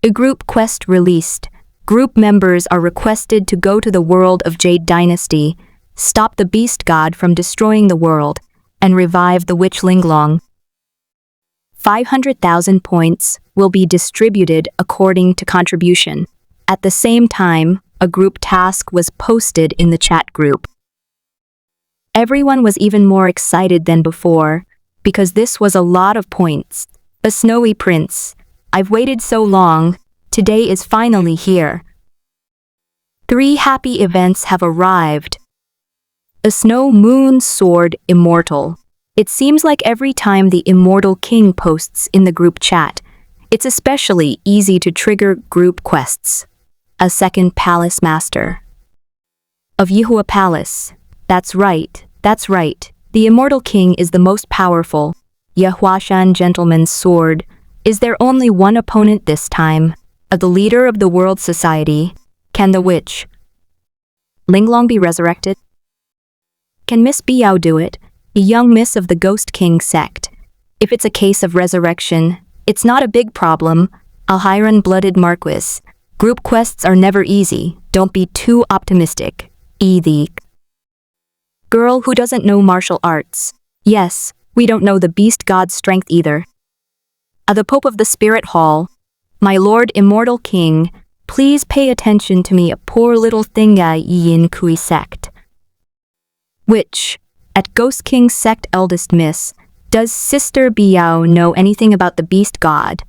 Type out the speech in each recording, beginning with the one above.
A group quest released. Group members are requested to go to the world of Jade Dynasty, stop the beast god from destroying the world, and revive the witch Linglong. 500,000 points will be distributed according to contribution. At the same time, a group task was posted in the chat group. Everyone was even more excited than before, because this was a lot of points. A snowy prince. I've waited so long. Today is finally here. 3 happy events have arrived. A snow moon sword immortal. It seems like every time the Immortal King posts in the group chat, it's especially easy to trigger group quests. A second palace master. Of Yihua Palace. That's right. The Immortal King is the most powerful. Yahuashan Gentleman's sword. Is there only one opponent this time? The leader of the world society. Can the witch Linglong be resurrected? Can Miss Biao do it? The young miss of the Ghost King sect. If it's a case of resurrection, it's not a big problem. Alhiran-blooded Marquis. Group quests are never easy. Don't be too optimistic. The girl who doesn't know martial arts. Yes, we don't know the beast god's strength either. The Pope of the Spirit Hall. My Lord Immortal King, please pay attention to me, a poor little thinga Yin Kui sect. Witch. At Ghost King sect eldest miss, does Sister Biao know anything about the beast god?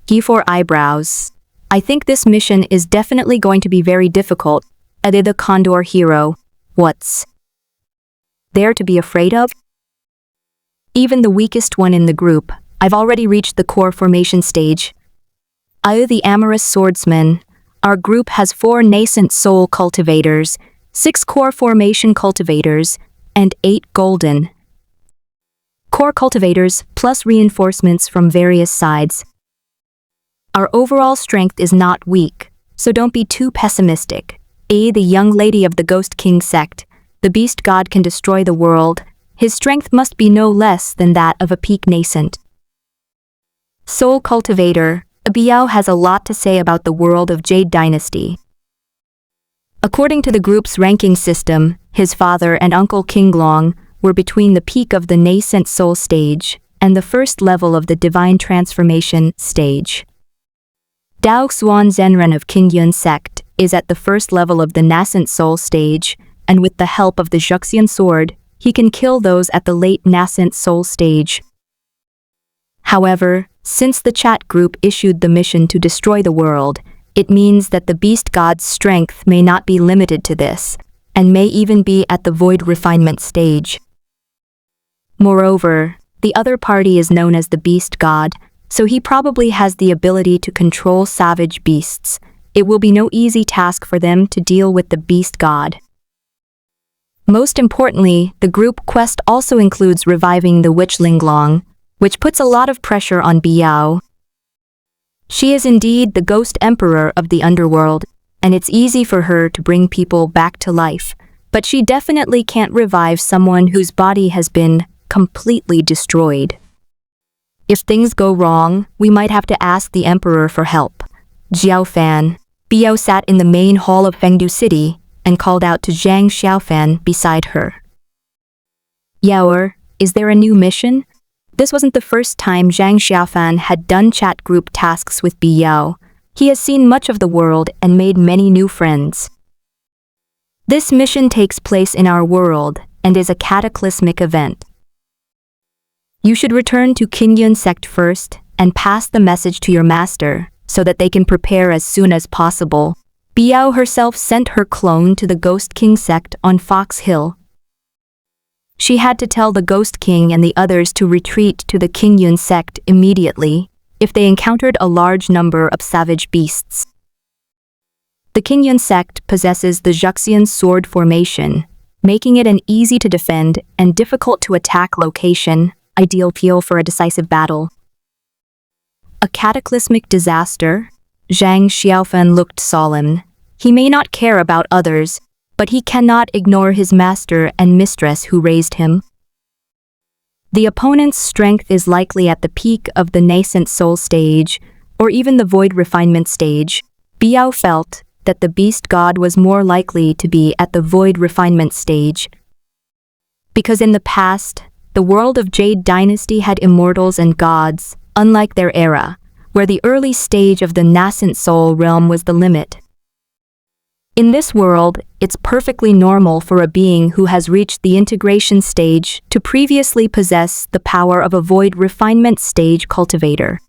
He 4 eyebrows. I think this mission is definitely going to be very difficult. Ade the Condor hero. What's there to be afraid of? Even the weakest one in the group, I've already reached the core formation stage. Ayu the amorous swordsman. Our group has 4 nascent soul cultivators, 6 core formation cultivators, and 8 golden core cultivators plus reinforcements from various sides. Our overall strength is not weak, so don't be too pessimistic. The young lady of the Ghost King sect. The beast god can destroy the world. His strength must be no less than that of a peak nascent soul cultivator. Biao has a lot to say about the world of Jade Dynasty. According to the group's ranking system, his father and uncle Kinglong were between the peak of the nascent soul stage and the first level of the divine transformation stage. Dao Xuan Zhenren of Qingyun sect is at the first level of the nascent soul stage, and with the help of the Xuxian sword, he can kill those at the late nascent soul stage. However, since the chat group issued the mission to destroy the world, it means that the beast god's strength may not be limited to this, and may even be at the void refinement stage. Moreover, the other party is known as the beast god, so he probably has the ability to control savage beasts. It will be no easy task for them to deal with the beast god. Most importantly, the group quest also includes reviving the witch Linglong, which puts a lot of pressure on Biao. She is indeed the ghost emperor of the underworld, and it's easy for her to bring people back to life, but she definitely can't revive someone whose body has been completely destroyed. If things go wrong, we might have to ask the emperor for help. Xiaofan. Biao sat in the main hall of Fengdu City and called out to Zhang Xiaofan beside her. Yaoer, is there a new mission? This wasn't the first time Zhang Xiaofan had done chat group tasks with Biao. He has seen much of the world and made many new friends. This mission takes place in our world and is a cataclysmic event. You should return to Qingyun sect first and pass the message to your master so that they can prepare as soon as possible. Biao herself sent her clone to the Ghost King sect on Fox Hill. She had to tell the Ghost King and the others to retreat to the Qingyun sect immediately if they encountered a large number of savage beasts. The Qingyun sect possesses the Xuxian sword formation, making it an easy to defend and difficult to attack location, ideal field for a decisive battle. A cataclysmic disaster? Zhang Xiaofan looked solemn. He may not care about others, but he cannot ignore his master and mistress who raised him. The opponent's strength is likely at the peak of the nascent soul stage, or even the void refinement stage, Biao felt that the beast god was more likely to be at the void refinement stage. Because in the past, the world of Jade Dynasty had immortals and gods, unlike their era, where the early stage of the nascent soul realm was the limit. In this world, it's perfectly normal for a being who has reached the integration stage to previously possess the power of a void refinement stage cultivator.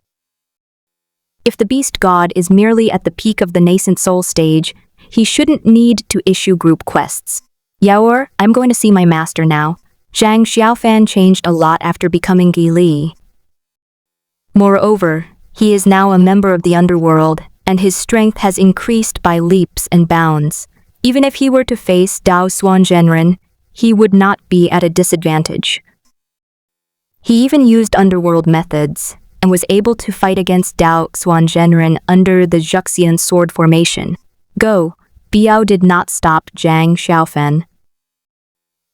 If the beast god is merely at the peak of the nascent soul stage, he shouldn't need to issue group quests. Yaoer, I'm going to see my master now. Zhang Xiaofan changed a lot after becoming Gi Li. Moreover, he is now a member of the underworld, and his strength has increased by leaps and bounds. Even if he were to face Dao Xuan Zhenren, he would not be at a disadvantage. He even used underworld methods, and was able to fight against Dao Xuan Zhenren under the Xuxian sword formation. Go, Biao did not stop Zhang Xiaofan.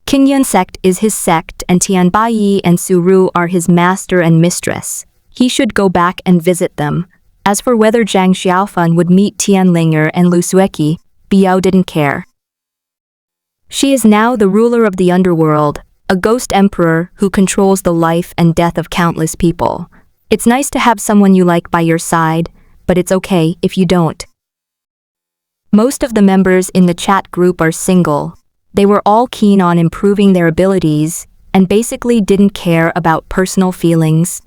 Qingyun sect is his sect, and Tianbai and Suru are his master and mistress. He should go back and visit them. As for whether Zhang Xiaofan would meet Tianlinger and Lu Sueki, Biao didn't care. She is now the ruler of the underworld, a ghost emperor who controls the life and death of countless people. It's nice to have someone you like by your side, but it's okay if you don't. Most of the members in the chat group are single. They were all keen on improving their abilities and basically didn't care about personal feelings.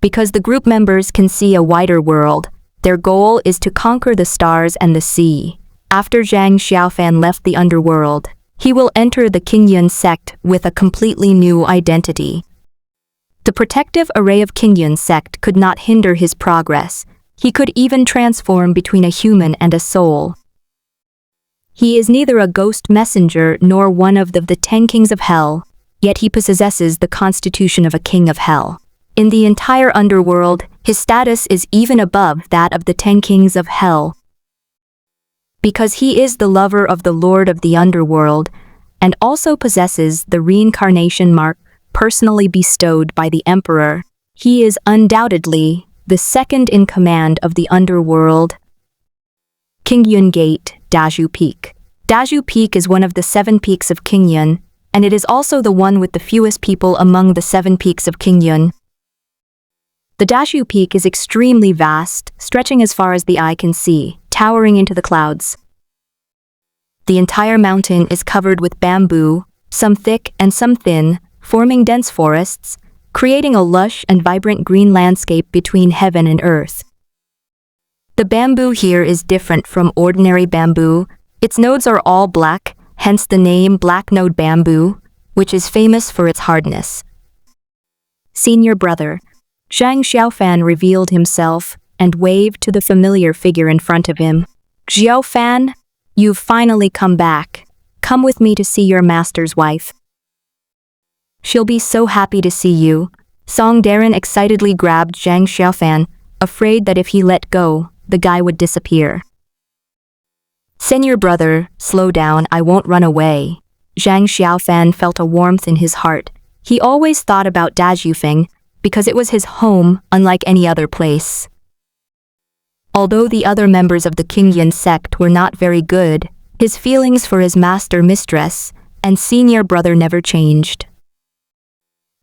Because the group members can see a wider world, their goal is to conquer the stars and the sea. After Zhang Xiaofan left the underworld, he will enter the Qingyun sect with a completely new identity. The protective array of Qingyun sect could not hinder his progress. He could even transform between a human and a soul. He is neither a ghost messenger nor one of the 10 kings of hell, yet he possesses the constitution of a king of hell. In the entire underworld, his status is even above that of the 10 kings of hell. Because he is the lover of the Lord of the underworld, and also possesses the reincarnation mark personally bestowed by the emperor, he is undoubtedly the second in command of the underworld. Qingyun Gate, Daju Peak. Daju Peak is one of the 7 peaks of Qingyun, and it is also the one with the fewest people among the 7 peaks of Qingyun. The Daju Peak is extremely vast, stretching as far as the eye can see, towering into the clouds. The entire mountain is covered with bamboo, some thick and some thin, forming dense forests, creating a lush and vibrant green landscape between heaven and earth. The bamboo here is different from ordinary bamboo. Its nodes are all black, hence the name black node bamboo, which is famous for its hardness. Senior brother, Zhang Xiaofan revealed himself and waved to the familiar figure in front of him. Xiaofan, you've finally come back. Come with me to see your master's wife. She'll be so happy to see you. Song Darren excitedly grabbed Zhang Xiaofan, afraid that if he let go, the guy would disappear. Senior brother, slow down, I won't run away. Zhang Xiaofan felt a warmth in his heart. He always thought about Dajufeng, because it was his home, unlike any other place. Although the other members of the Qingyun sect were not very good, his feelings for his master-mistress and senior brother never changed.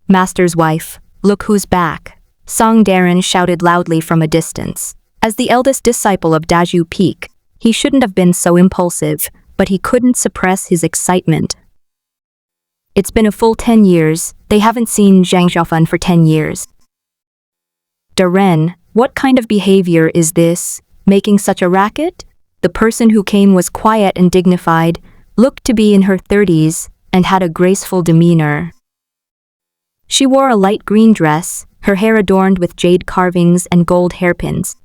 Master's wife, look who's back, Song Darren shouted loudly from a distance. As the eldest disciple of Daju Peak, he shouldn't have been so impulsive, but he couldn't suppress his excitement. It's been a full 10 years, they haven't seen Zhang Xiaofan for 10 years. Darren, what kind of behavior is this, making such a racket? The person who came was quiet and dignified, looked to be in her 30s, and had a graceful demeanor. She wore a light green dress, her hair adorned with jade carvings and gold hairpins.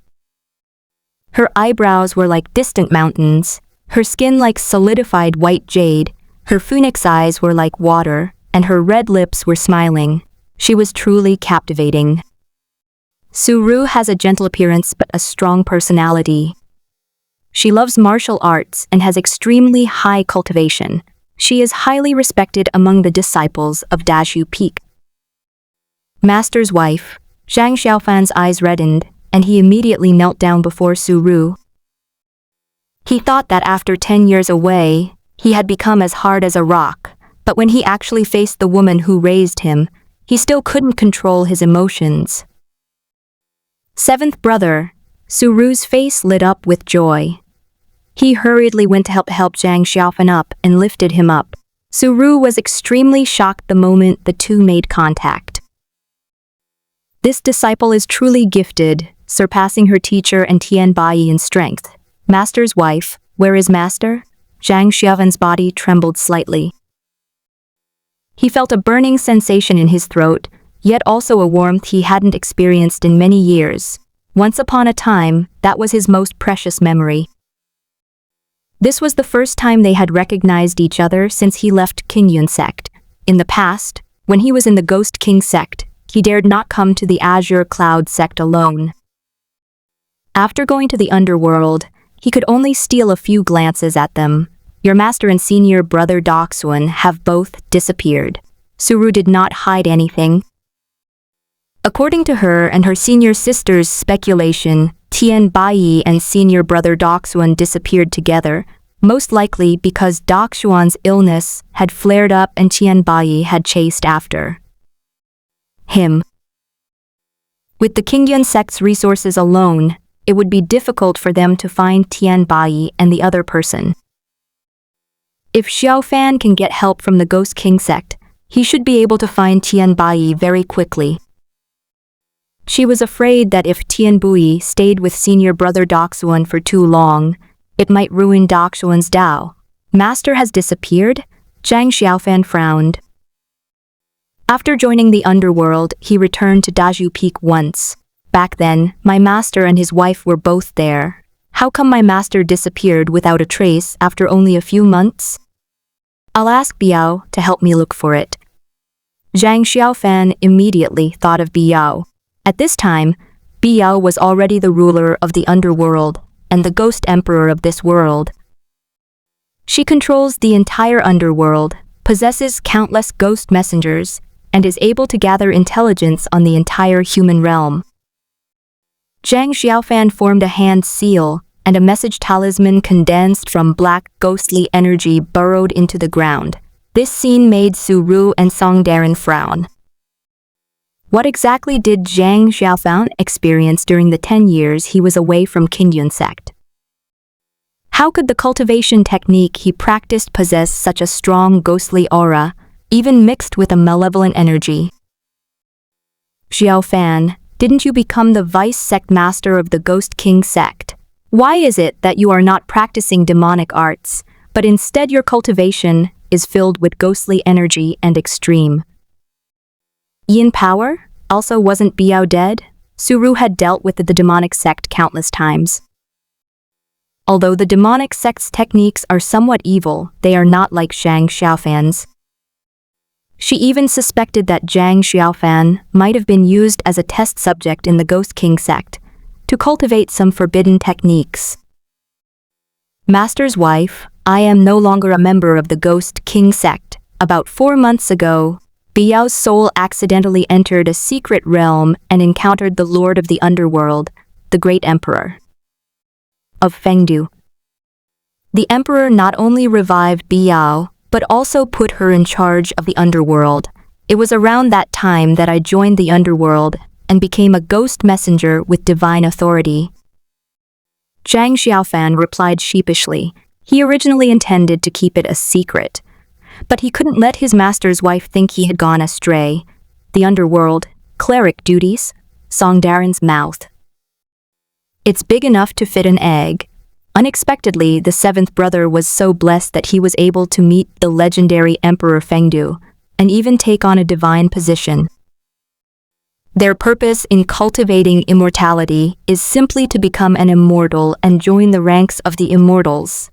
Her eyebrows were like distant mountains, her skin like solidified white jade, her phoenix eyes were like water, and her red lips were smiling. She was truly captivating. Suru has a gentle appearance but a strong personality. She loves martial arts and has extremely high cultivation. She is highly respected among the disciples of Daju Peak. Master's wife, Zhang Xiaofan's eyes reddened, and he immediately knelt down before Suru. He thought that after 10 years away, he had become as hard as a rock, but when he actually faced the woman who raised him, he still couldn't control his emotions. Seventh brother, Suru's face lit up with joy. He hurriedly went to help Zhang Xiaofan up and lifted him up. Suru was extremely shocked the moment the two made contact. This disciple is truly gifted, surpassing her teacher and Tian Bai in strength. Master's wife, where is Master? Zhang Xiaofan's body trembled slightly. He felt a burning sensation in his throat, yet also a warmth he hadn't experienced in many years. Once upon a time, that was his most precious memory. This was the first time they had recognized each other since he left Qingyun sect. In the past, when he was in the Ghost King sect, he dared not come to the Azure Cloud sect alone. After going to the underworld, he could only steal a few glances at them. Your master and senior brother Xuan have both disappeared. Suru did not hide anything. According to her and her senior sister's speculation, Tian Bai and senior brother Xuan disappeared together, most likely because Xuan's illness had flared up and Tian Bai had chased after him. With the Qingyun sect's resources alone, it would be difficult for them to find Tian Bai and the other person. If Xiaofan can get help from the Ghost King sect, he should be able to find Tian Bai very quickly. She was afraid that if Tian Bui stayed with senior brother Xuan for too long, it might ruin Xuan's Dao. Master has disappeared? Zhang Xiaofan frowned. After joining the underworld, he returned to Daju Peak once. Back then, my master and his wife were both there. How come my master disappeared without a trace after only a few months? I'll ask Biao to help me look for it. Zhang Xiaofan immediately thought of Biao. At this time, Biao was already the ruler of the underworld and the ghost emperor of this world. She controls the entire underworld, possesses countless ghost messengers, and is able to gather intelligence on the entire human realm. Zhang Xiaofan formed a hand seal, and a message talisman condensed from black ghostly energy burrowed into the ground. This scene made Suru and Songdaran frown. What exactly did Zhang Xiaofan experience during the 10 years he was away from Qingyun sect? How could the cultivation technique he practiced possess such a strong ghostly aura, even mixed with a malevolent energy? Xiaofan, didn't you become the vice sect master of the Ghost King sect? Why is it that you are not practicing demonic arts, but instead your cultivation is filled with ghostly energy and extreme? Yin power? Also, wasn't Biao dead? Suru had dealt with the demonic sect countless times. Although the demonic sect's techniques are somewhat evil, they are not like Zhang Xiaofan's. She even suspected that Zhang Xiaofan might have been used as a test subject in the Ghost King sect to cultivate some forbidden techniques. Master's wife, I am no longer a member of the Ghost King sect. About 4 months ago, Biao's soul accidentally entered a secret realm and encountered the Lord of the Underworld, the Great Emperor of Fengdu. The Emperor not only revived Biao, but also put her in charge of the Underworld. It was around that time that I joined the Underworld and became a ghost messenger with divine authority. Zhang Xiaofan replied sheepishly. He originally intended to keep it a secret, but he couldn't let his master's wife think he had gone astray. The underworld, cleric duties, Songdaran's mouth. It's big enough to fit an egg. Unexpectedly, the seventh brother was so blessed that he was able to meet the legendary Emperor Fengdu, and even take on a divine position. Their purpose in cultivating immortality is simply to become an immortal and join the ranks of the immortals.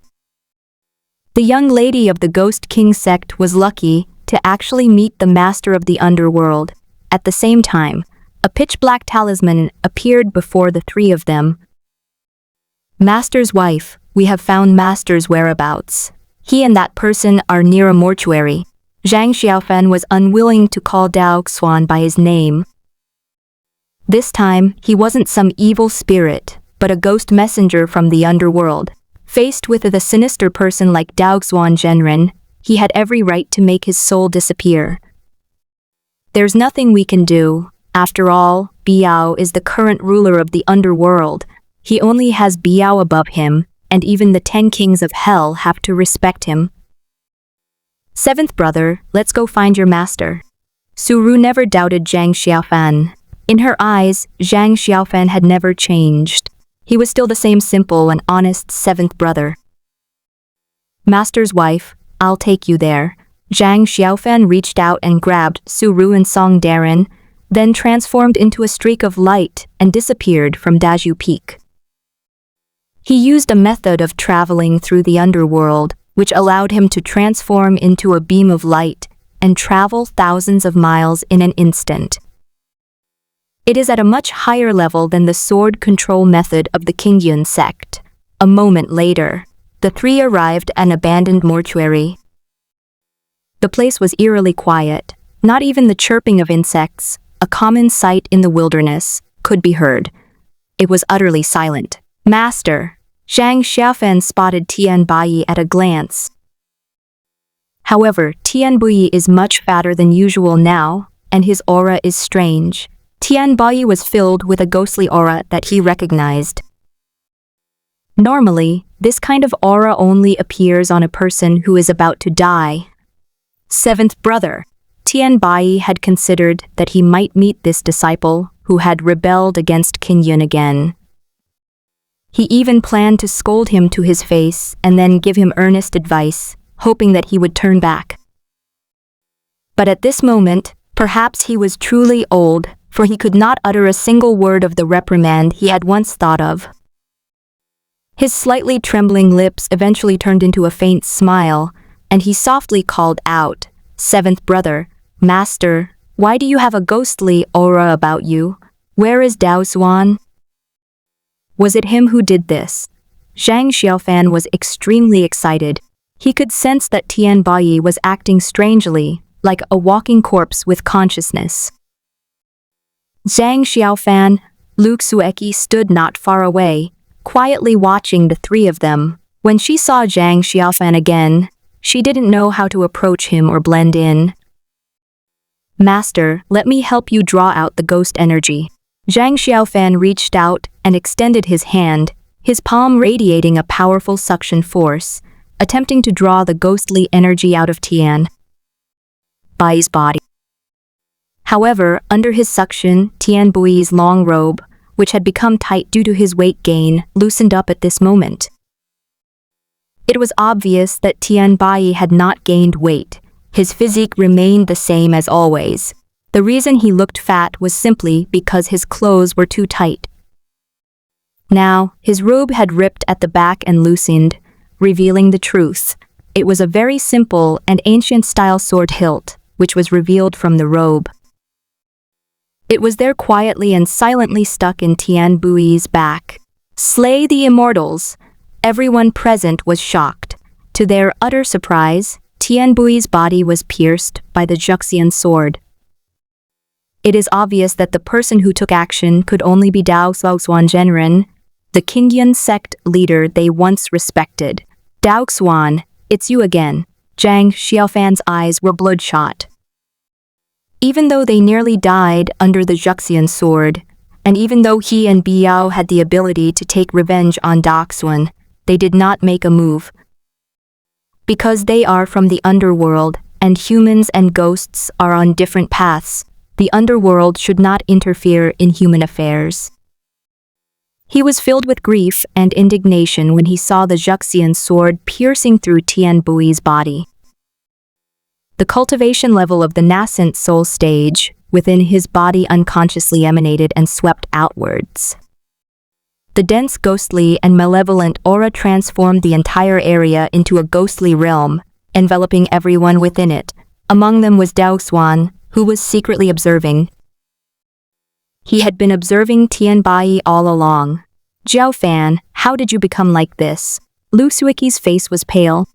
The young lady of the Ghost King sect was lucky to actually meet the master of the underworld. At the same time, a pitch-black talisman appeared before the three of them. Master's wife, we have found Master's whereabouts. He and that person are near a mortuary. Zhang Xiaofan was unwilling to call Xuan by his name. This time, he wasn't some evil spirit, but a ghost messenger from the underworld. Faced with a sinister person like Xuan Zhenren, he had every right to make his soul disappear. There's nothing we can do. After all, Biao is the current ruler of the underworld. He only has Biao above him, and even the 10 kings of hell have to respect him. Seventh brother, let's go find your master. Suru never doubted Zhang Xiaofan. In her eyes, Zhang Xiaofan had never changed. He was still the same simple and honest seventh brother. Master's wife, I'll take you there. Zhang Xiaofan reached out and grabbed Suru and Song Darren, then transformed into a streak of light and disappeared from Daju Peak. He used a method of traveling through the underworld, which allowed him to transform into a beam of light and travel thousands of miles in an instant. It is at a much higher level than the sword control method of the Qingyun sect. A moment later, the three arrived at an abandoned mortuary. The place was eerily quiet. Not even the chirping of insects, a common sight in the wilderness, could be heard. It was utterly silent. Master! Zhang Xiaofan spotted Tian Bai at a glance. However, Tian Bai is much fatter than usual now, and his aura is strange. Tian Bai was filled with a ghostly aura that he recognized. Normally, this kind of aura only appears on a person who is about to die. Seventh brother, Tian Bai had considered that he might meet this disciple who had rebelled against Qingyun again. He even planned to scold him to his face and then give him earnest advice, hoping that he would turn back. But at this moment, perhaps he was truly old, for he could not utter a single word of the reprimand he had once thought of. His slightly trembling lips eventually turned into a faint smile, and he softly called out, "Seventh brother, Master, why do you have a ghostly aura about you? Where is Xuan?" Was it him who did this? Zhang Xiaofan was extremely excited. He could sense that Tian Bai was acting strangely, like a walking corpse with consciousness. Zhang Xiaofan, Luke Sueki stood not far away, quietly watching the three of them. When she saw Zhang Xiaofan again, she didn't know how to approach him or blend in. "Master, let me help you draw out the ghost energy." Zhang Xiaofan reached out and extended his hand, his palm radiating a powerful suction force, attempting to draw the ghostly energy out of Tian Bai's body. However, under his suction, Tian Bai's long robe, which had become tight due to his weight gain, loosened up at this moment. It was obvious that Tian Bai had not gained weight. His physique remained the same as always. The reason he looked fat was simply because his clothes were too tight. Now, his robe had ripped at the back and loosened, revealing the truth. It was a very simple and ancient-style sword hilt, which was revealed from the robe. It was there quietly and silently stuck in Tian Bai's back. Slay the immortals! Everyone present was shocked. To their utter surprise, Tian Bai's body was pierced by the Xuan sword. It is obvious that the person who took action could only be Xuan Zhenren, the Qingyun sect leader they once respected. Xuan, it's you again. Zhang Xiaofan's eyes were bloodshot. Even though they nearly died under the Xuan sword, and even though he and Biao had the ability to take revenge on Xuan, they did not make a move. Because they are from the underworld, and humans and ghosts are on different paths, the underworld should not interfere in human affairs. He was filled with grief and indignation when he saw the Xuan sword piercing through Tian Bai's body. The cultivation level of the nascent soul stage within his body unconsciously emanated and swept outwards. The dense ghostly and malevolent aura transformed the entire area into a ghostly realm, enveloping everyone within it. Among them was Xuan, who was secretly observing. He had been observing Tian Bai all along. "Xiaofan, how did you become like this?" Lu Suiki's face was pale.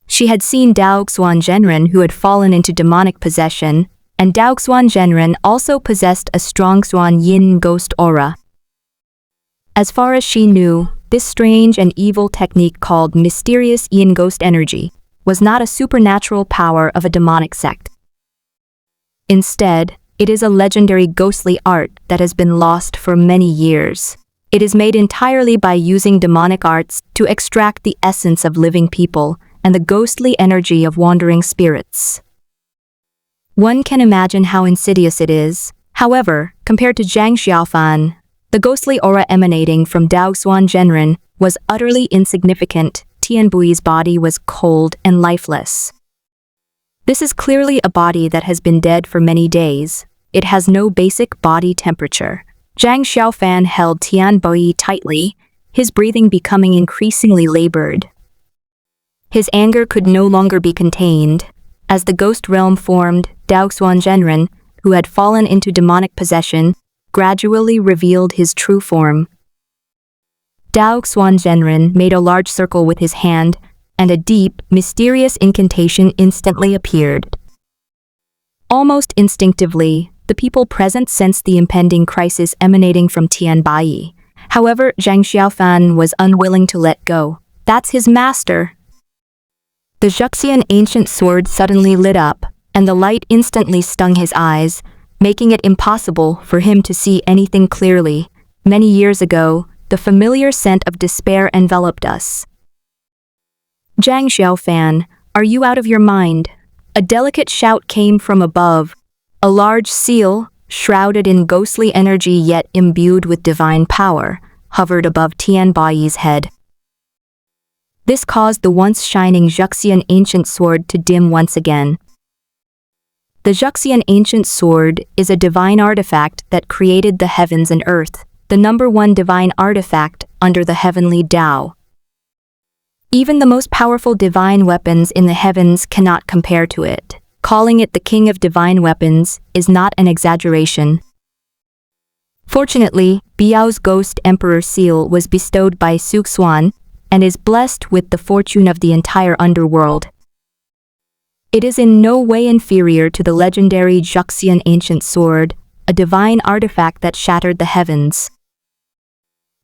She had seen Xuan Zhenren, who had fallen into demonic possession, and Xuan Zhenren also possessed a strong Xuan Yin ghost aura. As far as she knew, this strange and evil technique called mysterious Yin ghost energy was not a supernatural power of a demonic sect. Instead, it is a legendary ghostly art that has been lost for many years. It is made entirely by using demonic arts to extract the essence of living people and the ghostly energy of wandering spirits. One can imagine how insidious it is. However, compared to Zhang Xiaofan, the ghostly aura emanating from Xuan Zhenren was utterly insignificant. Tian Bui's body was cold and lifeless. This is clearly a body that has been dead for many days. It has no basic body temperature. Zhang Xiaofan held Tian Bui tightly, his breathing becoming increasingly labored. His anger could no longer be contained. As the ghost realm formed, Xuan Zhenren, who had fallen into demonic possession, gradually revealed his true form. Xuan Zhenren made a large circle with his hand, and a deep, mysterious incantation instantly appeared. Almost instinctively, the people present sensed the impending crisis emanating from Tian Bai. However, Zhang Xiaofan was unwilling to let go. That's his master. The Xuan ancient sword suddenly lit up, and the light instantly stung his eyes, making it impossible for him to see anything clearly. Many years ago, the familiar scent of despair enveloped us. Zhang Xiaofan, are you out of your mind? A delicate shout came from above. A large seal, shrouded in ghostly energy yet imbued with divine power, hovered above Tian Bai's head. This caused the once shining Xuan ancient sword to dim once again. The Xuan ancient sword is a divine artifact that created the heavens and earth, the #1 divine artifact under the heavenly Tao. Even the most powerful divine weapons in the heavens cannot compare to it. Calling it the king of divine weapons is not an exaggeration. Fortunately, Biao's ghost emperor seal was bestowed by Xuan and is blessed with the fortune of the entire underworld. It is in no way inferior to the legendary Xuan ancient sword, a divine artifact that shattered the heavens.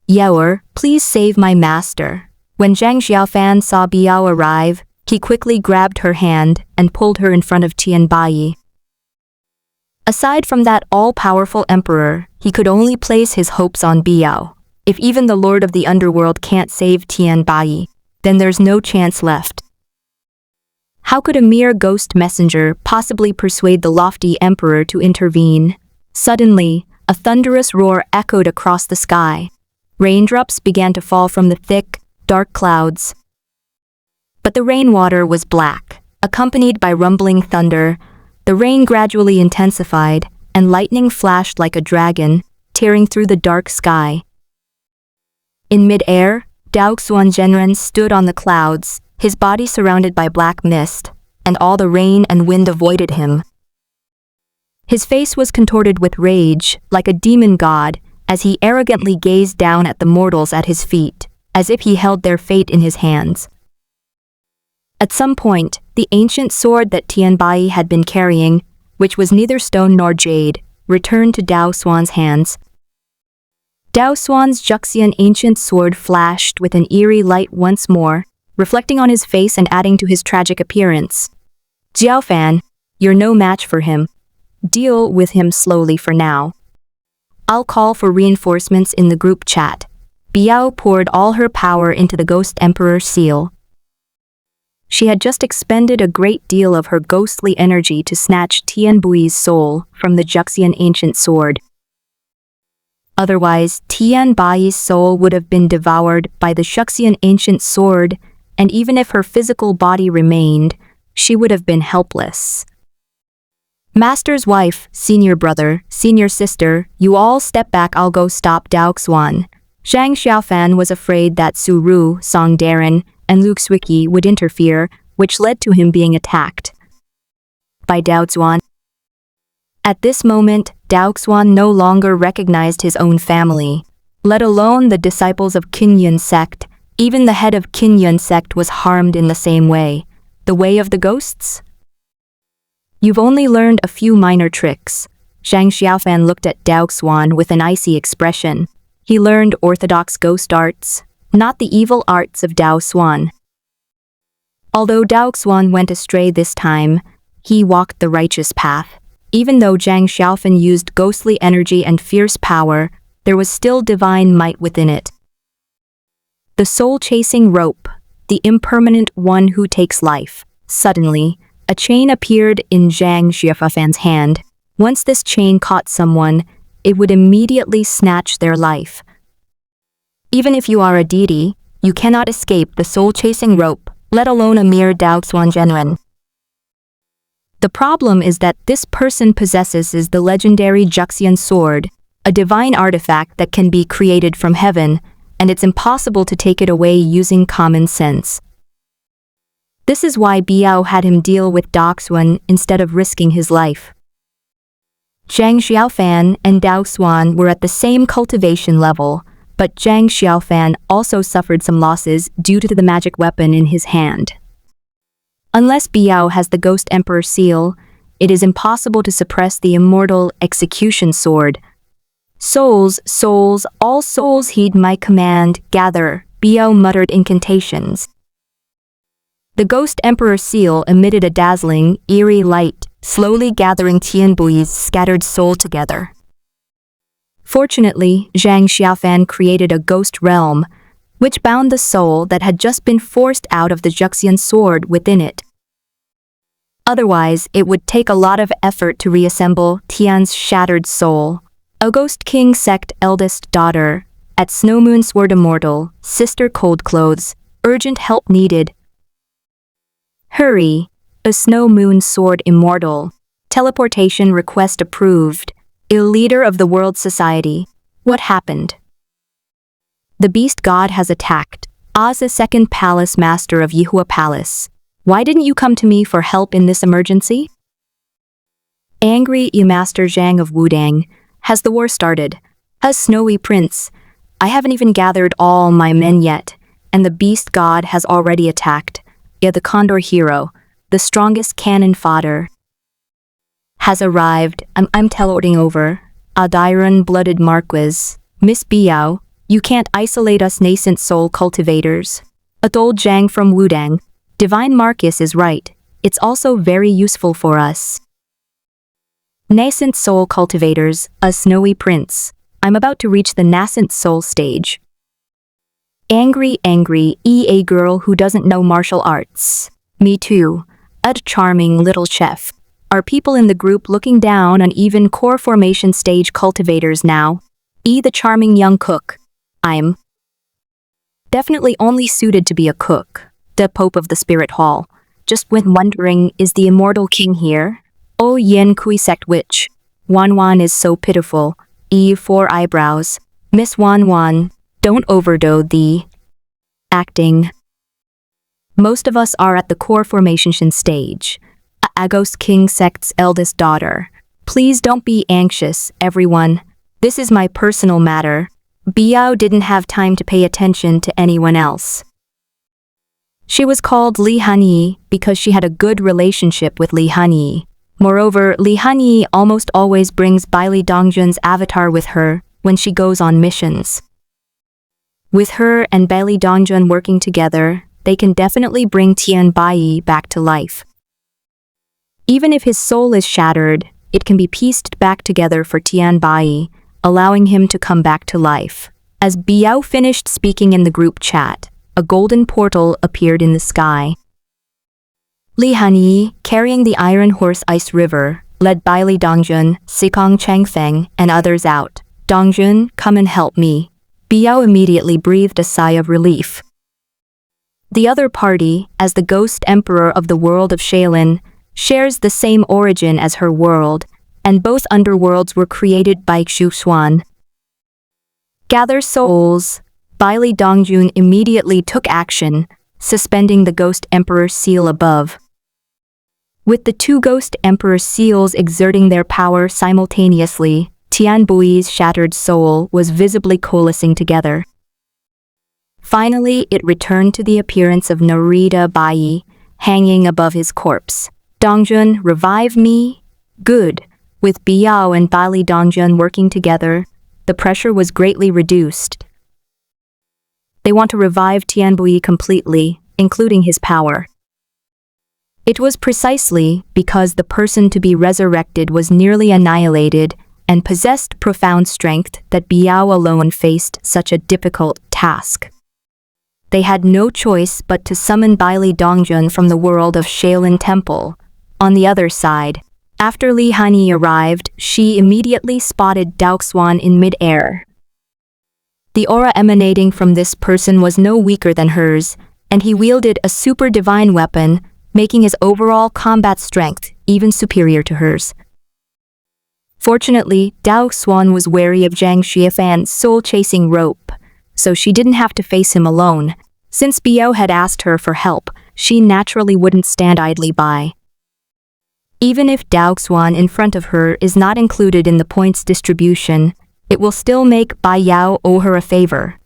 Yaoer, please save my master. When Zhang Xiaofan saw Biao arrive, he quickly grabbed her hand and pulled her in front of Tian Bai. Aside from that all-powerful emperor, he could only place his hopes on Biao. If even the Lord of the Underworld can't save Tian Bai, then there's no chance left. How could a mere ghost messenger possibly persuade the lofty emperor to intervene? Suddenly, a thunderous roar echoed across the sky. Raindrops began to fall from the thick, dark clouds. But the rainwater was black, accompanied by rumbling thunder. The rain gradually intensified, and lightning flashed like a dragon, tearing through the dark sky. In mid-air, Xuan Zhenren stood on the clouds, his body surrounded by black mist, and all the rain and wind avoided him. His face was contorted with rage, like a demon god, as he arrogantly gazed down at the mortals at his feet, as if he held their fate in his hands. At some point, the ancient sword that Tian Bai had been carrying, which was neither stone nor jade, returned to Xuan's hands. Xuan's Xuan ancient sword flashed with an eerie light once more, reflecting on his face and adding to his tragic appearance. Xiaofan, you're no match for him. Deal with him slowly for now. I'll call for reinforcements in the group chat. Biao poured all her power into the Ghost Emperor seal. She had just expended a great deal of her ghostly energy to snatch Tian Bui's soul from the Xuan ancient sword. Otherwise, Tian Bai's soul would have been devoured by the Xuan ancient sword, and even if her physical body remained, she would have been helpless. Master's wife, senior brother, senior sister, you all step back, I'll go stop Xuan. Zhang Xiaofan was afraid that Su Ru, Song Darren, and Luke Swicki would interfere, which led to him being attacked by Xuan. At this moment, Xuan no longer recognized his own family, let alone the disciples of Qingyun sect. Even the head of Qingyun sect was harmed in the same way, the way of the ghosts. You've only learned a few minor tricks. Zhang Xiaofan looked at Dao Xuan with an icy expression. He learned orthodox ghost arts, not the evil arts of Dao Xuan. Although Dao Xuan went astray this time, he walked the righteous path. Even though Zhang Xiaofan used ghostly energy and fierce power, there was still divine might within it. The soul-chasing rope, the impermanent one who takes life. Suddenly, a chain appeared in Zhang Xiaofan's hand. Once this chain caught someone, it would immediately snatch their life. Even if you are a deity, you cannot escape the soul-chasing rope, let alone a mere Dao Xuan genuine. The problem is that this person possesses the legendary Xuan sword, a divine artifact that can be created from heaven, and it's impossible to take it away using common sense. This is why Biao had him deal with Dao Xuan instead of risking his life. Zhang Xiaofan and Dao Xuan were at the same cultivation level, but Zhang Xiaofan also suffered some losses due to the magic weapon in his hand. Unless Biao has the Ghost Emperor seal, it is impossible to suppress the immortal execution sword. Souls, souls, all souls heed my command, gather, Biao muttered incantations. The Ghost Emperor seal emitted a dazzling, eerie light, slowly gathering Tianbui's scattered soul together. Fortunately, Zhang Xiaofan created a ghost realm, which bound the soul that had just been forced out of the Xuan sword within it. Otherwise, it would take a lot of effort to reassemble Tian's shattered soul. A Ghost King sect eldest daughter, at Snow Moon Sword Immortal, Sister Cold Clothes, urgent help needed. Hurry, a Snow Moon Sword Immortal. Teleportation request approved. Leader of the World Society. What happened? The Beast God has attacked. Oz, second palace master of Yihua Palace. Why didn't you come to me for help in this emergency? Angry Master Zhang of Wudang. Has the war started? As Snowy Prince, I haven't even gathered all my men yet, and the Beast God has already attacked. The Condor Hero, the strongest cannon fodder, has arrived. I'm teleporting over. Adiron blooded Marquis. Miss Biao, you can't isolate us nascent soul cultivators. Adol Zhang from Wudang. Divine Marcus is right. It's also very useful for us. Nascent soul cultivators, a Snowy Prince. I'm about to reach the nascent soul stage. Angry EA girl who doesn't know martial arts. Me too. A charming little chef. Are people in the group looking down on even core formation stage cultivators now? The charming young cook. I'm definitely only suited to be a cook. The Pope of the Spirit Hall. Just when wondering, is the Immortal King here? Oh Yen Kui sect witch. Wan is so pitiful. 4 eyebrows. Miss Wan, don't overdo the acting. Most of us are at the core formation stage. Agos King sect's eldest daughter. Please don't be anxious, everyone. This is my personal matter. Biao didn't have time to pay attention to anyone else. She was called Li Hanyi because she had a good relationship with Li Hanyi. Moreover, Li Hanyi almost always brings Baili Dongjun's avatar with her when she goes on missions. With her and Baili Dongjun working together, they can definitely bring Tian Bai back to life. Even if his soul is shattered, it can be pieced back together for Tian Bai, allowing him to come back to life. As Biao finished speaking in the group chat, a golden portal appeared in the sky. Li Hanyi, carrying the Iron Horse Ice River, led Baili Dongjun, Sikong Changfeng, and others out. Dongjun, come and help me. Biao immediately breathed a sigh of relief. The other party, as the Ghost Emperor of the world of Shaolin, shares the same origin as her world, and both underworlds were created by Xuan. Gather souls. Baili Dongjun immediately took action, suspending the Ghost Emperor seal above. With the two Ghost Emperor seals exerting their power simultaneously, Tian Bui's shattered soul was visibly coalescing together. Finally, it returned to the appearance of Narita Bai, hanging above his corpse. Dongjun, revive me? Good. With Biao and Bali Dongjun working together, the pressure was greatly reduced. They want to revive Tianbui completely, including his power. It was precisely because the person to be resurrected was nearly annihilated and possessed profound strength that Biao alone faced such a difficult task. They had no choice but to summon Baili Dongjun from the world of Shaolin Temple. On the other side, after Li Hanyi arrived, she immediately spotted Xuan in mid-air. The aura emanating from this person was no weaker than hers, and he wielded a super divine weapon, making his overall combat strength even superior to hers. Fortunately, Xuan was wary of Zhang Xiafan's soul-chasing rope, so she didn't have to face him alone. Since Biao had asked her for help, she naturally wouldn't stand idly by. Even if Xuan in front of her is not included in the points distribution, it will still make Bai Yao owe her a favor.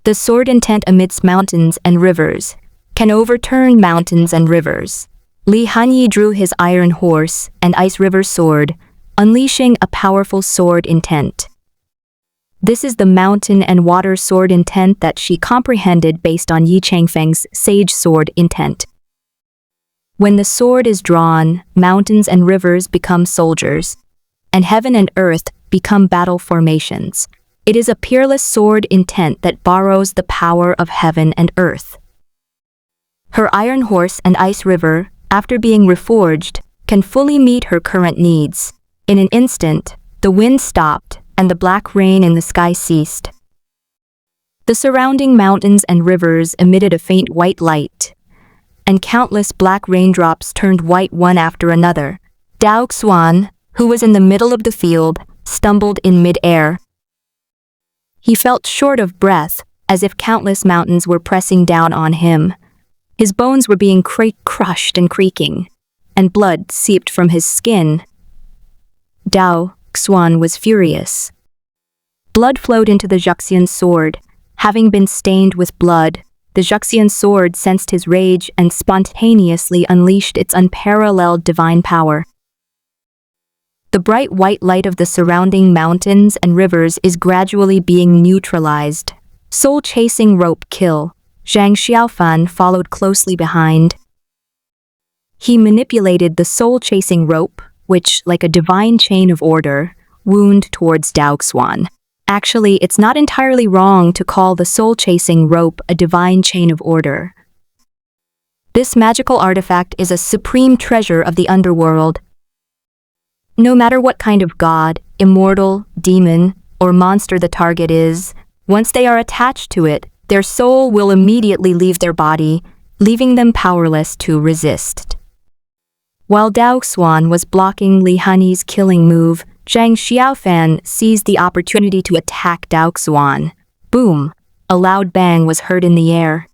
The sword intent amidst mountains and rivers can overturn mountains and rivers. Li Hanyi drew his iron horse and ice river sword, unleashing a powerful sword intent. This is the mountain and water sword intent that she comprehended based on Yi Changfeng's sage sword intent. When the sword is drawn, mountains and rivers become soldiers, and heaven and earth become battle formations. It is a peerless sword intent that borrows the power of heaven and earth. Her iron horse and ice river, after being reforged, can fully meet her current needs. In an instant, the wind stopped and the black rain in the sky ceased. The surrounding mountains and rivers emitted a faint white light, and countless black raindrops turned white one after another. Xuan, who was in the middle of the field, stumbled in mid-air. He felt short of breath, as if countless mountains were pressing down on him. His bones were being crushed and creaking, and blood seeped from his skin. Xuan was furious. Blood flowed into the Xuan sword. Having been stained with blood, the Xuan sword sensed his rage and spontaneously unleashed its unparalleled divine power. The bright white light of the surrounding mountains and rivers is gradually being neutralized. Soul-chasing rope kill. Zhang Xiaofan followed closely behind. He manipulated the soul-chasing rope, which, like a divine chain of order, wound towards Xuan. Actually, it's not entirely wrong to call the soul-chasing rope a divine chain of order. This magical artifact is a supreme treasure of the underworld. No matter what kind of god, immortal, demon, or monster the target is, once they are attached to it, their soul will immediately leave their body, leaving them powerless to resist. While Xuan was blocking Li Hanyi's killing move, Zhang Xiaofan seized the opportunity to attack Xuan. Boom! A loud bang was heard in the air.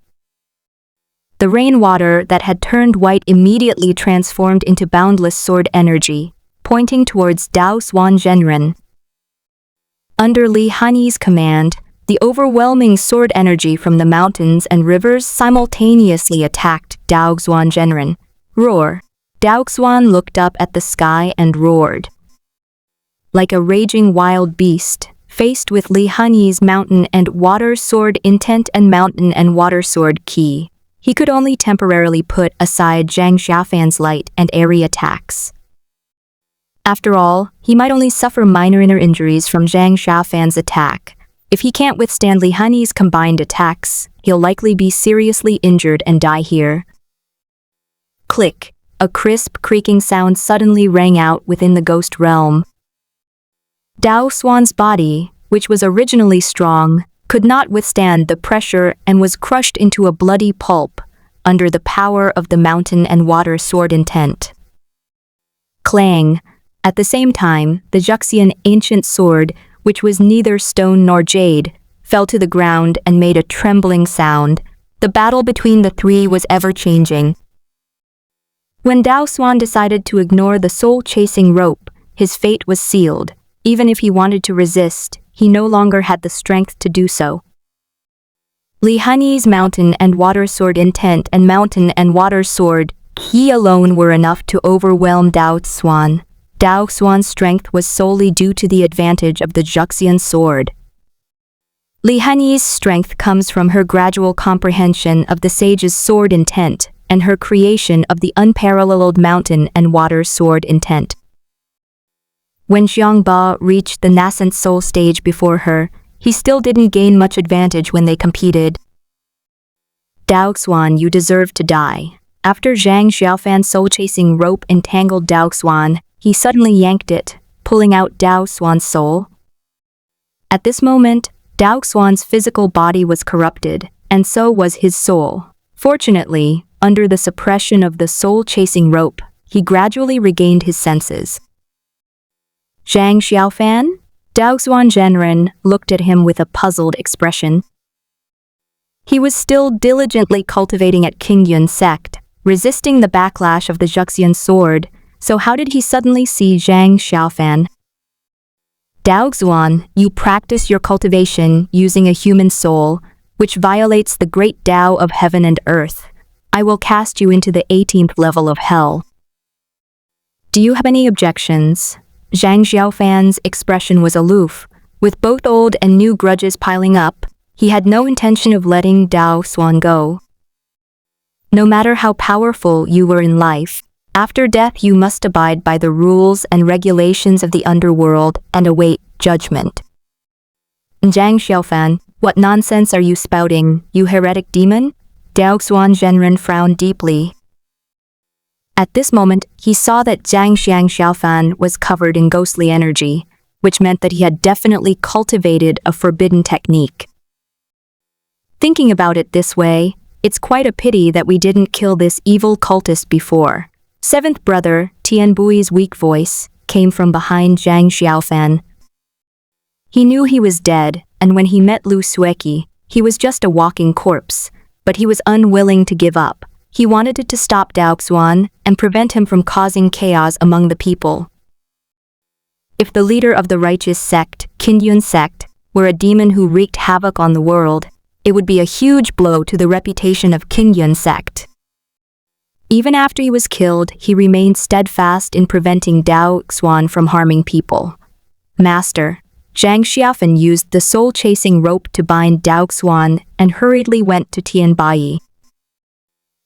The rainwater that had turned white immediately transformed into boundless sword energy, pointing towards Xuan Zhenren. Under Li Hanyi's command, the overwhelming sword energy from the mountains and rivers simultaneously attacked Xuan Zhenren. Roar! Xuan looked up at the sky and roared. Like a raging wild beast, faced with Li Hanyi's mountain and water sword intent and mountain and water sword ki, he could only temporarily put aside Zhang Xiaofan's light and airy attacks. After all, he might only suffer minor inner injuries from Zhang Xiaofan's attack. If he can't withstand Li Hanyi's combined attacks, he'll likely be seriously injured and die here. Click! A crisp, creaking sound suddenly rang out within the ghost realm. Xuan's body, which was originally strong, could not withstand the pressure and was crushed into a bloody pulp under the power of the mountain and water sword intent. Clang! At the same time, the Xuan ancient sword, which was neither stone nor jade, fell to the ground and made a trembling sound. The battle between the three was ever-changing. When Xuan decided to ignore the soul-chasing rope, his fate was sealed. Even if he wanted to resist, he no longer had the strength to do so. Li Hanyi's mountain and water sword intent and mountain and water sword He alone were enough to overwhelm Dao Xuan. Dao Xuan's strength was solely due to the advantage of the Xuan sword. Li Hanyi's strength comes from her gradual comprehension of the sage's sword intent and her creation of the unparalleled mountain and water sword intent. When Xiangba reached the nascent soul stage before her, he still didn't gain much advantage when they competed. Dao Xuan, you deserve to die. After Zhang Xiaofan's soul-chasing rope entangled Dao Xuan, he suddenly yanked it, pulling out Dao Xuan's soul. At this moment, Dao Xuan's physical body was corrupted, and so was his soul. Fortunately, under the suppression of the soul-chasing rope, he gradually regained his senses. Zhang Xiaofan? Dao Xuan Zhenren looked at him with a puzzled expression. He was still diligently cultivating at Qingyun sect, resisting the backlash of the Xuan sword, so how did he suddenly see Zhang Xiaofan? Dao Xuan, you practice your cultivation using a human soul, which violates the great Tao of heaven and earth. I will cast you into the 18th level of hell. Do you have any objections? Zhang Xiaofan's expression was aloof. With both old and new grudges piling up, he had no intention of letting Dao Xuan go. No matter how powerful you were in life, after death you must abide by the rules and regulations of the underworld and await judgment. Zhang Xiaofan, what nonsense are you spouting, you heretic demon? Dao Xuan Zhenren frowned deeply. At this moment, he saw that Zhang Xiaofan was covered in ghostly energy, which meant that he had definitely cultivated a forbidden technique. Thinking about it this way, it's quite a pity that we didn't kill this evil cultist before. Seventh brother, Tian Bui's weak voice, came from behind Zhang Xiaofan. He knew he was dead, and when he met Lu Sueki, he was just a walking corpse, but he was unwilling to give up. He wanted to stop Dao Xuan and prevent him from causing chaos among the people. If the leader of the righteous sect, Qingyun sect, were a demon who wreaked havoc on the world, it would be a huge blow to the reputation of Qingyun sect. Even after he was killed, he remained steadfast in preventing Dao Xuan from harming people. Master, Zhang Xiaofan used the soul-chasing rope to bind Dao Xuan and hurriedly went to Tianbai.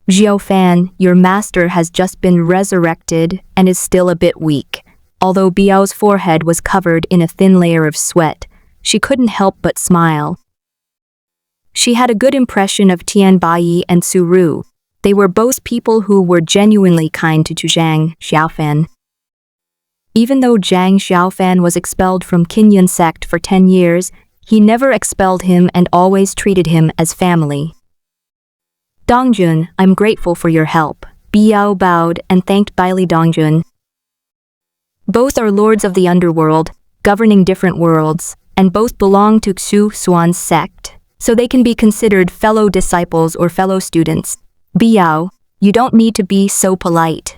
Xiaofan, your master has just been resurrected and is still a bit weak. Although Biao's forehead was covered in a thin layer of sweat, she couldn't help but smile. She had a good impression of Tianbai and Suru. They were both people who were genuinely kind to Zhang Xiaofan. Even though Zhang Xiaofan was expelled from Qingyun sect for 10 years, he never expelled him and always treated him as family. Dongjun, I'm grateful for your help. Biao bowed and thanked Baili Dongjun. Both are lords of the underworld, governing different worlds, and both belong to Xu Xuan's sect, so they can be considered fellow disciples or fellow students. Biao, you don't need to be so polite.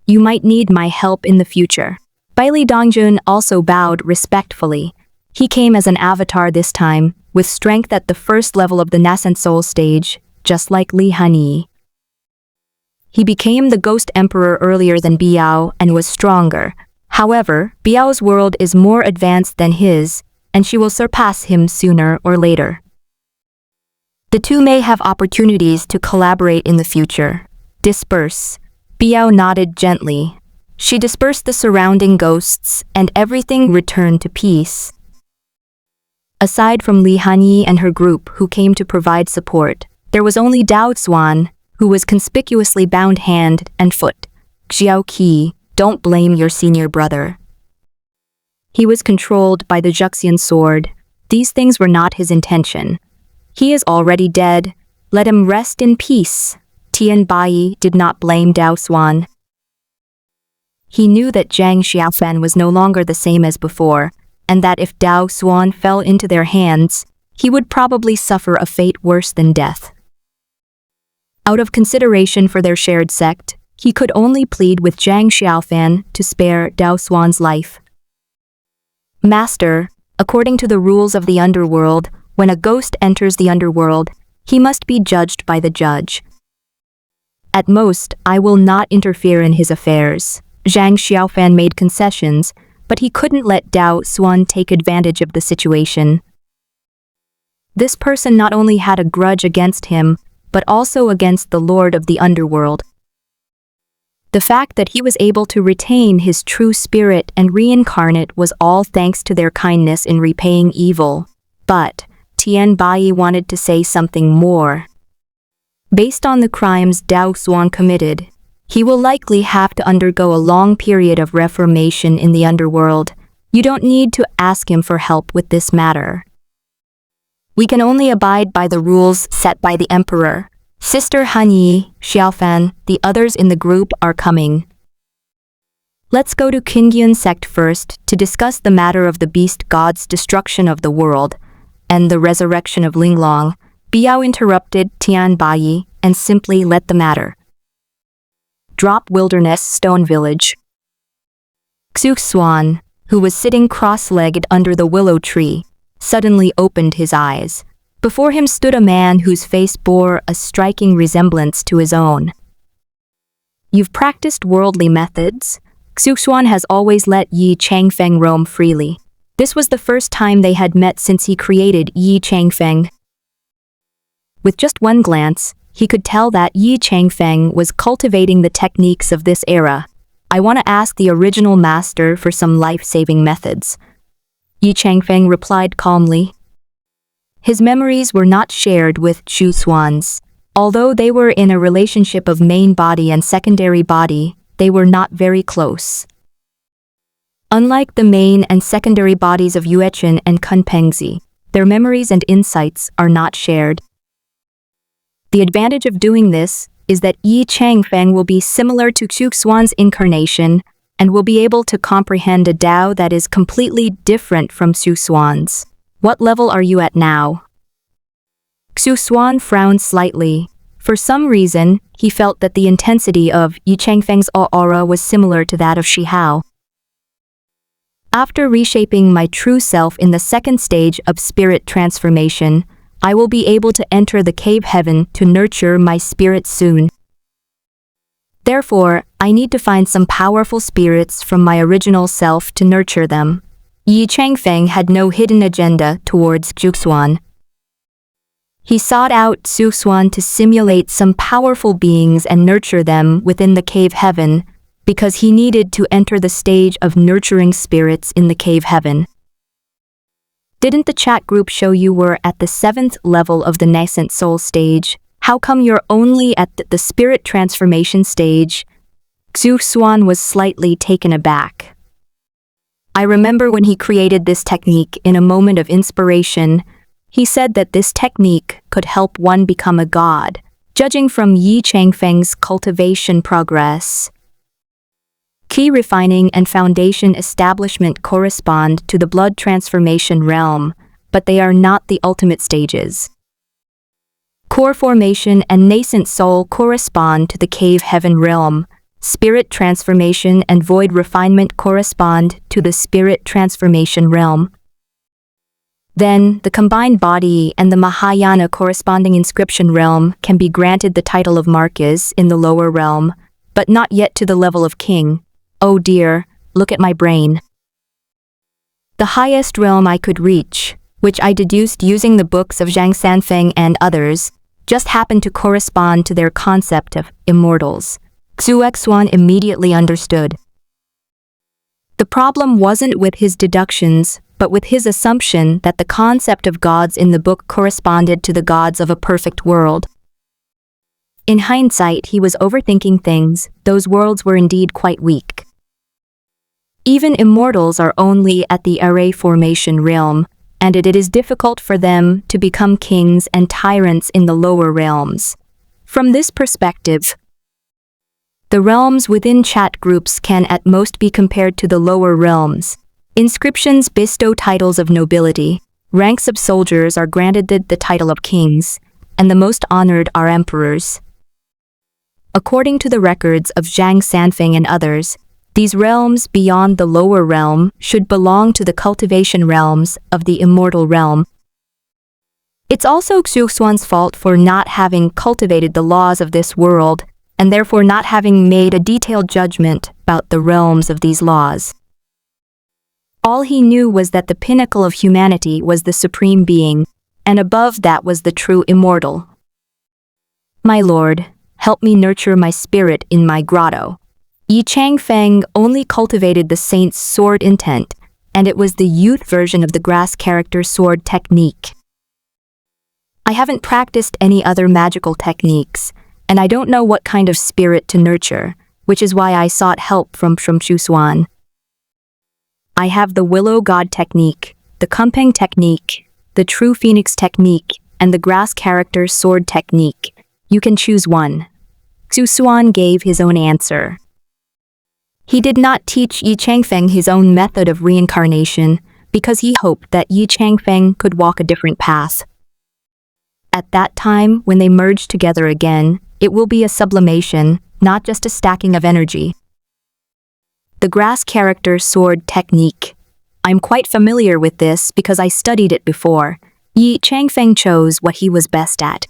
You might need my help in the future. Baili Dongjun also bowed respectfully. He came as an avatar this time, with strength at the first level of the nascent soul stage, just like Li Hanyi. He became the Ghost Emperor earlier than Biao and was stronger. However, Biao's world is more advanced than his, and she will surpass him sooner or later. The two may have opportunities to collaborate in the future. Disperse. Biao nodded gently. She dispersed the surrounding ghosts, and everything returned to peace. Aside from Li Hanyi and her group who came to provide support, there was only Dao Xuan, who was conspicuously bound hand and foot. Xiao Qi, don't blame your senior brother. He was controlled by the Xuan sword. These things were not his intention. He is already dead. Let him rest in peace. Tianbai did not blame Dao Xuan. He knew that Zhang Xiaofan was no longer the same as before, and that if Dao Xuan fell into their hands, he would probably suffer a fate worse than death. Out of consideration for their shared sect, he could only plead with Zhang Xiaofan to spare Dao Xuan's life. Master, according to the rules of the underworld, when a ghost enters the underworld, he must be judged by the judge. At most, I will not interfere in his affairs. Zhang Xiaofan made concessions, but he couldn't let Dao Xuan take advantage of the situation. This person not only had a grudge against him, but also against the Lord of the Underworld. The fact that he was able to retain his true spirit and reincarnate was all thanks to their kindness in repaying evil. But Tian Bai wanted to say something more. Based on the crimes Dao Xuan committed, he will likely have to undergo a long period of reformation in the underworld. You don't need to ask him for help with this matter. We can only abide by the rules set by the emperor. Sister Han Yi, Xiaofan, the others in the group are coming. Let's go to Qingyun sect first to discuss the matter of the beast god's destruction of the world and the resurrection of Linglong. Biao interrupted Tian Bai and simply let the matter drop. Wilderness Stone Village. Xuan, who was sitting cross-legged under the willow tree, suddenly opened his eyes. Before him stood a man whose face bore a striking resemblance to his own. You've practiced worldly methods? Xuan has always let Yi Changfeng roam freely. This was the first time they had met since he created Yi Changfeng. With just one glance, he could tell that Yi Changfeng was cultivating the techniques of this era. I want to ask the original master for some life-saving methods. Yi Changfeng replied calmly. His memories were not shared with Xuan's. Although they were in a relationship of main body and secondary body, they were not very close. Unlike the main and secondary bodies of Yuechen and Kunpengzi, their memories and insights are not shared. The advantage of doing this is that Yi Changfeng will be similar to Xuan's incarnation and will be able to comprehend a Dao that is completely different from Xuan's. What level are you at now? Xuan frowned slightly. For some reason, he felt that the intensity of Yi Changfeng's aura was similar to that of Shihao. After reshaping my true self in the second stage of spirit transformation, I will be able to enter the cave heaven to nurture my spirit soon. Therefore, I need to find some powerful spirits from my original self to nurture them. Yi Changfeng had no hidden agenda towards Xuan. He sought out Xuan to simulate some powerful beings and nurture them within the cave heaven, because he needed to enter the stage of nurturing spirits in the cave heaven. Didn't the chat group show you were at the 7th level of the nascent soul stage? How come you're only at the spirit transformation stage? Xuan was slightly taken aback. I remember when he created this technique in a moment of inspiration, he said that this technique could help one become a god, judging from Yi Changfeng's cultivation progress. Key refining and foundation establishment correspond to the blood transformation realm, but they are not the ultimate stages. Core formation and nascent soul correspond to the cave heaven realm. Spirit transformation and void refinement correspond to the spirit transformation realm. Then, the combined body and the Mahayana corresponding inscription realm can be granted the title of Marquis in the lower realm, but not yet to the level of king. Oh dear, look at my brain. The highest realm I could reach, which I deduced using the books of Zhang Sanfeng and others, just happened to correspond to their concept of immortals. Xuan immediately understood. The problem wasn't with his deductions, but with his assumption that the concept of gods in the book corresponded to the gods of a perfect world. In hindsight, he was overthinking things. Those worlds were indeed quite weak. Even immortals are only at the array formation realm, and it is difficult for them to become kings and tyrants in the lower realms. From this perspective, the realms within chat groups can at most be compared to the lower realms. Inscriptions bestow titles of nobility, ranks of soldiers are granted the title of kings, and the most honored are emperors. According to the records of Zhang Sanfeng and others, these realms beyond the lower realm should belong to the cultivation realms of the immortal realm. It's also Xuan's fault for not having cultivated the laws of this world, and therefore not having made a detailed judgment about the realms of these laws. All he knew was that the pinnacle of humanity was the supreme being, and above that was the true immortal. My lord, help me nurture my spirit in my grotto. Yi Changfeng only cultivated the saint's sword intent, and it was the youth version of the grass character sword technique. I haven't practiced any other magical techniques, and I don't know what kind of spirit to nurture, which is why I sought help from Xuan. I have the willow god technique, the kumpeng technique, the true phoenix technique, and the grass character sword technique. You can choose one. Xuan gave his own answer. He did not teach Yi Changfeng his own method of reincarnation because he hoped that Yi Changfeng could walk a different path. At that time, when they merge together again, it will be a sublimation, not just a stacking of energy. The grass character sword technique. I'm quite familiar with this because I studied it before. Yi Changfeng chose what he was best at.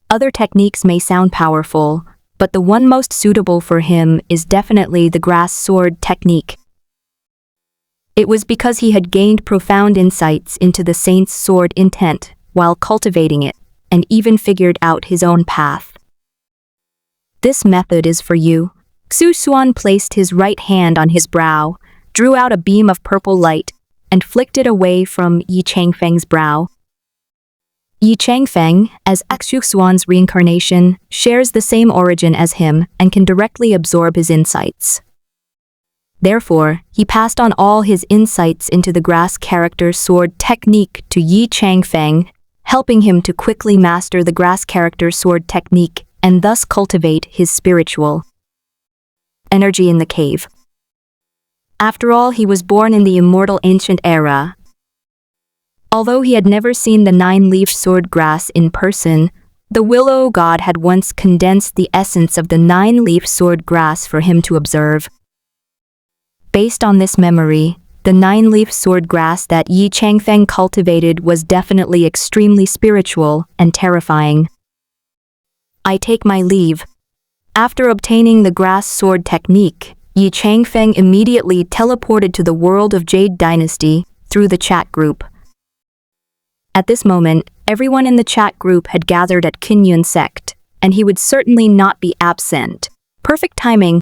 Other techniques may sound powerful, but the one most suitable for him is definitely the grass sword technique. It was because he had gained profound insights into the saint's sword intent while cultivating it, and even figured out his own path. This method is for you. Xuan placed his right hand on his brow, drew out a beam of purple light, and flicked it away from Yi Changfeng's brow. Yi Changfeng, as Xuan's reincarnation, shares the same origin as him and can directly absorb his insights. Therefore, he passed on all his insights into the grass character sword technique to Yi Changfeng, helping him to quickly master the grass character sword technique and thus cultivate his spiritual energy in the cave. After all, he was born in the immortal ancient era. Although he had never seen the 9-leaf sword grass in person, the willow god had once condensed the essence of the 9-leaf sword grass for him to observe. Based on this memory, the 9-leaf sword grass that Yi Changfeng cultivated was definitely extremely spiritual and terrifying. I take my leave. After obtaining the grass sword technique, Yi Changfeng immediately teleported to the world of Jade Dynasty through the chat group. At this moment, everyone in the chat group had gathered at Qinyun sect, and he would certainly not be absent. Perfect timing.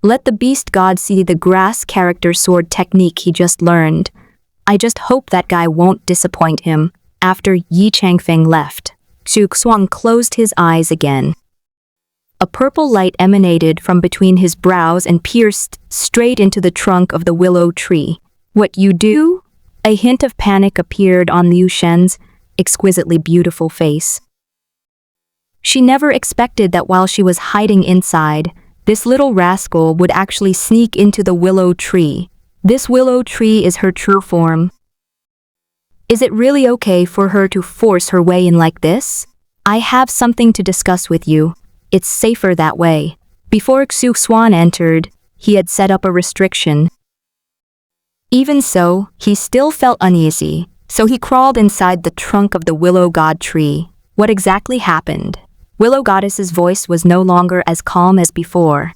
Let the beast god see the grass character sword technique he just learned. I just hope that guy won't disappoint him. After Yi Changfeng left, Xuan closed his eyes again. A purple light emanated from between his brows and pierced straight into the trunk of the willow tree. What you do? A hint of panic appeared on Liu Shen's exquisitely beautiful face. She never expected that while she was hiding inside, this little rascal would actually sneak into the willow tree. This willow tree is her true form. Is it really okay for her to force her way in like this? I have something to discuss with you. It's safer that way. Before Xuan entered, he had set up a restriction. Even so, he still felt uneasy, so he crawled inside the trunk of the willow god tree. What exactly happened? Willow Goddess's voice was no longer as calm as before.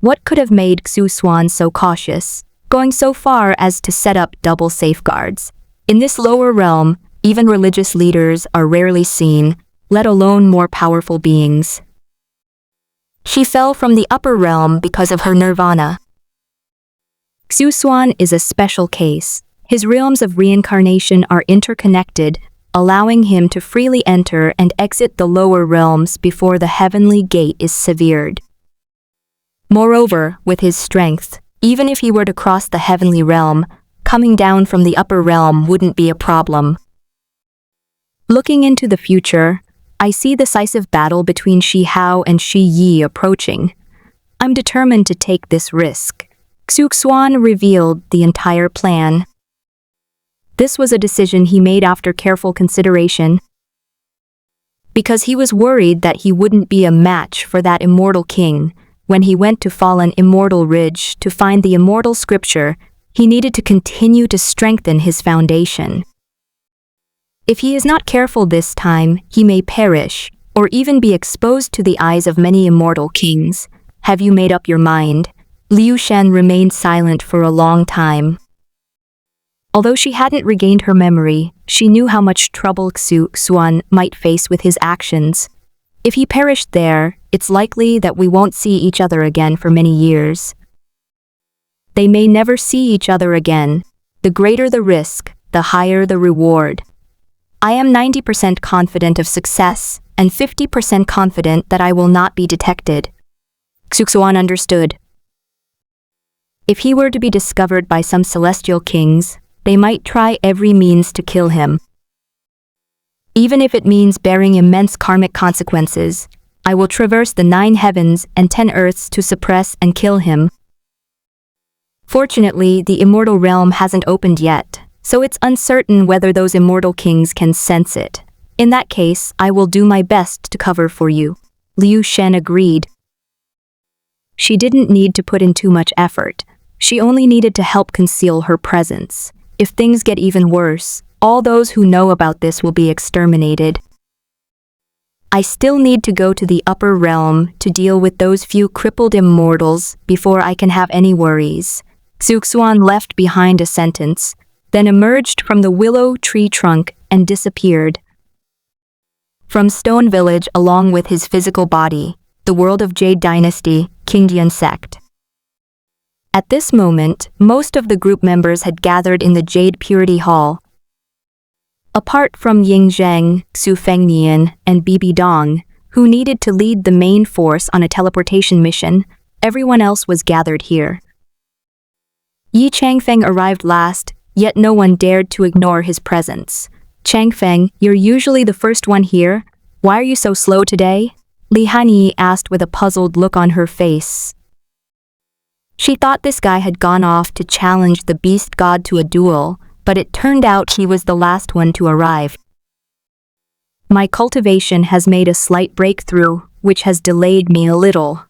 What could have made Xuan so cautious, going so far as to set up double safeguards? In this lower realm, even religious leaders are rarely seen, let alone more powerful beings. She fell from the upper realm because of her nirvana. Xuan is a special case. His realms of reincarnation are interconnected, allowing him to freely enter and exit the lower realms before the heavenly gate is severed. Moreover, with his strength, even if he were to cross the heavenly realm, coming down from the upper realm wouldn't be a problem. Looking into the future, I see the decisive battle between Shi Hao and Shi Yi approaching. I'm determined to take this risk. Xuan revealed the entire plan. This was a decision he made after careful consideration, because he was worried that he wouldn't be a match for that immortal king. When he went to fallen Immortal Ridge to find the immortal scripture, he needed to continue to strengthen his foundation. If he is not careful this time, he may perish, or even be exposed to the eyes of many immortal kings. Have you made up your mind? Liu Shen remained silent for a long time. Although she hadn't regained her memory, she knew how much trouble Xuan might face with his actions. If he perished there, it's likely that we won't see each other again for many years. They may never see each other again. The greater the risk, the higher the reward. I am 90% confident of success, and 50% confident that I will not be detected. Xuan understood. If he were to be discovered by some celestial kings, they might try every means to kill him. Even if it means bearing immense karmic consequences, I will traverse the 9 heavens and 10 earths to suppress and kill him. Fortunately, the immortal realm hasn't opened yet, so it's uncertain whether those immortal kings can sense it. In that case, I will do my best to cover for you. Liu Shen agreed. She didn't need to put in too much effort. She only needed to help conceal her presence. If things get even worse, all those who know about this will be exterminated. I still need to go to the upper realm to deal with those few crippled immortals before I can have any worries. Xuan left behind a sentence, then emerged from the willow tree trunk and disappeared. From Stone Village along with his physical body, the world of Jade Dynasty, Qingdian sect. At this moment, most of the group members had gathered in the Jade Purity Hall. Apart from Ying Zheng, Xu Fengnian, and Bibi Dong, who needed to lead the main force on a teleportation mission, everyone else was gathered here. Yi Changfeng arrived last, yet no one dared to ignore his presence. Changfeng, you're usually the first one here. Why are you so slow today? Li Hanyi asked with a puzzled look on her face. She thought this guy had gone off to challenge the beast god to a duel, but it turned out he was the last one to arrive. My cultivation has made a slight breakthrough, which has delayed me a little.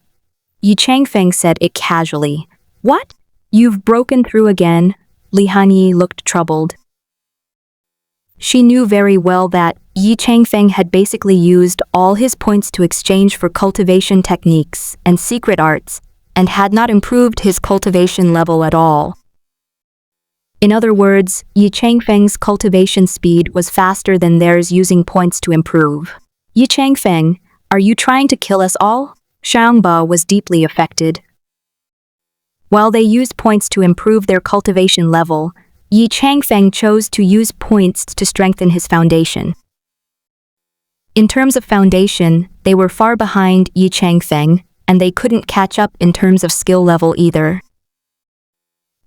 Yi Changfeng said it casually. What? You've broken through again? Li Hanyi looked troubled. She knew very well that Yi Changfeng had basically used all his points to exchange for cultivation techniques and secret arts, and had not improved his cultivation level at all. In other words, Yi Changfeng's cultivation speed was faster than theirs using points to improve. Yi Changfeng, are you trying to kill us all? Xiangba was deeply affected. While they used points to improve their cultivation level, Yi Changfeng chose to use points to strengthen his foundation. In terms of foundation, they were far behind Yi Changfeng, and they couldn't catch up in terms of skill level either.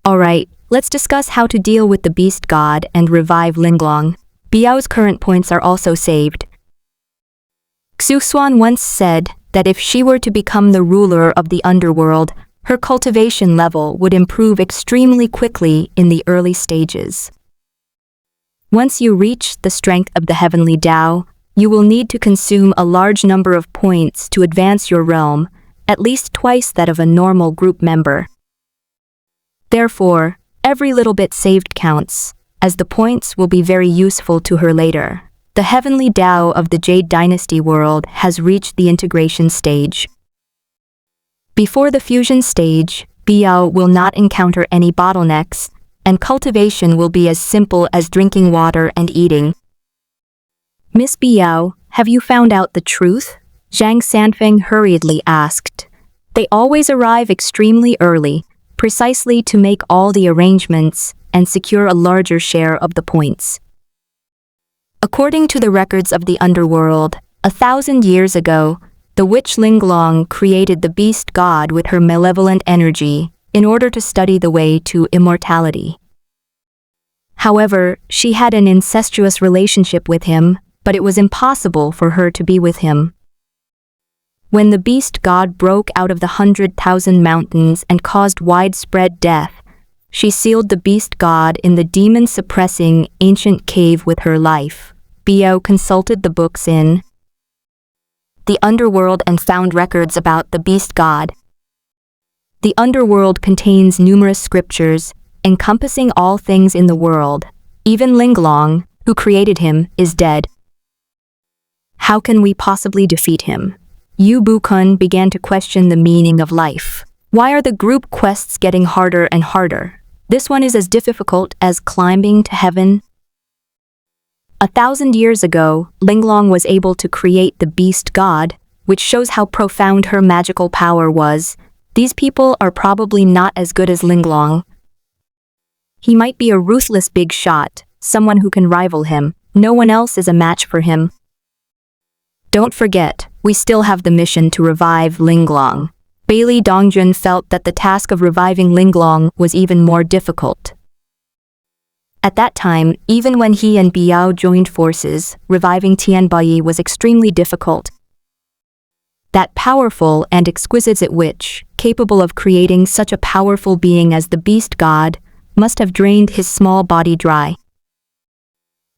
Alright, let's discuss how to deal with the beast god and revive Linglong. Biao's current points are also saved. Xuan once said that if she were to become the ruler of the underworld, her cultivation level would improve extremely quickly in the early stages. Once you reach the strength of the heavenly Tao, you will need to consume a large number of points to advance your realm, at least twice that of a normal group member. Therefore, every little bit saved counts, as the points will be very useful to her later. The heavenly Tao of the Jade Dynasty world has reached the integration stage. Before the fusion stage, Biao will not encounter any bottlenecks, and cultivation will be as simple as drinking water and eating. Miss Biao, have you found out the truth? Zhang Sanfeng hurriedly asked. They always arrive extremely early, precisely to make all the arrangements and secure a larger share of the points. According to the records of the underworld, 1,000 years ago, the witch Linglong created the beast god with her malevolent energy in order to study the way to immortality. However, she had an incestuous relationship with him, but it was impossible for her to be with him. When the beast god broke out of the 100,000 mountains and caused widespread death, she sealed the beast god in the demon-suppressing ancient cave with her life. Biao consulted the books in the underworld and found records about the beast god. The underworld contains numerous scriptures encompassing all things in the world. Even Linglong, who created him, is dead. How can we possibly defeat him? Yu Bu-kun began to question the meaning of life. Why are the group quests getting harder and harder? This one is as difficult as climbing to heaven. 1,000 years ago, Linglong was able to create the beast god, which shows how profound her magical power was. These people are probably not as good as Linglong. He might be a ruthless big shot, someone who can rival him. No one else is a match for him. Don't forget, we still have the mission to revive Linglong. Bailey Dongjun felt that the task of reviving Linglong was even more difficult. At that time, even when he and Biao joined forces, reviving Tianbai was extremely difficult. That powerful and exquisite witch, capable of creating such a powerful being as the beast god, must have drained his small body dry.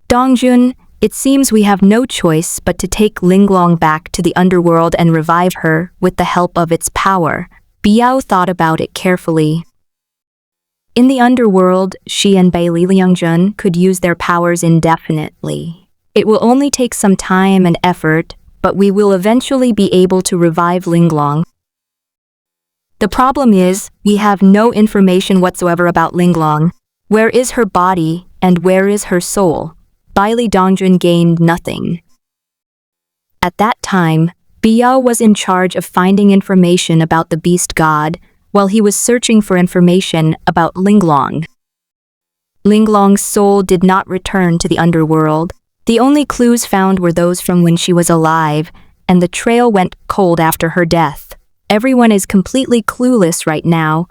Dongjun, it seems we have no choice but to take Linglong back to the underworld and revive her with the help of its power. Biao thought about it carefully. In the underworld, she and Bailey Liangjun could use their powers indefinitely. It will only take some time and effort, but we will eventually be able to revive Linglong. The problem is, we have no information whatsoever about Linglong. Where is her body, and where is her soul? Bailey Dongjun gained nothing. At that time, Biao was in charge of finding information about the beast god, while he was searching for information about Linglong. Linglong's soul did not return to the underworld. The only clues found were those from when she was alive, and the trail went cold after her death. Everyone is completely clueless right now.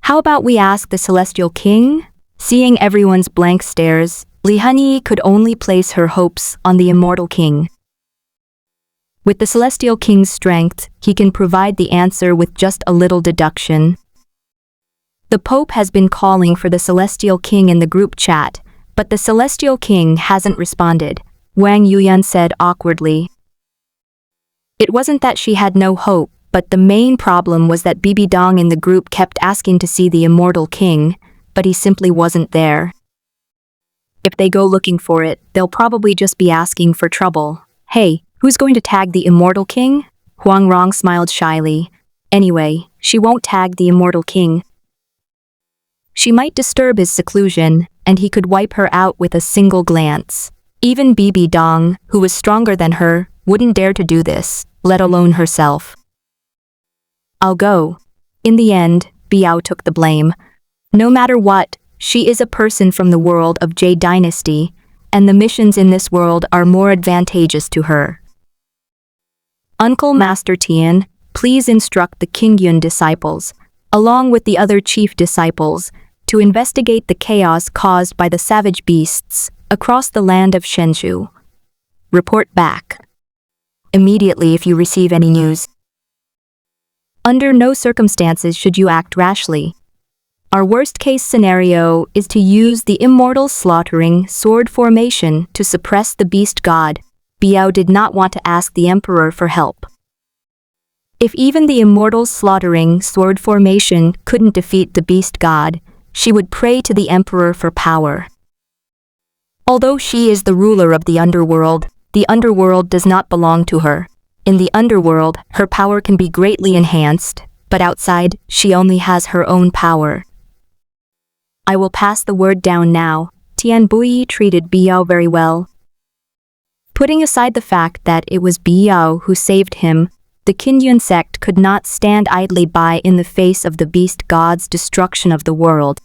How about we ask the Celestial King? Seeing everyone's blank stares, Li Hanyi could only place her hopes on the Immortal King. With the Celestial King's strength, he can provide the answer with just a little deduction. The Pope has been calling for the Celestial King in the group chat, but the Celestial King hasn't responded, Wang Yuyan said awkwardly. It wasn't that she had no hope, but the main problem was that Bibi Dong in the group kept asking to see the Immortal King, but he simply wasn't there. If they go looking for it, they'll probably just be asking for trouble. Hey, who's going to tag the Immortal King? Huang Rong smiled shyly. Anyway, she won't tag the Immortal King. She might disturb his seclusion, and he could wipe her out with a single glance. Even Bibi Dong, who was stronger than her, wouldn't dare to do this, let alone herself. I'll go. In the end, Biao took the blame. No matter what, she is a person from the world of Jade Dynasty, and the missions in this world are more advantageous to her. Uncle Master Tian, please instruct the Qingyun disciples, along with the other chief disciples, to investigate the chaos caused by the savage beasts across the land of Shenzhou. Report back immediately if you receive any news. Under no circumstances should you act rashly. Our worst-case scenario is to use the Immortal slaughtering sword formation to suppress the beast god. Biao did not want to ask the emperor for help. If even the Immortal slaughtering sword formation couldn't defeat the beast god, she would pray to the emperor for power. Although she is the ruler of the underworld does not belong to her. In the underworld, her power can be greatly enhanced, but outside, she only has her own power. I will pass the word down now. Tian Bui treated Biao very well. Putting aside the fact that it was Biao who saved him, the Qingyun sect could not stand idly by in the face of the beast god's destruction of the world.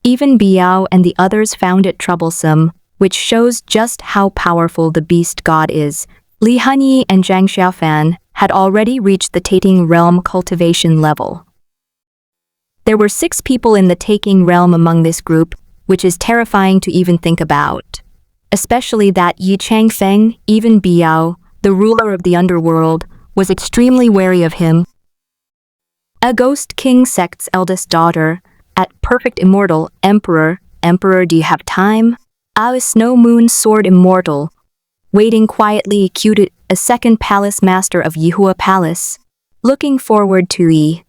Even Biao and the others found it troublesome, which shows just how powerful the beast god is. Li Hanyi and Zhang Xiaofan had already reached the Tating realm cultivation level. There were 6 people in the Taking realm among this group, which is terrifying to even think about. Especially that Yi Changfeng, even Biao, the ruler of the underworld, was extremely wary of him. A Ghost King sect's eldest daughter, at Perfect Immortal, Emperor, do you have time? A Snow Moon Sword Immortal, waiting quietly executed a second palace master of Yihua Palace, looking forward to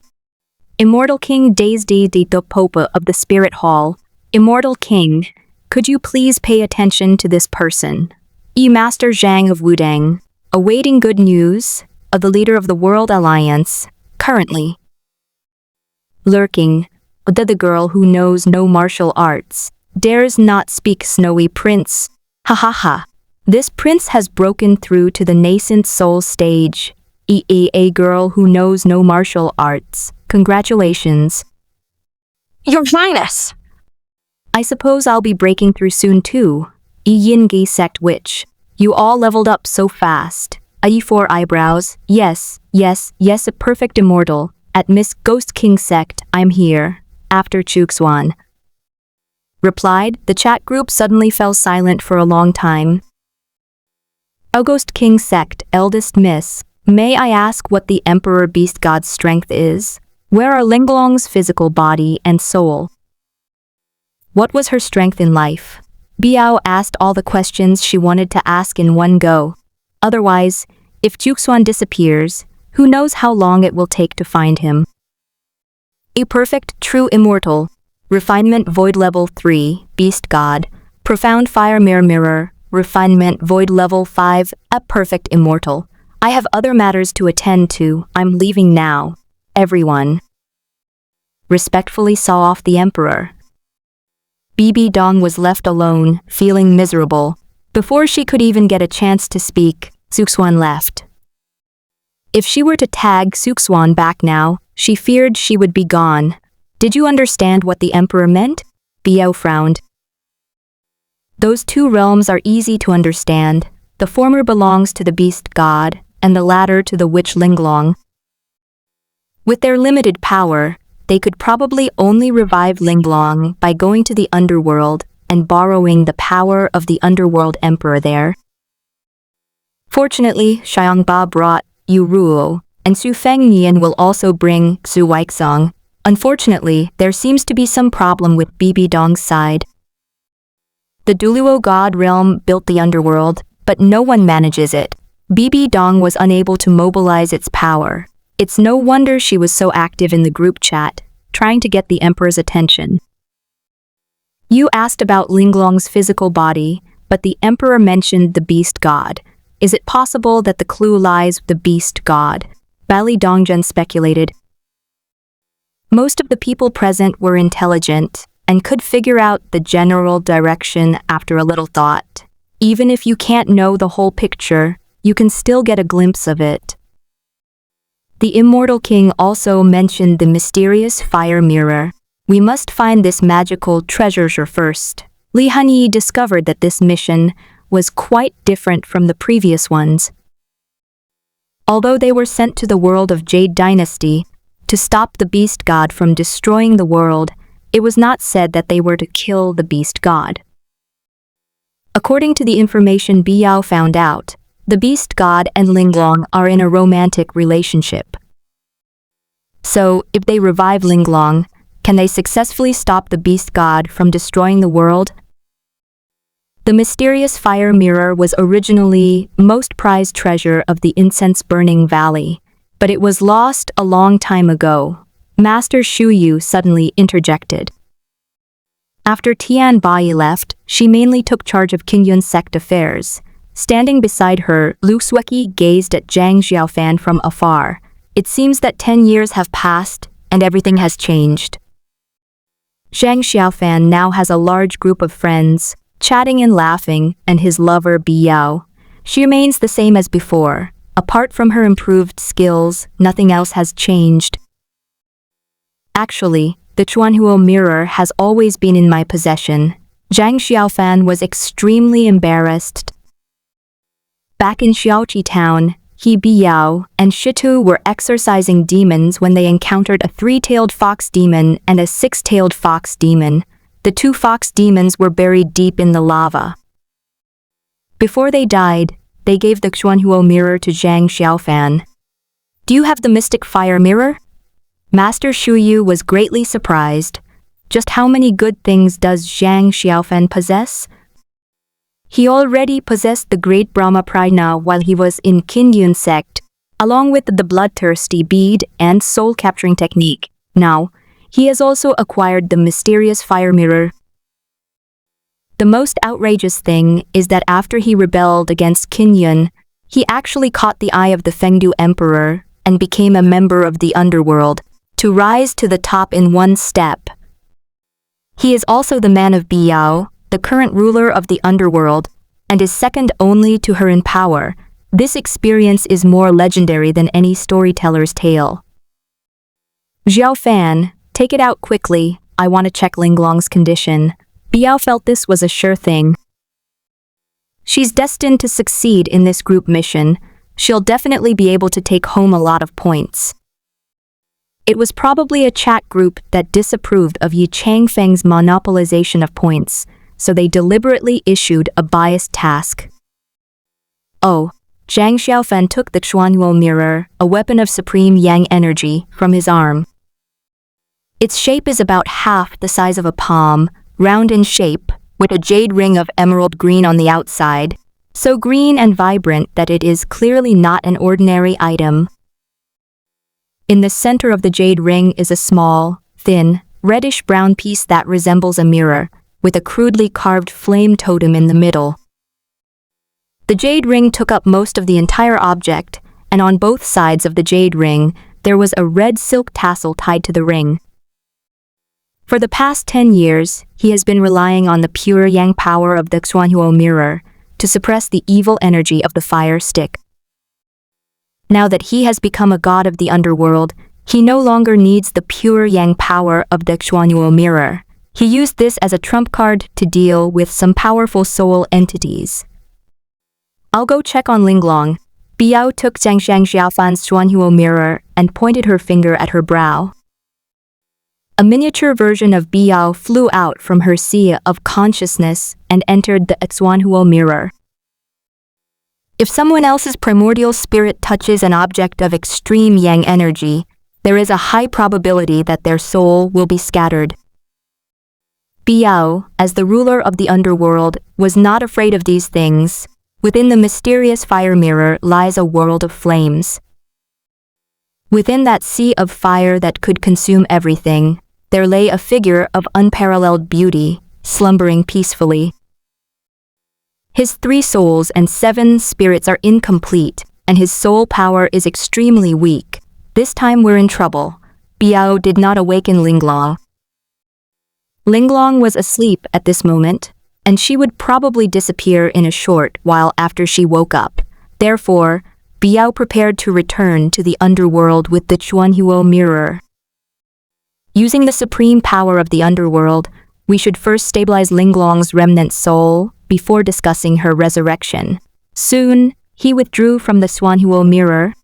Immortal King Days de Popa of the Spirit Hall. Immortal King, could you please pay attention to this person? Master Zhang of Wudang, awaiting good news of the leader of the World Alliance, currently lurking, the girl who knows no martial arts, dares not speak snowy prince. Ha ha ha. This prince has broken through to the nascent soul stage. A girl who knows no martial arts. Congratulations. Your Highness! I suppose I'll be breaking through soon too. Yingi sect witch. You all leveled up so fast. Four eyebrows. Yes, a perfect immortal. At Miss Ghost King sect, I'm here. After Xuan replied, the chat group suddenly fell silent for a long time. Ghost King sect, eldest miss. May I ask what the Emperor Beast God's strength is? Where are Linglong's physical body and soul? What was her strength in life? Biao asked all the questions she wanted to ask in one go. Otherwise, if Xuan disappears, who knows how long it will take to find him. A perfect, true immortal. Refinement Void Level 3, Beast God. Profound Fire Mirror. Refinement Void Level 5, a perfect immortal. I have other matters to attend to. I'm leaving now. Everyone respectfully saw off the Emperor. Bibi Dong was left alone, feeling miserable. Before she could even get a chance to speak, Xuan left. If she were to tag Xuan back now, she feared she would be gone. Did you understand what the Emperor meant? Biao frowned. Those two realms are easy to understand. The former belongs to the Beast God, and the latter to the Witch Linglong. With their limited power, they could probably only revive Linglong by going to the underworld and borrowing the power of the underworld emperor there. Fortunately, Xiangba brought Yu Ruo, and Su Fengnian will also bring Xu Weixong. Unfortunately, there seems to be some problem with Bibi Dong's side. The Duluo God realm built the underworld, but no one manages it. Bibi Dong was unable to mobilize its power. It's no wonder she was so active in the group chat, trying to get the Emperor's attention. You asked about Linglong's physical body, but the Emperor mentioned the Beast God. Is it possible that the clue lies with the Beast God? Bali Dongzhen speculated. Most of the people present were intelligent and could figure out the general direction after a little thought. Even if you can't know the whole picture, you can still get a glimpse of it. The Immortal King also mentioned the mysterious fire mirror. We must find this magical treasure first. Li Hanyi discovered that this mission was quite different from the previous ones. Although they were sent to the world of Jade Dynasty to stop the Beast God from destroying the world, it was not said that they were to kill the Beast God. According to the information Biao found out, the Beast God and Linglong are in a romantic relationship. So, if they revive Linglong, can they successfully stop the Beast God from destroying the world? The mysterious fire mirror was originally most prized treasure of the incense-burning valley, but it was lost a long time ago. Master Shu Yu suddenly interjected. After Tian Bai left, she mainly took charge of Qingyun sect affairs. Standing beside her, Lu Sueki gazed at Zhang Xiaofan from afar. It seems that 10 years have passed, and everything has changed. Zhang Xiaofan now has a large group of friends, chatting and laughing, and his lover Biao. She remains the same as before. Apart from her improved skills, nothing else has changed. Actually, the Chuanhuo mirror has always been in my possession. Zhang Xiaofan was extremely embarrassed. Back in Xiaoqi town, he Biao and Shitu were exorcising demons when they encountered a 3-tailed fox demon and a 6-tailed fox demon. The 2 fox demons were buried deep in the lava. Before they died, they gave the Xuanhuo mirror to Zhang Xiaofan. Do you have the mystic fire mirror? Master Shu Yu was greatly surprised. Just how many good things does Zhang Xiaofan possess? He already possessed the great Brahma Prajna while he was in Qingyun sect, along with the bloodthirsty bead and soul-capturing technique. Now, he has also acquired the mysterious fire mirror. The most outrageous thing is that after he rebelled against Qin Yun, he actually caught the eye of the Fengdu Emperor and became a member of the underworld, to rise to the top in one step. He is also the man of Biao, the current ruler of the underworld, and is second only to her in power. This experience is more legendary than any storyteller's tale. Xiao Fan, take it out quickly, I want to check Linglong's condition. Biao felt this was a sure thing. She's destined to succeed in this group mission. She'll definitely be able to take home a lot of points. It was probably a chat group that disapproved of Yi Changfeng's monopolization of points, so they deliberately issued a biased task. Oh, Zhang Xiaofan took the Xuan mirror, a weapon of supreme yang energy, from his arm. Its shape is about half the size of a palm, round in shape, with a jade ring of emerald green on the outside, so green and vibrant that it is clearly not an ordinary item. In the center of the jade ring is a small, thin, reddish-brown piece that resembles a mirror, with a crudely carved flame totem in the middle. The jade ring took up most of the entire object, and on both sides of the jade ring, there was a red silk tassel tied to the ring. For the past 10 years, he has been relying on the pure yang power of the Xuanhuo mirror to suppress the evil energy of the fire stick. Now that he has become a god of the underworld, he no longer needs the pure yang power of the Xuanhuo mirror. He used this as a trump card to deal with some powerful soul entities. I'll go check on Linglong. Biao took Zhang Xiaofan's Xuanhuo mirror and pointed her finger at her brow. A miniature version of Biao flew out from her sea of consciousness and entered the Xuanhuo mirror. If someone else's primordial spirit touches an object of extreme yang energy, there is a high probability that their soul will be scattered. Biao, as the ruler of the underworld, was not afraid of these things. Within the mysterious fire mirror lies a world of flames. Within that sea of fire that could consume everything, there lay a figure of unparalleled beauty, slumbering peacefully. His 3 souls and 7 spirits are incomplete, and his soul power is extremely weak. This time we're in trouble. Biao did not awaken Linglong. Linglong was asleep at this moment, and she would probably disappear in a short while after she woke up. Therefore, Biao prepared to return to the underworld with the Xuanhuo mirror. Using the supreme power of the underworld, we should first stabilize Linglong's remnant soul before discussing her resurrection. Soon, he withdrew from the Xuanhuo mirror.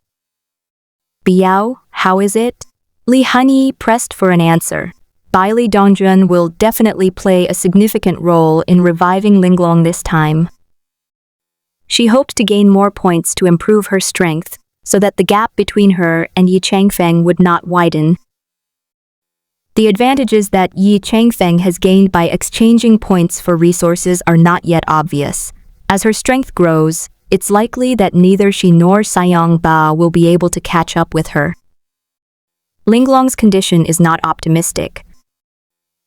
Biao, how is it? Li Hanyi pressed for an answer. Baili Dongjun will definitely play a significant role in reviving Linglong this time. She hoped to gain more points to improve her strength, so that the gap between her and Yi Changfeng would not widen. The advantages that Yi Changfeng has gained by exchanging points for resources are not yet obvious. As her strength grows, it's likely that neither she nor Saiyang Ba will be able to catch up with her. Linglong's condition is not optimistic.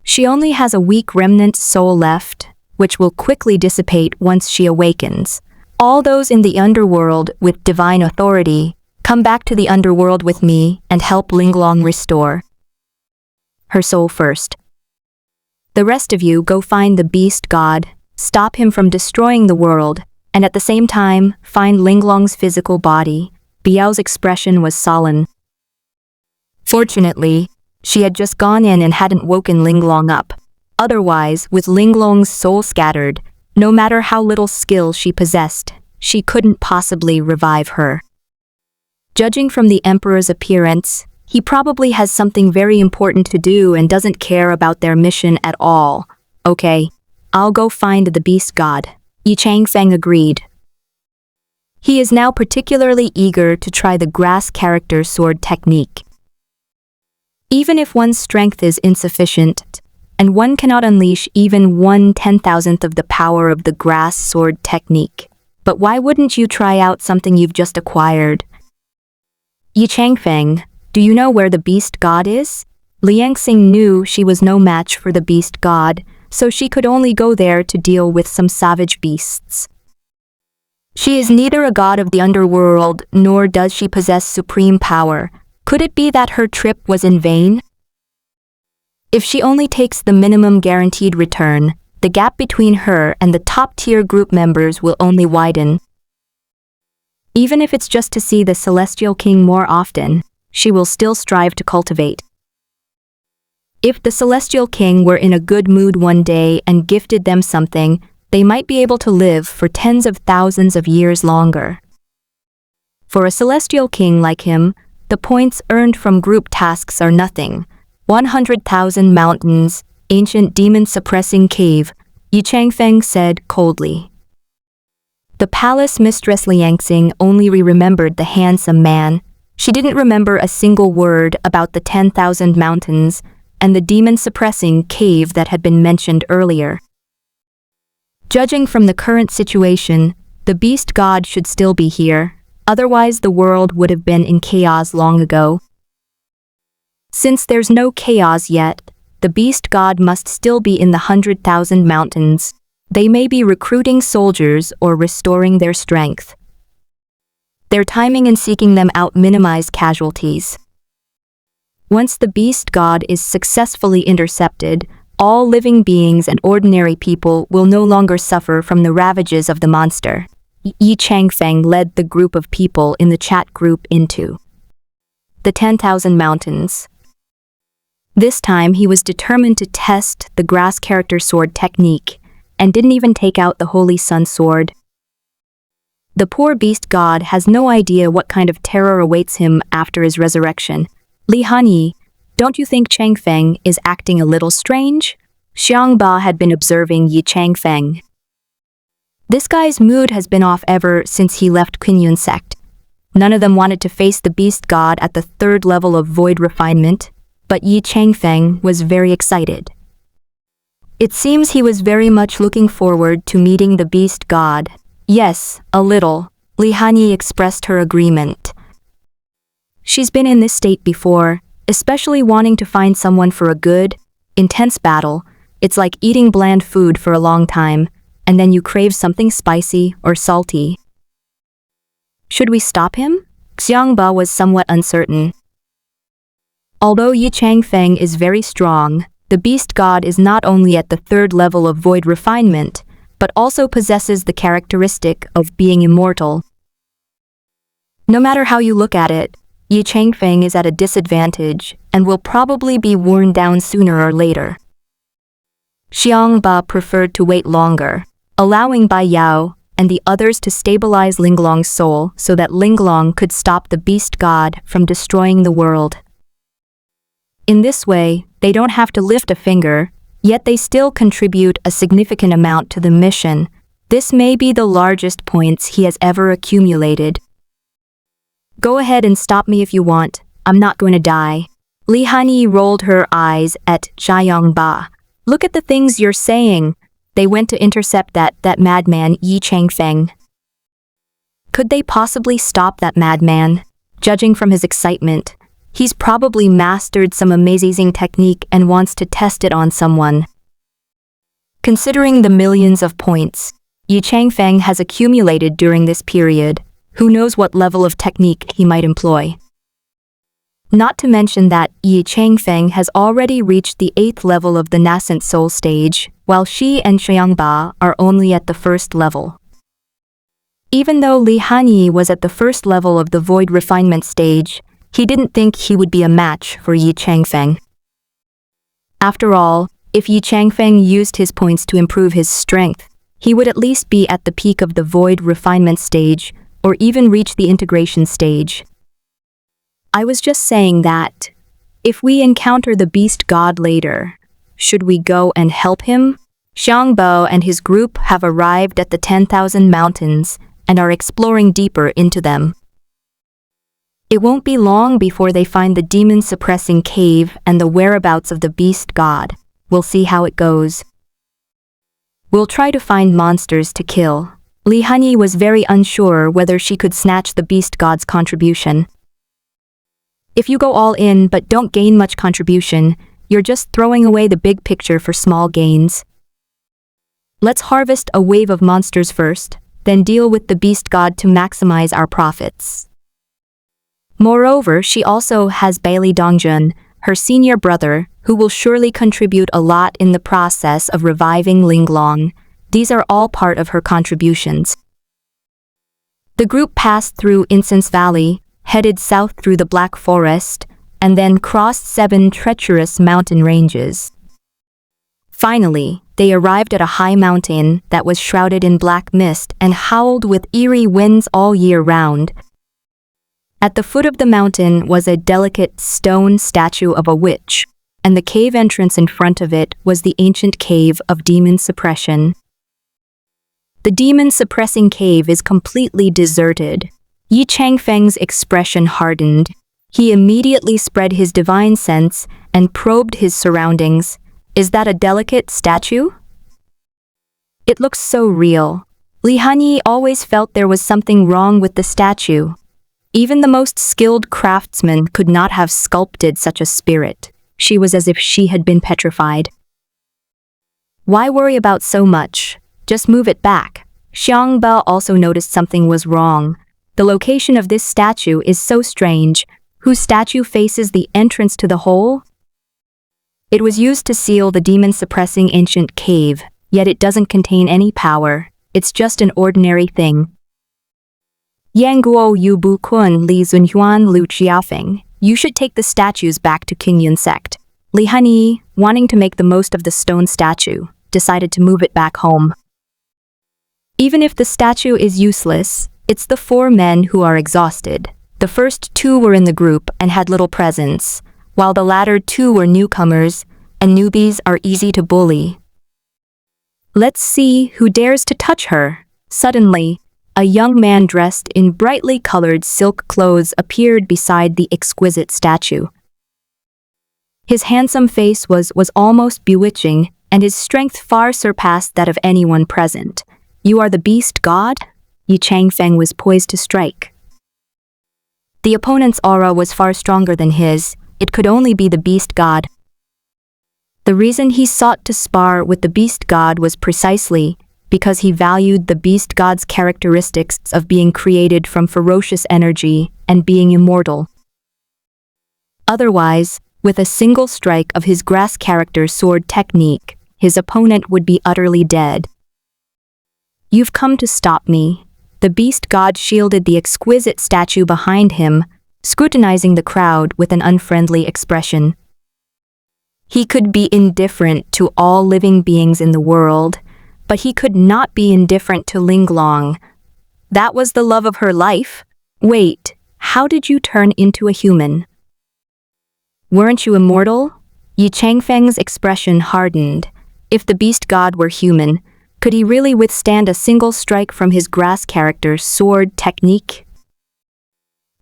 She only has a weak remnant soul left, which will quickly dissipate once she awakens. All those in the underworld with divine authority, come back to the underworld with me and help Linglong restore her soul first. The rest of you go find the beast god, stop him from destroying the world, and at the same time, find Linglong's physical body. Biao's expression was sullen. Fortunately, she had just gone in and hadn't woken Linglong up. Otherwise, with Linglong's soul scattered, no matter how little skill she possessed, she couldn't possibly revive her. Judging from the Emperor's appearance, he probably has something very important to do and doesn't care about their mission at all. Okay, I'll go find the beast god. Yi Changfeng agreed. He is now particularly eager to try the grass character sword technique. Even if one's strength is insufficient, and one cannot unleash even 1/10,000th of the power of the grass sword technique, but why wouldn't you try out something you've just acquired? Yi Changfeng, do you know where the beast god is? Liang Xing knew she was no match for the beast god, so she could only go there to deal with some savage beasts. She is neither a god of the underworld, nor does she possess supreme power. Could it be that her trip was in vain? If she only takes the minimum guaranteed return, the gap between her and the top-tier group members will only widen. Even if it's just to see the Celestial King more often, she will still strive to cultivate. If the Celestial King were in a good mood one day and gifted them something, they might be able to live for tens of thousands of years longer. For a Celestial King like him, the points earned from group tasks are nothing. 100,000 mountains, ancient demon-suppressing cave, Yi Changfeng said coldly. The palace mistress Liangxing only remembered the handsome man. She didn't remember a single word about the 10,000 mountains and the demon-suppressing cave that had been mentioned earlier. Judging from the current situation, the beast god should still be here, otherwise the world would have been in chaos long ago. Since there's no chaos yet, the beast god must still be in the 100,000 mountains. They may be recruiting soldiers or restoring their strength. Their timing in seeking them out minimize casualties. Once the beast god is successfully intercepted, all living beings and ordinary people will no longer suffer from the ravages of the monster. Yi Changfeng led the group of people in the chat group into the 10,000 mountains. This time he was determined to test the grass character sword technique and didn't even take out the Holy Sun sword. The poor beast god has no idea what kind of terror awaits him after his resurrection. Li Hanyi, don't you think Changfeng is acting a little strange? Xiangba had been observing Yi Changfeng. This guy's mood has been off ever since he left Qinyun sect. None of them wanted to face the beast god at the 3rd level of void refinement, but Yi Changfeng was very excited. It seems he was very much looking forward to meeting the beast god. Yes, a little. Li Hanyi expressed her agreement. She's been in this state before, especially wanting to find someone for a good, intense battle. It's like eating bland food for a long time, and then you crave something spicy or salty. Should we stop him? Xiangba was somewhat uncertain. Although Yi Changfeng is very strong, the beast god is not only at the 3rd level of void refinement, but also possesses the characteristic of being immortal. No matter how you look at it, Yi Changfeng is at a disadvantage and will probably be worn down sooner or later. Xiangba preferred to wait longer, allowing Bai Yao and the others to stabilize Linglong's soul so that Linglong could stop the beast god from destroying the world. In this way, they don't have to lift a finger, yet they still contribute a significant amount to the mission. This may be the largest points he has ever accumulated. Go ahead and stop me if you want. I'm not going to die. Li Hanyi rolled her eyes at Xiangba. Look at the things you're saying. They went to intercept that madman Yi Changfeng. Could they possibly stop that madman? Judging from his excitement, he's probably mastered some amazing technique and wants to test it on someone. Considering the millions of points Yi Changfeng has accumulated during this period, who knows what level of technique he might employ. Not to mention that Yi Changfeng has already reached the 8th level of the nascent soul stage, while she and Xiangba are only at the 1st level. Even though Li Hanyi was at the 1st level of the void refinement stage, he didn't think he would be a match for Yi Changfeng. After all, if Yi Changfeng used his points to improve his strength, he would at least be at the peak of the void refinement stage, or even reach the integration stage. I was just saying that, if we encounter the beast god later, should we go and help him? Xiangbo and his group have arrived at the 10,000 mountains and are exploring deeper into them. It won't be long before they find the demon-suppressing cave and the whereabouts of the beast god. We'll see how it goes. We'll try to find monsters to kill. Li Hanyi was very unsure whether she could snatch the beast god's contribution. If you go all in but don't gain much contribution, you're just throwing away the big picture for small gains. Let's harvest a wave of monsters first, then deal with the beast god to maximize our profits. Moreover, she also has Bailey Dongjun, her senior brother, who will surely contribute a lot in the process of reviving Linglong. These are all part of her contributions. The group passed through Incense Valley, headed south through the Black Forest, and then crossed 7 treacherous mountain ranges. Finally, they arrived at a high mountain that was shrouded in black mist and howled with eerie winds all year round. At the foot of the mountain was a delicate stone statue of a witch, and the cave entrance in front of it was the ancient cave of demon suppression. The demon-suppressing cave is completely deserted. Yi Changfeng's expression hardened. He immediately spread his divine sense and probed his surroundings. Is that a delicate statue? It looks so real. Li Hanyi always felt there was something wrong with the statue. Even the most skilled craftsman could not have sculpted such a spirit. She was as if she had been petrified. Why worry about so much? Just move it back. Xiang Ba also noticed something was wrong. The location of this statue is so strange. Whose statue faces the entrance to the hole? It was used to seal the demon-suppressing ancient cave, yet it doesn't contain any power. It's just an ordinary thing. Yang Guo Yu Bu Kun Li Zunhuan Lu Jiafeng. You should take the statues back to Qingyun sect. Li Hanyi, wanting to make the most of the stone statue, decided to move it back home. Even if the statue is useless, it's the 4 men who are exhausted. The first 2 were in the group and had little presence, while the latter 2 were newcomers, and newbies are easy to bully. Let's see who dares to touch her. Suddenly, a young man dressed in brightly colored silk clothes appeared beside the exquisite statue. His handsome face was almost bewitching, and his strength far surpassed that of anyone present. You are the beast god? Yi Changfeng was poised to strike. The opponent's aura was far stronger than his. It could only be the beast god. The reason he sought to spar with the beast god was precisely because he valued the beast god's characteristics of being created from ferocious energy and being immortal. Otherwise, with a single strike of his grass character sword technique, his opponent would be utterly dead. You've come to stop me. The beast god shielded the exquisite statue behind him, scrutinizing the crowd with an unfriendly expression. He could be indifferent to all living beings in the world, but he could not be indifferent to Linglong. That was the love of her life. Wait, how did you turn into a human? Weren't you immortal? Yi Changfeng's expression hardened. If the beast god were human, could he really withstand a single strike from his grass character's sword technique?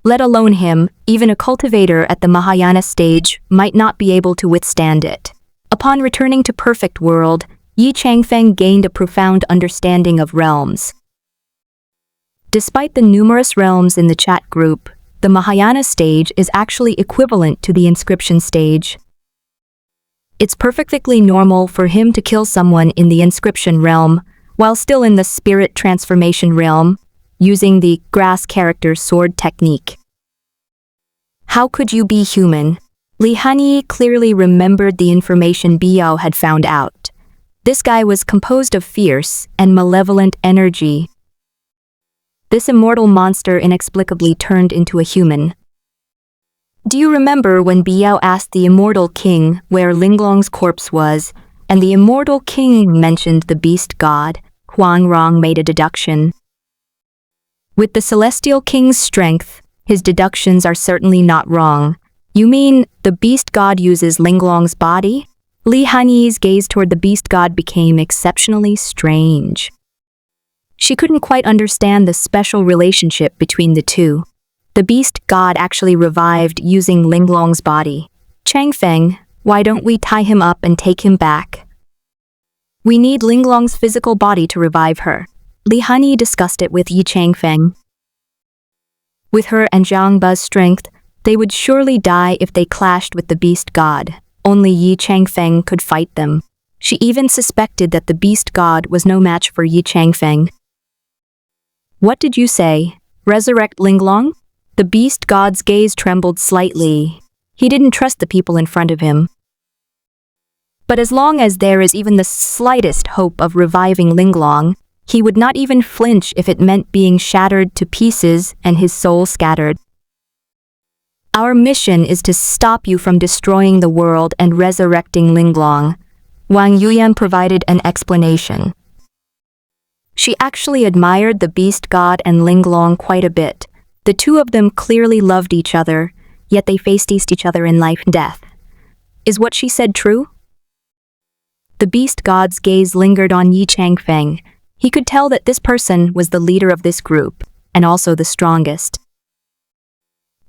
Let alone him, even a cultivator at the Mahayana stage might not be able to withstand it. Upon returning to perfect world, Yi Changfeng gained a profound understanding of realms. Despite the numerous realms in the chat group, the Mahayana stage is actually equivalent to the inscription stage. It's perfectly normal for him to kill someone in the inscription realm, while still in the spirit transformation realm, using the grass character sword technique. How could you be human? Li Hanyi clearly remembered the information Biao had found out. This guy was composed of fierce and malevolent energy. This immortal monster inexplicably turned into a human. Do you remember when Biao asked the immortal king where Linglong's corpse was, and the immortal king mentioned the beast god? Huang Rong made a deduction. With the celestial king's strength, his deductions are certainly not wrong. You mean the beast god uses Linglong's body? Li Hanyi's gaze toward the beast god became exceptionally strange. She couldn't quite understand the special relationship between the two. The beast god actually revived using Linglong's body. Changfeng, why don't we tie him up and take him back? We need Linglong's physical body to revive her. Li Hanyi discussed it with Yi Changfeng. With her and Zhang Ba's strength, they would surely die if they clashed with the beast god. Only Yi Changfeng could fight them. She even suspected that the beast god was no match for Yi Changfeng. What did you say? Resurrect Linglong? The beast god's gaze trembled slightly. He didn't trust the people in front of him. But as long as there is even the slightest hope of reviving Linglong, he would not even flinch if it meant being shattered to pieces and his soul scattered. Our mission is to stop you from destroying the world and resurrecting Linglong. Wang Yuyan provided an explanation. She actually admired the beast god and Linglong quite a bit. The two of them clearly loved each other, yet they faced each other in life and death. Is what she said true? The beast god's gaze lingered on Yi Changfeng. He could tell that this person was the leader of this group, and also the strongest.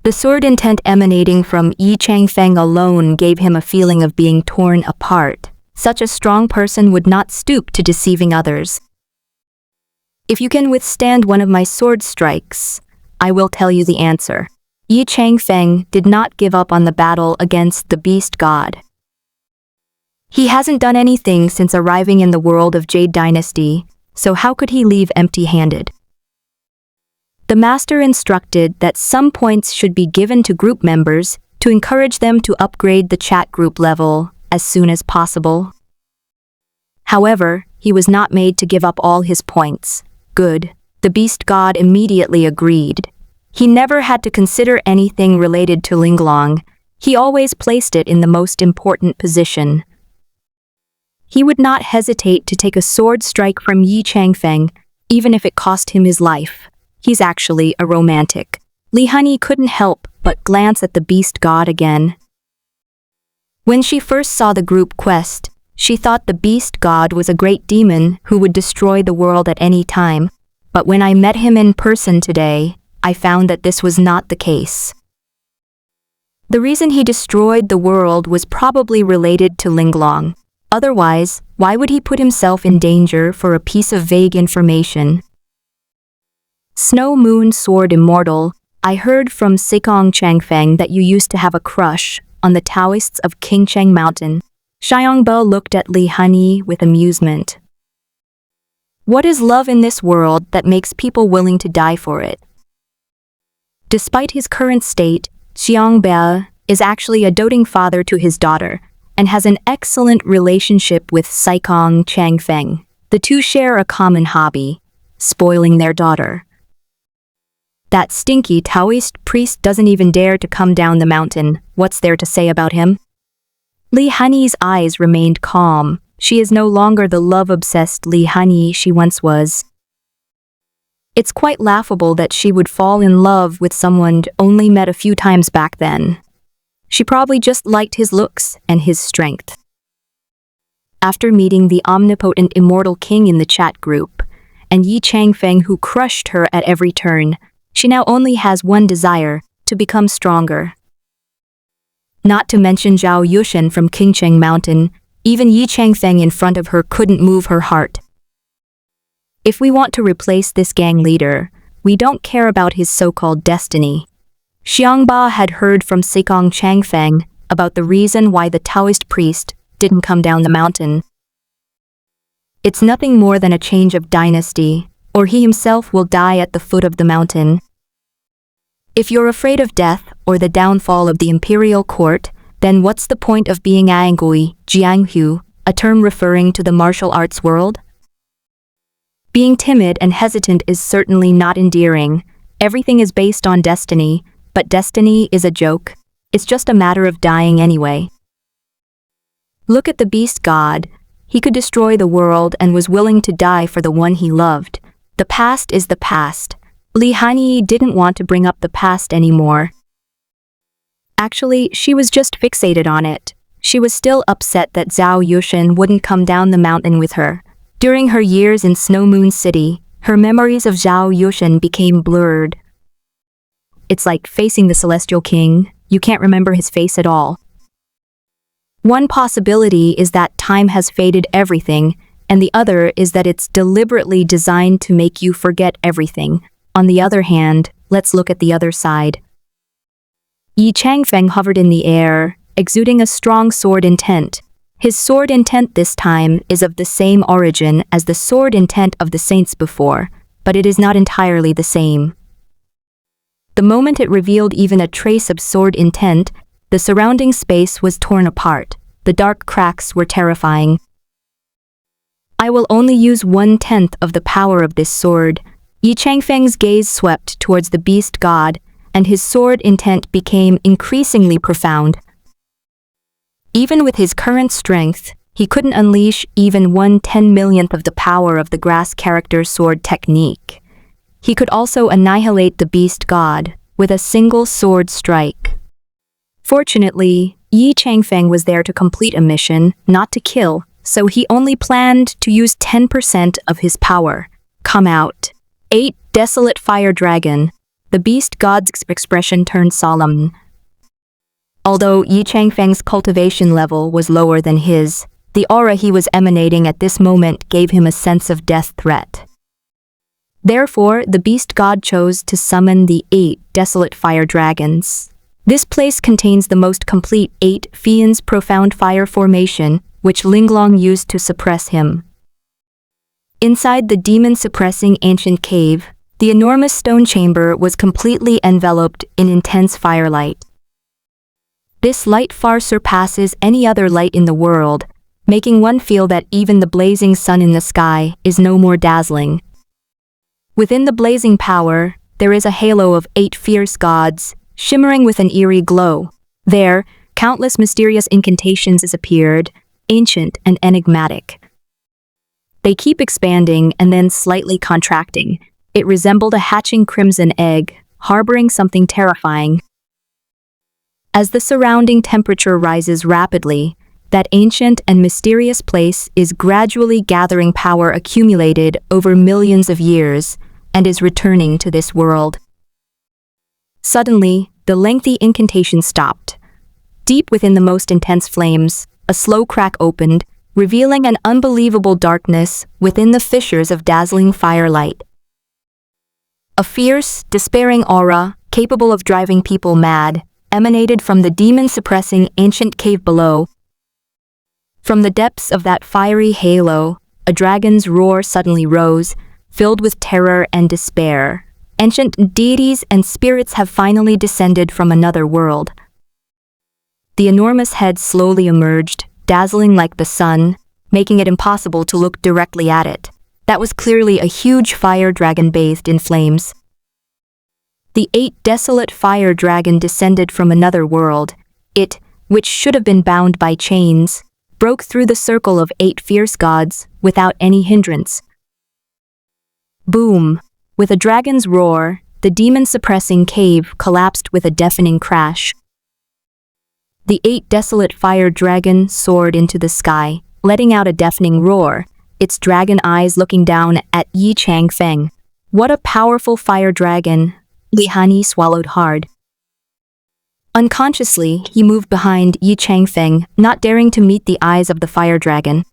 The sword intent emanating from Yi Changfeng alone gave him a feeling of being torn apart. Such a strong person would not stoop to deceiving others. If you can withstand one of my sword strikes, I will tell you the answer. Yi Changfeng did not give up on the battle against the beast god. He hasn't done anything since arriving in the world of Jade Dynasty, so how could he leave empty-handed? The master instructed that some points should be given to group members to encourage them to upgrade the chat group level as soon as possible. However, he was not made to give up all his points. Good. The beast god immediately agreed. He never had to consider anything related to Linglong. He always placed it in the most important position. He would not hesitate to take a sword strike from Yi Changfeng, even if it cost him his life. He's actually a romantic. Li Honey couldn't help but glance at the beast god again. When she first saw the group quest, she thought the beast god was a great demon who would destroy the world at any time. But when I met him in person today, I found that this was not the case. The reason he destroyed the world was probably related to Linglong. Otherwise, why would he put himself in danger for a piece of vague information? Snow Moon Sword Immortal, I heard from Sikong Changfeng that you used to have a crush on the Taoists of Qingcheng Mountain. Xiangbo looked at Li Honey with amusement. What is love in this world that makes people willing to die for it? Despite his current state, Xiangbo is actually a doting father to his daughter and has an excellent relationship with Sikong Changfeng. The two share a common hobby, spoiling their daughter. That stinky Taoist priest doesn't even dare to come down the mountain. What's there to say about him? Li Honey's eyes remained calm. She is no longer the love-obsessed Li Honey she once was. It's quite laughable that she would fall in love with someone only met a few times back then. She probably just liked his looks and his strength. After meeting the omnipotent Immortal King in the chat group, and Yi Changfeng who crushed her at every turn, she now only has one desire, to become stronger. Not to mention Zhao Yushen from Qingcheng Mountain, even Yi Changfeng in front of her couldn't move her heart. If we want to replace this gang leader, we don't care about his so-called destiny. Xiangba had heard from Sikong Changfeng about the reason why the Taoist priest didn't come down the mountain. It's nothing more than a change of dynasty, or he himself will die at the foot of the mountain. If you're afraid of death or the downfall of the imperial court, then what's the point of being Angui, Jianghu, a term referring to the martial arts world? Being timid and hesitant is certainly not endearing. Everything is based on destiny, but destiny is a joke. It's just a matter of dying anyway. Look at the beast god. He could destroy the world and was willing to die for the one he loved. The past is the past. Li Honey didn't want to bring up the past anymore. Actually, she was just fixated on it. She was still upset that Zhao Yushen wouldn't come down the mountain with her. During her years in Snow Moon City, her memories of Zhao Yushen became blurred. It's like facing the Celestial King. You can't remember his face at all. One possibility is that time has faded everything, and the other is that it's deliberately designed to make you forget everything. On the other hand, let's look at the other side. Yi Changfeng hovered in the air, exuding a strong sword intent. His sword intent this time is of the same origin as the sword intent of the saints before, but it is not entirely the same. The moment it revealed even a trace of sword intent, the surrounding space was torn apart. The dark cracks were terrifying. I will only use 1/10 of the power of this sword. Yi Changfeng's gaze swept towards the beast god, and his sword intent became increasingly profound. Even with his current strength, he couldn't unleash even 1/10,000,000th of the power of the grass character sword technique. He could also annihilate the beast god with a single sword strike. Fortunately, Yi Changfeng was there to complete a mission, not to kill, so he only planned to use 10% of his power. Come out. 8 Desolate Fire Dragon. The beast god's expression turned solemn. Although Yi Changfeng's cultivation level was lower than his, the aura he was emanating at this moment gave him a sense of death threat. Therefore, the beast god chose to summon the 8 Desolate Fire Dragons. This place contains the most complete 8 Fian's profound fire formation, which Linglong used to suppress him. Inside the demon-suppressing ancient cave, the enormous stone chamber was completely enveloped in intense firelight. This light far surpasses any other light in the world, making one feel that even the blazing sun in the sky is no more dazzling. Within the blazing power, there is a halo of 8 fierce gods, shimmering with an eerie glow. There, countless mysterious incantations appeared, ancient and enigmatic. They keep expanding and then slightly contracting. It resembled a hatching crimson egg, harboring something terrifying. As the surrounding temperature rises rapidly, that ancient and mysterious place is gradually gathering power accumulated over millions of years and is returning to this world. Suddenly, the lengthy incantation stopped. Deep within the most intense flames, a slow crack opened, revealing an unbelievable darkness within the fissures of dazzling firelight. A fierce, despairing aura, capable of driving people mad, emanated from the demon-suppressing ancient cave below. From the depths of that fiery halo, a dragon's roar suddenly rose, filled with terror and despair. Ancient deities and spirits have finally descended from another world. The enormous head slowly emerged, dazzling like the sun, making it impossible to look directly at it. That was clearly a huge fire dragon bathed in flames. The 8 Desolate Fire Dragon descended from another world. It, which should have been bound by chains, broke through the circle of 8 fierce gods without any hindrance. Boom! With a dragon's roar, the demon-suppressing cave collapsed with a deafening crash. The 8 Desolate Fire Dragon soared into the sky, letting out a deafening roar, its dragon eyes looking down at Yi Changfeng. What a powerful fire dragon! Li Hani swallowed hard. Unconsciously, he moved behind Yi Changfeng, not daring to meet the eyes of the fire dragon.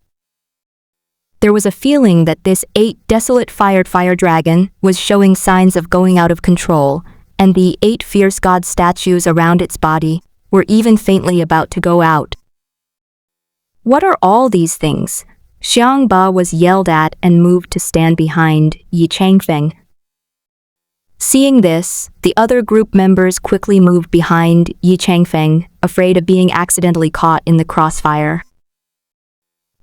There was a feeling that this 8 Desolate Fire Dragon was showing signs of going out of control, and the 8 fierce god statues around its body were even faintly about to go out. What are all these things? Xiang Ba was yelled at and moved to stand behind Yi Changfeng. Seeing this, the other group members quickly moved behind Yi Changfeng, afraid of being accidentally caught in the crossfire.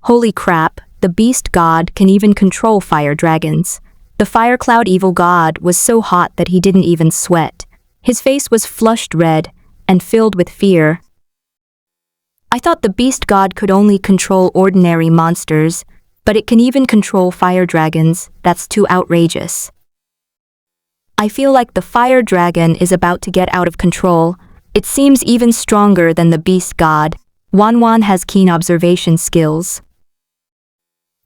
Holy crap, the beast god can even control fire dragons. The fire cloud evil god was so hot that he didn't even sweat. His face was flushed red and filled with fear. I thought the beast god could only control ordinary monsters, but it can even control fire dragons. That's too outrageous. I feel like the fire dragon is about to get out of control. It seems even stronger than the beast god. Wan has keen observation skills.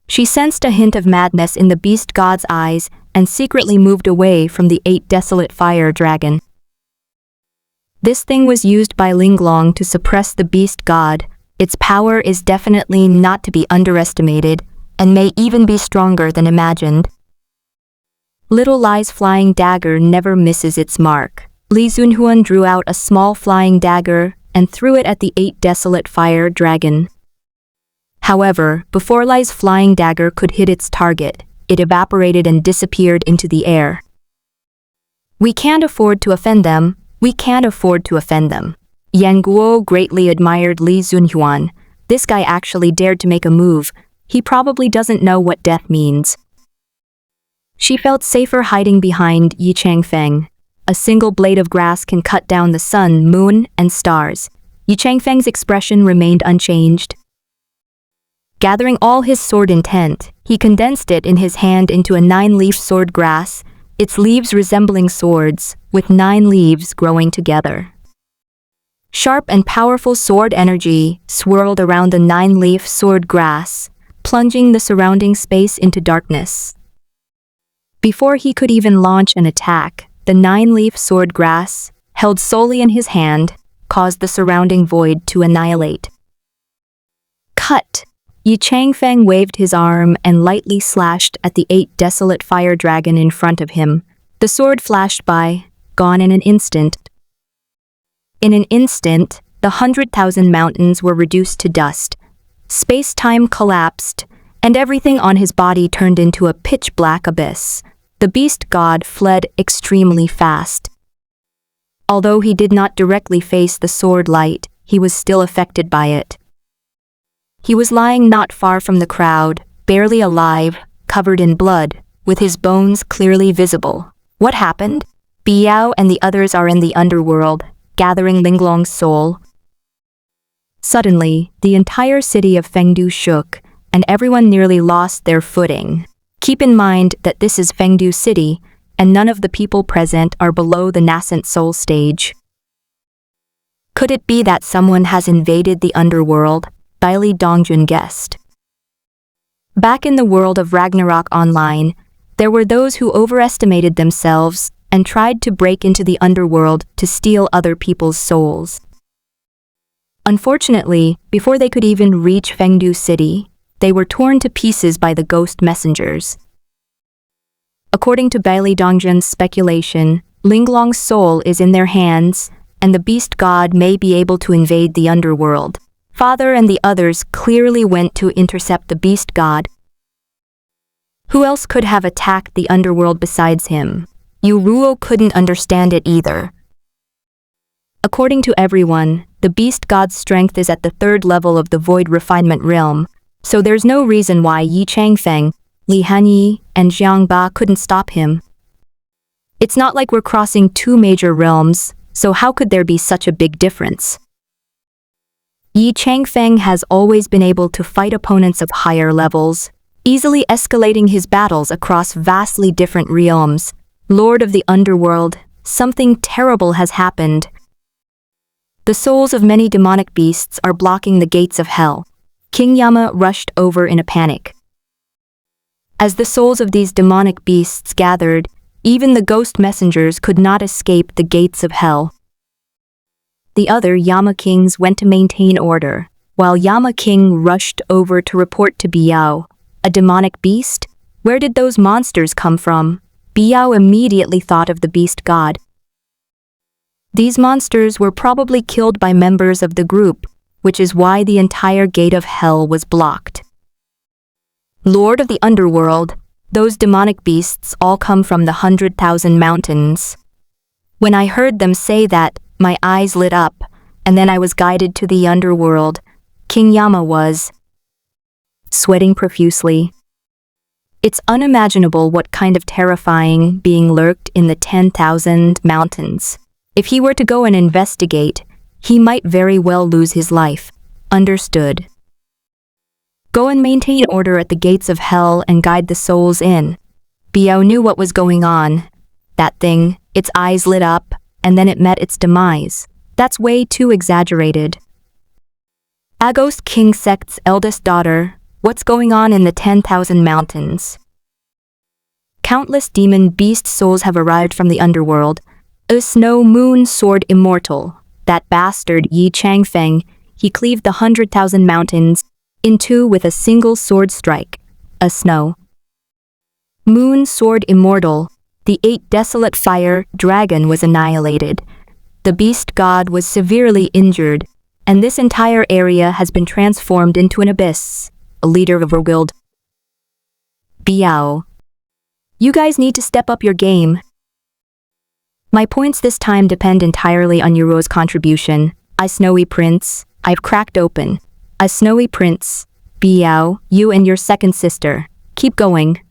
She sensed a hint of madness in the beast god's eyes and secretly moved away from the 8 Desolate Fire Dragon. This thing was used by Linglong to suppress the beast god. Its power is definitely not to be underestimated and may even be stronger than imagined. Little Lai's flying dagger never misses its mark. Li Zunhuan drew out a small flying dagger and threw it at the 8 Desolate Fire Dragon. However, before Lai's flying dagger could hit its target, it evaporated and disappeared into the air. We can't afford to offend them. We can't afford to offend them. Yang Guo greatly admired Li Zunhuan. This guy actually dared to make a move. He probably doesn't know what death means. She felt safer hiding behind Yi Changfeng. A single blade of grass can cut down the sun, moon, and stars. Yi Changfeng's expression remained unchanged. Gathering all his sword intent, he condensed it in his hand into a 9-leaf sword grass, its leaves resembling swords, with 9 leaves growing together. Sharp and powerful sword energy swirled around the 9-leaf sword grass, plunging the surrounding space into darkness. Before he could even launch an attack, the 9-leaf sword grass, held solely in his hand, caused the surrounding void to annihilate. Cut! Yi Changfeng waved his arm and lightly slashed at the 8 desolate fire dragon in front of him. The sword flashed by, gone in an instant. In an instant, the 100,000 mountains were reduced to dust. Space-time collapsed, and everything on his body turned into a pitch-black abyss. The beast god fled extremely fast. Although he did not directly face the sword light, he was still affected by it. He was lying not far from the crowd, barely alive, covered in blood, with his bones clearly visible. What happened? Biao and the others are in the underworld, gathering Linglong's soul. Suddenly, the entire city of Fengdu shook, and everyone nearly lost their footing. Keep in mind that this is Fengdu City, and none of the people present are below the nascent soul stage. Could it be that someone has invaded the underworld? Bailey Dongjun guessed. Back in the world of Ragnarok Online, there were those who overestimated themselves and tried to break into the underworld to steal other people's souls. Unfortunately, before they could even reach Fengdu City, they were torn to pieces by the ghost messengers. According to Bailey Dongjun's speculation, Linglong's soul is in their hands, and the beast god may be able to invade the underworld. Father and the others clearly went to intercept the beast god. Who else could have attacked the underworld besides him? Yu Ruo couldn't understand it either. According to everyone, the beast god's strength is at the 3rd level of the void refinement realm, so there's no reason why Yi Changfeng, Li Hanyi, and Jiang Ba couldn't stop him. It's not like we're crossing 2 major realms, so how could there be such a big difference? Yi Changfeng has always been able to fight opponents of higher levels, easily escalating his battles across vastly different realms. Lord of the Underworld, something terrible has happened. The souls of many demonic beasts are blocking the gates of hell. King Yama rushed over in a panic. As the souls of these demonic beasts gathered, even the ghost messengers could not escape the gates of hell. The other Yama kings went to maintain order, while Yama King rushed over to report to Biao. A demonic beast? Where did those monsters come from? Biao immediately thought of the beast god. These monsters were probably killed by members of the group, which is why the entire gate of hell was blocked. Lord of the Underworld, those demonic beasts all come from the 100,000 mountains. When I heard them say that, my eyes lit up, and then I was guided to the underworld. King Yama was sweating profusely. It's unimaginable what kind of terrifying being lurked in the 10,000 mountains. If he were to go and investigate, he might very well lose his life. Understood. Go and maintain order at the gates of hell and guide the souls in. Biao knew what was going on. That thing, its eyes lit up, and then it met its demise. That's way too exaggerated. Agos King Sect's eldest daughter, what's going on in the 10,000 mountains? Countless demon beast souls have arrived from the underworld. A snow moon sword immortal. That bastard Yi Changfeng, he cleaved the 100,000 mountains in 2 with a single sword strike. A snow moon sword immortal. The 8 desolate fire dragon was annihilated. The beast god was severely injured, and this entire area has been transformed into an abyss. a leader of a guild. Biao. You guys need to step up your game. My points this time depend entirely on Euro's contribution. A snowy prince, I've cracked open. A snowy prince. Biao, you and your second sister. Keep going.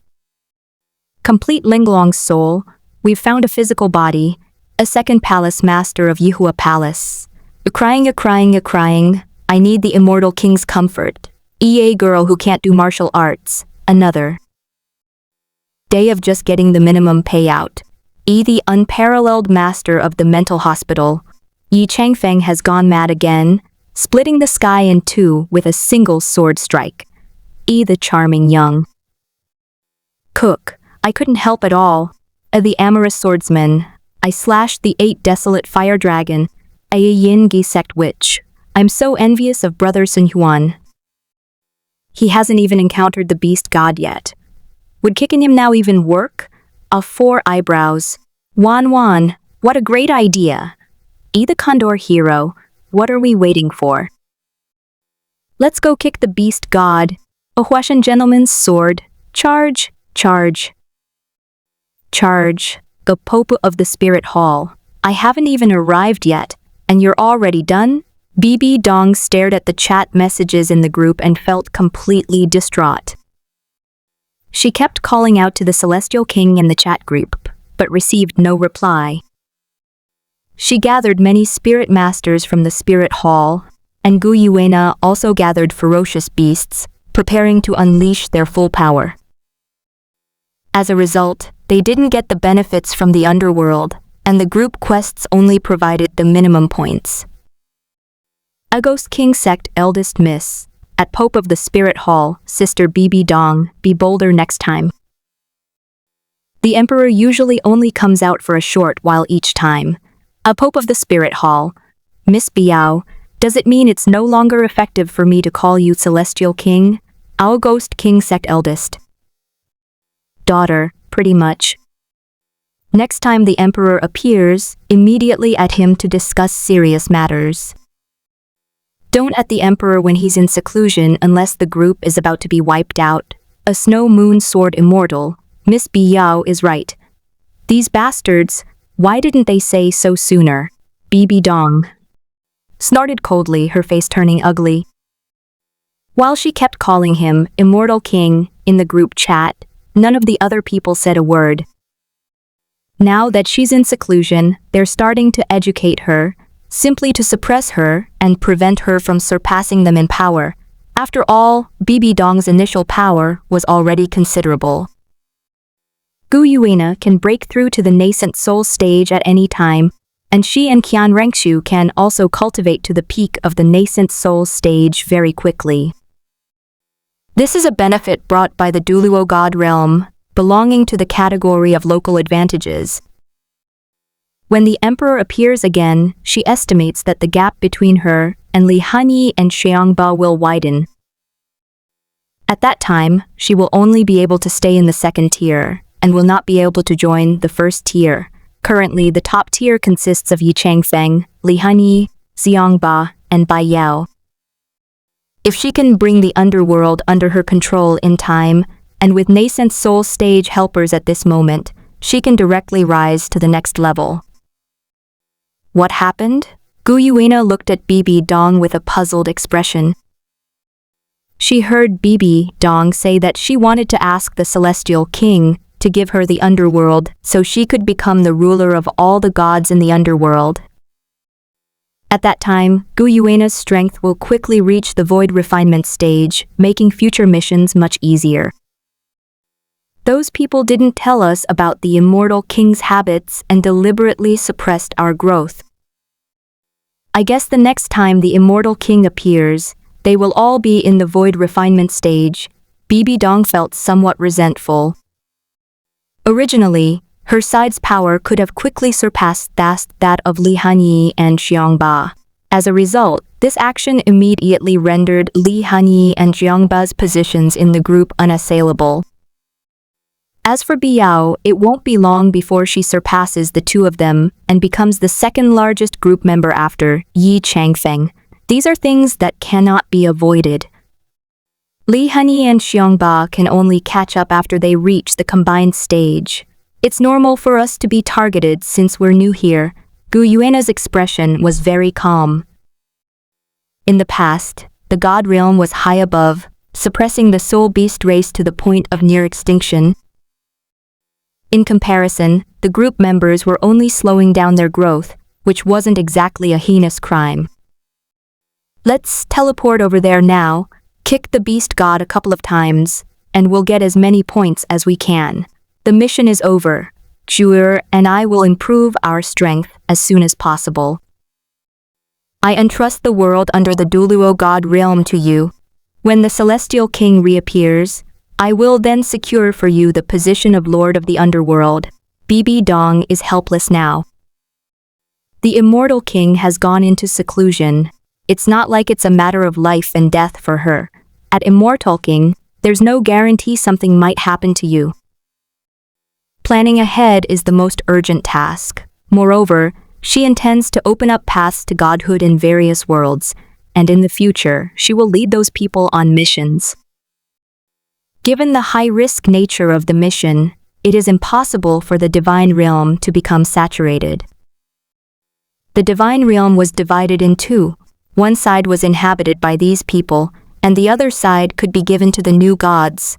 Complete Linglong's soul. We've found a physical body. A second palace master of Yihua Palace. A crying. I need the immortal king's comfort. EA girl who can't do martial arts. Another. Day of just getting the minimum payout. The unparalleled master of the mental hospital. Yi Changfeng has gone mad again, splitting the sky in two with a single sword strike. The charming young cook. I couldn't help at all. The amorous swordsman. I slashed the 8 desolate fire dragon. A yin gi sect witch. I'm so envious of brother Sun Xuan. He hasn't even encountered the beast god yet. Would kicking him now even work? 4 eyebrows. Wan, what a great idea. The Condor hero, what are we waiting for? Let's go kick the beast god. A Huashan gentleman's sword. Charge. The Pope of the Spirit Hall. I haven't even arrived yet, and you're already done? BB Dong stared at the chat messages in the group and felt completely distraught. She kept calling out to the Celestial King in the chat group, but received no reply. She gathered many spirit masters from the Spirit Hall, and Gu Yuena also gathered ferocious beasts, preparing to unleash their full power. As a result, they didn't get the benefits from the underworld, and the group quests only provided the minimum points. A Ghost King Sect Eldest Miss. At Pope of the Spirit Hall, Sister BB Dong, be bolder next time. The Emperor usually only comes out for a short while each time. A Pope of the Spirit Hall. Miss Biao, does it mean it's no longer effective for me to call you Celestial King? Our Ghost King Sect Eldest. Daughter, pretty much. Next time the Emperor appears, immediately at him to discuss serious matters. Don't at the Emperor when he's in seclusion unless the group is about to be wiped out. A Snow Moon Sword Immortal. Miss Biao is right. These bastards, why didn't they say so sooner? BB Dong snorted coldly, her face turning ugly. While she kept calling him Immortal King in the group chat, none of the other people said a word. Now that she's in seclusion, they're starting to educate her, simply to suppress her and prevent her from surpassing them in power. After all, BB Dong's initial power was already considerable. Gu Yuena can break through to the nascent soul stage at any time, and she and Qian Rengshu can also cultivate to the peak of the nascent soul stage very quickly. This is a benefit brought by the Duluo God realm, belonging to the category of local advantages. When the Emperor appears again, she estimates that the gap between her and Li Hanyi and Xiangba will widen. At that time, she will only be able to stay in the second tier, and will not be able to join the first tier. Currently, the top tier consists of Yi Changfeng, Li Hanyi, Xiangba, and Bai Yao. If she can bring the underworld under her control in time, and with nascent soul stage helpers at this moment, she can directly rise to the next level. What happened? Gu Yuena looked at BB Dong with a puzzled expression. She heard BB Dong say that she wanted to ask the Celestial King to give her the underworld so she could become the ruler of all the gods in the underworld. At that time, Gu Yuena's strength will quickly reach the void refinement stage, making future missions much easier. Those people didn't tell us about the Immortal King's habits and deliberately suppressed our growth. I guess the next time the Immortal King appears, they will all be in the void refinement stage. BB Dong felt somewhat resentful. Originally, her side's power could have quickly surpassed that of Li Hanyi and Xiangba. As a result, this action immediately rendered Li Hanyi and Xiangba's positions in the group unassailable. As for Biao, it won't be long before she surpasses the two of them and becomes the second largest group member after Yi Changfeng. These are things that cannot be avoided. Li Hanyi and Xiongba can only catch up after they reach the combined stage. It's normal for us to be targeted since we're new here. Gu Yuena's expression was very calm. In the past, the god realm was high above, suppressing the soul beast race to the point of near extinction. In comparison, the group members were only slowing down their growth, which wasn't exactly a heinous crime. Let's teleport over there now, kick the beast god a couple of times, and we'll get as many points as we can. The mission is over. Zhuer and I will improve our strength as soon as possible. I entrust the world under the Duluo god realm to you. When the celestial king reappears, I will then secure for you the position of Lord of the Underworld. Bibi Dong is helpless now. The immortal king has gone into seclusion. It's not like it's a matter of life and death for her. At Immortal King, there's no guarantee something might happen to you. Planning ahead is the most urgent task. Moreover, she intends to open up paths to godhood in various worlds, and in the future, she will lead those people on missions. Given the high-risk nature of the mission, it is impossible for the divine realm to become saturated. The divine realm was divided in two. One side was inhabited by these people, and the other side could be given to the new gods.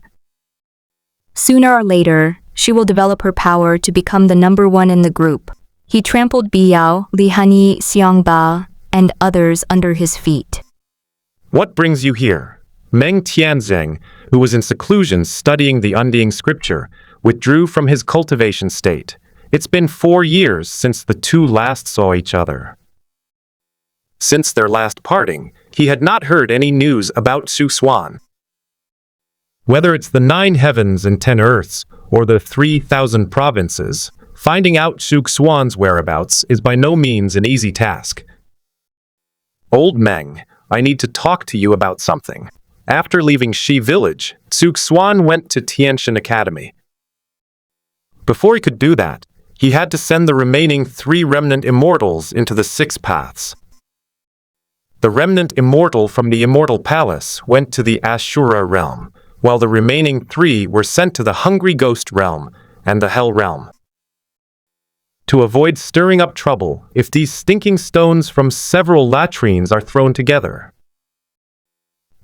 Sooner or later, she will develop her power to become the number one in the group. He trampled Biyao, Li Hanyi, Xiongba, and others under his feet. What brings you here? Meng Tianzeng, who was in seclusion studying the Unding scripture, withdrew from his cultivation state. It's been 4 years since the two last saw each other. Since their last parting, he had not heard any news about Xuan. Whether it's the 9 heavens and 10 earths, or the 3,000 provinces, finding out Xuan's whereabouts is by no means an easy task. Old Meng, I need to talk to you about something. After leaving Shi village, Xuan went to Tianshan Academy. Before he could do that, he had to send the remaining 3 remnant immortals into the 6 paths. The remnant immortal from the Immortal Palace went to the Ashura realm, while the remaining 3 were sent to the Hungry Ghost realm and the Hell realm. To avoid stirring up trouble if these stinking stones from several latrines are thrown together.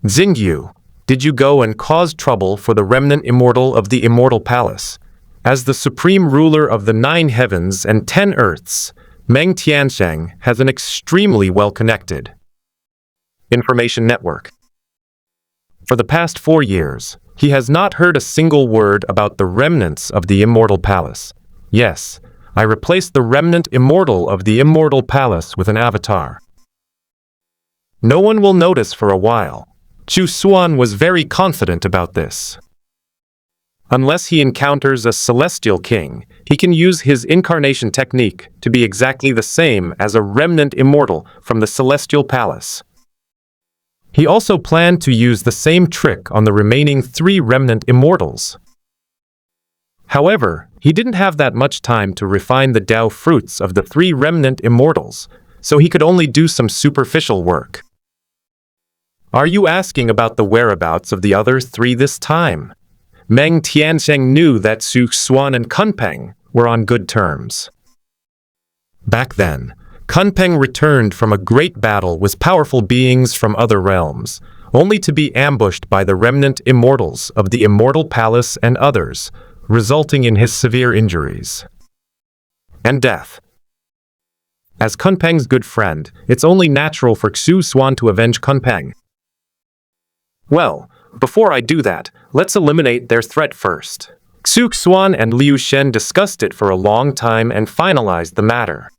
Xingyu, did you go and cause trouble for the remnant immortal of the Immortal Palace? As the supreme ruler of the 9 heavens and 10 earths, Meng Tianzeng has an extremely well-connected information network. For the past 4 years, he has not heard a single word about the remnants of the Immortal Palace. Yes, I replaced the remnant immortal of the Immortal Palace with an avatar. No one will notice for a while. Xuan was very confident about this. Unless he encounters a celestial king, he can use his incarnation technique to be exactly the same as a remnant immortal from the celestial palace. He also planned to use the same trick on the remaining 3 remnant immortals. However, he didn't have that much time to refine the Dao fruits of the 3 remnant immortals, so he could only do some superficial work. Are you asking about the whereabouts of the other 3 this time? Meng Tianzeng knew that Xuan and Kunpeng were on good terms. Back then, Kunpeng returned from a great battle with powerful beings from other realms, only to be ambushed by the remnant immortals of the Immortal Palace and others, resulting in his severe injuries and death. As Kunpeng's good friend, it's only natural for Xuan to avenge Kunpeng. Well, before I do that, let's eliminate their threat first. Xuan and Liu Shen discussed it for a long time and finalized the matter.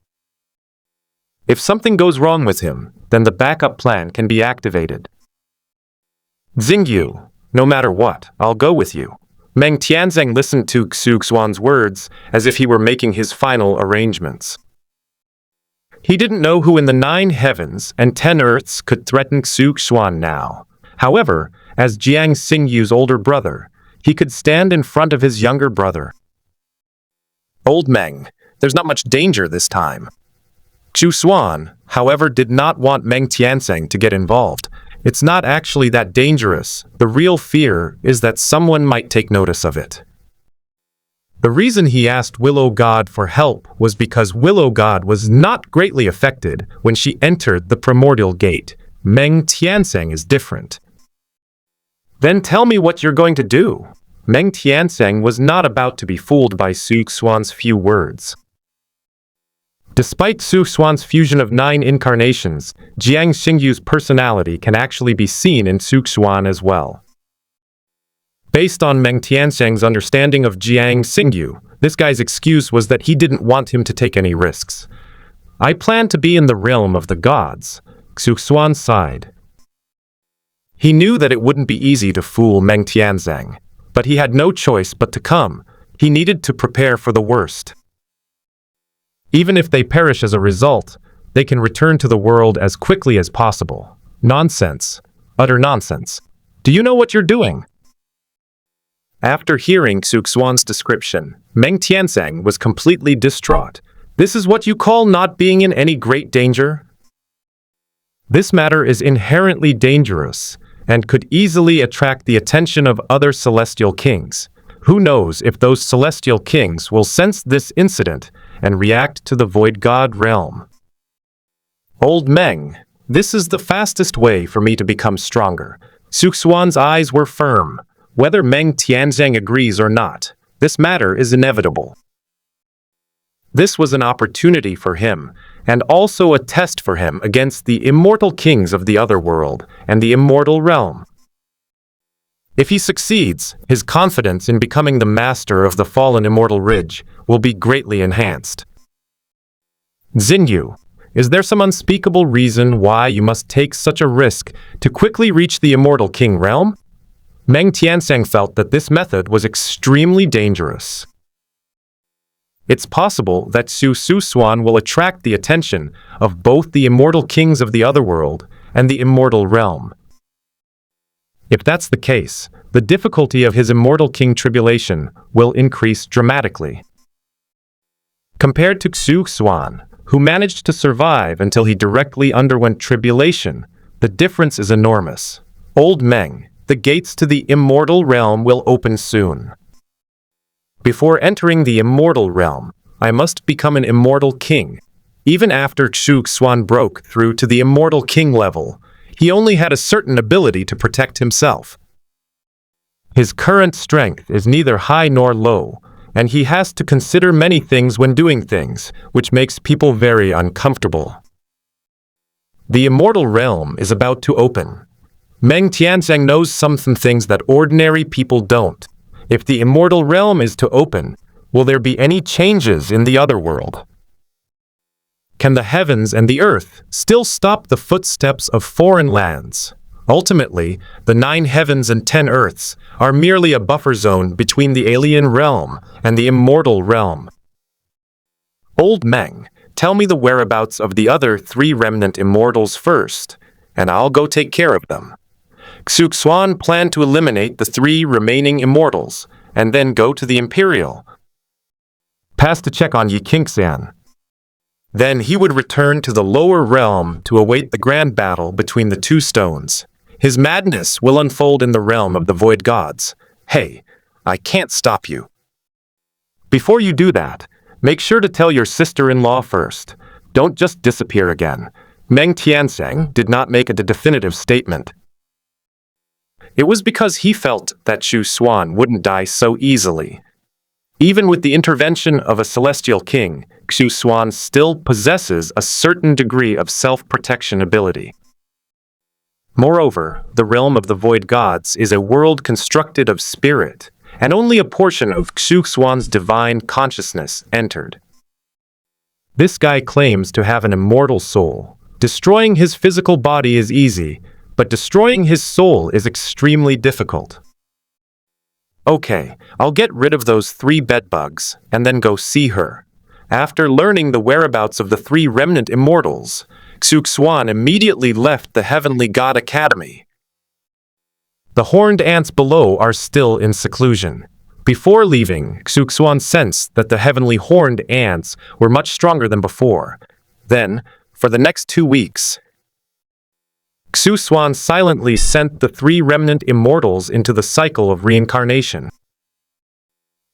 If something goes wrong with him, then the backup plan can be activated. Xingyu, no matter what, I'll go with you. Meng Tianzeng listened to Xuan's words as if he were making his final arrangements. He didn't know who in the 9 heavens and 10 earths could threaten Xuan now. However, as Jiang Xingyu's older brother, he could stand in front of his younger brother. Old Meng, there's not much danger this time. Xuan, however, did not want Meng Tianzeng to get involved. It's not actually that dangerous. The real fear is that someone might take notice of it. The reason he asked Willow God for help was because Willow God was not greatly affected when she entered the primordial gate. Meng Tianzeng is different. Then tell me what you're going to do. Meng Tianzeng was not about to be fooled by Xuan's few words. Despite Xuan's fusion of 9 incarnations, Jiang Xingyu's personality can actually be seen in Xuan as well. Based on Meng Tianzeng's understanding of Jiang Xingyu, this guy's excuse was that he didn't want him to take any risks. I plan to be in the realm of the gods, Xuan sighed. He knew that it wouldn't be easy to fool Meng Tianzeng, but he had no choice but to come. He needed to prepare for the worst. Even if they perish as a result, they can return to the world as quickly as possible. Nonsense. Utter nonsense. Do you know what you're doing? After hearing Xuan's description, Meng Tianzeng was completely distraught. This is what you call not being in any great danger? This matter is inherently dangerous and could easily attract the attention of other celestial kings. Who knows if those celestial kings will sense this incident and react to the Void God realm. Old Meng, this is the fastest way for me to become stronger. Xuan's eyes were firm. Whether Meng Tianzeng agrees or not, this matter is inevitable. This was an opportunity for him, and also a test for him against the immortal kings of the other world and the immortal realm. If he succeeds, his confidence in becoming the master of the fallen immortal ridge will be greatly enhanced. Xinyu, is there some unspeakable reason why you must take such a risk to quickly reach the immortal king realm? Meng Tianzeng felt that this method was extremely dangerous. It's possible that Xuan will attract the attention of both the immortal kings of the other world and the immortal realm. If that's the case, the difficulty of his immortal king tribulation will increase dramatically. Compared to Xuan, who managed to survive until he directly underwent tribulation, the difference is enormous. Old Meng, the gates to the immortal realm will open soon. Before entering the immortal realm, I must become an immortal king. Even after Xuan broke through to the immortal king level, he only had a certain ability to protect himself. His current strength is neither high nor low, and he has to consider many things when doing things, which makes people very uncomfortable. The immortal realm is about to open. Meng Tianzeng knows some things that ordinary people don't. If the immortal realm is to open, will there be any changes in the other world? Can the heavens and the earth still stop the footsteps of foreign lands? Ultimately, the 9 heavens and 10 earths are merely a buffer zone between the alien realm and the immortal realm. Old Meng, tell me the whereabouts of the other 3 remnant immortals first, and I'll go take care of them. Xuan planned to eliminate the 3 remaining immortals, and then go to the Imperial. Pass to check on Yi Qingxian. Then he would return to the lower realm to await the grand battle between the 2 stones. His madness will unfold in the realm of the Void Gods. Hey, I can't stop you. Before you do that, make sure to tell your sister-in-law first. Don't just disappear again. Meng Tianzeng did not make a definitive statement. It was because he felt that Xuan wouldn't die so easily. Even with the intervention of a celestial king, Xuan still possesses a certain degree of self-protection ability. Moreover, the realm of the Void Gods is a world constructed of spirit, and only a portion of Xuan's divine consciousness entered. This guy claims to have an immortal soul. Destroying his physical body is easy, but destroying his soul is extremely difficult. Okay, I'll get rid of those 3 bedbugs, and then go see her. After learning the whereabouts of the 3 remnant immortals, Xuan immediately left the Heavenly God Academy. The horned ants below are still in seclusion. Before leaving, Xuan sensed that the heavenly horned ants were much stronger than before. Then, for the next 2 weeks, Xuan silently sent the three remnant immortals into the cycle of reincarnation.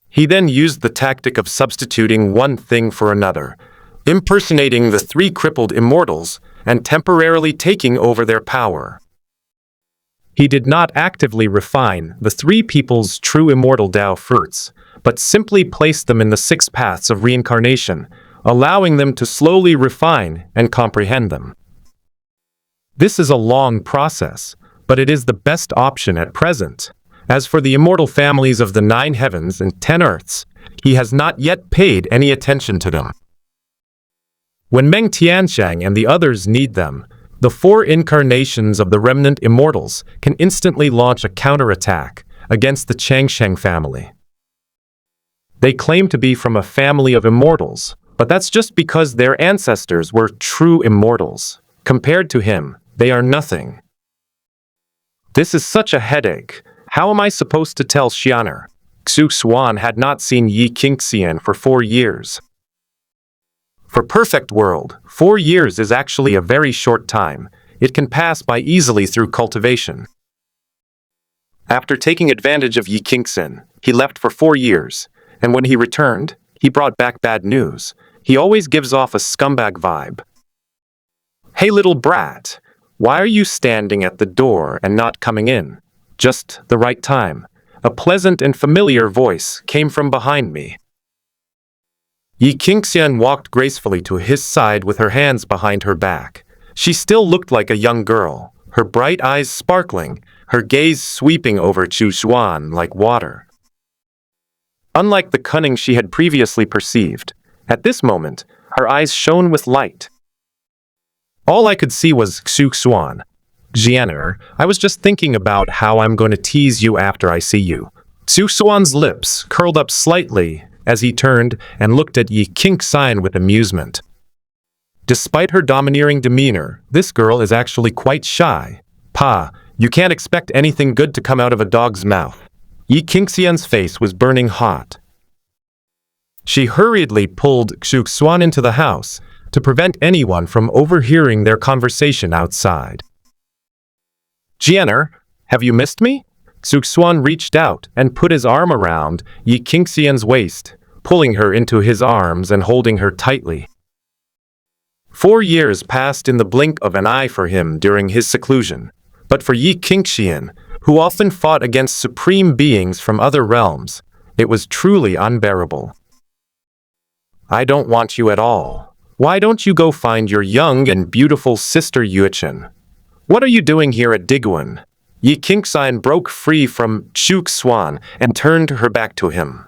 He then used the tactic of substituting one thing for another, impersonating the three crippled immortals and temporarily taking over their power. He did not actively refine the three people's true immortal Tao fruits, but simply placed them in the six paths of reincarnation, allowing them to slowly refine and comprehend them. This is a long process, but it is the best option at present. As for the immortal families of the 9 heavens and 10 earths, he has not yet paid any attention to them. When Meng Tianxiang and the others need them, the 4 incarnations of the remnant immortals can instantly launch a counterattack against the Changsheng family. They claim to be from a family of immortals, but that's just because their ancestors were true immortals. Compared to him, they are nothing. This is such a headache. How am I supposed to tell Xuan? Xuan had not seen Yi Qingxian for 4 years. For perfect world, 4 years is actually a very short time. It can pass by easily through cultivation. After taking advantage of Yi Qingxian, he left for 4 years, and when he returned, he brought back bad news. He always gives off a scumbag vibe. Hey little brat, why are you standing at the door and not coming in? Just the right time. A pleasant and familiar voice came from behind me. Yi Qingxian walked gracefully to his side with her hands behind her back. She still looked like a young girl, her bright eyes sparkling, her gaze sweeping over Xuan like water. Unlike the cunning she had previously perceived, at this moment, her eyes shone with light. All I could see was Xuan. Xuan, I was just thinking about how I'm going to tease you after I see you. Xuan's lips curled up slightly as he turned and looked at Yi Qingxian with amusement. Despite her domineering demeanor, this girl is actually quite shy. Pa, you can't expect anything good to come out of a dog's mouth. Yi Qingxian's face was burning hot. She hurriedly pulled Xuan into the house to prevent anyone from overhearing their conversation outside. Xuan, have you missed me? Xuan reached out and put his arm around Yi Qingxian's waist, pulling her into his arms and holding her tightly. 4 years passed in the blink of an eye for him during his seclusion, but for Yi Qingxian, who often fought against supreme beings from other realms, it was truly unbearable. I don't want you at all. Why don't you go find your young and beautiful sister Yuchen? What are you doing here at Diguan? Yi Qingxian broke free from Xuan and turned her back to him.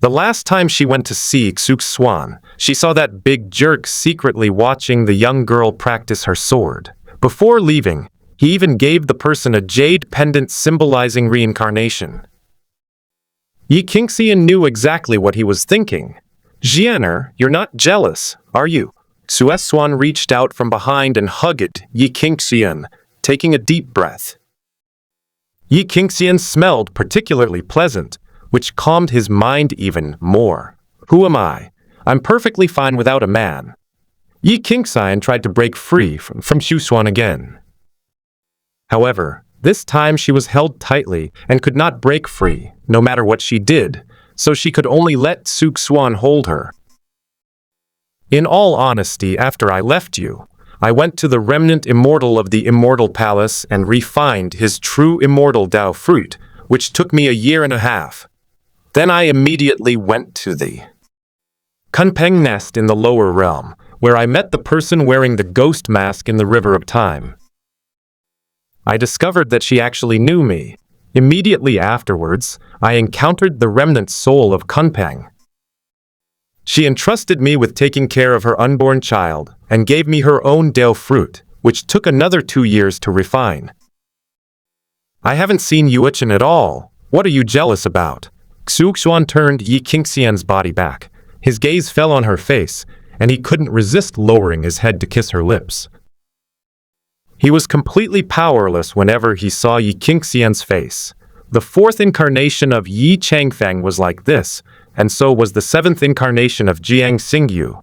The last time she went to see Xuan, she saw that big jerk secretly watching the young girl practice her sword. Before leaving, he even gave the person a jade pendant symbolizing reincarnation. Yi Qingxian knew exactly what he was thinking. Xuan, you're not jealous, are you? Xuan reached out from behind and hugged Yi Qingxian, taking a deep breath. Yi Qingxian smelled particularly pleasant, which calmed his mind even more. Who am I? I'm perfectly fine without a man. Yi Qingxian tried to break free from Xuan again. However, this time she was held tightly and could not break free, no matter what she did, so she could only let Xuan hold her. In all honesty, after I left you, I went to the remnant immortal of the Immortal Palace and refined his true immortal Tao fruit, which took me a year and a half. Then I immediately went to the Kunpeng nest in the lower realm, where I met the person wearing the ghost mask in the River of Time. I discovered that she actually knew me. Immediately afterwards, I encountered the remnant soul of Kunpeng. She entrusted me with taking care of her unborn child and gave me her own Dao fruit, which took another 2 years to refine. I haven't seen Yuchen at all. What are you jealous about? Xuan turned Yi Qingxian's body back. His gaze fell on her face, and he couldn't resist lowering his head to kiss her lips. He was completely powerless whenever he saw Yi Qingxian's face. The 4th incarnation of Yi Changfeng was like this, and so was the 7th incarnation of Jiang Xingyu.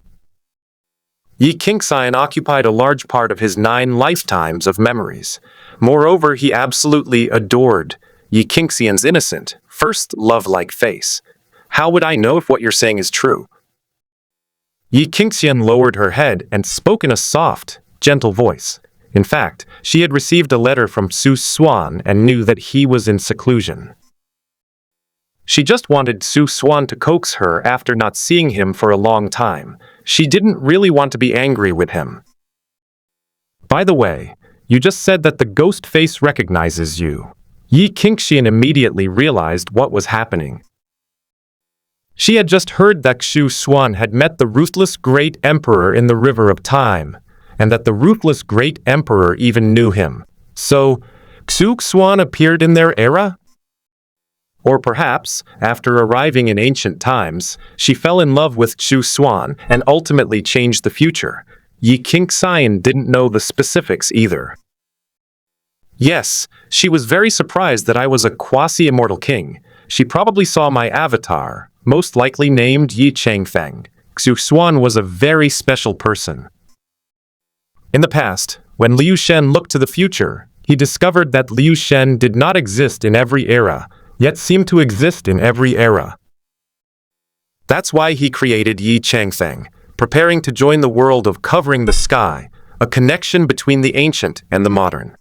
Yi Qingxian occupied a large part of his 9 lifetimes of memories. Moreover, he absolutely adored Yi Qingxian's innocent, first love-like face. How would I know if what you're saying is true? Yi Qingxian lowered her head and spoke in a soft, gentle voice. In fact, she had received a letter from Xuan and knew that he was in seclusion. She just wanted Xuan to coax her after not seeing him for a long time. She didn't really want to be angry with him. By the way, you just said that the ghost face recognizes you. Yi Qingxian immediately realized what was happening. She had just heard that Xuan had met the ruthless great emperor in the River of Time, and that the ruthless great emperor even knew him. So, Xuan appeared in their era? Or perhaps, after arriving in ancient times, she fell in love with Xuan and ultimately changed the future. Yi Qingxian didn't know the specifics either. Yes, she was very surprised that I was a quasi-immortal king. She probably saw my avatar, most likely named Yi Changfeng. Xuan was a very special person. In the past, when Liu Shen looked to the future, he discovered that Liu Shen did not exist in every era, yet seemed to exist in every era. That's why he created Yi Changfeng, preparing to join the world of covering the sky, a connection between the ancient and the modern.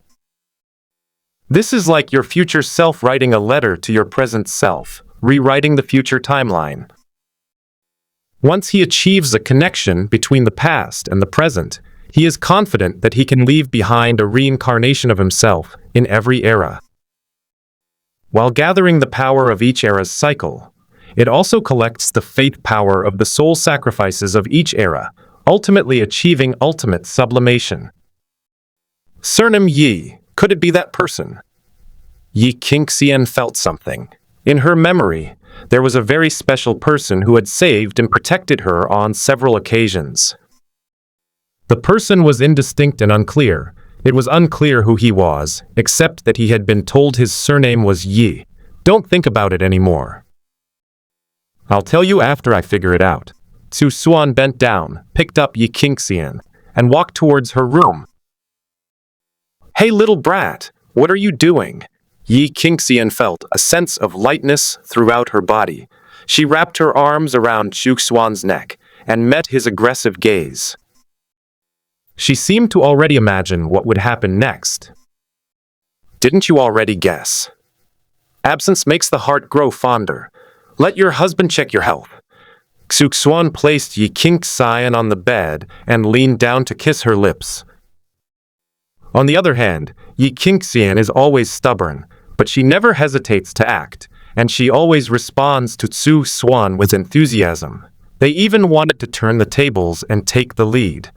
This is like your future self writing a letter to your present self, rewriting the future timeline. Once he achieves a connection between the past and the present, he is confident that he can leave behind a reincarnation of himself in every era. While gathering the power of each era's cycle, it also collects the faith power of the soul sacrifices of each era, ultimately achieving ultimate sublimation. Surname Yi, could it be that person? Yi Qingxian felt something. In her memory, there was a very special person who had saved and protected her on several occasions. The person was indistinct and unclear. It was unclear who he was, except that he had been told his surname was Yi. Don't think about it anymore. I'll tell you after I figure it out. Xuan bent down, picked up Yi Qingxian, and walked towards her room. Hey little brat, what are you doing? Yi Qingxian felt a sense of lightness throughout her body. She wrapped her arms around Xuan's neck and met his aggressive gaze. She seemed to already imagine what would happen next. Didn't you already guess? Absence makes the heart grow fonder. Let your husband check your health. Xuan placed Yi Qingxian on the bed and leaned down to kiss her lips. On the other hand, Yi Qingxian is always stubborn, but she never hesitates to act, and she always responds to Xuan with enthusiasm. They even wanted to turn the tables and take the lead.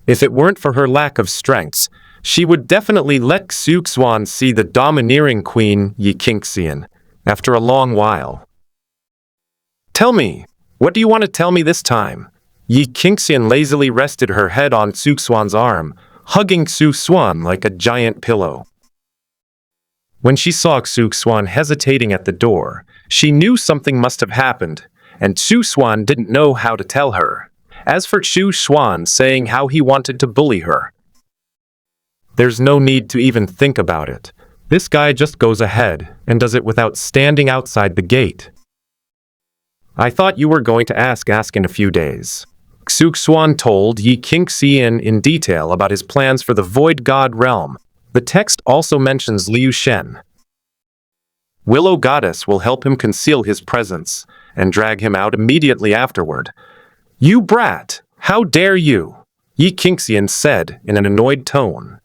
If it weren't for her lack of strengths, she would definitely let Xuan see the domineering queen Yi Qingxian after a long while. Tell me, what do you want to tell me this time? Yi Qingxian lazily rested her head on Xuan's arm, hugging Xuan like a giant pillow. When she saw Xuan hesitating at the door, she knew something must have happened, and Xuan didn't know how to tell her. As for Xuan saying how he wanted to bully her, there's no need to even think about it. This guy just goes ahead and does it without standing outside the gate. I thought you were going to ask in a few days. Xuan told Yi Qingxian in detail about his plans for the Void God realm. The text also mentions Liu Shen. Willow Goddess will help him conceal his presence and drag him out immediately afterward. You brat! How dare you! Yi Qingxian said in an annoyed tone.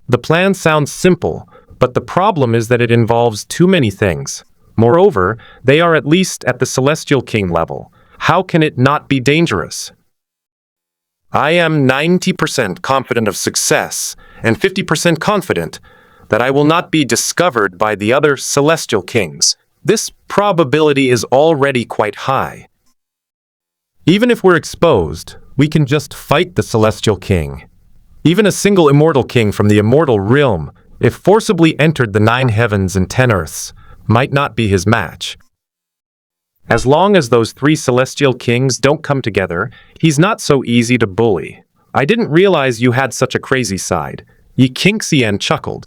The plan sounds simple, but the problem is that it involves too many things. Moreover, they are at least at the Celestial King level. How can it not be dangerous? I am 90% confident of success, and 50% confident that I will not be discovered by the other Celestial Kings. This probability is already quite high. Even if we're exposed, we can just fight the Celestial King. Even a single immortal king from the immortal realm, if forcibly entered the 9 heavens and 10 earths, might not be his match. As long as those three celestial kings don't come together, he's not so easy to bully. I didn't realize you had such a crazy side. Xuan chuckled.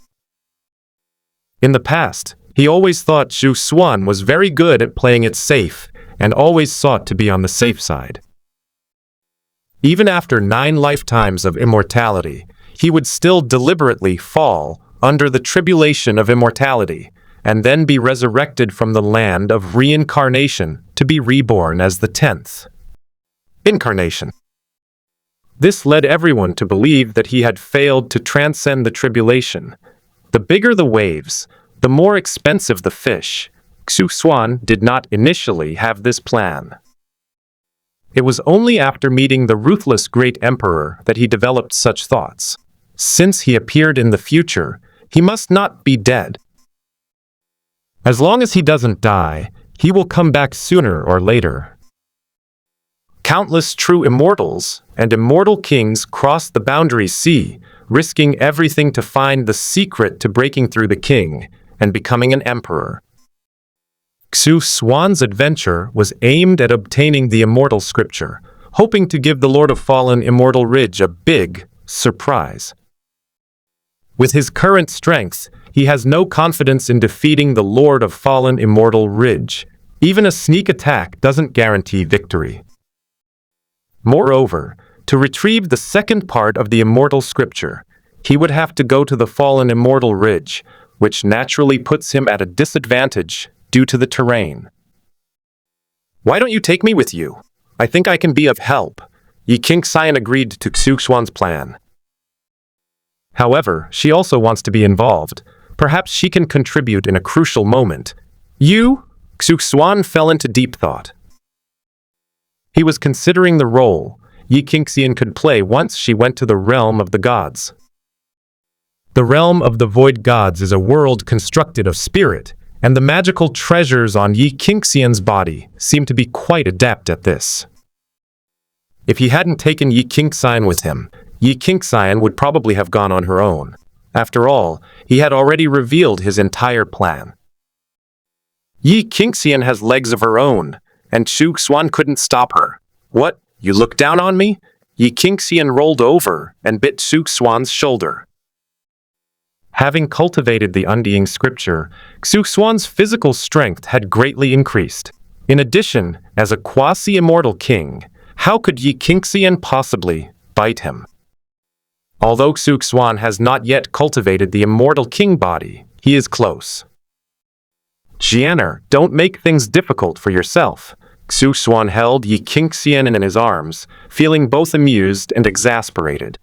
In the past, he always thought Xuan was very good at playing it safe and always sought to be on the safe side. Even after 9 lifetimes of immortality, he would still deliberately fall under the tribulation of immortality and then be resurrected from the land of reincarnation to be reborn as the 10th incarnation. This led everyone to believe that he had failed to transcend the tribulation. The bigger the waves, the more expensive the fish. Xuan did not initially have this plan. It was only after meeting the ruthless great emperor that he developed such thoughts. Since he appeared in the future, he must not be dead. As long as he doesn't die, he will come back sooner or later. Countless true immortals and immortal kings crossed the boundary sea, risking everything to find the secret to breaking through the king and becoming an emperor. Xuan's adventure was aimed at obtaining the immortal scripture, hoping to give the Lord of Fallen Immortal Ridge a big surprise. With his current strength, he has no confidence in defeating the Lord of Fallen Immortal Ridge. Even a sneak attack doesn't guarantee victory. Moreover, to retrieve the second part of the immortal scripture, he would have to go to the Fallen Immortal Ridge, which naturally puts him at a disadvantage due to the terrain. Why don't you take me with you? I think I can be of help. Xuan agreed to Xuan's plan. However, she also wants to be involved. Perhaps she can contribute in a crucial moment. Xuan fell into deep thought. He was considering the role Xuan could play once she went to the realm of the gods. The realm of the void gods is a world constructed of spirit, and the magical treasures on Xuan's body seem to be quite adept at this. If he hadn't taken Xuan with him, Xuan would probably have gone on her own. After all, he had already revealed his entire plan. Xuan has legs of her own, and Xuan couldn't stop her. What? You look down on me? Xuan rolled over and bit Xuan's shoulder. Having cultivated the undying scripture, Xuan's physical strength had greatly increased. In addition, as a quasi-immortal king, how could Xuan possibly bite him? Although Xuan has not yet cultivated the immortal king body, he is close. Xuan, don't make things difficult for yourself. Xuan held Xuan in his arms, feeling both amused and exasperated.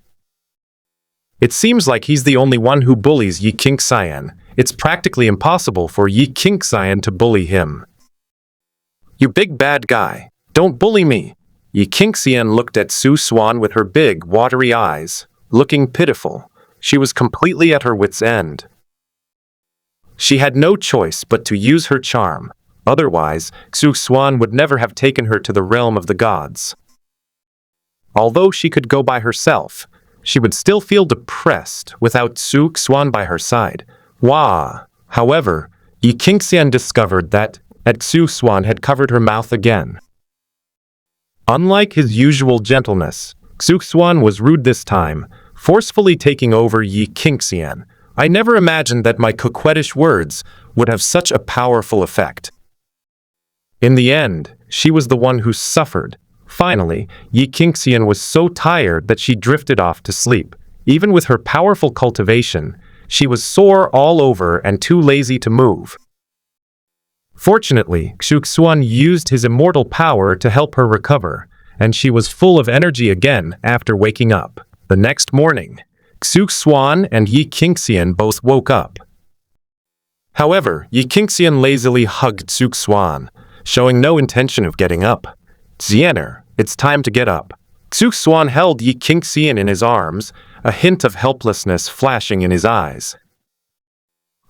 It seems like he's the only one who bullies Xuan. It's practically impossible for Xuan to bully him. You big bad guy, don't bully me. Xuan looked at Xuan with her big, watery eyes, looking pitiful. She was completely at her wit's end. She had no choice but to use her charm. Otherwise, Xuan would never have taken her to the realm of the gods. Although she could go by herself, she would still feel depressed without Xuan by her side. However, Xuan discovered that Xuan had covered her mouth again. Unlike his usual gentleness, Xuan was rude this time, forcefully taking over Xuan. I never imagined that my coquettish words would have such a powerful effect. In the end, she was the one who suffered. Finally, Xuan was so tired that she drifted off to sleep. Even with her powerful cultivation, she was sore all over and too lazy to move. Fortunately, Xuan used his immortal power to help her recover, and she was full of energy again after waking up. The next morning, Xuan and Xuan both woke up. However, Xuan lazily hugged Xuan, showing no intention of getting up. Xuan, it's time to get up. Xuan held Xuan in his arms, a hint of helplessness flashing in his eyes.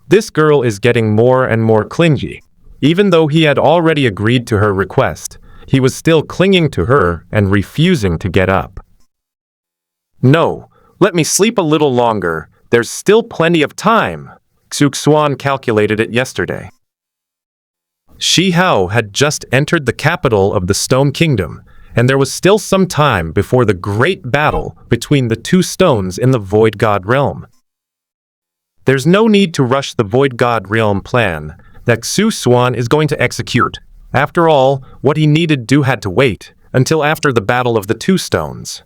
This girl is getting more and more clingy. Even though he had already agreed to her request, he was still clinging to her and refusing to get up. No, let me sleep a little longer. There's still plenty of time. Xuan calculated it yesterday. Shi Hao had just entered the capital of the Stone Kingdom, and there was still some time before the great battle between the two stones in the Void God realm. There's no need to rush the Void God realm plan that Xuan is going to execute. After all, what he needed to had to wait until after the battle of the two stones.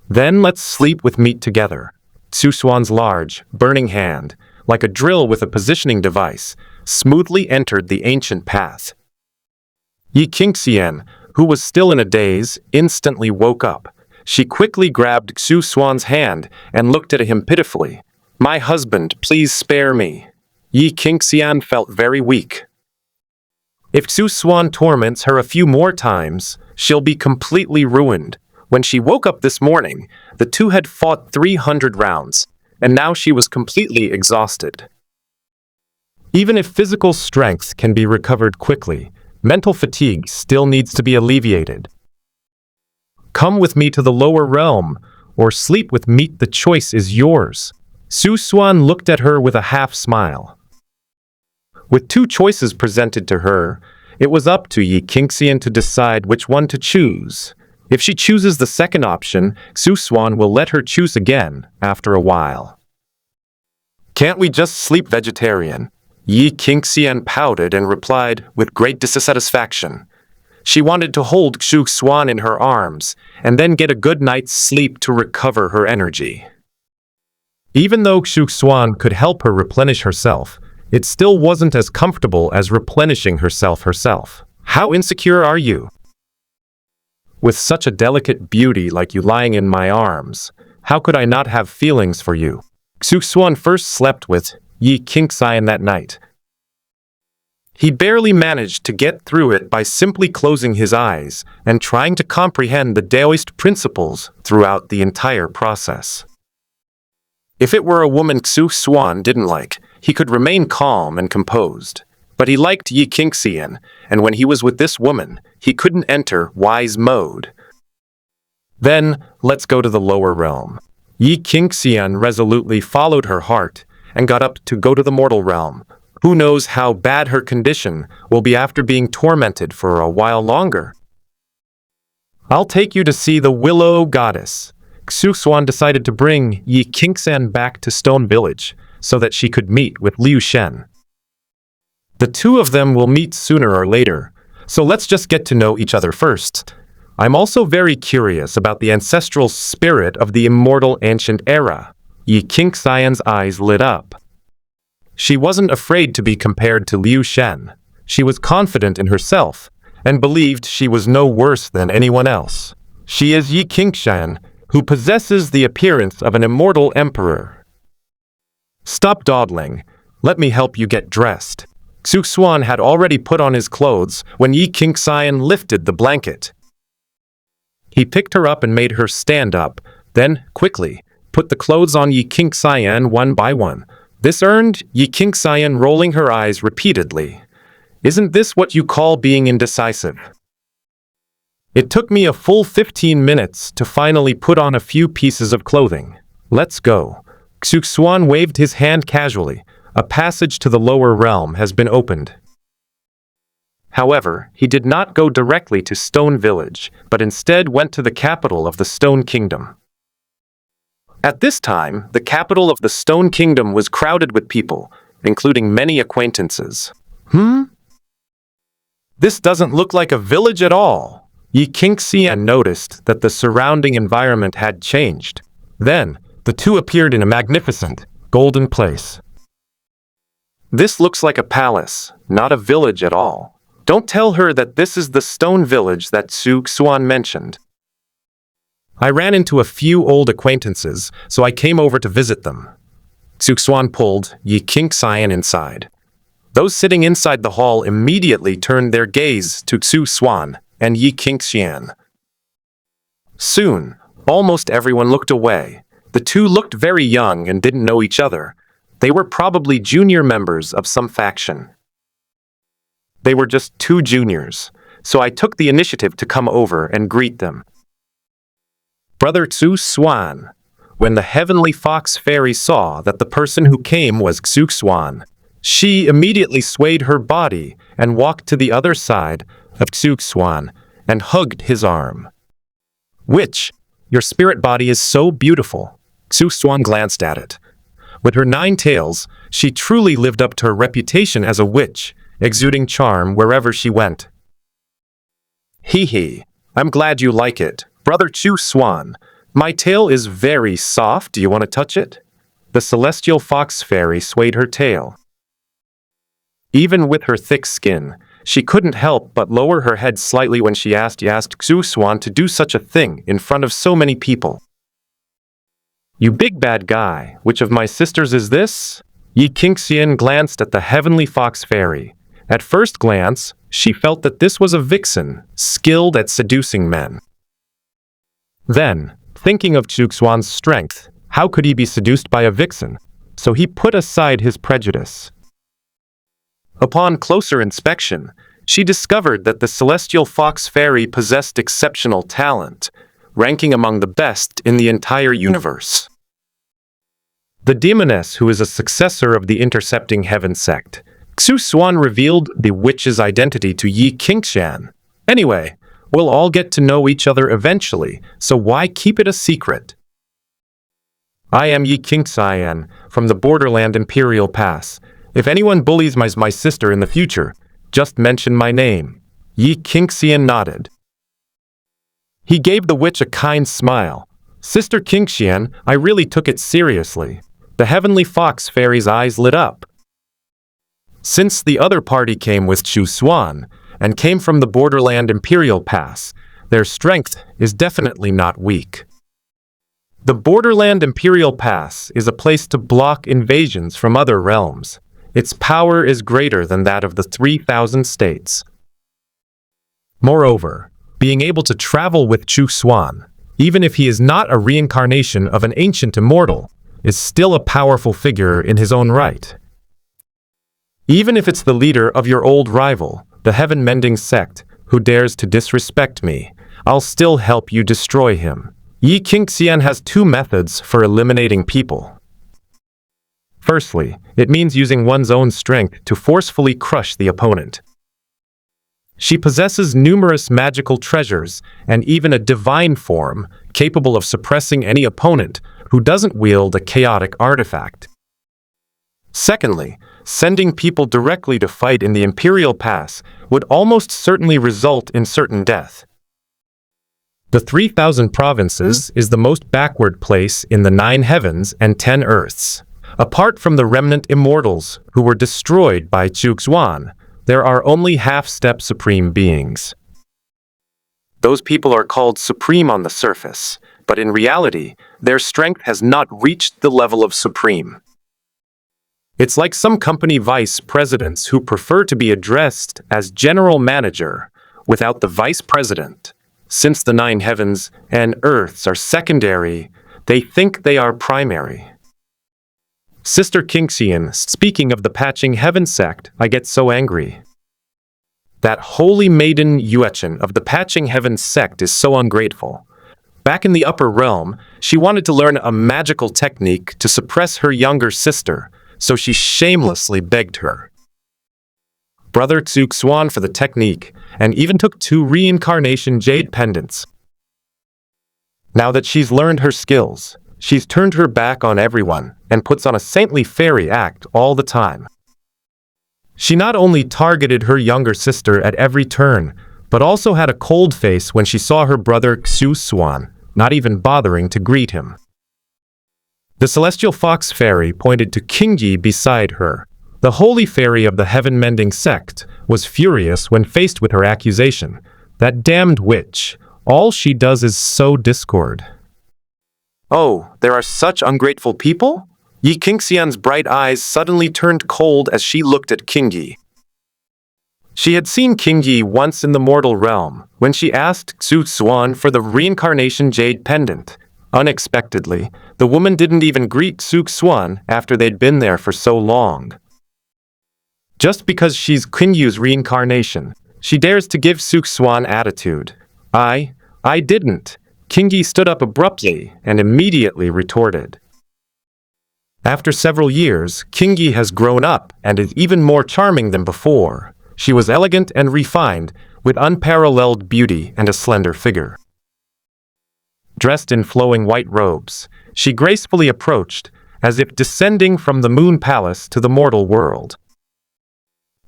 Then let's sleep with meat together. Xuan's large, burning hand, like a drill with a positioning device, smoothly entered the ancient path. Yi Qingxian, who was still in a daze, instantly woke up. She quickly grabbed Xuan's hand and looked at him pitifully. "My husband, please spare me." Yi Qingxian felt very weak. If Xuan torments her a few more times, she'll be completely ruined. When she woke up this morning, the two had fought 300 rounds, and now she was completely exhausted. Even if physical strength can be recovered quickly, mental fatigue still needs to be alleviated. Come with me to the lower realm, or sleep with me, the choice is yours. Xuan looked at her with a half smile. With two choices presented to her, it was up to Yi Qingxian to decide which one to choose. If she chooses the second option, Xuan will let her choose again after a while. "Can't we just sleep vegetarian?" Yi Qingxian pouted and replied with great dissatisfaction. She wanted to hold Xuan in her arms and then get a good night's sleep to recover her energy. Even though Xuan could help her replenish herself, it still wasn't as comfortable as replenishing herself. "How insecure are you? With such a delicate beauty like you lying in my arms, how could I not have feelings for you?" Xuan first slept with Yi Qingxian that night. He barely managed to get through it by simply closing his eyes and trying to comprehend the Taoist principles throughout the entire process. If it were a woman Xuan didn't like, he could remain calm and composed. But he liked Yi Qingxian, and when he was with this woman, he couldn't enter wise mode. "Then, let's go to the lower realm." Yi Qingxian resolutely followed her heart and got up to go to the mortal realm. Who knows how bad her condition will be after being tormented for a while longer. "I'll take you to see the Willow Goddess." Xuan decided to bring Yi Qingxian back to Stone Village so that she could meet with Liu Shen. The two of them will meet sooner or later, so let's just get to know each other first. I'm also very curious about the ancestral spirit of the immortal ancient era. Yi Qingxian's eyes lit up. She wasn't afraid to be compared to Liu Shen. She was confident in herself and believed she was no worse than anyone else. She is Yi Qingxian, who possesses the appearance of an immortal emperor. "Stop dawdling. Let me help you get dressed." Xuan had already put on his clothes when Yi Qingxian lifted the blanket. He picked her up and made her stand up, then, quickly, put the clothes on Yi Qingxian one by one. This earned Yi Qingxian rolling her eyes repeatedly. "Isn't this what you call being indecisive?" It took me a full 15 minutes to finally put on a few pieces of clothing. "Let's go." Xuan waved his hand casually. A passage to the lower realm has been opened. However, he did not go directly to Stone Village, but instead went to the capital of the Stone Kingdom. At this time, the capital of the Stone Kingdom was crowded with people, including many acquaintances. This doesn't look like a village at all." Yi Qingxian noticed that the surrounding environment had changed. Then, the two appeared in a magnificent, golden place. "This looks like a palace, not a village at all. Don't tell her that this is the stone village that Xuan mentioned." "I ran into a few old acquaintances, so I came over to visit them." Xuan pulled Yi Qingxian inside. Those sitting inside the hall immediately turned their gaze to Xuan and Yi Qingxian. Soon, almost everyone looked away. The two looked very young and didn't know each other. They were probably junior members of some faction. They were just two juniors, so I took the initiative to come over and greet them. "Brother Xuan." When the heavenly fox fairy saw that the person who came was Xuan, She immediately swayed her body and walked to the other side of Xuan and hugged his arm. Witch, your spirit body is so beautiful. Xuan glanced at it. With her 9 tails, she truly lived up to her reputation as a witch, exuding charm wherever she went. Hee hee, I'm glad you like it. Brother Xuan, my tail is very soft. Do you want to touch it? The celestial fox fairy swayed her tail. Even with her thick skin, she couldn't help but lower her head slightly when she asked Xuan to do such a thing in front of so many people. You big bad guy, which of my sisters is this? Yi Qingxian glanced at the heavenly fox fairy. At first glance, she felt that this was a vixen, skilled at seducing men. Then, thinking of Xuan's strength, how could he be seduced by a vixen? So he put aside his prejudice. Upon closer inspection, she discovered that the celestial fox fairy possessed exceptional talent, ranking among the best in the entire universe. The demoness, who is a successor of the Intercepting Heaven sect, Xuan revealed the witch's identity to Yi Qingxian. Anyway, we'll all get to know each other eventually, so why keep it a secret? I am Yi Qingxian from the Borderland Imperial Pass. If anyone bullies my sister in the future, just mention my name. Yi Qingxian nodded. He gave the witch a kind smile. Sister Qingxian, I really took it seriously. The heavenly fox fairy's eyes lit up. Since the other party came with Xuan and came from the Borderland Imperial Pass, their strength is definitely not weak. The Borderland Imperial Pass is a place to block invasions from other realms. Its power is greater than that of the 3,000 states. Moreover, being able to travel with Xuan, even if he is not a reincarnation of an ancient immortal, is still a powerful figure in his own right. Even if it's the leader of your old rival, the heaven-mending sect, who dares to disrespect me, I'll still help you destroy him. Yi Qingxian has 2 methods for eliminating people. Firstly, it means using one's own strength to forcefully crush the opponent. She possesses numerous magical treasures and even a divine form capable of suppressing any opponent who doesn't wield a chaotic artifact. Secondly, sending people directly to fight in the Imperial Pass would almost certainly result in certain death. The 3,000 provinces is the most backward place in the 9 heavens and 10 earths. Apart from the remnant immortals who were destroyed by Xuan, there are only half-step supreme beings. Those people are called supreme on the surface, but in reality, their strength has not reached the level of supreme. It's like some company vice presidents who prefer to be addressed as general manager without the vice president. Since the 9 heavens and earths are secondary, they think they are primary. Sister Qingxian, speaking of the Patching Heaven sect, I get so angry. That holy maiden Yuechen of the Patching Heaven sect is so ungrateful. Back in the upper realm, she wanted to learn a magical technique to suppress her younger sister, so she shamelessly begged her brother Xuan for the technique, and even took 2 reincarnation jade pendants. Now that she's learned her skills, she's turned her back on everyone and puts on a saintly fairy act all the time. She not only targeted her younger sister at every turn, but also had a cold face when she saw her brother Xuan, not even bothering to greet him. The celestial fox fairy pointed to Qingyi beside her. The holy fairy of the heaven-mending sect was furious when faced with her accusation. That damned witch, all she does is sow discord. Oh, there are such ungrateful people? Yi Qingxian's bright eyes suddenly turned cold as she looked at Qingyi. She had seen Qingyi once in the mortal realm, when she asked Xuan for the reincarnation jade pendant. Unexpectedly, the woman didn't even greet Xuan after they'd been there for so long. Just because she's Qingyi's reincarnation, she dares to give Xuan attitude. I didn't. Qingyi stood up abruptly and immediately retorted. After several years, Kingi has grown up and is even more charming than before. She was elegant and refined, with unparalleled beauty and a slender figure. Dressed in flowing white robes, she gracefully approached, as if descending from the moon palace to the mortal world.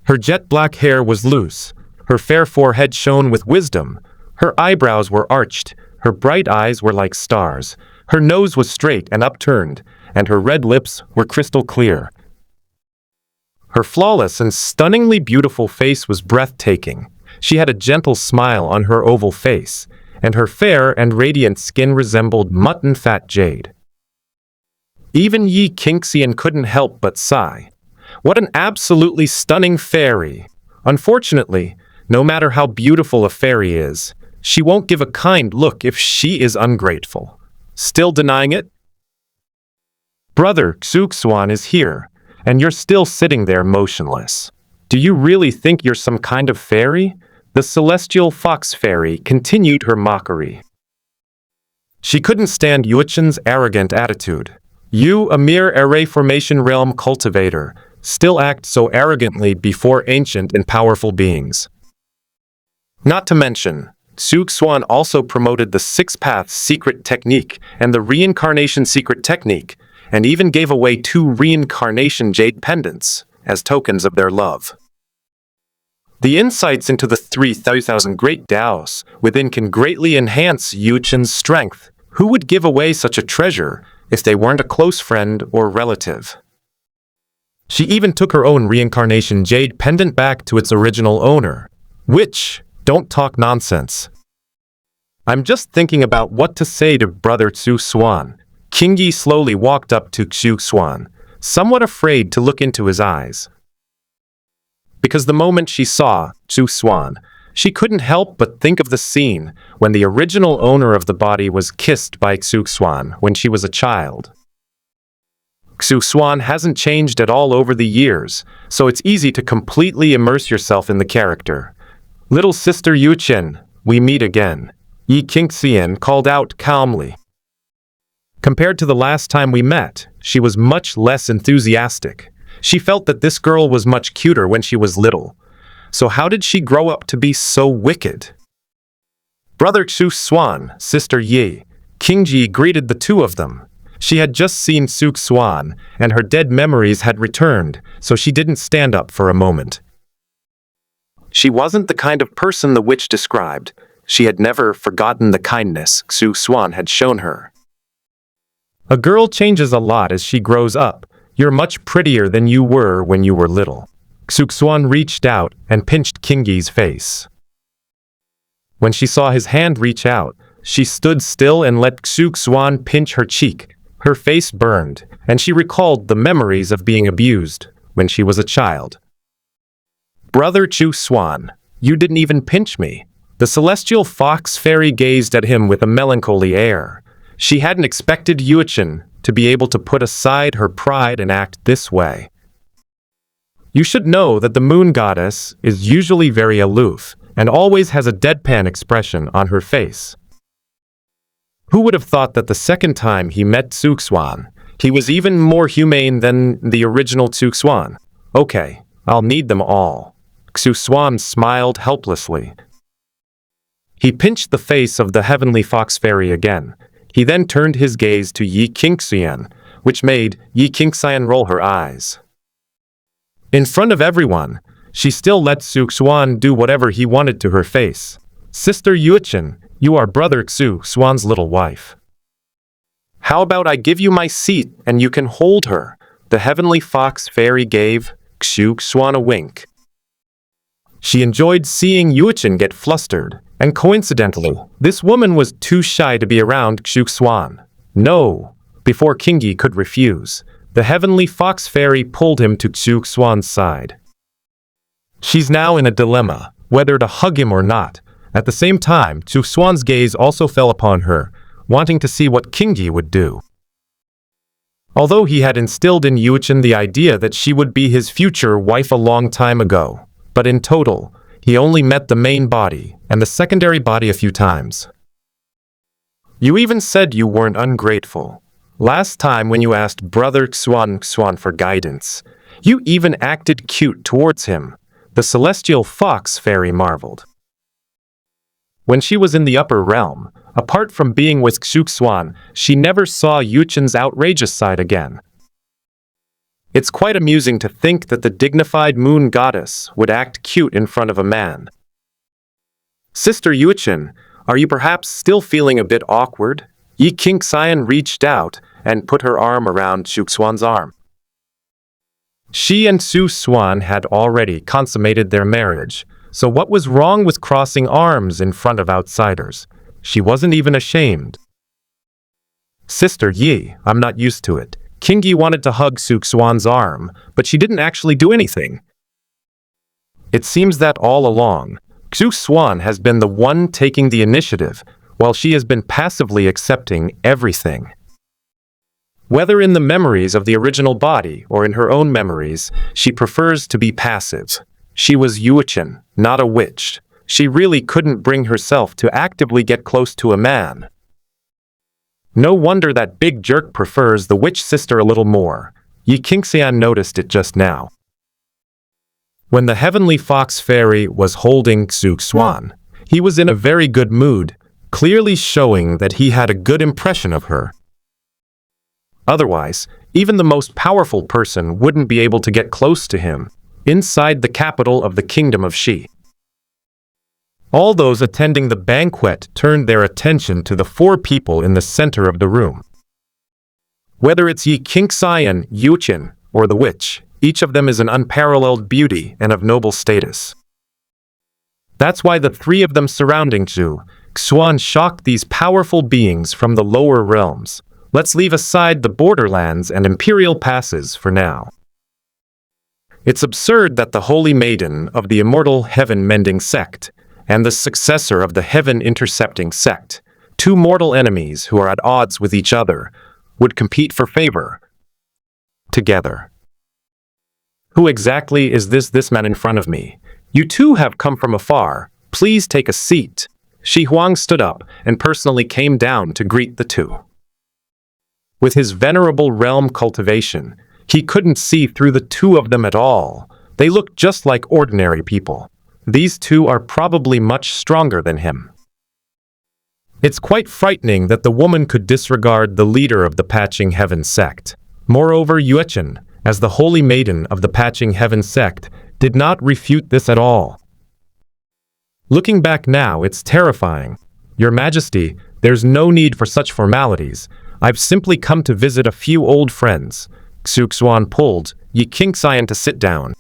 Her jet black hair was loose, her fair forehead shone with wisdom, her eyebrows were arched, her bright eyes were like stars, her nose was straight and upturned, and her red lips were crystal clear. Her flawless and stunningly beautiful face was breathtaking. She had a gentle smile on her oval face, and her fair and radiant skin resembled mutton fat jade. Even Yi Qingxian couldn't help but sigh. What an absolutely stunning fairy! Unfortunately, no matter how beautiful a fairy is, she won't give a kind look if she is ungrateful. Still denying it? Brother Xuan is here, and you're still sitting there motionless. Do you really think you're some kind of fairy? The celestial fox fairy continued her mockery. She couldn't stand Yuchen's arrogant attitude. You, a mere array formation realm cultivator, still act so arrogantly before ancient and powerful beings. Not to mention, Xuan also promoted the Six Paths secret technique and the reincarnation secret technique, and even gave away 2 reincarnation jade pendants as tokens of their love. The insights into the 3,000 great Daos within can greatly enhance Yuchen's strength. Who would give away such a treasure if they weren't a close friend or relative? She even took her own reincarnation jade pendant back to its original owner. Which, don't talk nonsense. I'm just thinking about what to say to Brother Xuan. Qingyi slowly walked up to Xuan, somewhat afraid to look into his eyes. Because the moment she saw Xuan, she couldn't help but think of the scene when the original owner of the body was kissed by Xuan when she was a child. Xuan hasn't changed at all over the years, so it's easy to completely immerse yourself in the character. Little sister Yuchen, we meet again, Yi Qingxian called out calmly. Compared to the last time we met, she was much less enthusiastic. She felt that this girl was much cuter when she was little. So how did she grow up to be so wicked? Brother Xuan, sister Yi, Qingji greeted the two of them. She had just seen Xuan, and her dead memories had returned, so she didn't stand up for a moment. She wasn't the kind of person the witch described. She had never forgotten the kindness Xuan had shown her. A girl changes a lot as she grows up. You're much prettier than you were when you were little. Xuan reached out and pinched Qingyi's face. When she saw his hand reach out, she stood still and let Xuan pinch her cheek. Her face burned, and she recalled the memories of being abused when she was a child. Brother Xuan, you didn't even pinch me. The celestial fox fairy gazed at him with a melancholy air. She hadn't expected Yuchen to be able to put aside her pride and act this way. You should know that the moon goddess is usually very aloof and always has a deadpan expression on her face. Who would have thought that the second time he met Xuan, he was even more humane than the original Xuan? Okay, I'll need them all. Xuan smiled helplessly. He pinched the face of the heavenly fox fairy again. He then turned his gaze to Yi Qingxian, which made Yi Qingxian roll her eyes. In front of everyone, she still let Xuan do whatever he wanted to her face. Sister Yuchen, you are Brother Xuan's little wife. How about I give you my seat and you can hold her? The heavenly fox fairy gave Xuan a wink. She enjoyed seeing Yuchen get flustered, and coincidentally, this woman was too shy to be around Xuan. No, before Qingyi could refuse, the heavenly fox fairy pulled him to Xuan's side. She's now in a dilemma, whether to hug him or not. At the same time, Xuan's gaze also fell upon her, wanting to see what Qingyi would do. Although he had instilled in Yuchen the idea that she would be his future wife a long time ago, but in total, he only met the main body and the secondary body a few times. You even said you weren't ungrateful. Last time when you asked Brother Xuan for guidance, you even acted cute towards him. The celestial fox fairy marveled. When she was in the upper realm, apart from being with Xuan, she never saw Yuchen's outrageous side again. It's quite amusing to think that the dignified moon goddess would act cute in front of a man. Sister Yuchen, are you perhaps still feeling a bit awkward? Yi Qingxian reached out and put her arm around Xuan's arm. She and Xuan had already consummated their marriage, so what was wrong with crossing arms in front of outsiders? She wasn't even ashamed. Sister Yi, I'm not used to it. King Yi wanted to hug Xuan's arm, but she didn't actually do anything. It seems that all along, Xuan has been the one taking the initiative, while she has been passively accepting everything. Whether in the memories of the original body or in her own memories, she prefers to be passive. She was Yuchen, not a witch. She really couldn't bring herself to actively get close to a man. No wonder that big jerk prefers the witch sister a little more. Yi Qingxian noticed it just now. When the heavenly fox fairy was holding Xuan, he was in a very good mood, clearly showing that he had a good impression of her. Otherwise, even the most powerful person wouldn't be able to get close to him, inside the capital of the kingdom of Shi. All those attending the banquet turned their attention to the four people in the center of the room. Whether it's Yi Qingxian, Yuchen, or the witch, each of them is an unparalleled beauty and of noble status. That's why the three of them surrounding Xuan shocked these powerful beings from the lower realms. Let's leave aside the borderlands and imperial passes for now. It's absurd that the holy maiden of the immortal heaven-mending sect and the successor of the heaven-intercepting sect, two mortal enemies who are at odds with each other, would compete for favor together. Who exactly is this man in front of me? You two have come from afar. Please take a seat. Shi Huang stood up and personally came down to greet the two. With his venerable realm cultivation, he couldn't see through the two of them at all. They looked just like ordinary people. These two are probably much stronger than him. It's quite frightening that the woman could disregard the leader of the Patching Heaven sect. Moreover, Yuchen, as the holy maiden of the Patching Heaven sect, did not refute this at all. Looking back now, it's terrifying. Your Majesty, there's no need for such formalities. I've simply come to visit a few old friends. Xuan pulled Yi Qingxian to sit down.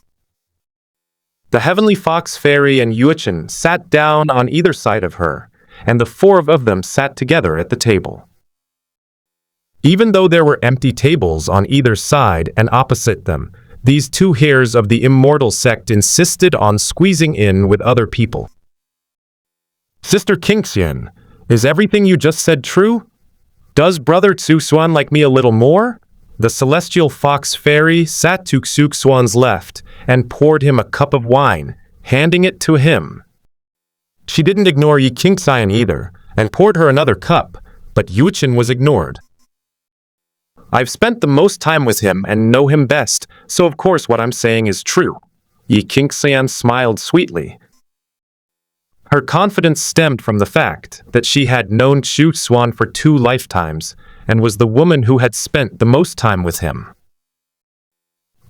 The heavenly fox fairy and Yuchen sat down on either side of her, and the four of them sat together at the table. Even though there were empty tables on either side and opposite them, these two heirs of the Immortal sect insisted on squeezing in with other people. Sister Qingxian, is everything you just said true? Does Brother Xuan like me a little more? The celestial fox fairy sat to Xuan's left and poured him a cup of wine, handing it to him. She didn't ignore Yi Qingxian either, and poured her another cup, but Yuchen was ignored. I've spent the most time with him and know him best, so of course what I'm saying is true. Yi Qingxian smiled sweetly. Her confidence stemmed from the fact that she had known Xuan for 2 lifetimes and was the woman who had spent the most time with him.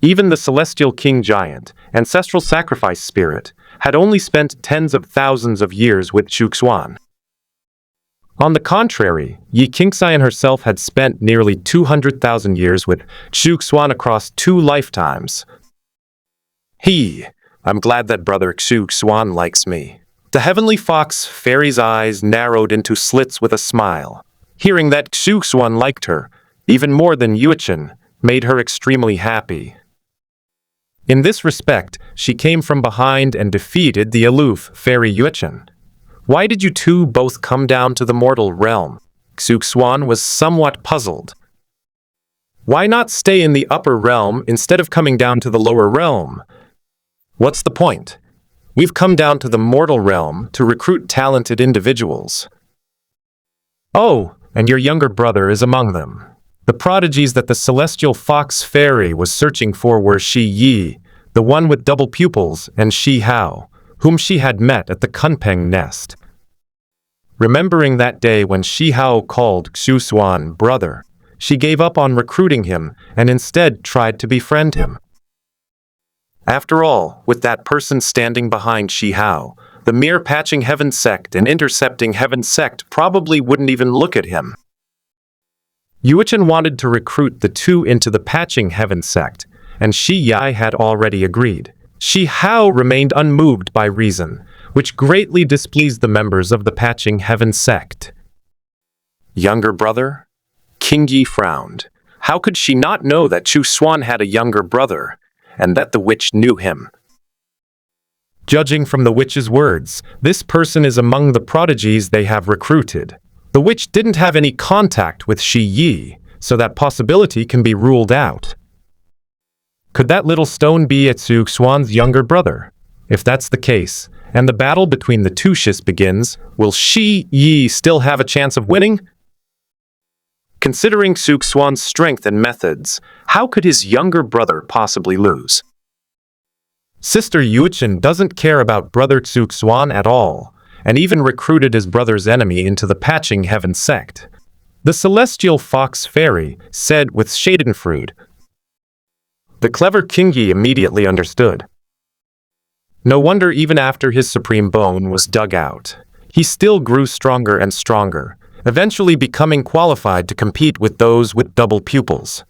Even the celestial king giant, ancestral sacrifice spirit, had only spent tens of thousands of years with Xuan. On the contrary, Yi Qingxian herself had spent nearly 200,000 years with Xuan across 2 lifetimes. I'm glad that Brother Xuan likes me. The heavenly fox fairy's eyes narrowed into slits with a smile. Hearing that Xuan liked her, even more than Yuchen, made her extremely happy. In this respect, she came from behind and defeated the aloof fairy Yuchen. Why did you two both come down to the mortal realm? Xuan was somewhat puzzled. Why not stay in the upper realm instead of coming down to the lower realm? What's the point? We've come down to the mortal realm to recruit talented individuals. Oh, and your younger brother is among them. The prodigies that the celestial fox fairy was searching for were Shi Yi, the one with double pupils, and Shi Hao, whom she had met at the Kunpeng nest. Remembering that day when Shi Hao called Xuan brother, she gave up on recruiting him and instead tried to befriend him. After all, with that person standing behind Shi Hao, the mere patching heaven sect and intercepting heaven sect probably wouldn't even look at him. Yuchen wanted to recruit the two into the patching heaven sect, and Shi Yi had already agreed. Shi Hao remained unmoved by reason, which greatly displeased the members of the patching heaven sect. Younger brother? King Yi frowned. How could she not know that Xuan had a younger brother, and that the witch knew him? Judging from the witch's words, this person is among the prodigies they have recruited. The witch didn't have any contact with Shi Yi, so that possibility can be ruled out. Could that little stone be Xuan's younger brother? If that's the case, and the battle between the two shis begins, will Shi Yi still have a chance of winning? Considering Xuan's strength and methods, how could his younger brother possibly lose? Sister Yuchen doesn't care about brother Xuan at all, and even recruited his brother's enemy into the patching heaven sect. The celestial fox fairy said with schadenfreude. The clever King Yi immediately understood. No wonder even after his supreme bone was dug out, he still grew stronger and stronger, eventually becoming qualified to compete with those with double pupils.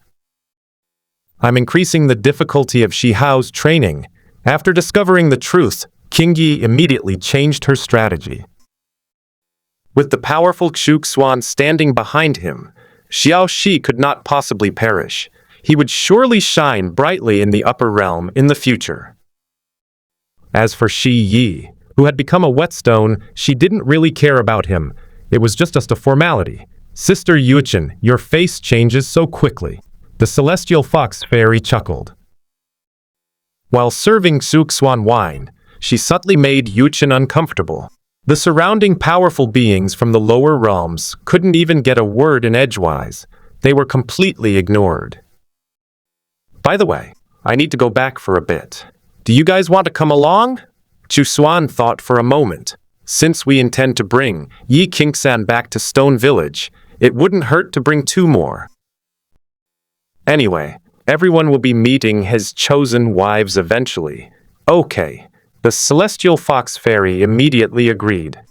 I'm increasing the difficulty of Shi Hao's training. After discovering the truth, King Yi immediately changed her strategy. With the powerful Xuan standing behind him, Xiao Shi could not possibly perish. He would surely shine brightly in the upper realm in the future. As for Shi Yi, who had become a whetstone, she didn't really care about him. It was just a formality. Sister Yuchen, your face changes so quickly. The celestial fox fairy chuckled. While serving Xuan wine, she subtly made Yuchen uncomfortable. The surrounding powerful beings from the lower realms couldn't even get a word in edgewise. They were completely ignored. By the way, I need to go back for a bit. Do you guys want to come along? Xuan thought for a moment. Since we intend to bring Yi Qingsan back to Stone Village, it wouldn't hurt to bring two more. Anyway, everyone will be meeting his chosen wives eventually. Okay. The celestial fox fairy immediately agreed.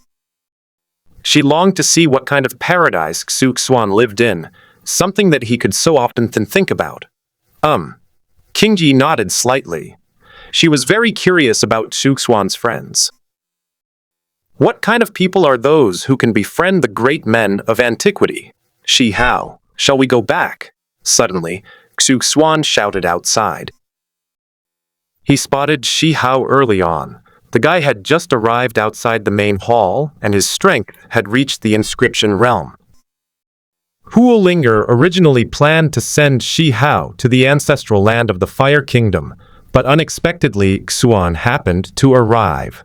She longed to see what kind of paradise Xuan lived in, something that he could so often think about. King Yi nodded slightly. She was very curious about Xuan's friends. What kind of people are those who can befriend the great men of antiquity? Shi Hao, shall we go back? Suddenly, Xuan shouted outside. He spotted Shi Hao early on. The guy had just arrived outside the main hall, and his strength had reached the inscription realm. Huolinger originally planned to send Shi Hao to the ancestral land of the Fire Kingdom, but unexpectedly Xuan happened to arrive.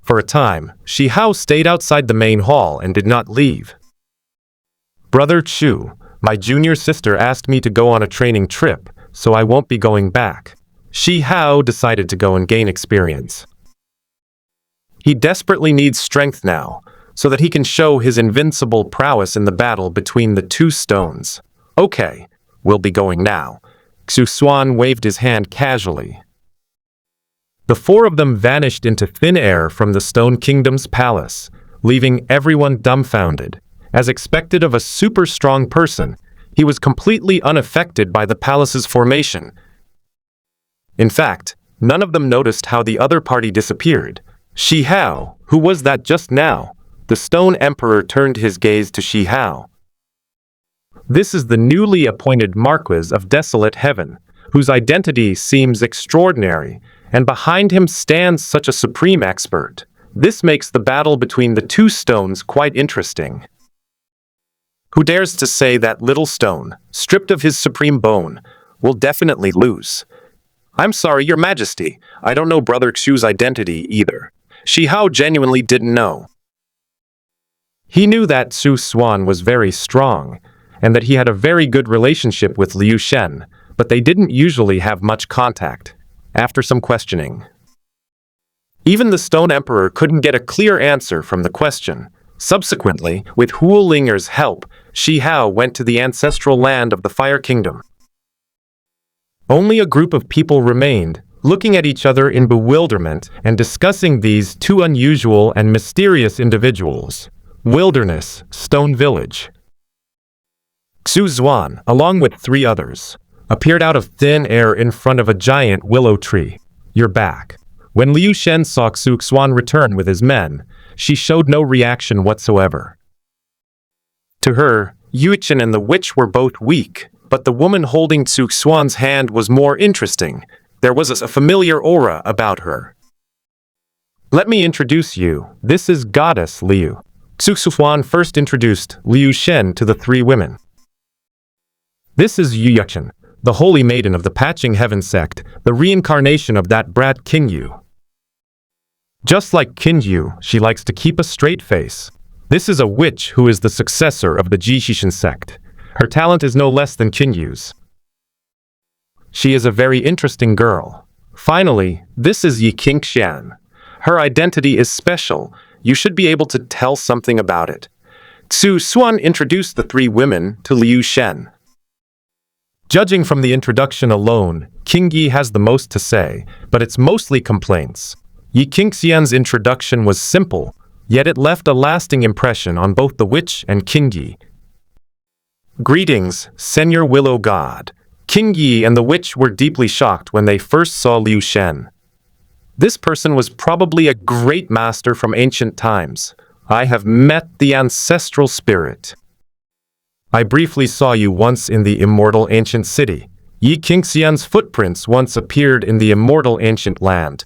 For a time, Shi Hao stayed outside the main hall and did not leave. Brother Chu, my junior sister asked me to go on a training trip, so I won't be going back. Shi Hao decided to go and gain experience. He desperately needs strength now, so that he can show his invincible prowess in the battle between the two stones. Okay, we'll be going now. Xuan waved his hand casually. The four of them vanished into thin air from the Stone Kingdom's palace, leaving everyone dumbfounded. As expected of a super strong person, he was completely unaffected by the palace's formation. In fact, none of them noticed how the other party disappeared. Shi Hao, who was that just now? The Stone Emperor turned his gaze to Shi Hao. This is the newly appointed Marquis of Desolate Heaven, whose identity seems extraordinary, and behind him stands such a supreme expert. This makes the battle between the two stones quite interesting. Who dares to say that little stone, stripped of his supreme bone, will definitely lose? I'm sorry, Your Majesty, I don't know Brother Xu's identity either. Shi Hao genuinely didn't know. He knew that Xuan was very strong, and that he had a very good relationship with Liu Shen, but they didn't usually have much contact. After some questioning, even the Stone Emperor couldn't get a clear answer from the question. Subsequently, with Huo Linger's help, Shi Hao went to the ancestral land of the Fire Kingdom. Only a group of people remained, looking at each other in bewilderment and discussing these two unusual and mysterious individuals. Wilderness, Stone Village. Xuan, along with 3 others, appeared out of thin air in front of a giant willow tree. "You're back." When Liu Shen saw Xuan return with his men, she showed no reaction whatsoever. To her, Yuchen and the witch were both weak, but the woman holding Xuan's hand was more interesting. There was a familiar aura about her. "Let me introduce you. This is Goddess Liu." Xuan first introduced Liu Shen to the 3 women. "This is Yuchen, the holy maiden of the Patching Heaven sect, the reincarnation of that brat King Yu. Just like Qin Yu, she likes to keep a straight face. This is a witch who is the successor of the Jishishan sect. Her talent is no less than Qin Yu's. She is a very interesting girl. Finally, this is Yi Qingxian. Her identity is special. You should be able to tell something about it." Xuan introduced the 3 women to Liu Shen. Judging from the introduction alone, King Yi has the most to say, but it's mostly complaints. Yi Qingxian's introduction was simple, yet it left a lasting impression on both the witch and King Yi. "Greetings, Senior Willow God." King Yi and the witch were deeply shocked when they first saw Liu Shen. This person was probably a great master from ancient times. "I have met the ancestral spirit. I briefly saw you once in the immortal ancient city. Yi Qingxian's footprints once appeared in the immortal ancient land."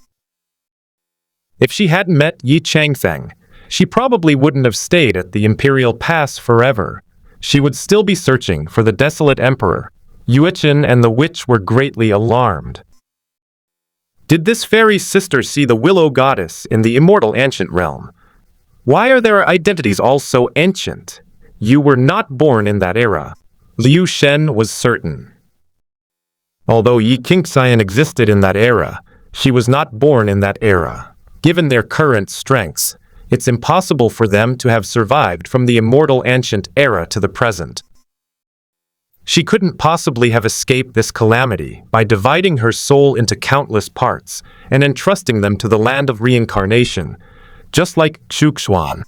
If she hadn't met Yi Changfeng, she probably wouldn't have stayed at the Imperial Pass forever. She would still be searching for the desolate emperor. Yuchen and the witch were greatly alarmed. Did this fairy sister see the willow goddess in the immortal ancient realm? Why are their identities all so ancient? You were not born in that era. Liu Shen was certain. Although Yi Qingxian existed in that era, she was not born in that era. Given their current strengths, it's impossible for them to have survived from the immortal ancient era to the present. She couldn't possibly have escaped this calamity by dividing her soul into countless parts and entrusting them to the land of reincarnation, just like Xuan.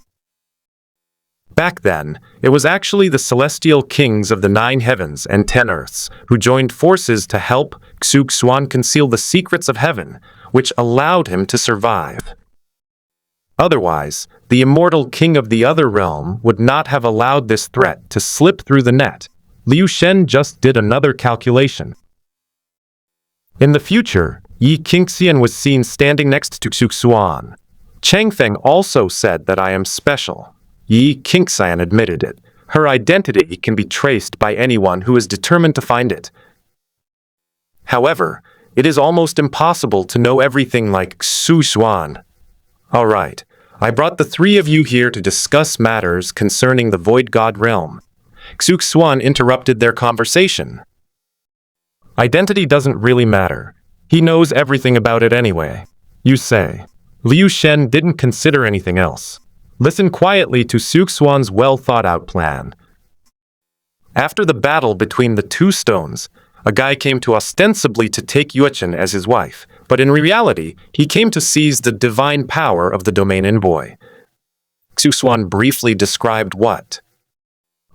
Back then, it was actually the celestial kings of the 9 heavens and 10 earths who joined forces to help Xuan conceal the secrets of heaven, which allowed him to survive. Otherwise, the immortal king of the other realm would not have allowed this threat to slip through the net. Liu Shen just did another calculation. In the future, Yi Qingxian was seen standing next to Xuan. Changfeng also said that I am special. Yi Qingxian admitted it. Her identity can be traced by anyone who is determined to find it. However, it is almost impossible to know everything like Xuan. All right, I brought the 3 of you here to discuss matters concerning the Void God realm. Xuan interrupted their conversation. Identity doesn't really matter. He knows everything about it anyway. You say. Liu Shen didn't consider anything else. Listen quietly to Xuan's well-thought-out plan. After the battle between the 2 stones, a guy came to ostensibly to take Yuchen as his wife, but in reality, he came to seize the divine power of the domain envoy. Xuan briefly described what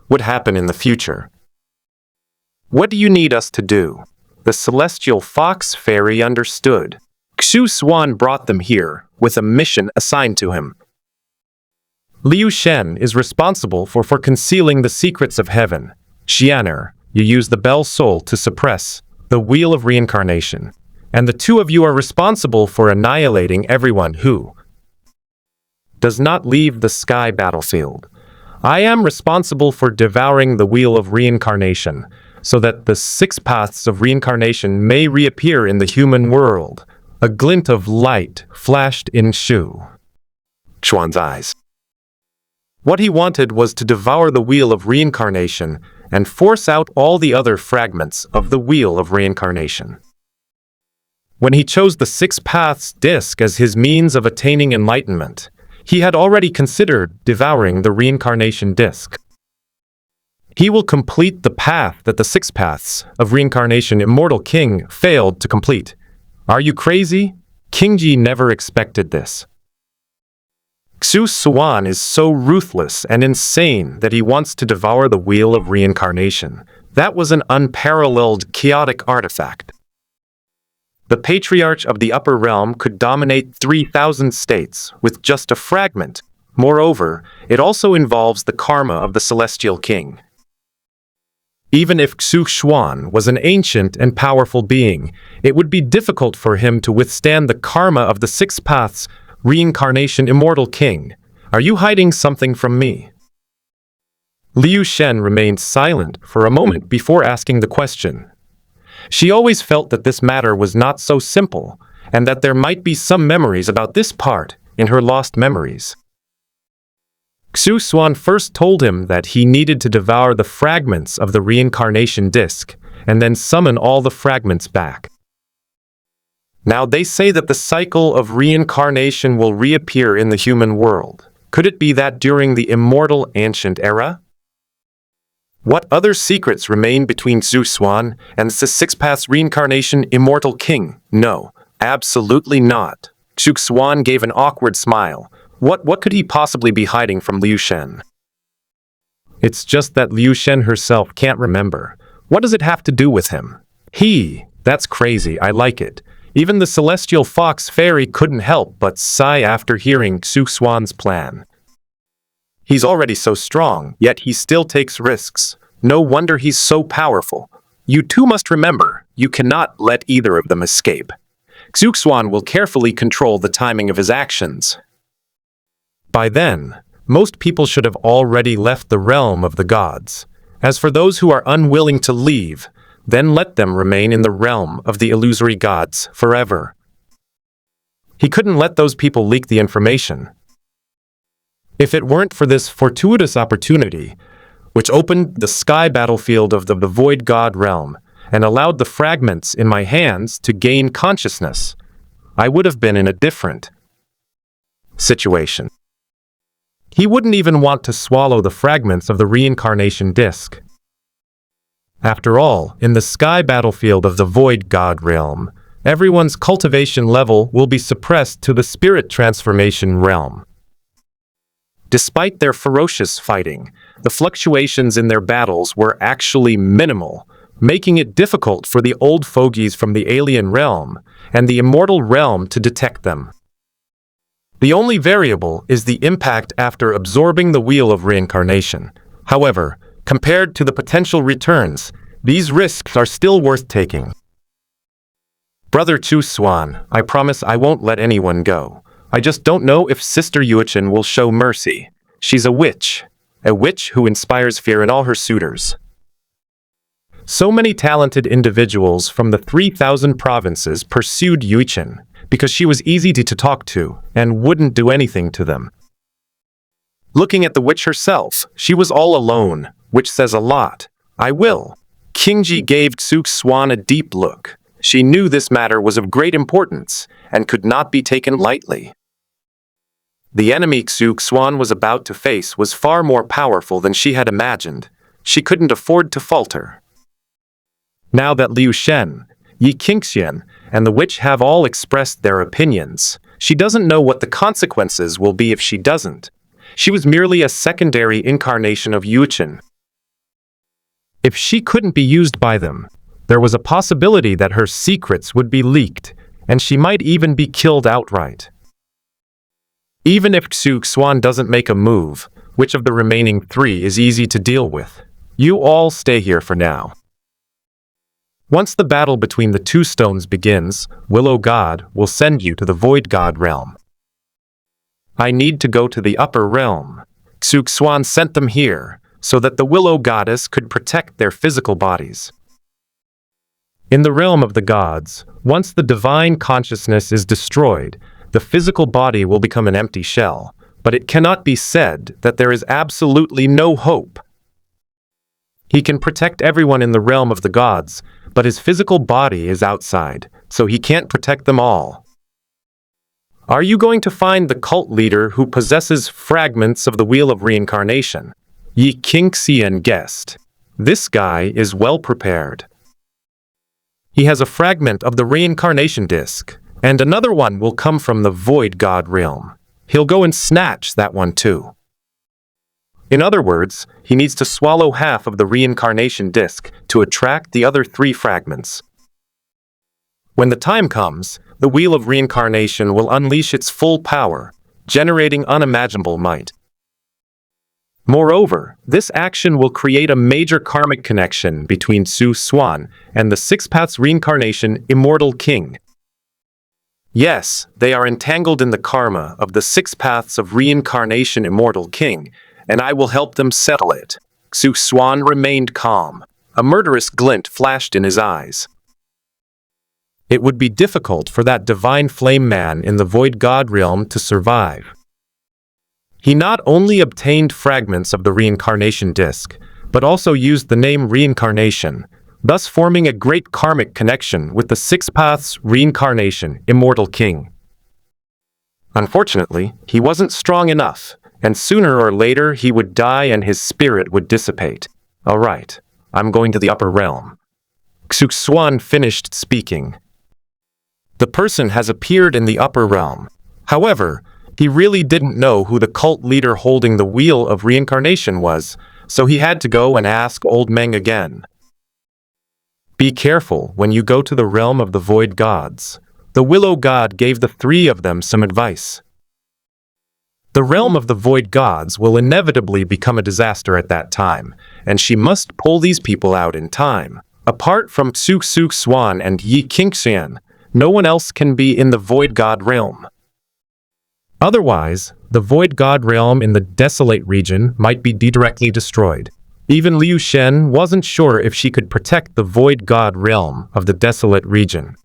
would happen in the future. What do you need us to do? The celestial fox fairy understood. Xuan brought them here with a mission assigned to him. Liu Shen is responsible for concealing the secrets of heaven. Xianer, you use the Bell Soul to suppress the Wheel of Reincarnation, and the 2 of you are responsible for annihilating everyone who does not leave the sky battlefield. I am responsible for devouring the Wheel of Reincarnation, so that the 6 paths of reincarnation may reappear in the human world. A glint of light flashed in Xuan's eyes. What he wanted was to devour the Wheel of Reincarnation and force out all the other fragments of the wheel of reincarnation. When he chose the Six Paths disc as his means of attaining enlightenment, he had already considered devouring the reincarnation disc. He will complete the path that the Six Paths of Reincarnation Immortal King failed to complete. Are you crazy? Kingji never expected this. Xuan is so ruthless and insane that he wants to devour the wheel of reincarnation. That was an unparalleled chaotic artifact. The Patriarch of the Upper Realm could dominate 3,000 states with just a fragment. Moreover, it also involves the karma of the Celestial King. Even if Xuan was an ancient and powerful being, it would be difficult for him to withstand the karma of the Six Paths Reincarnation Immortal King. Are you hiding something from me? Liu Shen remained silent for a moment before asking the question. She always felt that this matter was not so simple, and that there might be some memories about this part in her lost memories. Xuan first told him that he needed to devour the fragments of the reincarnation disc, and then summon all the fragments back. Now they say that the cycle of reincarnation will reappear in the human world. Could it be that during the immortal ancient era? What other secrets remain between Xuan and the Six Paths Reincarnation Immortal King? No, absolutely not. Xuan gave an awkward smile. What could he possibly be hiding from Liu Shen? It's just that Liu Shen herself can't remember. What does it have to do with him? That's crazy, I like it. Even the celestial fox fairy couldn't help but sigh after hearing Xuan's plan. He's already so strong, yet he still takes risks. No wonder he's so powerful. You two must remember, you cannot let either of them escape. Xuan will carefully control the timing of his actions. By then, most people should have already left the realm of the gods. As for those who are unwilling to leave, then let them remain in the realm of the illusory gods forever. He couldn't let those people leak the information. If it weren't for this fortuitous opportunity, which opened the sky battlefield of the void god realm and allowed the fragments in my hands to gain consciousness, I would have been in a different situation. He wouldn't even want to swallow the fragments of the reincarnation disc. After all, in the sky battlefield of the void god realm, everyone's cultivation level will be suppressed to the spirit transformation realm. Despite their ferocious fighting, the fluctuations in their battles were actually minimal, making it difficult for the old fogies from the alien realm and the immortal realm to detect them. The only variable is the impact after absorbing the wheel of reincarnation. However, compared to the potential returns, these risks are still worth taking. Brother Xuan, I promise I won't let anyone go. I just don't know if Sister Yuchen will show mercy. She's a witch who inspires fear in all her suitors. So many talented individuals from the 3,000 provinces pursued Yuchen because she was easy to talk to and wouldn't do anything to them. Looking at the witch herself, she was all alone, which says a lot. I will. Kingji gave Xuan a deep look. She knew this matter was of great importance and could not be taken lightly. The enemy Xuan was about to face was far more powerful than she had imagined. She couldn't afford to falter. Now that Liu Shen, Yi Qingxian, and the witch have all expressed their opinions, she doesn't know what the consequences will be if she doesn't. She was merely a secondary incarnation of Yuchen. If she couldn't be used by them, there was a possibility that her secrets would be leaked, and she might even be killed outright. Even if Xuan doesn't make a move, which of the remaining three is easy to deal with? You all stay here for now. Once the battle between the two stones begins, Willow God will send you to the Void God realm. I need to go to the upper realm. Xuan sent them here, so that the Willow Goddess could protect their physical bodies. In the realm of the gods, once the divine consciousness is destroyed, the physical body will become an empty shell, but it cannot be said that there is absolutely no hope. He can protect everyone in the realm of the gods, but his physical body is outside, so he can't protect them all. Are you going to find the cult leader who possesses fragments of the Wheel of Reincarnation? Yi Qingxian guessed. This guy is well prepared. He has a fragment of the reincarnation disc, and another one will come from the void god realm. He'll go and snatch that one too. In other words, he needs to swallow half of the reincarnation disc to attract the other 3 fragments. When the time comes, the Wheel of Reincarnation will unleash its full power, generating unimaginable might. Moreover, this action will create a major karmic connection between Xuan and the 6 Paths Reincarnation Immortal King. Yes, they are entangled in the karma of the 6 Paths of Reincarnation Immortal King, and I will help them settle it. Xuan remained calm. A murderous glint flashed in his eyes. It would be difficult for that divine flame man in the void god realm to survive. He not only obtained fragments of the reincarnation disc, but also used the name reincarnation, thus forming a great karmic connection with the 6 Paths Reincarnation Immortal King. Unfortunately, he wasn't strong enough, and sooner or later he would die and his spirit would dissipate. All right, I'm going to the upper realm. Xuan finished speaking. The person has appeared in the upper realm. However, he really didn't know who the cult leader holding the Wheel of Reincarnation was, so he had to go and ask Old Meng again. Be careful when you go to the realm of the void gods. The Willow God gave the 3 of them some advice. The realm of the void gods will inevitably become a disaster at that time, and she must pull these people out in time. Apart from Xuan and Yi Qingxian, no one else can be in the void god realm. Otherwise, the void god realm in the desolate region might be directly destroyed. Even Liu Shen wasn't sure if she could protect the void god realm of the desolate region.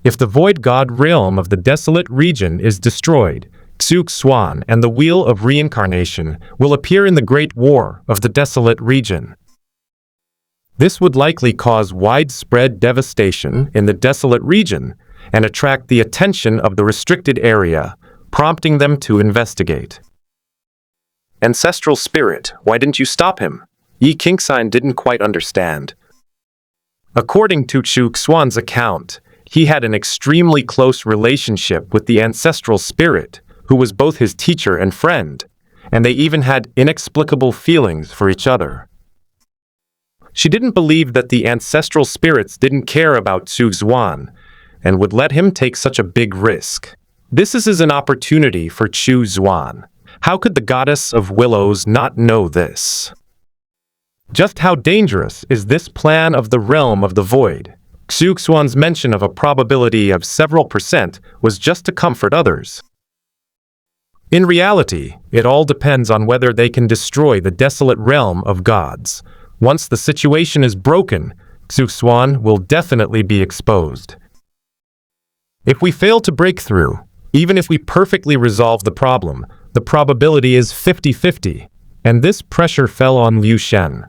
If the void god realm of the desolate region is destroyed, Xuan and the Wheel of Reincarnation will appear in the Great War of the desolate region. This would likely cause widespread devastation in the desolate region and attract the attention of the restricted area, prompting them to investigate. Ancestral spirit, why didn't you stop him? Yi Qingxian didn't quite understand. According to Xuan's account, he had an extremely close relationship with the ancestral spirit, who was both his teacher and friend, and they even had inexplicable feelings for each other. She didn't believe that the ancestral spirits didn't care about Xuan and would let him take such a big risk. This is an opportunity for Xuan. How could the goddess of willows not know this? Just how dangerous is this plan of the realm of the void? Xuan's mention of a probability of several % was just to comfort others. In reality, it all depends on whether they can destroy the desolate realm of gods. Once the situation is broken, Xuan will definitely be exposed. If we fail to break through, even if we perfectly resolve the problem, the probability is 50-50, and this pressure fell on Liu Shen.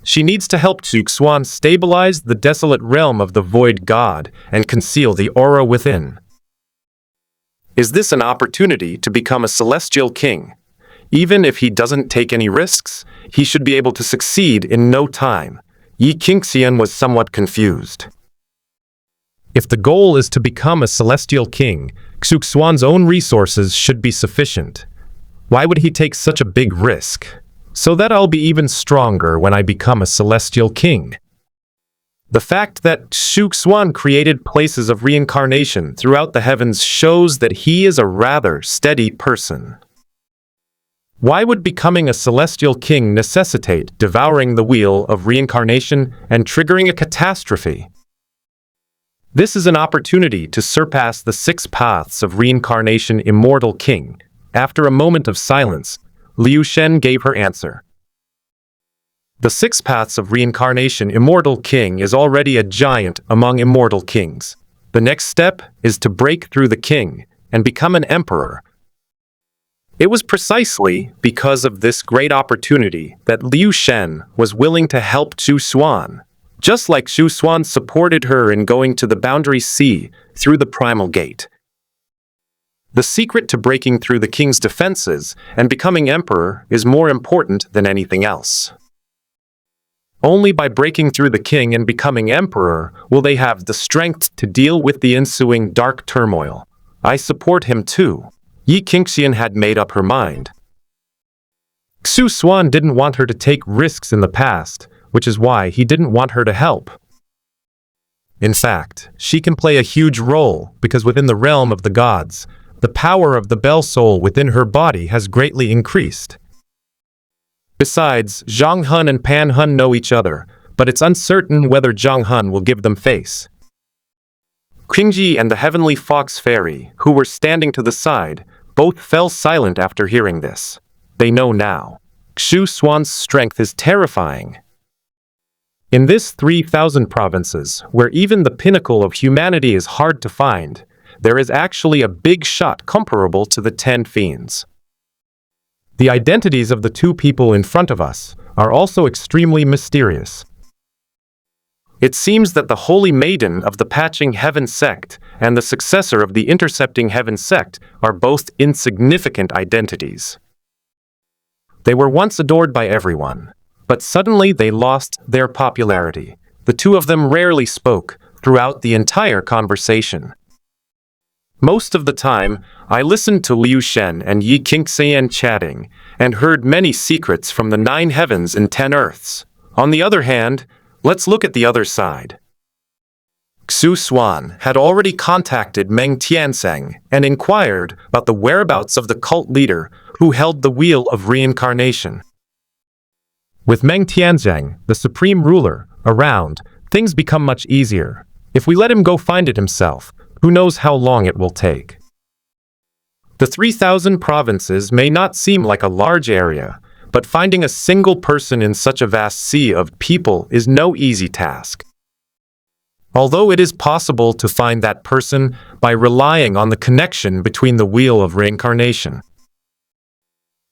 She needs to help Xuan stabilize the desolate realm of the void god and conceal the aura within. Is this an opportunity to become a celestial king? Even if he doesn't take any risks, he should be able to succeed in no time. Yi Qingxian was somewhat confused. If the goal is to become a celestial king, Xuan's own resources should be sufficient. Why would he take such a big risk? So that I'll be even stronger when I become a celestial king. The fact that Xuan created places of reincarnation throughout the heavens shows that he is a rather steady person. Why would becoming a celestial king necessitate devouring the wheel of reincarnation and triggering a catastrophe? This is an opportunity to surpass the 6 paths of reincarnation immortal king. After a moment of silence, Liu Shen gave her answer. The 6 paths of reincarnation immortal king is already a giant among immortal kings. The next step is to break through the king and become an emperor. It was precisely because of this great opportunity that Liu Shen was willing to help Xuan, just like Xuan supported her in going to the Boundary Sea through the Primal Gate. The secret to breaking through the king's defenses and becoming emperor is more important than anything else. Only by breaking through the king and becoming emperor will they have the strength to deal with the ensuing dark turmoil. I support him too. Yi Qingxian had made up her mind. Xuan didn't want her to take risks in the past, which is why he didn't want her to help. In fact, she can play a huge role because within the realm of the gods, the power of the Bell Soul within her body has greatly increased. Besides, Zhang Hun and Pan Hun know each other, but it's uncertain whether Zhang Hun will give them face. Qingji and the Heavenly Fox Fairy, who were standing to the side, both fell silent after hearing this. They know now. Xuan's strength is terrifying. In this 3,000 provinces, where even the pinnacle of humanity is hard to find, there is actually a big shot comparable to the 10 fiends. The identities of the two people in front of us are also extremely mysterious. It seems that the Holy Maiden of the Patching Heaven sect and the successor of the Intercepting Heaven sect are both insignificant identities. They were once adored by everyone, but suddenly they lost their popularity. The two of them rarely spoke throughout the entire conversation. Most of the time, I listened to Liu Shen and Yi Qingxian chatting and heard many secrets from the 9 heavens and 10 earths. On the other hand, let's look at the other side. Xuan had already contacted Meng Tianzeng and inquired about the whereabouts of the cult leader who held the wheel of reincarnation. With Meng Tianzeng, the supreme ruler, around, things become much easier. If we let him go find it himself, who knows how long it will take. The 3,000 provinces may not seem like a large area, but finding a single person in such a vast sea of people is no easy task. Although it is possible to find that person by relying on the connection between the wheel of reincarnation.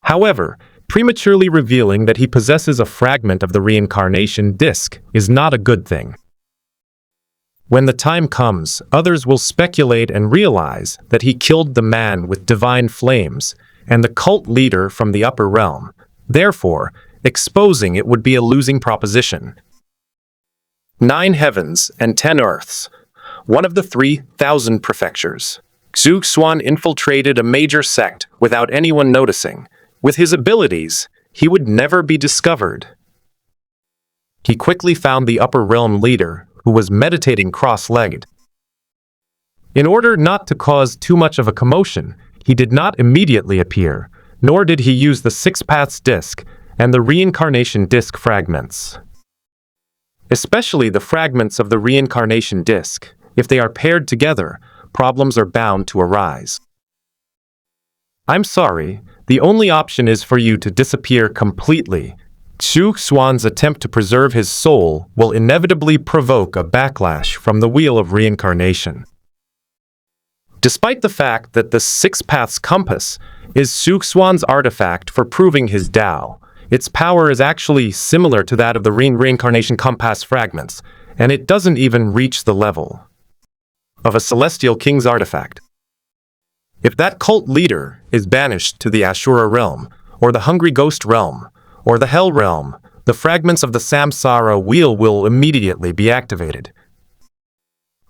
However, prematurely revealing that he possesses a fragment of the reincarnation disc is not a good thing. When the time comes, others will speculate and realize that he killed the man with divine flames and the cult leader from the upper realm. Therefore, exposing it would be a losing proposition. 9 heavens and 10 earths, one of the 3,000 prefectures. Xuan infiltrated a major sect without anyone noticing. With his abilities, he would never be discovered. He quickly found the upper realm leader, who was meditating cross-legged. In order not to cause too much of a commotion, he did not immediately appear, nor did he use the 6 paths disc and the reincarnation disc fragments. Especially the fragments of the reincarnation disc. If they are paired together, problems are bound to arise. I'm sorry, the only option is for you to disappear completely. Xuan's attempt to preserve his soul will inevitably provoke a backlash from the wheel of reincarnation. Despite the fact that the 6 paths compass is Xuan's artifact for proving his Tao, its power is actually similar to that of the reincarnation compass fragments, and it doesn't even reach the level of a celestial king's artifact. If that cult leader is banished to the Ashura realm, or the Hungry Ghost realm, or the Hell realm, the fragments of the Samsara wheel will immediately be activated.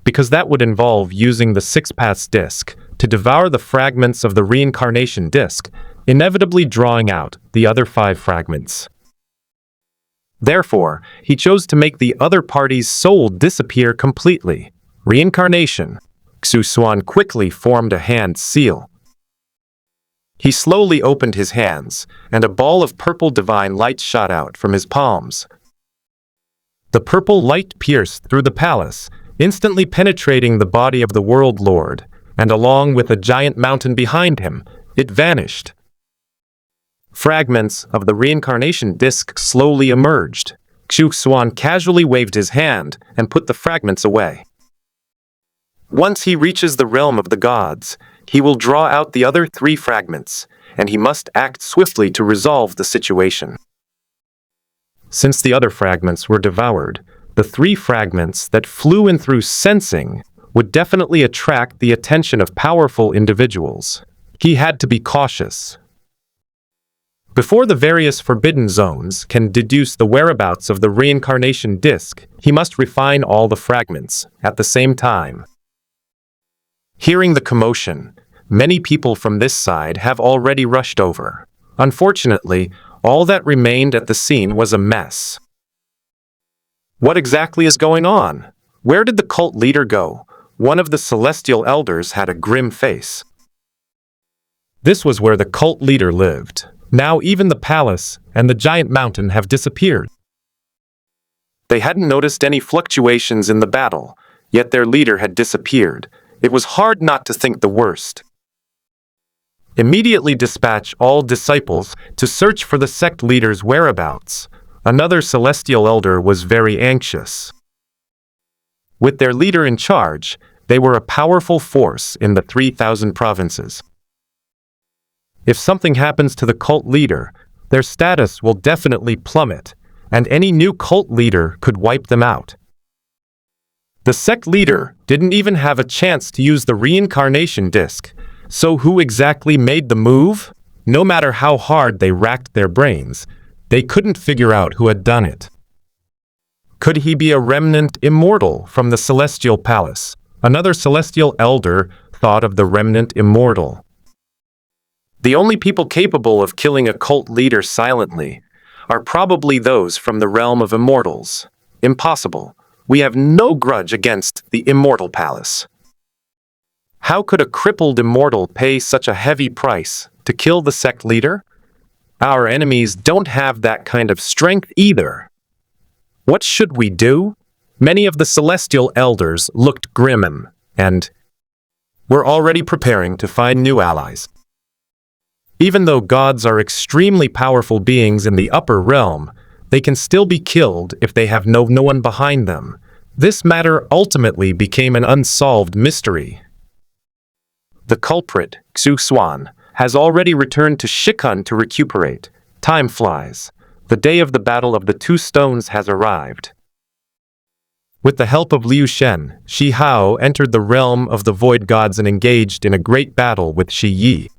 Because that would involve using the 6 paths disc to devour the fragments of the reincarnation disc, inevitably drawing out the other 5 fragments. Therefore, he chose to make the other party's soul disappear completely. Reincarnation. Xuan quickly formed a hand seal. He slowly opened his hands, and a ball of purple divine light shot out from his palms. The purple light pierced through the palace, instantly penetrating the body of the World Lord, and along with a giant mountain behind him, it vanished. Fragments of the reincarnation disc slowly emerged. Xuan casually waved his hand and put the fragments away. Once he reaches the realm of the gods, he will draw out the other 3 fragments, and he must act swiftly to resolve the situation. Since the other fragments were devoured, the 3 fragments that flew in through sensing would definitely attract the attention of powerful individuals. He had to be cautious. Before the various forbidden zones can deduce the whereabouts of the reincarnation disk, he must refine all the fragments at the same time. Hearing the commotion, many people from this side have already rushed over. Unfortunately, all that remained at the scene was a mess. What exactly is going on? Where did the cult leader go? One of the celestial elders had a grim face. This was where the cult leader lived. Now even the palace and the giant mountain have disappeared. They hadn't noticed any fluctuations in the battle, yet their leader had disappeared. It was hard not to think the worst. Immediately dispatch all disciples to search for the sect leader's whereabouts. Another celestial elder was very anxious. With their leader in charge, they were a powerful force in the 3,000 provinces. If something happens to the cult leader, their status will definitely plummet, and any new cult leader could wipe them out. The sect leader didn't even have a chance to use the reincarnation disk, so who exactly made the move? No matter how hard they racked their brains, they couldn't figure out who had done it. Could he be a remnant immortal from the celestial palace? Another celestial elder thought of the remnant immortal. The only people capable of killing a cult leader silently are probably those from the realm of immortals. Impossible. We have no grudge against the immortal palace. How could a crippled immortal pay such a heavy price to kill the sect leader? Our enemies don't have that kind of strength either. What should we do? Many of the celestial elders looked grim and were already preparing to find new allies. Even though gods are extremely powerful beings in the upper realm, they can still be killed if they have no one behind them. This matter ultimately became an unsolved mystery. The culprit, Xuan, has already returned to Xuan to recuperate. Time flies. The day of the Battle of the Two Stones has arrived. With the help of Liu Shen, Shi Hao entered the realm of the void gods and engaged in a great battle with Shi Yi.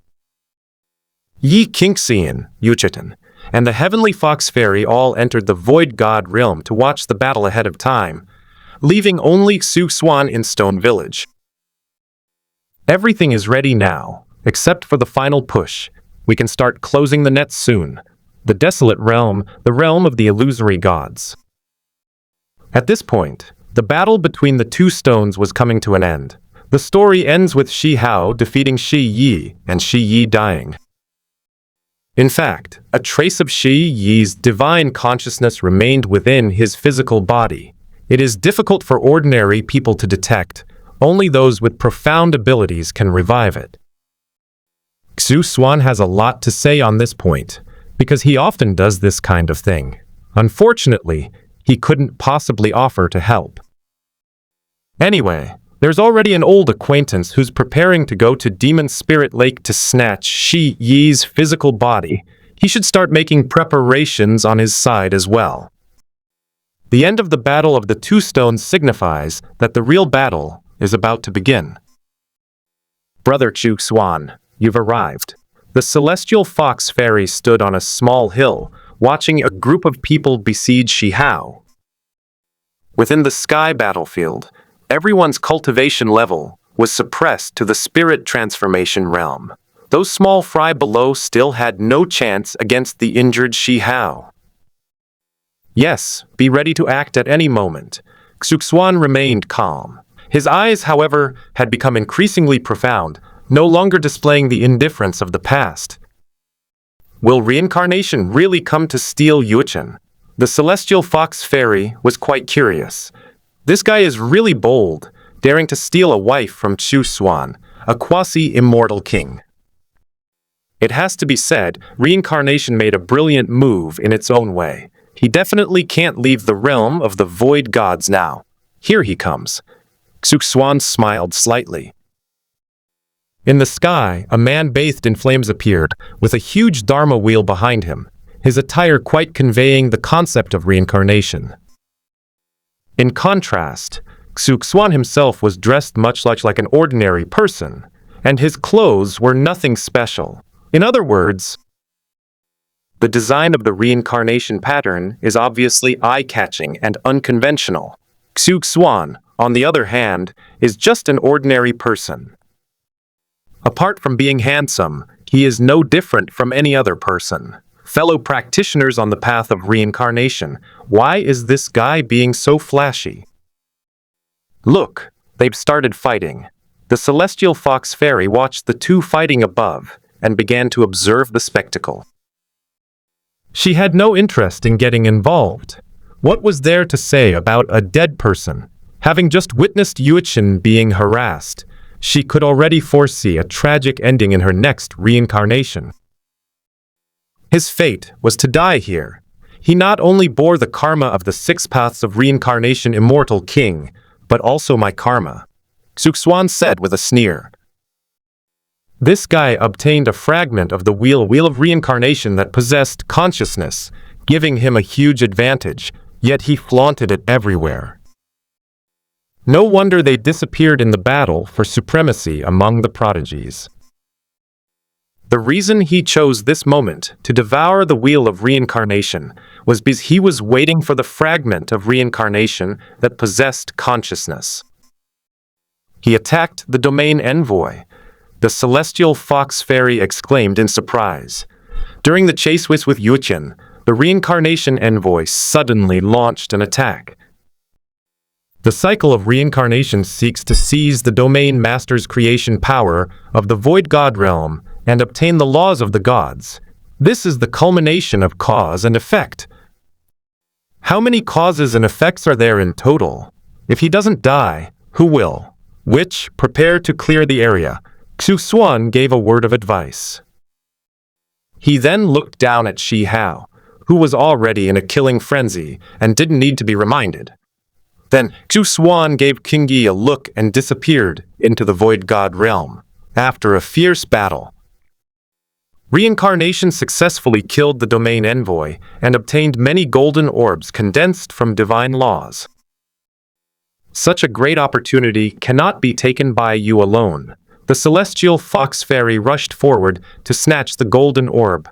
Yi Qingxian, Yuchitan, and the heavenly fox fairy all entered the void god realm to watch the battle ahead of time, leaving only Xuan in Stone Village. Everything is ready now, except for the final push. We can start closing the nets soon. The desolate realm, the realm of the illusory gods. At this point, the battle between the two stones was coming to an end. The story ends with Shi Hao defeating Shi Yi and Shi Yi dying. In fact, a trace of Shi Yi's divine consciousness remained within his physical body. It is difficult for ordinary people to detect. Only those with profound abilities can revive it. Xuan has a lot to say on this point, because he often does this kind of thing. Unfortunately, he couldn't possibly offer to help. Anyway, there's already an old acquaintance who's preparing to go to Demon Spirit Lake to snatch Shi Yi's physical body. He should start making preparations on his side as well. The end of the Battle of the Two Stones signifies that the real battle is about to begin. Brother Xuan, you've arrived. The celestial fox fairy stood on a small hill, watching a group of people besiege Shi Hao. Within the sky battlefield, everyone's cultivation level was suppressed to the spirit transformation realm. Those small fry below still had no chance against the injured Shi Hao. Yes, be ready to act at any moment. Xuan remained calm. His eyes, however, had become increasingly profound, no longer displaying the indifference of the past. Will reincarnation really come to steal Yuchen? The celestial fox fairy was quite curious. This guy is really bold, daring to steal a wife from Xuan, a quasi-immortal king. It has to be said, reincarnation made a brilliant move in its own way. He definitely can't leave the realm of the void gods now. Here he comes. Xuan smiled slightly. In the sky, a man bathed in flames appeared, with a huge Dharma wheel behind him, his attire quite conveying the concept of reincarnation. In contrast, Xuan himself was dressed much like an ordinary person, and his clothes were nothing special. In other words, the design of the reincarnation pattern is obviously eye-catching and unconventional. Xuan, on the other hand, is just an ordinary person. Apart from being handsome, he is no different from any other person. Fellow practitioners on the path of reincarnation, why is this guy being so flashy? Look, they've started fighting. The celestial fox fairy watched the two fighting above and began to observe the spectacle. She had no interest in getting involved. What was there to say about a dead person? Having just witnessed Xuan being harassed, she could already foresee a tragic ending in her next reincarnation. His fate was to die here. He not only bore the karma of the 6 paths of reincarnation immortal king, but also my karma, Xuan said with a sneer. This guy obtained a fragment of the wheel of reincarnation that possessed consciousness, giving him a huge advantage, yet he flaunted it everywhere. No wonder they disappeared in the battle for supremacy among the prodigies. The reason he chose this moment to devour the wheel of reincarnation was because he was waiting for the fragment of reincarnation that possessed consciousness. He attacked the domain envoy. The celestial fox fairy exclaimed in surprise. During the chase with Xuan, the reincarnation envoy suddenly launched an attack. The cycle of reincarnation seeks to seize the domain master's creation power of the void god realm and obtain the laws of the gods. This is the culmination of cause and effect. How many causes and effects are there in total? If he doesn't die, who will? Which, prepare to clear the area. Xuan gave a word of advice. He then looked down at Shi Hao, who was already in a killing frenzy and didn't need to be reminded. Then Xuan gave King Yi a look and disappeared into the void god realm. After a fierce battle, reincarnation successfully killed the domain envoy and obtained many golden orbs condensed from divine laws. Such a great opportunity cannot be taken by you alone. The celestial fox fairy rushed forward to snatch the golden orb.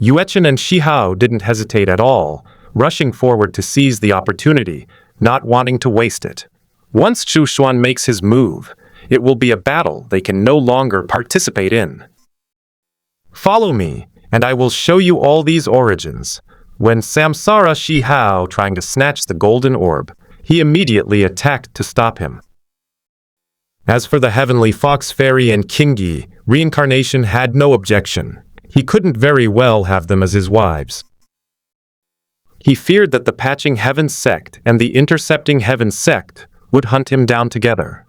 Xuan and Shi Hao didn't hesitate at all, rushing forward to seize the opportunity, not wanting to waste it. Once Xuan makes his move, it will be a battle they can no longer participate in. Follow me, and I will show you all these origins. When Samsara Shi Hao trying to snatch the golden orb, he immediately attacked to stop him. As for the heavenly fox fairy and King Yi, reincarnation had no objection. He couldn't very well have them as his wives. He feared that the patching heaven sect and the intercepting heaven sect would hunt him down together.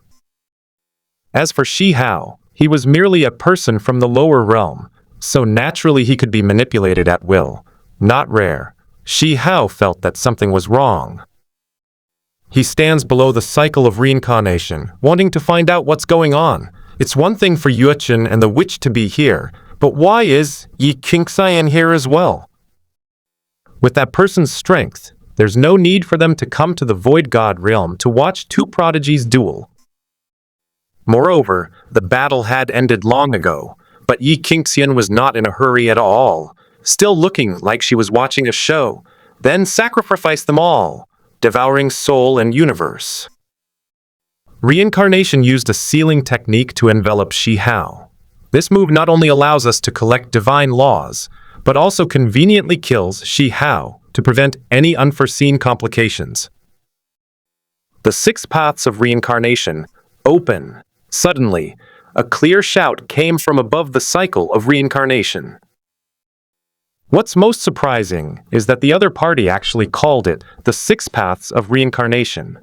As for Shi Hao, he was merely a person from the lower realm, so naturally he could be manipulated at will. Not rare, Shi Hao felt that something was wrong. He stands below the cycle of reincarnation, wanting to find out what's going on. It's one thing for Xuan and the witch to be here, but why is Yi Qingxian here as well? With that person's strength, there's no need for them to come to the void god realm to watch two prodigies duel. Moreover, the battle had ended long ago, but Yi Qingxian was not in a hurry at all, still looking like she was watching a show, then sacrificed them all, devouring soul and universe. Reincarnation used a sealing technique to envelop Shi Hao. This move not only allows us to collect divine laws, but also conveniently kills Shi Hao to prevent any unforeseen complications. The 6 paths of reincarnation open. Suddenly, a clear shout came from above the cycle of reincarnation. What's most surprising is that the other party actually called it the 6 paths of reincarnation.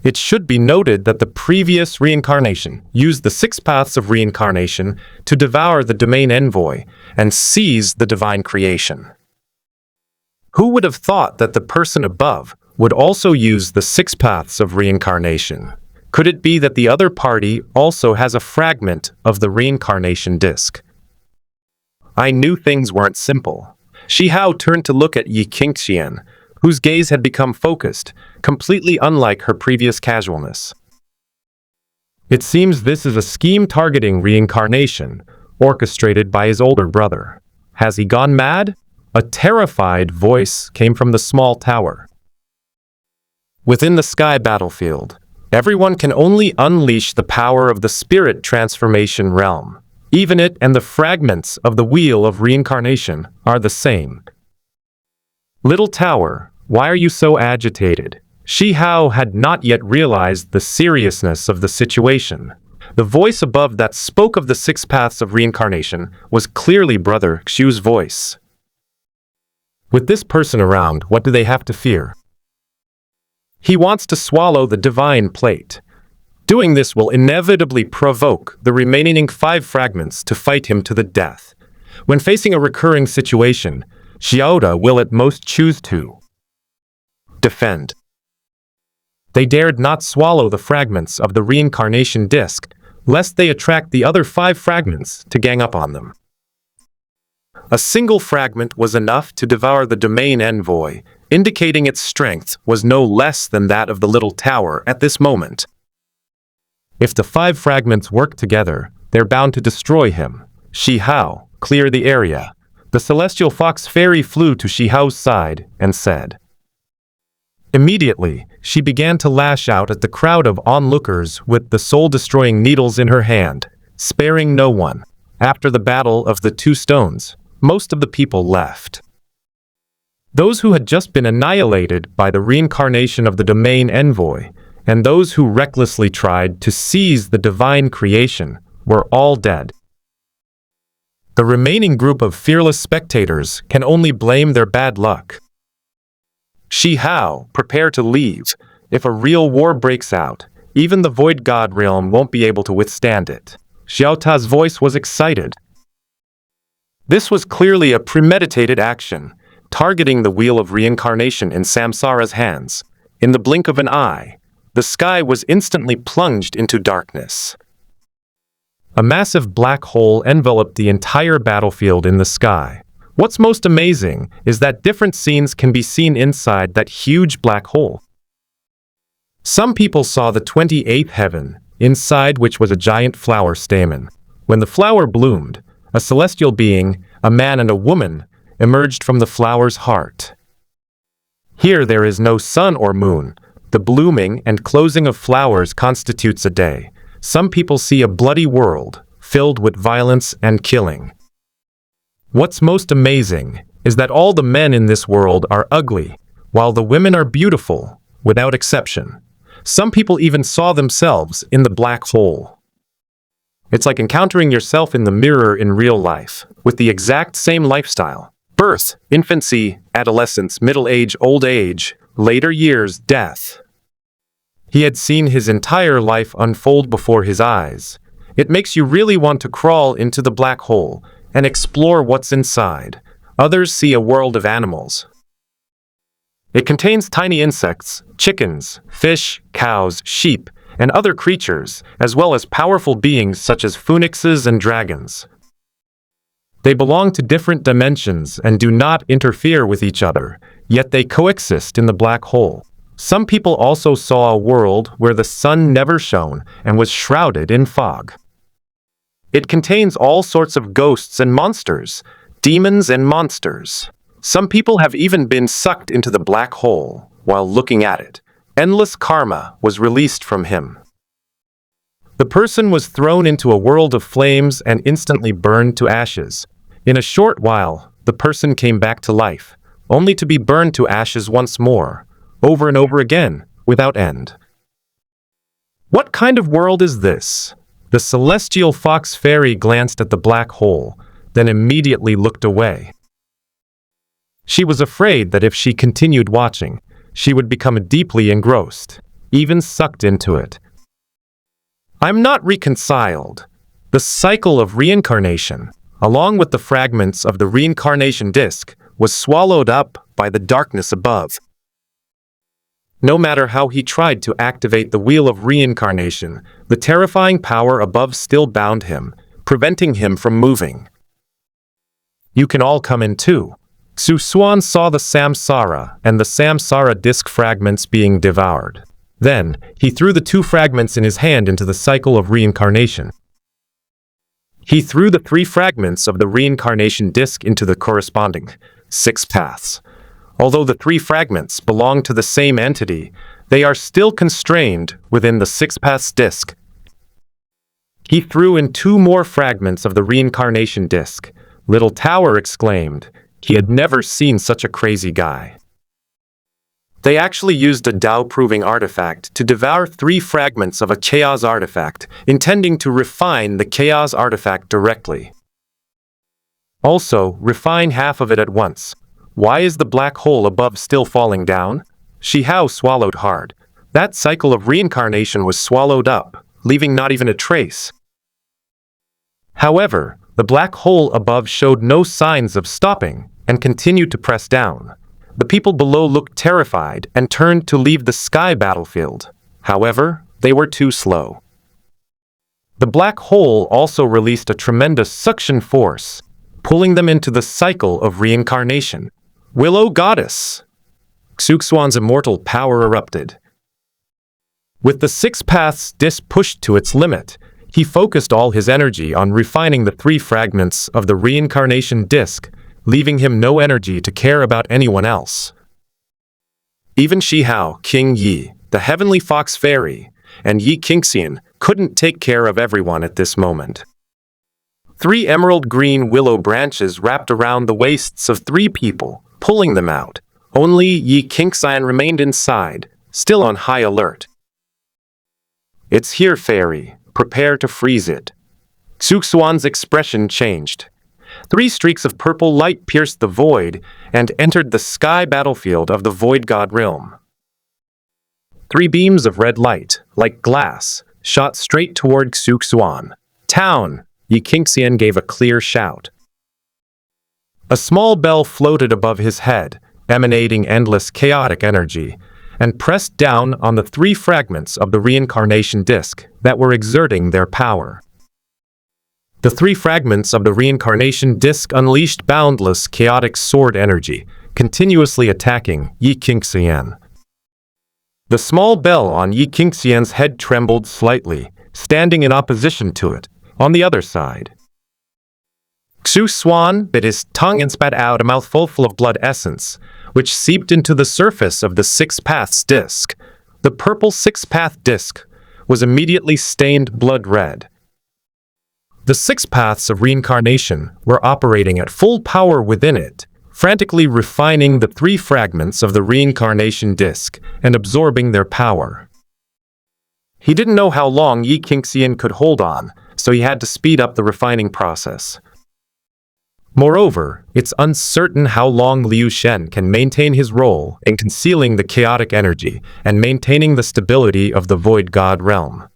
It should be noted that the previous reincarnation used the 6 paths of reincarnation to devour the domain envoy and seize the divine creation. Who would have thought that the person above would also use the 6 paths of reincarnation? Could it be that the other party also has a fragment of the reincarnation disc? I knew things weren't simple. Shi Hao turned to look at Yi Qingxian, whose gaze had become focused, completely unlike her previous casualness. It seems this is a scheme targeting reincarnation, orchestrated by his older brother. Has he gone mad? A terrified voice came from the small tower. Within the sky battlefield, everyone can only unleash the power of the spirit transformation realm. Even it and the fragments of the wheel of reincarnation are the same. Little tower, why are you so agitated? Shi Hao had not yet realized the seriousness of the situation. The voice above that spoke of the 6 paths of reincarnation was clearly Brother Xu's voice. With this person around, what do they have to fear? He wants to swallow the divine plate. Doing this will inevitably provoke the remaining 5 fragments to fight him to the death. When facing a recurring situation, Xiaoda will at most choose to defend. They dared not swallow the fragments of the reincarnation disc, lest they attract the other 5 fragments to gang up on them. A single fragment was enough to devour the domain envoy, indicating its strength was no less than that of the little tower at this moment. If the 5 fragments work together, they're bound to destroy him. Shi Hao, clear the area. The celestial fox fairy flew to Shi Hao's side and said. Immediately, she began to lash out at the crowd of onlookers with the soul-destroying needles in her hand, sparing no one. After the battle of the 2 stones, most of the people left. Those who had just been annihilated by the reincarnation of the domain envoy, and those who recklessly tried to seize the divine creation, were all dead. The remaining group of fearless spectators can only blame their bad luck. Shi Hao, prepare to leave. If a real war breaks out, even the Void God realm won't be able to withstand it. Xiao Ta's voice was excited. This was clearly a premeditated action, targeting the wheel of reincarnation in Samsara's hands. In the blink of an eye, the sky was instantly plunged into darkness. A massive black hole enveloped the entire battlefield in the sky. What's most amazing is that different scenes can be seen inside that huge black hole. Some people saw the 28th heaven, inside which was a giant flower stamen. When the flower bloomed, a celestial being, a man and a woman, emerged from the flower's heart. Here there is no sun or moon. The blooming and closing of flowers constitutes a day. Some people see a bloody world, filled with violence and killing. What's most amazing is that all the men in this world are ugly, while the women are beautiful, without exception. Some people even saw themselves in the black hole. It's like encountering yourself in the mirror in real life, with the exact same lifestyle. Birth, infancy, adolescence, middle age, old age, later years, death. He had seen his entire life unfold before his eyes. It makes you really want to crawl into the black hole and explore what's inside. Others see a world of animals. It contains tiny insects, chickens, fish, cows, sheep, and other creatures, as well as powerful beings such as phoenixes and dragons. They belong to different dimensions and do not interfere with each other, yet they coexist in the black hole. Some people also saw a world where the sun never shone and was shrouded in fog. It contains all sorts of ghosts and monsters, demons and monsters. Some people have even been sucked into the black hole while looking at it. Endless karma was released from him. The person was thrown into a world of flames and instantly burned to ashes. In a short while, the person came back to life, only to be burned to ashes once more, over and over again, without end. What kind of world is this? The celestial fox fairy glanced at the black hole, then immediately looked away. She was afraid that if she continued watching, she would become deeply engrossed, even sucked into it. I'm not reconciled. The cycle of reincarnation, along with the fragments of the reincarnation disc, was swallowed up by the darkness above. No matter how he tried to activate the wheel of reincarnation, the terrifying power above still bound him, preventing him from moving. You can all come in too. Xuan saw the samsara and the samsara disc fragments being devoured. Then, he threw the 2 fragments in his hand into the cycle of reincarnation. He threw the 3 fragments of the reincarnation disc into the corresponding 6 paths. Although the 3 fragments belong to the same entity, they are still constrained within the 6 paths disc. He threw in 2 more fragments of the reincarnation disc. Little Tower exclaimed. He had never seen such a crazy guy. They actually used a Tao-proving artifact to devour 3 fragments of a chaos artifact, intending to refine the chaos artifact directly. Also, refine half of it at once. Why is the black hole above still falling down? Shihao swallowed hard. That cycle of reincarnation was swallowed up, leaving not even a trace. However, the black hole above showed no signs of stopping and continued to press down. The people below looked terrified and turned to leave the sky battlefield. However, they were too slow. The black hole also released a tremendous suction force, pulling them into the cycle of reincarnation. Willow Goddess! Xuan's immortal power erupted. With the 6 paths disc pushed to its limit, he focused all his energy on refining the 3 fragments of the reincarnation disc, leaving him no energy to care about anyone else. Even Shihao, King Yi, the heavenly fox fairy, and Yi Qingxian couldn't take care of everyone at this moment. 3 emerald green willow branches wrapped around the waists of 3 people, pulling them out. Only Yi Qingxian remained inside, still on high alert. It's here, fairy. Prepare to freeze it. Xuan's expression changed. 3 streaks of purple light pierced the void and entered the sky battlefield of the Void God realm. 3 beams of red light, like glass, shot straight toward Xuan. Town! Yi Qingxian gave a clear shout. A small bell floated above his head, emanating endless chaotic energy, and pressed down on the 3 fragments of the reincarnation disc that were exerting their power. The 3 fragments of the reincarnation disc unleashed boundless chaotic sword energy, continuously attacking Yi Qingxian. The small bell on Yi Qingxian's head trembled slightly, standing in opposition to it, on the other side. Xuan bit his tongue and spat out a mouthful full of blood essence, which seeped into the surface of the 6 paths disc. The purple 6-path disc was immediately stained blood red. The 6 paths of reincarnation were operating at full power within it, frantically refining the 3 fragments of the reincarnation disc and absorbing their power. He didn't know how long Yi Qingxian could hold on, so he had to speed up the refining process. Moreover, it's uncertain how long Liu Shen can maintain his role in concealing the chaotic energy and maintaining the stability of the Void God realm.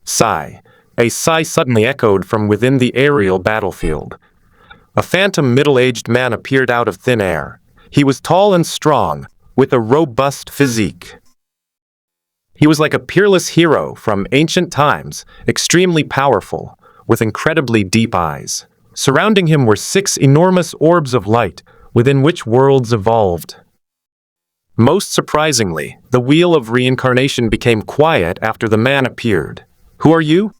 Sigh. A sigh suddenly echoed from within the aerial battlefield. A phantom middle-aged man appeared out of thin air. He was tall and strong, with a robust physique. He was like a peerless hero from ancient times, extremely powerful, with incredibly deep eyes. Surrounding him were 6 enormous orbs of light, within which worlds evolved. Most surprisingly, the wheel of reincarnation became quiet after the man appeared. Who are you?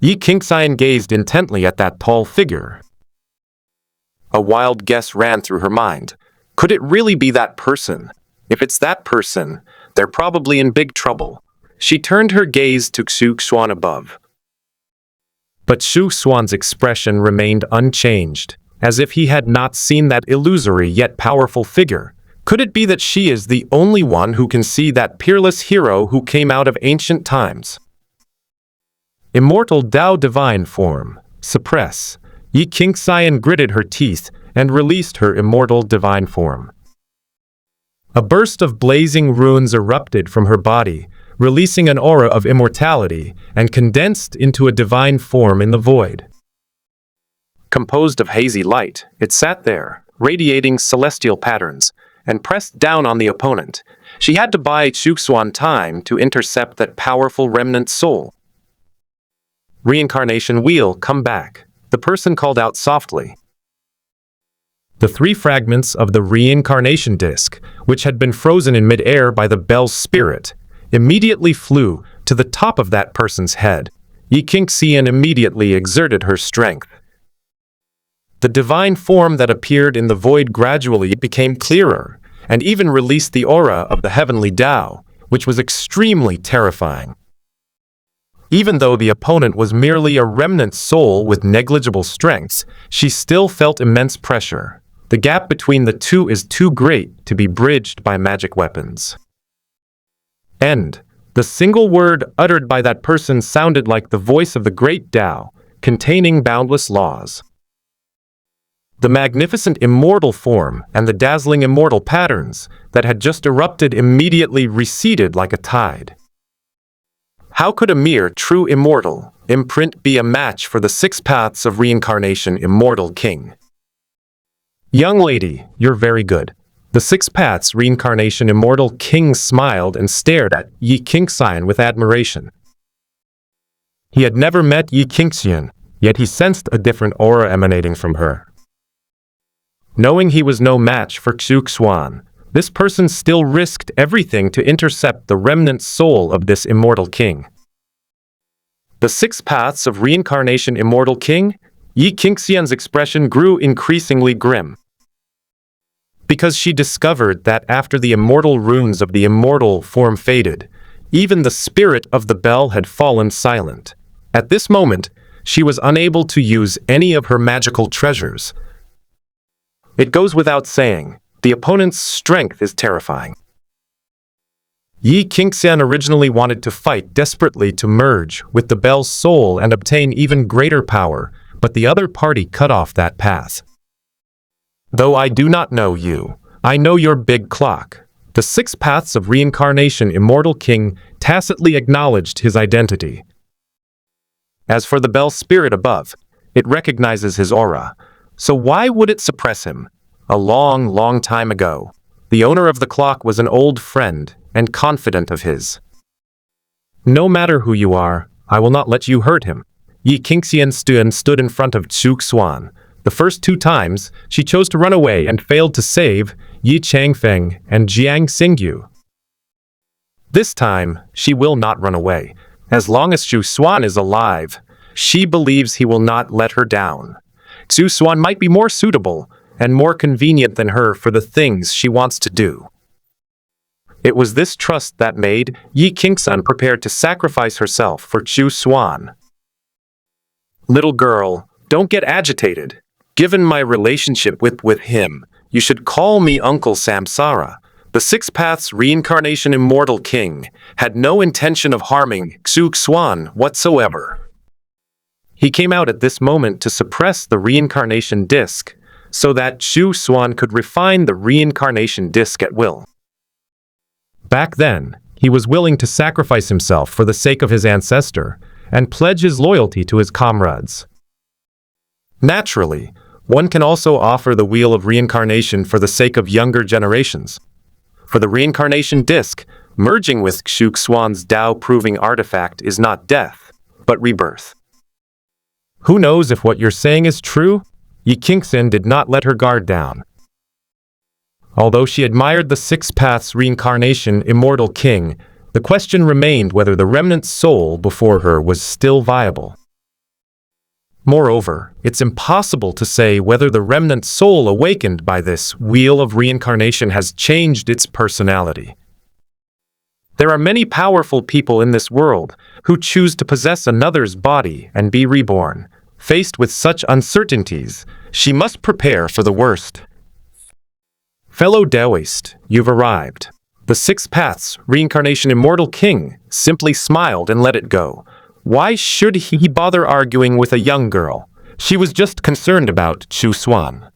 Yi Qingxian gazed intently at that tall figure. A wild guess ran through her mind. Could it really be that person? If it's that person, they're probably in big trouble. She turned her gaze to Xuan above. But Xuan's expression remained unchanged, as if he had not seen that illusory yet powerful figure. Could it be that she is the only one who can see that peerless hero who came out of ancient times? Immortal Tao divine form. Suppress. Yi Qingxian gritted her teeth and released her immortal divine form. A burst of blazing runes erupted from her body, releasing an aura of immortality and condensed into a divine form in the void. Composed of hazy light, it sat there, radiating celestial patterns, and pressed down on the opponent. She had to buy Xuan time to intercept that powerful remnant soul. Reincarnation wheel, come back, the person called out softly. The 3 fragments of the reincarnation disc, which had been frozen in mid-air by the bell's spirit, immediately flew to the top of that person's head. Xuan immediately exerted her strength. The divine form that appeared in the void gradually became clearer, and even released the aura of the heavenly Tao, which was extremely terrifying. Even though the opponent was merely a remnant soul with negligible strengths, she still felt immense pressure. The gap between the two is too great to be bridged by magic weapons. End. The single word uttered by that person sounded like the voice of the great Tao, containing boundless laws. The magnificent immortal form and the dazzling immortal patterns that had just erupted immediately receded like a tide. How could a mere true immortal imprint be a match for the 6 paths of reincarnation immortal king? Young lady, you're very good. The 6 paths reincarnation immortal king smiled and stared at Xuan with admiration. He had never met Xuan, yet he sensed a different aura emanating from her. Knowing he was no match for Xuan, this person still risked everything to intercept the remnant soul of this immortal king. The 6 paths of reincarnation immortal king? Xuan's expression grew increasingly grim. Because she discovered that after the immortal runes of the immortal form faded, even the spirit of the bell had fallen silent. At this moment, she was unable to use any of her magical treasures. It goes without saying, the opponent's strength is terrifying. Xuan originally wanted to fight desperately to merge with the bell's soul and obtain even greater power, but the other party cut off that path. Though I do not know you, I know your big clock. The 6 paths of reincarnation immortal king tacitly acknowledged his identity. As for the bell spirit above, it recognizes his aura. So why would it suppress him? A long time ago, the owner of the clock was an old friend and confidant of his. No matter who you are, I will not let you hurt him. Xuan stood in front of Xuan. The first 2 times, she chose to run away and failed to save Yi Changfeng and Jiang Xingyu. This time, she will not run away. As long as Xuan is alive, she believes he will not let her down. Xuan might be more suitable and more convenient than her for the things she wants to do. It was this trust that made Xuan prepared to sacrifice herself for Xuan. Little girl, don't get agitated. Given my relationship with him, you should call me Uncle Samsara. The 6 paths reincarnation immortal king had no intention of harming Xuan whatsoever. He came out at this moment to suppress the reincarnation disc, so that Xuan could refine the reincarnation disc at will. Back then, he was willing to sacrifice himself for the sake of his ancestor and pledge his loyalty to his comrades. Naturally, one can also offer the wheel of reincarnation for the sake of younger generations. For the reincarnation disc, merging with Xuan's Tao-proving artifact is not death, but rebirth. Who knows if what you're saying is true? Xuan did not let her guard down. Although she admired the 6 paths reincarnation immortal king, the question remained whether the remnant soul before her was still viable. Moreover, it's impossible to say whether the remnant soul awakened by this wheel of reincarnation has changed its personality. There are many powerful people in this world who choose to possess another's body and be reborn. Faced with such uncertainties, she must prepare for the worst. Fellow Taoist, you've arrived. The 6 paths reincarnation immortal king simply smiled and let it go. Why should he bother arguing with a young girl? She was just concerned about Xuan.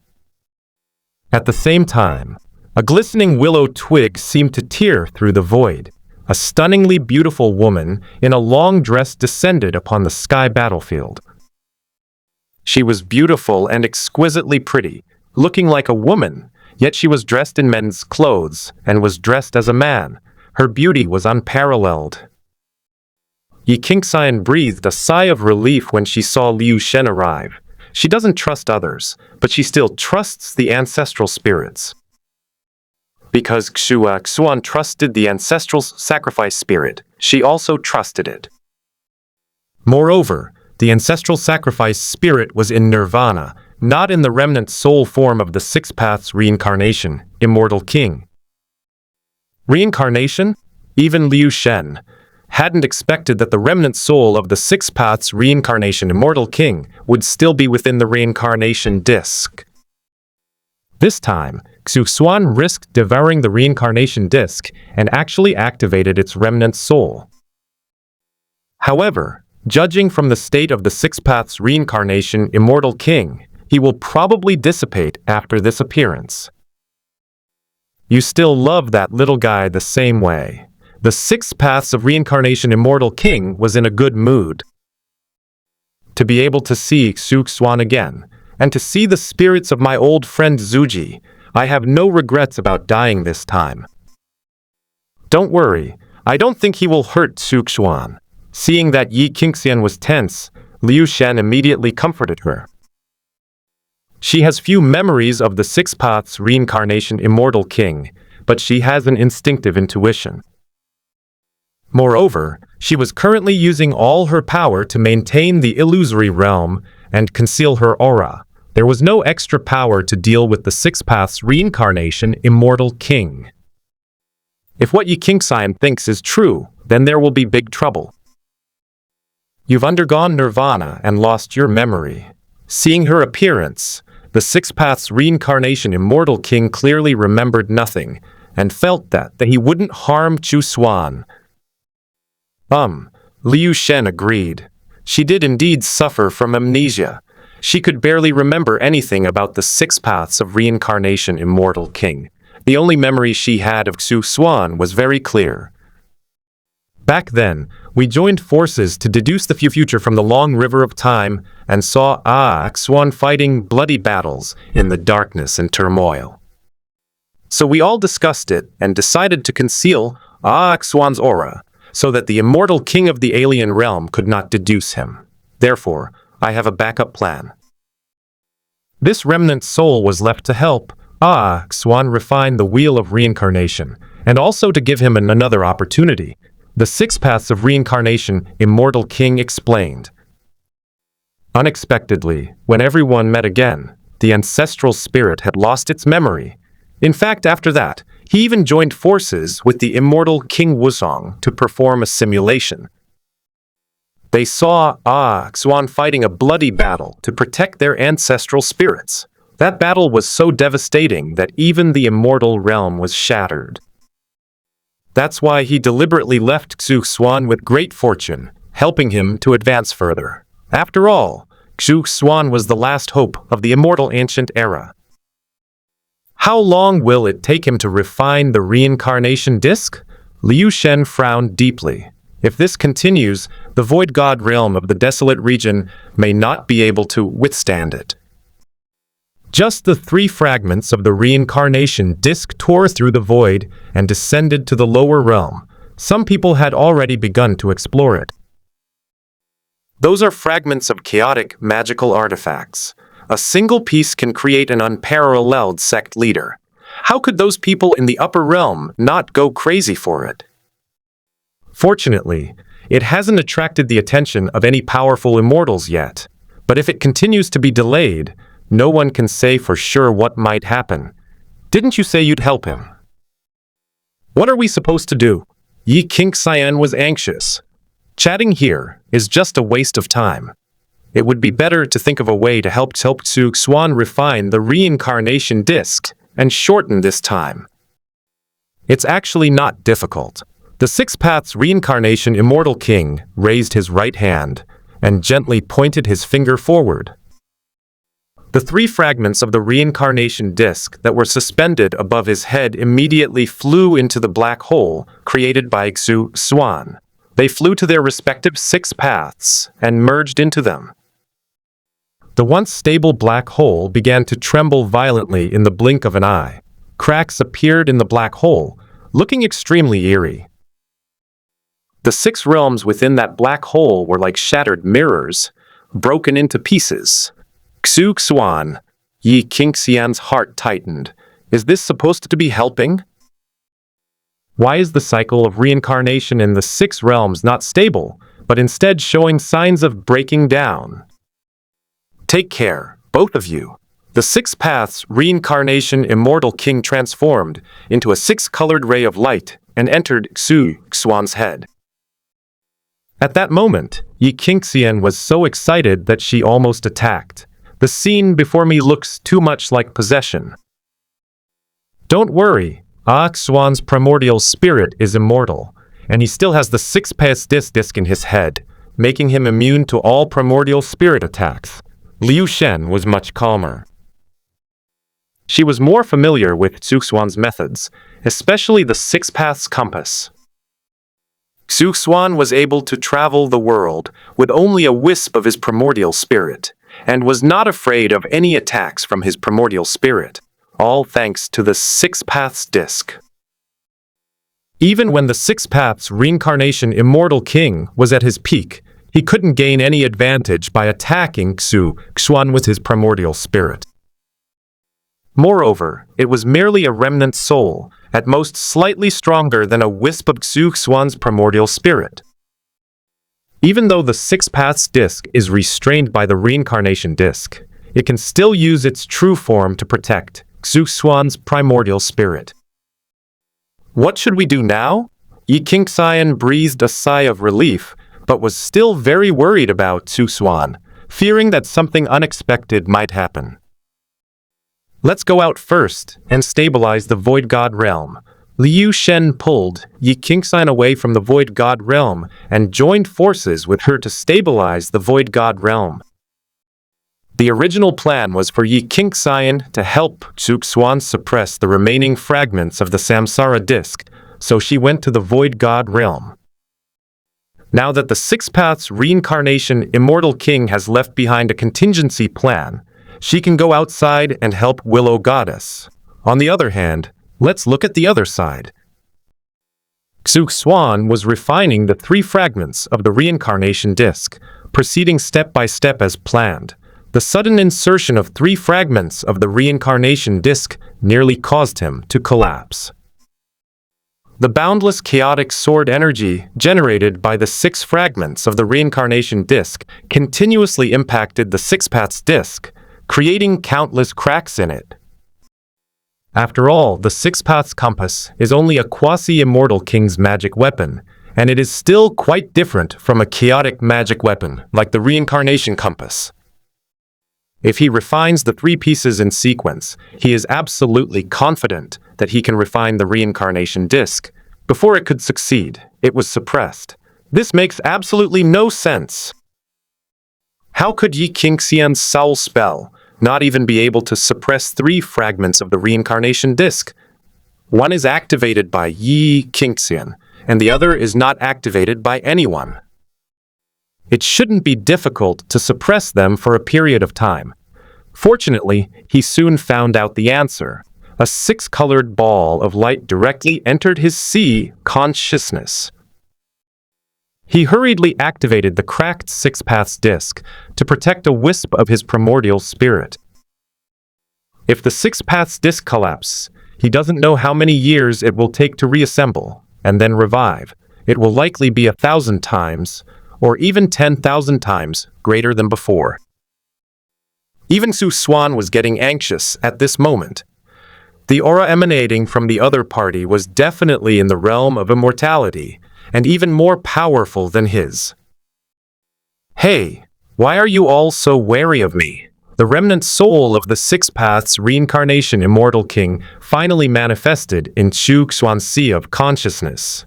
At the same time, a glistening willow twig seemed to tear through the void. A stunningly beautiful woman in a long dress descended upon the sky battlefield. She was beautiful and exquisitely pretty, looking like a woman, yet she was dressed in men's clothes and was dressed as a man. Her beauty was unparalleled. Yi Qingxian breathed a sigh of relief when she saw Liu Shen arrive. She doesn't trust others, but she still trusts the ancestral spirits. Because Xuan trusted the ancestral sacrifice spirit, she also trusted it. Moreover, the ancestral sacrifice spirit was in nirvana, not in the remnant soul form of the Six Paths reincarnation, Immortal King. Reincarnation? Even Liu Shen hadn't expected that the remnant soul of the Six Paths reincarnation Immortal King would still be within the reincarnation disc. This time, Xuan risked devouring the reincarnation disc and actually activated its remnant soul. However, judging from the state of the Six Paths reincarnation Immortal King, he will probably dissipate after this appearance. You still love that little guy the same way. The Six Paths of Reincarnation Immortal King was in a good mood. To be able to see Xuan again, and to see the spirits of my old friend Zuji, I have no regrets about dying this time. Don't worry, I don't think he will hurt Xuan. Seeing that Yi Qingxian was tense, Liu Shen immediately comforted her. She has few memories of the Six Paths Reincarnation Immortal King, but she has an instinctive intuition. Moreover, she was currently using all her power to maintain the illusory realm and conceal her aura. There was no extra power to deal with the Six Paths Reincarnation Immortal King. If what Yi Qingxian thinks is true, then there will be big trouble. You've undergone nirvana and lost your memory. Seeing her appearance, the Six Paths Reincarnation Immortal King clearly remembered nothing and felt that he wouldn't harm Xuan. Liu Shen agreed. She did indeed suffer from amnesia. She could barely remember anything about the Six Paths of Reincarnation Immortal King. The only memory she had of Xuan was very clear. Back then, we joined forces to deduce the future from the long river of time and saw Xuan fighting bloody battles in the darkness and turmoil. So we all discussed it and decided to conceal Xuan's aura, so that the immortal king of the alien realm could not deduce him. Therefore, I have a backup plan. This remnant soul was left to help Xuan refine the wheel of reincarnation, and also to give him another opportunity. The Six Paths of Reincarnation Immortal King explained. Unexpectedly, when everyone met again, the ancestral spirit had lost its memory. In fact, after that, he even joined forces with the immortal King Wuzong to perform a simulation. They saw Xuan fighting a bloody battle to protect their ancestral spirits. That battle was so devastating that even the immortal realm was shattered. That's why he deliberately left Xuan with great fortune, helping him to advance further. After all, Xuan was the last hope of the immortal ancient era. How long will it take him to refine the reincarnation disc? Liu Shen frowned deeply. If this continues, the void god realm of the desolate region may not be able to withstand it. Just the 3 fragments of the reincarnation disc tore through the void and descended to the lower realm. Some people had already begun to explore it. Those are fragments of chaotic, magical artifacts. A single piece can create an unparalleled sect leader. How could those people in the upper realm not go crazy for it? Fortunately, it hasn't attracted the attention of any powerful immortals yet. But if it continues to be delayed, no one can say for sure what might happen. Didn't you say you'd help him? What are we supposed to do? Yi Qingxian was anxious. Chatting here is just a waste of time. It would be better to think of a way to help Xuan refine the reincarnation disc and shorten this time. It's actually not difficult. The Six Paths Reincarnation Immortal King raised his right hand and gently pointed his finger forward. The 3 fragments of the reincarnation disc that were suspended above his head immediately flew into the black hole created by Xuan. They flew to their respective 6 paths and merged into them. The once stable black hole began to tremble violently in the blink of an eye. cracks appeared in the black hole, looking extremely eerie. The 6 realms within that black hole were like shattered mirrors, broken into pieces. Xuan, Yi Qingxian's heart tightened. Is this supposed to be helping? Why is the cycle of reincarnation in the 6 realms not stable, but instead showing signs of breaking down? Take care, both of you. The 6 paths reincarnation immortal king transformed into a 6-colored ray of light and entered Xuan's head. At that moment, Yi Qingxian was so excited that she almost attacked. The scene before me looks too much like possession. Don't worry, Xuan's primordial spirit is immortal, and he still has the 6-path disc in his head, making him immune to all primordial spirit attacks. Liu Shen was much calmer. She was more familiar with Xuan's methods, especially the 6 paths compass. Xuan was able to travel the world with only a wisp of his primordial spirit, and was not afraid of any attacks from his primordial spirit, all thanks to the 6 paths disc. Even when the 6 paths reincarnation immortal king was at his peak, he couldn't gain any advantage by attacking Xuan with his primordial spirit. Moreover, it was merely a remnant soul, at most slightly stronger than a wisp of Xuan's primordial spirit. Even though the 6 paths disc is restrained by the reincarnation disc, it can still use its true form to protect Xuan's primordial spirit. What should we do now? Yi Qingxian breathed a sigh of relief, but was still very worried about Xuan, fearing that something unexpected might happen. Let's go out first and stabilize the Void God realm. Liu Shen pulled Yi Qingxian away from the Void God realm and joined forces with her to stabilize the Void God realm. The original plan was for Yi Qingxian to help Xuan suppress the remaining fragments of the Samsara disc, so she went to the Void God realm. Now that the 6 paths reincarnation immortal king has left behind a contingency plan, she can go outside and help Willow Goddess. On the other hand, let's look at the other side. Xuan was refining the 3 fragments of the reincarnation disc, proceeding step by step as planned. The sudden insertion of 3 fragments of the reincarnation disc nearly caused him to collapse. The boundless chaotic sword energy generated by the 6 fragments of the reincarnation disc continuously impacted the 6 paths disc, creating countless cracks in it. After all, the 6 paths compass is only a quasi-immortal king's magic weapon, and it is still quite different from a chaotic magic weapon like the reincarnation compass. If he refines the 3 pieces in sequence, he is absolutely confident that he can refine the reincarnation disc. Before it could succeed, it was suppressed. This makes absolutely no sense. How could Yi Qingxian's soul spell not even be able to suppress 3 fragments of the reincarnation disc? One is activated by Yi Qingxian, and the other is not activated by anyone. It shouldn't be difficult to suppress them for a period of time. Fortunately, he soon found out the answer. A 6-colored ball of light directly entered his consciousness. He hurriedly activated the cracked 6 paths disc to protect a wisp of his primordial spirit. If the 6 paths disc collapses, he doesn't know how many years it will take to reassemble and then revive. It will likely be 1,000 times, or even 10,000 times, greater than before. Even Xuan was getting anxious at this moment. The aura emanating from the other party was definitely in the realm of immortality, and even more powerful than his. Hey, why are you all so wary of me? The remnant soul of the 6 paths reincarnation immortal king finally manifested in Xuan's sea of consciousness.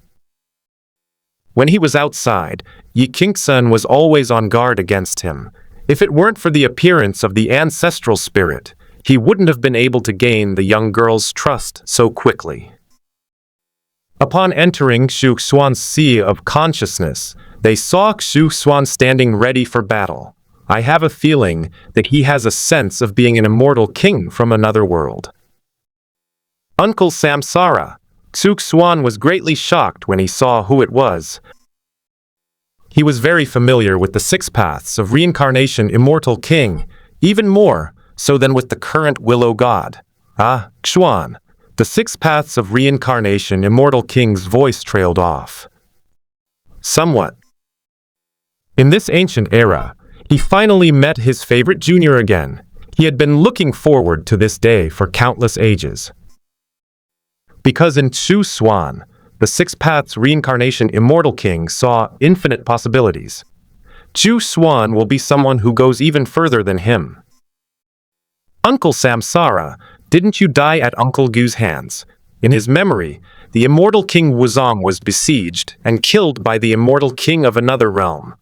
When he was outside, Yi Qingxian was always on guard against him. If it weren't for the appearance of the ancestral spirit, he wouldn't have been able to gain the young girl's trust so quickly. Upon entering Xuan's sea of consciousness, they saw Xuan standing ready for battle. I have a feeling that he has a sense of being an immortal king from another world. Uncle Samsara. Xuan was greatly shocked when he saw who it was. He was very familiar with the 6 paths of reincarnation Immortal King, even more so than with the current Willow God. Ah, Xuan. The 6 paths of reincarnation Immortal King's voice trailed off. Somewhat. In this ancient era, he finally met his favorite junior again. He had been looking forward to this day for countless ages. Because in Xuan, the 6 paths reincarnation Immortal King saw infinite possibilities. Xuan will be someone who goes even further than him. Uncle Samsara, didn't you die at Uncle Gu's hands? In his memory, the Immortal King Wuzong was besieged and killed by the Immortal King of another realm.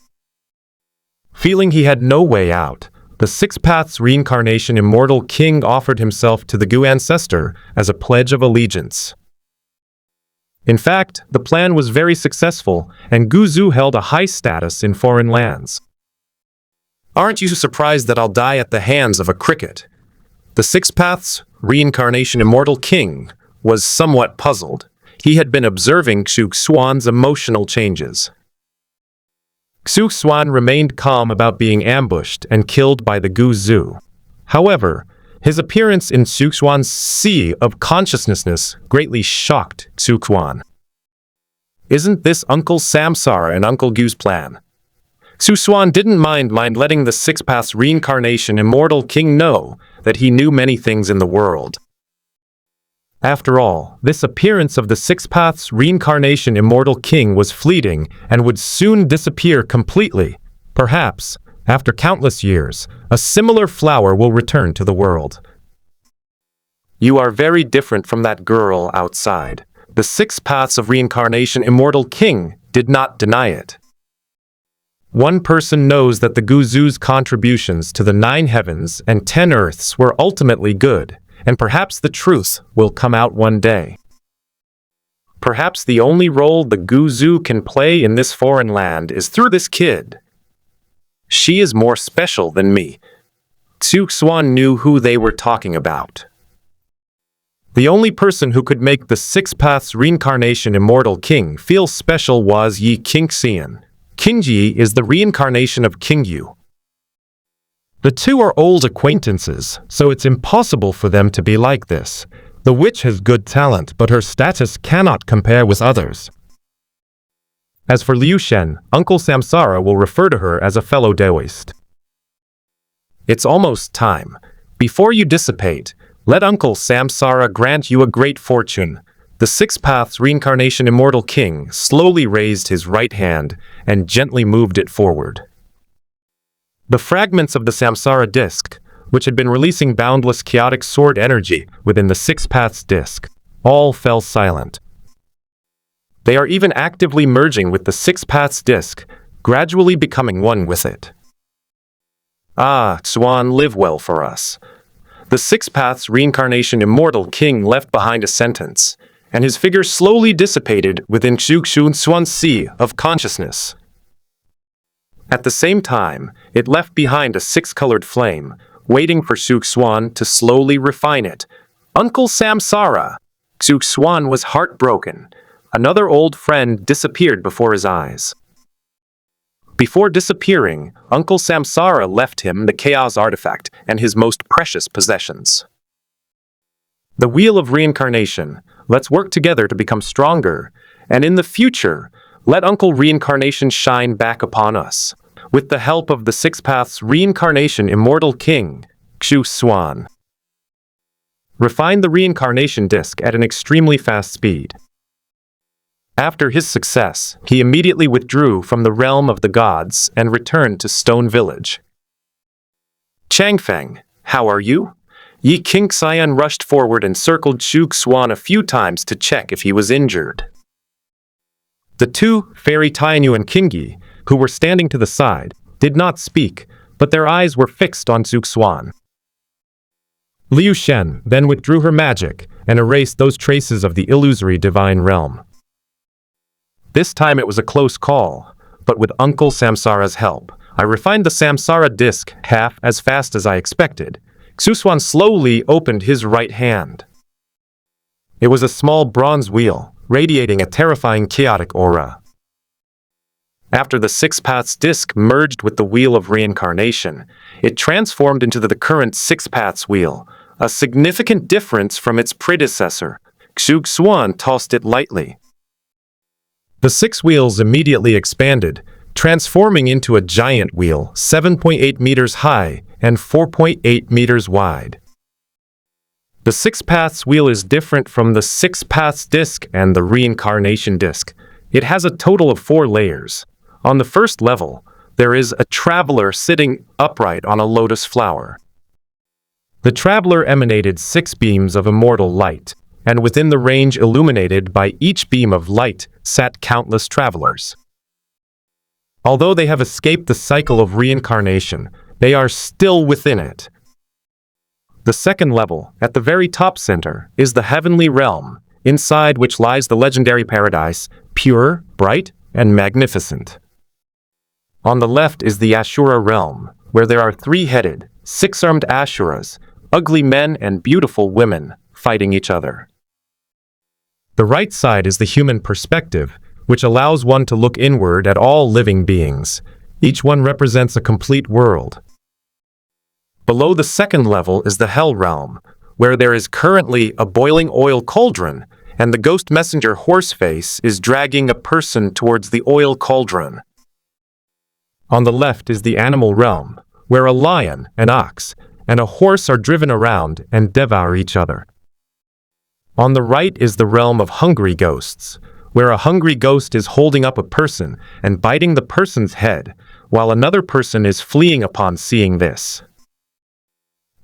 Feeling he had no way out, the 6 paths reincarnation Immortal King offered himself to the Gu ancestor as a pledge of allegiance. In fact, the plan was very successful, and Guzu held a high status in foreign lands. Aren't you surprised that I'll die at the hands of a cricket? The 6 paths reincarnation Immortal King was somewhat puzzled. He had been observing Xuan's emotional changes. Xuan remained calm about being ambushed and killed by the Guzu. However, his appearance in Xuan's sea of consciousness greatly shocked Xuan. Isn't this Uncle Samsara and Uncle Gu's plan? Xuan didn't mind letting the 6 paths reincarnation Immortal King know that he knew many things in the world. After all, this appearance of the 6 paths reincarnation Immortal King was fleeting and would soon disappear completely. Perhaps, after countless years, a similar flower will return to the world. You are very different from that girl outside. The 6 paths of reincarnation Immortal King did not deny it. One person knows that the Guzu's contributions to the 9 heavens and 10 earths were ultimately good, and perhaps the truth will come out one day. Perhaps the only role the Guzu can play in this foreign land is through this kid. She is more special than me. Xuan knew who they were talking about. The only person who could make the 6 paths reincarnation Immortal King feel special was Yi Qingxian. Qingyi is the reincarnation of Qingyu. The two are old acquaintances, so it's impossible for them to be like this. The witch has good talent, but her status cannot compare with others. As for Liu Shen, Uncle Samsara will refer to her as a fellow Daoist. It's almost time. Before you dissipate, let Uncle Samsara grant you a great fortune. The 6 paths reincarnation Immortal King slowly raised his right hand and gently moved it forward. The fragments of the Samsara disc, which had been releasing boundless chaotic sword energy within the 6 paths disc, all fell silent. They are even actively merging with the 6 paths disc, gradually becoming one with it. Ah, Xuan, live well for us. The 6 paths reincarnation Immortal King left behind a sentence, and his figure slowly dissipated within Xuan's sea of consciousness. At the same time, it left behind a 6-colored flame, waiting for Xuan to slowly refine it. Uncle Samsara! Xuan was heartbroken. Another old friend disappeared before his eyes. Before disappearing, Uncle Samsara left him the Chaos Artifact and his most precious possessions. The Wheel of Reincarnation. Let's work together to become stronger, and in the future, let Uncle Reincarnation shine back upon us, with the help of the 6 paths reincarnation Immortal King, Xuan. Refine the reincarnation disc at an extremely fast speed. After his success, he immediately withdrew from the realm of the gods and returned to Stone Village. Changfeng, how are you? Yi Qingxian rushed forward and circled Xuan a few times to check if he was injured. The two, Fairy Taiyu and Qingyi, who were standing to the side, did not speak, but their eyes were fixed on Xuan. Liu Shen then withdrew her magic and erased those traces of the illusory divine realm. This time it was a close call, but with Uncle Samsara's help, I refined the Samsara disc half as fast as I expected. Xuan slowly opened his right hand. It was a small bronze wheel, radiating a terrifying chaotic aura. After the Six Paths disc merged with the Wheel of Reincarnation, it transformed into the current Six Paths wheel, a significant difference from its predecessor. Xuan tossed it lightly. The six wheels immediately expanded, transforming into a giant wheel 7.8 meters high and 4.8 meters wide. The Six Paths wheel is different from the Six Paths disc and the Reincarnation disc. It has a total of 4 layers. On the first level, there is a traveler sitting upright on a lotus flower. The traveler emanated 6 beams of immortal light, and within the range illuminated by each beam of light sat countless travelers. Although they have escaped the cycle of reincarnation, they are still within it. The second level, at the very top center, is the heavenly realm, inside which lies the legendary paradise, pure, bright, and magnificent. On the left is the Ashura realm, where there are 3-headed, 6-armed Ashuras, ugly men and beautiful women, fighting each other. The right side is the human perspective, which allows one to look inward at all living beings. Each one represents a complete world. Below the second level is the Hell realm, where there is currently a boiling oil cauldron, and the ghost messenger Horseface is dragging a person towards the oil cauldron. On the left is the Animal realm, where a lion, an ox, and a horse are driven around and devour each other. On the right is the realm of Hungry ghosts, where a hungry ghost is holding up a person and biting the person's head, while another person is fleeing upon seeing this.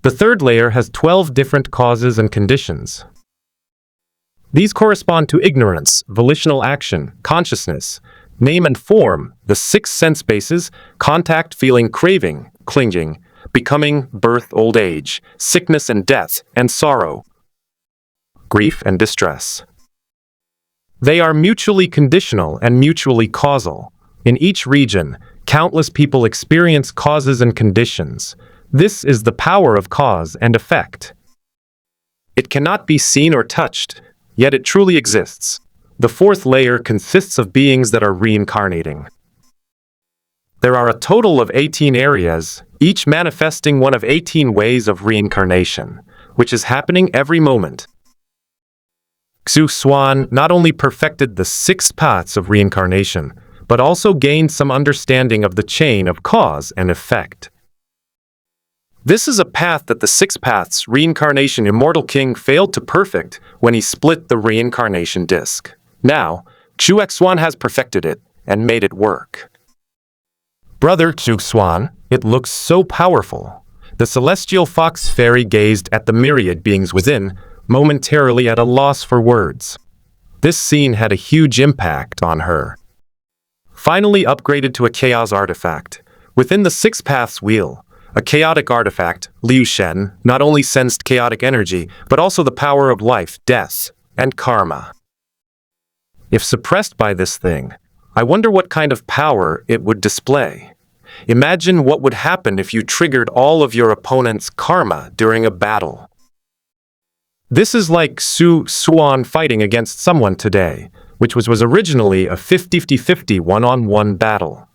The third layer has 12 different causes and conditions. These correspond to ignorance, volitional action, consciousness, name and form, the 6 sense bases, contact, feeling, craving, clinging, becoming, birth, old age, sickness and death, and sorrow, grief and distress. They are mutually conditional and mutually causal. In each region, countless people experience causes and conditions. This is the power of cause and effect. It cannot be seen or touched, yet it truly exists. The fourth layer consists of beings that are reincarnating. There are a total of 18 areas, each manifesting one of 18 ways of reincarnation, which is happening every moment. Xuan not only perfected the 6 paths of reincarnation, but also gained some understanding of the chain of cause and effect. This is a path that the 6 paths reincarnation Immortal King failed to perfect when he split the reincarnation disc. Now, Xuan has perfected it and made it work. Brother Xuan, it looks so powerful. The celestial fox fairy gazed at the myriad beings within, momentarily at a loss for words. This scene had a huge impact on her. Finally upgraded to a chaos artifact. Within the 6 paths wheel, a chaotic artifact, Liu Shen, not only sensed chaotic energy, but also the power of life, death, and karma. If suppressed by this thing, I wonder what kind of power it would display. Imagine what would happen if you triggered all of your opponent's karma during a battle. This is like Xuan fighting against someone today, which was originally a 50-50 one-on-one battle.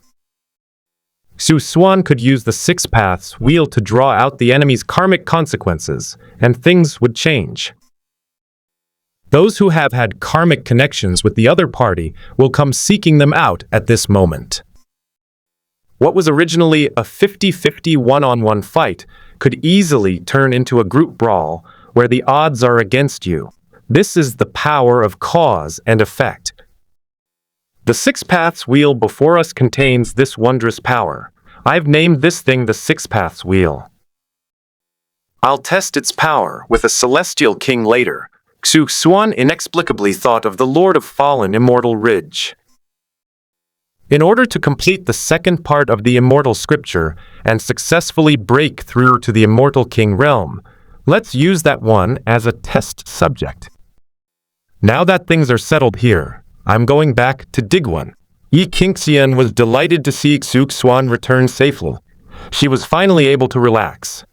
Xuan could use the 6 paths wheel to draw out the enemy's karmic consequences, and things would change. Those who have had karmic connections with the other party will come seeking them out at this moment. What was originally a 50-50 one-on-one fight could easily turn into a group brawl where the odds are against you. This is the power of cause and effect. The 6 paths wheel before us contains this wondrous power. I've named this thing the 6 paths wheel. I'll test its power with a celestial king later. Xuan inexplicably thought of the Lord of Fallen Immortal Ridge. In order to complete the second part of the Immortal Scripture and successfully break through to the Immortal King realm, let's use that one as a test subject. Now that things are settled here, I'm going back to Digwan. Yi Qingxian was delighted to see Xuan return safely. She was finally able to relax.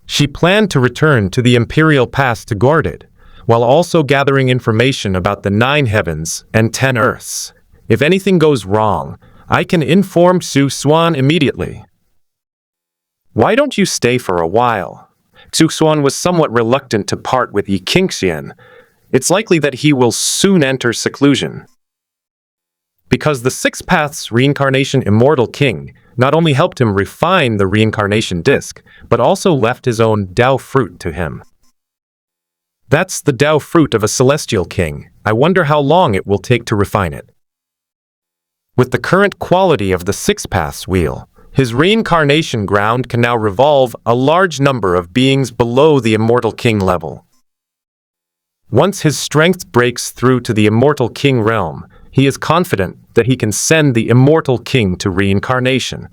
She planned to return to the Imperial Pass to guard it, while also gathering information about the 9 heavens and 10 earths. If anything goes wrong, I can inform Xuan immediately. Why don't you stay for a while? Xuan was somewhat reluctant to part with Yiqingxian. It's likely that he will soon enter seclusion. Because the 6 Paths Reincarnation Immortal King not only helped him refine the reincarnation disc, but also left his own Dao fruit to him. That's the Dao fruit of a celestial king. I wonder how long it will take to refine it. With the current quality of the 6 Paths wheel, his reincarnation ground can now revolve a large number of beings below the Immortal King level. Once his strength breaks through to the Immortal King realm, he is confident that he can send the Immortal King to reincarnation.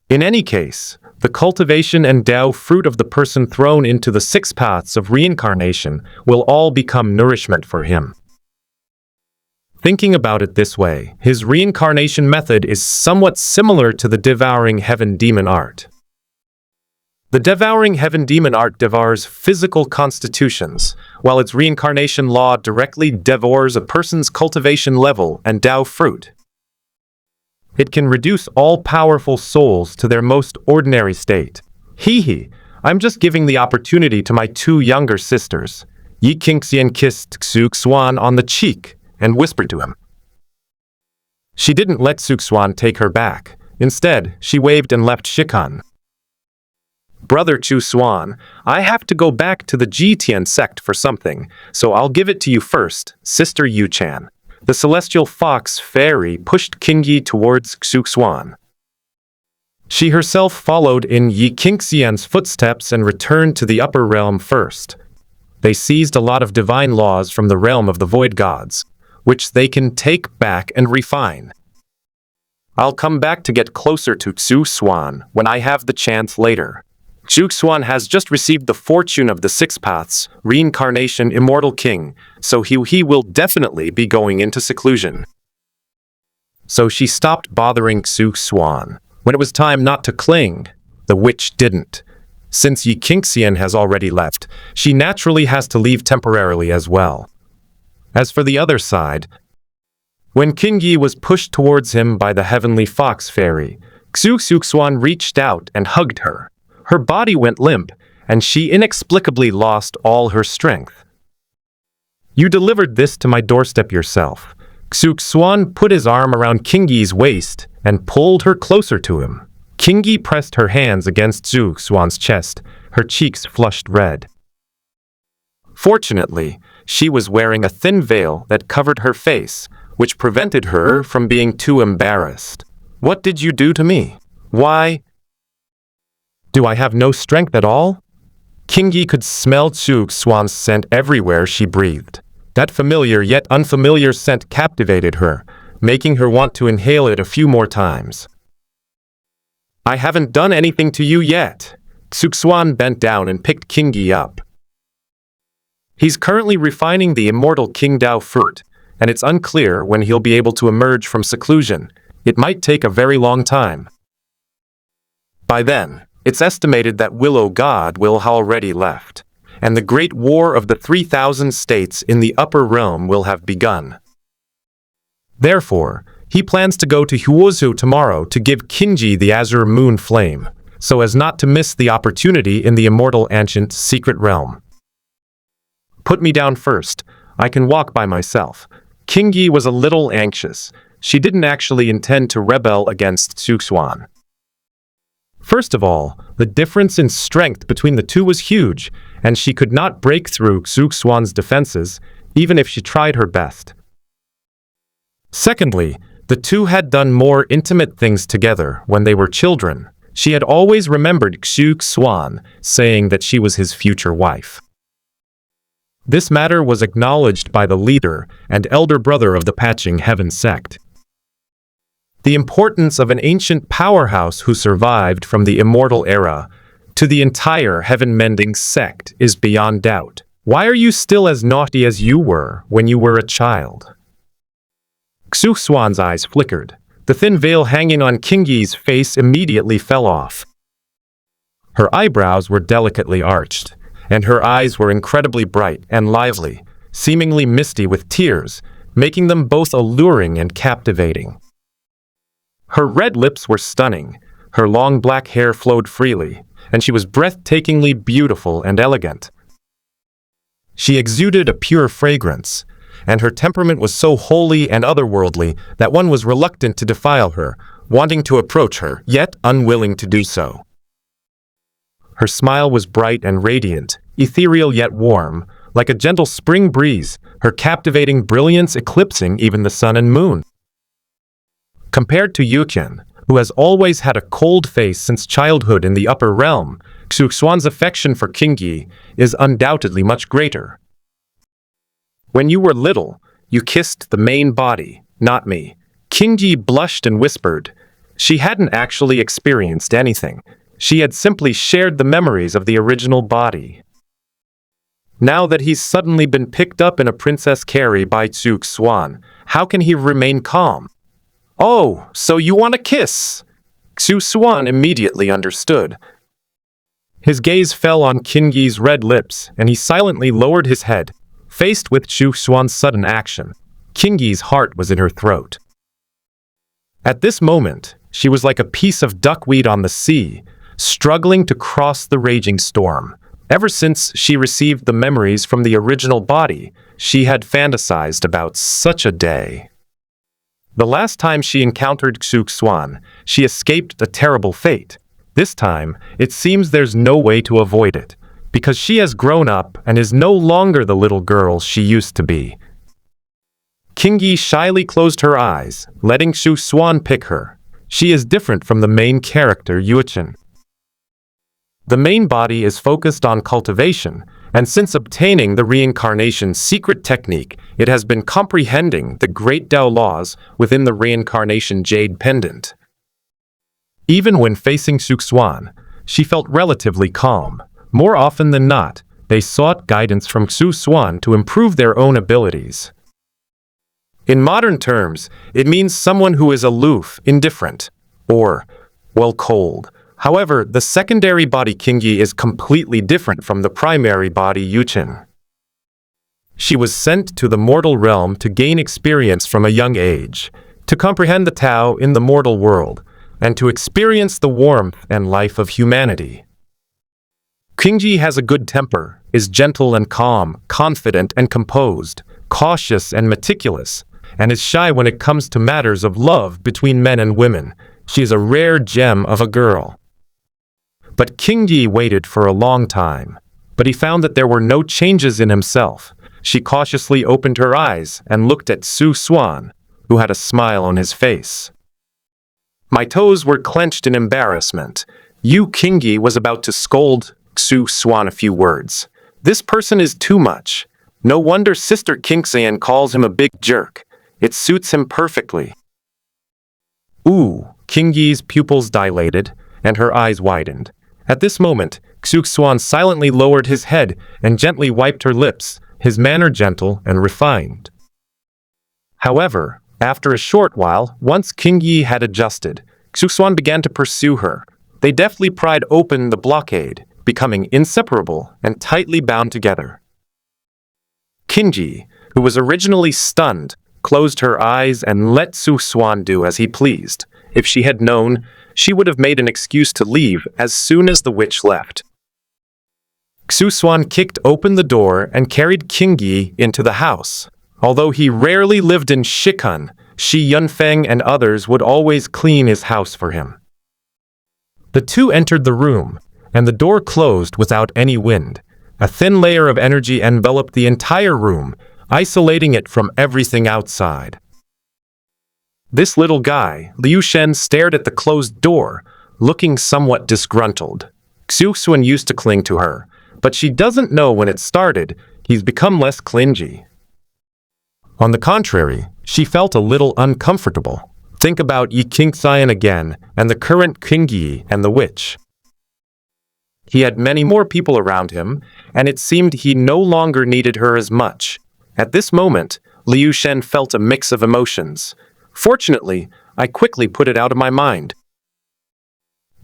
In any case, the cultivation and Dao fruit of the person thrown into the 6 paths of reincarnation will all become nourishment for him. Thinking about it this way, his reincarnation method is somewhat similar to the Devouring Heaven Demon art. The Devouring Heaven Demon art devours physical constitutions, while its reincarnation law directly devours a person's cultivation level and Dao fruit. It can reduce all powerful souls to their most ordinary state. I'm just giving the opportunity to my 2 younger sisters. Yiqingxian kissed Xuan on the cheek and whispered to him. She didn't let Xuan take her back. Instead, she waved and left Shikan. Brother Xuan, I have to go back to the Jitian sect for something, so I'll give it to you first, Sister Yuchan. The celestial fox fairy pushed Qingyi towards Xuan. She herself followed in Yiqingxian's footsteps and returned to the upper realm first. They seized a lot of divine laws from the realm of the void gods, which they can take back and refine. I'll come back to get closer to Xuan when I have the chance later. Xuan has just received the fortune of the 6 paths, reincarnation immortal king, so he will definitely be going into seclusion. So she stopped bothering Xuan. When it was time not to cling, the witch didn't. Since Yiqingxian has already left, she naturally has to leave temporarily as well. As for the other side, when Qingyi was pushed towards him by the heavenly fox fairy, Xuan reached out and hugged her. Her body went limp, and she inexplicably lost all her strength. You delivered this to my doorstep yourself. Xuan put his arm around Qingyi's waist and pulled her closer to him. Qingyi pressed her hands against Xuan's chest, her cheeks flushed red. Fortunately, she was wearing a thin veil that covered her face, which prevented her from being too embarrassed. What did you do to me? Why? Do I have no strength at all? Qingyi could smell Xuan's scent everywhere she breathed. That familiar yet unfamiliar scent captivated her, making her want to inhale it a few more times. I haven't done anything to you yet. Xuan bent down and picked Qingyi up. He's currently refining the immortal King Dao fruit, and it's unclear when he'll be able to emerge from seclusion. It might take a very long time. By then, it's estimated that Willow God will have already left, and the Great War of the 3,000 states in the upper realm will have begun. Therefore, he plans to go to Huozhou tomorrow to give Qingyi the Azure Moon Flame, so as not to miss the opportunity in the immortal ancient secret realm. Put me down first. I can walk by myself. Qingyi was a little anxious. She didn't actually intend to rebel against Xuan. First of all, the difference in strength between the two was huge, and she could not break through Xuan's defenses, even if she tried her best. Secondly, the two had done more intimate things together when they were children. She had always remembered Xuan saying that she was his future wife. This matter was acknowledged by the leader and elder brother of the Patching Heaven sect. The importance of an ancient powerhouse who survived from the immortal era to the entire heaven-mending sect is beyond doubt. Why are you still as naughty as you were when you were a child? Xuan's eyes flickered. The thin veil hanging on Qingyi's face immediately fell off. Her eyebrows were delicately arched, and her eyes were incredibly bright and lively, seemingly misty with tears, making them both alluring and captivating. Her red lips were stunning, her long black hair flowed freely, and she was breathtakingly beautiful and elegant. She exuded a pure fragrance, and her temperament was so holy and otherworldly that one was reluctant to defile her, wanting to approach her, yet unwilling to do so. Her smile was bright and radiant, ethereal yet warm, like a gentle spring breeze, her captivating brilliance eclipsing even the sun and moon. Compared to Xuan, who has always had a cold face since childhood in the upper realm, Xuan's affection for Qingyi is undoubtedly much greater. When you were little, you kissed the main body, not me. Qingyi blushed and whispered. She hadn't actually experienced anything. She had simply shared the memories of the original body. Now that he's suddenly been picked up in a princess carry by Xuan, how can he remain calm? Oh, so you want a kiss? Xuan immediately understood. His gaze fell on Qingyi's red lips, and he silently lowered his head. Faced with Xuan's sudden action, Qingyi's heart was in her throat. At this moment, she was like a piece of duckweed on the sea, struggling to cross the raging storm. Ever since she received the memories from the original body, she had fantasized about such a day. The last time she encountered Xuan, she escaped a terrible fate. This time, it seems there's no way to avoid it, because she has grown up and is no longer the little girl she used to be. Qingyi shyly closed her eyes, letting Xuan pick her. She is different from the main character, Xuan. The main body is focused on cultivation, and since obtaining the reincarnation secret technique, it has been comprehending the great Tao laws within the reincarnation jade pendant. Even when facing Xuan, she felt relatively calm. More often than not, they sought guidance from Xuan to improve their own abilities. In modern terms, it means someone who is aloof, indifferent, or, well, cold. However, the secondary body Qingyi is completely different from the primary body Xuan. She was sent to the mortal realm to gain experience from a young age, to comprehend the Tao in the mortal world, and to experience the warmth and life of humanity. Qingyi has a good temper, is gentle and calm, confident and composed, cautious and meticulous, and is shy when it comes to matters of love between men and women. She is a rare gem of a girl. But Qingyi waited for a long time, but he found that there were no changes in himself. She cautiously opened her eyes and looked at Xuan, who had a smile on his face. My toes were clenched in embarrassment. Qingyi was about to scold Xuan a few words. This person is too much. No wonder Sister Xuan calls him a big jerk. It suits him perfectly. Ooh, Qingyi's pupils dilated, and her eyes widened. At this moment, Xuan silently lowered his head and gently wiped her lips, his manner gentle and refined. However, after a short while, once Qingyi had adjusted, Xuan began to pursue her. They deftly pried open the blockade, becoming inseparable and tightly bound together. Qingyi, who was originally stunned, closed her eyes and let Xuan do as he pleased. If she had known, she would have made an excuse to leave as soon as the witch left. Xuan kicked open the door and carried Qingyi into the house. Although he rarely lived in Shikun, Shi Yunfeng and others would always clean his house for him. The two entered the room, and the door closed without any wind. A thin layer of energy enveloped the entire room, isolating it from everything outside. This little guy, Liu Shen, stared at the closed door, looking somewhat disgruntled. Xuan used to cling to her, but she doesn't know when it started. He's become less clingy. On the contrary, she felt a little uncomfortable. Think about Yi Qingxian again, and the current Qingyi and the witch. He had many more people around him, and it seemed he no longer needed her as much. At this moment, Liu Shen felt a mix of emotions. Fortunately, I quickly put it out of my mind.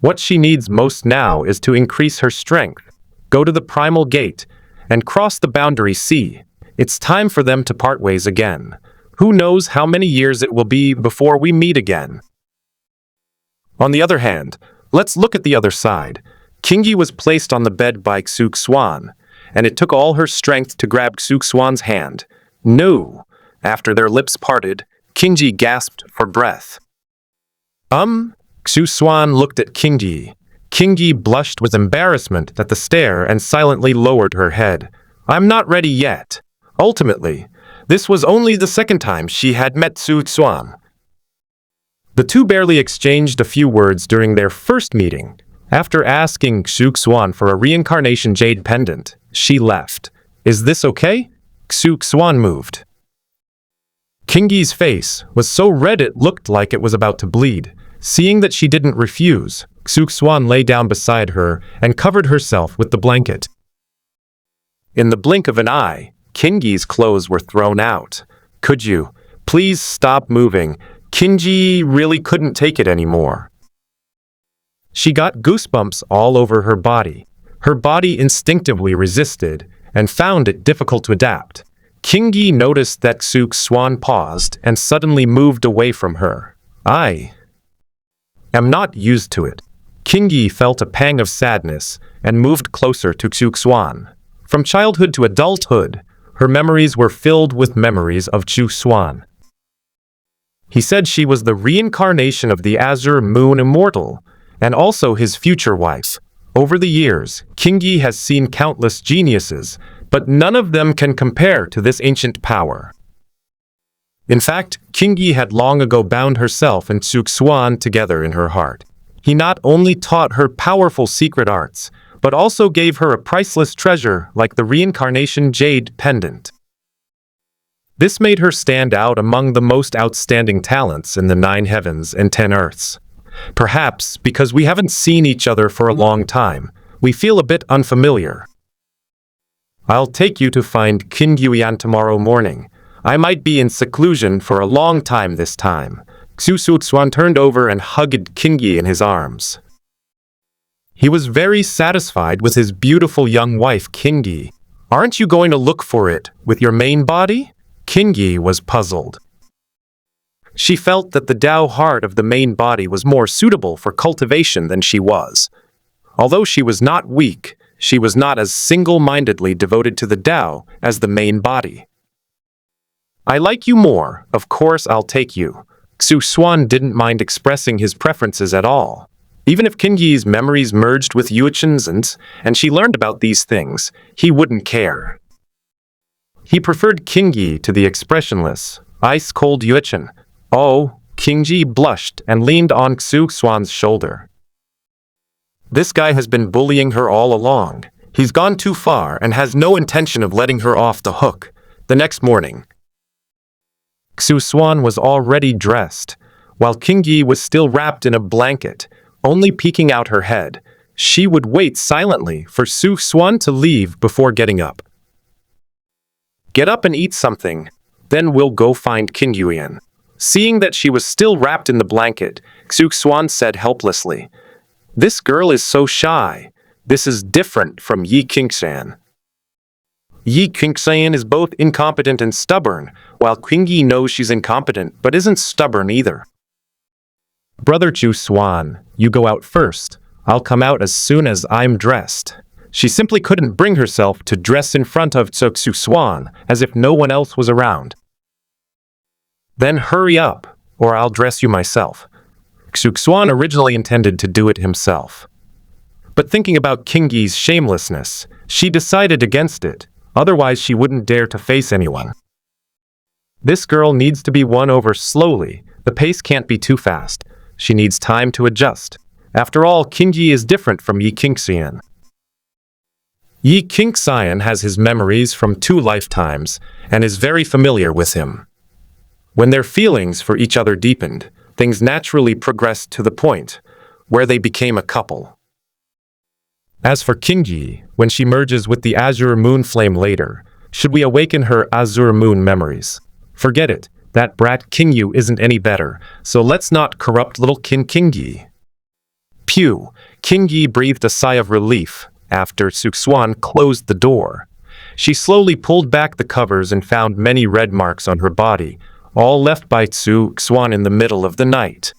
What she needs most now is to increase her strength. go to the primal gate, and cross the boundary sea. It's time for them to part ways again. Who knows how many years it will be before we meet again. On the other hand, let's look at the other side. Qingyi was placed on the bed by Xuan, and it took all her strength to grab Xuan's hand. No! After their lips parted, Qingyi gasped for breath. Xuan looked at Qingyi. Qingyi blushed with embarrassment at the stare and silently lowered her head. I'm not ready yet. Ultimately, this was only the second time she had met Xuan. The two barely exchanged a few words during their first meeting. After asking Xuan for a reincarnation jade pendant, she left. Is this okay? Xuan moved. Qingyi's face was so red it looked like it was about to bleed. Seeing that she didn't refuse, Xuan lay down beside her and covered herself with the blanket. In the blink of an eye, Qingyi's clothes were thrown out. Could you please stop moving? Qingyi really couldn't take it anymore. She got goosebumps all over her body. Her body instinctively resisted and found it difficult to adapt. Qingyi noticed that Xuan paused and suddenly moved away from her. I am not used to it. Qingyi felt a pang of sadness and moved closer to Xuan. From childhood to adulthood, her memories were filled with memories of Xuan. He said she was the reincarnation of the azure moon Immortal, and also his future wife. Over the years, Qingyi has seen countless geniuses, but none of them can compare to this ancient power. In fact, Qingyi had long ago bound herself and Xuan together in her heart. He not only taught her powerful secret arts, but also gave her a priceless treasure like the reincarnation jade pendant. This made her stand out among the most outstanding talents in the 9 heavens and 10 earths. Perhaps because we haven't seen each other for a long time, we feel a bit unfamiliar. I'll take you to find Qingyi tomorrow morning. I might be in seclusion for a long time this time. Xuan turned over and hugged Qingyi in his arms. He was very satisfied with his beautiful young wife, Qingyi. Aren't you going to look for it with your main body? Qingyi was puzzled. She felt that the Tao heart of the main body was more suitable for cultivation than she was. Although she was not weak, she was not as single-mindedly devoted to the Tao as the main body. I like you more, of course I'll take you. Xuan didn't mind expressing his preferences at all. Even if Qingyi's memories merged with Yuchen's and she learned about these things, he wouldn't care. He preferred Qingyi to the expressionless, ice-cold Yuchen. Oh, Qingyi blushed and leaned on Xuan's shoulder. This guy has been bullying her all along. He's gone too far and has no intention of letting her off the hook. The next morning, Xuan was already dressed, while Qingyi was still wrapped in a blanket, only peeking out her head. She would wait silently for Xuan to leave before getting up. Get up and eat something, then we'll go find Qingyi. Seeing that she was still wrapped in the blanket, Xuan said helplessly, "This girl is so shy. This is different from Yi Qingxian. Yi Qingxian is both incompetent and stubborn, while Qingyi knows she's incompetent but isn't stubborn either." "Brother Xuan, you go out first. I'll come out as soon as I'm dressed." She simply couldn't bring herself to dress in front of Xuan as if no one else was around. "Then hurry up, or I'll dress you myself." Xuan originally intended to do it himself. But thinking about Qingyi's shamelessness, she decided against it, otherwise she wouldn't dare to face anyone. This girl needs to be won over slowly. The pace can't be too fast. She needs time to adjust. After all, Qingyi is different from Yi Qingxian. Yi Qingxian has his memories from 2 lifetimes and is very familiar with him. When their feelings for each other deepened, things naturally progressed to the point where they became a couple. As for Qingyi, when she merges with the azure moon flame later, should we awaken her azure moon memories? Forget it, that brat Qingyu isn't any better, so let's not corrupt little Qingyi. Pew, Qingyi breathed a sigh of relief. after Xuan closed the door. She slowly pulled back the covers and found many red marks on her body, all left by Xuan in the middle of the night.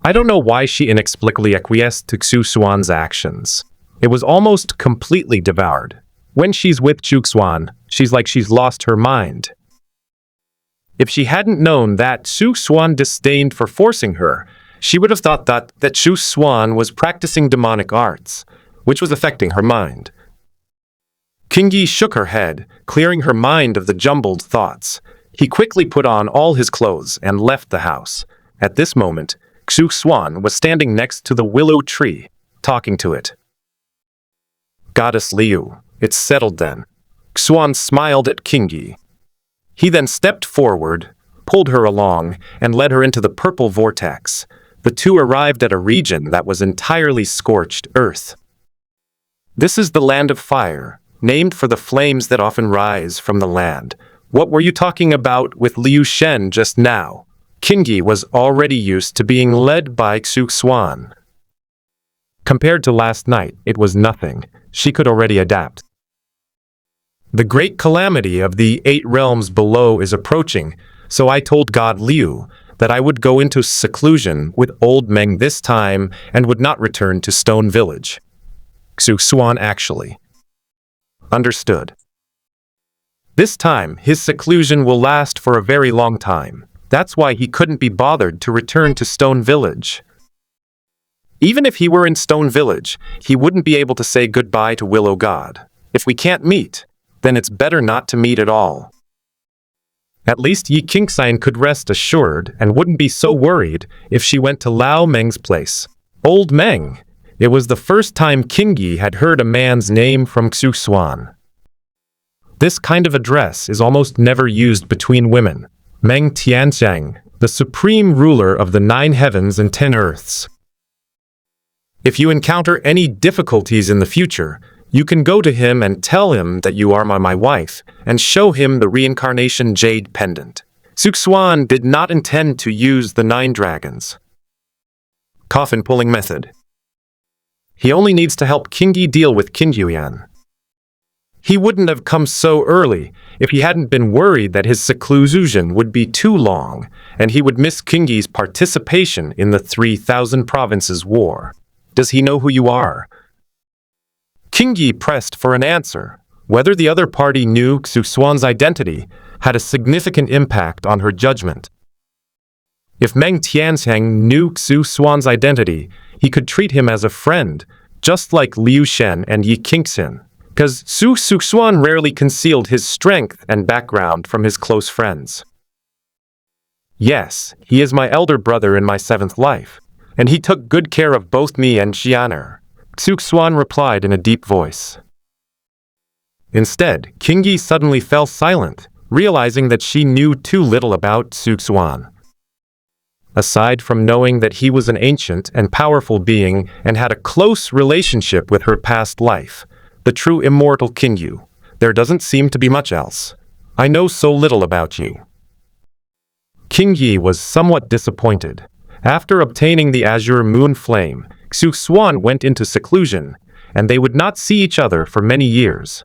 I don't know why she inexplicably acquiesced to Xuan's actions. It was almost completely devoured. When she's with Xuan, she's like she's lost her mind. If she hadn't known that Xuan disdained for forcing her, she would have thought that Xuan was practicing demonic arts, which was affecting her mind. Qingyi shook her head, clearing her mind of the jumbled thoughts. He quickly put on all his clothes and left the house. At this moment, Xuan was standing next to the willow tree, talking to it. Goddess Liu, it's settled then. Xuan smiled at Qingyi. He then stepped forward, pulled her along, and led her into the purple vortex. The two arrived at a region that was entirely scorched earth. This is the land of fire, named for the flames that often rise from the land. What were you talking about with Liu Shen just now? Qingyi was already used to being led by Xuan. Compared to last night, it was nothing. She could already adapt. The great calamity of the 8 realms below is approaching, so I told God Liu that I would go into seclusion with old Meng this time and would not return to Stone Village. Xuan actually understood. This time, his seclusion will last for a very long time. That's why he couldn't be bothered to return to Stone Village. Even if he were in Stone Village, he wouldn't be able to say goodbye to Willow God. If we can't meet, then it's better not to meet at all. At least Yi Qingxian could rest assured and wouldn't be so worried if she went to Lao Meng's place. Old Meng. It was the first time Qingyi had heard a man's name from Xuan. This kind of address is almost never used between women. Meng Tianxiang, the supreme ruler of the 9 heavens and 10 earths. If you encounter any difficulties in the future, you can go to him and tell him that you are my wife, and show him the reincarnation jade pendant. Xuan did not intend to use the 9 dragons. Coffin-pulling method. He only needs to help Qingyi deal with Qingyuan. He wouldn't have come so early if he hadn't been worried that his seclusion would be too long, and he would miss Qingyi's participation in the 3,000 provinces war. Does he know who you are? Qingyi pressed for an answer. Whether the other party knew Xuan's identity had a significant impact on her judgment. If Meng Tianxiang knew Xuan's identity, he could treat him as a friend, just like Liu Shen and Yi Qingxian, because Xuan rarely concealed his strength and background from his close friends. Yes, he is my elder brother in my 7th life, and he took good care of both me and Xianer, Xuan replied in a deep voice. Instead, Qingyi suddenly fell silent, realizing that she knew too little about Xuan. Aside from knowing that he was an ancient and powerful being and had a close relationship with her past life, the true immortal Qingyu, there doesn't seem to be much else. I know so little about you. Qingyi was somewhat disappointed. After obtaining the azure moon flame, Xuan went into seclusion, and they would not see each other for many years.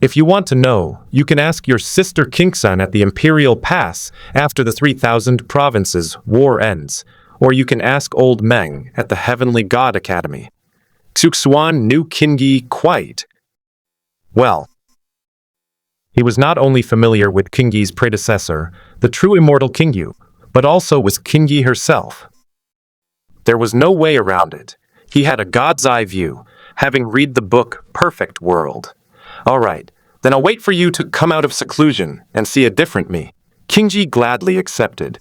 If you want to know, you can ask your sister Qingxian at the Imperial Pass after the 3,000 provinces war ends, or you can ask old Meng at the Heavenly God Academy. Xuan knew Qingyi quite well. He was not only familiar with Qingyi's predecessor, the true immortal Qingyu, but also with Qingyi herself. There was no way around it. He had a god's eye view, having read the book Perfect World. All right, then I'll wait for you to come out of seclusion and see a different me. Qingyi gladly accepted.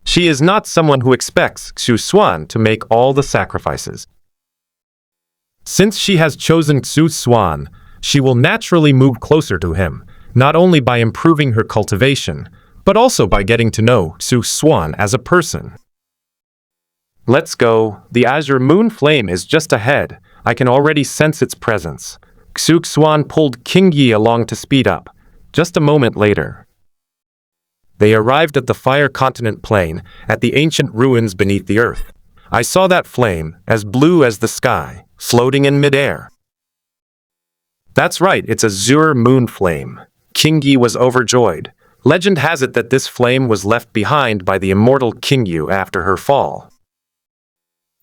She is not someone who expects Xuan to make all the sacrifices. Since she has chosen Xuan, she will naturally move closer to him, not only by improving her cultivation, but also by getting to know Xuan as a person. Let's go. The azure moon flame is just ahead. I can already sense its presence. Xuan pulled Qingyi along to speed up. Just a moment later, they arrived at the Fire Continent plain, at the ancient ruins beneath the earth. I saw that flame, as blue as the sky, floating in midair. That's right, it's a azure moon flame. King Yi was overjoyed. Legend has it that this flame was left behind by the immortal King Yu after her fall.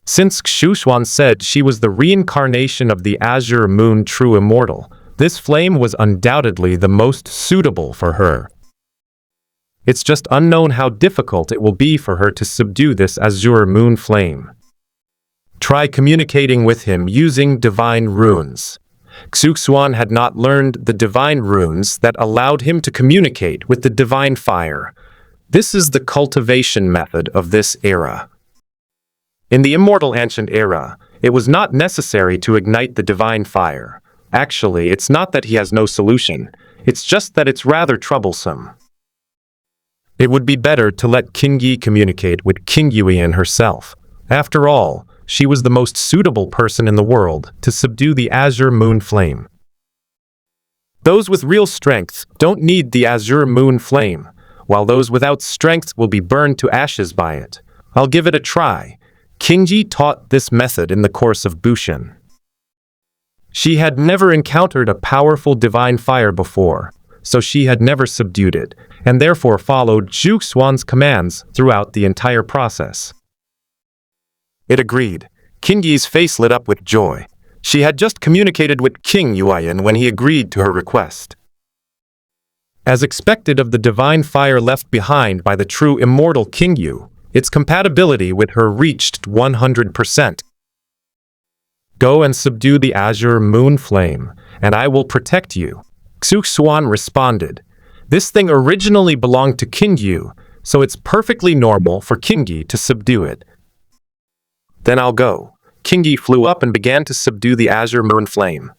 Since Xuan said she was the reincarnation of the azure moon true immortal, this flame was undoubtedly the most suitable for her. It's just unknown how difficult it will be for her to subdue this azure moon flame. Try communicating with him using divine runes. Xuan had not learned the divine runes that allowed him to communicate with the divine fire. This is the cultivation method of this era. In the immortal ancient era, it was not necessary to ignite the divine fire. Actually, it's not that he has no solution. It's just that it's rather troublesome. It would be better to let King Yi communicate with King Yuan herself. After all, she was the most suitable person in the world to subdue the azure moon flame. Those with real strength don't need the azure moon flame, while those without strength will be burned to ashes by it. I'll give it a try. King Yi taught this method in the course of Bushin. She had never encountered a powerful divine fire before, so she had never subdued it, and therefore followed Xuan's commands throughout the entire process. It agreed. King Yi's face lit up with joy. She had just communicated with King Yuan when he agreed to her request. As expected of the divine fire left behind by the true immortal King Yu, its compatibility with her reached 100%. Go and subdue the azure moon flame, and I will protect you. Xuan responded. This thing originally belonged to King Yu, so it's perfectly normal for King Yi to subdue it. Then I'll go. King Yi flew up and began to subdue the azure moon flame.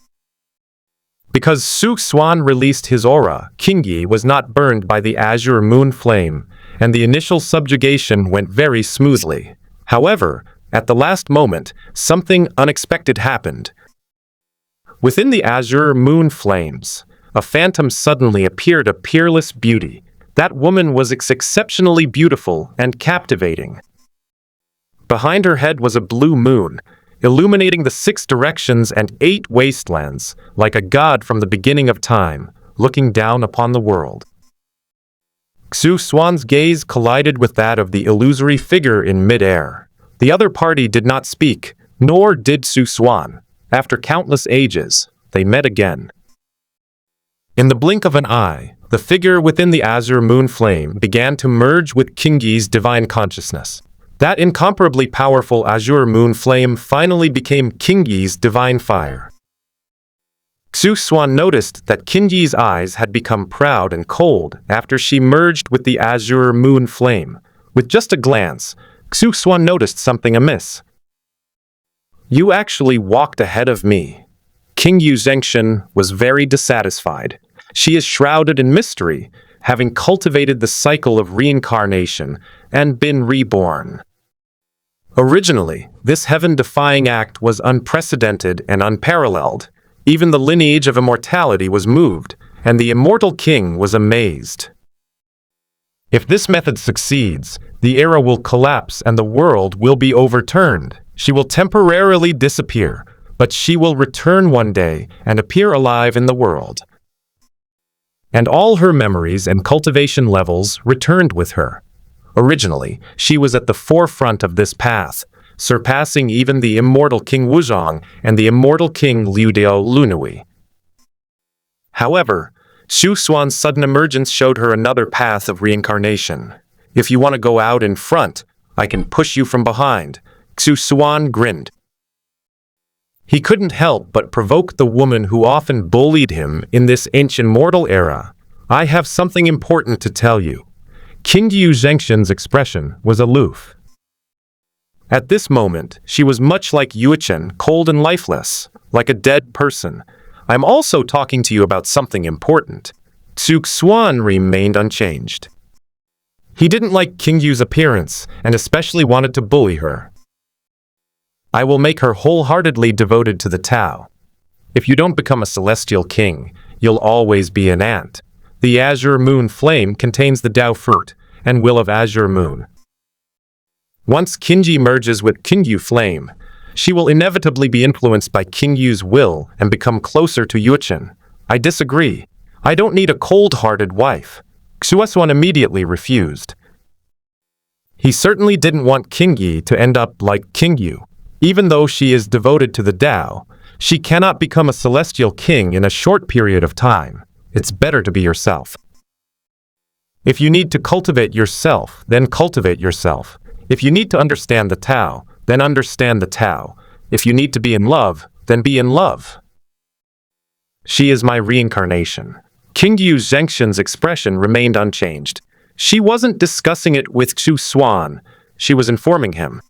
Because Xuan released his aura, King Yi was not burned by the azure moon flame, and the initial subjugation went very smoothly. However, at the last moment, something unexpected happened. Within the azure moon flames, a phantom suddenly appeared, a peerless beauty. That woman was exceptionally beautiful and captivating. Behind her head was a blue moon, illuminating the 6 directions and 8 wastelands, like a god from the beginning of time, looking down upon the world. Xuan's gaze collided with that of the illusory figure in midair. The other party did not speak, nor did Xuan. After countless ages, they met again. In the blink of an eye, the figure within the azure moon flame began to merge with King Yi's divine consciousness. That incomparably powerful azure moon flame finally became King Yi's divine fire. Xuan noticed that King Yi's eyes had become proud and cold after she merged with the azure moon flame. With just a glance, Xuan noticed something amiss. You actually walked ahead of me. King Yu Zhengxian was very dissatisfied. She is shrouded in mystery, having cultivated the cycle of reincarnation and been reborn. Originally, this heaven-defying act was unprecedented and unparalleled. Even the lineage of immortality was moved, and the immortal king was amazed. If this method succeeds, the era will collapse and the world will be overturned. She will temporarily disappear, but she will return one day and appear alive in the world. And all her memories and cultivation levels returned with her. Originally, she was at the forefront of this path, surpassing even the immortal King Wuzhong and the immortal King Liudiao Lunui. However, Xuan's sudden emergence showed her another path of reincarnation. If you want to go out in front, I can push you from behind. Xuan grinned. He couldn't help but provoke the woman who often bullied him in this ancient mortal era. I have something important to tell you. King Yu Zhengxian's expression was aloof. At this moment, she was much like Yuchen, cold and lifeless, like a dead person. I'm also talking to you about something important. Xuan remained unchanged. He didn't like King Yu's appearance, and especially wanted to bully her. I will make her wholeheartedly devoted to the Tao. If you don't become a celestial king, you'll always be an ant. The azure moon flame contains the Tao fruit and will of azure moon. Once Qingyi merges with Qingyu flame, she will inevitably be influenced by Qingyu's will and become closer to Yuchen. I disagree. I don't need a cold-hearted wife. Xuan immediately refused. He certainly didn't want Qingyi to end up like Qingyu. Even though she is devoted to the Tao, she cannot become a celestial king in a short period of time. It's better to be yourself. If you need to cultivate yourself, then cultivate yourself. If you need to understand the Tao, then understand the Tao. If you need to be in love, then be in love. She is my reincarnation. Qingyu Zhengxian's expression remained unchanged. She wasn't discussing it with Xuan. She was informing him.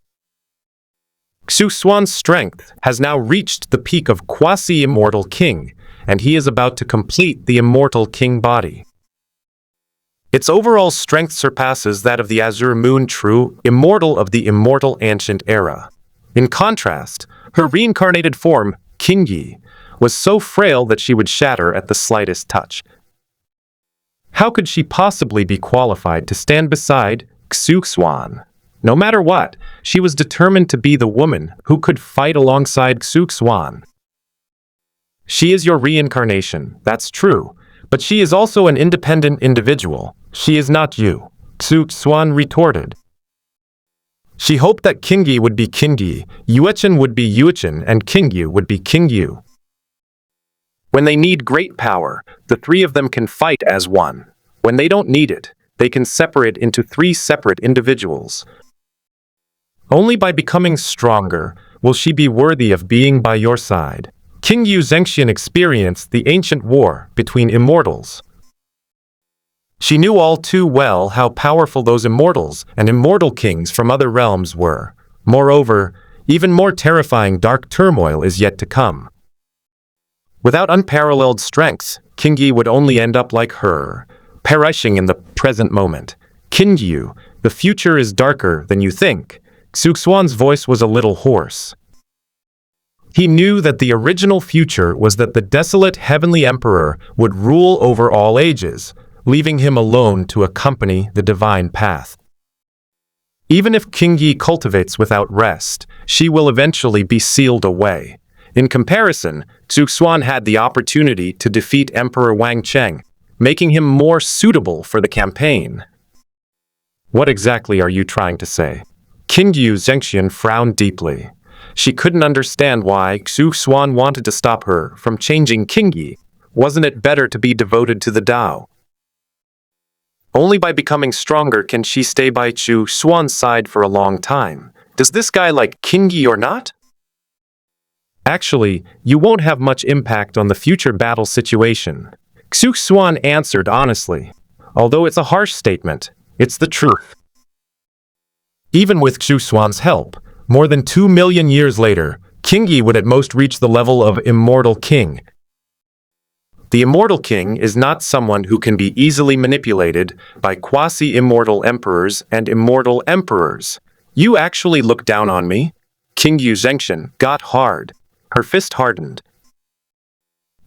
Xuan's strength has now reached the peak of quasi-immortal king, and he is about to complete the immortal king body. Its overall strength surpasses that of the Azure Moon True Immortal of the immortal ancient era. In contrast, her reincarnated form, Qingyi, was so frail that she would shatter at the slightest touch. How could she possibly be qualified to stand beside Xuan? No matter what, she was determined to be the woman who could fight alongside Xuan. She is your reincarnation, that's true, but she is also an independent individual. She is not you, Xuan retorted. She hoped that Qingyi would be Qingyi, Yuchen would be Yuchen, and Qingyu would be Qingyu. When they need great power, the three of them can fight as one. When they don't need it, they can separate into three separate individuals. Only by becoming stronger will she be worthy of being by your side. Qingyu Zhengxian experienced the ancient war between immortals. She knew all too well how powerful those immortals and immortal kings from other realms were. Moreover, even more terrifying dark turmoil is yet to come. Without unparalleled strength, Qingyi would only end up like her, perishing in the present moment. Qingyu, the future is darker than you think. Xuan's voice was a little hoarse. He knew that the original future was that the desolate heavenly emperor would rule over all ages, leaving him alone to accompany the divine path. Even if Qingyi cultivates without rest, she will eventually be sealed away. In comparison, Xuan had the opportunity to defeat Emperor Wang Cheng, making him more suitable for the campaign. What exactly are you trying to say? Qingyu Zhengxian frowned deeply. She couldn't understand why Xuan wanted to stop her from changing Qingyi. Wasn't it better to be devoted to the Tao? Only by becoming stronger can she stay by Xuan's side for a long time. Does this guy like Qingyi or not? Actually, you won't have much impact on the future battle situation. Xuan answered honestly. Although it's a harsh statement, it's the truth. Even with Xuan's help, more than 2 million years later, Qingyi would at most reach the level of immortal king. The immortal king is not someone who can be easily manipulated by quasi-immortal emperors and immortal emperors. You actually look down on me? Qingyu Zhengxian got hard. Her fist hardened.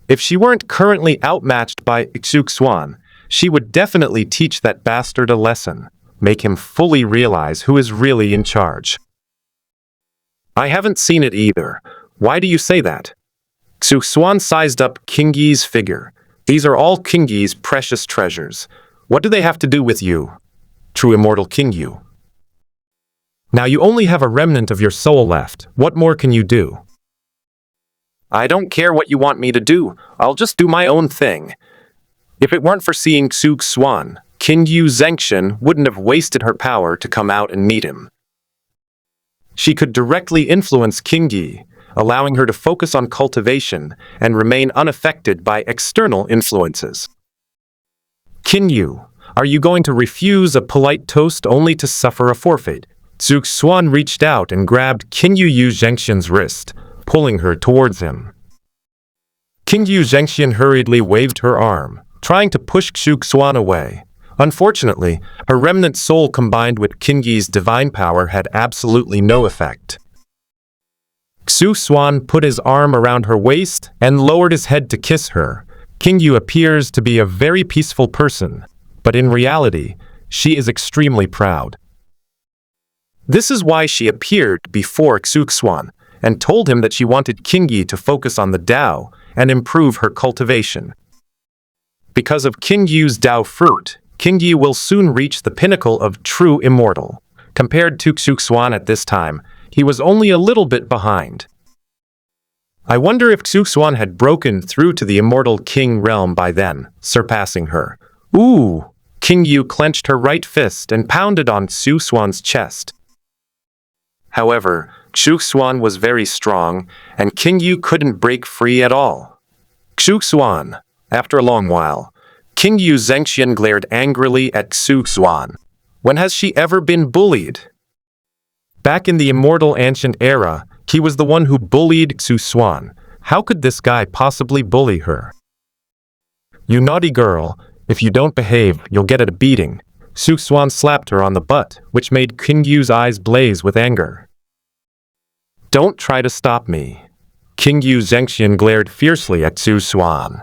If she weren't currently outmatched by Xuan, she would definitely teach that bastard a lesson, make him fully realize who is really in charge. I haven't seen it either. Why do you say that? Xuan sized up Qingyi's figure. These are all Qingyi's precious treasures. What do they have to do with you, true immortal Qingyu? Now you only have a remnant of your soul left. What more can you do? I don't care what you want me to do. I'll just do my own thing. If it weren't for seeing Xuan, Qingyu Zhengxian wouldn't have wasted her power to come out and meet him. She could directly influence Qingyi, allowing her to focus on cultivation and remain unaffected by external influences. Qingyu, are you going to refuse a polite toast only to suffer a forfeit? Xuan reached out and grabbed Qingyu Zhengxian's wrist, pulling her towards him. Qingyu Zhengxian hurriedly waved her arm, trying to push Xuan away. Unfortunately, her remnant soul combined with Qingyi's divine power had absolutely no effect. Xuan put his arm around her waist and lowered his head to kiss her. Qingyu appears to be a very peaceful person, but in reality, she is extremely proud. This is why she appeared before Xuan and told him that she wanted Qingyi to focus on the Tao and improve her cultivation. Because of Qingyu's Tao fruit, Qingyi will soon reach the pinnacle of true immortal. Compared to Xuan at this time, he was only a little bit behind. I wonder if Xuan had broken through to the immortal king realm by then, surpassing her. Ooh! Qingyu clenched her right fist and pounded on Xuan's chest. However, Xuan was very strong, and Qingyu couldn't break free at all. Xuan. After a long while, Qingyu Zhengxian glared angrily at Xuan. When has she ever been bullied? Back in the immortal ancient era, he was the one who bullied Xuan. How could this guy possibly bully her? You naughty girl, if you don't behave, you'll get a beating. Xuan slapped her on the butt, which made Qingyu's eyes blaze with anger. Don't try to stop me. Qingyu Zhengxian glared fiercely at Xuan.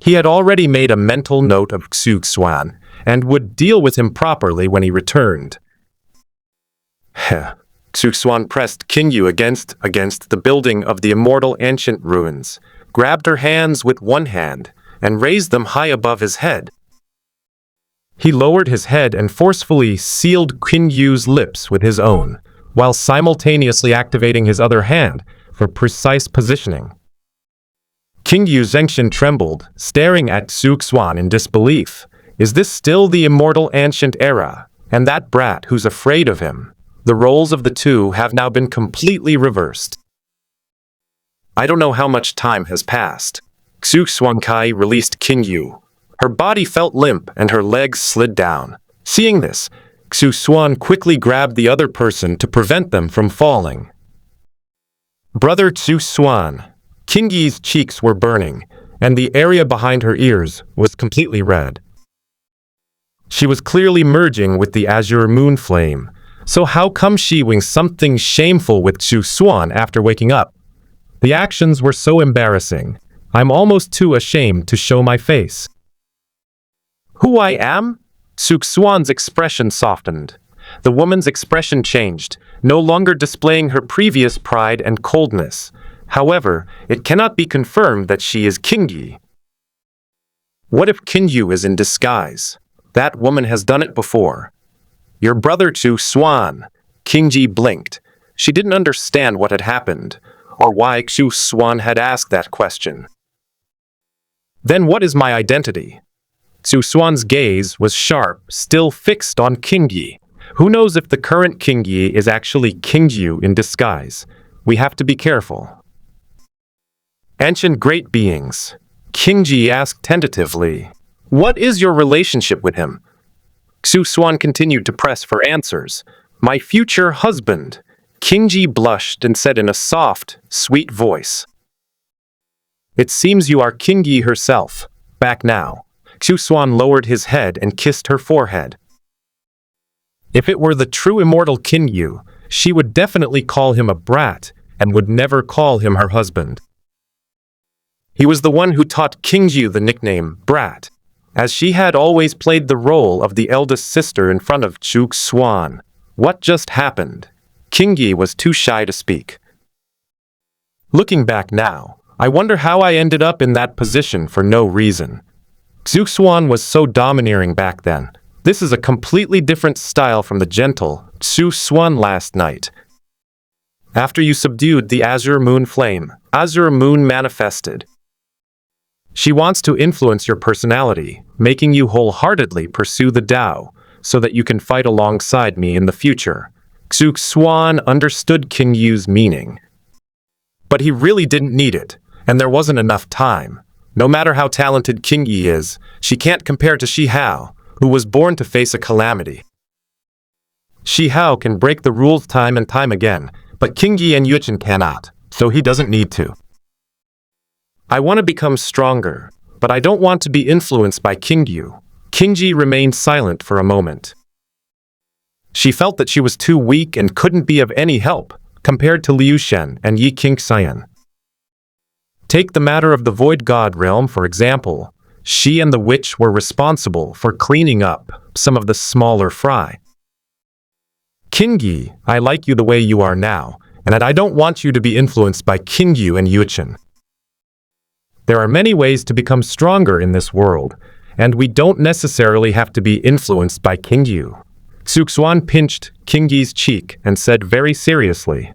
He had already made a mental note of Xuan and would deal with him properly when he returned. Heh. Xuan pressed Qingyu against the building of the immortal ancient ruins, grabbed her hands with one hand, and raised them high above his head. He lowered his head and forcefully sealed Qinyu's lips with his own, while simultaneously activating his other hand for precise positioning. Qingyu Zhengxian trembled, staring at Xuan in disbelief. Is this still the immortal ancient era? And that brat who's afraid of him? The roles of the two have now been completely reversed. I don't know how much time has passed. Xuan Kai released Qingyu. Her body felt limp and her legs slid down. Seeing this, Xuan quickly grabbed the other person to prevent them from falling. Brother Xuan. Qingyi's cheeks were burning, and the area behind her ears was completely red. She was clearly merging with the azure moon flame. So how come she doing something shameful with Xuan after waking up? The actions were so embarrassing. I'm almost too ashamed to show my face. Who I am? Xuan's expression softened. The woman's expression changed, no longer displaying her previous pride and coldness. However, it cannot be confirmed that she is Qingyi. What if Qingyu is in disguise? That woman has done it before. Your brother Xuan. Qingyi blinked. She didn't understand what had happened, or why Xuan had asked that question. Then what is my identity? Xuan's gaze was sharp, still fixed on Qingyi. Who knows if the current Qingyi is actually Qingyu in disguise? We have to be careful. Ancient great beings. Qingyi asked tentatively. What is your relationship with him? Xuan continued to press for answers. My future husband. Qingyi blushed and said in a soft, sweet voice. It seems you are Qingyi herself. Back now. Xuan lowered his head and kissed her forehead. If it were the true immortal Qingyu, she would definitely call him a brat and would never call him her husband. He was the one who taught Qingyu the nickname brat, as she had always played the role of the eldest sister in front of Xuan. What just happened? Qingyi was too shy to speak. Looking back now, I wonder how I ended up in that position for no reason. Xuan was so domineering back then. This is a completely different style from the gentle Xuan last night. After you subdued the azure moon flame, azure moon manifested. She wants to influence your personality, making you wholeheartedly pursue the Tao, so that you can fight alongside me in the future. Xuan understood Qinyu's meaning. But he really didn't need it, and there wasn't enough time. No matter how talented Qingyi is, she can't compare to Shi Hao, who was born to face a calamity. Shi Hao can break the rules time and time again, but Qingyi and Yuchen cannot, so he doesn't need to. I want to become stronger, but I don't want to be influenced by Qingyu. Qingyi remained silent for a moment. She felt that she was too weak and couldn't be of any help, compared to Liu Shen and Yi Qingxian. Take the matter of the Void God realm, for example. She and the witch were responsible for cleaning up some of the smaller fry. Qingyi, I like you the way you are now, and I don't want you to be influenced by Qingyu and Yuchen. There are many ways to become stronger in this world, and we don't necessarily have to be influenced by Qingyu. Xuan pinched Qingyi's cheek and said very seriously,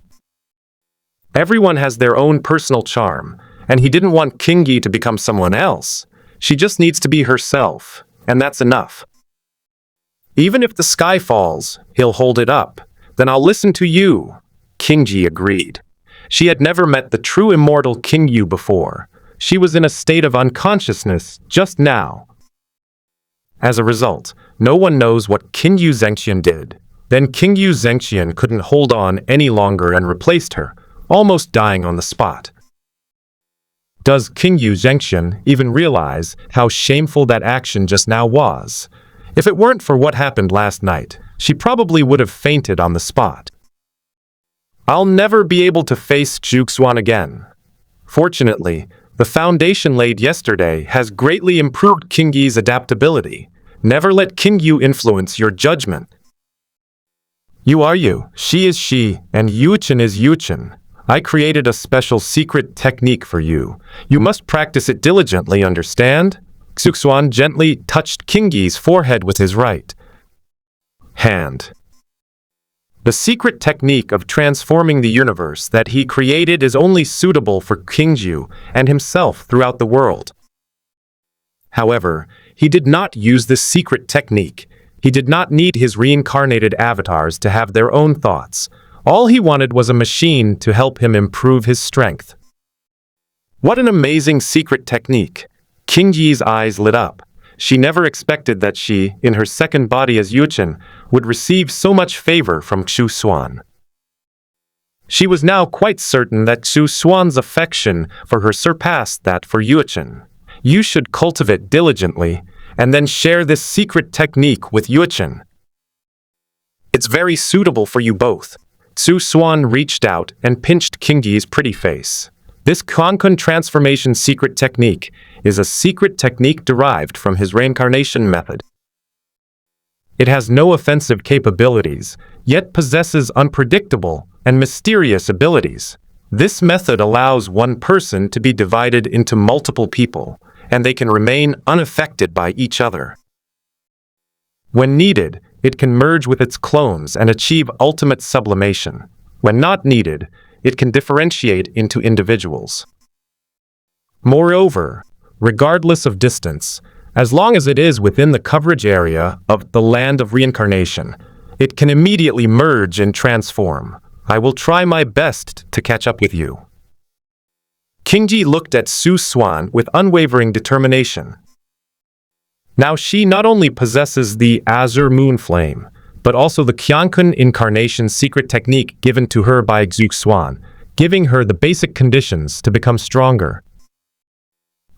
everyone has their own personal charm, and he didn't want Qingyi to become someone else. She just needs to be herself, and that's enough. Even if the sky falls, he'll hold it up. Then I'll listen to you. Qingyi agreed. She had never met the true immortal Qingyu before. She was in a state of unconsciousness just now. As a result, no one knows what Qingyu Zhengxian did. Then Qingyu Zhengxian couldn't hold on any longer and replaced her, almost dying on the spot. Does Qingyu Zhengxian even realize how shameful that action just now was? If it weren't for what happened last night, she probably would have fainted on the spot. I'll never be able to face Xuan again. Fortunately, the foundation laid yesterday has greatly improved Qingyi's adaptability. Never let Qingyu influence your judgment. You are you, she is she, and Yuchen is Yuchen. I created a special secret technique for you. You must practice it diligently, understand? Xuan gently touched Qingyi's forehead with his right hand. The secret technique of transforming the universe that he created is only suitable for Qingyu and himself throughout the world. However, he did not use this secret technique. He did not need his reincarnated avatars to have their own thoughts. All he wanted was a machine to help him improve his strength. What an amazing secret technique! Qingyi's eyes lit up. She never expected that she, in her second body as Yuchen, would receive so much favor from Xuan. She was now quite certain that Xuan's affection for her surpassed that for Yuchen. You should cultivate diligently, and then share this secret technique with Yuchen. It's very suitable for you both. Xuan reached out and pinched Qingyi's pretty face. This Konkun transformation secret technique is a secret technique derived from his reincarnation method. It has no offensive capabilities, yet possesses unpredictable and mysterious abilities. This method allows one person to be divided into multiple people, and they can remain unaffected by each other. When needed, it can merge with its clones and achieve ultimate sublimation. When not needed, it can differentiate into individuals. Moreover, regardless of distance, as long as it is within the coverage area of the land of reincarnation, it can immediately merge and transform. I will try my best to catch up with you. Qingyi looked at Xuan with unwavering determination. Now she not only possesses the Azure Moon Flame, but also the Qiankun incarnation secret technique given to her by Xuan, giving her the basic conditions to become stronger.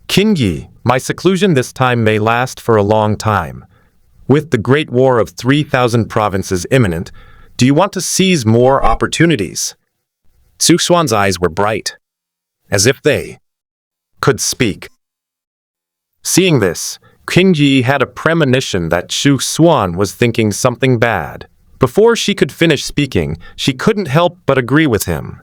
Qingyi, my seclusion this time may last for a long time. With the Great War of 3,000 provinces imminent, do you want to seize more opportunities? Xuan's eyes were bright, as if they could speak. Seeing this, Qingyi had a premonition that Xuan was thinking something bad. Before she could finish speaking, she couldn't help but agree with him.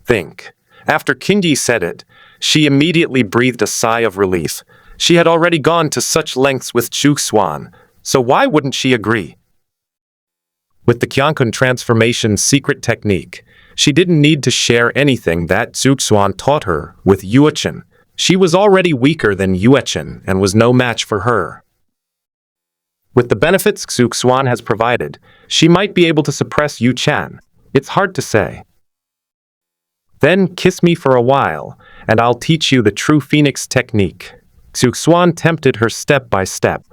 Think. After Qingyi said it, she immediately breathed a sigh of relief. She had already gone to such lengths with Xuan, so why wouldn't she agree? With the Qiankun transformation secret technique, she didn't need to share anything that Xuan taught her with Yuchen. She was already weaker than Yuchen and was no match for her. With the benefits Xuan has provided, she might be able to suppress Yuchen. It's hard to say. Then kiss me for a while, and I'll teach you the true phoenix technique. Xuan tempted her step by step.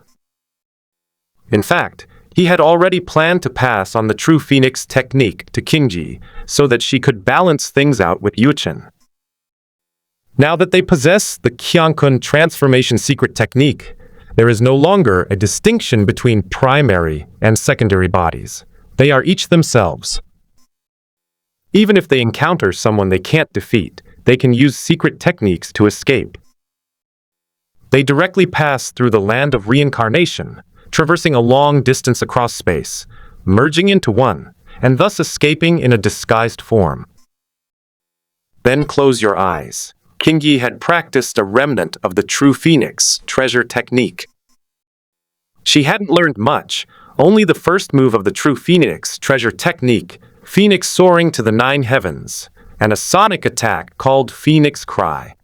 In fact, he had already planned to pass on the true phoenix technique to Qingyi so that she could balance things out with Yuchen. Now that they possess the Qiankun transformation secret technique, there is no longer a distinction between primary and secondary bodies. They are each themselves. Even if they encounter someone they can't defeat, they can use secret techniques to escape. They directly pass through the land of reincarnation, traversing a long distance across space. merging into one, and thus escaping in a disguised form. Then close your eyes. King Yi had practiced a remnant of the true phoenix treasure technique. She hadn't learned much, only the first move of the true phoenix treasure technique, phoenix soaring to the 9 heavens, and a sonic attack called Phoenix Cry.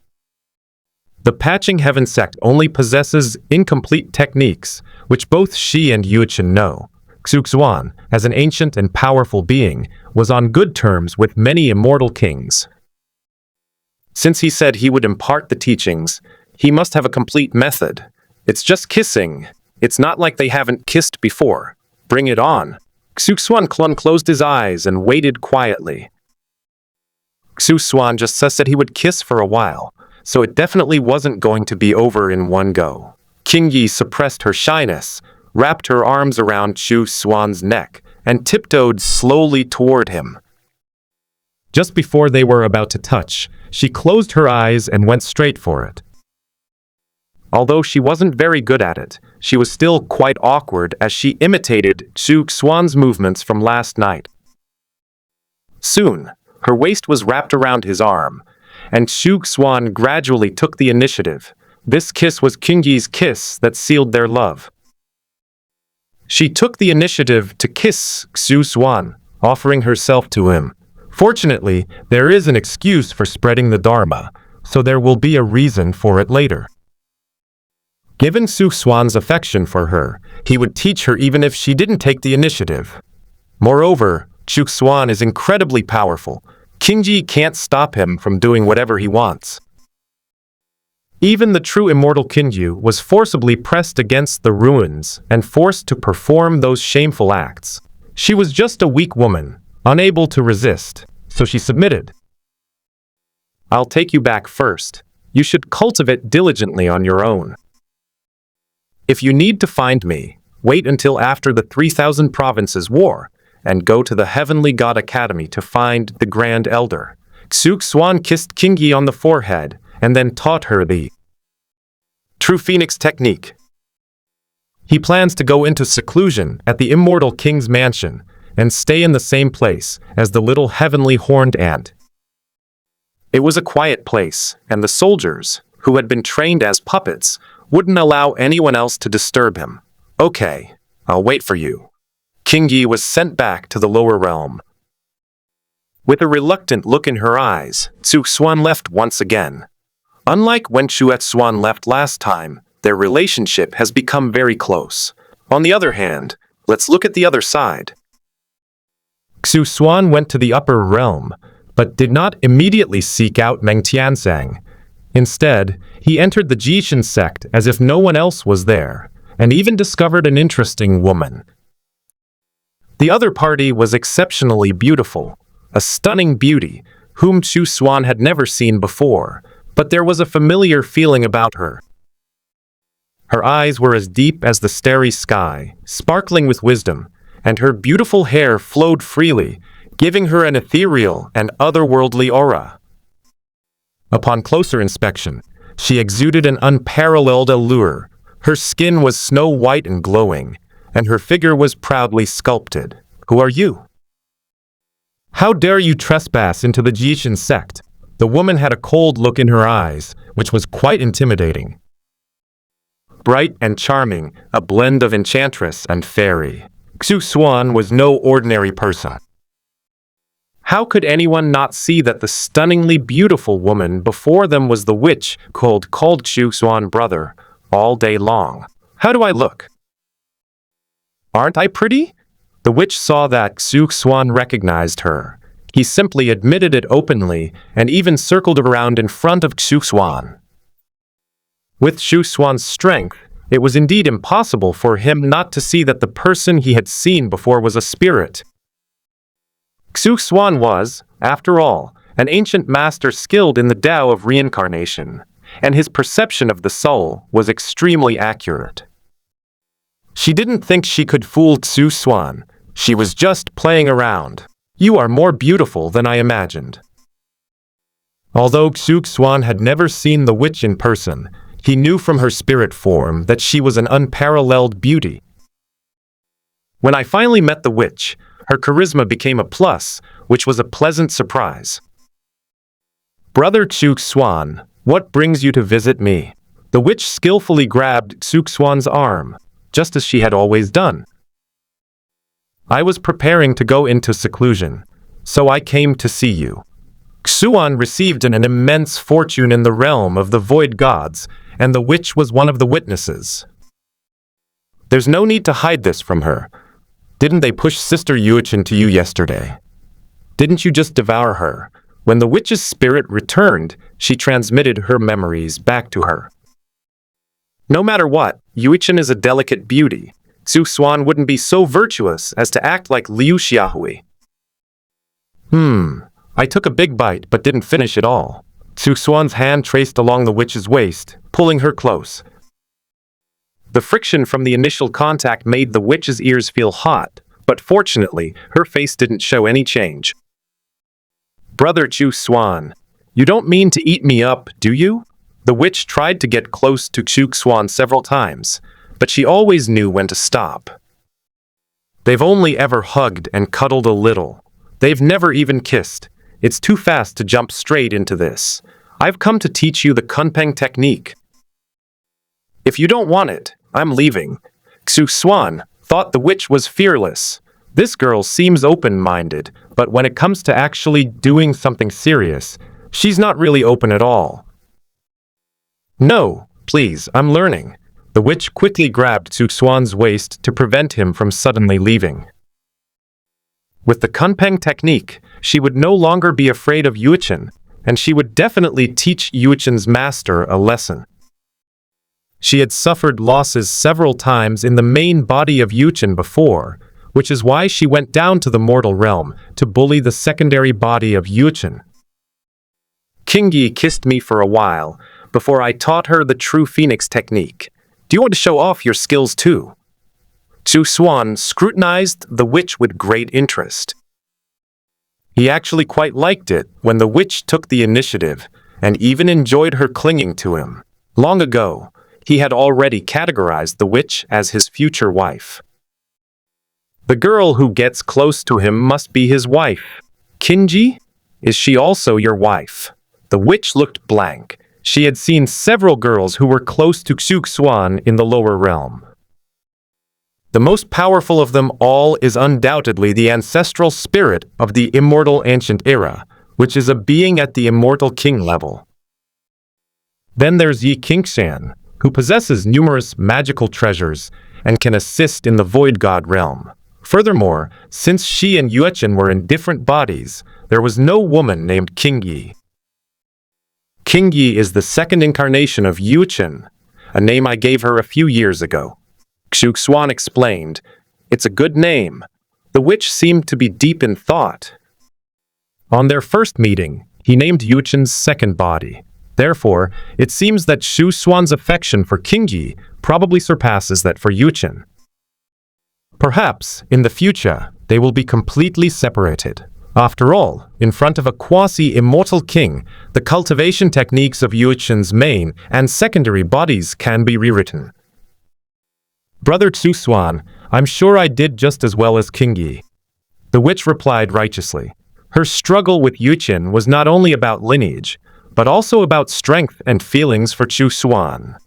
The Patching Heaven sect only possesses incomplete techniques, which both she and Yuchen know. Xuan, as an ancient and powerful being, was on good terms with many immortal kings. Since he said he would impart the teachings, he must have a complete method. It's just kissing. It's not like they haven't kissed before. Bring it on. Xuan closed his eyes and waited quietly. Xuan just said he would kiss for a while, so it definitely wasn't going to be over in one go. King Yi suppressed her shyness, wrapped her arms around Xuan's neck, and tiptoed slowly toward him. Just before they were about to touch, she closed her eyes and went straight for it. Although she wasn't very good at it, she was still quite awkward as she imitated Xuan's movements from last night. Soon, her waist was wrapped around his arm, and Xuan gradually took the initiative. This kiss was King Yi's kiss that sealed their love. She took the initiative to kiss Xuan, offering herself to him. Fortunately, there is an excuse for spreading the Dharma, so there will be a reason for it later. Given Xuan's affection for her, he would teach her even if she didn't take the initiative. Moreover, Xuan is incredibly powerful. King Yi can't stop him from doing whatever he wants. Even the true immortal King Yi was forcibly pressed against the ruins and forced to perform those shameful acts. She was just a weak woman, unable to resist, so she submitted. I'll take you back first. You should cultivate diligently on your own. If you need to find me, wait until after the 3,000 Provinces War, and go to the Heavenly God Academy to find the Grand Elder. Xuan kissed King Yi on the forehead, and then taught her the True Phoenix technique. He plans to go into seclusion at the Immortal King's mansion, and stay in the same place as the little heavenly horned ant. It was a quiet place, and the soldiers, who had been trained as puppets, wouldn't allow anyone else to disturb him. Okay, I'll wait for you. King Yi was sent back to the lower realm. With a reluctant look in her eyes, Xuan left once again. Unlike when Xuan left last time, their relationship has become very close. On the other hand, let's look at the other side. Xuan went to the upper realm, but did not immediately seek out Meng Tianzang. Instead, he entered the Jishan sect as if no one else was there, and even discovered an interesting woman. The other party was exceptionally beautiful, a stunning beauty, whom Xuan had never seen before, but there was a familiar feeling about her. Her eyes were as deep as the starry sky, sparkling with wisdom, and her beautiful hair flowed freely, giving her an ethereal and otherworldly aura. Upon closer inspection, she exuded an unparalleled allure. Her skin was snow-white and glowing, and her figure was proudly sculpted. Who are you? How dare you trespass into the Jishin sect? The woman had a cold look in her eyes, which was quite intimidating. Bright and charming, a blend of enchantress and fairy, Xuan was no ordinary person. How could anyone not see that the stunningly beautiful woman before them was the witch called Xuan brother all day long? How do I look? Aren't I pretty? The witch saw that Xuan recognized her. He simply admitted it openly and even circled around in front of Xuan. With Xuan's strength, it was indeed impossible for him not to see that the person he had seen before was a spirit. Xuan was, after all, an ancient master skilled in the Tao of reincarnation, and his perception of the soul was extremely accurate. She didn't think she could fool Xuan. She was just playing around. You are more beautiful than I imagined. Although Xuan had never seen the witch in person, he knew from her spirit form that she was an unparalleled beauty. When I finally met the witch, her charisma became a plus, which was a pleasant surprise. Brother Xuan, what brings you to visit me? The witch skillfully grabbed Xuan's arm, just as she had always done. I was preparing to go into seclusion, so I came to see you. Xuan received an immense fortune in the realm of the void gods, and the witch was one of the witnesses. There's no need to hide this from her. Didn't they push Sister Yuchen to you yesterday? Didn't you just devour her? When the witch's spirit returned, she transmitted her memories back to her. No matter what, Yuchen is a delicate beauty. Xuan wouldn't be so virtuous as to act like Liu Xiaohui. I took a big bite but didn't finish it all. Xuan's hand traced along the witch's waist, pulling her close. The friction from the initial contact made the witch's ears feel hot, but fortunately, her face didn't show any change. Brother Xuan, you don't mean to eat me up, do you? The witch tried to get close to Xuan several times, but she always knew when to stop. They've only ever hugged and cuddled a little. They've never even kissed. It's too fast to jump straight into this. I've come to teach you the Kunpeng technique. If you don't want it, I'm leaving. Xuan thought the witch was fearless. This girl seems open-minded, but when it comes to actually doing something serious, she's not really open at all. No, please, I'm learning. The witch quickly grabbed Xuan's waist to prevent him from suddenly leaving. With the Kunpeng technique, she would no longer be afraid of Yuchen, and she would definitely teach Yuchen's master a lesson. She had suffered losses several times in the main body of Yuchen before, which is why she went down to the mortal realm to bully the secondary body of Yuchen. Qingyi kissed me for a while before I taught her the true phoenix technique. Do you want to show off your skills too? Xuan scrutinized the witch with great interest. He actually quite liked it when the witch took the initiative and even enjoyed her clinging to him. Long ago, he had already categorized the witch as his future wife. The girl who gets close to him must be his wife. Qingyi? Is she also your wife? The witch looked blank. She had seen several girls who were close to Xuan in the lower realm. The most powerful of them all is undoubtedly the ancestral spirit of the immortal ancient era, which is a being at the immortal king level. Then there's Yi Qingshan, who possesses numerous magical treasures and can assist in the void god realm. Furthermore, since she and Yuchen were in different bodies, there was no woman named Qingyi. Qingyi is the second incarnation of Yuchen, a name I gave her a few years ago. Xuan explained, "It's a good name." The witch seemed to be deep in thought. On their first meeting, he named Yuchen's second body. Therefore, it seems that Xuan's affection for Qingyi probably surpasses that for Yuchen. Perhaps, in the future, they will be completely separated. After all, in front of a quasi-immortal king, the cultivation techniques of Yuchen's main and secondary bodies can be rewritten. Brother Xuan, I'm sure I did just as well as Qingyi. The witch replied righteously. Her struggle with Yuchen was not only about lineage, but also about strength and feelings for Xuan.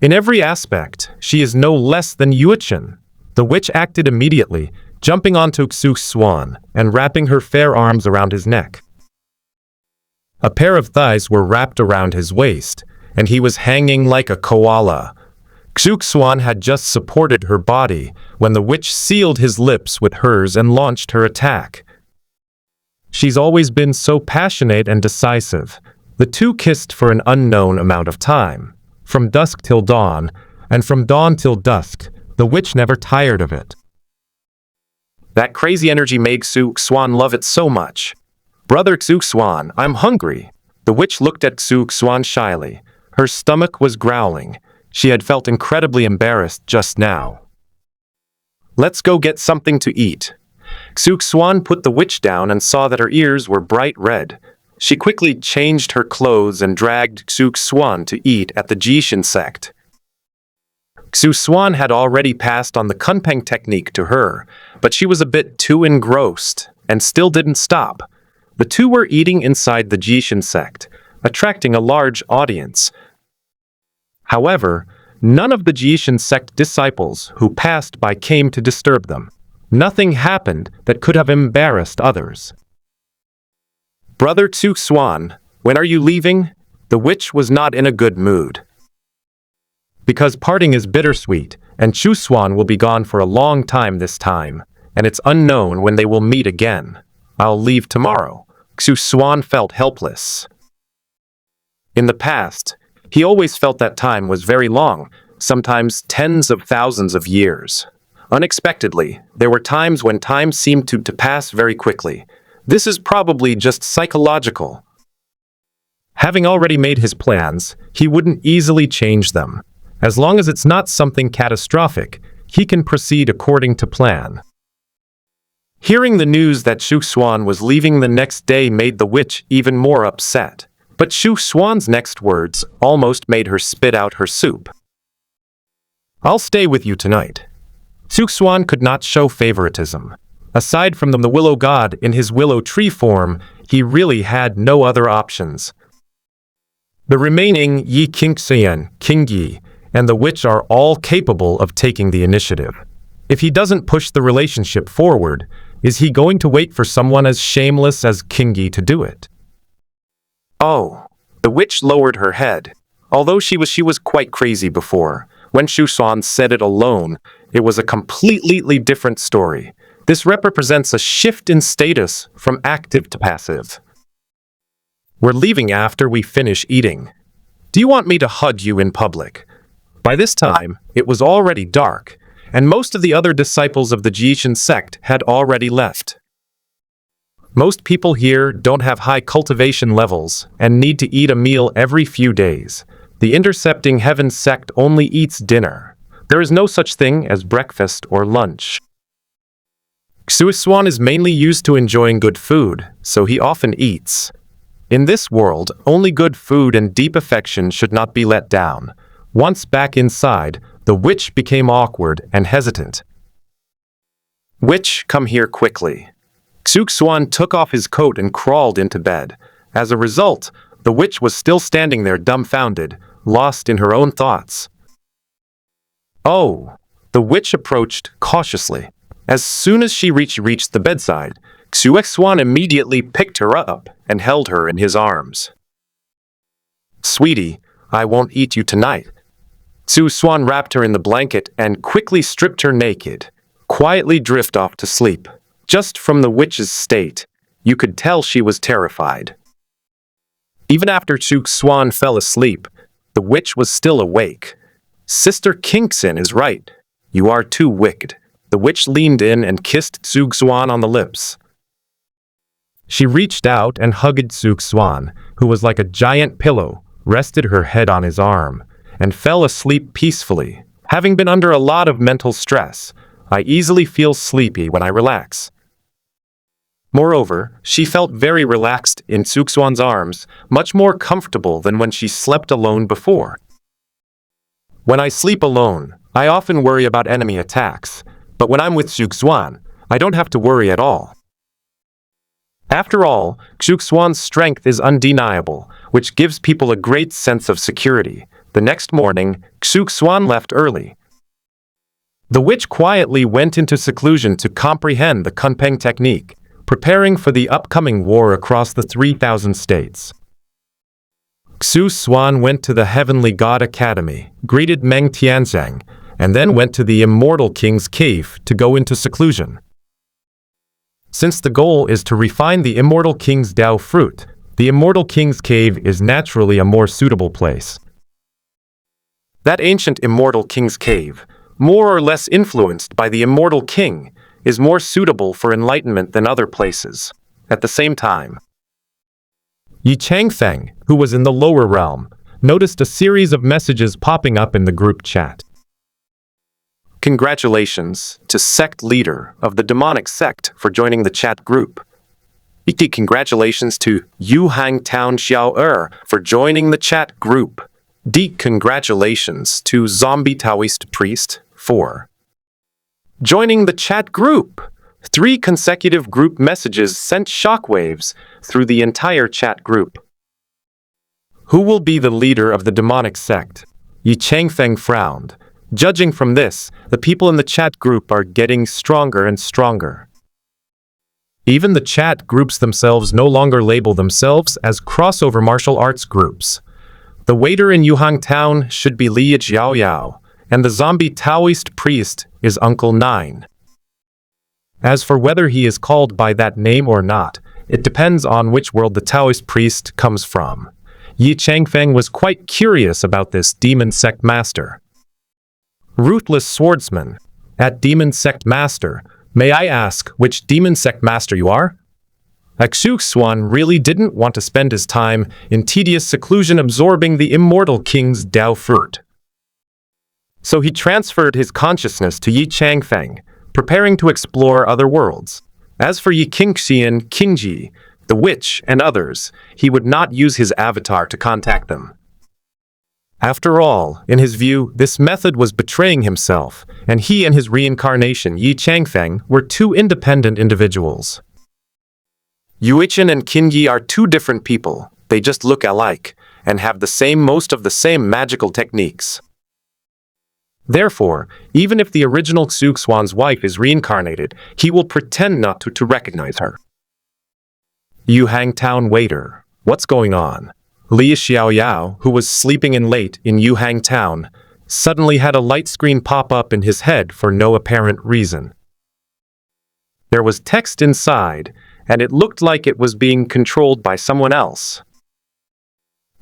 In every aspect, she is no less than Yuchen. The witch acted immediately, jumping onto Xuan and wrapping her fair arms around his neck. A pair of thighs were wrapped around his waist, and he was hanging like a koala. Xuan had just supported her body when the witch sealed his lips with hers and launched her attack. She's always been so passionate and decisive. The two kissed for an unknown amount of time, from dusk till dawn, and from dawn till dusk. The witch never tired of it. That crazy energy made Xuan love it so much. Brother Xuan, I'm hungry. The witch looked at Xuan shyly. Her stomach was growling. She had felt incredibly embarrassed just now. Let's go get something to eat. Xuan put the witch down and saw that her ears were bright red. She quickly changed her clothes and dragged Xuan to eat at the Jishin sect. Xuan had already passed on the kunpeng technique to her, but she was a bit too engrossed and still didn't stop. The two were eating inside the Jishin sect, attracting a large audience. However, none of the Jishin sect disciples who passed by came to disturb them. Nothing happened that could have embarrassed others. "Brother Xuan, when are you leaving?" The witch was not in a good mood. Because parting is bittersweet, and Xuan will be gone for a long time this time, and it's unknown when they will meet again. "I'll leave tomorrow." Xuan felt helpless. In the past, he always felt that time was very long, sometimes tens of thousands of years. Unexpectedly, there were times when time seemed to pass very quickly. This is probably just psychological. Having already made his plans, he wouldn't easily change them. As long as it's not something catastrophic, he can proceed according to plan. Hearing the news that Xuan was leaving the next day made the witch even more upset. But Xuan's next words almost made her spit out her soup. "I'll stay with you tonight." Xuan could not show favoritism. Aside from the willow god in his willow tree form, he really had no other options. The remaining Yi Qingxian, King Yi, and the witch are all capable of taking the initiative. If he doesn't push the relationship forward, is he going to wait for someone as shameless as King Yi to do it? Oh, the witch lowered her head. Although she was quite crazy before, when Xuan said it alone, it was a completely different story. This represents a shift in status from active to passive. "We're leaving after we finish eating. Do you want me to hug you in public?" By this time, it was already dark, and most of the other disciples of the Jishin sect had already left. Most people here don't have high cultivation levels and need to eat a meal every few days. The Intercepting Heaven sect only eats dinner. There is no such thing as breakfast or lunch. Xuan is mainly used to enjoying good food, so he often eats. In this world, only good food and deep affection should not be let down. Once back inside, the witch became awkward and hesitant. "Witch, come here quickly." Xuan took off his coat and crawled into bed. As a result, the witch was still standing there dumbfounded, lost in her own thoughts. "Oh!" The witch approached cautiously. As soon as she reached the bedside, Xuan immediately picked her up and held her in his arms. "Sweetie, I won't eat you tonight." Xuan wrapped her in the blanket and quickly stripped her naked, quietly drift off to sleep. Just from the witch's state, you could tell she was terrified. Even after Xuan fell asleep, the witch was still awake. "Sister Kingxin is right. You are too wicked." The witch leaned in and kissed Xuan on the lips. She reached out and hugged Xuan, who was like a giant pillow, rested her head on his arm, and fell asleep peacefully. "Having been under a lot of mental stress, I easily feel sleepy when I relax." Moreover, she felt very relaxed in Xuan's arms, much more comfortable than when she slept alone before. "When I sleep alone, I often worry about enemy attacks, but when I'm with Xuan, I don't have to worry at all." After all, Xuan's strength is undeniable, which gives people a great sense of security. The next morning, Xuan left early. The witch quietly went into seclusion to comprehend the kunpeng technique, preparing for the upcoming war across the 3,000 states. Xuan went to the Heavenly God Academy, greeted Meng Tianzhang, and then went to the Immortal King's cave to go into seclusion. Since the goal is to refine the Immortal King's Dao fruit, the Immortal King's cave is naturally a more suitable place. That ancient Immortal King's cave, more or less influenced by the Immortal King, is more suitable for enlightenment than other places. At the same time, Yi Changfeng, who was in the lower realm, noticed a series of messages popping up in the group chat. "Congratulations to sect leader of the demonic sect for joining the chat group." Congratulations to Yuhang Town Xiao for joining the chat group. Deep congratulations to Zombie Taoist Priest 4. Joining the chat group. 3 consecutive group messages sent shockwaves through the entire chat group. Who will be the leader of the demonic sect? Yi Changfeng frowned. Judging from this, the people in the chat group are getting stronger and stronger. Even the chat groups themselves no longer label themselves as crossover martial arts groups. The waiter in Yuhang Town should be Li Jiaoyao, and the zombie Taoist priest is Uncle Nine. As for whether he is called by that name or not, it depends on which world the Taoist priest comes from. Yi Changfeng was quite curious about this demon sect master. Ruthless swordsman. At demon sect master, may I ask which demon sect master you are? Xuan really didn't want to spend his time in tedious seclusion absorbing the immortal king's Dao fruit. So he transferred his consciousness to Yi Changfeng, preparing to explore other worlds. As for Yi Qingxian, Qingji, the witch, and others, he would not use his avatar to contact them. After all, in his view, this method was betraying himself, and he and his reincarnation, Yi Changfeng, were 2 independent individuals. Yuichen and Qingji are 2 different people. They just look alike, and have most of the same magical techniques. Therefore, even if the original Xuan's wife is reincarnated, he will pretend not to recognize her. Yuhang Town waiter. What's going on? Li Xiaoyao, who was sleeping in late in Yuhang Town, suddenly had a light screen pop up in his head for no apparent reason. There was text inside, and it looked like it was being controlled by someone else.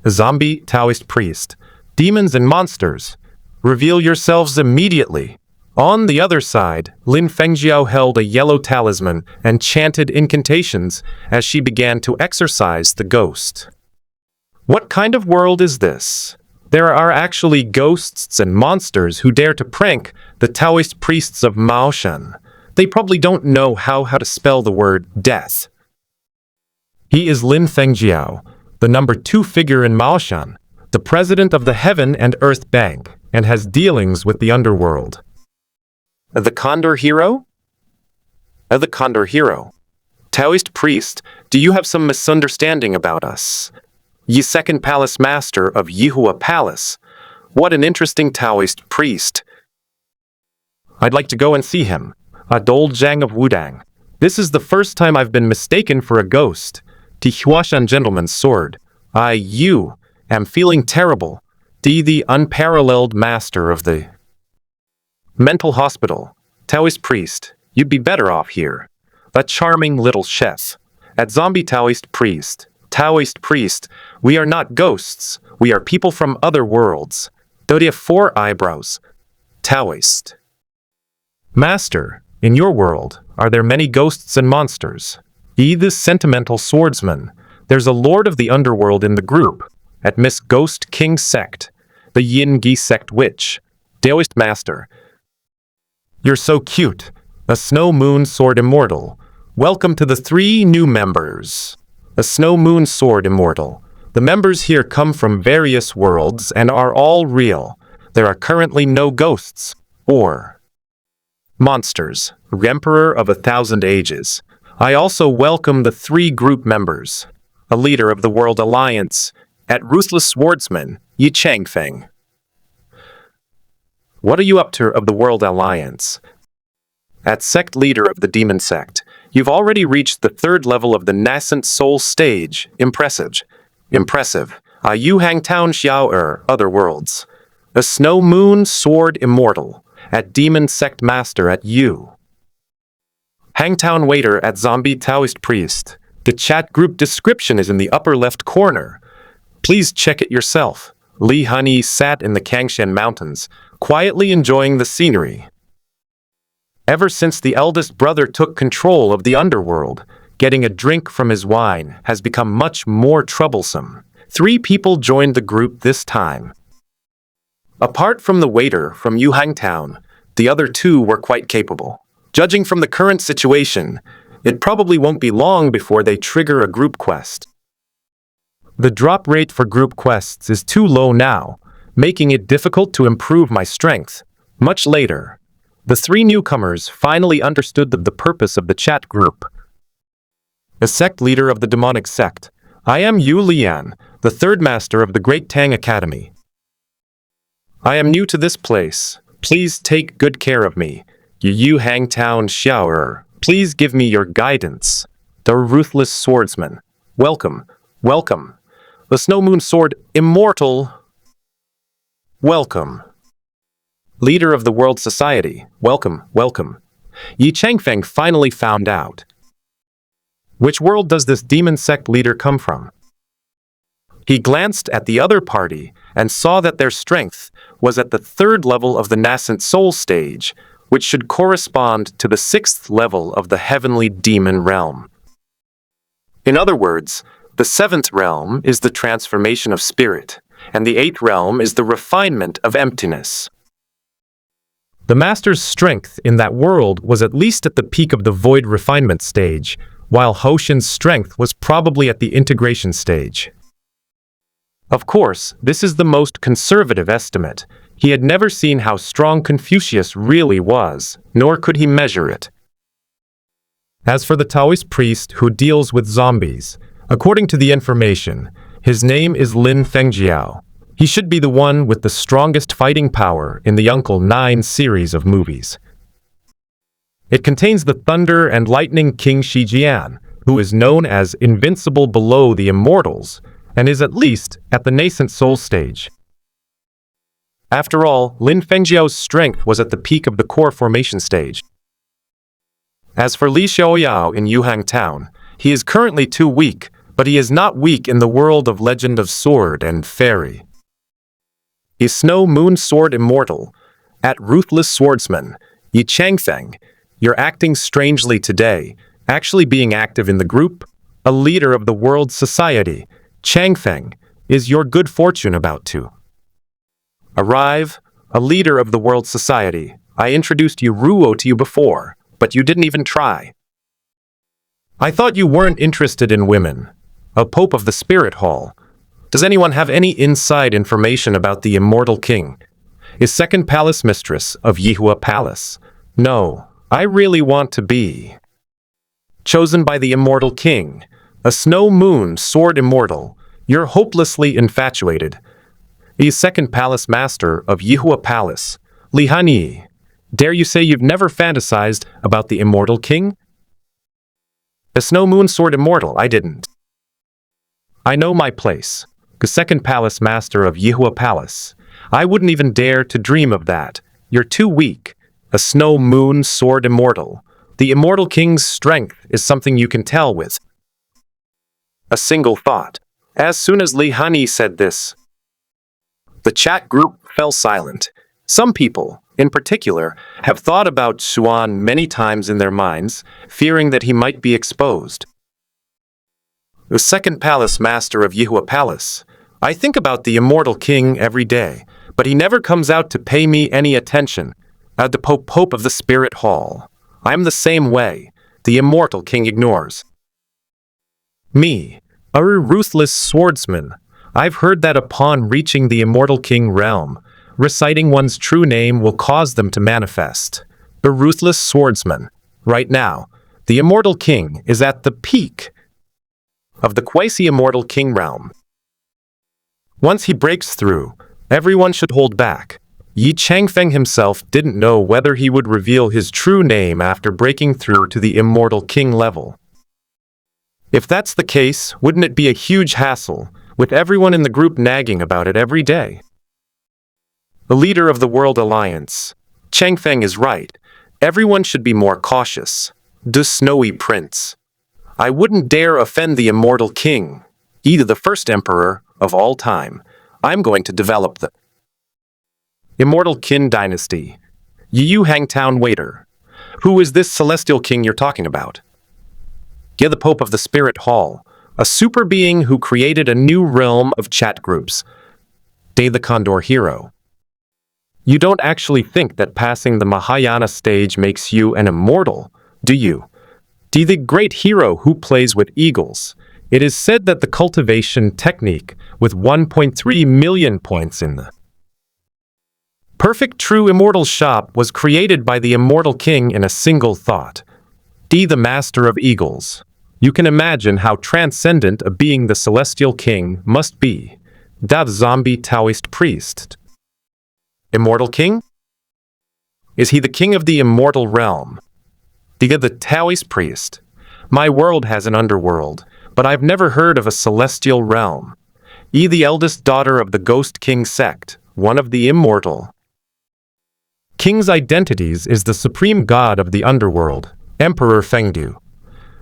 Zombie Taoist priest. Demons and monsters. Reveal yourselves immediately. On the other side, Lin Fengjiao held a yellow talisman and chanted incantations as she began to exorcise the ghost. What kind of world is this? There are actually ghosts and monsters who dare to prank the Taoist priests of Maoshan. They probably don't know how to spell the word death. He is Lin Fengjiao, the number 2 figure in Maoshan, the president of the Heaven and Earth Bank, and has dealings with the underworld. The Condor Hero? The Condor Hero. Taoist priest, do you have some misunderstanding about us? Yi Second Palace Master of Yihua Palace. What an interesting Taoist priest. I'd like to go and see him. Adol Zhang of Wudang. This is the first time I've been mistaken for a ghost. Tihuashan Gentleman's Sword. You am feeling terrible. The unparalleled master of the mental hospital. Taoist priest, you'd be better off here. A charming little chef. At zombie Taoist priest, we are not ghosts. We are people from other worlds. Though they have 4 eyebrows. Taoist. Master, in your world, are there many ghosts and monsters? The sentimental swordsman. There's a lord of the underworld in the group. At Miss Ghost King sect. The Yin Gi sect witch. Taoist master. You're so cute. A Snow Moon Sword Immortal. Welcome to the 3 new members. A Snow Moon Sword Immortal. The members here come from various worlds and are all real. There are currently no ghosts or monsters. Emperor of 1,000 ages. I also welcome the 3 group members. A leader of the World Alliance. At Ruthless Swordsman, Yi Changfeng. What are you up to of the World Alliance? At Sect Leader of the Demon Sect, you've already reached the 3rd level of the Nascent Soul stage. Impressive. Yu Hang Town Xiao Other Worlds. A Snow Moon Sword Immortal. At Demon Sect Master at Yu. Hangtown Waiter at Zombie Taoist Priest. The chat group description is in the upper left corner. Please check it yourself. Li Honey sat in the Kangshan Mountains, quietly enjoying the scenery. Ever since the eldest brother took control of the underworld, getting a drink from his wine has become much more troublesome. 3 people joined the group this time. Apart from the waiter from Yuhang Town, the other 2 were quite capable. Judging from the current situation, it probably won't be long before they trigger a group quest. The drop rate for group quests is too low now. making it difficult to improve my strength. Much later, the three newcomers finally understood the purpose of the chat group. A sect leader of the demonic sect. I am Yu Lian, the third master of the Great Tang Academy. I am new to this place. Please take good care of me. Yu Hangtown Xiaoer. Please give me your guidance. The ruthless swordsman. Welcome, welcome. The Snow Moon Sword, Immortal. Welcome. Leader of the World Society. Welcome, welcome. Yi Changfeng finally found out. Which world does this demon sect leader come from? He glanced at the other party and saw that their strength was at the third level of the nascent soul stage, which should correspond to the sixth level of the heavenly demon realm. In other words, the seventh realm is the transformation of spirit, and the eighth realm is the refinement of emptiness. The master's strength in that world was at least at the peak of the void refinement stage, while Hoshin's strength was probably at the integration stage. Of course, this is the most conservative estimate. He had never seen how strong Confucius really was, nor could he measure it. As for the Taoist priest who deals with zombies, according to the information, his name is Lin Fengjiao. He should be the one with the strongest fighting power in the Uncle 9 series of movies. It contains the Thunder and Lightning King Shijian, who is known as invincible below the immortals, and is at least at the nascent soul stage. After all, Lin Fengjiao's strength was at the peak of the core formation stage. As for Li Xiaoyao in Yuhang Town, he is currently too weak, but he is not weak in the world of Legend of Sword and Fairy. Is Snow Moon Sword Immortal? At Ruthless Swordsman, Yi Changfeng, you're acting strangely today, actually being active in the group, a leader of the world society. Changfeng, is your good fortune about to arrive? A leader of the world society. I introduced you Ruo to you before, but you didn't even try. I thought you weren't interested in women. A pope of the spirit hall. Does anyone have any inside information about the immortal king? Is second palace mistress of Yihua Palace? No, I really want to be chosen by the immortal king. A Snow Moon Sword Immortal. You're hopelessly infatuated. Is second palace master of Yihua Palace. Li Hanyi. Dare you say you've never fantasized about the immortal king? The Snow Moon Sword Immortal, I didn't. I know my place. The second palace master of Yihua Palace. I wouldn't even dare to dream of that. You're too weak. A Snow Moon Sword Immortal. The immortal king's strength is something you can tell with a single thought. As soon as Li Hanyi said this, the chat group fell silent. Some people, in particular, have thought about Xuan many times in their minds, fearing that he might be exposed. The second palace master of Yihua Palace. I think about the immortal king every day, but he never comes out to pay me any attention. The Pope of the Spirit Hall. I'm the same way. The immortal king ignores me, a ruthless swordsman. I've heard that upon reaching the immortal king realm, reciting one's true name will cause them to manifest. The ruthless swordsman. Right now, the immortal king is at the peak of the quasi-immortal king realm. Once he breaks through, everyone should hold back. Yi Changfeng himself didn't know whether he would reveal his true name after breaking through to the immortal king level. If that's the case, wouldn't it be a huge hassle, with everyone in the group nagging about it every day? The leader of the World Alliance. Changfeng is right. Everyone should be more cautious. The Snowy Prince. I wouldn't dare offend the immortal king, either the first emperor of all time. I'm going to develop the immortal Qin dynasty. Yu Hangtown waiter. Who is this celestial king you're talking about? Get the Pope of the Spirit Hall, a super being who created a new realm of chat groups. Day the Condor Hero. You don't actually think that passing the Mahayana stage makes you an immortal, do you? The great hero who plays with eagles. It is said that the cultivation technique with 1.3 million points in the Perfect true immortal shop was created by the immortal king in a single thought. D, the master of eagles. You can imagine how transcendent a being the celestial king must be. Da, the zombie Taoist priest. Immortal king? Is he the king of the immortal realm? Diga, the Taoist priest. My world has an underworld, but I've never heard of a celestial realm. E, the eldest daughter of the Ghost King sect, one of the immortal. King's identities is the supreme god of the underworld, Emperor Fengdu.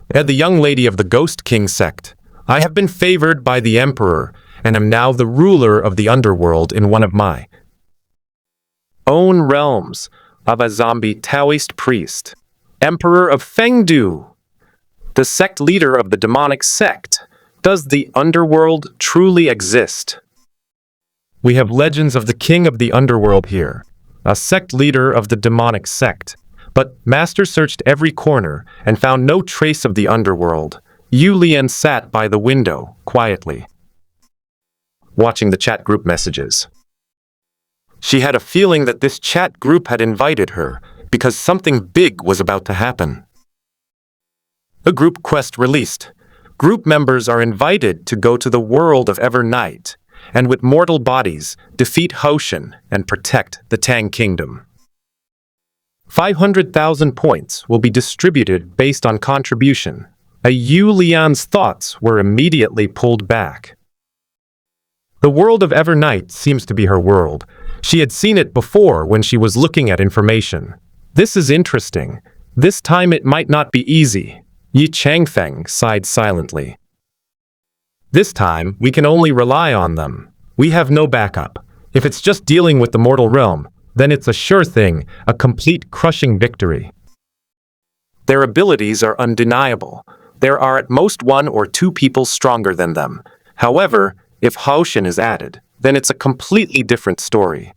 The young lady of the Ghost King sect. I have been favored by the emperor, and am now the ruler of the underworld in one of my own realms, of a zombie Taoist priest, Emperor of Fengdu, the sect leader of the demonic sect. Does the underworld truly exist? We have legends of the king of the underworld here, a sect leader of the demonic sect. But Master searched every corner and found no trace of the underworld. Yu Lian sat by the window, quietly, watching the chat group messages. She had a feeling that this chat group had invited her because something big was about to happen. A group quest released. Group members are invited to go to the world of Evernight, and with mortal bodies, defeat Hoshin and protect the Tang Kingdom. 500,000 points will be distributed based on contribution. Yu Lian's thoughts were immediately pulled back. The world of Evernight seems to be her world. She had seen it before when she was looking at information. This is interesting. This time it might not be easy. Yi Changfeng sighed silently. This time, we can only rely on them. We have no backup. If it's just dealing with the mortal realm, then it's a sure thing, a complete crushing victory. Their abilities are undeniable. There are at most 1 or 2 people stronger than them. However, if Hoshin is added, then it's a completely different story.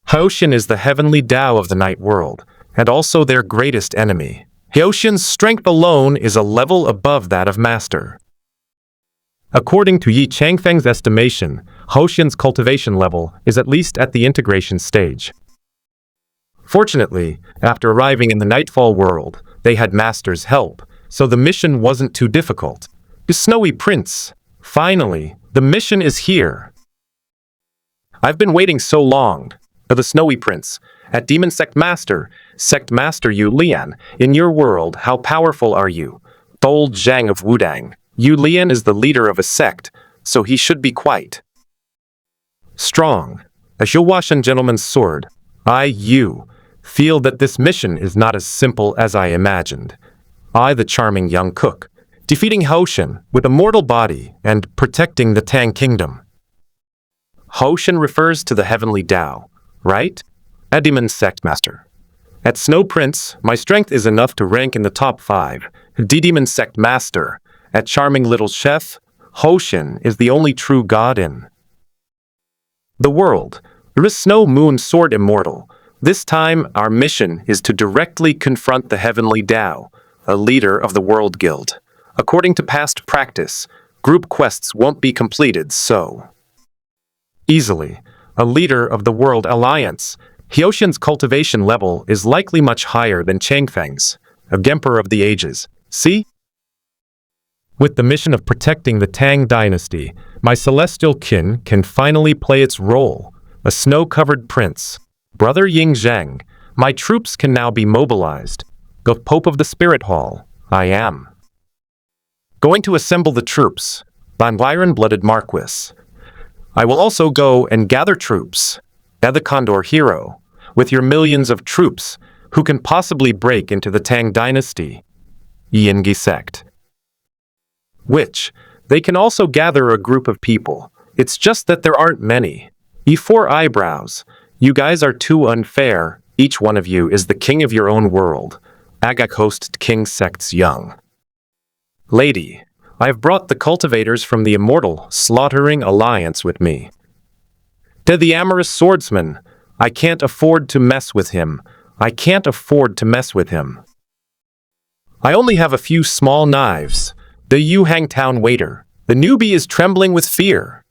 Hoshin is the heavenly Tao of the night world, and also their greatest enemy. Hoshin's strength alone is a level above that of Master. According to Yi Changfeng's estimation, Hoshin's cultivation level is at least at the integration stage. Fortunately, after arriving in the Nightfall world, they had Master's help, so the mission wasn't too difficult. The Snowy Prince. Finally, the mission is here. I've been waiting so long. The Snowy Prince. At Demon Sect Master Yu Lian, in your world, how powerful are you? Dol Zhang of Wudang. Yu Lian is the leader of a sect, so he should be quite strong. A Xiuhuashan gentleman's sword. You feel that this mission is not as simple as I imagined. The charming young cook, defeating Hoshin with a mortal body and protecting the Tang Kingdom. Hoshin refers to the heavenly Tao, right? A demon sect master. At Snow Prince, my strength is enough to rank in the top 5. Demon sect master. At Charming Little Chef, Hoshin is the only true god in the world. There is Snow Moon Sword Immortal. This time, our mission is to directly confront the heavenly Tao, a leader of the World Guild. According to past practice, group quests won't be completed so easily. A leader of the World Alliance, Hoshin's cultivation level is likely much higher than Changfeng's, a Gemper of the Ages. See? With the mission of protecting the Tang dynasty, my celestial kin can finally play its role. A snow-covered prince. Brother Ying Zhang, my troops can now be mobilized. The Pope of the Spirit Hall, I am going to assemble the troops. Van Iron-blooded Marquis. I will also go and gather troops. The Condor hero, with your millions of troops, who can possibly break into the Tang dynasty. Yingi sect. Which, they can also gather a group of people. It's just that there aren't many. E4 eyebrows. You guys are too unfair. Each one of you is the king of your own world. Agak host king sects young lady. I've brought the cultivators from the Immortal slaughtering alliance with me. To the amorous swordsman, I can't afford to mess with him. I can't afford to mess with him. I only have a few small knives. The Yuhang town waiter. The newbie is trembling with fear.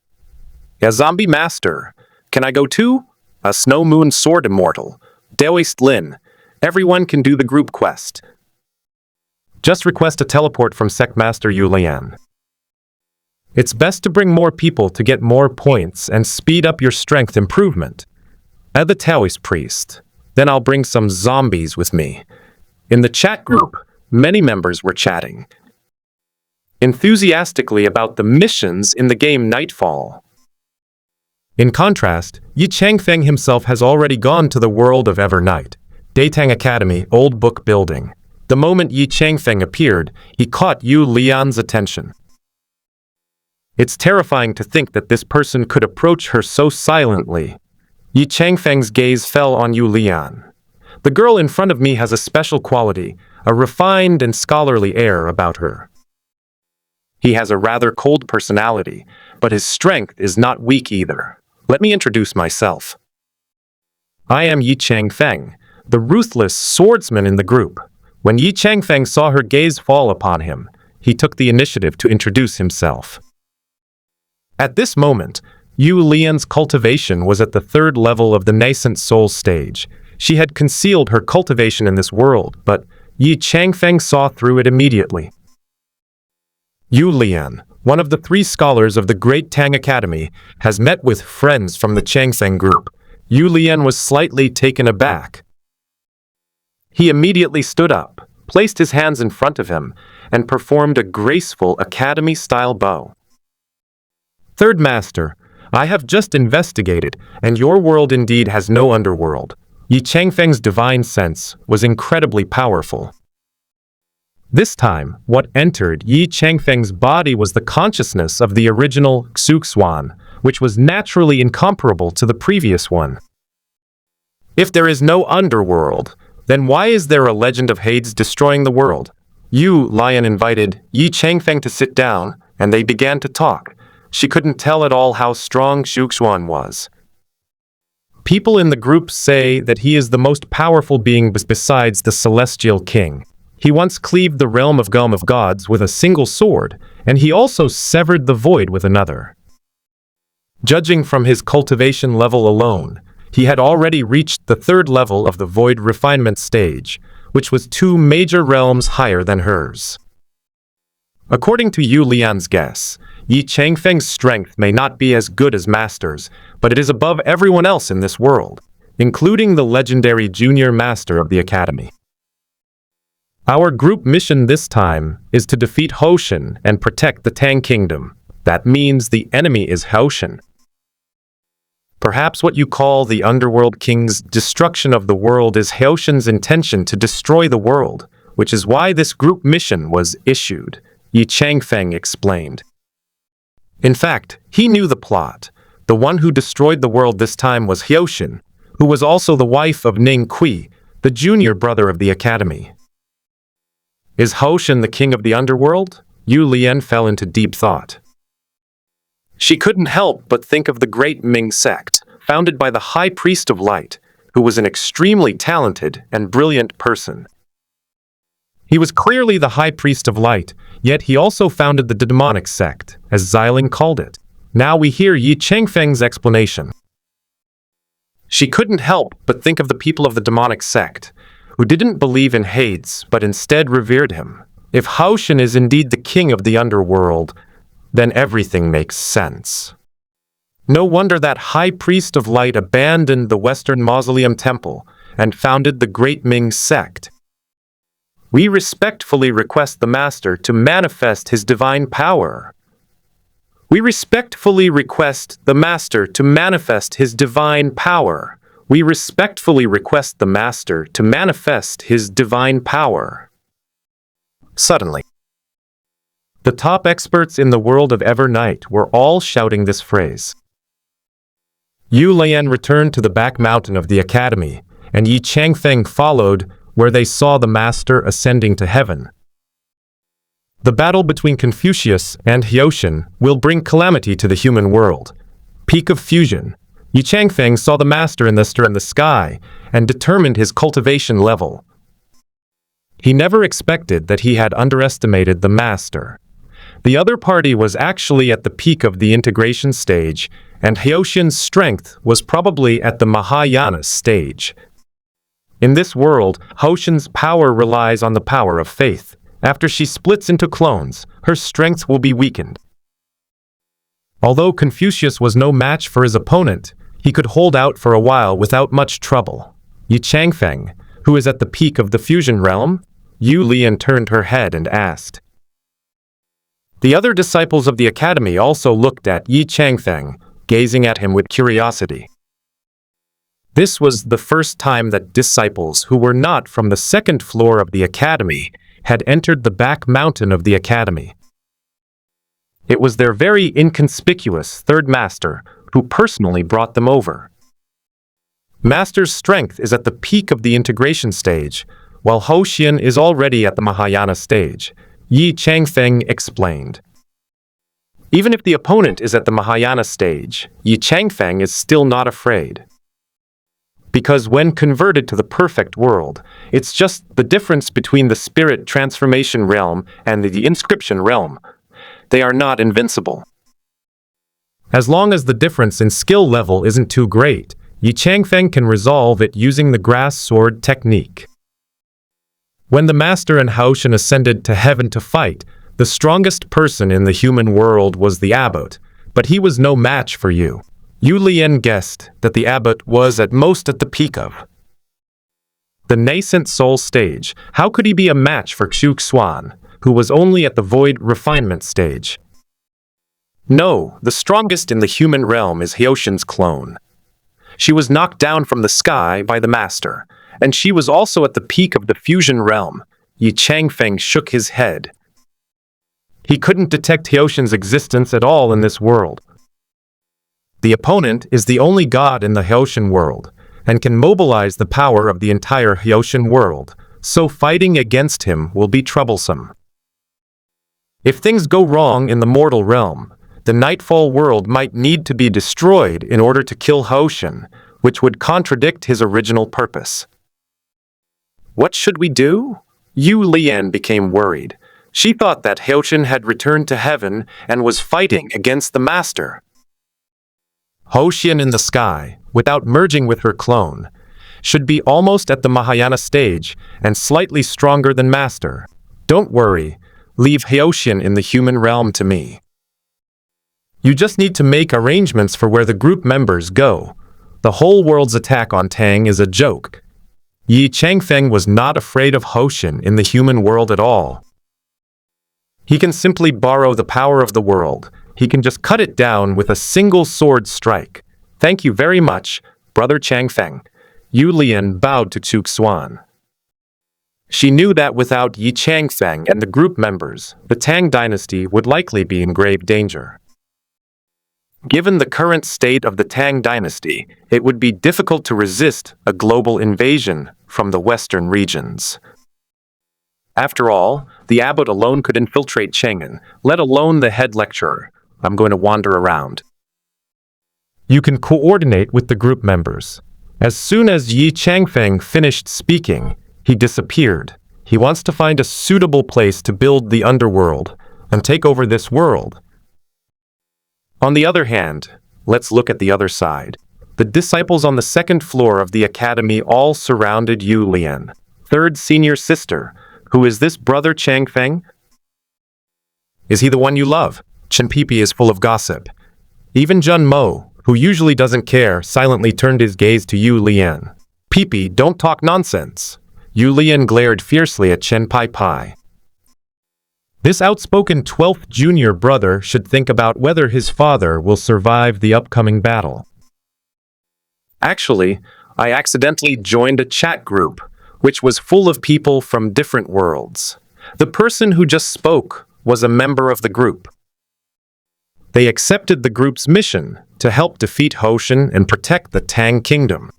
A zombie master. Can I go too? a Snow Moon Sword Immortal, Daoist Lin. Everyone can do the group quest. Just request a teleport from Sect Master Yu Lian. It's best to bring more people to get more points and speed up your strength improvement. Add the Taoist priest. Then I'll bring some zombies with me. In the chat group, many members were chatting enthusiastically about the missions in the game Nightfall. In contrast, Yi Changfeng himself has already gone to the world of Evernight, Datang Academy, Old Book Building. The moment Yi Changfeng appeared, he caught Yu Lian's attention. It's terrifying to think that this person could approach her so silently. Yi Changfeng's gaze fell on Yu Lian. The girl in front of me has a special quality, a refined and scholarly air about her. He has a rather cold personality, but his strength is not weak either. Let me introduce myself. I am Yi Changfeng, the ruthless swordsman in the group. When Yi Changfeng saw her gaze fall upon him, he took the initiative to introduce himself. At this moment, Yu Lian's cultivation was at the 3rd level of the nascent soul stage. She had concealed her cultivation in this world, but Yi Changfeng saw through it immediately. Yu Lian, one of the 3 scholars of the Great Tang Academy, has met with friends from the Changfeng group. Yu Lian was slightly taken aback. He immediately stood up, placed his hands in front of him, and performed a graceful academy-style bow. Third Master, I have just investigated, and your world indeed has no underworld. Yi Changfeng's divine sense was incredibly powerful. This time, what entered Yi Changfeng's body was the consciousness of the original Xuan, which was naturally incomparable to the previous one. If there is no underworld, then why is there a legend of Hades destroying the world? Yu Lian invited Yi Changfeng to sit down, and they began to talk. She couldn't tell at all how strong Xuan was. People in the group say that he is the most powerful being besides the Celestial King. He once cleaved the realm of gods with a single sword, and he also severed the void with another. Judging from his cultivation level alone, he had already reached the 3rd level of the void refinement stage, which was 2 major realms higher than hers. According to Yu Lian's guess, Yi Changfeng's strength may not be as good as Master's, but it is above everyone else in this world, including the legendary junior master of the academy. Our group mission this time is to defeat Hoshin and protect the Tang Kingdom. That means the enemy is Hoshin. Perhaps what you call the Underworld King's destruction of the world is Hoshin's intention to destroy the world, which is why this group mission was issued, Yi Changfeng explained. In fact, he knew the plot. The one who destroyed the world this time was Hoshin, who was also the wife of Ning Kui, the junior brother of the academy. Is Hoshin the king of the underworld? Yu Lian fell into deep thought. She couldn't help but think of the Great Ming sect, founded by the High Priest of Light, who was an extremely talented and brilliant person. He was clearly the High Priest of Light, yet he also founded the demonic sect, as Xiling called it. Now we hear Yi Changfeng's explanation. She couldn't help but think of the people of the demonic sect, who didn't believe in Hades, but instead revered him. If Hoshin is indeed the king of the underworld, then everything makes sense. No wonder that High Priest of Light abandoned the Western Mausoleum Temple and founded the Great Ming sect. We respectfully request the Master to manifest his divine power. We respectfully request the Master to manifest his divine power. We respectfully request the Master to manifest his divine power. Suddenly, the top experts in the world of Evernight were all shouting this phrase. Yu Lian returned to the back mountain of the academy, and Yi Changfeng followed, where they saw the Master ascending to heaven. The battle between Confucius and Hoshin will bring calamity to the human world. Peak of fusion. Yi Changfeng saw the Master in the sky and determined his cultivation level. He never expected that he had underestimated the Master. The other party was actually at the peak of the integration stage, and Hyoxin's strength was probably at the Mahayana stage. In this world, Hyoxin's power relies on the power of faith. After she splits into clones, her strength will be weakened. Although Confucius was no match for his opponent, he could hold out for a while without much trouble. Yi Changfeng, who is at the peak of the fusion realm? Yu Lian turned her head and asked. The other disciples of the academy also looked at Yi Changfeng, gazing at him with curiosity. This was the first time that disciples who were not from the second floor of the academy had entered the back mountain of the academy. It was their very inconspicuous third master who personally brought them over. Master's strength is at the peak of the integration stage, while Hyoxin is already at the Mahayana stage, Yi Changfeng explained. Even if the opponent is at the Mahayana stage, Yi Changfeng is still not afraid. Because when converted to the perfect world, it's just the difference between the spirit transformation realm and the inscription realm. They are not invincible. As long as the difference in skill level isn't too great, Yi Changfeng can resolve it using the grass sword technique. When the master and Hyoxin ascended to heaven to fight, the strongest person in the human world was the abbot, but he was no match for you. Yu Lian guessed that the abbot was at most at the peak of the nascent soul stage. How could he be a match for Xuan, who was only at the void refinement stage? No, the strongest in the human realm is Hyoxin's clone. She was knocked down from the sky by the master, and she was also at the peak of the fusion realm. Yi Changfeng shook his head. He couldn't detect Hyoxin's existence at all in this world. The opponent is the only god in the Hyoxin world, and can mobilize the power of the entire Hyoxin world, so fighting against him will be troublesome. If things go wrong in the mortal realm, the Nightfall world might need to be destroyed in order to kill Hyoxin, which would contradict his original purpose. What should we do? Yu Lian became worried. She thought that Hyoxin had returned to heaven and was fighting against the master. Hyoxin in the sky, without merging with her clone, should be almost at the Mahayana stage and slightly stronger than master. Don't worry, leave Hyoxin in the human realm to me. You just need to make arrangements for where the group members go. The whole world's attack on Tang is a joke. Yi Changfeng was not afraid of Hyoxin in the human world at all. He can simply borrow the power of the world. He can just cut it down with a single sword strike. Thank you very much, Brother Changfeng. Yu Lian bowed to Xuan. She knew that without Yi Changfeng and the group members, the Tang dynasty would likely be in grave danger. Given the current state of the Tang dynasty, it would be difficult to resist a global invasion from the western regions. After all, the abbot alone could infiltrate Chang'an, let alone the head lecturer. I'm going to wander around. You can coordinate with the group members. As soon as Yi Changfeng finished speaking, he disappeared. He wants to find a suitable place to build the underworld and take over this world. On the other hand, let's look at the other side. The disciples on the second floor of the academy all surrounded Yu Lian, third senior sister. Who is this Brother Changfeng? Is he the one you love? Chen Pipi is full of gossip. Even Jun Mo, who usually doesn't care, silently turned his gaze to Yu Lian. Pipi, don't talk nonsense. Yu Lian glared fiercely at Chen Pai Pai. This outspoken 12th junior brother should think about whether his father will survive the upcoming battle. Actually, I accidentally joined a chat group, which was full of people from different worlds. The person who just spoke was a member of the group. They accepted the group's mission to help defeat Hyoxin and protect the Tang Kingdom.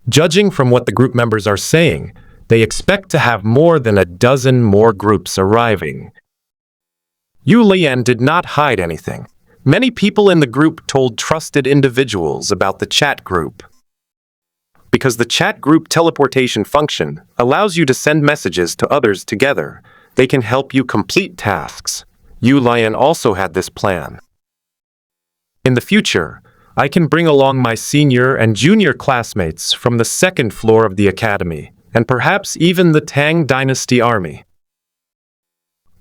Judging from what the group members are saying, they expect to have more than a dozen more groups arriving. Yu Lian did not hide anything. Many people in the group told trusted individuals about the chat group. Because the chat group teleportation function allows you to send messages to others together, they can help you complete tasks. Yu Lian also had this plan. In the future, I can bring along my senior and junior classmates from the second floor of the academy, and perhaps even the Tang Dynasty army.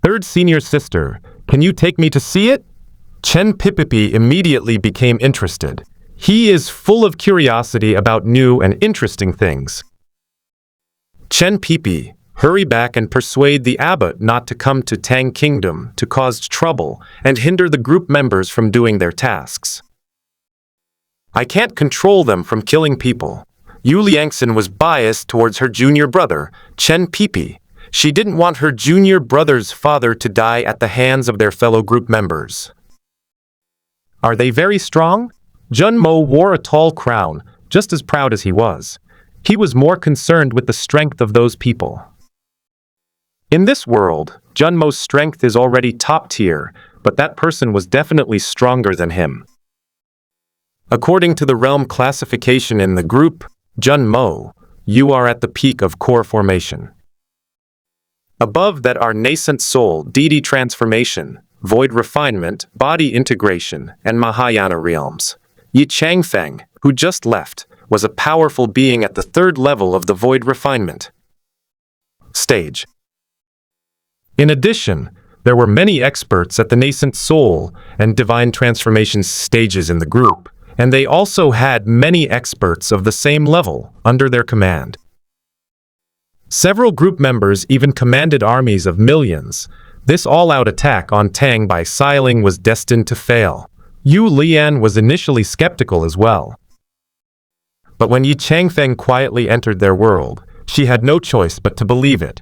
Third senior sister, can you take me to see it? Chen Pipipi immediately became interested. He is full of curiosity about new and interesting things. Chen Pipi, hurry back and persuade the abbot not to come to Tang Kingdom to cause trouble and hinder the group members from doing their tasks. I can't control them from killing people. Yu Liangxin was biased towards her junior brother, Chen Pipi. She didn't want her junior brother's father to die at the hands of their fellow group members. Are they very strong? Junmo wore a tall crown, just as proud as he was. He was more concerned with the strength of those people. In this world, Junmo's strength is already top tier, but that person was definitely stronger than him. According to the realm classification in the group, Junmo, you are at the peak of core formation. Above that are nascent soul, deity transformation, void refinement, body integration, and Mahayana realms. Yi Changfeng, who just left, was a powerful being at the third level of the void refinement stage. In addition, there were many experts at the nascent soul and divine transformation stages in the group, and they also had many experts of the same level under their command. Several group members even commanded armies of millions. This all-out attack on Tang by Xiling was destined to fail. Yu Lian was initially skeptical as well. But when Yi Changfeng quietly entered their world, she had no choice but to believe it.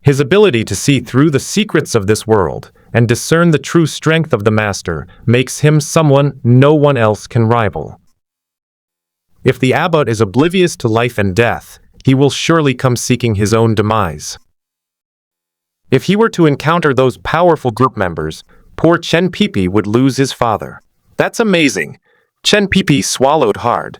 His ability to see through the secrets of this world and discern the true strength of the master makes him someone no one else can rival. If the abbot is oblivious to life and death, he will surely come seeking his own demise. If he were to encounter those powerful group members, poor Chen Pipi would lose his father. That's amazing. Chen Pipi swallowed hard.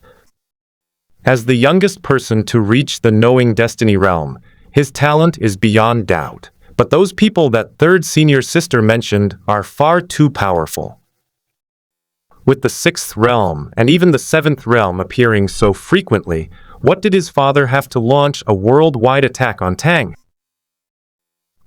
As the youngest person to reach the knowing destiny realm, his talent is beyond doubt. But those people that third senior sister mentioned are far too powerful. With the sixth realm and even the seventh realm appearing so frequently, what did his father have to launch a worldwide attack on Tang?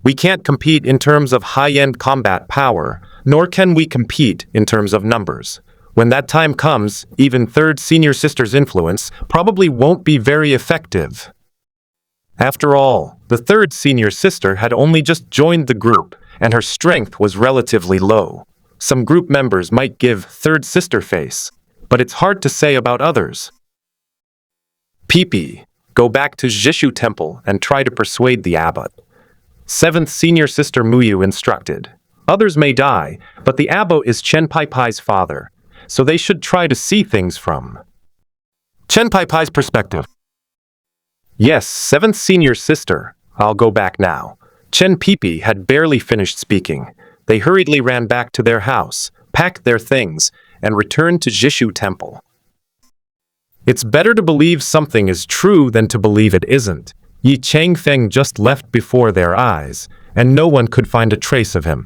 We can't compete in terms of high-end combat power, nor can we compete in terms of numbers. When that time comes, even third senior sister's influence probably won't be very effective. After all, the third senior sister had only just joined the group, and her strength was relatively low. Some group members might give third sister face, but it's hard to say about others. Pipi, go back to Jishu Temple and try to persuade the abbot. Seventh senior sister Muyu instructed. Others may die, but the abbot is Chen Paipai's father, so they should try to see things from Chen Paipai's perspective. Yes, seventh senior sister. I'll go back now. Chen Pipi had barely finished speaking. They hurriedly ran back to their house, packed their things, and returned to Jishu Temple. It's better to believe something is true than to believe it isn't. Yi Changfeng just left before their eyes, and no one could find a trace of him.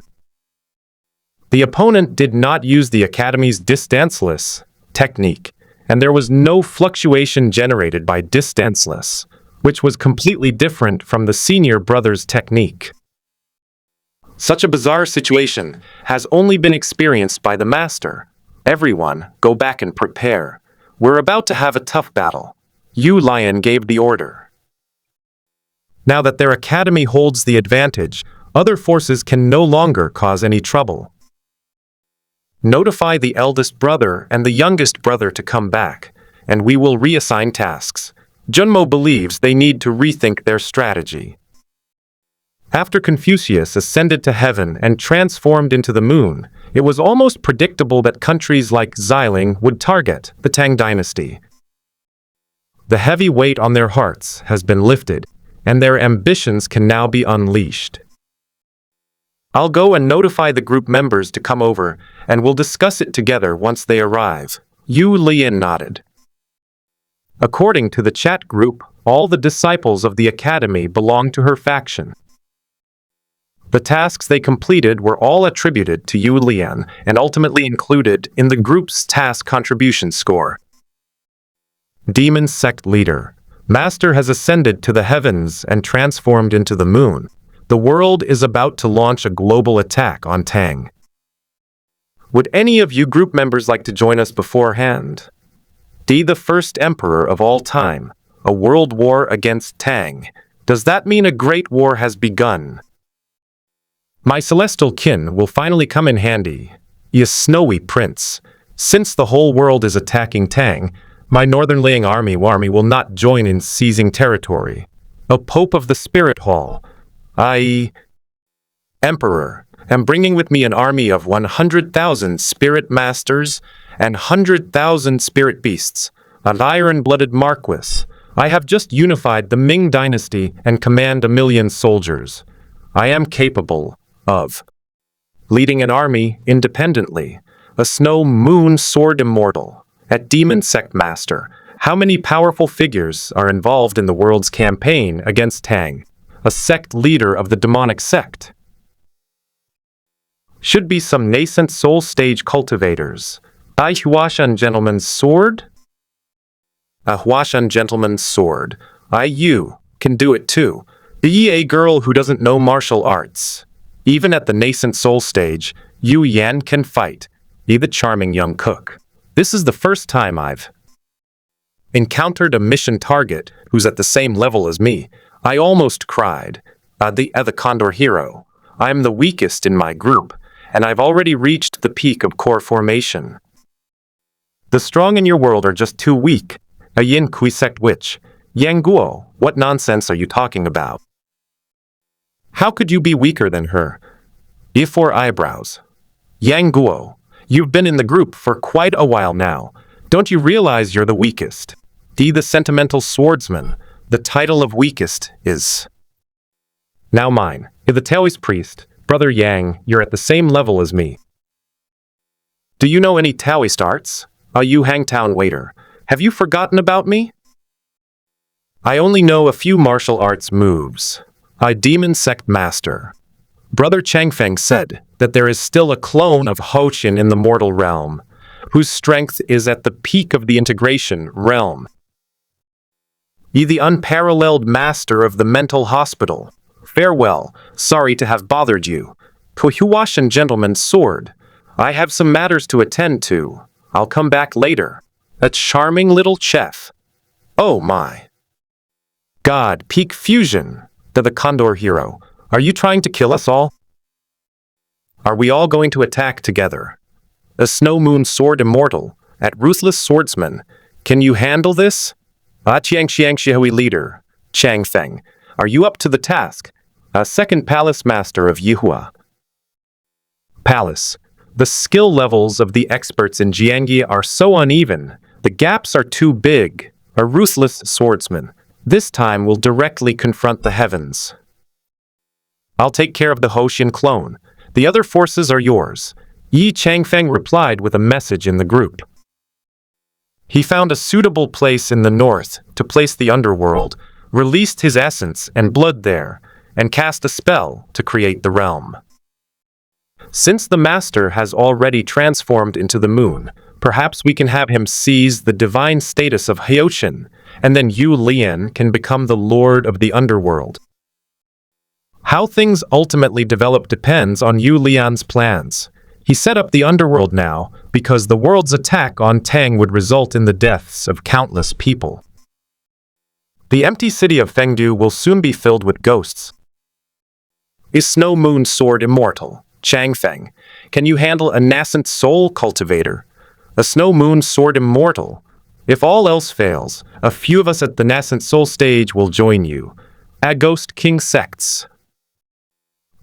The opponent did not use the Academy's distanceless technique, and there was no fluctuation generated by distanceless, which was completely different from the senior brother's technique. Such a bizarre situation has only been experienced by the master. Everyone, go back and prepare. We're about to have a tough battle. Yu Lian gave the order. Now that their academy holds the advantage, other forces can no longer cause any trouble. Notify the eldest brother and the youngest brother to come back, and we will reassign tasks. Junmo believes they need to rethink their strategy. After Confucius ascended to heaven and transformed into the moon, it was almost predictable that countries like Xiling would target the Tang dynasty. The heavy weight on their hearts has been lifted, and their ambitions can now be unleashed. I'll go and notify the group members to come over, and we'll discuss it together once they arrive. Yu Lian nodded. According to the chat group, all the disciples of the academy belong to her faction. The tasks they completed were all attributed to Yu Lian and ultimately included in the group's task contribution score. Demon Sect Leader. Master has ascended to the heavens and transformed into the moon. The world is about to launch a global attack on Tang. Would any of you group members like to join us beforehand? The first emperor of all time. A world war against Tang. Does that mean a great war has begun? My celestial kin will finally come in handy. Ye snowy prince. Since the whole world is attacking Tang, my northern-laying army will not join in seizing territory. A Pope of the Spirit Hall, i.e., Emperor, am bringing with me an army of 100,000 spirit masters and 100,000 spirit beasts, an iron-blooded marquis. I have just unified the Ming dynasty and command 1 million soldiers. I am capable of leading an army independently, a snow moon sword immortal. At Demon Sect Master, how many powerful figures are involved in the world's campaign against Tang, a sect leader of the demonic sect? Should be some nascent soul stage cultivators. A Huashan gentleman's sword? A Huashan gentleman's sword. You can do it too. Be a girl who doesn't know martial arts. Even at the nascent soul stage, Yu Yan can fight. Be the charming young cook. This is the first time I've encountered a mission target who's at the same level as me. I almost cried. The Condor hero. I'm the weakest in my group, and I've already reached the peak of core formation. The strong in your world are just too weak. A Yin Kui sect witch. Yang Guo, what nonsense are you talking about? How could you be weaker than her? E4 eyebrows. Yang Guo. You've been in the group for quite a while now. Don't you realize you're the weakest? The sentimental swordsman. The title of weakest is now mine. The Taoist priest, Brother Yang, you're at the same level as me. Do you know any Taoist arts? You Hangtown waiter. Have you forgotten about me? I only know a few martial arts moves. Demon Sect Master. Brother Changfeng said that there is still a clone of Hoshin in the mortal realm, whose strength is at the peak of the integration realm. Ye the unparalleled master of the mental hospital. Farewell, sorry to have bothered you. Huashan gentleman's sword. I have some matters to attend to. I'll come back later. A charming little chef. Oh my. God, peak fusion. The Condor hero. Are you trying to kill us all? Are we all going to attack together? A Snow Moon Sword Immortal, at Ruthless Swordsman. Can you handle this? Chiang Shihui leader, Chang Feng. Are you up to the task? A second Palace Master of Yihua. Palace. The skill levels of the experts in Jiangyi are so uneven. The gaps are too big. A Ruthless Swordsman. This time will directly confront the heavens. I'll take care of the Hoshin clone. The other forces are yours. Yi Changfeng replied with a message in the group. He found a suitable place in the north to place the underworld, released his essence and blood there, and cast a spell to create the realm. Since the master has already transformed into the moon, perhaps we can have him seize the divine status of Hyoshin, and then Yu Lian can become the lord of the underworld. How things ultimately develop depends on Yu Lian's plans. He set up the underworld now because the world's attack on Tang would result in the deaths of countless people. The empty city of Fengdu will soon be filled with ghosts. Is Snow Moon Sword immortal? Changfeng, can you handle a nascent soul cultivator? A Snow Moon Sword immortal? If all else fails, a few of us at the nascent soul stage will join you. A Ghost King sects.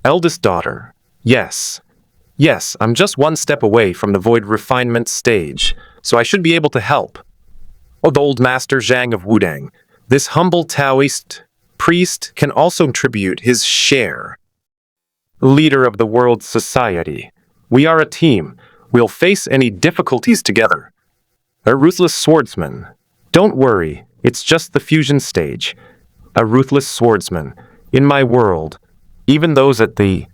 Eldest daughter. Yes. Yes, I'm just one step away from the void refinement stage, so I should be able to help. The old master Zhang of Wudang. This humble Taoist priest can also contribute his share. Leader of the world's society. We are a team. We'll face any difficulties together. A ruthless swordsman. Don't worry, it's just the fusion stage. A ruthless swordsman. In my world, even those at the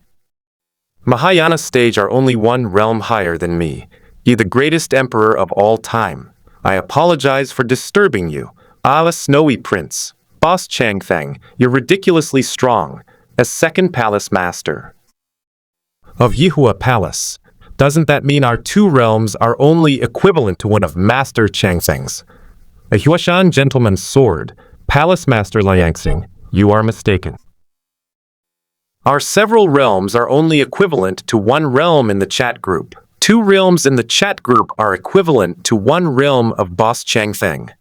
Mahayana stage are only one realm higher than me. Ye the greatest emperor of all time. I apologize for disturbing you. Ah, snowy prince. Boss Changfeng, you're ridiculously strong. As second palace master of Yihua Palace. Doesn't that mean our two realms are only equivalent to one of Master Changfeng's? A Huashan gentleman's sword. Palace Master Liangxing, you are mistaken. Our several realms are only equivalent to one realm in the chat group. Two realms in the chat group are equivalent to one realm of Boss Changfeng.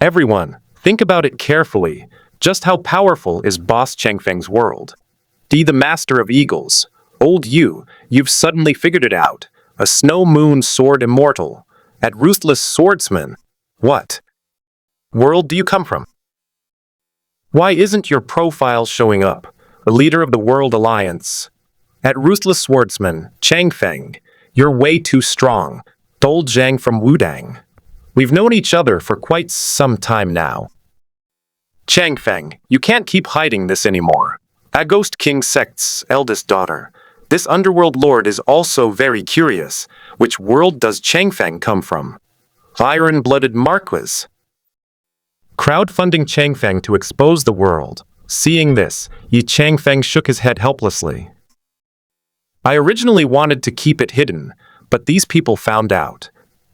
Everyone, think about it carefully. Just how powerful is Boss Changfeng's world? D the Master of Eagles. Old you've suddenly figured it out. A snow moon sword immortal. At ruthless swordsman. What world do you come from? Why isn't your profile showing up? The leader of the World Alliance. At ruthless swordsman, Changfeng, you're way too strong. Dol Zhang from Wudang. We've known each other for quite some time now. Changfeng, you can't keep hiding this anymore. A Ghost King sect's eldest daughter. This underworld lord is also very curious. Which world does Changfeng come from? Iron-blooded Marquis. Crowdfunding Changfeng to expose the world. Seeing this, Yi Changfeng shook his head helplessly. I originally wanted to keep it hidden, but these people found out.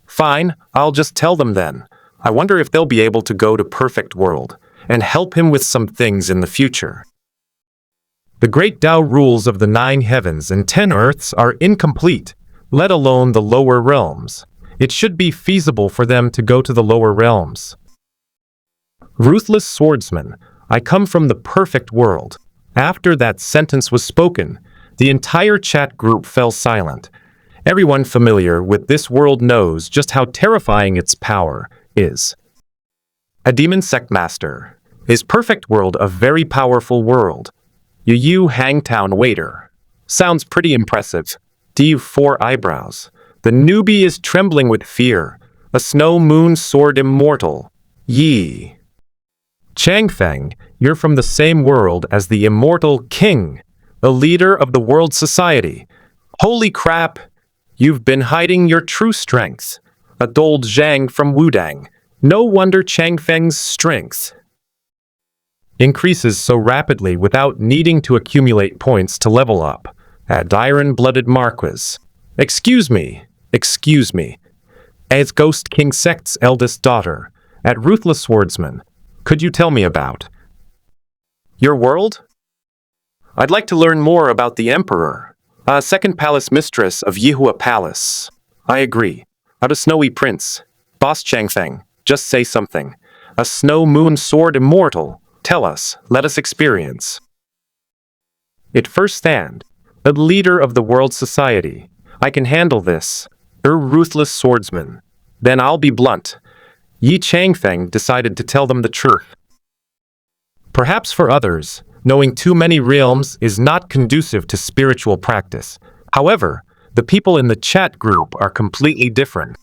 Fine, I'll just tell them then. I wonder if they'll be able to go to Perfect World and help him with some things in the future. The great Tao rules of the 9 heavens and 10 earths are incomplete, let alone the lower realms. It should be feasible for them to go to the lower realms. Ruthless swordsman, I come from the perfect world. After that sentence was spoken, the entire chat group fell silent. Everyone familiar with this world knows just how terrifying its power is. A demon sect master. Is Perfect World a very powerful world? Yu Hangtown waiter. Sounds pretty impressive. D 4 eyebrows. The newbie is trembling with fear. A snow moon sword immortal. Yi. Changfeng, you're from the same world as the Immortal King, the leader of the world society. Holy crap! You've been hiding your true strength. A Dol Zhang from Wudang. No wonder Changfeng's strength increases so rapidly without needing to accumulate points to level up. A iron-blooded Marquis. Excuse me. As Ghost King sect's eldest daughter, at Ruthless Swordsman. Could you tell me about your world? I'd like to learn more about the Emperor, second palace mistress of Yihua Palace. I agree. Out a snowy prince. Boss Changfeng, just say something. A snow moon sword immortal. Tell us, let us experience. It first stand. The leader of the world society. I can handle this. Ruthless swordsman. Then I'll be blunt. Yi Changfeng decided to tell them the truth. Perhaps for others, knowing too many realms is not conducive to spiritual practice. However, the people in the chat group are completely different.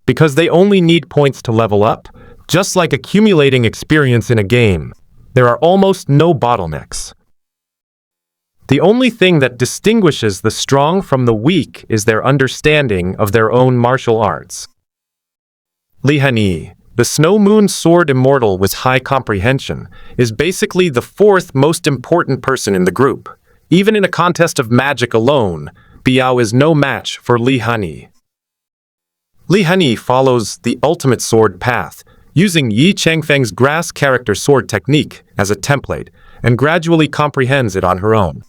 Because they only need points to level up, just like accumulating experience in a game, there are almost no bottlenecks. The only thing that distinguishes the strong from the weak is their understanding of their own martial arts. Li Hanyi, the Snow Moon Sword Immortal with high comprehension, is basically the 4th most important person in the group. Even in a contest of magic alone, Biao is no match for Li Hanyi. Li Hanyi follows the ultimate sword path, using Yi Changfeng's grass character sword technique as a template, and gradually comprehends it on her own.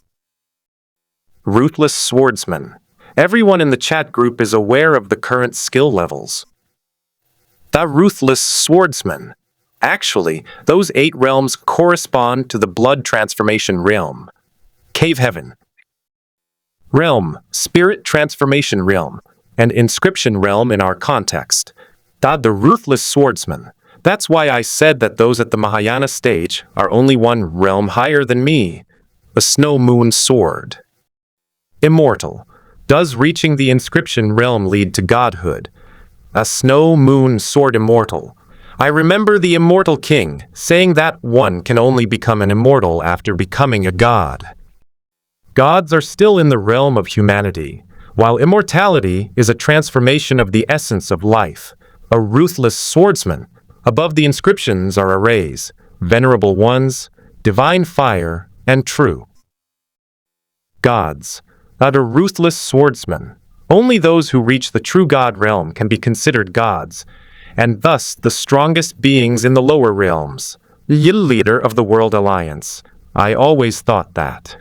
Ruthless swordsman. Everyone in the chat group is aware of the current skill levels. The Ruthless Swordsman. Actually, those 8 realms correspond to the blood transformation realm. Cave Heaven. Realm, Spirit Transformation Realm, and Inscription Realm in our context. The Ruthless Swordsman. That's why I said that those at the Mahayana stage are only one realm higher than me. The Snow Moon Sword. Immortal. Does reaching the Inscription Realm lead to godhood? A Snow Moon Sword Immortal. I remember the Immortal King saying that one can only become an immortal after becoming a god. Gods are still in the realm of humanity, while immortality is a transformation of the essence of life, a ruthless swordsman. Above the inscriptions are arrays, venerable ones, divine fire, and true. Gods, not a ruthless swordsman. Only those who reach the true God realm can be considered gods, and thus the strongest beings in the lower realms. The leader of the World Alliance. I always thought that.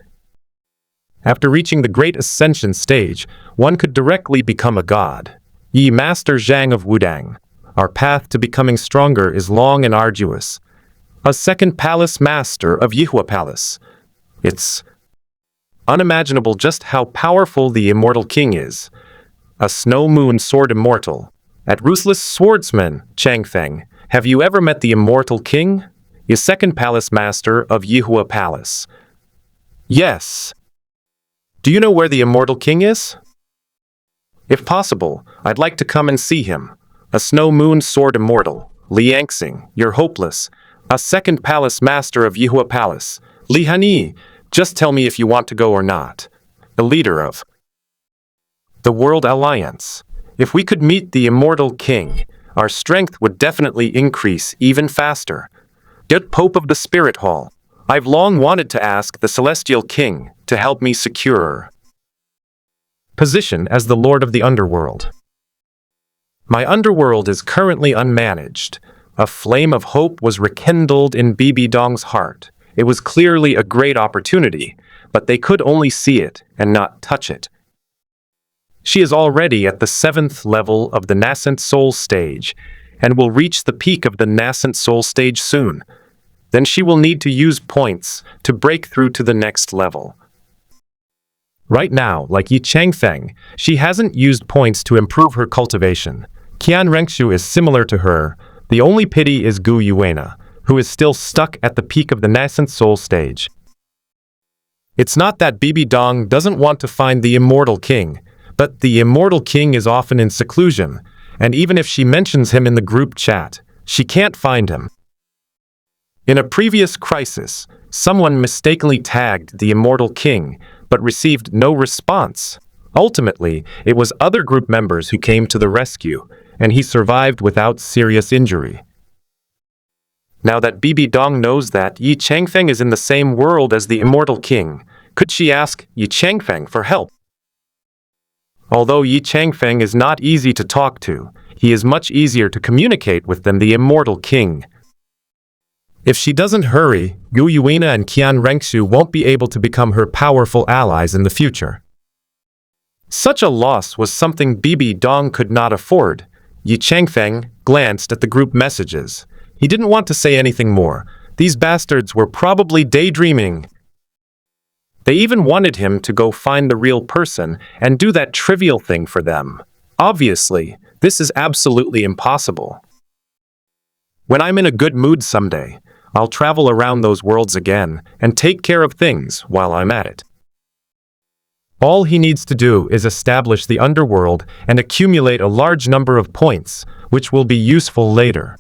After reaching the Great Ascension stage, one could directly become a god. Ye Master Zhang of Wudang. Our path to becoming stronger is long and arduous. A second palace master of Yihua Palace. It's unimaginable just how powerful the Immortal King is. A snow moon sword immortal. At Ruthless Swordsman, Changfeng, have you ever met the Immortal King? Is second palace master of Yihua Palace. Yes. Do you know where the Immortal King is? If possible, I'd like to come and see him. A snow moon sword immortal. Li Yangxing, you're hopeless. A second palace master of Yihua Palace. Li Hani, just tell me if you want to go or not. The leader of the World Alliance. If we could meet the Immortal King, our strength would definitely increase even faster. Get Pope of the Spirit Hall. I've long wanted to ask the Celestial King to help me secure position as the Lord of the Underworld. My underworld is currently unmanaged. A flame of hope was rekindled in Bibi Dong's heart. It was clearly a great opportunity, but they could only see it and not touch it. She is already at the 7th level of the nascent soul stage, and will reach the peak of the nascent soul stage soon. Then she will need to use points to break through to the next level. Right now, like Yi Changfeng, she hasn't used points to improve her cultivation. Qian Rengshu is similar to her. The only pity is Gu Yuena, who is still stuck at the peak of the nascent soul stage. It's not that Bibi Dong doesn't want to find the Immortal King, but the Immortal King is often in seclusion, and even if she mentions him in the group chat, she can't find him. In a previous crisis, someone mistakenly tagged the Immortal King, but received no response. Ultimately, it was other group members who came to the rescue, and he survived without serious injury. Now that Bibi Dong knows that Yi Changfeng is in the same world as the Immortal King, could she ask Yi Changfeng for help? Although Yi Changfeng is not easy to talk to, he is much easier to communicate with than the Immortal King. If she doesn't hurry, Gu Yuena and Qian Rengshu won't be able to become her powerful allies in the future. Such a loss was something Bibi Dong could not afford. Yi Changfeng glanced at the group messages. He didn't want to say anything more. These bastards were probably daydreaming. They even wanted him to go find the real person and do that trivial thing for them. Obviously, this is absolutely impossible. When I'm in a good mood someday, I'll travel around those worlds again and take care of things while I'm at it. All he needs to do is establish the underworld and accumulate a large number of points, which will be useful later.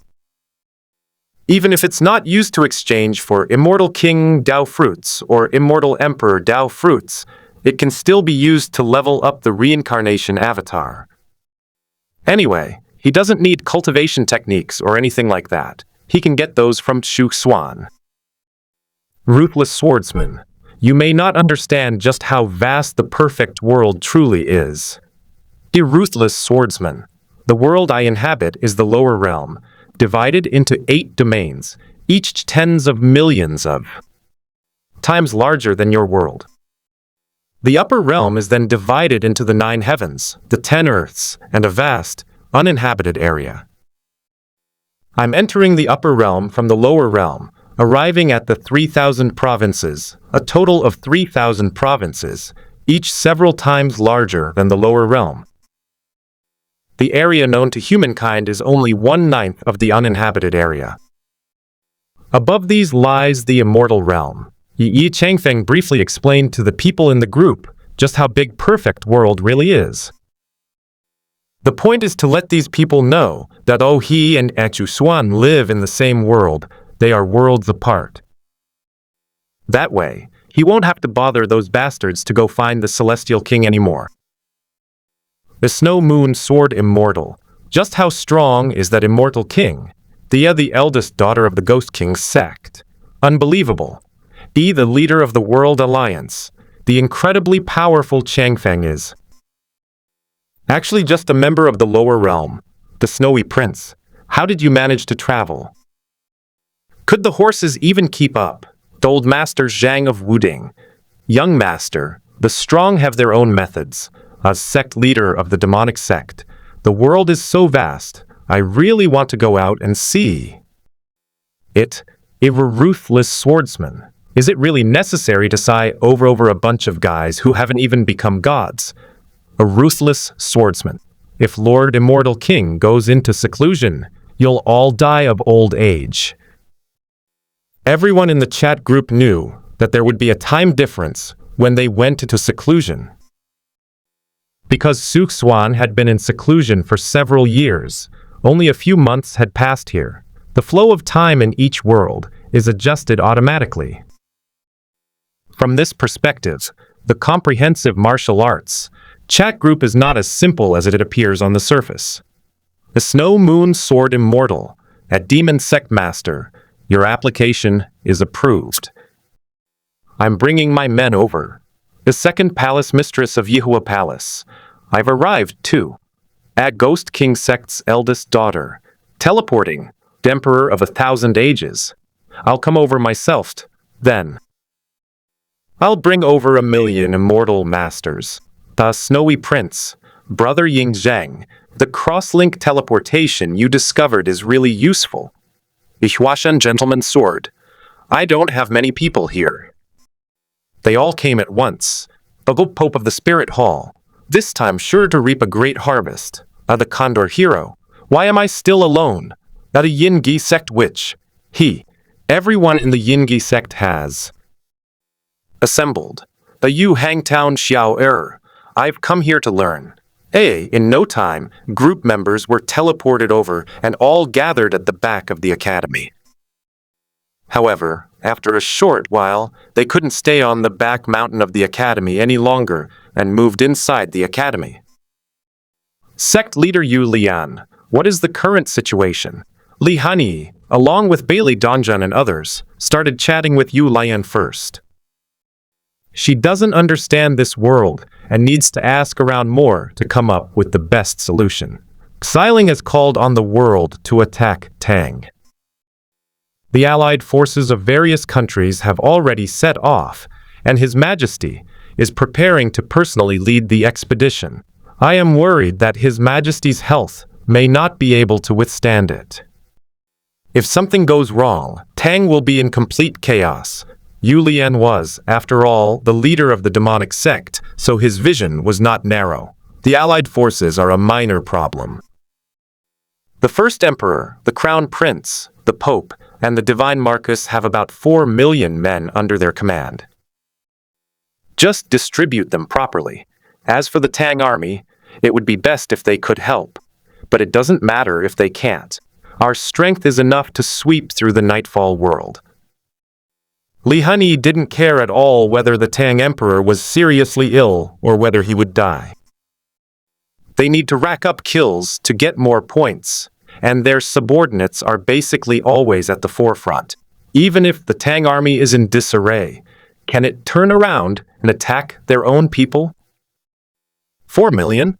Even if it's not used to exchange for Immortal King Dao fruits or Immortal Emperor Dao fruits, it can still be used to level up the reincarnation avatar. Anyway, he doesn't need cultivation techniques or anything like that. He can get those from Xuan. Ruthless Swordsman, you may not understand just how vast the perfect world truly is. Dear Ruthless Swordsman, the world I inhabit is the lower realm, divided into 8 domains, each tens of millions of times larger than your world. The upper realm is then divided into the 9 heavens, the 10 earths, and a vast, uninhabited area. I'm entering the upper realm from the lower realm, arriving at the 3,000 provinces, a total of 3,000 provinces, each several times larger than the lower realm. The area known to humankind is only 1/9 of the uninhabited area. Above these lies the immortal realm. Yi Changfeng briefly explained to the people in the group just how big perfect world really is. The point is to let these people know that he and Xuan live in the same world, they are worlds apart. That way, he won't have to bother those bastards to go find the Celestial King anymore. The Snow Moon Sword Immortal. Just how strong is that Immortal King? The eldest daughter of the Ghost King's sect. Unbelievable. The leader of the World Alliance. The incredibly powerful Changfeng is actually just a member of the lower realm. The Snowy Prince. How did you manage to travel? Could the horses even keep up? The old master Zhang of Wuding. Young master, the strong have their own methods. As sect leader of the demonic sect, the world is so vast, I really want to go out and see it. A ruthless swordsman. Is it really necessary to sigh over a bunch of guys who haven't even become gods? A ruthless swordsman. If Lord Immortal King goes into seclusion, you'll all die of old age. Everyone in the chat group knew that there would be a time difference when they went into seclusion. Because Xuan had been in seclusion for several years, only a few months had passed here. The flow of time in each world is adjusted automatically. From this perspective, the comprehensive martial arts chat group is not as simple as it appears on the surface. The Snow Moon Sword Immortal, at Demon Sect Master, your application is approved. I'm bringing my men over. The second palace mistress of Yihua Palace. I've arrived too. At Ghost King Sect's eldest daughter. Teleporting. Emperor of 1,000 ages. I'll come over myself, then. I'll bring over 1,000,000 immortal masters. The Snowy Prince, Brother Ying Zhang. The cross-link teleportation you discovered is really useful. The Xuan Gentleman's Sword. I don't have many people here. They all came at once. The Pope of the Spirit Hall. This time sure to reap a great harvest. The Condor Hero. Why am I still alone? The Yingi Sect Witch. Everyone in the Yingi Sect has assembled. The Yu Hangtown Xiao I've come here to learn. In no time, group members were teleported over and all gathered at the back of the academy. However, after a short while, they couldn't stay on the back mountain of the academy any longer and moved inside the academy. Sect leader Yu Lian, what is the current situation? Li Hani, along with Bailey Donjan and others, started chatting with Yu Lian first. She doesn't understand this world and needs to ask around more to come up with the best solution. Xiling has called on the world to attack Tang. The allied forces of various countries have already set off, and His Majesty is preparing to personally lead the expedition. I am worried that His Majesty's health may not be able to withstand it. If something goes wrong, Tang will be in complete chaos. Yu Lian was, after all, the leader of the demonic sect, so his vision was not narrow. The allied forces are a minor problem. The first emperor, the crown prince, the pope, and the divine Marcus have about 4 million men under their command. Just distribute them properly. As for the Tang army, it would be best if they could help. But it doesn't matter if they can't. Our strength is enough to sweep through the Nightfall world. Li Hani didn't care at all whether the Tang Emperor was seriously ill or whether he would die. They need to rack up kills to get more points, and their subordinates are basically always at the forefront. Even if the Tang army is in disarray, can it turn around and attack their own people? 4 million?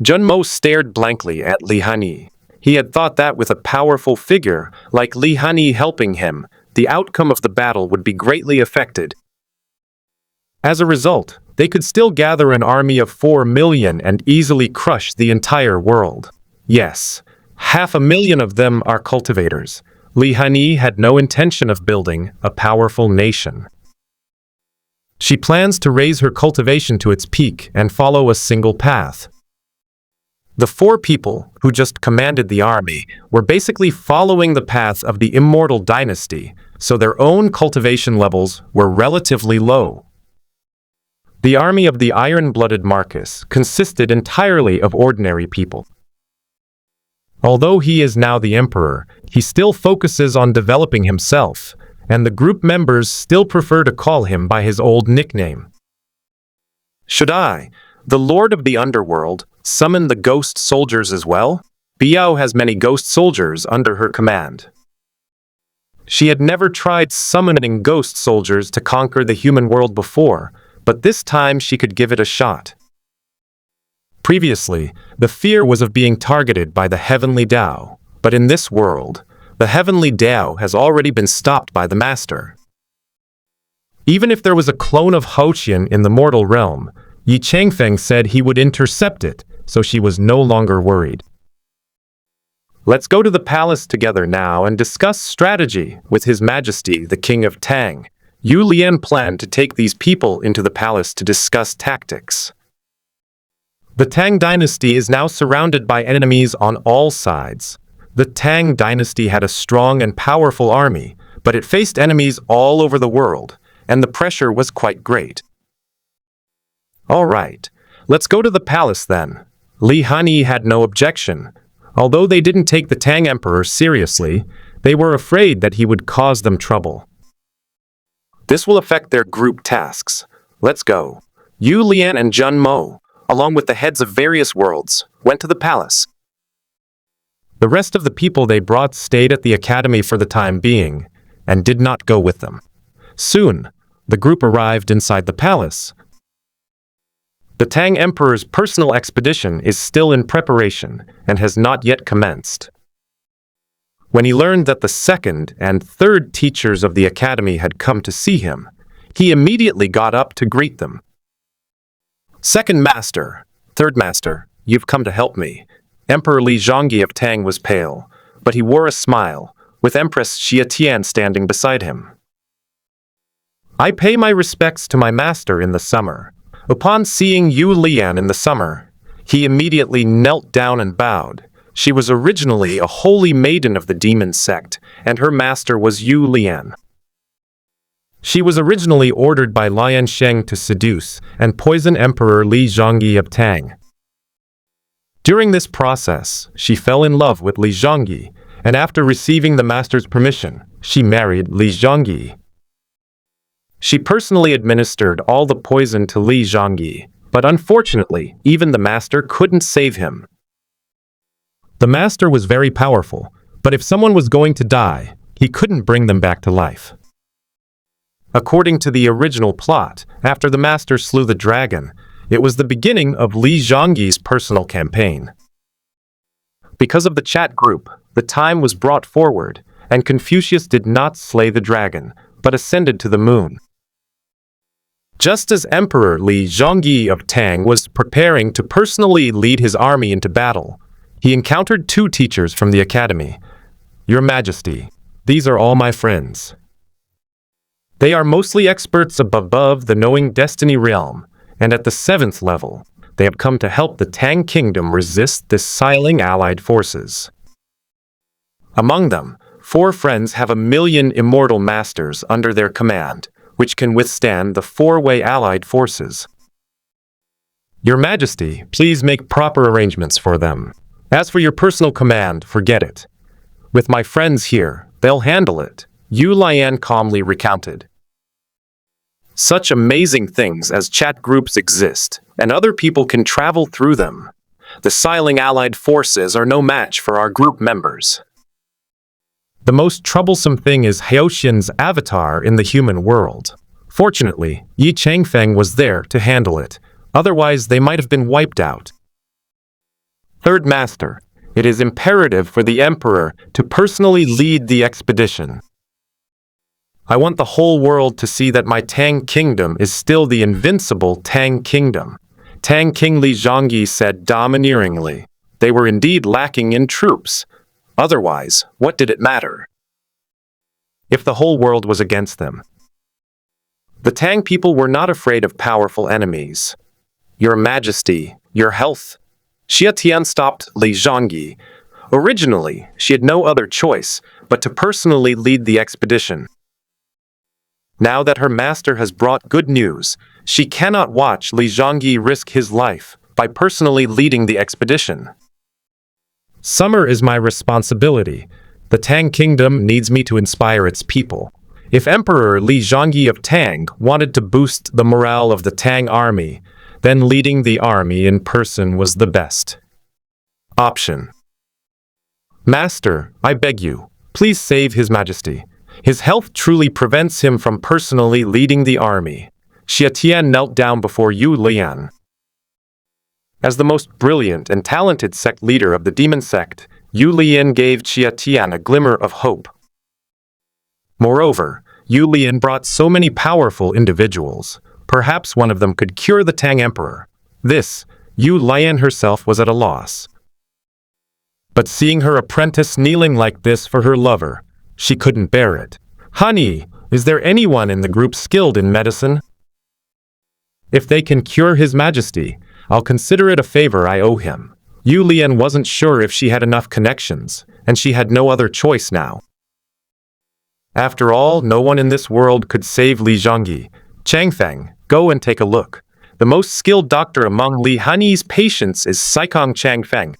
Junmo stared blankly at Li Hani. He had thought that with a powerful figure like Li Hani helping him, the outcome of the battle would be greatly affected. As a result, they could still gather an army of 4 million and easily crush the entire world. Yes, 500,000 of them are cultivators. Li Hani had no intention of building a powerful nation. She plans to raise her cultivation to its peak and follow a single path. The 4 people who just commanded the army were basically following the path of the Immortal dynasty, so their own cultivation levels were relatively low. The army of the iron-blooded Marcus consisted entirely of ordinary people. Although he is now the emperor, he still focuses on developing himself, and the group members still prefer to call him by his old nickname. Should I, the Lord of the Underworld, summon the ghost soldiers as well? Biao has many ghost soldiers under her command. She had never tried summoning ghost soldiers to conquer the human world before, but this time she could give it a shot. Previously, the fear was of being targeted by the heavenly Tao, but in this world, the heavenly Tao has already been stopped by the Master. Even if there was a clone of Xuan in the mortal realm, Yi Changfeng said he would intercept it, so she was no longer worried. Let's go to the palace together now and discuss strategy with His Majesty, the King of Tang. Yu Lian planned to take these people into the palace to discuss tactics. The Tang dynasty is now surrounded by enemies on all sides. The Tang dynasty had a strong and powerful army, but it faced enemies all over the world, and the pressure was quite great. All right, let's go to the palace then. Li Hanyi had no objection. Although they didn't take the Tang Emperor seriously, they were afraid that he would cause them trouble. This will affect their group tasks. Let's go. Yu Lian and Zhen Mo, along with the heads of various worlds, went to the palace. The rest of the people they brought stayed at the academy for the time being, and did not go with them. Soon, the group arrived inside the palace. The Tang Emperor's personal expedition is still in preparation and has not yet commenced. When he learned that the second and third teachers of the academy had come to see him, he immediately got up to greet them. Second Master, Third Master, you've come to help me. Emperor Li Zhongyi of Tang was pale, but he wore a smile, with Empress Xia Tian standing beside him. I pay my respects to my master in the summer. Upon seeing Yu Lian in the summer, he immediately knelt down and bowed. She was originally a holy maiden of the demon sect, and her master was Yu Lian. She was originally ordered by Lian Sheng to seduce and poison Emperor Li Zhongyi of Tang. During this process, she fell in love with Li Zhongyi, and after receiving the master's permission, she married Li Zhongyi. She personally administered all the poison to Li Zhongyi, but unfortunately, even the master couldn't save him. The master was very powerful, but if someone was going to die, he couldn't bring them back to life. According to the original plot, after the master slew the dragon, it was the beginning of Li Zhongyi's personal campaign. Because of the chat group, the time was brought forward, and Confucius did not slay the dragon, but ascended to the moon. Just as Emperor Li Zhongyi of Tang was preparing to personally lead his army into battle, he encountered two teachers from the academy. Your Majesty, these are all my friends. They are mostly experts above the knowing destiny realm, and at the 7th level, they have come to help the Tang Kingdom resist the Siling allied forces. Among them, 4 friends have 1,000,000 immortal masters under their command, which can withstand the 4-way allied forces. Your Majesty, please make proper arrangements for them. As for your personal command, forget it. With my friends here, they'll handle it, Yu Lian calmly recounted. Such amazing things as chat groups exist, and other people can travel through them. The Siling allied forces are no match for our group members. The most troublesome thing is Haoshin's avatar in the human world. Fortunately, Yi Changfeng was there to handle it, otherwise they might have been wiped out. Third Master, it is imperative for the Emperor to personally lead the expedition. I want the whole world to see that my Tang Kingdom is still the invincible Tang Kingdom. Tang King Li Zhongyi said domineeringly. They were indeed lacking in troops. Otherwise, what did it matter? If the whole world was against them. The Tang people were not afraid of powerful enemies. Your Majesty, your health. Xia Tian stopped Li Zhongyi. Originally, she had no other choice but to personally lead the expedition. Now that her master has brought good news, she cannot watch Li Zhongyi risk his life by personally leading the expedition. Summer is my responsibility. The Tang Kingdom needs me to inspire its people. If Emperor Li Zhongyi of Tang wanted to boost the morale of the Tang army, then leading the army in person was the best option. Master, I beg you, please save His Majesty. His health truly prevents him from personally leading the army. Xia Tian knelt down before Yu Lian. As the most brilliant and talented sect leader of the demon sect, Yu Lian gave Xia Tian a glimmer of hope. Moreover, Yu Lian brought so many powerful individuals. Perhaps one of them could cure the Tang Emperor. This, Yu Lian herself was at a loss. But seeing her apprentice kneeling like this for her lover, she couldn't bear it. Honey, is there anyone in the group skilled in medicine? If they can cure His Majesty, I'll consider it a favor I owe him. Yu Lian wasn't sure if she had enough connections, and she had no other choice now. After all, no one in this world could save Li Zhongyi. Changfeng, go and take a look. The most skilled doctor among Li Hanyi's patients is Saikong Changfeng.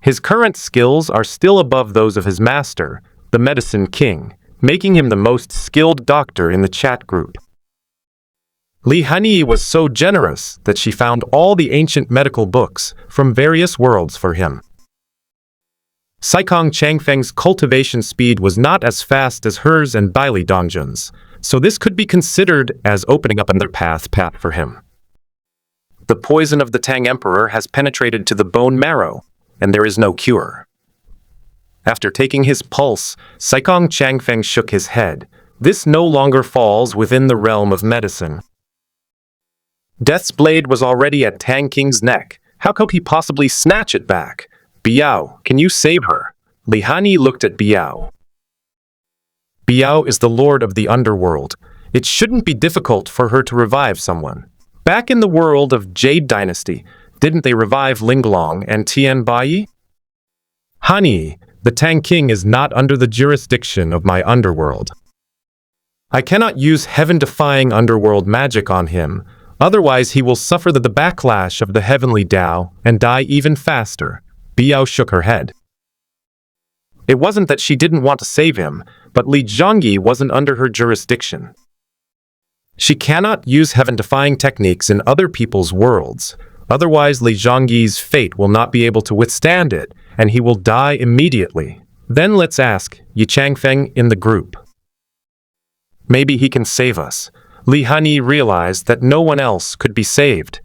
His current skills are still above those of his master, the Medicine King, making him the most skilled doctor in the chat group. Li Hanyi was so generous that she found all the ancient medical books from various worlds for him. Saikong Changfeng's cultivation speed was not as fast as hers and Baili Dongjun's, so this could be considered as opening up another path for him. The poison of the Tang Emperor has penetrated to the bone marrow, and there is no cure. After taking his pulse, Saikong Changfeng shook his head. This no longer falls within the realm of medicine. Death's blade was already at Tang King's neck. How could he possibly snatch it back? Biao, can you save her? Li Hanyi looked at Biao. Biao is the lord of the underworld. It shouldn't be difficult for her to revive someone. Back in the world of Jade Dynasty, didn't they revive Linglong and Tian Bai? Hanyi, the Tang King is not under the jurisdiction of my underworld. I cannot use heaven-defying underworld magic on him. Otherwise, he will suffer the backlash of the heavenly Tao and die even faster. Biao shook her head. It wasn't that she didn't want to save him, but Li Zhongyi wasn't under her jurisdiction. She cannot use heaven-defying techniques in other people's worlds. Otherwise, Li Zhongyi's fate will not be able to withstand it, and he will die immediately. Then let's ask Yi Changfeng in the group. Maybe he can save us. Li Hanyi realized that no one else could be saved.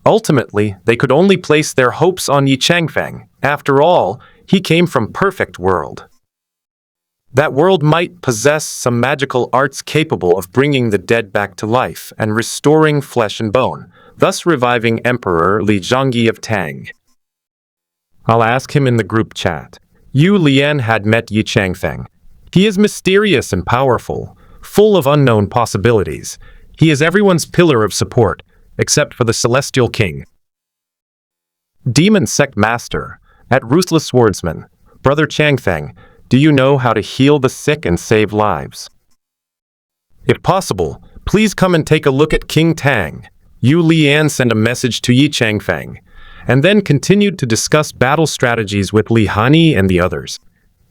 Ultimately, they could only place their hopes on Yi Changfeng. After all, he came from perfect world. That world might possess some magical arts capable of bringing the dead back to life and restoring flesh and bone, thus reviving Emperor Li Zhongyi of Tang. I'll ask him in the group chat. Yu Lian had met Yi Changfeng. He is mysterious and powerful, full of unknown possibilities. He is everyone's pillar of support, except for the Celestial King. Demon Sect Master, at Ruthless Swordsman, Brother Changfeng, do you know how to heal the sick and save lives? If possible, please come and take a look at King Tang. Yu Lian sent a message to Yi Changfeng, and then continued to discuss battle strategies with Li Hanyi and the others.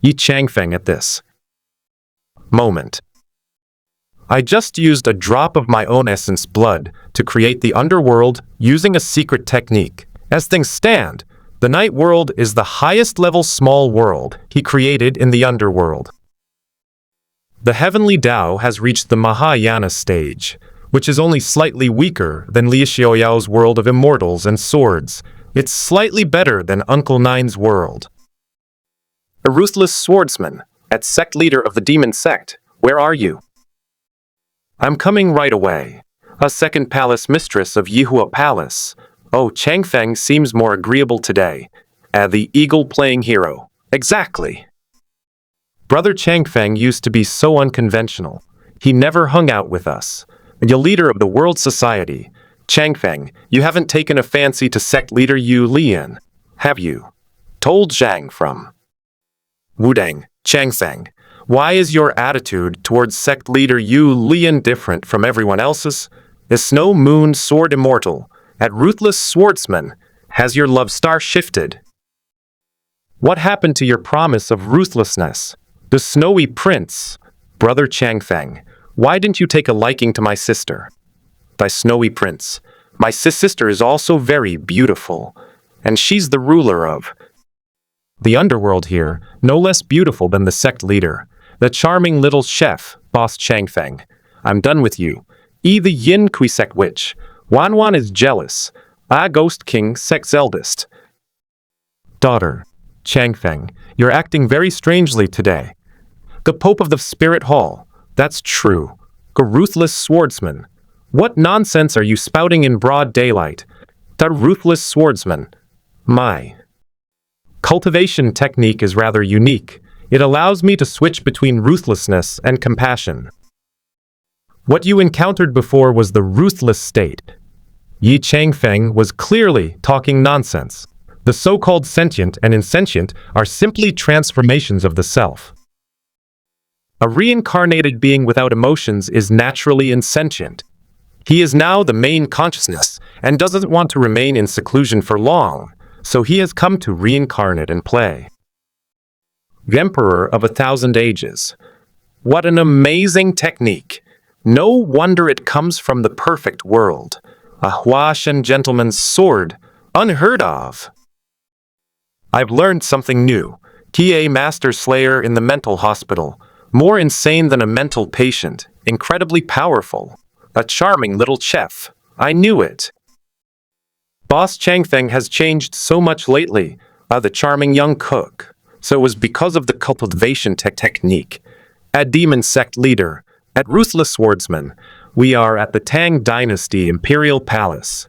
Yi Changfeng at this moment. I just used a drop of my own essence blood to create the underworld using a secret technique. As things stand, the night world is the highest level small world he created in the underworld. The heavenly Tao has reached the Mahayana stage, which is only slightly weaker than Li Xiaoyao's world of immortals and swords. It's slightly better than Uncle Nine's world. A ruthless swordsman, at sect leader of the demon sect, where are you? I'm coming right away. A second palace mistress of Yihua Palace. Oh, Changfeng seems more agreeable today. The eagle-playing hero. Exactly. Brother Changfeng used to be so unconventional. He never hung out with us. The leader of the world society. Changfeng, you haven't taken a fancy to sect leader Yu Lian, have you? Told Zhang from Wudang. Changfeng, why is your attitude towards sect leader Yu Lian different from everyone else's? Is Snow Moon Sword Immortal? At Ruthless Swordsman, has your love star shifted? What happened to your promise of ruthlessness? The Snowy Prince, Brother Changfeng, why didn't you take a liking to my sister? Thy snowy prince, my sister is also very beautiful, and she's the ruler of the underworld here, no less beautiful than the sect leader, the charming little chef, Boss Changfeng. I'm done with you. The Yin Kui sect witch. Wan is jealous. Ghost King sect's eldest daughter. Changfeng, you're acting very strangely today. The Pope of the Spirit Hall. That's true. A ruthless swordsman. What nonsense are you spouting in broad daylight? The ruthless swordsman. My cultivation technique is rather unique. It allows me to switch between ruthlessness and compassion. What you encountered before was the ruthless state. Yi Changfeng was clearly talking nonsense. The so-called sentient and insentient are simply transformations of the self. A reincarnated being without emotions is naturally insentient. He is now the main consciousness and doesn't want to remain in seclusion for long, so he has come to reincarnate and play the Emperor of 1,000 ages. What an amazing technique! No wonder it comes from the perfect world. A Huashen gentleman's sword, unheard of. I've learned something new. TA Master Slayer in the mental hospital. More insane than a mental patient. Incredibly powerful. A charming little chef. I knew it. Boss Changfeng has changed so much lately. The charming young cook. So it was because of the cultivation technique. At Demon Sect Leader. At Ruthless Swordsman. We are at the Tang Dynasty Imperial Palace.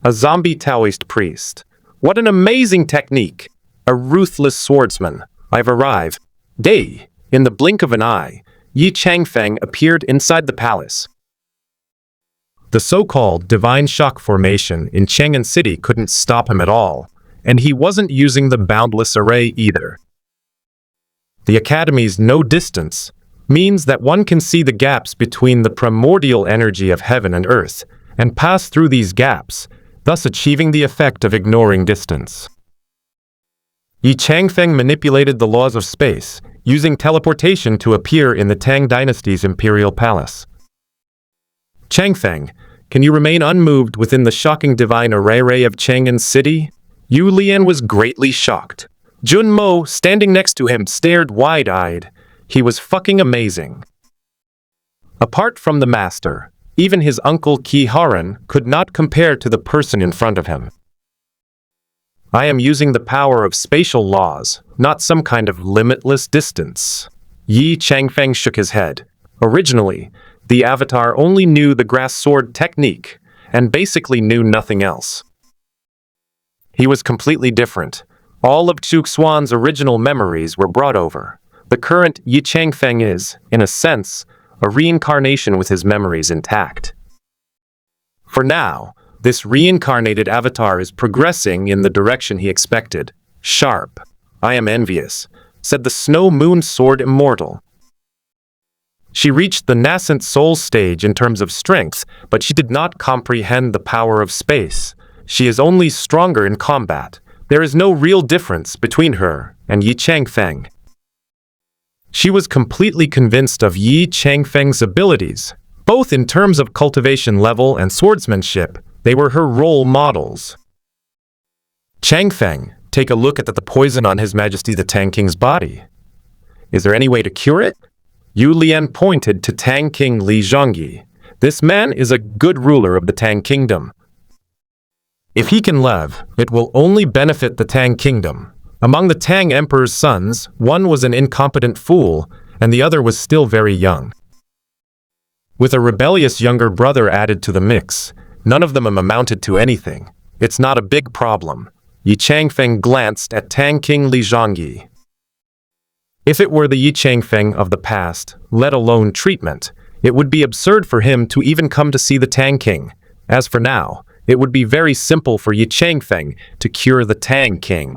A zombie Taoist priest. What an amazing technique! A ruthless swordsman. I've arrived. Day. In the blink of an eye, Yi Changfeng appeared inside the palace. The so-called divine shock formation in Chang'an City couldn't stop him at all, and he wasn't using the boundless array either. The Academy's no distance means that one can see the gaps between the primordial energy of heaven and earth, and pass through these gaps, thus achieving the effect of ignoring distance. Yi Changfeng manipulated the laws of space, using teleportation to appear in the Tang Dynasty's imperial palace. Changfeng, can you remain unmoved within the shocking divine array of Chang'an City? Yu Lian was greatly shocked. Jun Mo, standing next to him, stared wide-eyed. He was fucking amazing. Apart from the master, even his uncle Ki Haran could not compare to the person in front of him. I am using the power of spatial laws, not some kind of limitless distance. Yi Changfeng shook his head. Originally, the avatar only knew the grass sword technique, and basically knew nothing else. He was completely different. All of Xuan's original memories were brought over. The current Yi Changfeng is, in a sense, a reincarnation with his memories intact. For now, this reincarnated avatar is progressing in the direction he expected. Sharp. I am envious, said the Snow Moon Sword Immortal. She reached the nascent soul stage in terms of strength, but she did not comprehend the power of space. She is only stronger in combat. There is no real difference between her and Yi Changfeng. She was completely convinced of Yi Changfeng's abilities. Both in terms of cultivation level and swordsmanship, they were her role models. Changfeng, take a look at the poison on His Majesty the Tang King's body. Is there any way to cure it? Yu Lian pointed to Tang King Li Zhongyi. This man is a good ruler of the Tang Kingdom. If he can live, it will only benefit the Tang Kingdom. Among the Tang Emperor's sons, one was an incompetent fool, and the other was still very young. With a rebellious younger brother added to the mix, none of them amounted to anything. It's not a big problem. Yi Changfeng glanced at Tang King Li Zhongyi. If it were the Yi Changfeng of the past, let alone treatment, it would be absurd for him to even come to see the Tang King. As for now, it would be very simple for Yi Changfeng to cure the Tang King.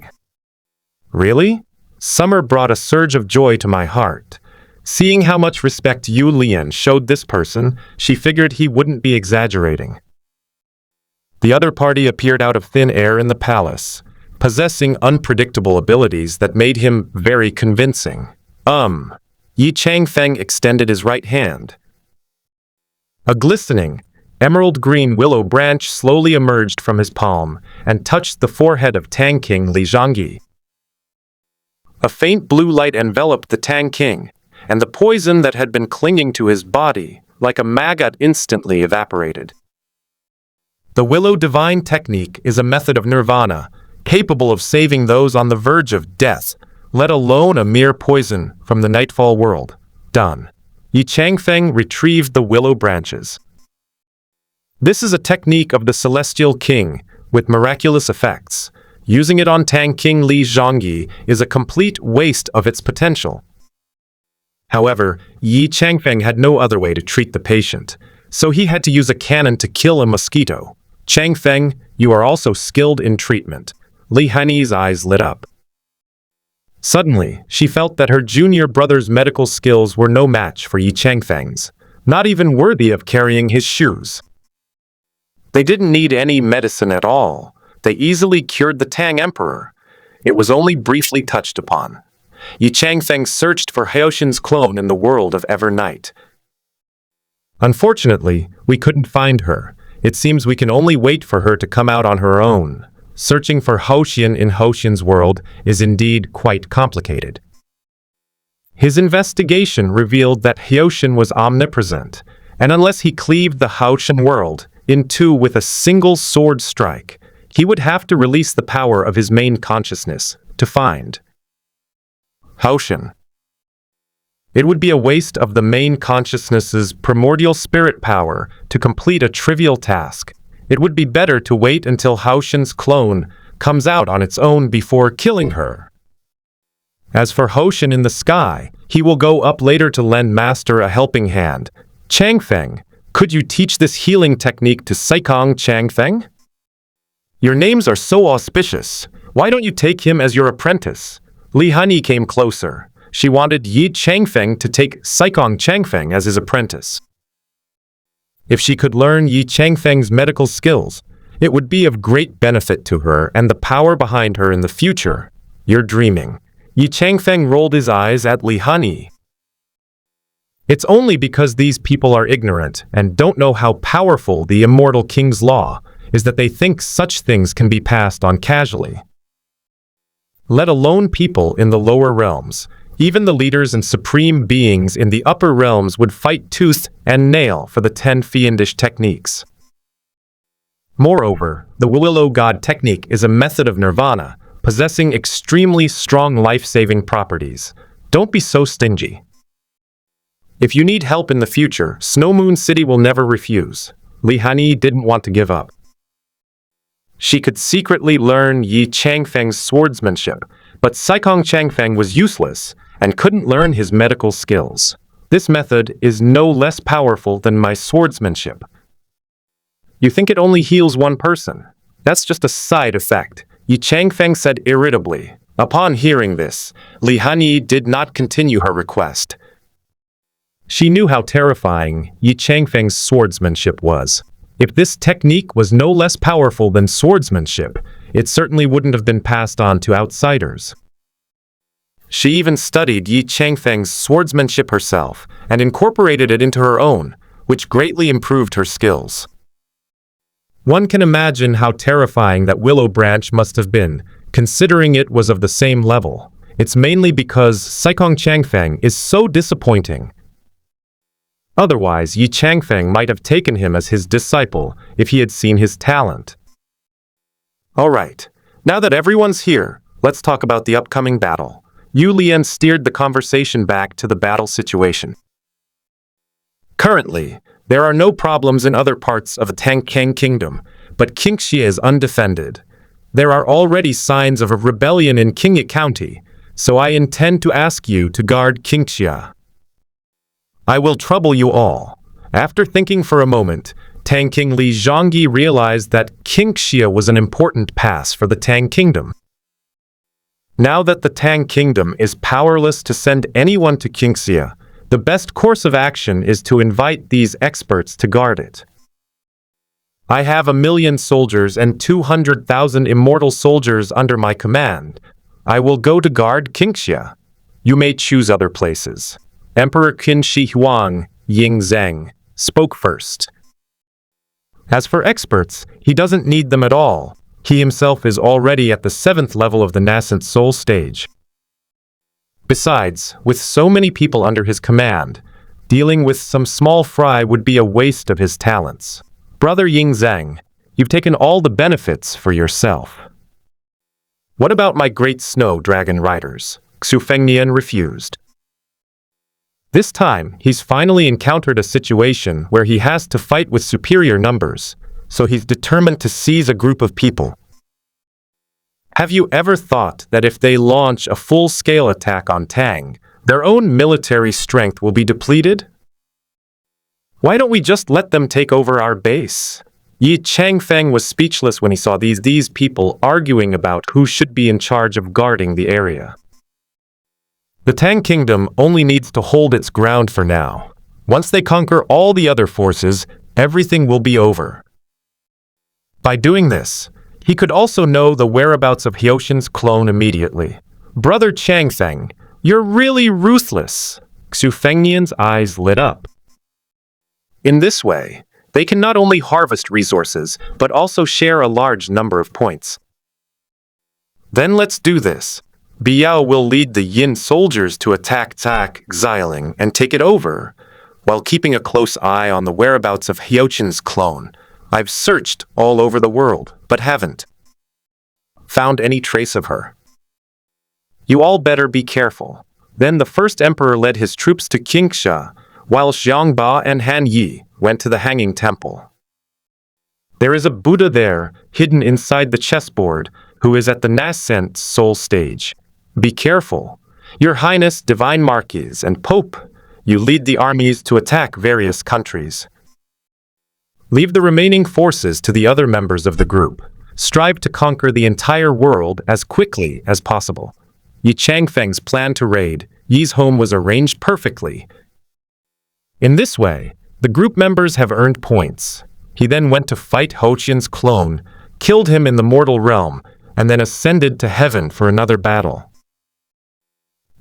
Really? Summer brought a surge of joy to my heart. Seeing how much respect Yu Lian showed this person, she figured he wouldn't be exaggerating. The other party appeared out of thin air in the palace, possessing unpredictable abilities that made him very convincing. Yi Yi Changfeng extended his right hand. A glistening, emerald-green willow branch slowly emerged from his palm and touched the forehead of Tang King Li Zhangyi. A faint blue light enveloped the Tang King, and the poison that had been clinging to his body, like a maggot, instantly evaporated. The Willow Divine Technique is a method of nirvana, capable of saving those on the verge of death, let alone a mere poison from the Nightfall world. Done. Yi Changfeng retrieved the willow branches. This is a technique of the Celestial King, with miraculous effects. Using it on Tang King Li Zhangyi is a complete waste of its potential. However, Yi Changfeng had no other way to treat the patient, so he had to use a cannon to kill a mosquito. Changfeng, you are also skilled in treatment. Li Hanyi's eyes lit up. Suddenly, she felt that her junior brother's medical skills were no match for Yi Changfeng's, not even worthy of carrying his shoes. They didn't need any medicine at all. They easily cured the Tang Emperor. It was only briefly touched upon. Yi Changfeng searched for Haoshin's clone in the world of Evernight. Unfortunately, we couldn't find her. It seems we can only wait for her to come out on her own. Searching for Haoshin in Haoshin's world is indeed quite complicated. His investigation revealed that Haoshin was omnipresent, and unless he cleaved the Haoshin world in two with a single sword strike, he would have to release the power of his main consciousness to find Haoshin. It would be a waste of the main consciousness's primordial spirit power to complete a trivial task. It would be better to wait until Haoshin's clone comes out on its own before killing her. As for Haoshin in the sky, he will go up later to lend Master a helping hand. Changfeng, could you teach this healing technique to Saikong Changfeng? Your names are so auspicious. Why don't you take him as your apprentice? Li Hanyi came closer. She wanted Yi Changfeng to take Saikong Changfeng as his apprentice. If she could learn Yi Changfeng's medical skills, it would be of great benefit to her and the power behind her in the future. You're dreaming. Yi Changfeng rolled his eyes at Li Hanyi. It's only because these people are ignorant and don't know how powerful the Immortal King's law is that they think such things can be passed on casually. Let alone people in the lower realms. Even the leaders and supreme beings in the upper realms would fight tooth and nail for the 10 fiendish techniques. Moreover, the Willow God technique is a method of nirvana, possessing extremely strong life-saving properties. Don't be so stingy. If you need help in the future, Snow Moon City will never refuse. Li Hanyi didn't want to give up. She could secretly learn Yi Changfeng's swordsmanship, but Saikong Changfeng was useless and couldn't learn his medical skills. This method is no less powerful than my swordsmanship. You think it only heals one person? That's just a side effect, Yi Changfeng said irritably. Upon hearing this, Li Hanyi did not continue her request. She knew how terrifying Yi Changfeng's swordsmanship was. If this technique was no less powerful than swordsmanship, it certainly wouldn't have been passed on to outsiders. She even studied Yi Changfeng's swordsmanship herself and incorporated it into her own, which greatly improved her skills. One can imagine how terrifying that willow branch must have been, considering it was of the same level. It's mainly because Saikong Changfeng is so disappointing. Otherwise, Yi Changfeng might have taken him as his disciple if he had seen his talent. All right, now that everyone's here, let's talk about the upcoming battle. Yu Lian steered the conversation back to the battle situation. Currently, there are no problems in other parts of the Tangkang Kingdom, but Qingxia is undefended. There are already signs of a rebellion in Qingyi County, so I intend to ask you to guard Qingxia. I will trouble you all. After thinking for a moment, Tang King Li Zhangyi realized that Qingxia was an important pass for the Tang Kingdom. Now that the Tang Kingdom is powerless to send anyone to Qingxia, the best course of action is to invite these experts to guard it. I have 1,000,000 soldiers and 200,000 immortal soldiers under my command. I will go to guard Qingxia. You may choose other places. Emperor Qin Shi Huang Ying Zheng spoke first. As for experts, he doesn't need them at all. He himself is already at the 7th level of the nascent soul stage. Besides, with so many people under his command, dealing with some small fry would be a waste of his talents. Brother Ying Zheng, you've taken all the benefits for yourself. What about my great snow dragon riders? Xu refused. This time, he's finally encountered a situation where he has to fight with superior numbers, so he's determined to seize a group of people. Have you ever thought that if they launch a full-scale attack on Tang, their own military strength will be depleted? Why don't we just let them take over our base? Yi Changfeng was speechless when he saw these people arguing about who should be in charge of guarding the area. The Tang Kingdom only needs to hold its ground for now. Once they conquer all the other forces, everything will be over. By doing this, he could also know the whereabouts of Hyoxin's clone immediately. Brother Changfeng, you're really ruthless. Xu Fengnian's eyes lit up. In this way, they can not only harvest resources, but also share a large number of points. Then let's do this. Biao will lead the Yin soldiers to attack Xiling and take it over, while keeping a close eye on the whereabouts of Hyoxin's clone. I've searched all over the world, but haven't found any trace of her. You all better be careful. Then the first emperor led his troops to Qingsha, while Xiangba and Han Yi went to the Hanging Temple. There is a Buddha there, hidden inside the chessboard, who is at the nascent soul stage. Be careful. Your Highness, Divine Marquis, and Pope, you lead the armies to attack various countries. Leave the remaining forces to the other members of the group. Strive to conquer the entire world as quickly as possible. Yi Changfeng's plan to raid Yi's home was arranged perfectly. In this way, the group members have earned points. He then went to fight Hyoxin's clone, killed him in the mortal realm, and then ascended to heaven for another battle.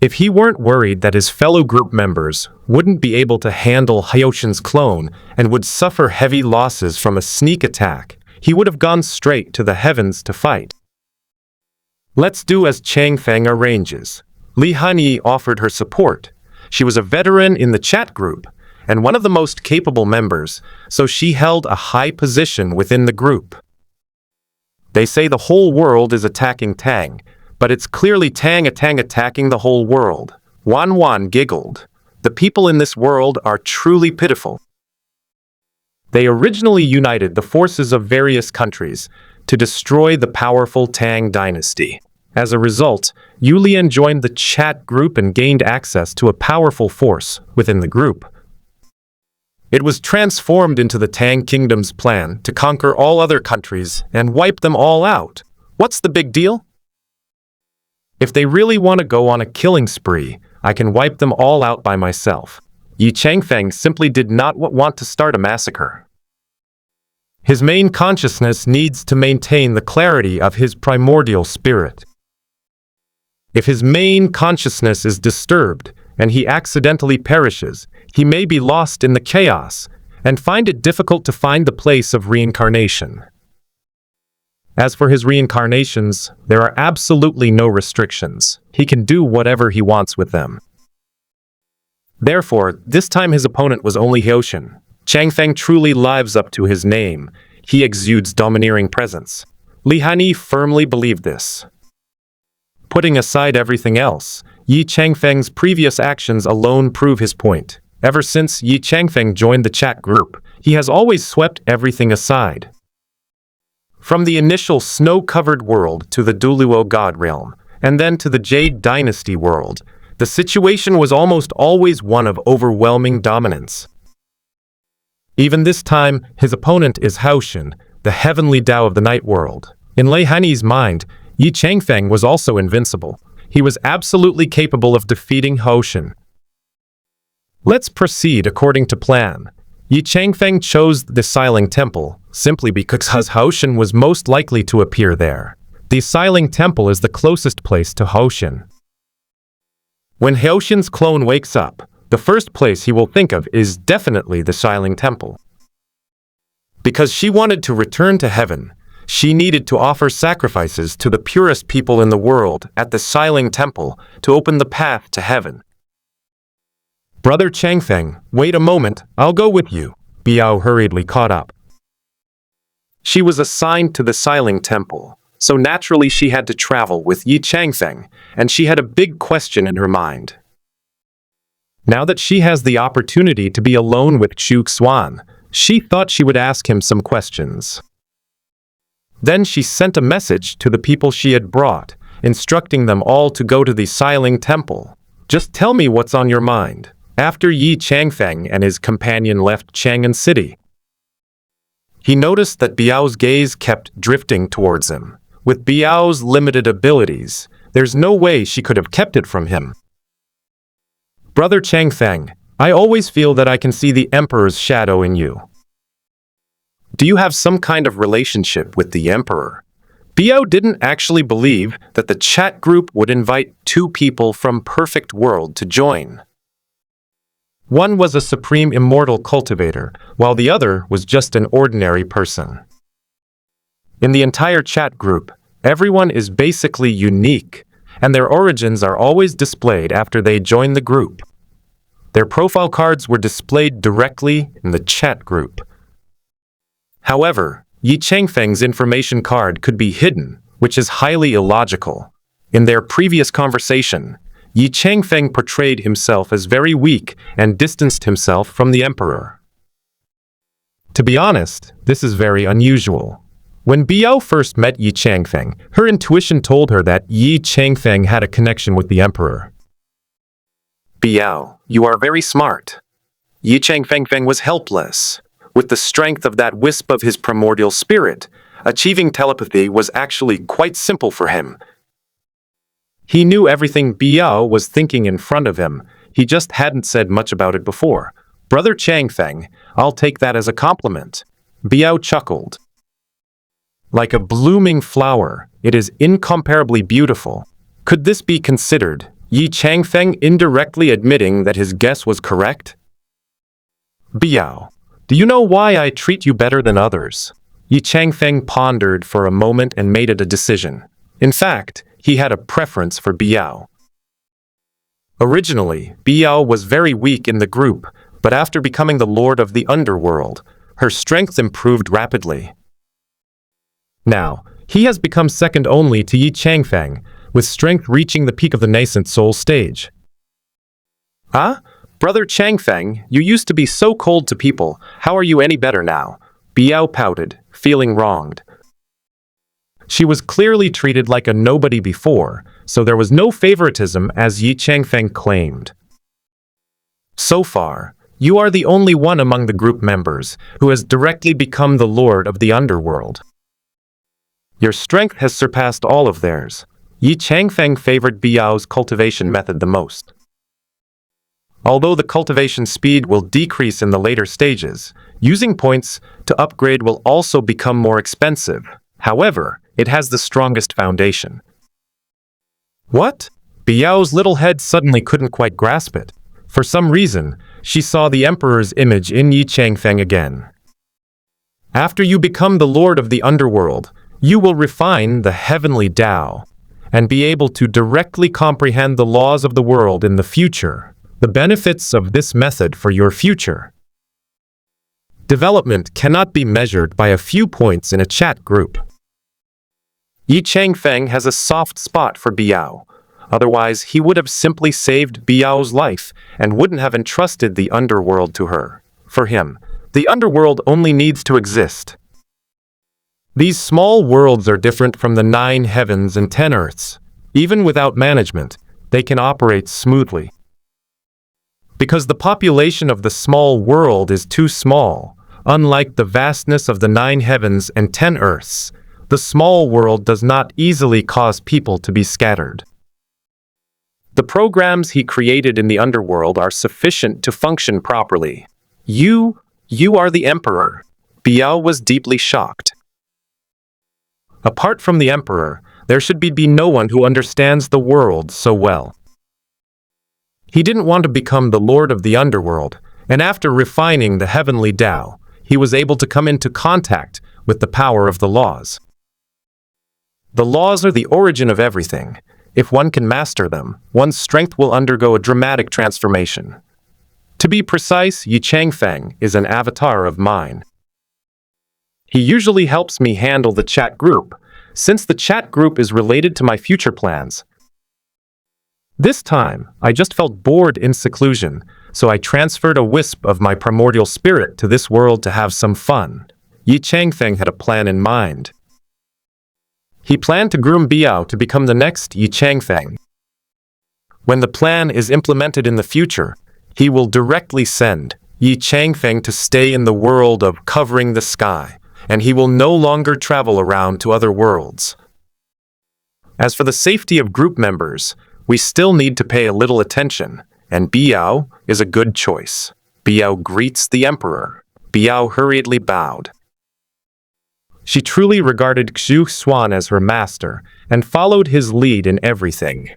If he weren't worried that his fellow group members wouldn't be able to handle Hyoxin's clone and would suffer heavy losses from a sneak attack, he would have gone straight to the heavens to fight. Let's do as Changfeng arranges. Li Hanyi offered her support. She was a veteran in the chat group and one of the most capable members, so she held a high position within the group. They say the whole world is attacking Tang, but it's clearly Tang attacking the whole world. Wan giggled. The people in this world are truly pitiful. They originally united the forces of various countries to destroy the powerful Tang dynasty. As a result, Yulian joined the chat group and gained access to a powerful force within the group. It was transformed into the Tang Kingdom's plan to conquer all other countries and wipe them all out. What's the big deal? If they really want to go on a killing spree, I can wipe them all out by myself. Yi Changfeng simply did not want to start a massacre. His main consciousness needs to maintain the clarity of his primordial spirit. If his main consciousness is disturbed and he accidentally perishes, he may be lost in the chaos and find it difficult to find the place of reincarnation. As for his reincarnations, there are absolutely no restrictions. He can do whatever he wants with them. Therefore, this time his opponent was only Hyoxin. Changfeng truly lives up to his name. He exudes domineering presence. Li Hanyi firmly believed this. Putting aside everything else, Yi Changfeng's previous actions alone prove his point. Ever since Yi Changfeng joined the chat group, he has always swept everything aside. From the initial snow-covered world to the Duluo God realm, and then to the Jade Dynasty world, the situation was almost always one of overwhelming dominance. Even this time, his opponent is Hyoxin, the heavenly Tao of the night world. In Li Hanyi's mind, Yi Changfeng was also invincible. He was absolutely capable of defeating Hyoxin. Let's proceed according to plan. Yi Changfeng chose the Xiling Temple simply because Hyoxin was most likely to appear there. The Xiling Temple is the closest place to Hyoxin. When Hyoxin's clone wakes up, the first place he will think of is definitely the Xiling Temple. Because she wanted to return to heaven, she needed to offer sacrifices to the purest people in the world at the Xiling Temple to open the path to heaven. Brother Changfeng, wait a moment, I'll go with you. Biao hurriedly caught up. She was assigned to the Xiling Temple, so naturally she had to travel with Yi Changfeng, and she had a big question in her mind. Now that she has the opportunity to be alone with Xuan, she thought she would ask him some questions. Then she sent a message to the people she had brought, instructing them all to go to the Xiling Temple. Just tell me what's on your mind. After Yi Changfeng and his companion left Chang'an City, he noticed that Biao's gaze kept drifting towards him. With Biao's limited abilities, there's no way she could have kept it from him. Brother Changfeng, I always feel that I can see the Emperor's shadow in you. Do you have some kind of relationship with the Emperor? Biao didn't actually believe that the chat group would invite two people from Perfect World to join. One was a supreme immortal cultivator, while the other was just an ordinary person. In the entire chat group, everyone is basically unique, and their origins are always displayed after they join the group. Their profile cards were displayed directly in the chat group. However, Yi Changfeng's information card could be hidden, which is highly illogical. In their previous conversation, Yi Changfeng portrayed himself as very weak and distanced himself from the Emperor. To be honest, this is very unusual. When Biao first met Yi Changfeng, her intuition told her that Yi Changfeng had a connection with the Emperor. Biao, you are very smart. Yi Changfeng was helpless. With the strength of that wisp of his primordial spirit, achieving telepathy was actually quite simple for him. He knew everything Biao was thinking in front of him, he just hadn't said much about it before. Brother Changfeng, I'll take that as a compliment. Biao chuckled. Like a blooming flower, it is incomparably beautiful. Could this be considered Yi Changfeng indirectly admitting that his guess was correct? Biao, do you know why I treat you better than others? Yi Changfeng pondered for a moment and made it a decision. In fact, he had a preference for Biao. Originally, Biao was very weak in the group, but after becoming the Lord of the Underworld, her strength improved rapidly. Now, he has become second only to Yi Changfeng, with strength reaching the peak of the nascent soul stage. Ah? Brother Changfeng, you used to be so cold to people. How are you any better now? Biao pouted, feeling wronged. She was clearly treated like a nobody before, so there was no favoritism as Yi Changfeng claimed. So far, you are the only one among the group members who has directly become the Lord of the Underworld. Your strength has surpassed all of theirs. Yi Changfeng favored Biao's cultivation method the most. Although the cultivation speed will decrease in the later stages, using points to upgrade will also become more expensive. However, it has the strongest foundation. What? Biao's little head suddenly couldn't quite grasp it. For some reason, she saw the Emperor's image in Yi Changfeng again. After you become the Lord of the Underworld, you will refine the heavenly Tao and be able to directly comprehend the laws of the world in the future. The benefits of this method for your future. Development cannot be measured by a few points in a chat group. Yi Changfeng has a soft spot for Biao. Otherwise, he would have simply saved Biao's life and wouldn't have entrusted the underworld to her. For him, the underworld only needs to exist. These small worlds are different from the 9 heavens and 10 earths. Even without management, they can operate smoothly. Because the population of the small world is too small, unlike the vastness of the 9 heavens and 10 earths, the small world does not easily cause people to be scattered. The programs he created in the underworld are sufficient to function properly. You are the Emperor. Biao was deeply shocked. Apart from the Emperor, there should be no one who understands the world so well. He didn't want to become the lord of the underworld, and after refining the heavenly Tao, he was able to come into contact with the power of the laws. The laws are the origin of everything. If one can master them, one's strength will undergo a dramatic transformation. To be precise, Yi Changfeng is an avatar of mine. He usually helps me handle the chat group, since the chat group is related to my future plans. This time, I just felt bored in seclusion, so I transferred a wisp of my primordial spirit to this world to have some fun. Yi Changfeng had a plan in mind. He planned to groom Biao to become the next Yi Changfeng. When the plan is implemented in the future, he will directly send Yi Changfeng to stay in the world of covering the sky, and he will no longer travel around to other worlds. As for the safety of group members, we still need to pay a little attention, and Biao is a good choice. Biao greets the emperor. Biao hurriedly bowed. She truly regarded Xuan as her master and followed his lead in everything.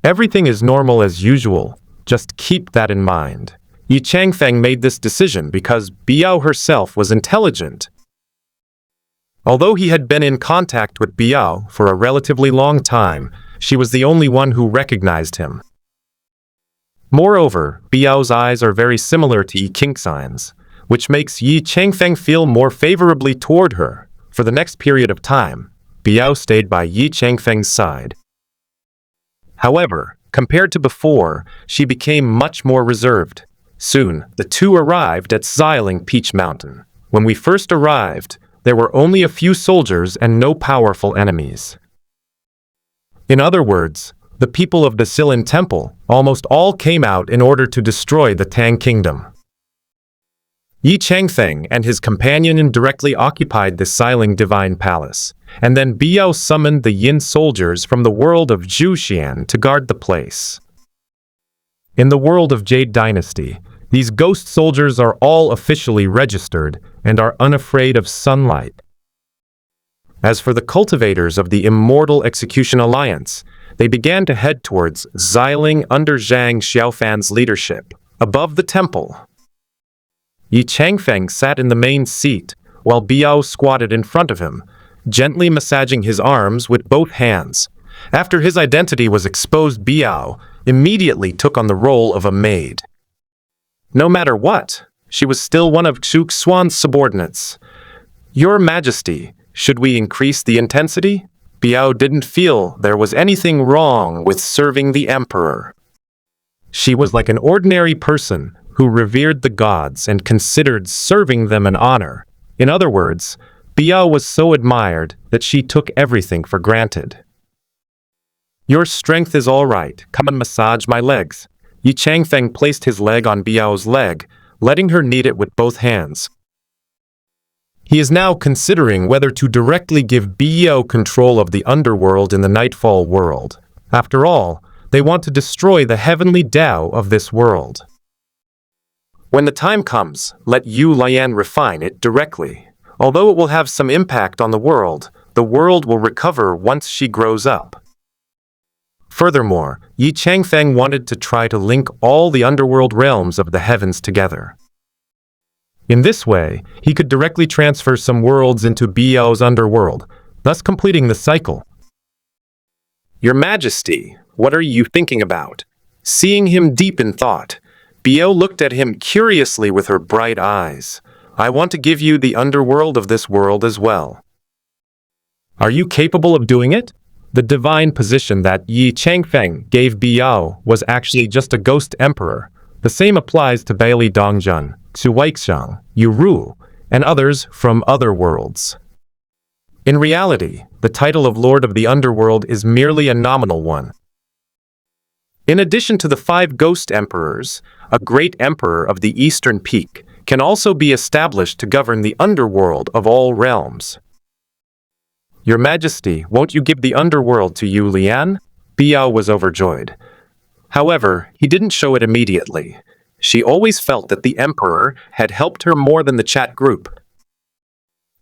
Everything is normal as usual, just keep that in mind. Yi Changfeng made this decision because Biao herself was intelligent. Although he had been in contact with Biao for a relatively long time, she was the only one who recognized him. Moreover, Biao's eyes are very similar to Yi Qingxian's, which makes Yi Changfeng feel more favorably toward her. For the next period of time, Biao stayed by Yi Changfeng's side. However, compared to before, she became much more reserved. Soon, the two arrived at Xiling Peach Mountain. When we first arrived, there were only a few soldiers and no powerful enemies. In other words, the people of the Silin Temple almost all came out in order to destroy the Tang Kingdom. Yi Changfeng and his companion indirectly occupied the Xiling Divine Palace, and then Biao summoned the Yin soldiers from the world of Zhuxian to guard the place. In the world of Jade Dynasty, these ghost soldiers are all officially registered and are unafraid of sunlight. As for the cultivators of the Immortal Execution Alliance, they began to head towards Xiling under Zhang Xiaofan's leadership, above the temple. Yi Changfeng sat in the main seat, while Biao squatted in front of him, gently massaging his arms with both hands. After his identity was exposed, Biao immediately took on the role of a maid. No matter what, she was still one of Xuan's subordinates. Your Majesty, should we increase the intensity? Biao didn't feel there was anything wrong with serving the emperor. She was like an ordinary person who revered the gods and considered serving them an honor. In other words, Biao was so admired that she took everything for granted. Your strength is all right. Come and massage my legs. Yi Changfeng placed his leg on Biao's leg, letting her knead it with both hands. He is now considering whether to directly give Biao control of the underworld in the Nightfall world. After all, they want to destroy the heavenly Tao of this world. When the time comes, let Yu Lian refine it directly. Although it will have some impact on the world will recover once she grows up. Furthermore, Yi Changfeng wanted to try to link all the underworld realms of the heavens together. In this way, he could directly transfer some worlds into Biao's underworld, thus completing the cycle. Your Majesty, what are you thinking about? Seeing him deep in thought, Biao looked at him curiously with her bright eyes. I want to give you the underworld of this world as well. Are you capable of doing it? The divine position that Yi Changfeng gave Biao was actually just a ghost emperor. The same applies to Bailey Dongjun, Xu Weixiang, Yu Ru, and others from other worlds. In reality, the title of Lord of the Underworld is merely a nominal one. In addition to the 5 ghost emperors, a great emperor of the Eastern Peak can also be established to govern the underworld of all realms. Your Majesty, won't you give the underworld to Yu Lian? Biao was overjoyed. However, he didn't show it immediately. She always felt that the emperor had helped her more than the chat group.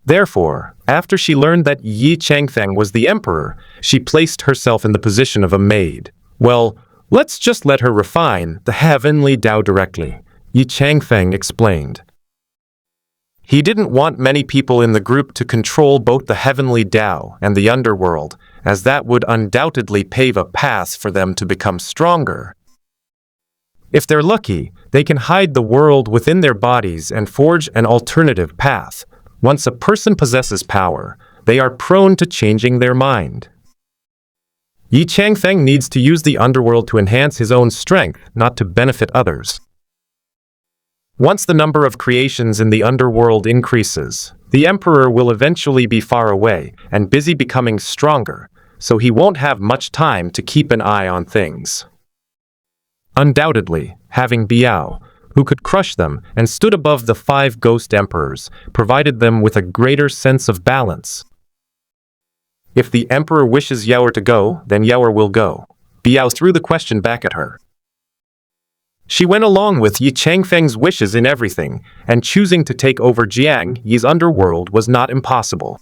Therefore, after she learned that Yi Changfeng was the emperor, she placed herself in the position of a maid. Well, Let's just let her refine the heavenly Tao directly, Yi Changfeng explained. He didn't want many people in the group to control both the heavenly Tao and the underworld, as that would undoubtedly pave a path for them to become stronger. If they're lucky, they can hide the world within their bodies and forge an alternative path. Once a person possesses power, they are prone to changing their mind. Yi Changfeng needs to use the underworld to enhance his own strength, not to benefit others. Once the number of creations in the underworld increases, the emperor will eventually be far away and busy becoming stronger, so he won't have much time to keep an eye on things. Undoubtedly, having Biao, who could crush them and stood above the 5 ghost emperors, provided them with a greater sense of balance. If the emperor wishes Yaoer to go, then Yaoer will go. Biao threw the question back at her. She went along with Yi Changfeng's wishes in everything, and choosing to take over Jiang Yi's underworld was not impossible.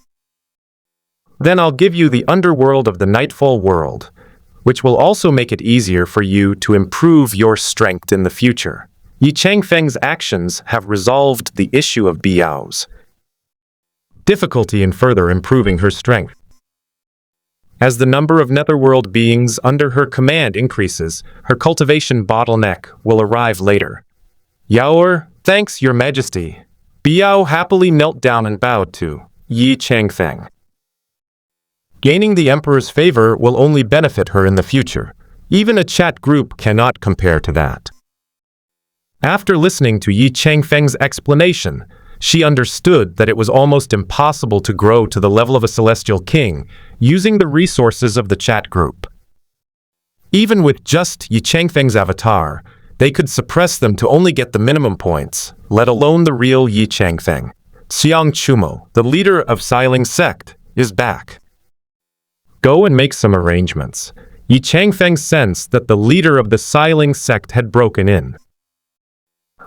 Then I'll give you the underworld of the Nightfall world, which will also make it easier for you to improve your strength in the future. Yi Changfeng's actions have resolved the issue of Biao's difficulty in further improving her strength. As the number of netherworld beings under her command increases, her cultivation bottleneck will arrive later. Yaoer, thanks, Your Majesty. Biao happily knelt down and bowed to Yi Changfeng. Gaining the Emperor's favor will only benefit her in the future. Even a chat group cannot compare to that. After listening to Yi Changfeng's explanation, she understood that it was almost impossible to grow to the level of a celestial king using the resources of the chat group. Even with just Yi Changfeng's avatar, they could suppress them to only get the minimum points, let alone the real Yi Changfeng. Xiang Chumo, the leader of Xiling sect, is back. Go and make some arrangements. Yi Changfeng sensed that the leader of the Xiling sect had broken in.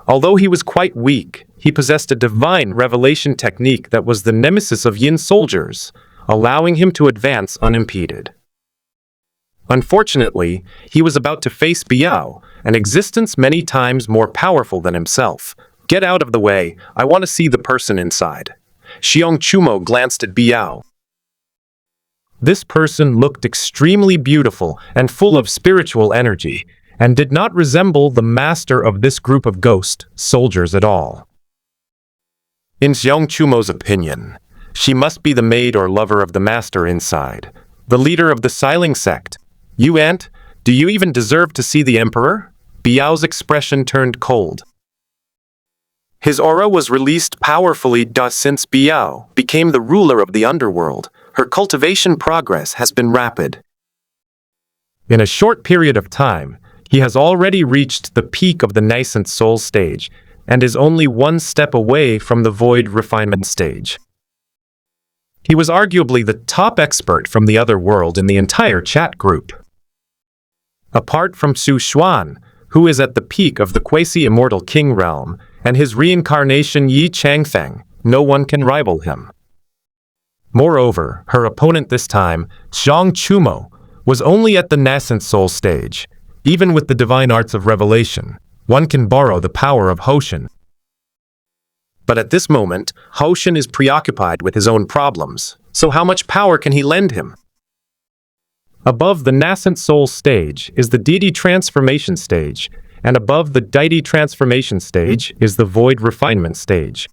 Although he was quite weak, he possessed a divine revelation technique that was the nemesis of Yin soldiers, allowing him to advance unimpeded. Unfortunately, he was about to face Biao, an existence many times more powerful than himself. Get out of the way, I want to see the person inside. Xiong Chumo glanced at Biao. This person looked extremely beautiful and full of spiritual energy, and did not resemble the master of this group of ghost soldiers at all. In Xiong Chumo's opinion, she must be the maid or lover of the master inside, the leader of the Xiling sect. You ant, do you even deserve to see the emperor? Biao's expression turned cold. His aura was released powerfully since Biao became the ruler of the underworld. Her cultivation progress has been rapid. In a short period of time, he has already reached the peak of the nascent soul stage, and is only one step away from the void refinement stage. He was arguably the top expert from the other world in the entire chat group. Apart from Xuan, who is at the peak of the quasi-immortal king realm, and his reincarnation Yi Changfeng, no one can rival him. Moreover, her opponent this time, Xiang Chumo, was only at the nascent soul stage. Even with the divine arts of revelation, one can borrow the power of Hoshin. But at this moment, Hoshin is preoccupied with his own problems, so how much power can he lend him? Above the nascent soul stage is the deity transformation stage, and above the deity transformation stage is the void refinement stage.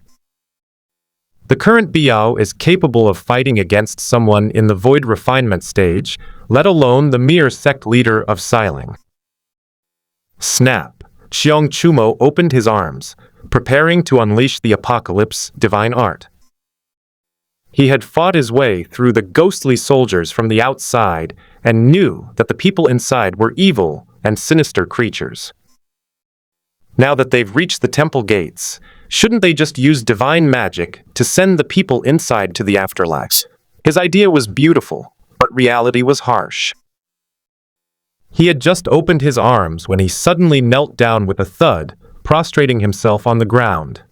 The current Biao is capable of fighting against someone in the void refinement stage, let alone the mere sect leader of Xiling. Snap! Xiong Chumo opened his arms, preparing to unleash the apocalypse divine art. He had fought his way through the ghostly soldiers from the outside and knew that the people inside were evil and sinister creatures. Now that they've reached the temple gates, shouldn't they just use divine magic to send the people inside to the afterlife? His idea was beautiful, but reality was harsh. He had just opened his arms when he suddenly knelt down with a thud, prostrating himself on the ground.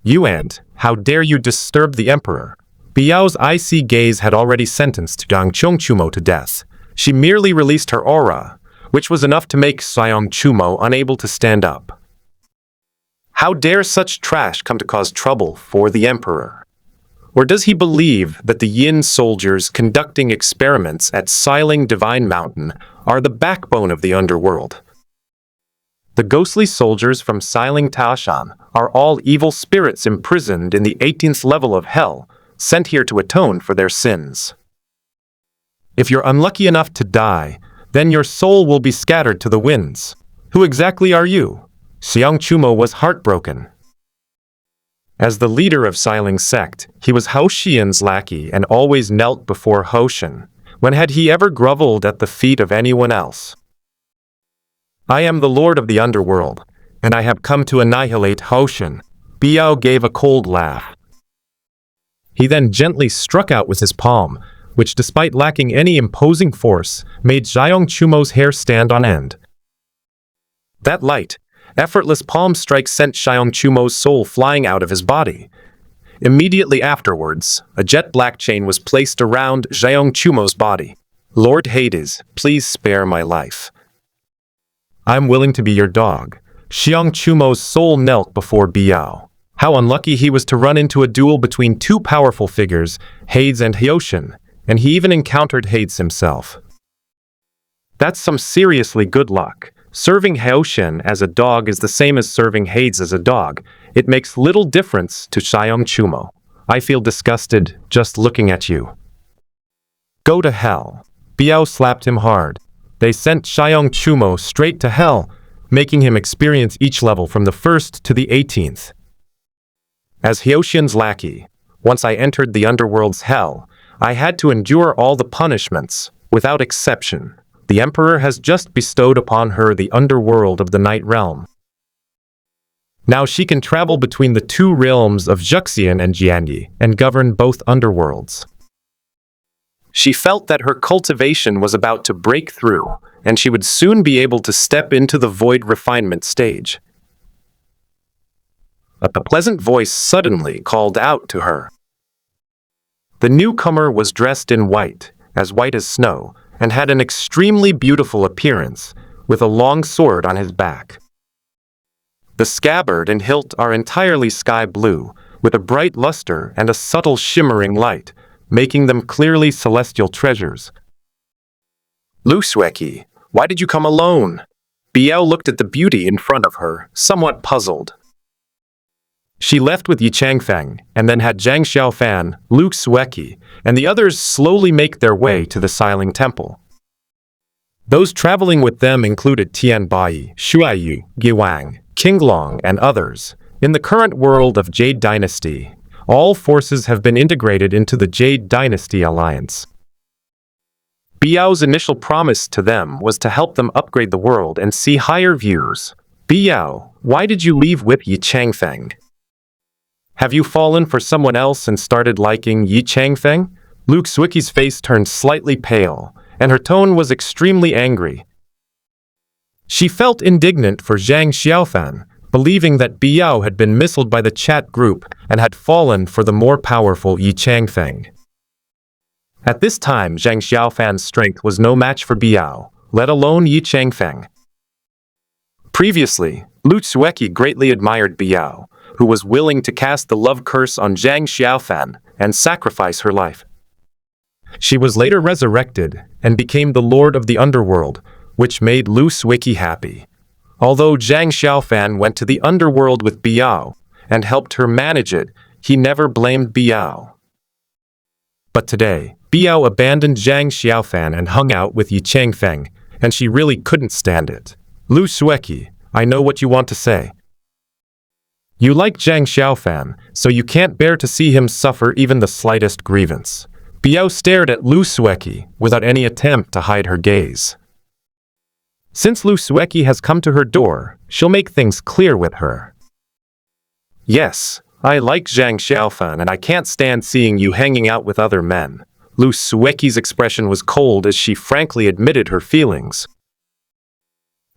Yuan, how dare you disturb the emperor? Biao's icy gaze had already sentenced Xiang Chumo to death. She merely released her aura, which was enough to make Xiang Chumo unable to stand up. How dare such trash come to cause trouble for the emperor? Or does he believe that the Yin soldiers conducting experiments at Xiling Divine Mountain are the backbone of the underworld? The ghostly soldiers from Xiling Taoshan are all evil spirits imprisoned in the 18th level of hell, sent here to atone for their sins. If you're unlucky enough to die, then your soul will be scattered to the winds. Who exactly are you? Xiang Chumo was heartbroken. As the leader of Xiling's sect, he was Hao Xian's lackey and always knelt before Hao Xian. When had he ever groveled at the feet of anyone else? I am the lord of the underworld, and I have come to annihilate Hao Xian. Biao gave a cold laugh. He then gently struck out with his palm, which despite lacking any imposing force, made Xiang Chumo's hair stand on end. That light, effortless palm strike sent Xiang Chumo's soul flying out of his body. Immediately afterwards, a jet black chain was placed around Xiang Chumo's body. Lord Hades, please spare my life. I'm willing to be your dog. Xiang Chumo's soul knelt before Biao. How unlucky he was to run into a duel between two powerful figures, Hades and Hao Xian, and he even encountered Hades himself. That's some seriously good luck. Serving Hao Xian as a dog is the same as serving Hades as a dog. It makes little difference to Xiang Chumo. I feel disgusted just looking at you. Go to hell. Biao slapped him hard. They sent Xiang Chumo straight to hell, making him experience each level from the 1st to the 18th. As Hao Xian's lackey, once I entered the underworld's hell, I had to endure all the punishments, without exception. The emperor has just bestowed upon her the underworld of the night realm. Now she can travel between the two realms of Xuan and Jianyi and govern both underworlds. She felt that her cultivation was about to break through, and she would soon be able to step into the void refinement stage. A pleasant voice suddenly called out to her. The newcomer was dressed in white as snow, and had an extremely beautiful appearance, with a long sword on his back. The scabbard and hilt are entirely sky blue, with a bright luster and a subtle shimmering light, making them clearly celestial treasures. Lu Sueki, why did you come alone? Biao looked at the beauty in front of her, somewhat puzzled. She left with Yi Changfeng, and then had Zhang Xiaofan, Lu Sueki, and the others slowly make their way to the Xiling Temple. Those traveling with them included Tian Bai, Shuaiyu, Giwang, Qinglong, and others. In the current world of Jade Dynasty, all forces have been integrated into the Jade Dynasty Alliance. Biao's initial promise to them was to help them upgrade the world and see higher views. Biao, why did you leave with Yi Changfeng? Have you fallen for someone else and started liking Yi Changfeng? Lu Suiki's face turned slightly pale, and her tone was extremely angry. She felt indignant for Zhang Xiaofan, believing that Biao had been missiled by the chat group and had fallen for the more powerful Yi Changfeng. At this time, Zhang Xiaofan's strength was no match for Biao, let alone Yi Changfeng. Previously, Lu Sueki greatly admired Biao, who was willing to cast the love curse on Zhang Xiaofan and sacrifice her life. She was later resurrected and became the lord of the underworld, which made Lu Sueki happy. Although Zhang Xiaofan went to the underworld with Biao and helped her manage it, he never blamed Biao. But today, Biao abandoned Zhang Xiaofan and hung out with Yi Changfeng, and she really couldn't stand it. Lu Sueki, I know what you want to say. You like Zhang Xiaofan, so you can't bear to see him suffer even the slightest grievance. Biao stared at Lu Sueki without any attempt to hide her gaze. Since Lu Sueki has come to her door, she'll make things clear with her. Yes, I like Zhang Xiaofan and I can't stand seeing you hanging out with other men. Lu Sueki's expression was cold as she frankly admitted her feelings.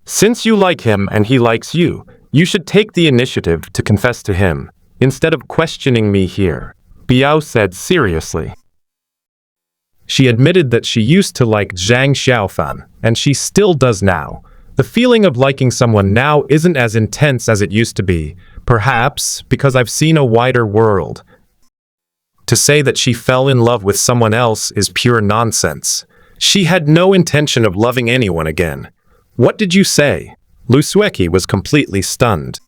Since you like him and he likes you, you should take the initiative to confess to him, instead of questioning me here, Biao said seriously. She admitted that she used to like Zhang Xiaofan, and she still does now. The feeling of liking someone now isn't as intense as it used to be, perhaps because I've seen a wider world. To say that she fell in love with someone else is pure nonsense. She had no intention of loving anyone again. What did you say? Lu Sueki was completely stunned.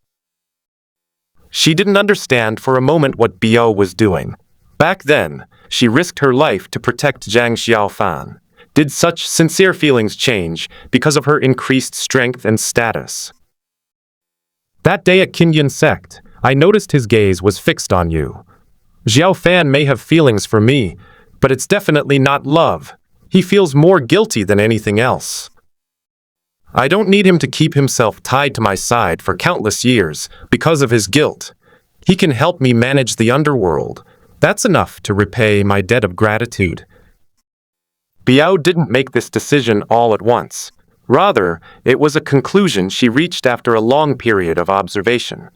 She didn't understand for a moment what Biao was doing. Back then, she risked her life to protect Zhang Xiaofan. Did such sincere feelings change because of her increased strength and status? That day at Qingyun sect, I noticed his gaze was fixed on you. Xiaofan may have feelings for me, but it's definitely not love. He feels more guilty than anything else. I don't need him to keep himself tied to my side for countless years because of his guilt. He can help me manage the underworld. That's enough to repay my debt of gratitude. Biao didn't make this decision all at once. Rather, it was a conclusion she reached after a long period of observation.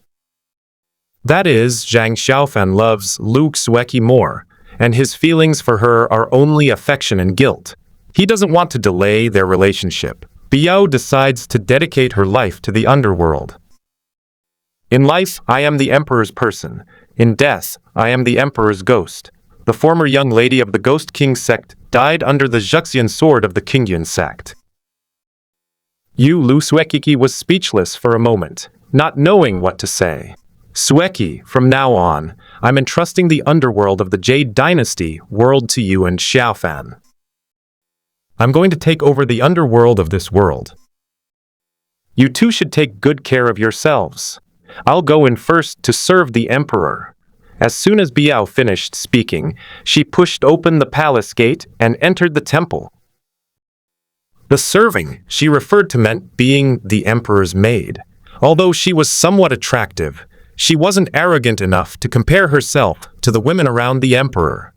That is, Zhang Xiaofan loves Lu Xueki more, and his feelings for her are only affection and guilt. He doesn't want to delay their relationship. Biao decides to dedicate her life to the underworld. In life, I am the Emperor's person. In death, I am the Emperor's ghost. The former young lady of the Ghost King sect died under the Xuan sword of the Qingyun sect. Lu Sueki was speechless for a moment, not knowing what to say. Sueki, from now on, I'm entrusting the underworld of the Jade Dynasty world to you and Xiaofan. I'm going to take over the underworld of this world. You two should take good care of yourselves. I'll go in first to serve the Emperor. As soon as Biao finished speaking, she pushed open the palace gate and entered the temple. The serving she referred to meant being the Emperor's maid. Although she was somewhat attractive, she wasn't arrogant enough to compare herself to the women around the Emperor.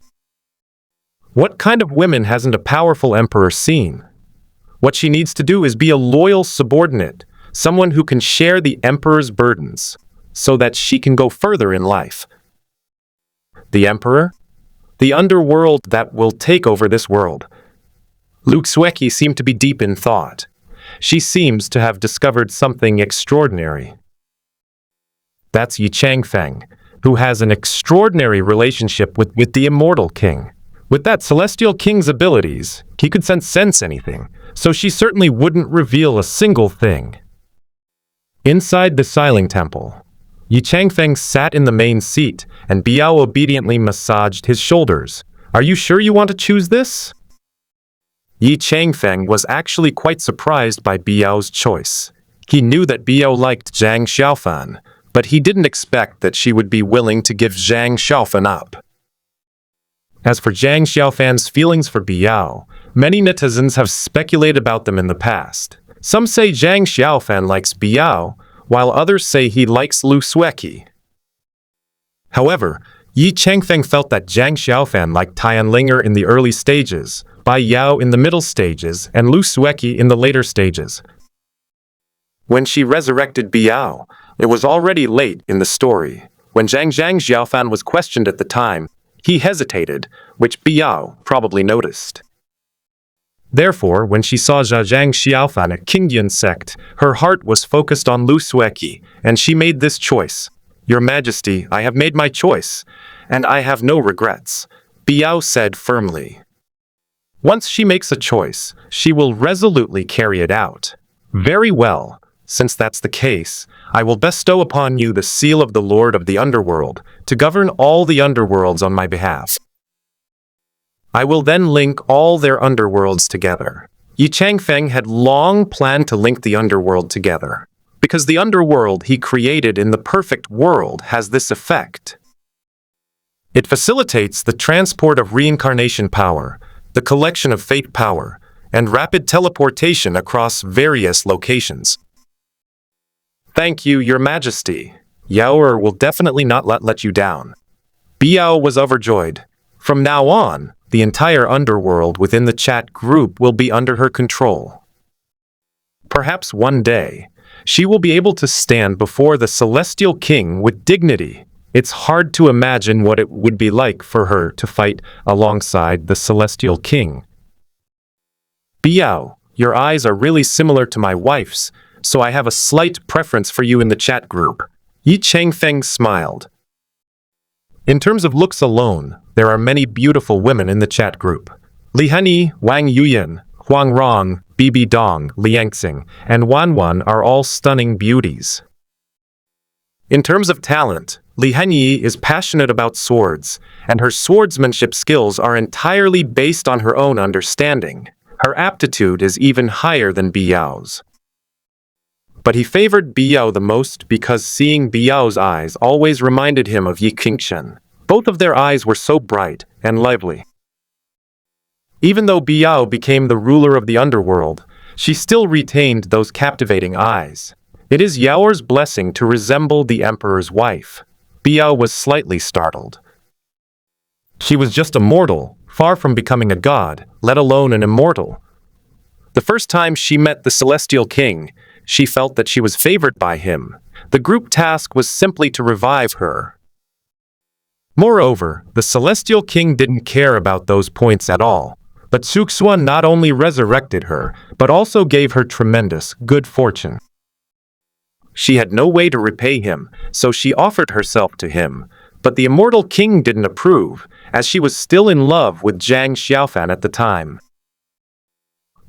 What kind of women hasn't a powerful emperor seen? What she needs to do is be a loyal subordinate, someone who can share the emperor's burdens, so that she can go further in life. The emperor? The underworld that will take over this world. Lu Xueki seemed to be deep in thought. She seems to have discovered something extraordinary. That's Yi Changfeng, who has an extraordinary relationship with the Immortal King. With that Celestial King's abilities, he could sense anything, so she certainly wouldn't reveal a single thing. Inside the Xiling Temple, Yi Changfeng sat in the main seat, and Biao obediently massaged his shoulders. Are you sure you want to choose this? Yi Changfeng was actually quite surprised by Biao's choice. He knew that Biao liked Zhang Xiaofan, but he didn't expect that she would be willing to give Zhang Xiaofan up. As for Zhang Xiaofan's feelings for Biao, many netizens have speculated about them in the past. Some say Zhang Xiaofan likes Biao, while others say he likes Lu Sueki. However, Yi Changfeng felt that Zhang Xiaofan liked Tianlinger in the early stages, Bai Yao in the middle stages, and Lu Sueki in the later stages. When she resurrected Biao, it was already late in the story. When Zhang Xiaofan was questioned at the time, he hesitated, which Biao probably noticed. Therefore, when she saw Zhang Xiaofan at Qingyun sect, her heart was focused on Lu Sueki, and she made this choice. Your Majesty, I have made my choice, and I have no regrets, Biao said firmly. Once she makes a choice, she will resolutely carry it out. Very well. Since that's the case, I will bestow upon you the seal of the Lord of the Underworld, to govern all the underworlds on my behalf. I will then link all their underworlds together. Yi Changfeng had long planned to link the underworld together, because the underworld he created in the perfect world has this effect. It facilitates the transport of reincarnation power, the collection of fate power, and rapid teleportation across various locations. Thank you, Your Majesty. Yaoer will definitely not let you down. Biao was overjoyed. From now on, the entire underworld within the chat group will be under her control. Perhaps one day, she will be able to stand before the Celestial King with dignity. It's hard to imagine what it would be like for her to fight alongside the Celestial King. Biao, your eyes are really similar to my wife's, so I have a slight preference for you in the chat group. Yi Changfeng smiled. In terms of looks alone, there are many beautiful women in the chat group. Li Hanyi, Wang Yuyan, Huang Rong, Bibi Dong, Liangxing, and Wan Wan are all stunning beauties. In terms of talent, Li Hanyi is passionate about swords, and her swordsmanship skills are entirely based on her own understanding. Her aptitude is even higher than Biao's. But he favored Biao the most because seeing Biao's eyes always reminded him of Yi Qingshen. Both of their eyes were so bright and lively. Even though Biao became the ruler of the underworld, she still retained those captivating eyes. It is Yaoer's blessing to resemble the emperor's wife. Biao was slightly startled. She was just a mortal, far from becoming a god, let alone an immortal. The first time she met the Celestial King, she felt that she was favored by him. The group task was simply to revive her. Moreover, the Celestial King didn't care about those points at all. But Xuan not only resurrected her, but also gave her tremendous good fortune. She had no way to repay him, so she offered herself to him. But the Immortal King didn't approve, as she was still in love with Zhang Xiaofan at the time.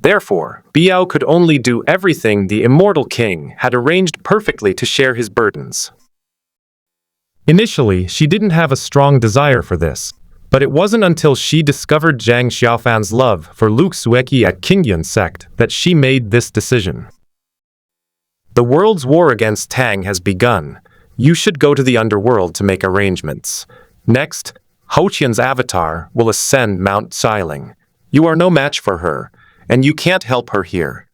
Therefore, Biao could only do everything the Immortal King had arranged perfectly to share his burdens. Initially, she didn't have a strong desire for this, but it wasn't until she discovered Zhang Xiaofan's love for Luke Sueki at Qingyun sect that she made this decision. The world's war against Tang has begun. You should go to the underworld to make arrangements. Next, Hoqian's avatar will ascend Mount Xiling. You are no match for her, and you can't help her here.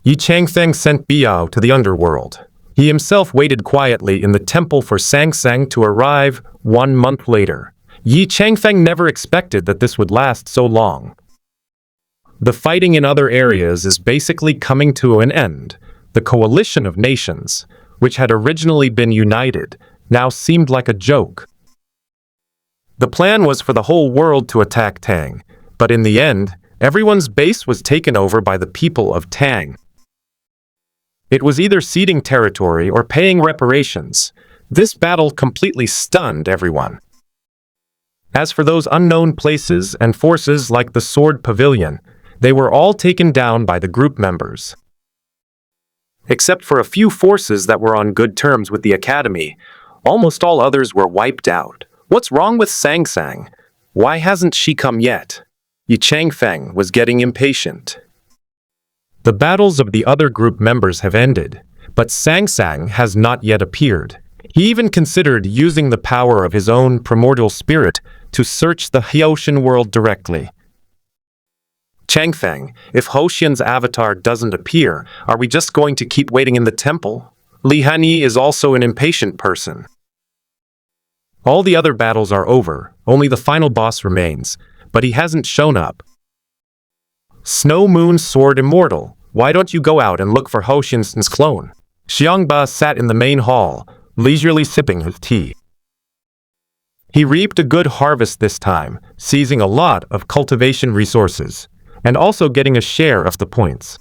Yi Changfeng sent Biao to the underworld. He himself waited quietly in the temple for Sang Sang to arrive 1 month later. Yi Changfeng never expected that this would last so long. The fighting in other areas is basically coming to an end. The coalition of nations, which had originally been united, now seemed like a joke. The plan was for the whole world to attack Tang, but in the end, everyone's base was taken over by the people of Tang. It was either ceding territory or paying reparations. This battle completely stunned everyone. As for those unknown places and forces like the Sword Pavilion, they were all taken down by the group members. Except for a few forces that were on good terms with the Academy, almost all others were wiped out. What's wrong with Sang Sang? Why hasn't she come yet? Yi Changfeng was getting impatient. The battles of the other group members have ended, but Sang Sang has not yet appeared. He even considered using the power of his own primordial spirit to search the Haoshan world directly. Changfeng, if Hoqian's avatar doesn't appear, are we just going to keep waiting in the temple? Li Hanyi is also an impatient person. All the other battles are over, only the final boss remains, but he hasn't shown up. Snow Moon Sword Immortal, why don't you go out and look for Hoqian's clone? Xiangba sat in the main hall, leisurely sipping his tea. He reaped a good harvest this time, seizing a lot of cultivation resources, and also getting a share of the points.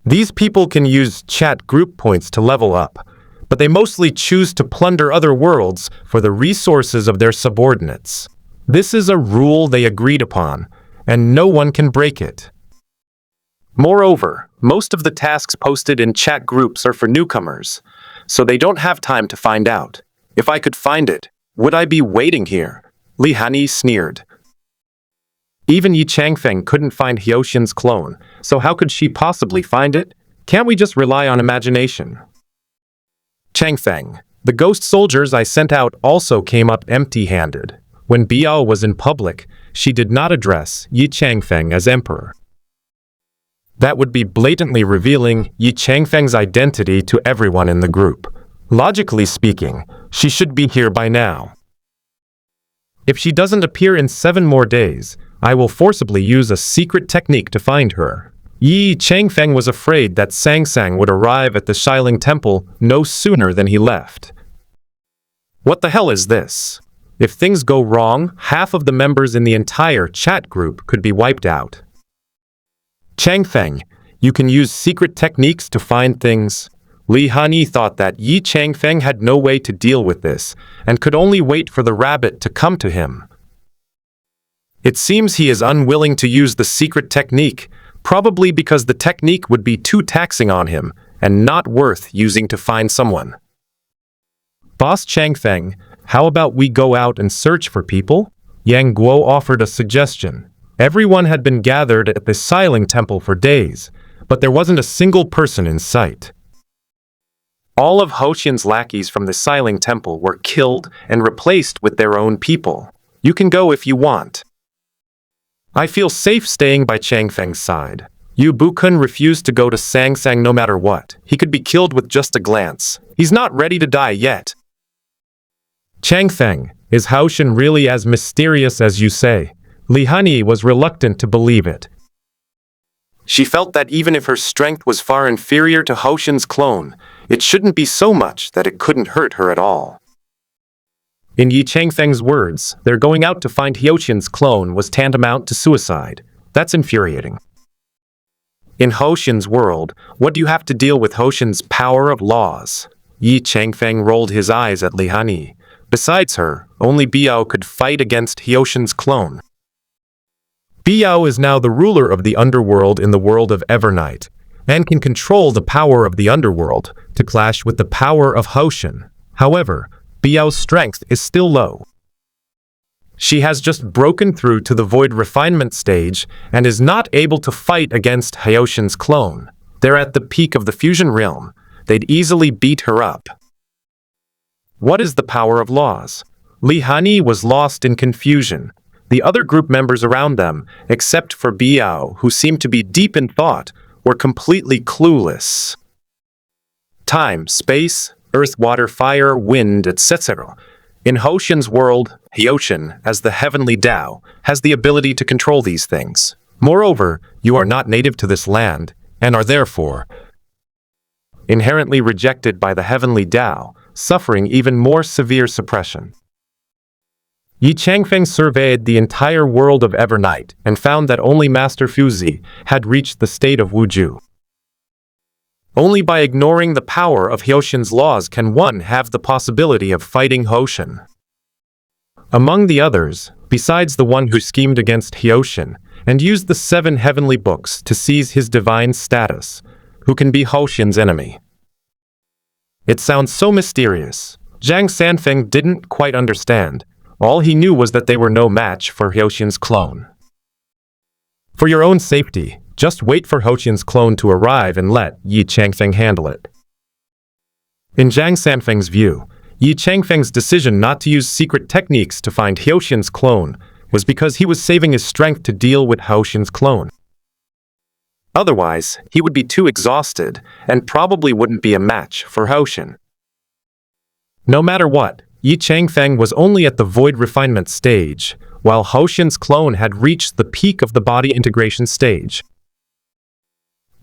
These people can use chat group points to level up, but they mostly choose to plunder other worlds for the resources of their subordinates. This is a rule they agreed upon, and no one can break it. Moreover, most of the tasks posted in chat groups are for newcomers, so they don't have time to find out. If I could find it, would I be waiting here? Li Hanyi sneered. Even Yi Changfeng couldn't find Haoshan's clone, so how could she possibly find it? Can't we just rely on imagination? Changfeng, the ghost soldiers I sent out also came up empty-handed. When Biao was in public, she did not address Yi Changfeng as emperor. That would be blatantly revealing Yi Changfeng's identity to everyone in the group. Logically speaking, she should be here by now. If she doesn't appear in 7 more days, I will forcibly use a secret technique to find her. Yi Changfeng was afraid that Sang Sang would arrive at the Xiling Temple no sooner than he left. What the hell is this? If things go wrong, half of the members in the entire chat group could be wiped out. Changfeng, you can use secret techniques to find things. Li Hanyi thought that Yi Changfeng had no way to deal with this and could only wait for the rabbit to come to him. It seems he is unwilling to use the secret technique, probably because the technique would be too taxing on him and not worth using to find someone. Boss Changfeng, how about we go out and search for people? Yang Guo offered a suggestion. Everyone had been gathered at the Xiling Temple for days, but there wasn't a single person in sight. All of Hoshin's lackeys from the Xiling Temple were killed and replaced with their own people. You can go if you want. I feel safe staying by Changfeng's side. Yu Bukun refused to go to Sangsang no matter what. He could be killed with just a glance. He's not ready to die yet. Changfeng, is Hoshin really as mysterious as you say? Li Hanyi was reluctant to believe it. She felt that even if her strength was far inferior to Hoshin's clone, it shouldn't be so much that it couldn't hurt her at all. In Yi Changfeng's words, their going out to find Hoshin's clone was tantamount to suicide. That's infuriating. In Hoshin's world, what do you have to deal with Hoshin's power of laws? Yi Changfeng rolled his eyes at Li Hanyi. Besides her, only Biao could fight against Hoshin's clone. Biao is now the ruler of the underworld in the world of Evernight, and can control the power of the underworld to clash with the power of Hoshin. However, Biao's strength is still low. She has just broken through to the void refinement stage and is not able to fight against Hoshin's clone. They're at the peak of the fusion realm. They'd easily beat her up. What is the power of laws? Li Hanyi was lost in confusion. The other group members around them, except for Biao, who seemed to be deep in thought, were completely clueless. Time, space, earth, water, fire, wind, etc. In Hoshin's world, Hoshin, as the heavenly Tao, has the ability to control these things. Moreover, you are not native to this land, and are therefore inherently rejected by the heavenly Tao, suffering even more severe suppression. Yi Changfeng surveyed the entire world of Evernight and found that only Master Fuzi had reached the state of Wuju. Only by ignoring the power of Hoshin's laws can one have the possibility of fighting Hoshin. Among the others, besides the one who schemed against Hoshin and used the 7 heavenly books to seize his divine status, who can be Hoshin's enemy. It sounds so mysterious. Zhang Sanfeng didn't quite understand. All he knew was that they were no match for Hoshin's clone. For your own safety, just wait for Hoshin's clone to arrive and let Yi Changfeng handle it. In Zhang Sanfeng's view, Yi Changfeng's decision not to use secret techniques to find Hoshin's clone was because he was saving his strength to deal with Hoshin's clone. Otherwise, he would be too exhausted and probably wouldn't be a match for Hoshin. No matter what, Yi Changfeng was only at the void refinement stage, while Hoshin's clone had reached the peak of the body integration stage.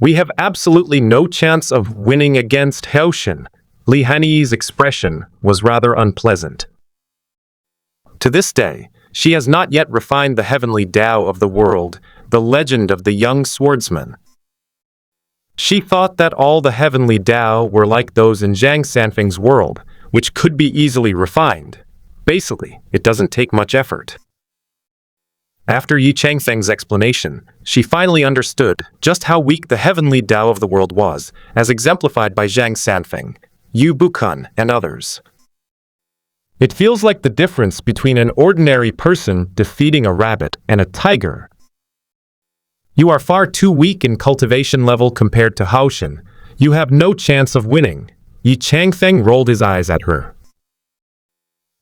We have absolutely no chance of winning against Hoshin. Li Hanyi's expression was rather unpleasant. To this day, she has not yet refined the heavenly Tao of the world, the legend of the young swordsman. She thought that all the heavenly Tao were like those in Zhang Sanfeng's world, which could be easily refined. Basically, it doesn't take much effort. After Yi Changfeng's explanation, she finally understood just how weak the heavenly Tao of the world was, as exemplified by Zhang Sanfeng, Yu Bukun, and others. It feels like the difference between an ordinary person defeating a rabbit and a tiger. You are far too weak in cultivation level compared to Hoshin. You have no chance of winning. Yi Changfeng rolled his eyes at her.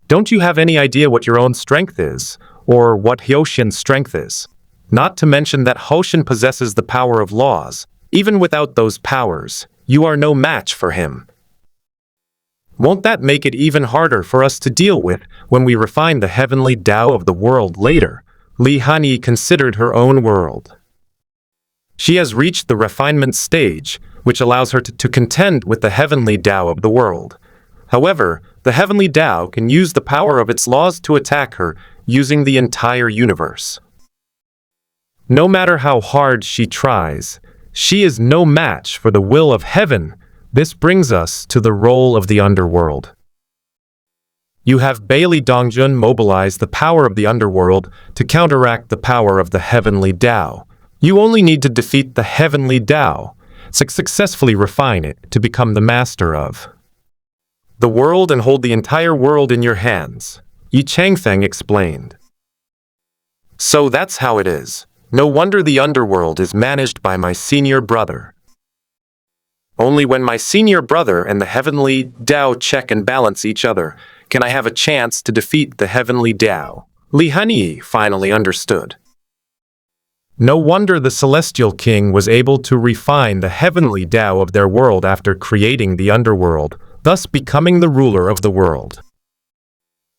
Don't you have any idea what your own strength is, or what Hoshin's strength is? Not to mention that Hoshin possesses the power of laws. Even without those powers, you are no match for him. Won't that make it even harder for us to deal with when we refine the heavenly Tao of the world later? Li Hanyi considered her own world. She has reached the refinement stage, which allows her to contend with the heavenly Tao of the world. However, the heavenly Tao can use the power of its laws to attack her, using the entire universe. No matter how hard she tries, she is no match for the will of heaven. This brings us to the role of the underworld. You have Bailey Dongjun mobilize the power of the underworld to counteract the power of the heavenly Tao. You only need to defeat the heavenly Tao, successfully refine it to become the master of the world and hold the entire world in your hands, Yi Changfeng explained. So that's how it is. No wonder the underworld is managed by my senior brother. Only when my senior brother and the heavenly Tao check and balance each other can I have a chance to defeat the heavenly Tao. Li Hanyi finally understood. No wonder the celestial king was able to refine the heavenly Tao of their world after creating the underworld, thus becoming the ruler of the world.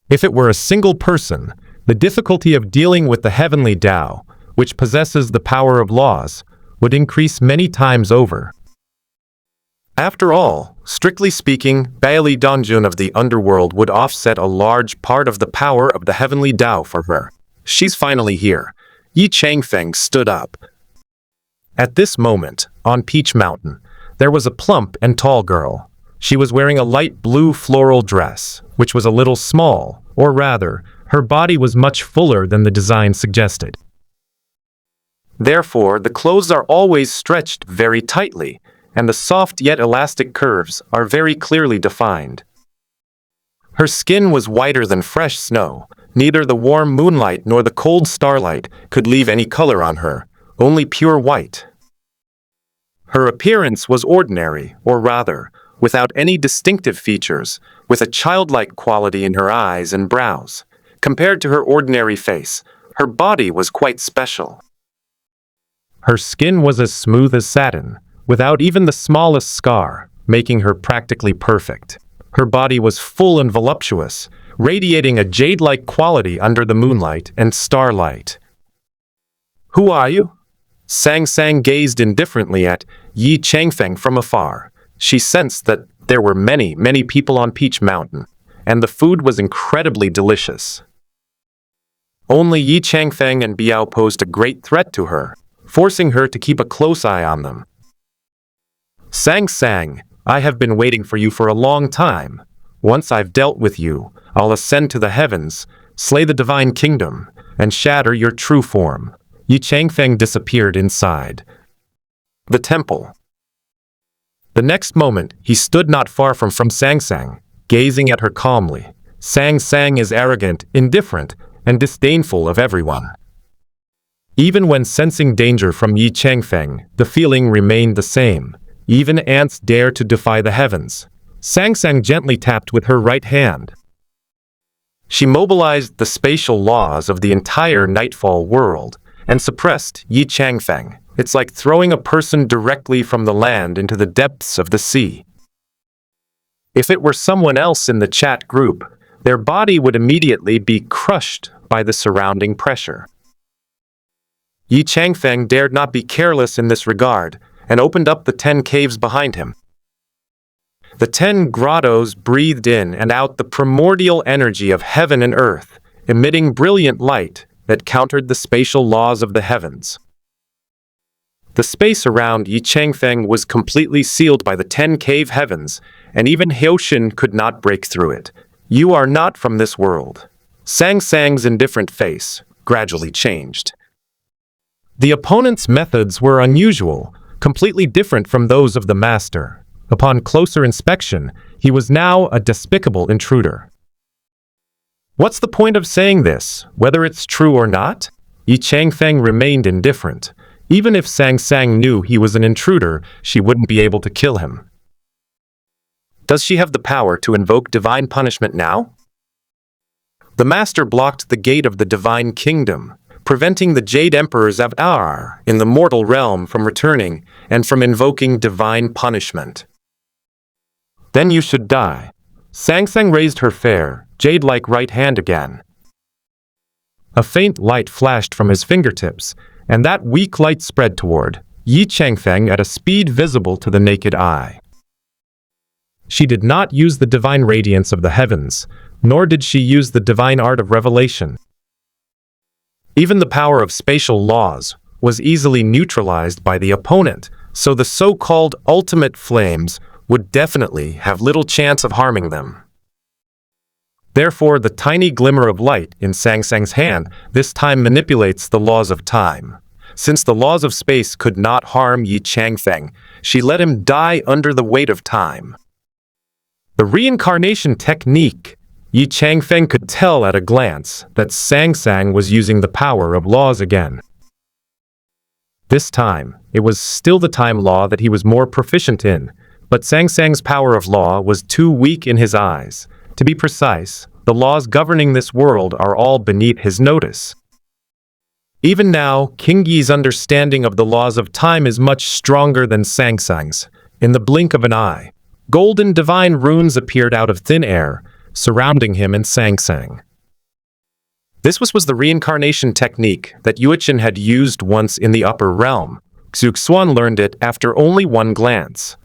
If it were a single person, the difficulty of dealing with the heavenly Tao, which possesses the power of laws, would increase many times over. After all, strictly speaking, Bailey Dongjun of the underworld would offset a large part of the power of the heavenly Tao for her. She's finally here. Yi Changfeng stood up. At this moment, on Peach Mountain, there was a plump and tall girl. She was wearing a light blue floral dress, which was a little small, or rather, her body was much fuller than the design suggested. Therefore, the clothes are always stretched very tightly, and the soft yet elastic curves are very clearly defined. Her skin was whiter than fresh snow. Neither the warm moonlight nor the cold starlight could leave any color on her, only pure white. Her appearance was ordinary, or rather, without any distinctive features, with a childlike quality in her eyes and brows. Compared to her ordinary face, her body was quite special. Her skin was as smooth as satin, without even the smallest scar, making her practically perfect. Her body was full and voluptuous, radiating a jade-like quality under the moonlight and starlight. "Who are you?" Sang Sang gazed indifferently at Yi Changfeng from afar. She sensed that there were many people on Peach Mountain, and the food was incredibly delicious. Only Yi Changfeng and Biao posed a great threat to her, forcing her to keep a close eye on them. "Sang Sang, I have been waiting for you for a long time. Once I've dealt with you, I'll ascend to the heavens, slay the divine kingdom, and shatter your true form." Yi Changfeng disappeared inside the temple. The next moment, he stood not far from Sang Sang, gazing at her calmly. Sang Sang is arrogant, indifferent, and disdainful of everyone. Even when sensing danger from Yi Changfeng, the feeling remained the same. Even ants dare to defy the heavens. Sang Sang gently tapped with her right hand. She mobilized the spatial laws of the entire Nightfall world and suppressed Yi Changfeng. It's like throwing a person directly from the land into the depths of the sea. If it were someone else in the chat group, their body would immediately be crushed by the surrounding pressure. Yi Changfeng dared not be careless in this regard and opened up the 10 caves behind him. The 10 grottos breathed in and out the primordial energy of heaven and earth, emitting brilliant light that countered the spatial laws of the heavens. The space around Yi Changfeng was completely sealed by the 10 cave heavens, and even Hyoxin could not break through it. "You are not from this world." Sang Sang's indifferent face gradually changed. The opponent's methods were unusual, completely different from those of the master. Upon closer inspection, he was now a despicable intruder. What's the point of saying this, whether it's true or not? Yi Changfeng remained indifferent. Even if Sang Sang knew he was an intruder, she wouldn't be able to kill him. Does she have the power to invoke divine punishment now? The master blocked the gate of the divine kingdom, preventing the Jade Emperor's avatar in the mortal realm from returning and from invoking divine punishment. Then you should die. Sang Sang raised her fair, jade-like right hand again. A faint light flashed from his fingertips, and that weak light spread toward Yi Changfeng at a speed visible to the naked eye. She did not use the divine radiance of the heavens, nor did she use the divine art of revelation. Even the power of spatial laws was easily neutralized by the opponent, so the so-called ultimate flames would definitely have little chance of harming them. Therefore, the tiny glimmer of light in Sang Sang's hand this time manipulates the laws of time. Since the laws of space could not harm Yi Changfeng, she let him die under the weight of time. The reincarnation technique. Yi Changfeng could tell at a glance that Sang Sang was using the power of laws again. This time, it was still the time law that he was more proficient in, but Sang Sang's power of law was too weak in his eyes. To be precise, the laws governing this world are all beneath his notice. Even now, King Yi's understanding of the laws of time is much stronger than Sang Sang's. In the blink of an eye, golden divine runes appeared out of thin air, surrounding him and Sang Sang. This was the reincarnation technique that Yuechen had used once in the upper realm. Xuan learned it after only one glance.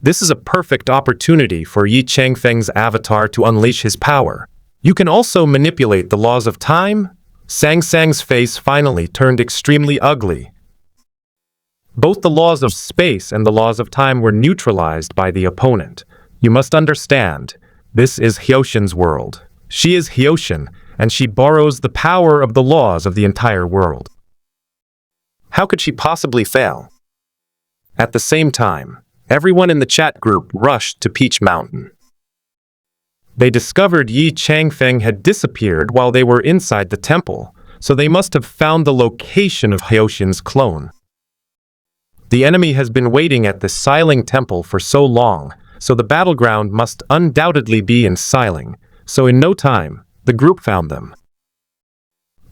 This is a perfect opportunity for Yi Changfeng's avatar to unleash his power. You can also manipulate the laws of time. Sang Sang's face finally turned extremely ugly. Both the laws of space and the laws of time were neutralized by the opponent. You must understand, this is Hyoshin's world. She is Hyoshin, and she borrows the power of the laws of the entire world. How could she possibly fail? At the same time, everyone in the chat group rushed to Peach Mountain. They discovered Yi Changfeng had disappeared while they were inside the temple, so they must have found the location of Hyoshin's clone. The enemy has been waiting at the Xiling Temple for so long, so the battleground must undoubtedly be in Xiling, so in no time, the group found them.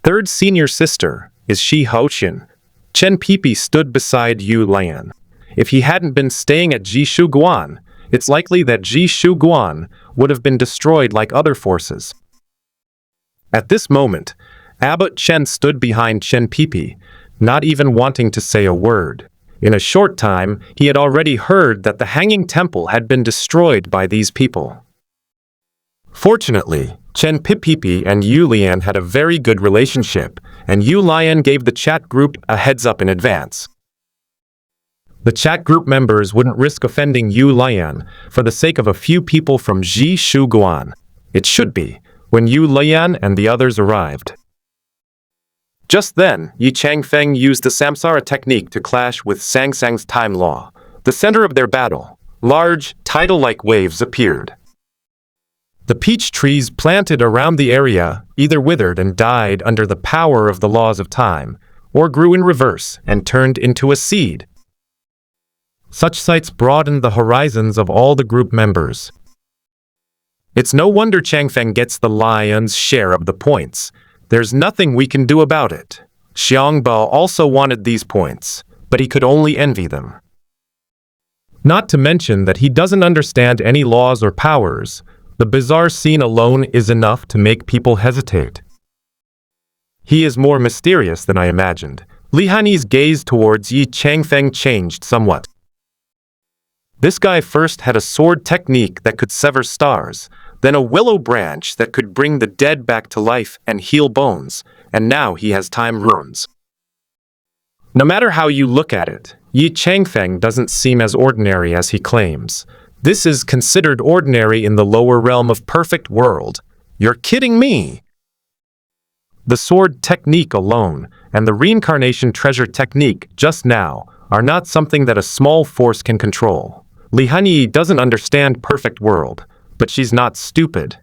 Third senior sister is Shi Hyoshin. Chen Pipi stood beside Yu Lian. If he hadn't been staying at Jishu Guan, it's likely that Jishu Guan would have been destroyed like other forces. At this moment, Abbot Chen stood behind Chen Pipi, not even wanting to say a word. In a short time, he had already heard that the Hanging Temple had been destroyed by these people. Fortunately, Chen Pipi and Yu Lian had a very good relationship, and Yu Lian gave the chat group a heads up in advance. The chat group members wouldn't risk offending Yu Lian for the sake of a few people from Jishu Guan. It should be, when Yu Lian and the others arrived. Just then, Yi Changfeng used the Samsara technique to clash with Sang Sang's time law. The center of their battle, large, tidal-like waves appeared. The peach trees planted around the area either withered and died under the power of the laws of time, or grew in reverse and turned into a seed. Such sights broadened the horizons of all the group members. It's no wonder Changfeng gets the lion's share of the points. There's nothing we can do about it. Xiangbao also wanted these points, but he could only envy them. Not to mention that he doesn't understand any laws or powers. The bizarre scene alone is enough to make people hesitate. He is more mysterious than I imagined. Li Hani's gaze towards Yi Changfeng changed somewhat. This guy first had a sword technique that could sever stars, then a willow branch that could bring the dead back to life and heal bones, and now he has time runes. No matter how you look at it, Yi Changfeng doesn't seem as ordinary as he claims. This is considered ordinary in the lower realm of perfect world. You're kidding me! The sword technique alone and the reincarnation treasure technique just now are not something that a small force can control. Li Hanyi doesn't understand perfect world, but she's not stupid.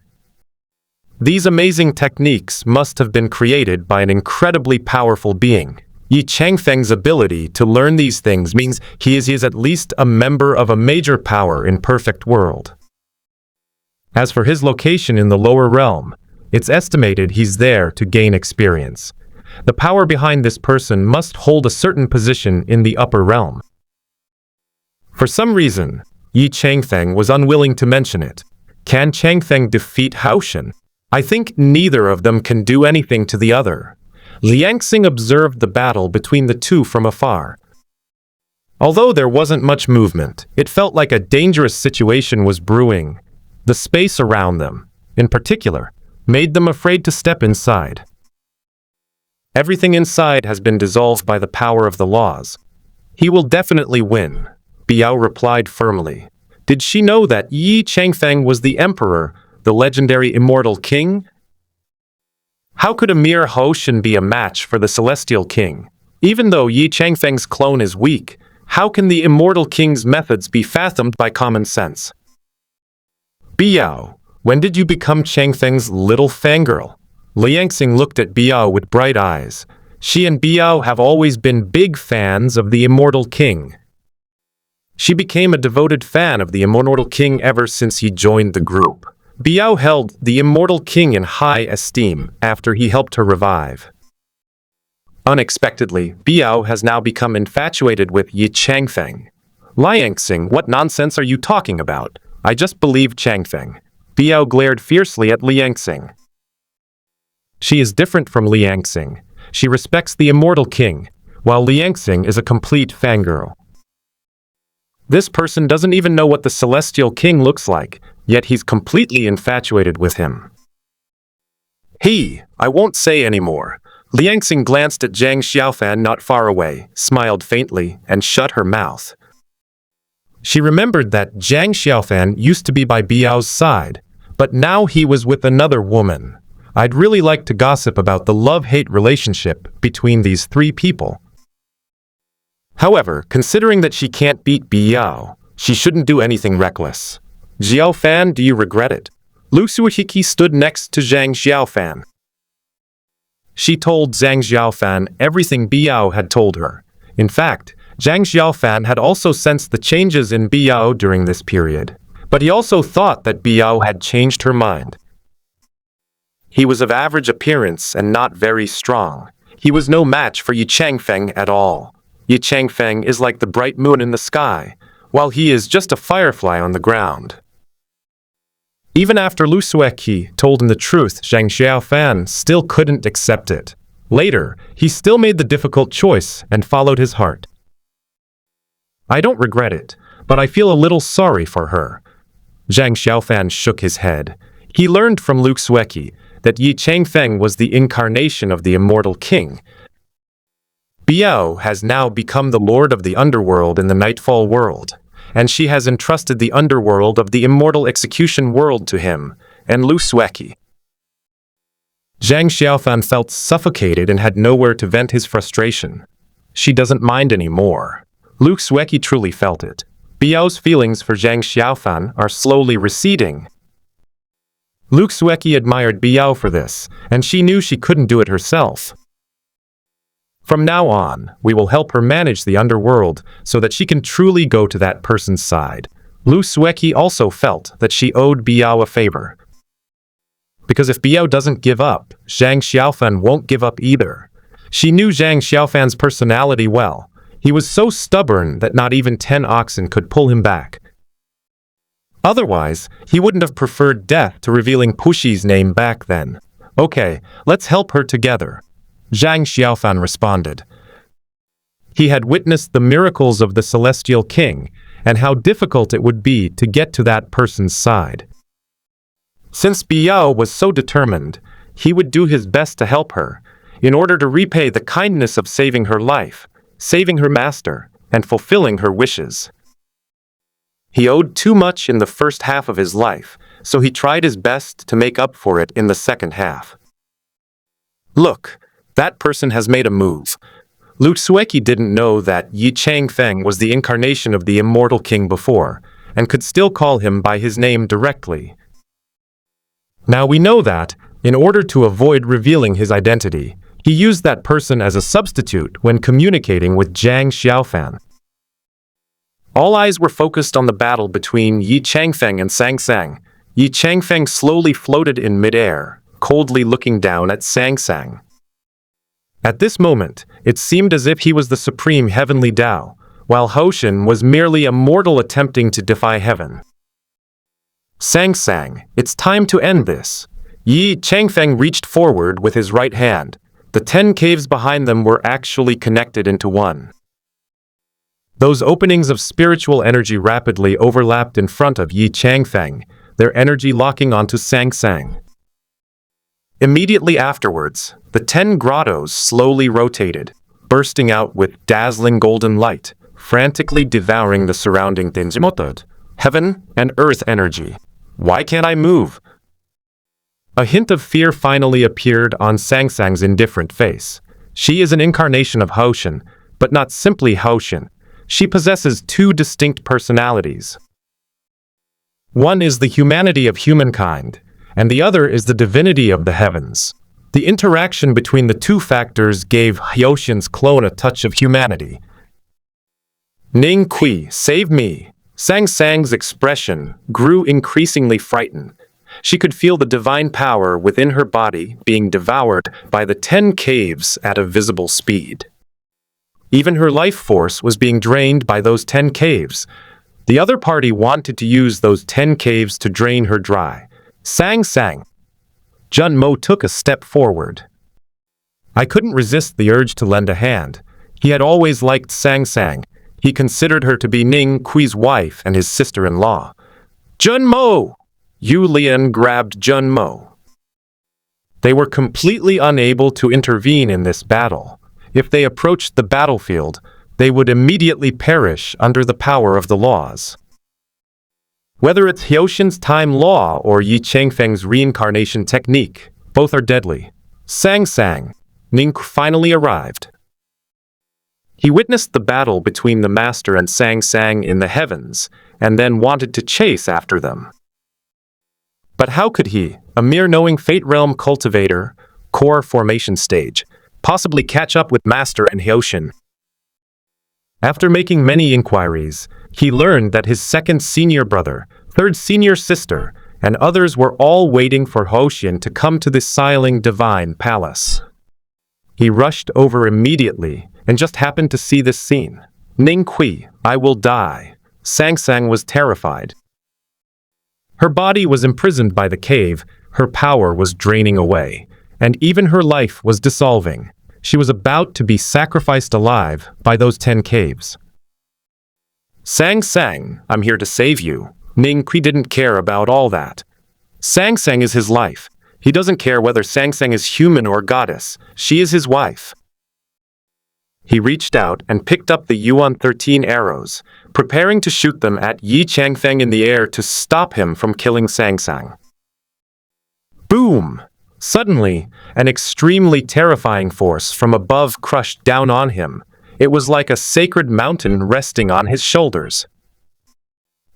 These amazing techniques must have been created by an incredibly powerful being. Yi Changfeng's ability to learn these things means he is at least a member of a major power in perfect world. As for his location in the lower realm, it's estimated he's there to gain experience. The power behind this person must hold a certain position in the upper realm. For some reason, Yi Changfeng was unwilling to mention it. Can Changfeng defeat Haoshin? I think neither of them can do anything to the other. Liangxing observed the battle between the two from afar. Although there wasn't much movement, it felt like a dangerous situation was brewing. The space around them, in particular, made them afraid to step inside. Everything inside has been dissolved by the power of the laws. He will definitely win, Biao replied firmly. Did she know that Yi Changfeng was the emperor, the legendary immortal king? How could a mere Hoshin be a match for the celestial king? Even though Yi Changfeng's clone is weak, how can the immortal king's methods be fathomed by common sense? Biao, when did you become Changfeng's little fangirl? Liangxing looked at Biao with bright eyes. She and Biao have always been big fans of the immortal king. She became a devoted fan of the immortal king ever since he joined the group. Biao held the immortal king in high esteem after he helped her revive. Unexpectedly, Biao has now become infatuated with Yi Changfeng. Liangxing, what nonsense are you talking about? I just believe Changfeng. Biao glared fiercely at Liangxing. She is different from Liangxing. She respects the immortal king, while Liangxing is a complete fangirl. This person doesn't even know what the celestial king looks like, yet he's completely infatuated with him. I won't say anymore. Liangxing glanced at Zhang Xiaofan not far away, smiled faintly, and shut her mouth. She remembered that Zhang Xiaofan used to be by Biao's side, but now he was with another woman. I'd really like to gossip about the love-hate relationship between these three people. However, considering that she can't beat Biao, she shouldn't do anything reckless. Xiaofan, do you regret it? Lu Suihiki stood next to Zhang Xiaofan. She told Zhang Xiaofan everything Biao had told her. In fact, Zhang Xiaofan had also sensed the changes in Biao during this period, but he also thought that Biao had changed her mind. He was of average appearance and not very strong. He was no match for Yi Changfeng at all. Yi Changfeng is like the bright moon in the sky, while he is just a firefly on the ground. Even after Lu Sueki told him the truth, Zhang Xiaofan still couldn't accept it. Later, he still made the difficult choice and followed his heart. I don't regret it, but I feel a little sorry for her. Zhang Xiaofan shook his head. He learned from Lu Sueki that Yi Changfeng was the incarnation of the immortal king. Biao has now become the lord of the underworld in the Nightfall world, and she has entrusted the underworld of the immortal execution world to him, and Lu Sueki. Zhang Xiaofan felt suffocated and had nowhere to vent his frustration. She doesn't mind anymore. Lu Sueki truly felt it. Biao's feelings for Zhang Xiaofan are slowly receding. Lu Sueki admired Biao for this, and she knew she couldn't do it herself. From now on, we will help her manage the underworld so that she can truly go to that person's side. Lu Sueki also felt that she owed Biao a favor. Because if Biao doesn't give up, Zhang Xiaofan won't give up either. She knew Zhang Xiaofan's personality well. He was so stubborn that not even 10 oxen could pull him back. Otherwise, he wouldn't have preferred death to revealing Pushi's name back then. Okay, let's help her together. Zhang Xiaofan responded. He had witnessed the miracles of the Celestial King and how difficult it would be to get to that person's side. Since Biao was so determined, he would do his best to help her, in order to repay the kindness of saving her life, saving her master, and fulfilling her wishes. He owed too much in the first half of his life, so he tried his best to make up for it in the second half. Look, that person has made a move. Lu Sueki didn't know that Yi Changfeng was the incarnation of the immortal king before, and could still call him by his name directly. Now we know that, in order to avoid revealing his identity, he used that person as a substitute when communicating with Zhang Xiaofan. All eyes were focused on the battle between Yi Changfeng and Sang Sang. Yi Changfeng slowly floated in midair, coldly looking down at Sang Sang. At this moment, it seemed as if he was the supreme heavenly Tao, while Hoshin was merely a mortal attempting to defy heaven. Sang Sang, it's time to end this. Yi Changfeng reached forward with his right hand. The 10 caves behind them were actually connected into one. Those openings of spiritual energy rapidly overlapped in front of Yi Changfeng, their energy locking onto Sang Sang. Immediately afterwards, the 10 grottos slowly rotated, bursting out with dazzling golden light, frantically devouring the surrounding Immortal, heaven and earth energy. Why can't I move? A hint of fear finally appeared on Sang Sang's indifferent face. She is an incarnation of Hoshin, but not simply Hoshin. She possesses 2 distinct personalities. One is the humanity of humankind, and the other is the divinity of the heavens. The interaction between the 2 factors gave Hyoshin's clone a touch of humanity. Ning Kui, save me! Sang Sang's expression grew increasingly frightened. She could feel the divine power within her body being devoured by the 10 caves at a visible speed. Even her life force was being drained by those 10 caves. The other party wanted to use those 10 caves to drain her dry. Sang Sang. Jun Mo took a step forward. I couldn't resist the urge to lend a hand. He had always liked Sang Sang. He considered her to be Ning Kui's wife and his sister-in-law. Jun Mo! Yu Lian grabbed Jun Mo. They were completely unable to intervene in this battle. If they approached the battlefield, they would immediately perish under the power of the laws. Whether it's Hyoshin's time law or Yi Changfeng's reincarnation technique, both are deadly. Sang Sang. Ning finally arrived. He witnessed the battle between the master and Sang Sang in the heavens, and then wanted to chase after them. But how could he, a mere knowing Fate Realm cultivator, core formation stage, possibly catch up with Master and Hyoshin? After making many inquiries, he learned that his second senior brother, third senior sister, and others were all waiting for Hyoshin to come to the Siling Divine Palace. He rushed over immediately and just happened to see this scene. Ning Kui, I will die. Sang Sang was terrified. Her body was imprisoned by the cave, her power was draining away, and even her life was dissolving. She was about to be sacrificed alive by those 10 caves. Sang Sang, I'm here to save you. Ning Kui didn't care about all that. Sang Sang is his life. He doesn't care whether Sang Sang is human or goddess. She is his wife. He reached out and picked up the Yuan 13 arrows, preparing to shoot them at Yi Changfeng in the air to stop him from killing Sang Sang. Boom! Suddenly, an extremely terrifying force from above crushed down on him. It was like a sacred mountain resting on his shoulders.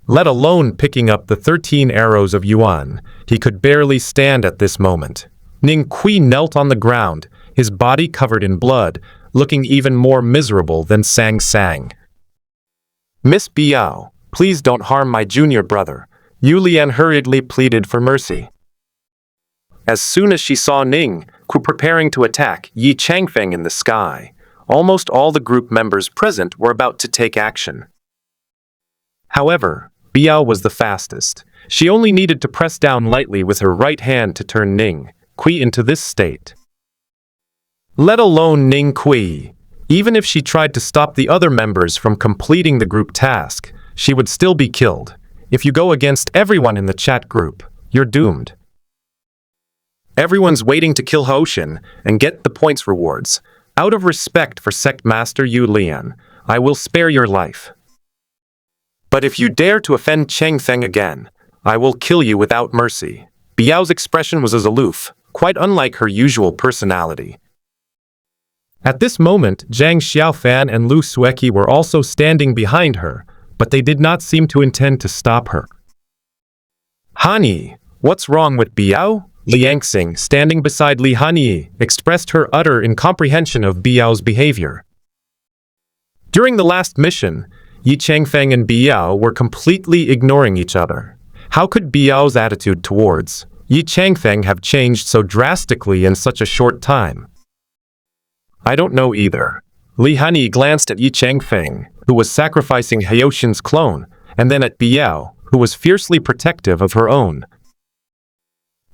Let alone picking up the 13 arrows of Yuan, he could barely stand at this moment. Ning Kui knelt on the ground, his body covered in blood, looking even more miserable than Sang Sang. Miss Biao, please don't harm my junior brother. Yu Lian hurriedly pleaded for mercy. As soon as she saw Ning Kui preparing to attack Yi Changfeng in the sky, almost all the group members present were about to take action. However, Biao was the fastest. She only needed to press down lightly with her right hand to turn Ning Kui into this state. Let alone Ning Kui. Even if she tried to stop the other members from completing the group task, she would still be killed. If you go against everyone in the chat group, you're doomed. Everyone's waiting to kill Hoshin and get the points rewards. Out of respect for Sect Master Yu Lian, I will spare your life. But if you dare to offend Changfeng again, I will kill you without mercy. Biao's expression was as aloof, quite unlike her usual personality. At this moment, Zhang Xiaofan and Lu Sueki were also standing behind her, but they did not seem to intend to stop her. Hanyi, what's wrong with Biao? Liang Xing, standing beside Li Hanyi, expressed her utter incomprehension of Biao's behavior. During the last mission, Yi Changfeng and Biao were completely ignoring each other. How could Biao's attitude towards Yi Changfeng have changed so drastically in such a short time? I don't know either. Li Hanyi glanced at Yi Changfeng, who was sacrificing Hyoshin's clone, and then at Biao, who was fiercely protective of her own.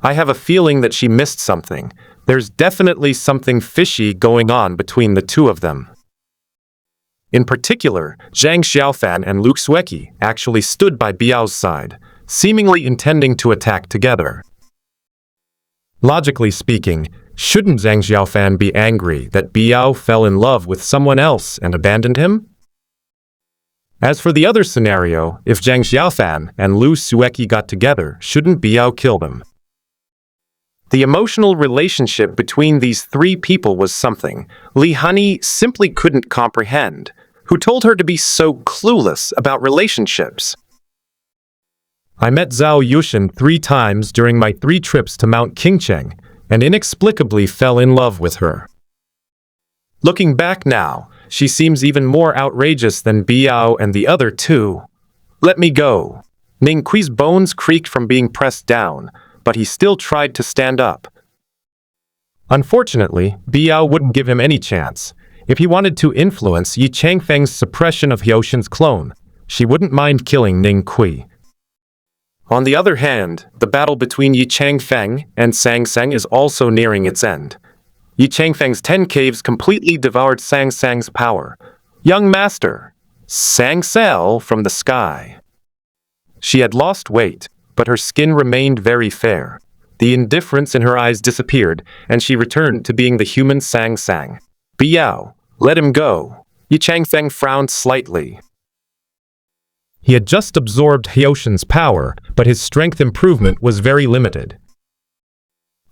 I have a feeling that she missed something. There's definitely something fishy going on between the two of them. In particular, Zhang Xiaofan and Luke Sueki actually stood by Biao's side, seemingly intending to attack together. Logically speaking, shouldn't Zhang Xiaofan be angry that Biao fell in love with someone else and abandoned him? As for the other scenario, if Zhang Xiaofan and Lu Sueki got together, shouldn't Biao kill them? The emotional relationship between these three people was something Li Hani simply couldn't comprehend. Who told her to be so clueless about relationships? I met Zhao Yushin 3 times during my 3 trips to Mount Qingcheng, and inexplicably fell in love with her. Looking back now, she seems even more outrageous than Biao and the other 2. Let me go. Ning Kui's bones creaked from being pressed down, but he still tried to stand up. Unfortunately, Biao wouldn't give him any chance. If he wanted to influence Yi Changfeng's suppression of Hioshin's clone, she wouldn't mind killing Ning Kui. On the other hand, the battle between Yi Changfeng and Sang Seng is also nearing its end. Yi Changfeng's 10 caves completely devoured Sang Seng's power. Young master, Sang fell from the sky. She had lost weight, but her skin remained very fair. The indifference in her eyes disappeared, and she returned to being the human Sang Sang. Biao, let him go. Yi Changfeng frowned slightly. He had just absorbed Hioshin's power, but his strength improvement was very limited.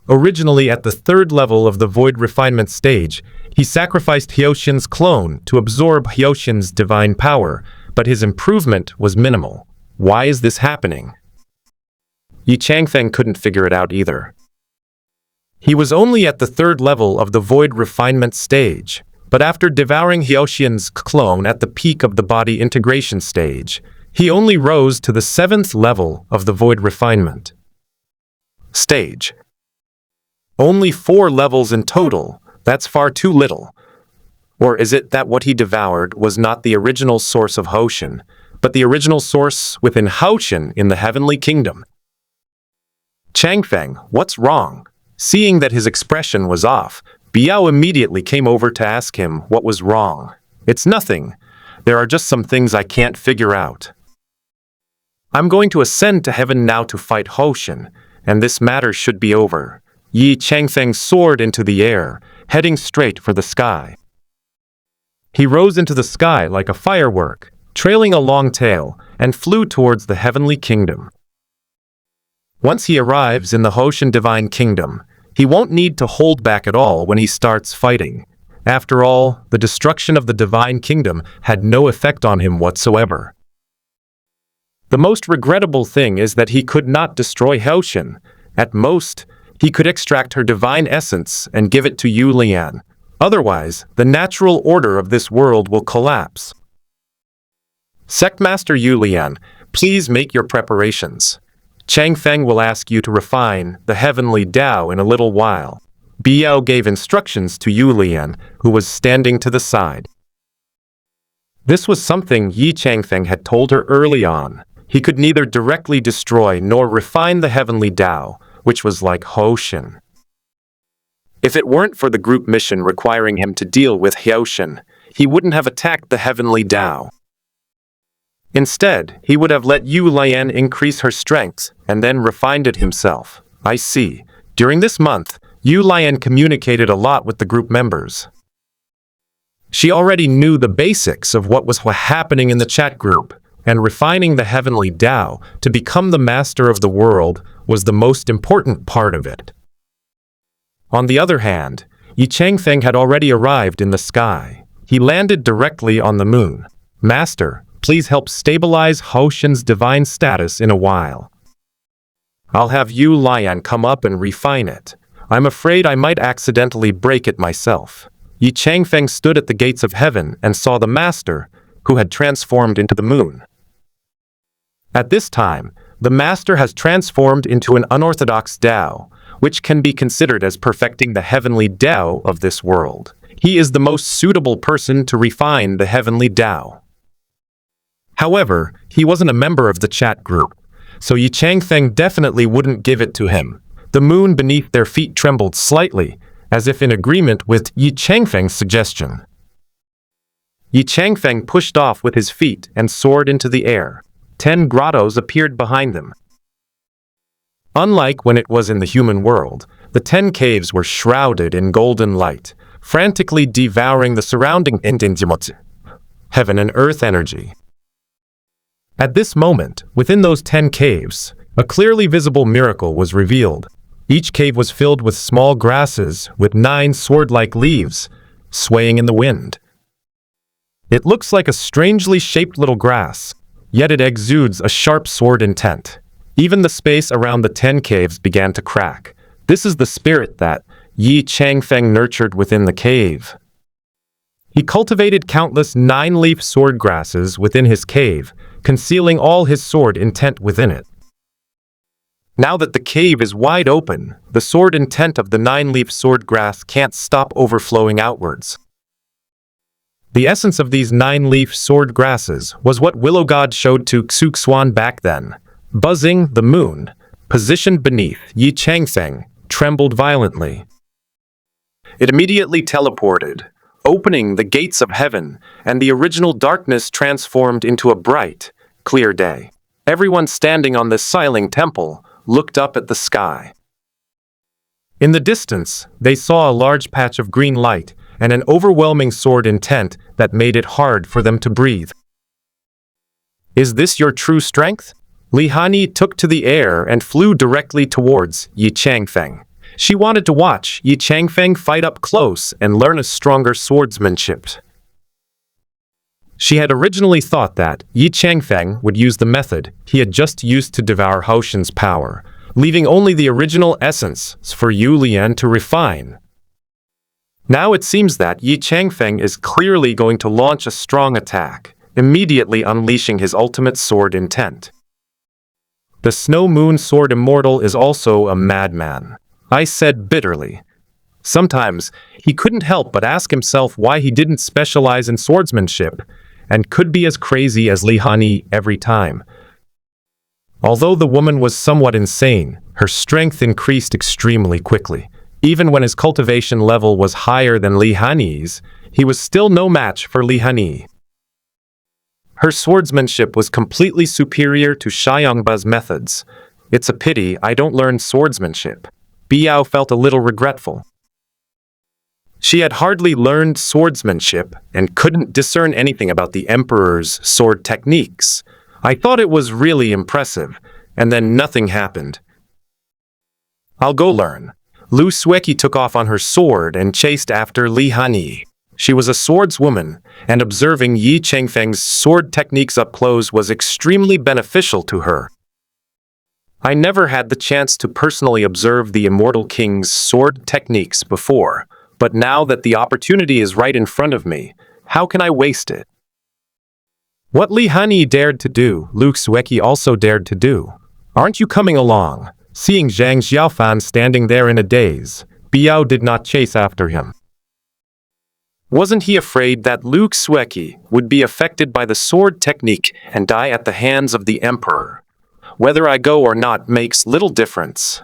Originally at the 3rd level of the Void Refinement stage, he sacrificed Hioshin's clone to absorb Hioshin's divine power, but his improvement was minimal. Why is this happening? Yi Changfeng couldn't figure it out either. He was only at the 3rd level of the Void Refinement stage, but after devouring Hioshin's clone at the peak of the body integration stage, he only rose to the 7th level of the Void Refinement stage. Only 4 levels in total, that's far too little. Or is it that what he devoured was not the original source of Hoshin, but the original source within Hoshin in the Heavenly Kingdom? Changfeng, what's wrong? Seeing that his expression was off, Biao immediately came over to ask him what was wrong. It's nothing. There are just some things I can't figure out. I'm going to ascend to heaven now to fight Hoshin, and this matter should be over. Yi Changfeng soared into the air, heading straight for the sky. He rose into the sky like a firework, trailing a long tail, and flew towards the Heavenly Kingdom. Once he arrives in the Hoshin Divine Kingdom, he won't need to hold back at all when he starts fighting. After all, the destruction of the Divine Kingdom had no effect on him whatsoever. The most regrettable thing is that he could not destroy Hoshin. At most, he could extract her divine essence and give it to Yu Lian. Otherwise, the natural order of this world will collapse. Sectmaster Yu Lian, please make your preparations. Changfeng will ask you to refine the heavenly Tao in a little while. Biao gave instructions to Yu Lian, who was standing to the side. This was something Yi Changfeng had told her early on. He could neither directly destroy nor refine the heavenly Tao, which was like Hoshin. If it weren't for the group mission requiring him to deal with Hoshin, he wouldn't have attacked the heavenly Tao. Instead, he would have let Yu Lian increase her strength and then refined it himself. I see. During this month, Yu Lian communicated a lot with the group members. She already knew the basics of what was happening in the chat group, and refining the heavenly Tao to become the master of the world was the most important part of it. On the other hand, Yi Changfeng had already arrived in the sky. He landed directly on the moon. Master, please help stabilize Hoshin's divine status in a while. I'll have Yu Lian come up and refine it. I'm afraid I might accidentally break it myself. Yi Changfeng stood at the gates of heaven and saw the master, who had transformed into the moon. At this time, the master has transformed into an unorthodox Tao, which can be considered as perfecting the heavenly Tao of this world. He is the most suitable person to refine the heavenly Tao. However, he wasn't a member of the chat group, so Yi Changfeng definitely wouldn't give it to him. The moon beneath their feet trembled slightly, as if in agreement with Yi Changfeng's suggestion. Yi Changfeng pushed off with his feet and soared into the air. 10 grottos appeared behind them. Unlike when it was in the human world, the 10 caves were shrouded in golden light, frantically devouring the surrounding heaven and earth energy. At this moment, within those 10 caves, a clearly visible miracle was revealed. Each cave was filled with small grasses with 9 sword-like leaves, swaying in the wind. It looks like a strangely shaped little grass, yet it exudes a sharp sword intent. Even the space around the 10 caves began to crack. This is the spirit that Yi Changfeng nurtured within the cave. He cultivated countless 9-leaf sword grasses within his cave, concealing all his sword intent within it. Now that the cave is wide open, the sword intent of the 9-leaf sword grass can't stop overflowing outwards. The essence of these 9-leaf sword grasses was what Willow God showed to Xuan back then. Buzzing, the moon, positioned beneath Yi Changfeng, trembled violently. It immediately teleported, opening the gates of heaven, and the original darkness transformed into a bright, clear day. Everyone standing on this Siling temple looked up at the sky. In the distance, they saw a large patch of green light and an overwhelming sword intent that made it hard for them to breathe. Is this your true strength? Li Hani took to the air and flew directly towards Yi Changfeng. She wanted to watch Yi Changfeng fight up close and learn a stronger swordsmanship. She had originally thought that Yi Changfeng would use the method he had just used to devour Hoshin's power, leaving only the original essence for Yu Lian to refine. Now it seems that Yi Changfeng is clearly going to launch a strong attack, immediately unleashing his ultimate sword intent. The Snow Moon Sword Immortal is also a madman, I said bitterly. Sometimes he couldn't help but ask himself why he didn't specialize in swordsmanship, and could be as crazy as Li Hani every time. Although the woman was somewhat insane, her strength increased extremely quickly. Even when his cultivation level was higher than Li Hani's, he was still no match for Li Hani. Her swordsmanship was completely superior to Xiangba's methods. It's a pity I don't learn swordsmanship. Biao felt a little regretful. She had hardly learned swordsmanship and couldn't discern anything about the Emperor's sword techniques. I thought it was really impressive, and then nothing happened. I'll go learn. Lu Sueki took off on her sword and chased after Li Hani. She was a swordswoman, and observing Yi Changfeng's sword techniques up close was extremely beneficial to her. I never had the chance to personally observe the Immortal King's sword techniques before, but now that the opportunity is right in front of me, how can I waste it? What Li Hani dared to do, Lu Sueki also dared to do. Aren't you coming along? Seeing Zhang Xiaofan standing there in a daze, Biao did not chase after him. Wasn't he afraid that Lu Sueki would be affected by the sword technique and die at the hands of the Emperor? Whether I go or not makes little difference.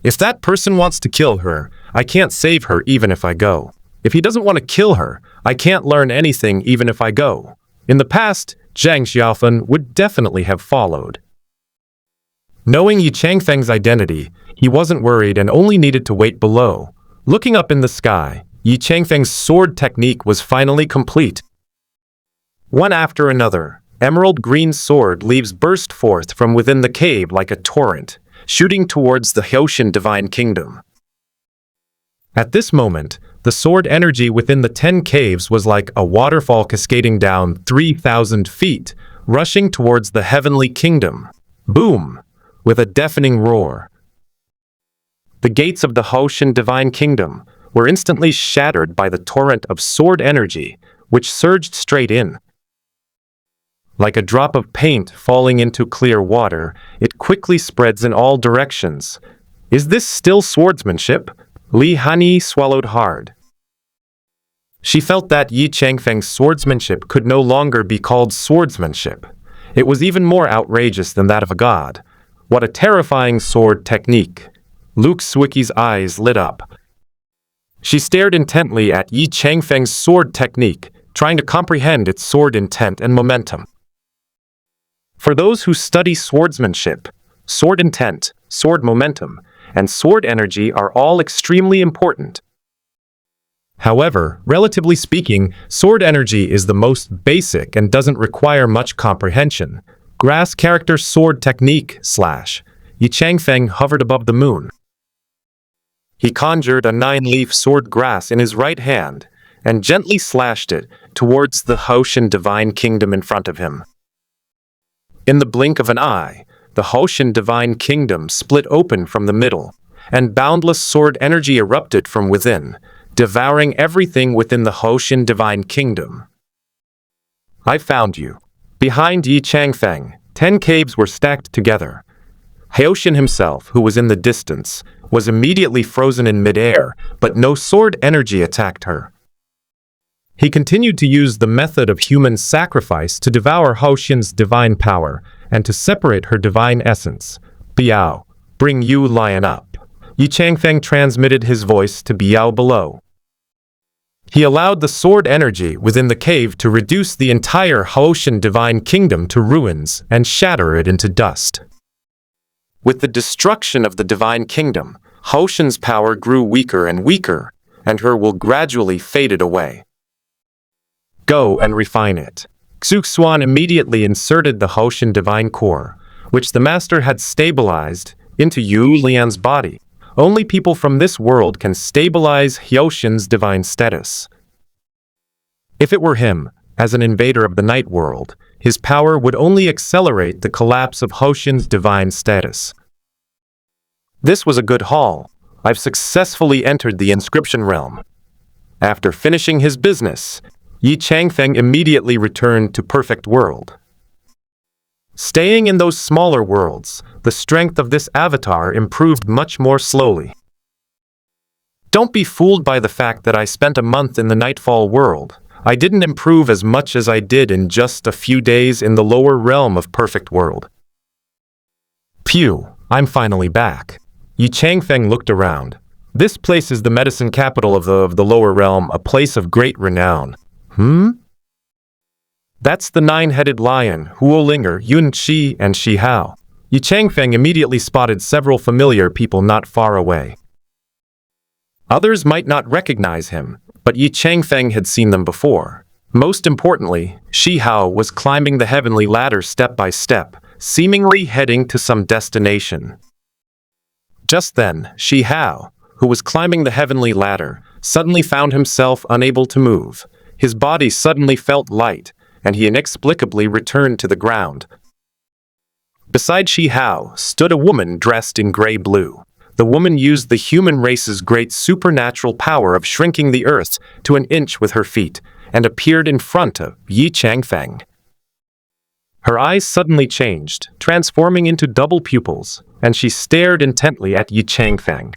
If that person wants to kill her, I can't save her even if I go. If he doesn't want to kill her, I can't learn anything even if I go. In the past, Zhang Xiaofan would definitely have followed. Knowing Yi Changfeng's identity, he wasn't worried and only needed to wait below. Looking up in the sky, Yi Changfeng's sword technique was finally complete. One after another, emerald green sword leaves burst forth from within the cave like a torrent, shooting towards the Hoshin Divine Kingdom. At this moment, the sword energy within the 10 caves was like a waterfall cascading down 3,000 feet, rushing towards the Heavenly Kingdom. Boom! With a deafening roar. The gates of the Hoshin Divine Kingdom were instantly shattered by the torrent of sword energy, which surged straight in. Like a drop of paint falling into clear water, it quickly spreads in all directions. Is this still swordsmanship? Li Hani swallowed hard. She felt that Yi Changfeng's swordsmanship could no longer be called swordsmanship. It was even more outrageous than that of a god. What a terrifying sword technique. Lu Sueki's eyes lit up. She stared intently at Yi Changfeng's sword technique, trying to comprehend its sword intent and momentum. For those who study swordsmanship, sword intent, sword momentum, and sword energy are all extremely important. However, relatively speaking, sword energy is the most basic and doesn't require much comprehension. Grass character sword technique / Yi Changfeng hovered above the moon. He conjured a 9-leaf sword grass in his right hand and gently slashed it towards the Hoshin divine kingdom in front of him. In the blink of an eye, the Hoshin divine kingdom split open from the middle, and boundless sword energy erupted from within, devouring everything within the Hoshin divine kingdom. I found you. Behind Yi Changfeng, 10 caves were stacked together. Hoshin himself, who was in the distance, was immediately frozen in midair, but no sword energy attacked her. He continued to use the method of human sacrifice to devour Hoshin's divine power and to separate her divine essence. Biao, bring Yu Lion up. Yi Changfeng transmitted his voice to Biao below. He allowed the sword energy within the cave to reduce the entire Hoshin divine kingdom to ruins and shatter it into dust. With the destruction of the divine kingdom, Hoshin's power grew weaker and weaker, and her will gradually faded away. Go and refine it. Xuan immediately inserted the Hoshin divine core, which the master had stabilized, into Yu Lian's body. Only people from this world can stabilize Hoshin's divine status. If it were him, as an invader of the night world, his power would only accelerate the collapse of Hoshin's divine status. This was a good haul. I've successfully entered the inscription realm. After finishing his business, Yi Changfeng immediately returned to perfect world. Staying in those smaller worlds, the strength of this avatar improved much more slowly. Don't be fooled by the fact that I spent a month in the Nightfall world. I didn't improve as much as I did in just a few days in the lower realm of perfect world. Phew, I'm finally back. Yi Changfeng looked around. This place is the medicine capital of the lower realm, a place of great renown. That's the 9-headed lion, Huolinger, Yun Qi, and Shi Hao. Yi Changfeng immediately spotted several familiar people not far away. Others might not recognize him, but Yi Changfeng had seen them before. Most importantly, Shi Hao was climbing the heavenly ladder step by step, seemingly heading to some destination. Just then, Shi Hao, who was climbing the heavenly ladder, suddenly found himself unable to move. His body suddenly felt light, and he inexplicably returned to the ground. Beside Shi Hao stood a woman dressed in gray-blue. The woman used the human race's great supernatural power of shrinking the earth to an inch with her feet, and appeared in front of Yi Changfeng. Her eyes suddenly changed, transforming into double pupils, and she stared intently at Yi Changfeng.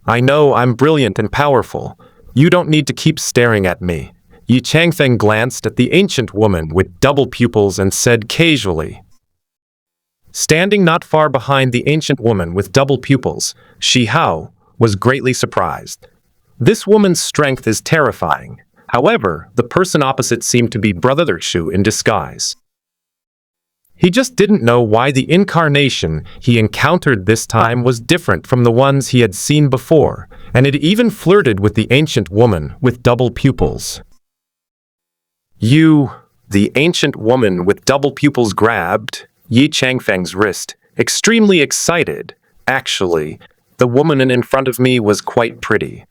I know I'm brilliant and powerful. You don't need to keep staring at me. Yi Changfeng glanced at the ancient woman with double pupils and said casually. Standing not far behind the ancient woman with double pupils, Shi Hao was greatly surprised. This woman's strength is terrifying. However, the person opposite seemed to be Brother Shu in disguise. He just didn't know why the incarnation he encountered this time was different from the ones he had seen before, and it even flirted with the ancient woman with double pupils. The ancient woman with double pupils grabbed Yi Changfeng's wrist, extremely excited. Actually, the woman in front of me was quite pretty.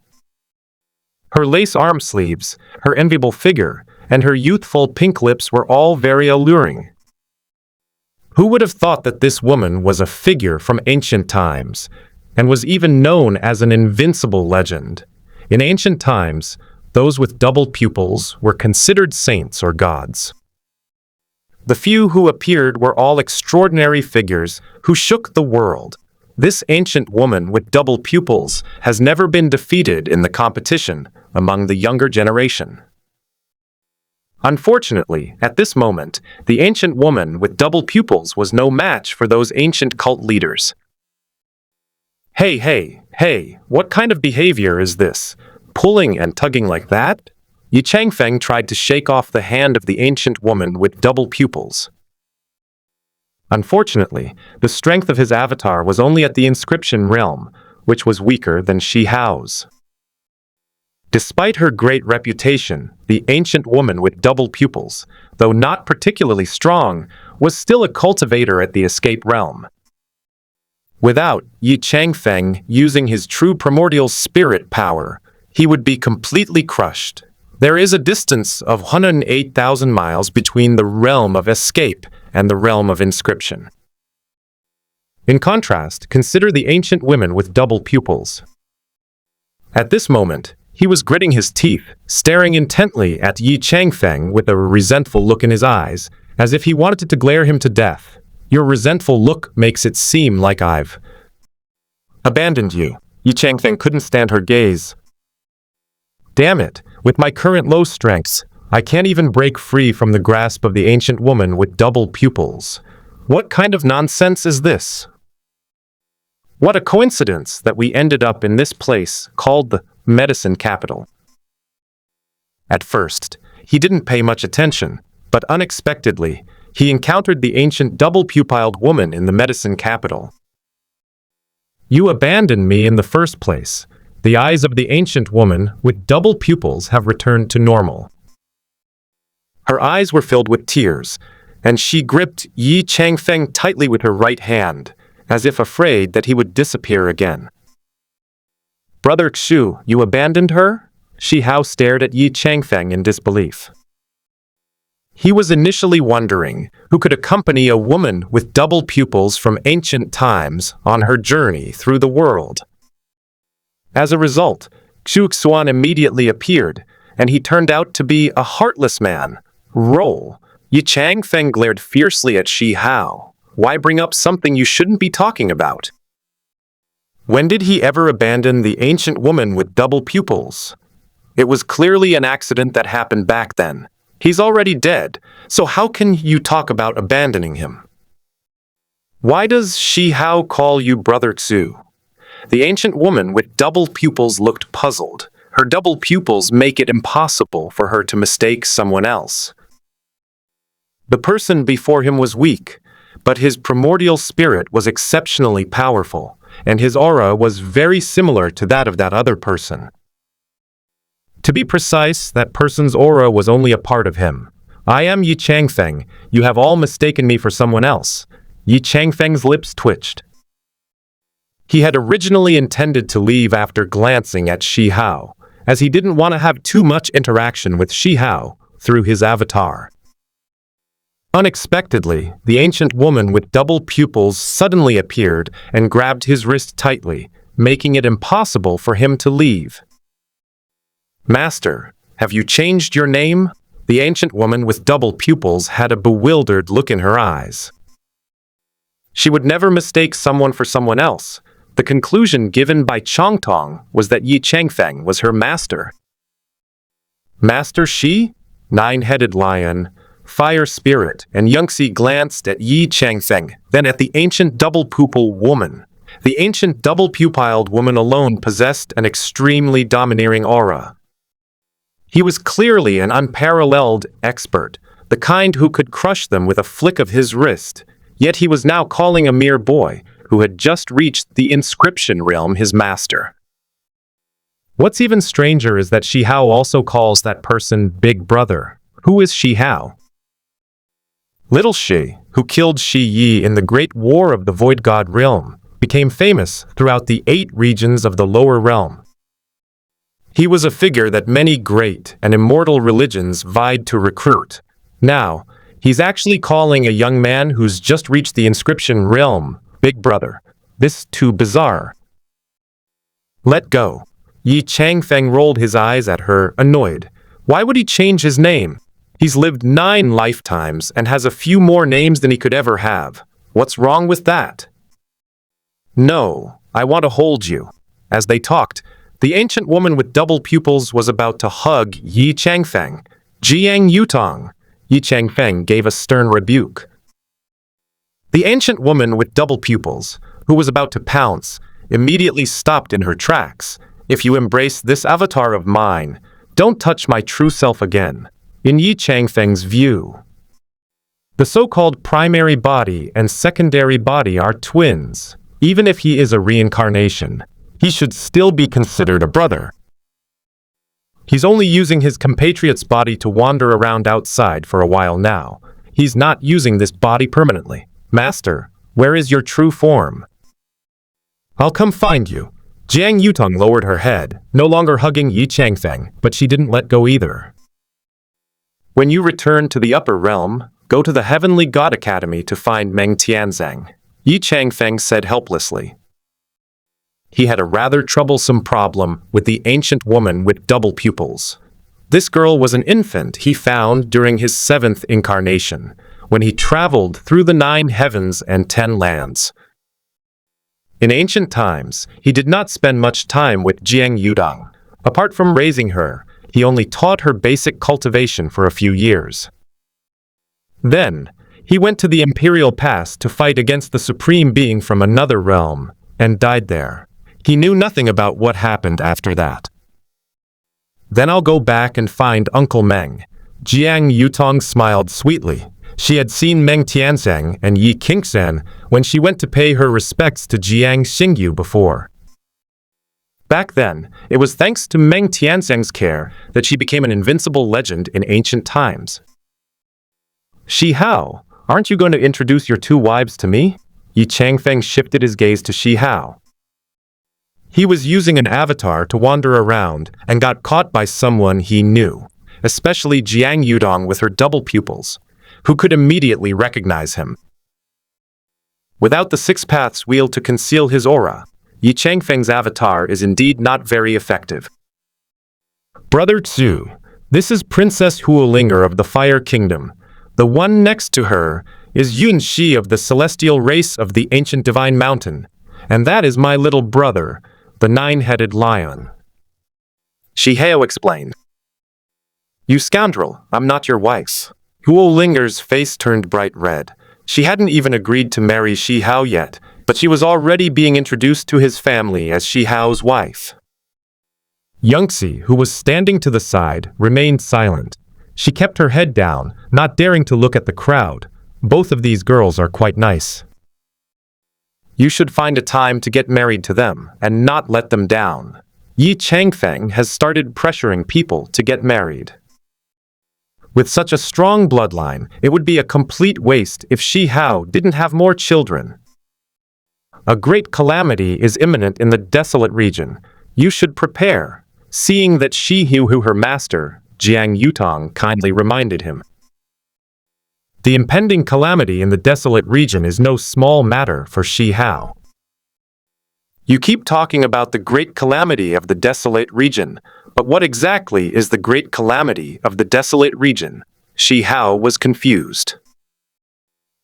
Her lace arm sleeves, her enviable figure, and her youthful pink lips were all very alluring. Who would have thought that this woman was a figure from ancient times, and was even known as an invincible legend? In ancient times, those with double pupils were considered saints or gods. The few who appeared were all extraordinary figures who shook the world. This ancient woman with double pupils has never been defeated in the competition among the younger generation. Unfortunately, at this moment, the ancient woman with double pupils was no match for those ancient cult leaders. Hey, what kind of behavior is this? Pulling and tugging like that? Yi Changfeng tried to shake off the hand of the ancient woman with double pupils. Unfortunately, the strength of his avatar was only at the inscription realm, which was weaker than Shi Hao's. Despite her great reputation, the ancient woman with double pupils, though not particularly strong, was still a cultivator at the escape realm. Without Yi Changfeng using his true primordial spirit power, he would be completely crushed. There is a distance of 108,000 miles between the realm of escape and the realm of inscription. In contrast, consider the ancient women with double pupils. At this moment, he was gritting his teeth, staring intently at Yi Changfeng with a resentful look in his eyes, as if he wanted to glare him to death. Your resentful look makes it seem like I've abandoned you. Yi Changfeng couldn't stand her gaze. Damn it, with my current low strengths, I can't even break free from the grasp of the ancient woman with double pupils. What kind of nonsense is this? What a coincidence that we ended up in this place called the medicine capital. At first, he didn't pay much attention, but unexpectedly, he encountered the ancient double-pupiled woman in the medicine capital. You abandoned me in the first place. The eyes of the ancient woman with double pupils have returned to normal. Her eyes were filled with tears, and she gripped Yi Changfeng tightly with her right hand, as if afraid that he would disappear again. Brother Xu, you abandoned her? Shi Hao stared at Yi Changfeng in disbelief. He was initially wondering who could accompany a woman with double pupils from ancient times on her journey through the world. As a result, Xuan immediately appeared, and he turned out to be a heartless man. Roll. Yi Changfeng glared fiercely at Shi Hao. Why bring up something you shouldn't be talking about? When did he ever abandon the ancient woman with double pupils? It was clearly an accident that happened back then. He's already dead, so how can you talk about abandoning him? Why does Shi Hao call you Brother Xu? The ancient woman with double pupils looked puzzled. Her double pupils make it impossible for her to mistake someone else. The person before him was weak, but his primordial spirit was exceptionally powerful, and his aura was very similar to that of that other person. To be precise, that person's aura was only a part of him. I am Yi Changfeng. You have all mistaken me for someone else. Yi Changfeng's lips twitched. He had originally intended to leave after glancing at Shi Hao, as he didn't want to have too much interaction with Shi Hao through his avatar. Unexpectedly, the ancient woman with double pupils suddenly appeared and grabbed his wrist tightly, making it impossible for him to leave. Master, have you changed your name? The ancient woman with double pupils had a bewildered look in her eyes. She would never mistake someone for someone else. The conclusion given by Chongtong was that Yi Changfeng was her master. Master Shi? Nine-headed lion, fire spirit, and Yangtze glanced at Yi Changfeng, then at the ancient double-pupil woman. The ancient double-pupiled woman alone possessed an extremely domineering aura. He was clearly an unparalleled expert, the kind who could crush them with a flick of his wrist, yet he was now calling a mere boy who had just reached the inscription realm his master. What's even stranger is that Shi Hao also calls that person Big Brother. Who is Shi Hao? Little Shi, who killed Shi Yi in the Great War of the Void God realm, became famous throughout the 8 regions of the lower realm. He was a figure that many great and immortal religions vied to recruit. Now, he's actually calling a young man who's just reached the inscription realm Big Brother. This too bizarre. Let go. Yi Changfeng rolled his eyes at her, annoyed. Why would he change his name? He's lived 9 lifetimes and has a few more names than he could ever have. What's wrong with that? No, I want to hold you. As they talked, the ancient woman with double pupils was about to hug Yi Changfeng. Jiang Yutong. Yi Changfeng gave a stern rebuke. The ancient woman with double pupils, who was about to pounce, immediately stopped in her tracks. If you embrace this avatar of mine, Don't touch my true self again. In Yi Changfeng's view, the so-called primary body and secondary body are twins. Even if he is a reincarnation, he should still be considered a brother. He's only using his compatriot's body to wander around outside for a while now. He's not using this body permanently. Master, where is your true form? I'll come find you. Jiang Yutong lowered her head, no longer hugging Yi Changfeng, but she didn't let go either. When you return to the upper realm, go to the Heavenly God Academy to find Meng Tianzang, Yi Changfeng said helplessly. He had a rather troublesome problem with the ancient woman with double pupils. This girl was an infant he found during his 7th incarnation, when he traveled through the 9 heavens and 10 lands. In ancient times, he did not spend much time with Jiang Yudong. Apart from raising her, he only taught her basic cultivation for a few years. Then, he went to the Imperial Pass to fight against the Supreme Being from another realm, and died there. He knew nothing about what happened after that. Then I'll go back and find Uncle Meng. Jiang Yutong smiled sweetly. She had seen Meng Tianzang and Yi Qingsan when she went to pay her respects to Jiang Xingyu before. Back then, it was thanks to Meng Tianzang's care that she became an invincible legend in ancient times. Shi Hao, aren't you going to introduce your 2 wives to me? Yi Changfeng shifted his gaze to Shi Hao. He was using an avatar to wander around and got caught by someone he knew, especially Jiang Yudong with her double pupils, who could immediately recognize him. Without the 6 paths wheel to conceal his aura, Yi Changfeng's avatar is indeed not very effective. Brother Zhu, this is Princess Huolinger of the Fire Kingdom. The one next to her is Yun Shi of the celestial race of the ancient divine mountain, and that is my little brother, the 9-headed lion. Shi Hao explained. You scoundrel, I'm not your wife. Huolinger's face turned bright red. She hadn't even agreed to marry Shi Hao yet, but she was already being introduced to his family as Shi Hao's wife. Yangxi, who was standing to the side, remained silent. She kept her head down, not daring to look at the crowd. Both of these girls are quite nice. You should find a time to get married to them, and not let them down. Yi Changfeng has started pressuring people to get married. With such a strong bloodline, it would be a complete waste if Shi Hao didn't have more children. A great calamity is imminent in the desolate region. You should prepare, seeing that Shi Hu, her master, Jiang Yutong, kindly reminded him. The impending calamity in the desolate region is no small matter for Shi Hao. You keep talking about the great calamity of the desolate region, but what exactly is the great calamity of the desolate region? Shi Hao was confused.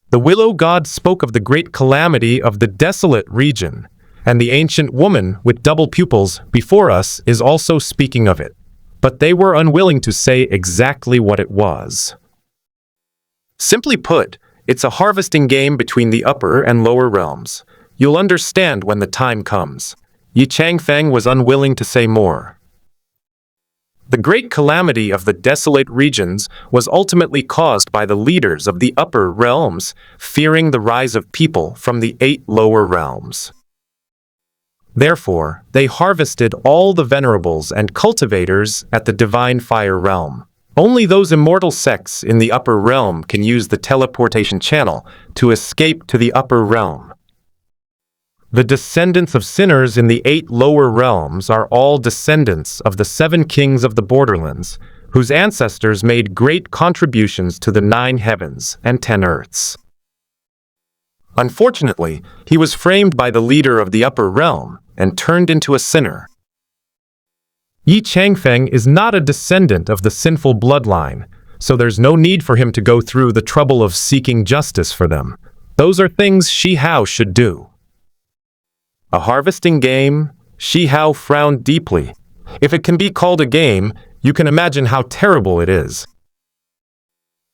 The willow god spoke of the great calamity of the desolate region, and the ancient woman with double pupils before us is also speaking of it, but they were unwilling to say exactly what it was. Simply put, it's a harvesting game between the upper and lower realms. You'll understand when the time comes. Yi Changfeng was unwilling to say more. The great calamity of the desolate regions was ultimately caused by the leaders of the upper realms, fearing the rise of people from the 8 lower realms. Therefore, they harvested all the venerables and cultivators at the divine fire realm. Only those immortal sects in the upper realm can use the teleportation channel to escape to the upper realm. The descendants of sinners in the 8 lower realms are all descendants of the 7 kings of the borderlands, whose ancestors made great contributions to the 9 heavens and 10 earths. Unfortunately, he was framed by the leader of the upper realm and turned into a sinner. Yi Changfeng is not a descendant of the sinful bloodline, so there's no need for him to go through the trouble of seeking justice for them. Those are things Shi Hao should do. A harvesting game? Shi Hao frowned deeply. If it can be called a game, you can imagine how terrible it is.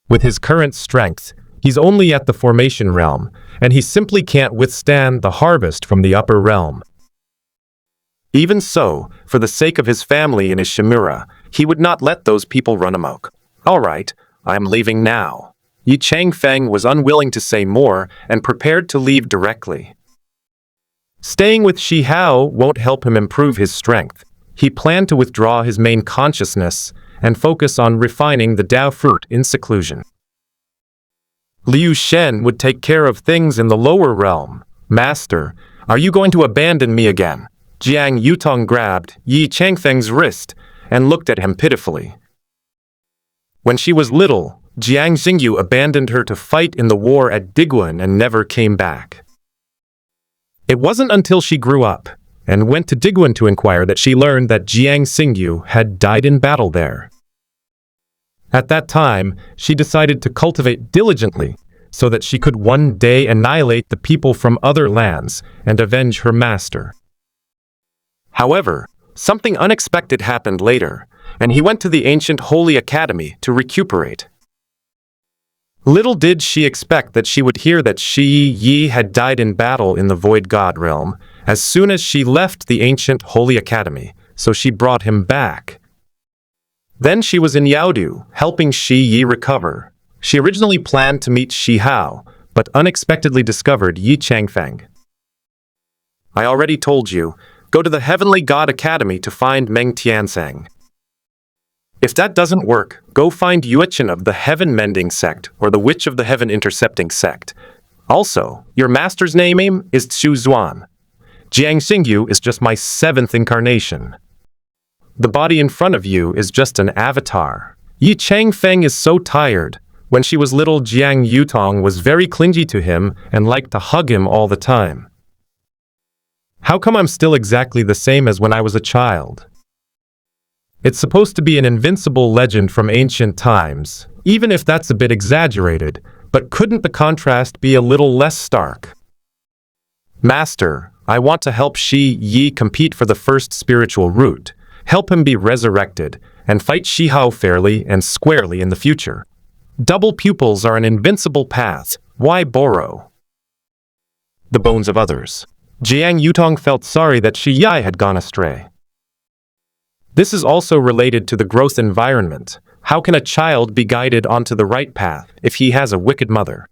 With his current strength, he's only at the formation realm, and he simply can't withstand the harvest from the upper realm. Even so, for the sake of his family and his Shimura, He would not let those people run amok. All right, I am leaving now. Yi Changfeng was unwilling to say more and prepared to leave directly. Staying with Shi Hao won't help him improve his strength. He planned to withdraw his main consciousness and focus on refining the Dao fruit in seclusion. Liu Shen would take care of things in the lower realm. Master, are you going to abandon me again? Jiang Yutong grabbed Yi Changfeng's wrist and looked at him pitifully. When she was little, Jiang Xingyu abandoned her to fight in the war at Diguan and never came back. It wasn't until she grew up and went to Diguan to inquire that she learned that Jiang Xingyu had died in battle there. At that time, she decided to cultivate diligently so that she could one day annihilate the people from other lands and avenge her master. However, something unexpected happened later, and he went to the ancient Holy Academy to recuperate. Little did she expect that she would hear that Shi Yi had died in battle in the Void God realm as soon as she left the ancient Holy Academy, so she brought him back. Then she was in Yaodu, helping Shi Yi recover. She originally planned to meet Shi Hao, but unexpectedly discovered Yi Changfeng. I already told you, go to the Heavenly God Academy to find Meng Tianzeng. If that doesn't work, go find Yuechen of the Heaven Mending Sect or the Witch of the Heaven Intercepting Sect. Also, your master's name is Xuan. Jiang Xingyu is just my 7th incarnation. The body in front of you is just an avatar. Yi Changfeng is so tired. When she was little, Jiang Yutong was very clingy to him and liked to hug him all the time. How come I'm still exactly the same as when I was a child? It's supposed to be an invincible legend from ancient times, even if that's a bit exaggerated, but couldn't the contrast be a little less stark? Master, I want to help Shi Yi compete for the first spiritual root, help him be resurrected, and fight Shi Hao fairly and squarely in the future. Double pupils are an invincible path. Why borrow the bones of others? Jiang Yutong felt sorry that Shi Yi had gone astray. This is also related to the growth environment. How can a child be guided onto the right path if he has a wicked mother?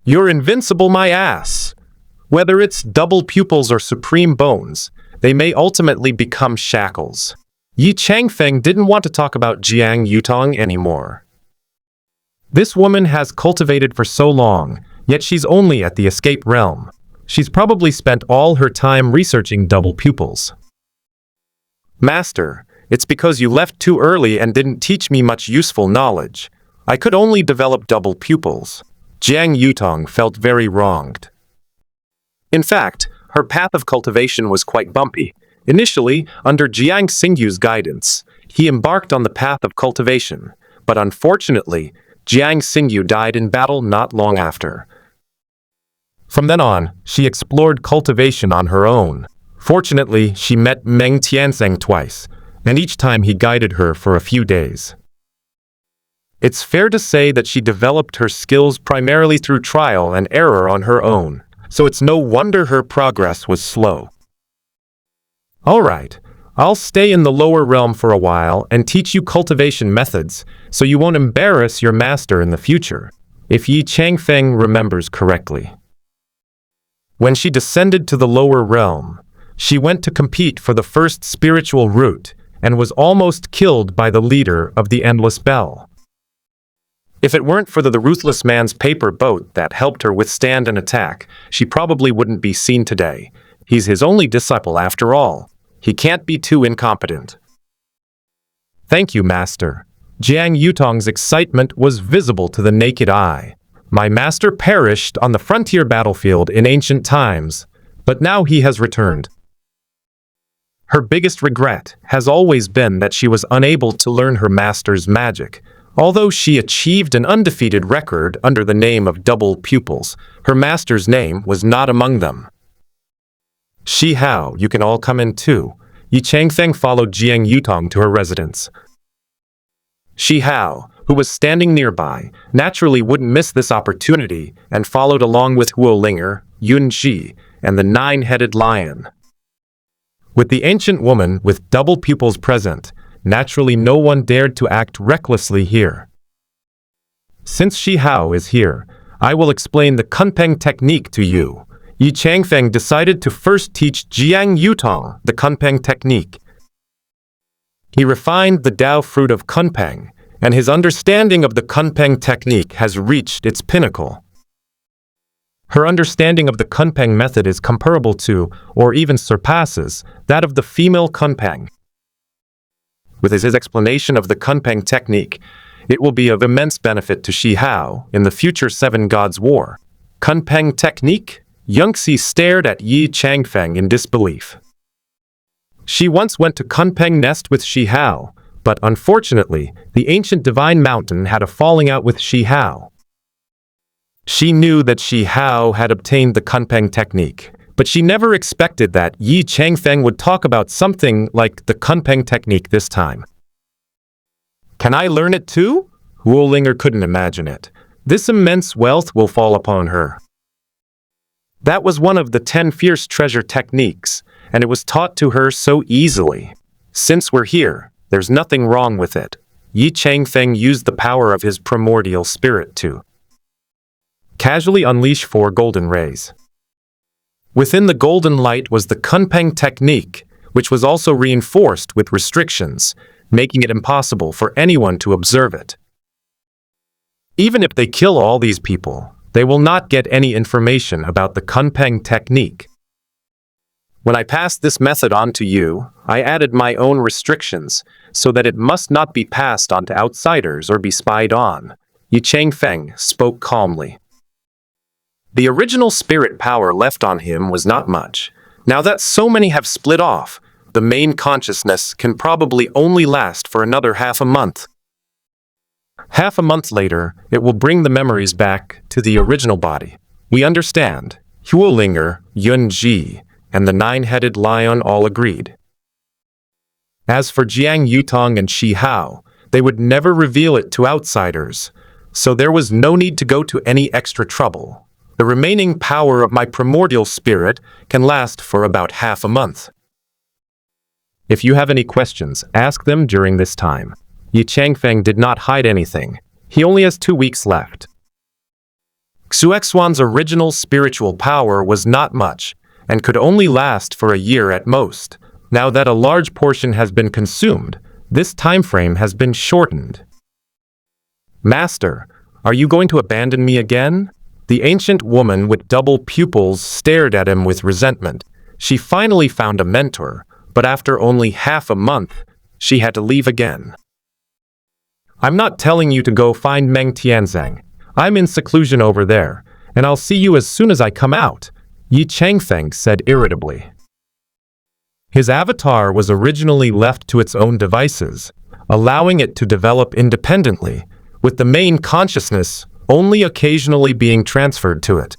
You're invincible, my ass! Whether it's double pupils or supreme bones, they may ultimately become shackles. Yi Changfeng didn't want to talk about Jiang Yutong anymore. This woman has cultivated for so long, yet she's only at the escape realm. She's probably spent all her time researching double pupils. Master, it's because you left too early and didn't teach me much useful knowledge. I could only develop double pupils. Jiang Yutong felt very wronged. In fact, her path of cultivation was quite bumpy. Initially, under Jiang Xingyu's guidance, he embarked on the path of cultivation, but unfortunately, Jiang Xingyu died in battle not long after. From then on, she explored cultivation on her own. Fortunately, she met Meng Tianzeng twice, and each time he guided her for a few days. It's fair to say that she developed her skills primarily through trial and error on her own, so it's no wonder her progress was slow. All right, I'll stay in the lower realm for a while and teach you cultivation methods so you won't embarrass your master in the future, if Yi Changfeng remembers correctly. When she descended to the lower realm, she went to compete for the first spiritual root and was almost killed by the leader of the Endless Bell. If it weren't for the ruthless man's paper boat that helped her withstand an attack, she probably wouldn't be seen today. He's his only disciple after all. He can't be too incompetent. Thank you, Master. Jiang Yutong's excitement was visible to the naked eye. My master perished on the frontier battlefield in ancient times, but now he has returned. Her biggest regret has always been that she was unable to learn her master's magic. Although she achieved an undefeated record under the name of double pupils, her master's name was not among them. Shi Hao, you can all come in too. Yi Changfeng followed Jiang Yutong to her residence. Shi Hao, who was standing nearby, naturally wouldn't miss this opportunity and followed along with Huo Linger, Yun Ji, and the nine-headed lion. With the ancient woman with double pupils present, Naturally, no one dared to act recklessly here. Since Shi Hao is here, I will explain the Kunpeng technique to you. Yi Changfeng decided to first teach Jiang Yutong the Kunpeng technique. He refined the Tao fruit of Kunpeng, and his understanding of the Kunpeng technique has reached its pinnacle. Her understanding of the Kunpeng method is comparable to, or even surpasses, that of the female Kunpeng. With his explanation of the Kunpeng technique, it will be of immense benefit to Shi Hao in the future Seven Gods War. Kunpeng technique? Yangxi stared at Yi Changfeng in disbelief. She once went to Kunpeng Nest with Shi Hao, but unfortunately, the ancient divine mountain had a falling out with Shi Hao. She knew that Shi Hao had obtained the Kunpeng technique, but she never expected that Yi Changfeng would talk about something like the Kunpeng technique this time. Can I learn it too? Wulinger couldn't imagine it. This immense wealth will fall upon her. That was one of the 10 fierce treasure techniques, and it was taught to her so easily. Since we're here, there's nothing wrong with it. Yi Changfeng used the power of his primordial spirit to casually unleash 4 golden rays. Within the golden light was the Kunpeng technique, which was also reinforced with restrictions, making it impossible for anyone to observe it. Even if they kill all these people, they will not get any information about the Kunpeng technique. When I passed this method on to you, I added my own restrictions so that it must not be passed on to outsiders or be spied on. Yi Changfeng spoke calmly. The original spirit power left on him was not much. Now that so many have split off, the main consciousness can probably only last for another half a month. Half a month later, it will bring the memories back to the original body. We understand. Wulinger, Yunji, and the 9-headed lion all agreed. As for Jiang Yutong and Shi Hao, they would never reveal it to outsiders, so there was no need to go to any extra trouble. The remaining power of my primordial spirit can last for about half a month. If you have any questions, ask them during this time. Yi Changfeng did not hide anything. He only has 2 weeks left. Xuan's original spiritual power was not much, and could only last for a year at most. Now that a large portion has been consumed, this time frame has been shortened. Master, are you going to abandon me again? The ancient woman with double pupils stared at him with resentment. She finally found a mentor, but after only half a month, she had to leave again. I'm not telling you to go find Meng Tianzeng. I'm in seclusion over there, and I'll see you as soon as I come out, Yi Changfeng said irritably. His avatar was originally left to its own devices, allowing it to develop independently, with the main consciousness only occasionally being transferred to it.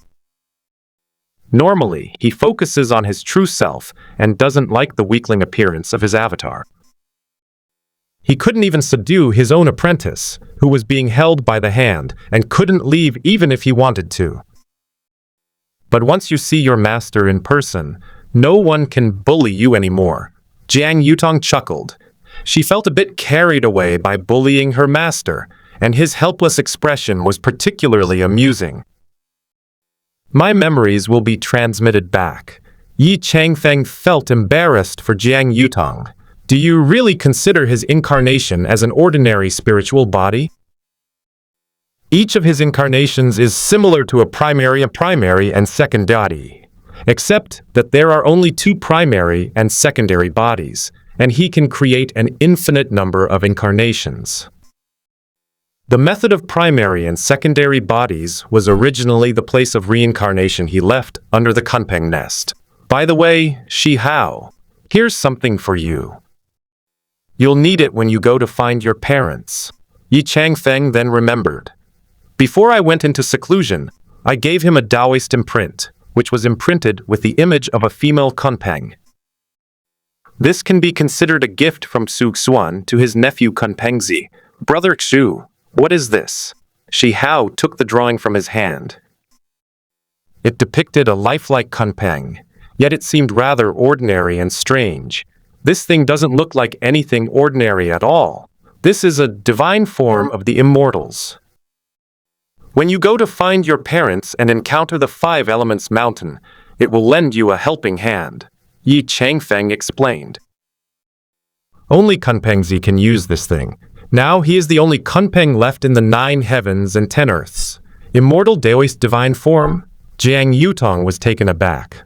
Normally, he focuses on his true self and doesn't like the weakling appearance of his avatar. He couldn't even subdue his own apprentice, who was being held by the hand and couldn't leave even if he wanted to. But once you see your master in person, no one can bully you anymore. Jiang Yutong chuckled. She felt a bit carried away by bullying her master, and his helpless expression was particularly amusing. My memories will be transmitted back. Yi Changfeng felt embarrassed for Jiang Yutong. Do you really consider his incarnation as an ordinary spiritual body? Each of his incarnations is similar to a primary and secondary, except that there are only 2 primary and secondary bodies, and he can create an infinite number of incarnations. The method of primary and secondary bodies was originally the place of reincarnation he left under the Kunpeng nest. By the way, Shi Hao, here's something for you. You'll need it when you go to find your parents. Yi Changfeng then remembered. Before I went into seclusion, I gave him a Taoist imprint, which was imprinted with the image of a female Kunpeng. This can be considered a gift from Xuan to his nephew Kunpengzi. Brother Xu, what is this? Shi Hao took the drawing from his hand. It depicted a lifelike Kunpeng, yet it seemed rather ordinary and strange. This thing doesn't look like anything ordinary at all. This is a divine form of the immortals. When you go to find your parents and encounter the Five Elements Mountain, it will lend you a helping hand, Yi Changfeng explained. Only Kunpengzi can use this thing. Now he is the only Kunpeng left in the 9 heavens and 10 earths. Immortal Daoist divine form? Jiang Yutong was taken aback.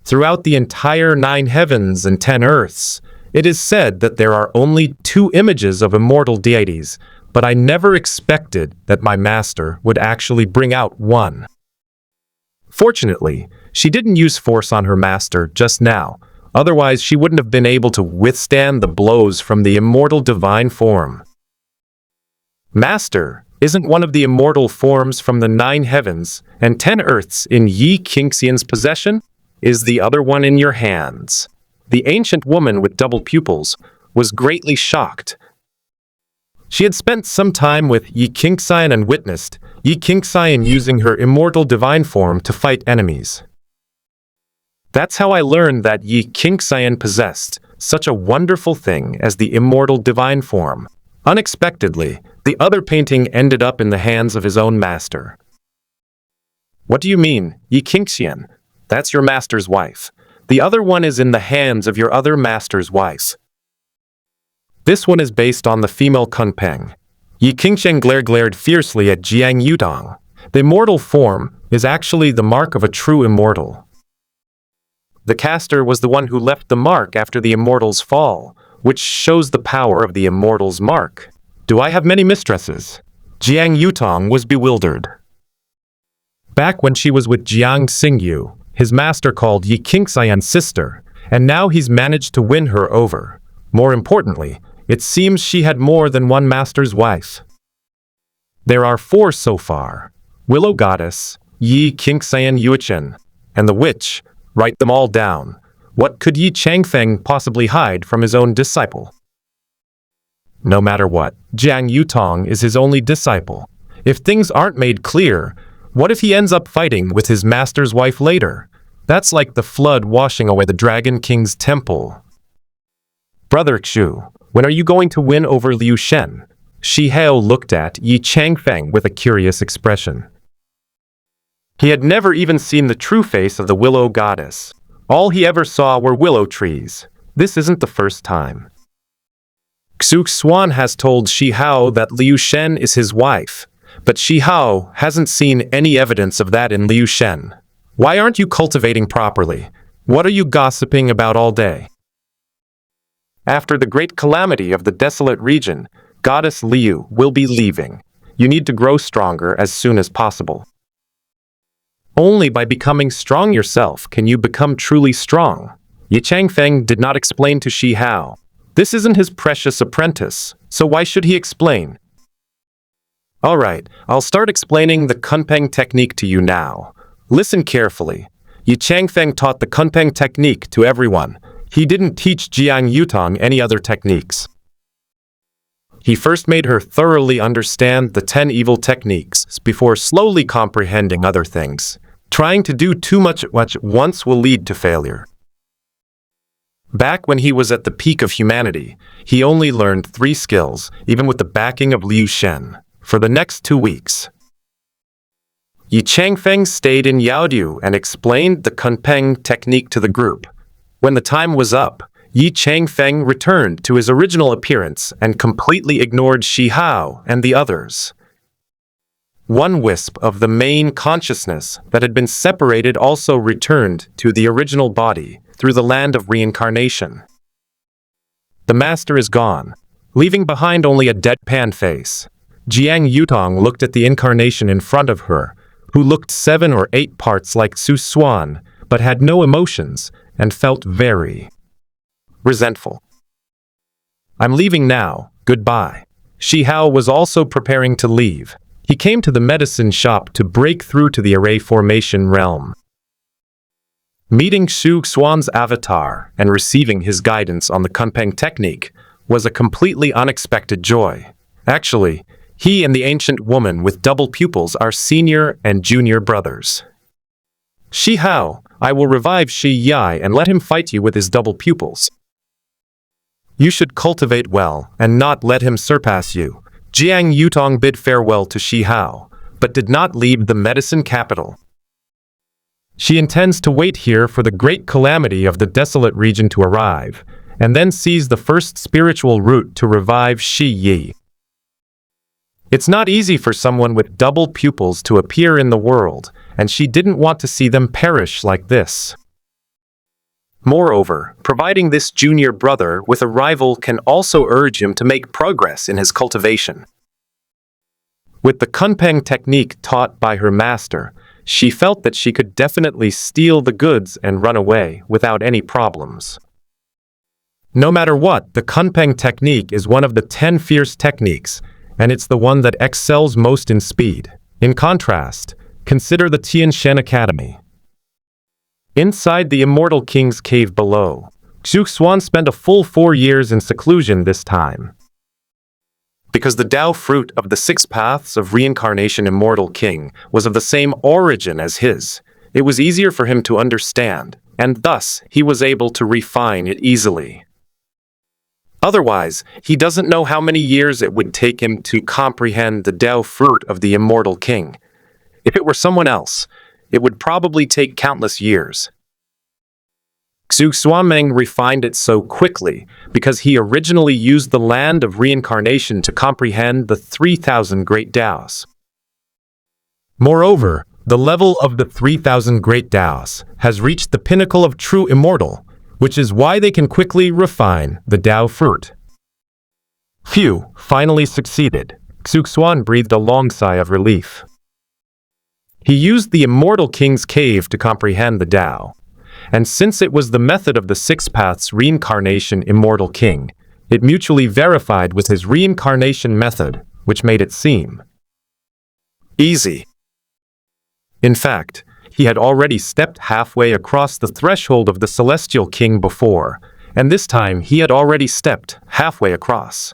Throughout the entire 9 heavens and 10 earths, it is said that there are only 2 images of immortal deities, but I never expected that my master would actually bring out one. Fortunately, she didn't use force on her master just now, otherwise she wouldn't have been able to withstand the blows from the immortal divine form. Master, isn't one of the immortal forms from the 9 heavens and 10 earths in Yi Qingxian's possession? Is the other one in your hands? The ancient woman with double pupils was greatly shocked. She had spent some time with Yi Qingxian and witnessed Yi Qingxian using her immortal divine form to fight enemies. That's how I learned that Yi Qingxian possessed such a wonderful thing as the immortal divine form. Unexpectedly, the other painting ended up in the hands of his own master. What do you mean, Yi Qingxian? That's your master's wife. The other one is in the hands of your other master's wife. This one is based on the female Kunpeng. Yi Qingxian glared fiercely at Jiang Yutong. The immortal form is actually the mark of a true immortal. The caster was the one who left the mark after the immortal's fall, which shows the power of the immortal's mark. Do I have many mistresses? Jiang Yutong was bewildered. Back when she was with Jiang Xingyu, his master called Yi Qingxian's sister, and now he's managed to win her over. More importantly, it seems she had more than one master's wife. There are 4 so far: Willow Goddess, Yi Qingxian Yuchen, and the Witch. Write them all down. What could Yi Changfeng possibly hide from his own disciple? No matter what, Jiang Yutong is his only disciple. If things aren't made clear, what if he ends up fighting with his master's wife later? That's like the flood washing away the Dragon King's temple. Brother Xu, when are you going to win over Liu Shen? Shi Hao looked at Yi Changfeng with a curious expression. He had never even seen the true face of the Willow Goddess. All he ever saw were willow trees. This isn't the first time. Xuan has told Shi Hao that Liu Shen is his wife, but Shi Hao hasn't seen any evidence of that in Liu Shen. Why aren't you cultivating properly? What are you gossiping about all day? After the great calamity of the desolate region, Goddess Liu will be leaving. You need to grow stronger as soon as possible. Only by becoming strong yourself can you become truly strong. Yi Changfeng did not explain to Shi Hao. This isn't his precious apprentice, so why should he explain? All right, I'll start explaining the Kunpeng technique to you now. Listen carefully. Yi Changfeng taught the Kunpeng technique to everyone. He didn't teach Jiang Yutong any other techniques. He first made her thoroughly understand the 10 evil techniques before slowly comprehending other things. Trying to do too much at once will lead to failure. Back when he was at the peak of humanity, he only learned 3 skills, even with the backing of Liu Shen, for the next 2 weeks. Yi Changfeng stayed in Yaodiu and explained the Kunpeng technique to the group. When the time was up, Yi Changfeng returned to his original appearance and completely ignored Shi Hao and the others. One wisp of the main consciousness that had been separated also returned to the original body through the land of reincarnation. The master is gone, leaving behind only a deadpan face. Jiang Yutong looked at the incarnation in front of her, who looked 7 or 8 parts like Xuan, but had no emotions and felt very resentful. I'm leaving now, goodbye. Shi Hao was also preparing to leave. He came to the medicine shop to break through to the array formation realm. Meeting Xuan's avatar and receiving his guidance on the Kunpeng technique was a completely unexpected joy. Actually, he and the ancient woman with double pupils are senior and junior brothers. Shi Hao, I will revive Shi Yai and let him fight you with his double pupils. You should cultivate well and not let him surpass you. Jiang Yutong bid farewell to Shi Hao, but did not leave the medicine capital. She intends to wait here for the great calamity of the desolate region to arrive, and then seize the first spiritual route to revive Shi Yi. It's not easy for someone with double pupils to appear in the world, and she didn't want to see them perish like this. Moreover, providing this junior brother with a rival can also urge him to make progress in his cultivation. With the Kunpeng technique taught by her master, she felt that she could definitely steal the goods and run away without any problems. No matter what, the Kunpeng technique is one of the 10 fierce techniques, and it's the one that excels most in speed. In contrast, consider the Tianshan Academy. Inside the Immortal King's cave below, Xuan spent a full 4 years in seclusion this time. Because the Tao fruit of the 6 paths of reincarnation Immortal King was of the same origin as his, it was easier for him to understand, and thus he was able to refine it easily. Otherwise, he doesn't know how many years it would take him to comprehend the Tao fruit of the Immortal King. If it were someone else, it would probably take countless years. Xuan refined it so quickly because he originally used the land of reincarnation to comprehend the 3,000 great Taos. Moreover, the level of the 3,000 great Taos has reached the pinnacle of true immortal, which is why they can quickly refine the Tao fruit. Phew, finally succeeded. Xuan breathed a long sigh of relief. He used the Immortal King's cave to comprehend the Tao, and since it was the method of the 6 paths reincarnation Immortal King, it mutually verified with his reincarnation method, which made it seem easy. In fact, he had already stepped halfway across the threshold of the Celestial King before, and this time he had already stepped halfway across.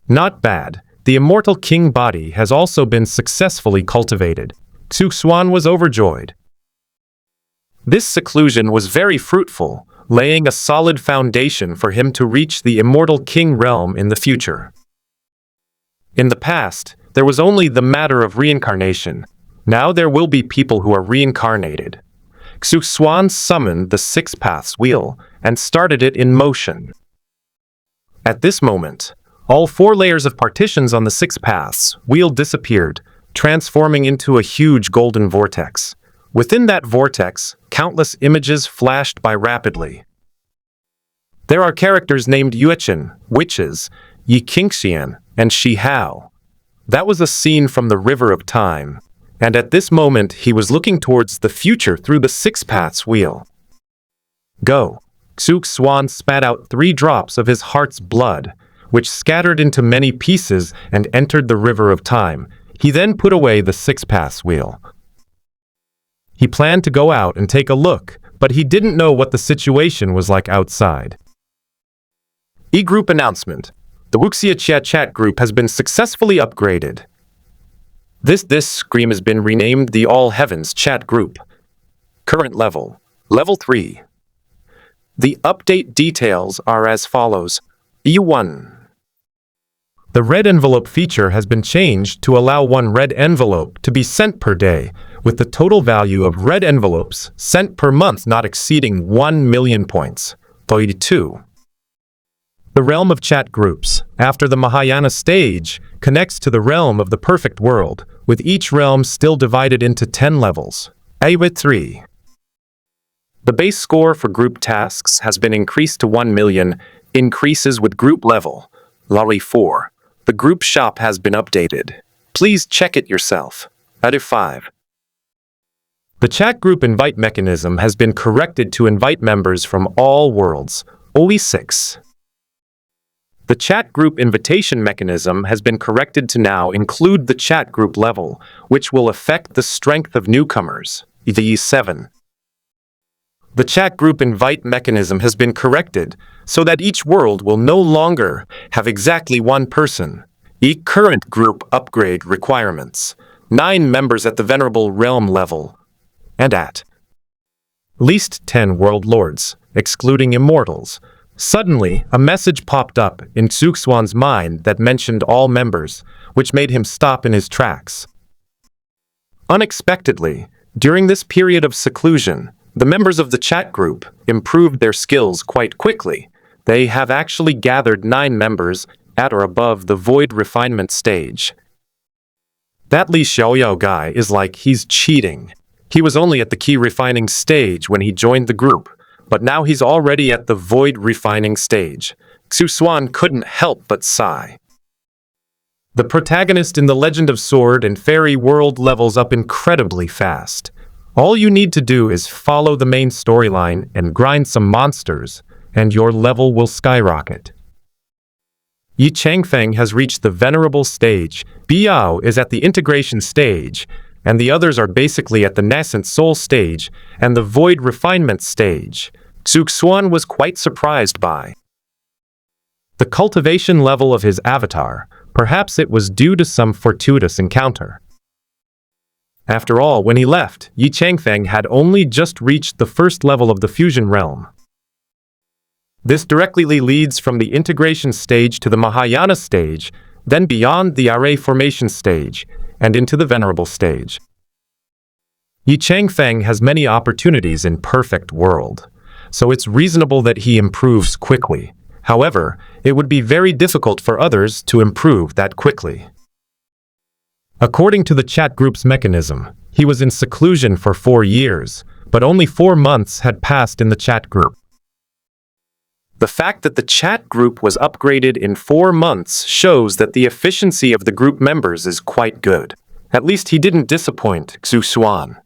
Not bad. The Immortal King body has also been successfully cultivated. Xuan was overjoyed. This seclusion was very fruitful, laying a solid foundation for him to reach the Immortal King realm in the future. In the past, there was only the matter of reincarnation. Now there will be people who are reincarnated. Xuan summoned the 6 paths wheel and started it in motion. At this moment, all 4 layers of partitions on the 6 paths wheel disappeared, transforming into a huge golden vortex. Within that vortex, countless images flashed by rapidly. There are characters named Yuechen, witches, Yi Qingxian, and Shi Hao. That was a scene from the River of Time, and at this moment he was looking towards the future through the 6 paths wheel. Go! Xuan spat out 3 drops of his heart's blood, which scattered into many pieces and entered the River of Time. He then put away the 6 paths wheel. He planned to go out and take a look, but he didn't know what the situation was like outside. E-Group announcement. The Wuxia chat group has been successfully upgraded. This screen has been renamed the All Heavens chat group. Current level, level 3. The update details are as follows. E1. The red envelope feature has been changed to allow 1 red envelope to be sent per day, with the total value of red envelopes sent per month not exceeding 1 million points. 2. The realm of chat groups, after the Mahayana stage, connects to the realm of the perfect world, with each realm still divided into 10 levels. A-with 3. The base score for group tasks has been increased to 1 million, increases with group level. Lari 4. The group shop has been updated. Please check it yourself. At 5. The chat group invite mechanism has been corrected to invite members from all worlds. OE 6. The chat group invitation mechanism has been corrected to now include the chat group level, which will affect the strength of newcomers. E 7. The chat group invite mechanism has been corrected so that each world will no longer have exactly 1 person. Current group upgrade requirements. 9 members at the Venerable Realm level, and at least 10 world lords, excluding immortals. Suddenly, a message popped up in Xuan's mind that mentioned all members, which made him stop in his tracks. Unexpectedly, during this period of seclusion, the members of the chat group improved their skills quite quickly. They have actually gathered 9 members at or above the void refinement stage. That Li Xiaoyao guy is like he's cheating. He was only at the key refining stage when he joined the group, but now he's already at the void refining stage. Xuan couldn't help but sigh. The protagonist in the Legend of Sword and Fairy world levels up incredibly fast. All you need to do is follow the main storyline and grind some monsters, and your level will skyrocket. Yi Changfeng has reached the venerable stage, Biao is at the integration stage, and the others are basically at the nascent soul stage and the void refinement stage. Xuan was quite surprised by the cultivation level of his avatar. Perhaps it was due to some fortuitous encounter. After all, when he left, Yi Changfeng had only just reached the first level of the fusion realm. This directly leads from the integration stage to the Mahayana stage, then beyond the array formation stage, and into the venerable stage. Yi Changfeng has many opportunities in perfect world, so it's reasonable that he improves quickly. However, it would be very difficult for others to improve that quickly. According to the chat group's mechanism, he was in seclusion for 4 years, but only 4 months had passed in the chat group. The fact that the chat group was upgraded in 4 months shows that the efficiency of the group members is quite good. At least he didn't disappoint Xuan.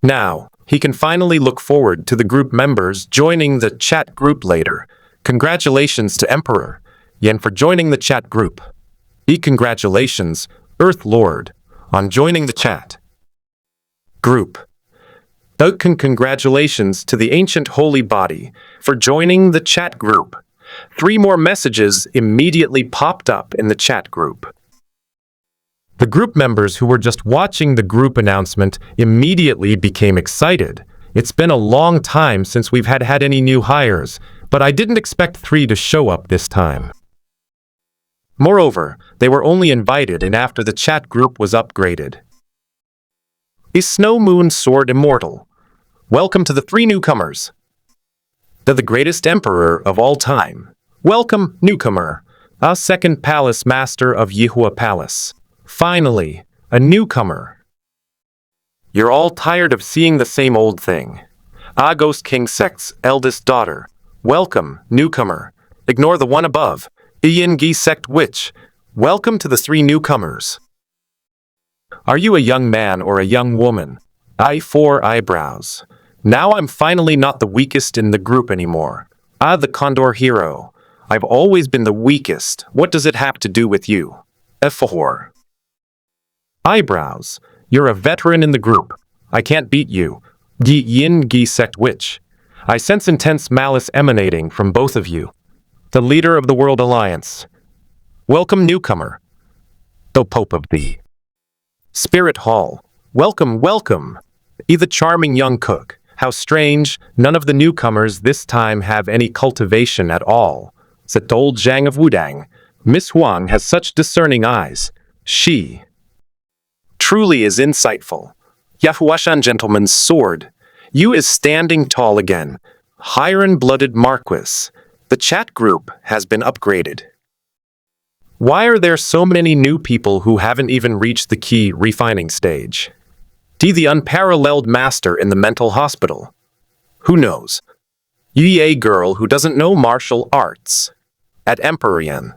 Now, he can finally look forward to the group members joining the chat group later. Congratulations to Emperor Yan for joining the chat group. Congratulations, Earth Lord, on joining the chat group. Congratulations to the ancient holy body for joining the chat group. 3 more messages immediately popped up in the chat group. The group members who were just watching the group announcement immediately became excited. It's been a long time since we've had any new hires, but I didn't expect 3 to show up this time. Moreover, they were only invited in after the chat group was upgraded. Is Snow Moon Sword Immortal? Welcome to the 3 newcomers. The greatest emperor of all time. Welcome, newcomer. A second palace master of Yihua Palace. Finally, a newcomer. You're all tired of seeing the same old thing. Ghost King Sect's eldest daughter. Welcome, newcomer. Ignore the one above. Ian Gi Sect Witch. Welcome to the 3 newcomers. Are you a young man or a young woman? 4 eyebrows. Now I'm finally not the weakest in the group anymore. The Condor hero. I've always been the weakest. What does it have to do with you? 4 eyebrows. You're a veteran in the group. I can't beat you. Yin Gi Sect Witch. I sense intense malice emanating from both of you. The leader of the World Alliance. Welcome, newcomer. The Pope of the Spirit Hall. Welcome, welcome. The charming young cook. How strange, none of the newcomers this time have any cultivation at all. Zatol Zhang of Wudang. Miss Huang has such discerning eyes. She truly is insightful. Yahuashan gentleman's sword. You is standing tall again. Iron-blooded Marquis. The chat group has been upgraded. Why are there so many new people who haven't even reached the key refining stage? The unparalleled master in the mental hospital. Who knows? A girl who doesn't know martial arts. At Empyrean.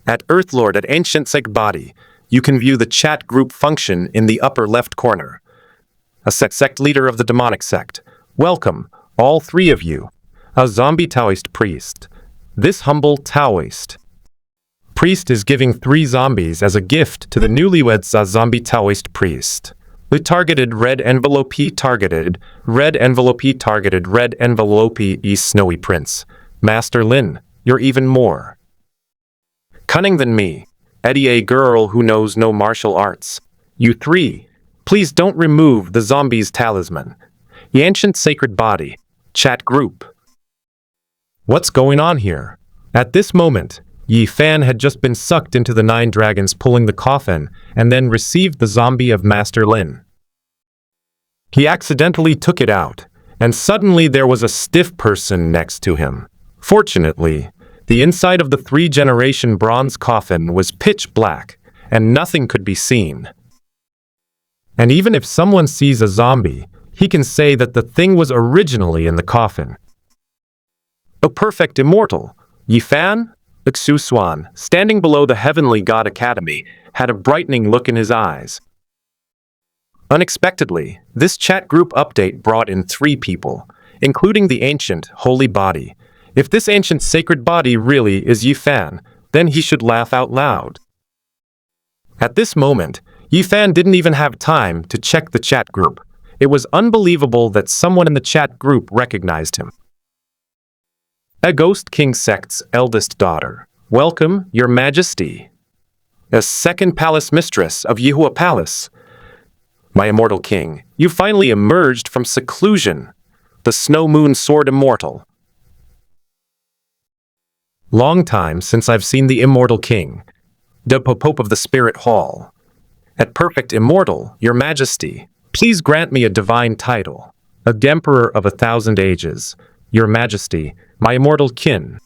At Earthlord at Ancient Sect Body, you can view the chat group function in the upper left corner. A sect leader of the demonic sect. Welcome, all 3 of you. A zombie Taoist priest. This humble Taoist priest is giving 3 zombies as a gift to the newlyweds zombie Taoist priest. The targeted red envelope targeted, red envelope targeted, red envelope is Snowy Prince. Master Lin, you're even more cunning than me. Eddie, a girl who knows no martial arts. You 3, please don't remove the zombie's talisman. The ancient sacred body. Chat group. What's going on here? At this moment, Yi Fan had just been sucked into the 9 dragons pulling the coffin and then received the zombie of Master Lin. He accidentally took it out, and suddenly there was a stiff person next to him. Fortunately, the inside of the 3-generation bronze coffin was pitch black, and nothing could be seen. And even if someone sees a zombie, he can say that the thing was originally in the coffin. A perfect immortal, Yi Fan, Xuan, standing below the Heavenly God Academy, had a brightening look in his eyes. Unexpectedly, this chat group update brought in 3 people, including the ancient holy body. If this ancient sacred body really is Yi Fan, then he should laugh out loud. At this moment, Yi Fan didn't even have time to check the chat group. It was unbelievable that someone in the chat group recognized him. A Ghost King sect's eldest daughter. Welcome, Your Majesty. A second palace mistress of Yihua Palace. My immortal king, you finally emerged from seclusion. The Snow Moon Sword Immortal. Long time since I've seen the immortal king. The Pope of the Spirit Hall. At perfect immortal, Your Majesty, please grant me a divine title. A Emperor of 1,000 ages. Your Majesty, my immortal kin.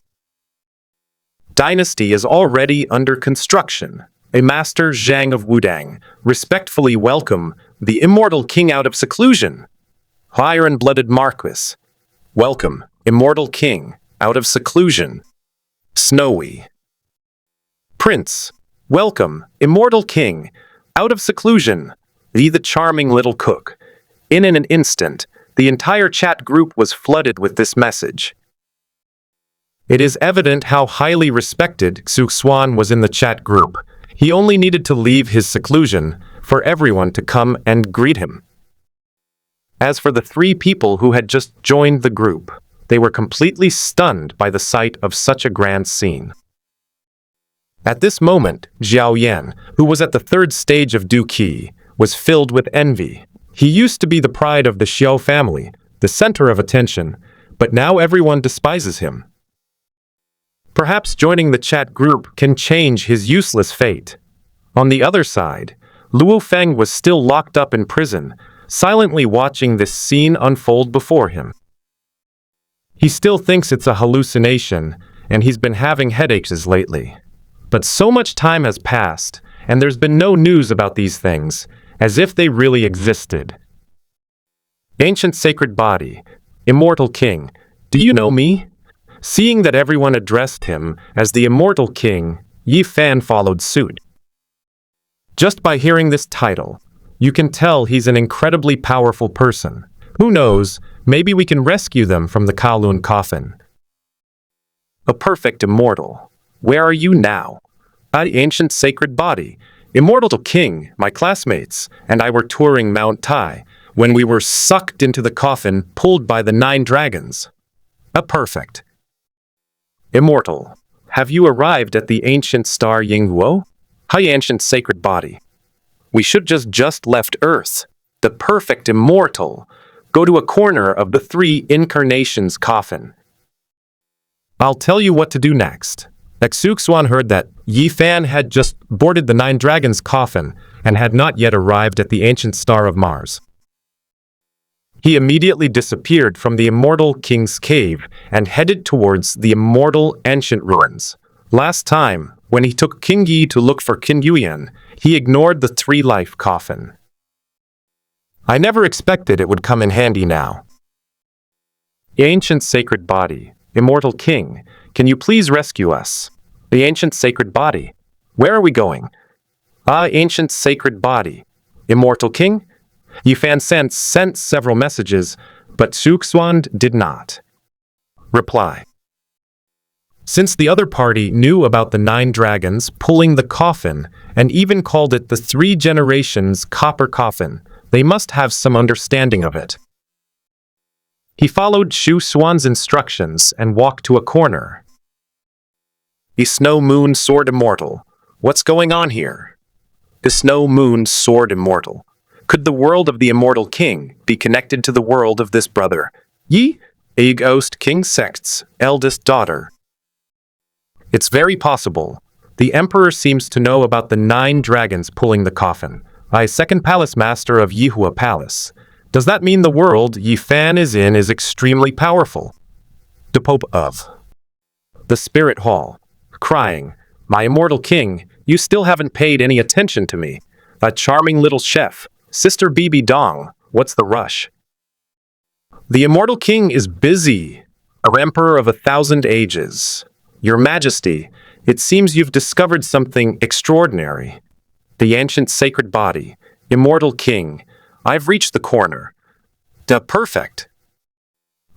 Dynasty is already under construction. A Master Zhang of Wudang, respectfully welcome the immortal king out of seclusion. Iron-blooded Marquis, welcome, immortal king, out of seclusion. Snowy. Prince, welcome, immortal king, out of seclusion. The charming little cook. In an instant, the entire chat group was flooded with this message. It is evident how highly respected Xuan was in the chat group. He only needed to leave his seclusion for everyone to come and greet him. As for the 3 people who had just joined the group, they were completely stunned by the sight of such a grand scene. At this moment, Xiao Yan, who was at the 3rd stage of Du Qi, was filled with envy. He used to be the pride of the Xiao family, the center of attention, but now everyone despises him. Perhaps joining the chat group can change his useless fate. On the other side, Luo Feng was still locked up in prison, silently watching this scene unfold before him. He still thinks it's a hallucination, and he's been having headaches lately. But so much time has passed, and there's been no news about these things, as if they really existed. Ancient sacred body, immortal king, do you know me? Seeing that everyone addressed him as the immortal king, Yi Fan followed suit. Just by hearing this title, you can tell he's an incredibly powerful person. Who knows, maybe we can rescue them from the Kowloon coffin. A perfect immortal. Where are you now? The ancient sacred body, immortal king, my classmates, and I were touring Mount Tai when we were sucked into the coffin pulled by the 9 dragons. A perfect. Immortal, have you arrived at the ancient star Yingguo? Hi, ancient sacred body. We should just left Earth. The perfect immortal. Go to a corner of the 3 incarnations coffin. I'll tell you what to do next. Xuan heard that Yi Fan had just boarded the 9 dragons coffin and had not yet arrived at the ancient star of Mars. He immediately disappeared from the immortal king's cave and headed towards the immortal ancient ruins. Last time, when he took King Yi to look for Qin Yuyan, he ignored the 3-life coffin. I never expected it would come in handy now. Ancient sacred body, immortal king, can you please rescue us? The ancient sacred body. Where are we going? Ancient sacred body, immortal king? Yi Fan sent several messages, but Xuan did not reply. Since the other party knew about the 9 dragons pulling the coffin and even called it the 3 generations copper coffin, they must have some understanding of it. He followed Xuan's instructions and walked to a corner. The Snow Moon Sword Immortal. What's going on here? The Snow Moon Sword Immortal. Could the world of the immortal king be connected to the world of this brother, Yi? a ghost king sect's eldest daughter. It's very possible. The Emperor seems to know about the 9 dragons pulling the coffin. I second palace master of Yihua Palace. Does that mean the world Yi Fan is in is extremely powerful? The Pope of the Spirit Hall, crying, "My immortal king, you still haven't paid any attention to me. That charming little chef, Sister Bibi Dong, what's the rush?" The immortal king is busy, a emperor of 1,000 ages. Your Majesty, it seems you've discovered something extraordinary. The ancient sacred body, immortal king, I've reached the corner. Perfect.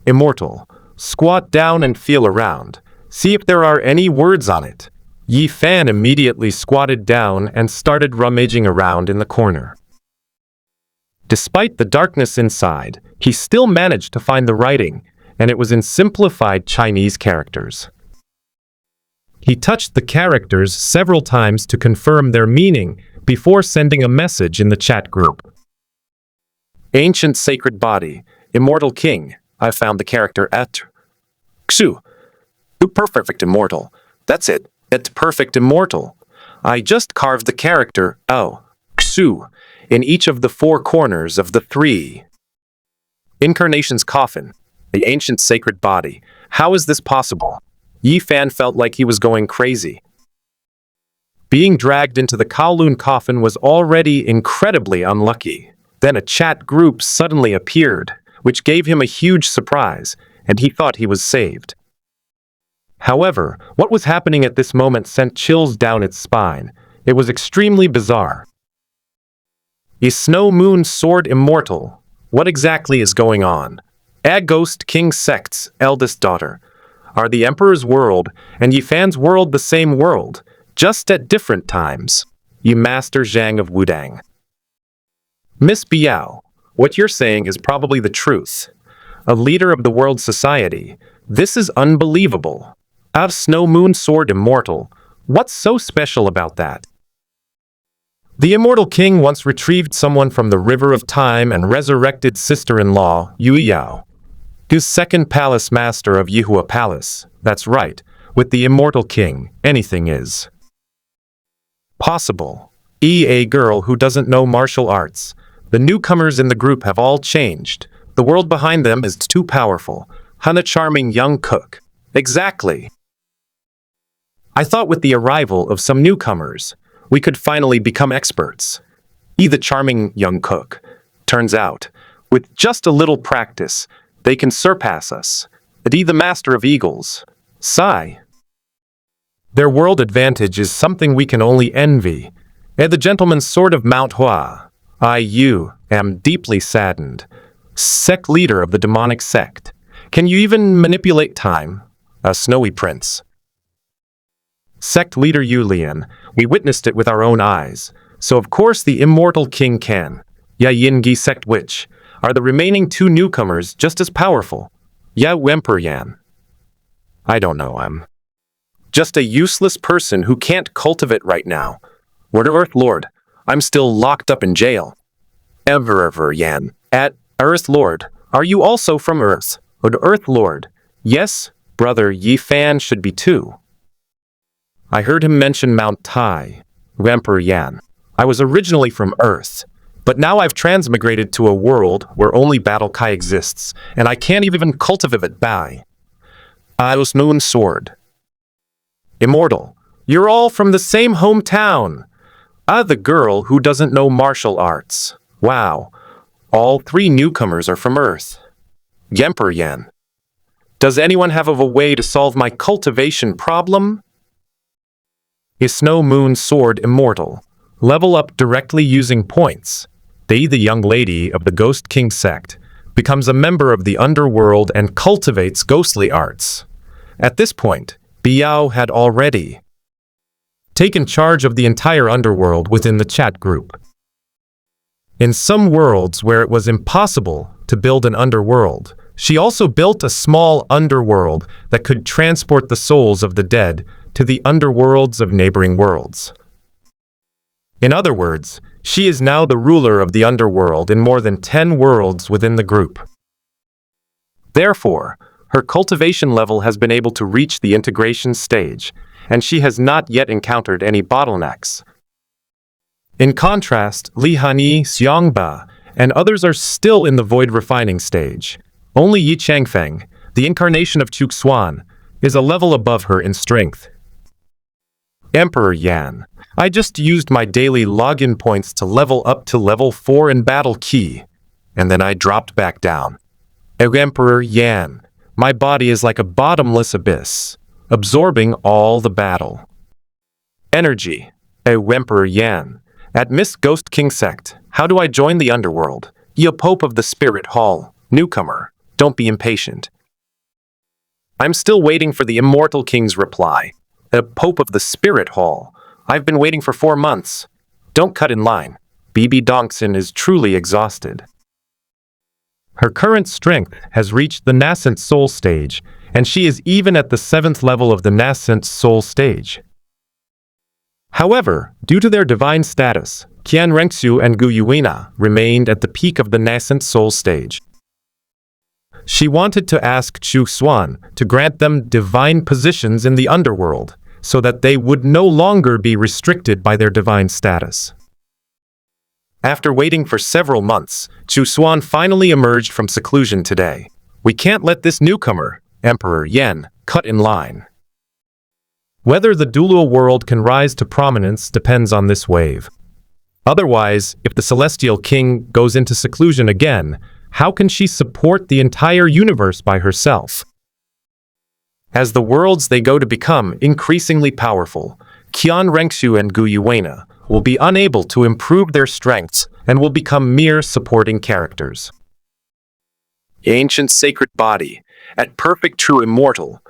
Immortal, squat down and feel around. See if there are any words on it. Yi Fan immediately squatted down and started rummaging around in the corner. Despite the darkness inside, he still managed to find the writing, and it was in simplified Chinese characters. He touched the characters several times to confirm their meaning before sending a message in the chat group. Ancient sacred body, immortal king, I found the character at Xu. Perfect immortal. That's it. It's perfect immortal. I just carved the character Xu in each of the 4 corners of the 3. Incarnation's coffin, the ancient sacred body. How is this possible? Yi Fan felt like he was going crazy. Being dragged into the Kowloon coffin was already incredibly unlucky. Then a chat group suddenly appeared, which gave him a huge surprise, and he thought he was saved. However, what was happening at this moment sent chills down its spine. It was extremely bizarre. Is Snow Moon Sword immortal? What exactly is going on? A Ghost King Sect's eldest daughter. Are the Emperor's world and Yi Fan's world the same world, just at different times? Yi Master Zhang of Wudang. Miss Biao, what you're saying is probably the truth. A leader of the world society. This is unbelievable. Of Snow Moon Sword immortal. What's so special about that? The immortal king once retrieved someone from the river of time and resurrected sister-in-law, Yu Yao. His second palace master of Yihua Palace. That's right. With the immortal king, anything is possible. A girl who doesn't know martial arts. The newcomers in the group have all changed. The world behind them is too powerful. Hana charming young cook. Exactly. I thought with the arrival of some newcomers, we could finally become experts. The charming young cook. Turns out, with just a little practice, they can surpass us. The master of eagles. Sigh. Their world advantage is something we can only envy. The gentleman's sword of Mount Hua. I am deeply saddened. Sect leader of the demonic sect. Can you even manipulate time? A snowy prince. Sect leader Yu Lian. We witnessed it with our own eyes. So of course the immortal king can. Ya Yingi sect witch. Are the remaining 2 newcomers just as powerful? Ya Emperor Yan. I don't know, I'm just a useless person who can't cultivate right now. Word of Earth Lord. I'm still locked up in jail. Ever Yan. At Earth Lord. Are you also from Earth? Would Earth Lord. Yes, brother Yi Fan should be too. I heard him mention Mount Tai. Emperor Yan. I was originally from Earth, but now I've transmigrated to a world where only Battle Kai exists, and I can't even cultivate it by. I was Moon Sword. Immortal. You're all from the same hometown. The girl who doesn't know martial arts. Wow. All 3 newcomers are from Earth. Emperor Yan. Does anyone have a way to solve my cultivation problem? Is Snow Moon Sword immortal? Level up directly using points. The young lady of the Ghost King sect becomes a member of the underworld and cultivates ghostly arts. At this point, Biao had already taken charge of the entire underworld within the chat group. In some worlds where it was impossible to build an underworld, she also built a small underworld that could transport the souls of the dead to the underworlds of neighboring worlds. In other words, she is now the ruler of the underworld in more than 10 worlds within the group. Therefore, her cultivation level has been able to reach the integration stage, and she has not yet encountered any bottlenecks. In contrast, Li Hani, Xiangba, and others are still in the void refining stage. Only Yi Changfeng, the incarnation of Xuan, is a level above her in strength. Emperor Yan, I just used my daily login points to level up to level 4 in battle key, and then I dropped back down. Emperor Yan, my body is like a bottomless abyss, absorbing all the battle. Energy, Emperor Yan, at Miss Ghost King Sect, how do I join the underworld? Ye Pope of the Spirit Hall, newcomer, don't be impatient. I'm still waiting for the Immortal King's reply. Pope of the Spirit Hall, I've been waiting for 4 months. Don't cut in line. BB Donkson is truly exhausted. Her current strength has reached the nascent soul stage, and she is even at the 7th level of the nascent soul stage. However, due to their divine status, Qian Rengxu and Gu Yuina remained at the peak of the nascent soul stage. She wanted to ask Xuan to grant them divine positions in the underworld, so that they would no longer be restricted by their divine status. After waiting for several months, Xuan finally emerged from seclusion today. We can't let this newcomer, Emperor Yan, cut in line. Whether the dual world can rise to prominence depends on this wave. Otherwise, if the Celestial King goes into seclusion again, how can she support the entire universe by herself? As the worlds they go to become increasingly powerful, Qian Rengxu and Gu Yuina will be unable to improve their strengths and will become mere supporting characters. Ancient sacred body, at perfect true immortal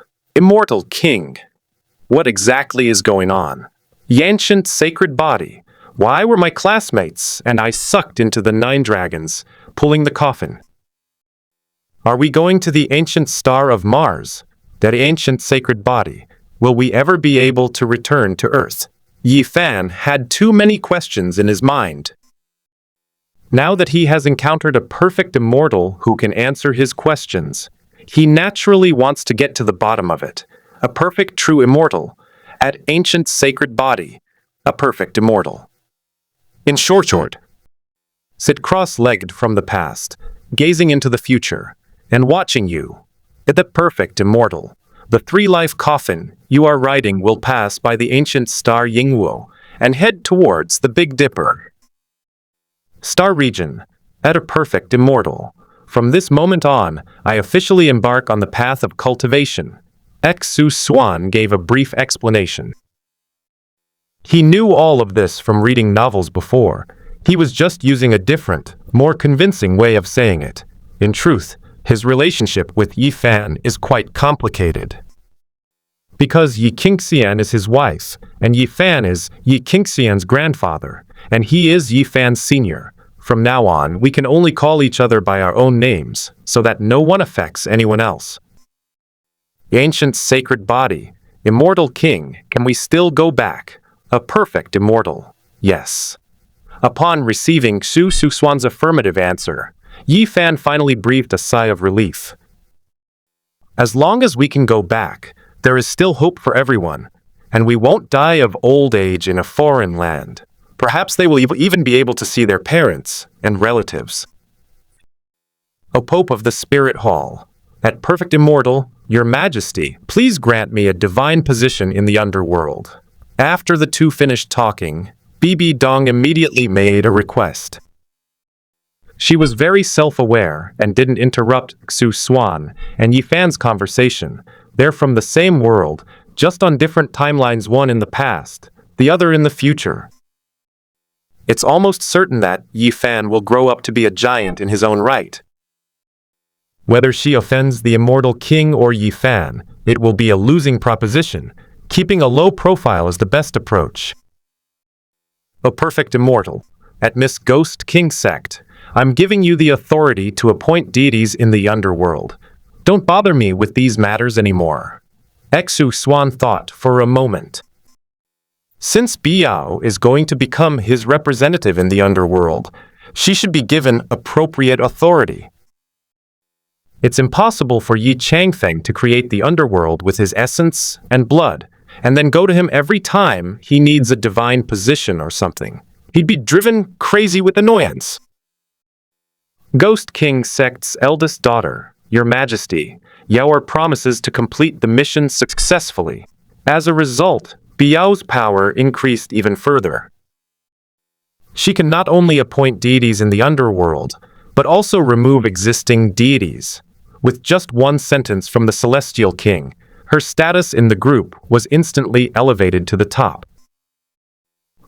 king. What exactly is going on? Ancient sacred body, why were my classmates and I sucked into the 9 dragons, pulling the coffin? Are we going to the ancient star of Mars, that ancient sacred body? Will we ever be able to return to Earth? Yi Fan had too many questions in his mind. Now that he has encountered a perfect immortal who can answer his questions, he naturally wants to get to the bottom of it. A perfect true immortal, at ancient sacred body, a perfect immortal. In short, sit cross-legged from the past, gazing into the future, and watching you. The perfect immortal, the 3-life coffin you are riding will pass by the ancient star Yingwo and head towards the Big Dipper. Star region, at a perfect immortal. From this moment on, I officially embark on the path of cultivation. Xuan gave a brief explanation. He knew all of this from reading novels before. He was just using a different, more convincing way of saying it. In truth, his relationship with Yi Fan is quite complicated. Because Yi Qingxian is his wife, and Yi Fan is Yi Qingxian's grandfather, and he is Yi Fan's senior. From now on, we can only call each other by our own names, so that no one affects anyone else. Ancient sacred body, immortal king, can we still go back? A perfect immortal, yes. Upon receiving Xuan's affirmative answer, Yi Fan finally breathed a sigh of relief. As long as we can go back, there is still hope for everyone, and we won't die of old age in a foreign land. Perhaps they will even be able to see their parents and relatives. O Pope of the Spirit Hall, at perfect immortal, Your Majesty, please grant me a divine position in the underworld. After the two finished talking, Bibi Dong immediately made a request. She was very self-aware and didn't interrupt Xuan and Yi Fan's conversation. They're from the same world, just on different timelines, one in the past, the other in the future. It's almost certain that Yi Fan will grow up to be a giant in his own right. Whether she offends the immortal king or Yi Fan, it will be a losing proposition. Keeping a low profile is the best approach. A perfect immortal, at Miss Ghost King Sect, I'm giving you the authority to appoint deities in the underworld. Don't bother me with these matters anymore. Xuan thought for a moment. Since Biao is going to become his representative in the underworld, she should be given appropriate authority. It's impossible for Yi Changfeng to create the underworld with his essence and blood, and then go to him every time he needs a divine position or something. He'd be driven crazy with annoyance. Ghost King Sect's eldest daughter, Your Majesty, Yaoer promises to complete the mission successfully. As a result, Biao's power increased even further. She can not only appoint deities in the underworld, but also remove existing deities. With just one sentence from the Celestial King, her status in the group was instantly elevated to the top.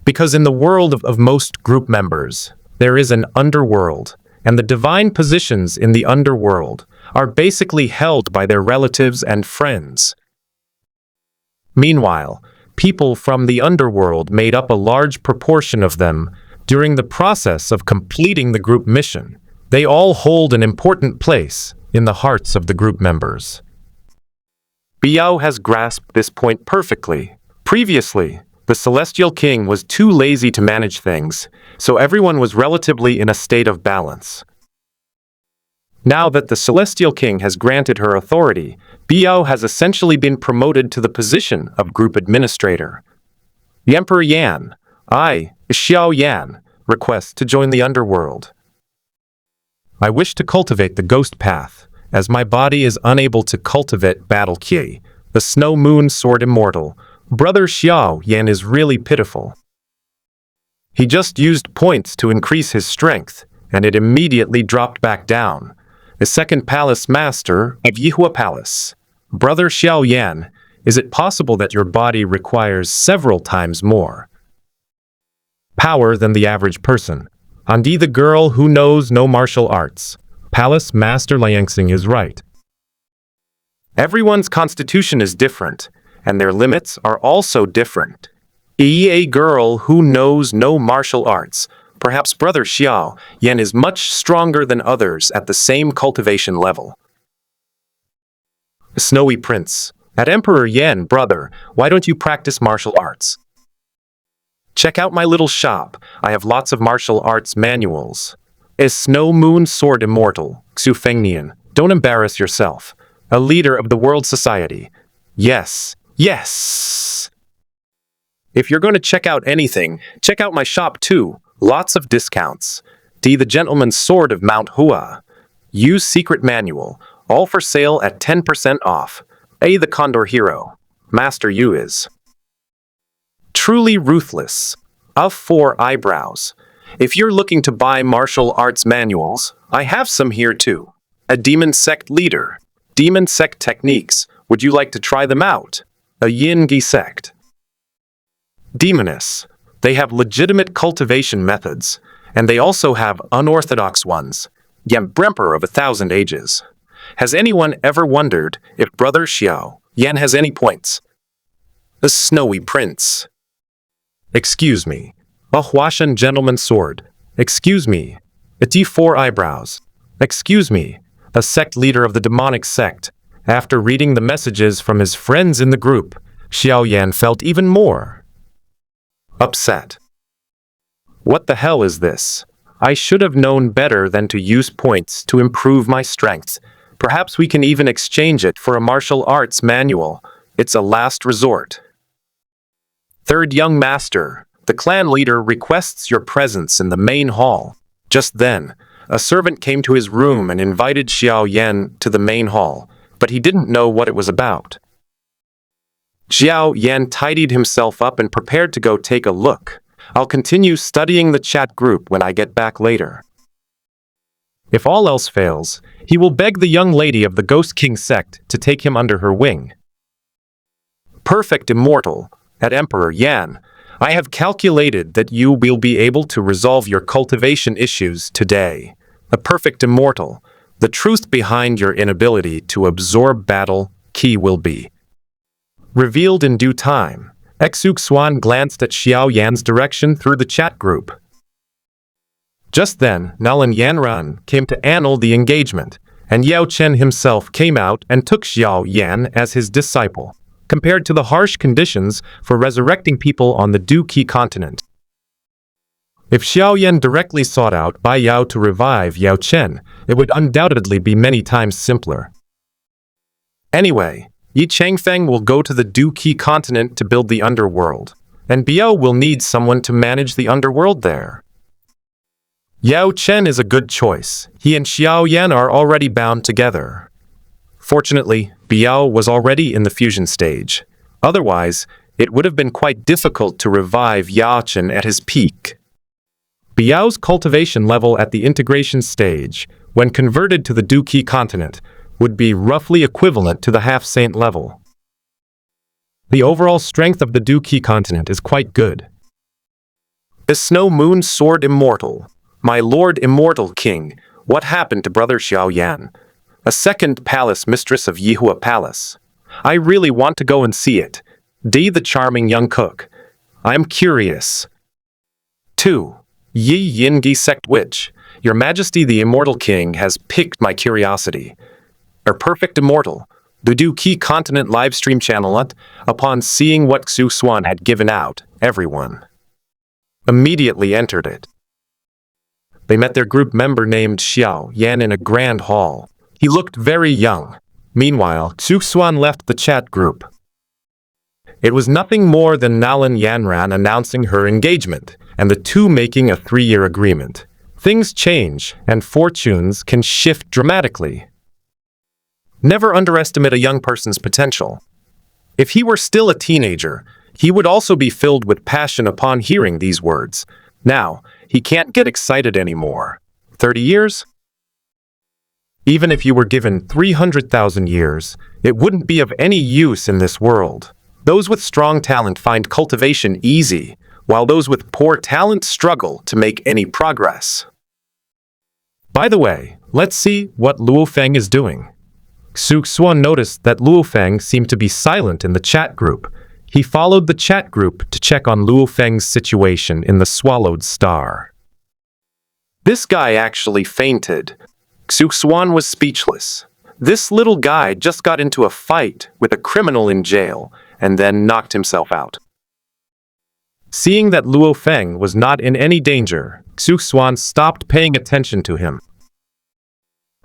Because in the world of most group members, there is an underworld, and the divine positions in the underworld are basically held by their relatives and friends. Meanwhile, people from the underworld made up a large proportion of them during the process of completing the group mission. They all hold an important place in the hearts of the group members. Biao has grasped this point perfectly. Previously, the Celestial King was too lazy to manage things, so everyone was relatively in a state of balance. Now that the Celestial King has granted her authority, Biao has essentially been promoted to the position of group administrator. The Emperor Yan, Xiao Yan, requests to join the underworld. I wish to cultivate the ghost path, as my body is unable to cultivate battle ki, the snow moon sword immortal. Brother Xiao Yan is really pitiful. He just used points to increase his strength, and it immediately dropped back down. The second palace master of Yihua Palace. Brother Xiao Yan, is it possible that your body requires several times more power than the average person? Andi, the girl who knows no martial arts. Palace Master Liangxing is right. Everyone's constitution is different, and their limits are also different. A girl who knows no martial arts. Perhaps Brother Xiao Yan is much stronger than others at the same cultivation level. Snowy Prince. At Emperor Yan, brother, why don't you practice martial arts? Check out my little shop. I have lots of martial arts manuals. Is Snow Moon Sword Immortal, Xu Fengnian, don't embarrass yourself. A leader of the world society. Yes, yes! If you're going to check out anything, check out my shop too. Lots of discounts. D, the Gentleman's Sword of Mount Hua. Use secret manual. All for sale at 10% off. A, the Condor Hero. Master Yu is truly ruthless. Of 4 eyebrows. If you're looking to buy martial arts manuals, I have some here too. A Demon Sect Leader. Demon Sect Techniques. Would you like to try them out? A Yin-Gi Sect. Demoness. They have legitimate cultivation methods, and they also have unorthodox ones. Yembremper of 1,000 ages. Has anyone ever wondered if Brother Xiao Yan has any points? The Snowy Prince. Excuse me. A Huashan Gentleman's Sword. Excuse me. A D4 eyebrows. Excuse me. A sect leader of the demonic sect. After reading the messages from his friends in the group, Xiao Yan felt even more upset. What the hell is this? I should have known better than to use points to improve my strength. Perhaps we can even exchange it for a martial arts manual. It's a last resort. Third young master, the clan leader requests your presence in the main hall. Just then, a servant came to his room and invited Xiao Yan to the main hall, but he didn't know what it was about. Xiao Yan tidied himself up and prepared to go take a look. I'll continue studying the chat group when I get back later. If all else fails, he will beg the young lady of the Ghost King sect to take him under her wing. Perfect Immortal. At Emperor Yan, I have calculated that you will be able to resolve your cultivation issues today. A perfect Immortal. The truth behind your inability to absorb battle ki will be revealed in due time. Xuan glanced at Xiao Yan's direction through the chat group. Just then, Nalan Yanran came to annul the engagement, and Yao Chen himself came out and took Xiao Yan as his disciple, compared to the harsh conditions for resurrecting people on the Du Qi continent. If Xiao Yan directly sought out Bai Yao to revive Yao Chen, it would undoubtedly be many times simpler. Anyway, Yi Changfeng will go to the Du-Qi continent to build the underworld, and Biao will need someone to manage the underworld there. Yao Chen is a good choice. He and Xiao Yan are already bound together. Fortunately, Biao was already in the fusion stage. Otherwise, it would have been quite difficult to revive Yao Chen at his peak. Biao's cultivation level at the integration stage, when converted to the Du-Qi continent, would be roughly equivalent to the half-saint level. The overall strength of the Du-Qi continent is quite good. The Snow Moon Sword Immortal. My Lord Immortal King, what happened to Brother Xiao Yan? A second palace mistress of Yihua Palace. I really want to go and see it. D. the charming young cook. I am curious. 2. Yi Yingi Sect Witch. Your Majesty the Immortal King has piqued my curiosity. A perfect immortal. The Du-Qi Continent livestream channel upon seeing what Xuan had given out, everyone immediately entered it. They met their group member named Xiao Yan in a grand hall. He looked very young. Meanwhile, Xuan left the chat group. It was nothing more than Nalan Yanran announcing her engagement, and the two making a 3-year agreement. Things change, and fortunes can shift dramatically. Never underestimate a young person's potential. If he were still a teenager, he would also be filled with passion upon hearing these words. Now, he can't get excited anymore. 30 years? Even if you were given 300,000 years, it wouldn't be of any use in this world. Those with strong talent find cultivation easy, while those with poor talent struggle to make any progress. By the way, let's see what Luo Feng is doing. Xuan noticed that Luo Feng seemed to be silent in the chat group. He followed the chat group to check on Luo Feng's situation in the Swallowed Star. This guy actually fainted. Xuan was speechless. This little guy just got into a fight with a criminal in jail and then knocked himself out. Seeing that Luo Feng was not in any danger, Xuan stopped paying attention to him.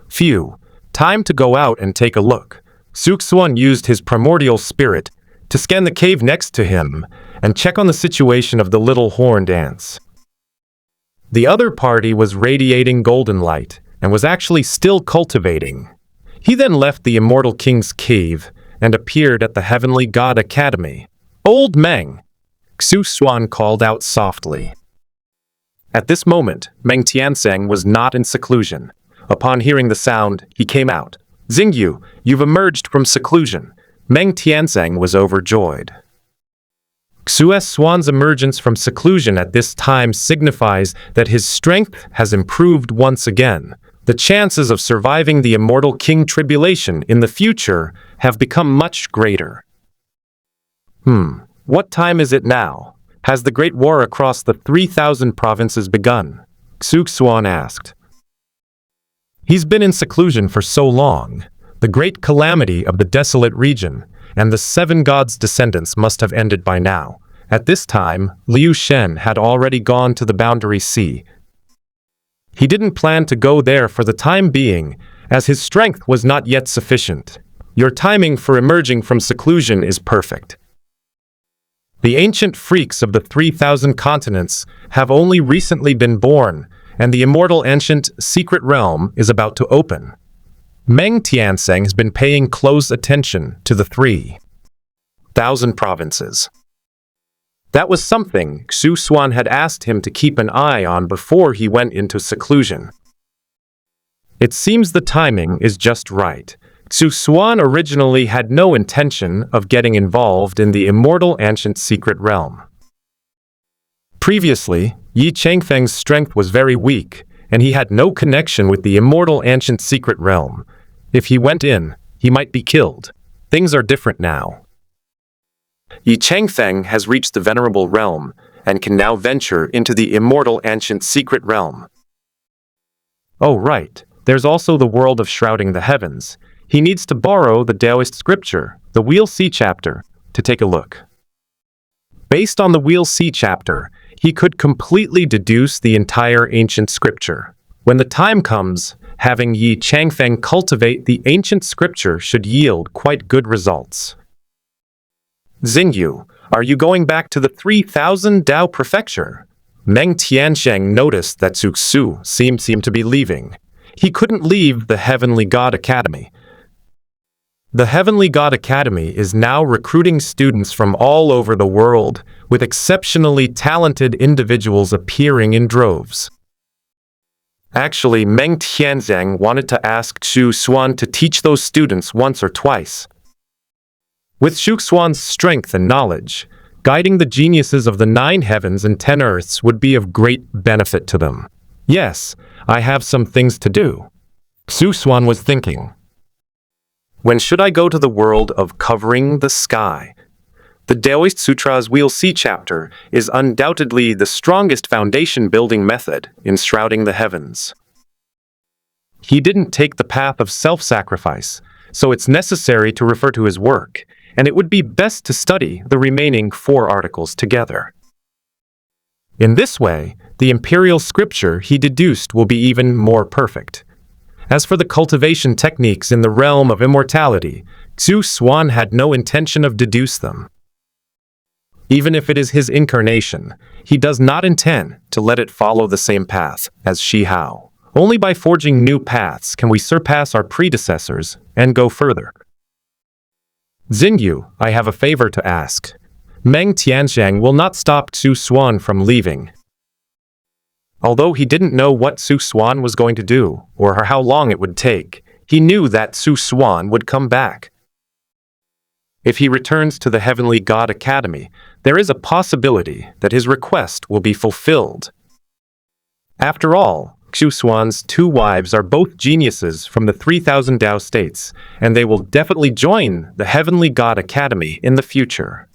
Phew, time to go out and take a look. Xuan used his primordial spirit to scan the cave next to him and check on the situation of the little horned ants. The other party was radiating golden light and was actually still cultivating. He then left the Immortal King's cave and appeared at the Heavenly God Academy. Old Meng! Xuan called out softly. At this moment, Meng Tianzeng was not in seclusion. Upon hearing the sound, he came out. Xingyu, you've emerged from seclusion. Meng Tianzeng was overjoyed. Xuan's emergence from seclusion at this time signifies that his strength has improved once again. The chances of surviving the Immortal King tribulation in the future have become much greater. What time is it now? Has the great war across the 3,000 provinces begun? Xuan asked. He's been in seclusion for so long. The great calamity of the desolate region and the 7 gods' descendants must have ended by now. At this time, Liu Shen had already gone to the Boundary Sea. He didn't plan to go there for the time being, as his strength was not yet sufficient. Your timing for emerging from seclusion is perfect. The ancient freaks of the 3,000 continents have only recently been born, and the immortal ancient secret realm is about to open. Meng Tianzeng has been paying close attention to the 3,000 provinces. That was something Xuan had asked him to keep an eye on before he went into seclusion. It seems the timing is just right. Xuan originally had no intention of getting involved in the immortal ancient secret realm. Previously, Yi Changfeng's strength was very weak, and he had no connection with the immortal ancient secret realm. If he went in, he might be killed. Things are different now. Yi Changfeng has reached the venerable realm and can now venture into the immortal ancient secret realm. Oh right, there's also the world of shrouding the heavens. He needs to borrow the Taoist scripture, the Wheel C chapter, to take a look. Based on the Wheel C chapter, he could completely deduce the entire ancient scripture. When the time comes, having Yi Changfeng cultivate the ancient scripture should yield quite good results. Xingyu, are you going back to the 3000 Dao Prefecture? Meng Tiansheng noticed that Xu seemed to be leaving. He couldn't leave the Heavenly God Academy. The Heavenly God Academy is now recruiting students from all over the world, with exceptionally talented individuals appearing in droves. Actually, Meng Tianzeng wanted to ask Xuan to teach those students once or twice. With Xuan's strength and knowledge, guiding the geniuses of the 9 heavens and 10 earths would be of great benefit to them. Yes, I have some things to do. Xuan was thinking. When should I go to the world of covering the sky? The Taoist Sutra's We'll See chapter is undoubtedly the strongest foundation-building method in shrouding the heavens. He didn't take the path of self-sacrifice, so it's necessary to refer to his work, and it would be best to study the remaining 4 articles together. In this way, the imperial scripture he deduced will be even more perfect. As for the cultivation techniques in the realm of immortality, Xuan had no intention of deduce them. Even if it is his incarnation, he does not intend to let it follow the same path as Shi Hao. Only by forging new paths can we surpass our predecessors and go further. Xingyu, I have a favor to ask. Meng Tiansheng will not stop Xuan from leaving. Although he didn't know what Xuan was going to do, or how long it would take, he knew that Xuan would come back. If he returns to the Heavenly God Academy, there is a possibility that his request will be fulfilled. After all, Xuan's 2 wives are both geniuses from the 3000 Dao states, and they will definitely join the Heavenly God Academy in the future.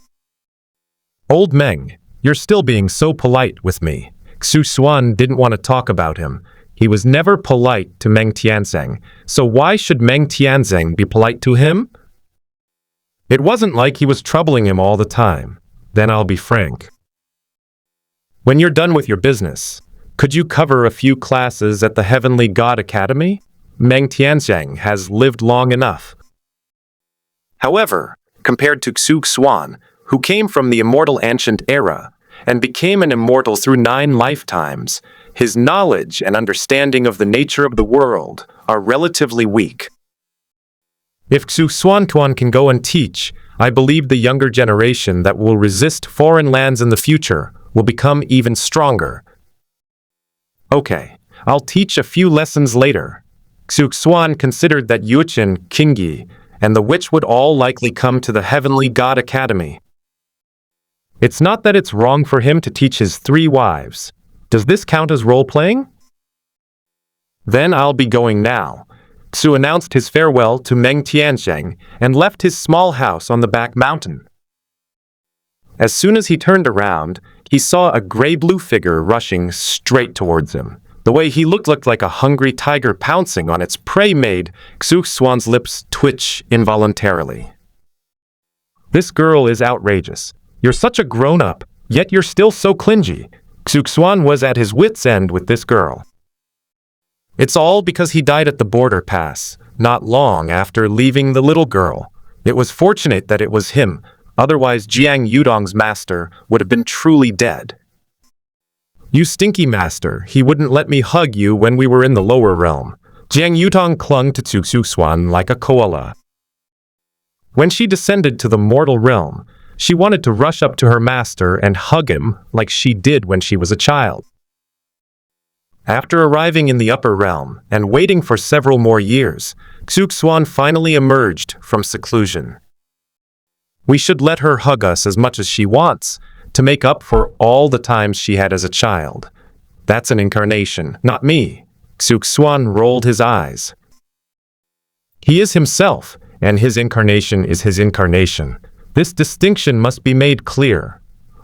Old Meng, you're still being so polite with me. Xuan didn't want to talk about him. He was never polite to Meng Tianzeng, so why should Meng Tianzeng be polite to him? It wasn't like he was troubling him all the time. Then I'll be frank. When you're done with your business, could you cover a few classes at the Heavenly God Academy? Meng Tianzeng has lived long enough. However, compared to Xuan, who came from the immortal ancient era, and became an immortal through 9 lifetimes, his knowledge and understanding of the nature of the world are relatively weak. If Xuan can go and teach, I believe the younger generation that will resist foreign lands in the future will become even stronger. Okay, I'll teach a few lessons later. Xuan considered that Yuchen, Qingyi, and the witch would all likely come to the Heavenly God Academy. It's not that it's wrong for him to teach his 3 wives. Does this count as role-playing? Then I'll be going now. Xu announced his farewell to Meng Tianzeng and left his small house on the back mountain. As soon as he turned around, he saw a gray-blue figure rushing straight towards him. The way he looked like a hungry tiger pouncing on its prey made Xuan's lips twitch involuntarily. This girl is outrageous. You're such a grown-up, yet you're still so clingy. Xuan was at his wit's end with this girl. It's all because he died at the border pass, not long after leaving the little girl. It was fortunate that it was him, otherwise Jiang Yudong's master would have been truly dead. You stinky master, he wouldn't let me hug you when we were in the lower realm. Jiang Yudong clung to Xuan like a koala. When she descended to the mortal realm, she wanted to rush up to her master and hug him like she did when she was a child. After arriving in the upper realm and waiting for several more years, Xuan finally emerged from seclusion. We should let her hug us as much as she wants to make up for all the times she had as a child. That's an incarnation, not me. Xuan rolled his eyes. He is himself, and his incarnation is his incarnation. This distinction must be made clear.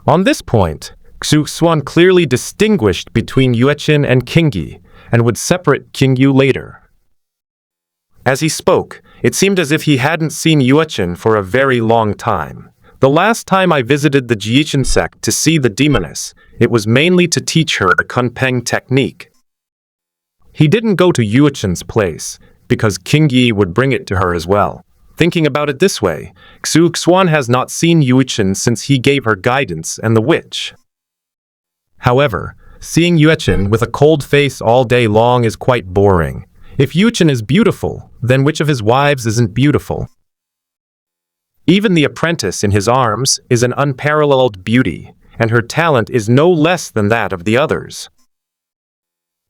On this point, Xuan clearly distinguished between Yueqin and Qingyi, and would separate Qingyu later. As he spoke, it seemed as if he hadn't seen Yueqin for a very long time. The last time I visited the Jichen sect to see the demoness, it was mainly to teach her the Kunpeng technique. He didn't go to Yuchen's place, because King Yi would bring it to her as well. Thinking about it this way, Xuan has not seen Yuchen since he gave her guidance and the witch. However, seeing Yuchen with a cold face all day long is quite boring. If Yuchen is beautiful, then which of his wives isn't beautiful? Even the apprentice in his arms is an unparalleled beauty, and her talent is no less than that of the others.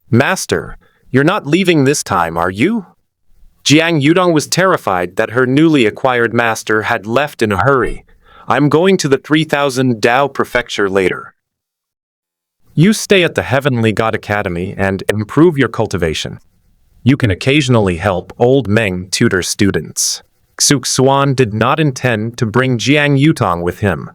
Master, you're not leaving this time, are you? Jiang Yudong was terrified that her newly acquired master had left in a hurry. I'm going to the 3000 Dao Prefecture later. You stay at the Heavenly God Academy and improve your cultivation. You can occasionally help old Meng tutor students. Xuan did not intend to bring Jiang Yutong with him.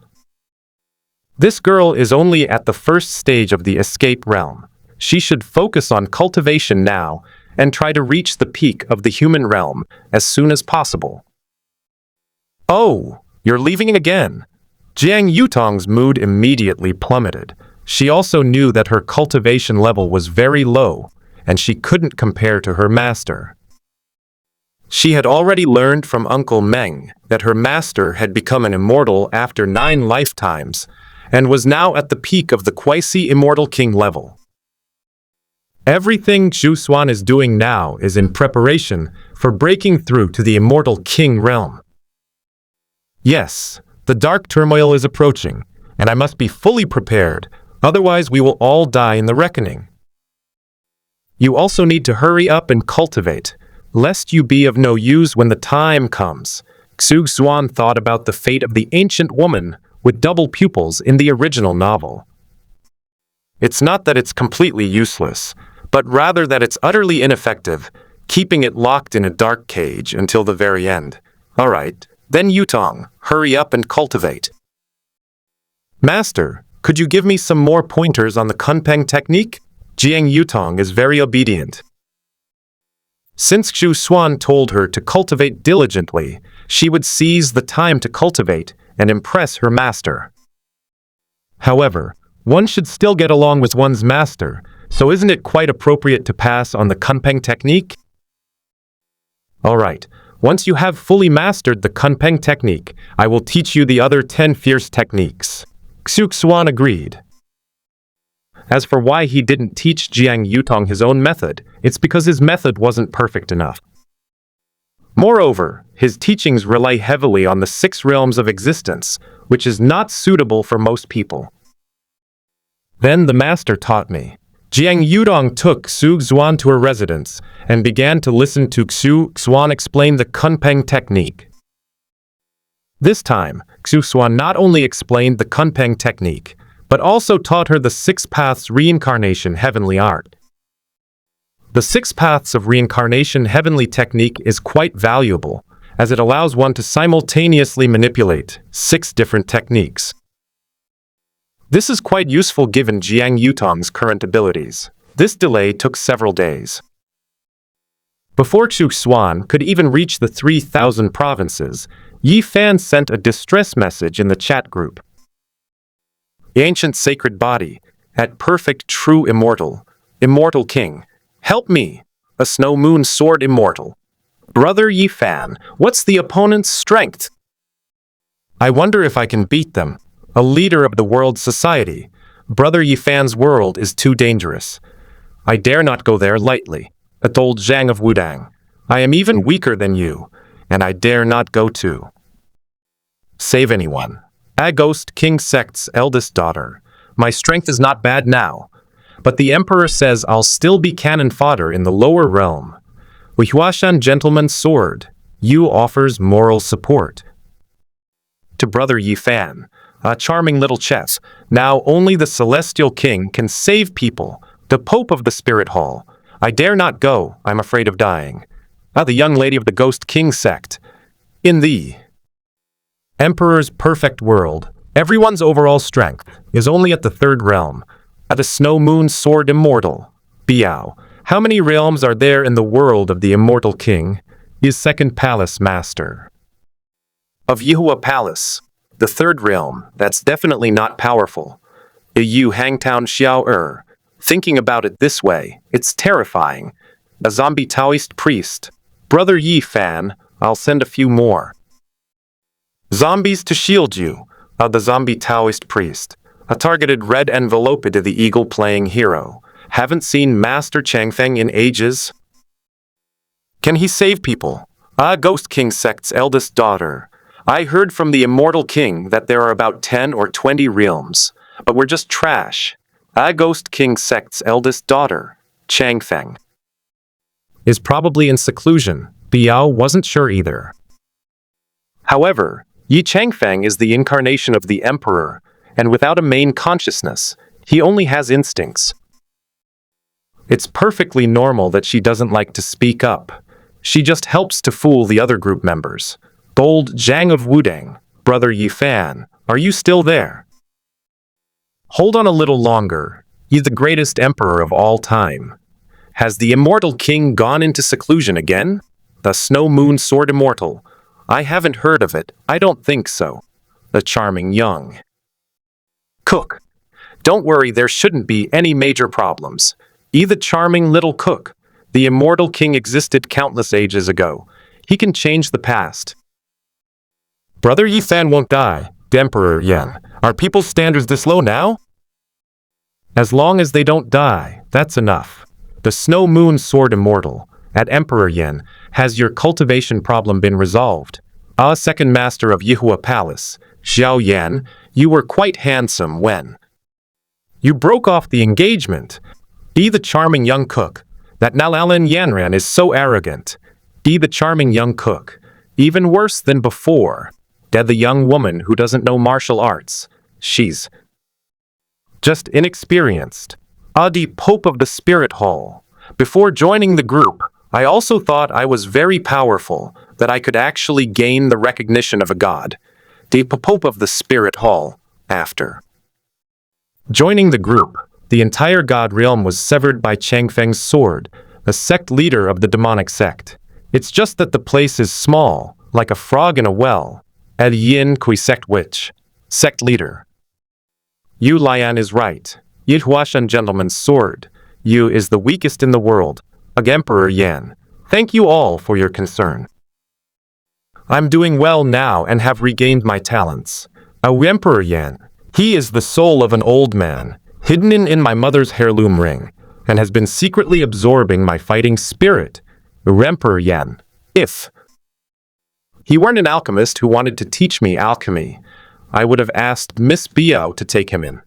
This girl is only at the first stage of the escape realm. She should focus on cultivation now and try to reach the peak of the human realm as soon as possible. Oh, you're leaving again. Jiang Yutong's mood immediately plummeted. She also knew that her cultivation level was very low, and she couldn't compare to her master. She had already learned from Uncle Meng that her master had become an immortal after 9 lifetimes, and was now at the peak of the quasi-immortal king level. Everything Xuan is doing now is in preparation for breaking through to the immortal king realm. Yes, the dark turmoil is approaching, and I must be fully prepared, otherwise we will all die in the reckoning. You also need to hurry up and cultivate, lest you be of no use when the time comes. Xuan thought about the fate of the ancient woman with double pupils in the original novel. It's not that it's completely useless, but rather that it's utterly ineffective, keeping it locked in a dark cage until the very end. All right, then Yutong, hurry up and cultivate. Master, could you give me some more pointers on the Kunpeng technique? Jiang Yutong is very obedient. Since Xuan told her to cultivate diligently, she would seize the time to cultivate and impress her master. However, one should still get along with one's master, so isn't it quite appropriate to pass on the Kunpeng technique? Alright, once you have fully mastered the Kunpeng technique, I will teach you the other 10 fierce techniques. Xuan agreed. As for why he didn't teach Jiang Yutong his own method, it's because his method wasn't perfect enough. Moreover, his teachings rely heavily on the 6 realms of existence, which is not suitable for most people. Then the master taught me. Jiang Yudong took Xuan to her residence and began to listen to Xuan explain the Kunpeng technique. This time, Xuan not only explained the Kunpeng technique, but also taught her the 6 paths reincarnation heavenly art. The 6 paths of reincarnation heavenly technique is quite valuable, as it allows one to simultaneously manipulate 6 different techniques. This is quite useful given Jiang Yutong's current abilities. This delay took several days. Before Xuan could even reach the 3,000 provinces, Yi Fan sent a distress message in the chat group. The ancient sacred body, at perfect true immortal king, help me, a snow moon sword immortal. Brother Yi Fan, what's the opponent's strength? I wonder if I can beat them. A leader of the world society. Brother Yi Fan's world is too dangerous. I dare not go there lightly. I told Zhang of Wudang. I am even weaker than you, and I dare not go too. Save anyone. A Ghost King Sect's eldest daughter. My strength is not bad now, but the Emperor says I'll still be cannon fodder in the lower realm. With Huashan Gentleman's sword, Yu offers moral support. To Brother Yi Fan, a charming little chess. Now only the Celestial King can save people. The Pope of the Spirit Hall. I dare not go, I'm afraid of dying. The young lady of the Ghost King sect. In the Emperor's perfect world, everyone's overall strength is only at the 3rd realm. At the Snow Moon Sword Immortal. Biao. How many realms are there in the world of the Immortal King? His 2nd Palace Master. Of Yihua Palace. The third realm, that's definitely not powerful. Yu Hangtown Xiao Thinking about it this way, it's terrifying. A zombie Taoist priest. Brother Yi Fan, I'll send a few more. Zombies to shield you. The zombie Taoist priest. A targeted red envelope to the eagle playing hero. Haven't seen Master Changfeng in ages. Can he save people? Ghost King sect's eldest daughter. I heard from the Immortal King that there are about 10 or 20 realms, but we're just trash. Ghost King sect's eldest daughter, Changfeng, is probably in seclusion. Biao wasn't sure either. However, Yi Changfeng is the incarnation of the Emperor, and without a main consciousness, he only has instincts. It's perfectly normal that she doesn't like to speak up. She just helps to fool the other group members. Bold Zhang of Wudang, Brother Yi Fan, are you still there? Hold on a little longer. Yi the greatest emperor of all time. Has the Immortal King gone into seclusion again? The Snow Moon Sword Immortal. I haven't heard of it. I don't think so. The charming young cook. Don't worry, there shouldn't be any major problems. Yi the charming little cook. The Immortal King existed countless ages ago. He can change the past. Brother Yi Fan won't die. Emperor Yan. Are people's standards this low now? As long as they don't die, that's enough. The Snow Moon Sword Immortal. At Emperor Yan, has your cultivation problem been resolved? Second Master of Yihua Palace, Xiao Yan, you were quite handsome when you broke off the engagement. Yi the charming young cook. That Nalalin Yanran is so arrogant. Yi the charming young cook. Even worse than before. Dead the young woman who doesn't know martial arts. She's just inexperienced. Adi Pope of the Spirit Hall. Before joining the group, I also thought I was very powerful, that I could actually gain the recognition of a god. The Pope of the Spirit Hall. After joining the group, the entire god realm was severed by Changfeng's sword, the sect leader of the demonic sect. It's just that the place is small, like a frog in a well. Ed Yin Kui sect witch. Sect leader. Yu Lian is right. Yi Huashan gentleman's sword. Yu is the weakest in the world. Emperor Yan. Thank you all for your concern. I'm doing well now and have regained my talents. Emperor Yan. He is the soul of an old man, hidden in my mother's heirloom ring, and has been secretly absorbing my fighting spirit. Emperor Yan. If he weren't an alchemist who wanted to teach me alchemy, I would have asked Miss Biao to take him in.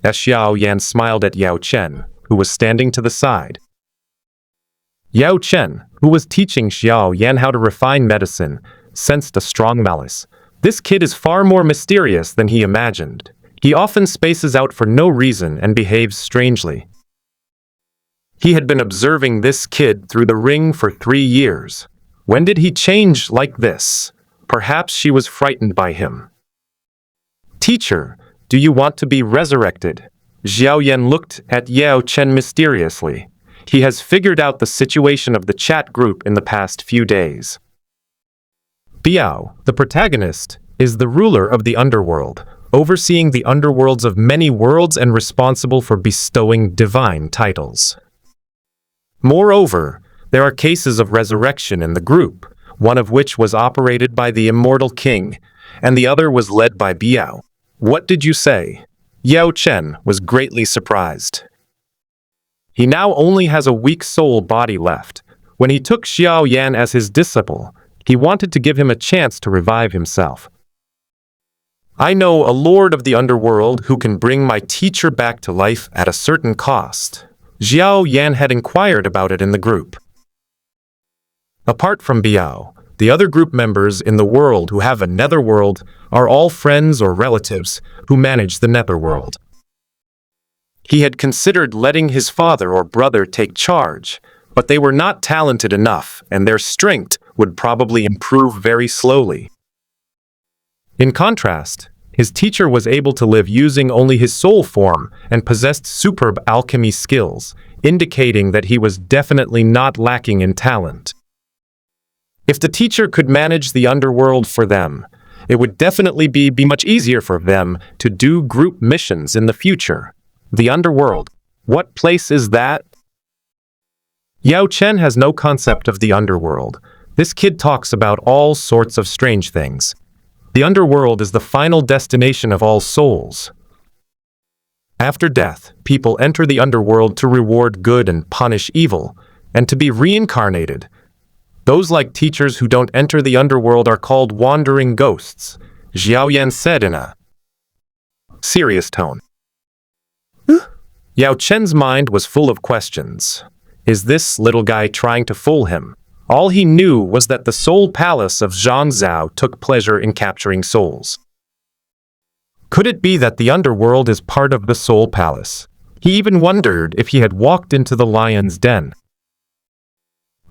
As Xiao Yan smiled at Yao Chen, who was standing to the side. Yao Chen, who was teaching Xiao Yan how to refine medicine, sensed a strong malice. This kid is far more mysterious than he imagined. He often spaces out for no reason and behaves strangely. He had been observing this kid through the ring for 3 years. When did he change like this? Perhaps she was frightened by him. Teacher, do you want to be resurrected? Xiao Yan looked at Yao Chen mysteriously. He has figured out the situation of the chat group in the past few days. Biao, the protagonist, is the ruler of the underworld, overseeing the underworlds of many worlds and responsible for bestowing divine titles. Moreover, there are cases of resurrection in the group, one of which was operated by the Immortal King, and the other was led by Biao. What did you say? Yao Chen was greatly surprised. He now only has a weak soul body left. When he took Xiao Yan as his disciple, he wanted to give him a chance to revive himself. I know a lord of the underworld who can bring my teacher back to life at a certain cost. Xiao Yan had inquired about it in the group. Apart from Biao, the other group members in the world who have a netherworld are all friends or relatives who manage the netherworld. He had considered letting his father or brother take charge, but they were not talented enough and their strength would probably improve very slowly. In contrast, his teacher was able to live using only his soul form and possessed superb alchemy skills, indicating that he was definitely not lacking in talent. If the teacher could manage the underworld for them, It would definitely be much easier for them to do group missions in the future. The underworld. What place is that? Yao Chen has no concept of the underworld. This kid talks about all sorts of strange things. The underworld is the final destination of all souls. After death, people enter the underworld to reward good and punish evil, and to be reincarnated. Those like teachers who don't enter the underworld are called wandering ghosts, Xiao Yan said in a serious tone. Yao Chen's mind was full of questions. Is this little guy trying to fool him? All he knew was that the soul palace of Zhangzhou took pleasure in capturing souls. Could it be that the underworld is part of the soul palace? He even wondered if he had walked into the lion's den.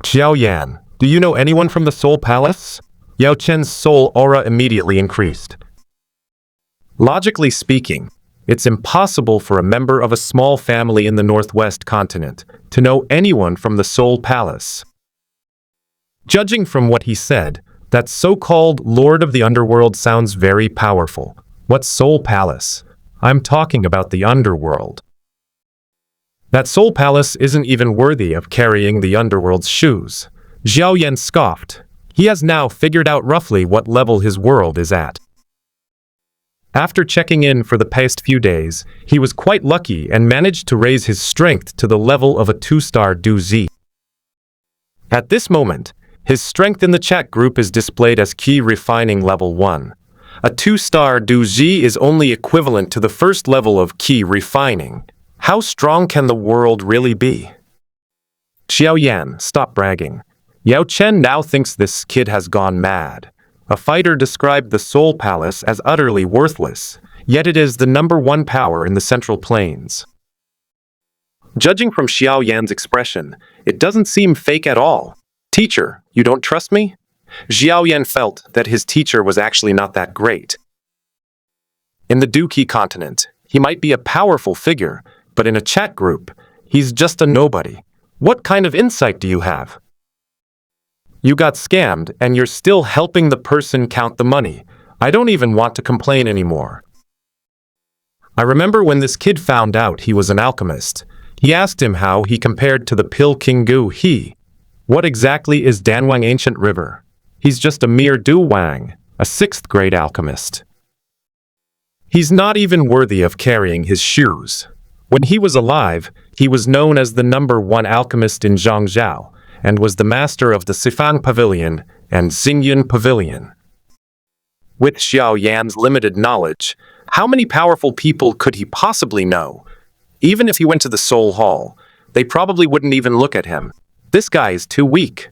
Xiao Yan, do you know anyone from the soul palace? Yao Chen's soul aura immediately increased. Logically speaking, it's impossible for a member of a small family in the Northwest continent to know anyone from the soul palace. Judging from what he said, that so-called Lord of the Underworld sounds very powerful. What soul palace? I'm talking about the underworld. That soul palace isn't even worthy of carrying the underworld's shoes. Xiao Yan scoffed. He has now figured out roughly what level his world is at. After checking in for the past few days, he was quite lucky and managed to raise his strength to the level of a 2-star Du Zi. At this moment, his strength in the chat group is displayed as Qi Refining Level 1. A 2-star Du Zi is only equivalent to the first level of Qi Refining. How strong can the world really be? Xiao Yan, stop bragging. Yao Chen now thinks this kid has gone mad. A fighter described the Soul Palace as utterly worthless, yet it is the #1 power in the Central Plains. Judging from Xiao Yan's expression, it doesn't seem fake at all. Teacher, you don't trust me? Xiao Yan felt that his teacher was actually not that great. In the Duqi continent, he might be a powerful figure, but in a chat group, he's just a nobody. What kind of insight do you have? You got scammed, and you're still helping the person count the money. I don't even want to complain anymore. I remember when this kid found out he was an alchemist. He asked him how he compared to the Pil Kingu He. What exactly is Danwang Ancient River? He's just a mere Du Wang, a 6th grade alchemist. He's not even worthy of carrying his shoes. When he was alive, he was known as the #1 alchemist in Zhangzhou, and was the master of the Sifang Pavilion and Xingyun Pavilion. With Xiao Yan's limited knowledge, how many powerful people could he possibly know? Even if he went to the Soul Hall, they probably wouldn't even look at him. This guy is too weak.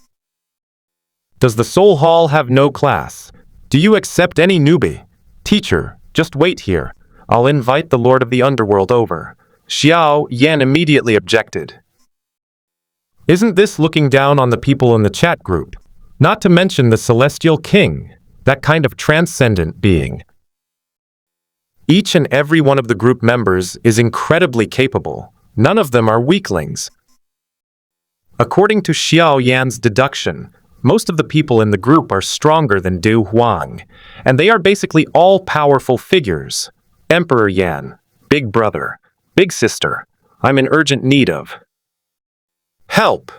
Does the Soul Hall have no class? Do you accept any newbie? Teacher, just wait here. I'll invite the Lord of the Underworld over. Xiao Yan immediately objected. Isn't this looking down on the people in the chat group? Not to mention the Celestial King, that kind of transcendent being. Each and every one of the group members is incredibly capable. None of them are weaklings. According to Xiao Yan's deduction, most of the people in the group are stronger than Du Huang, and they are basically all powerful figures. Emperor Yan, Big Brother, Big Sister, I'm in urgent need of help.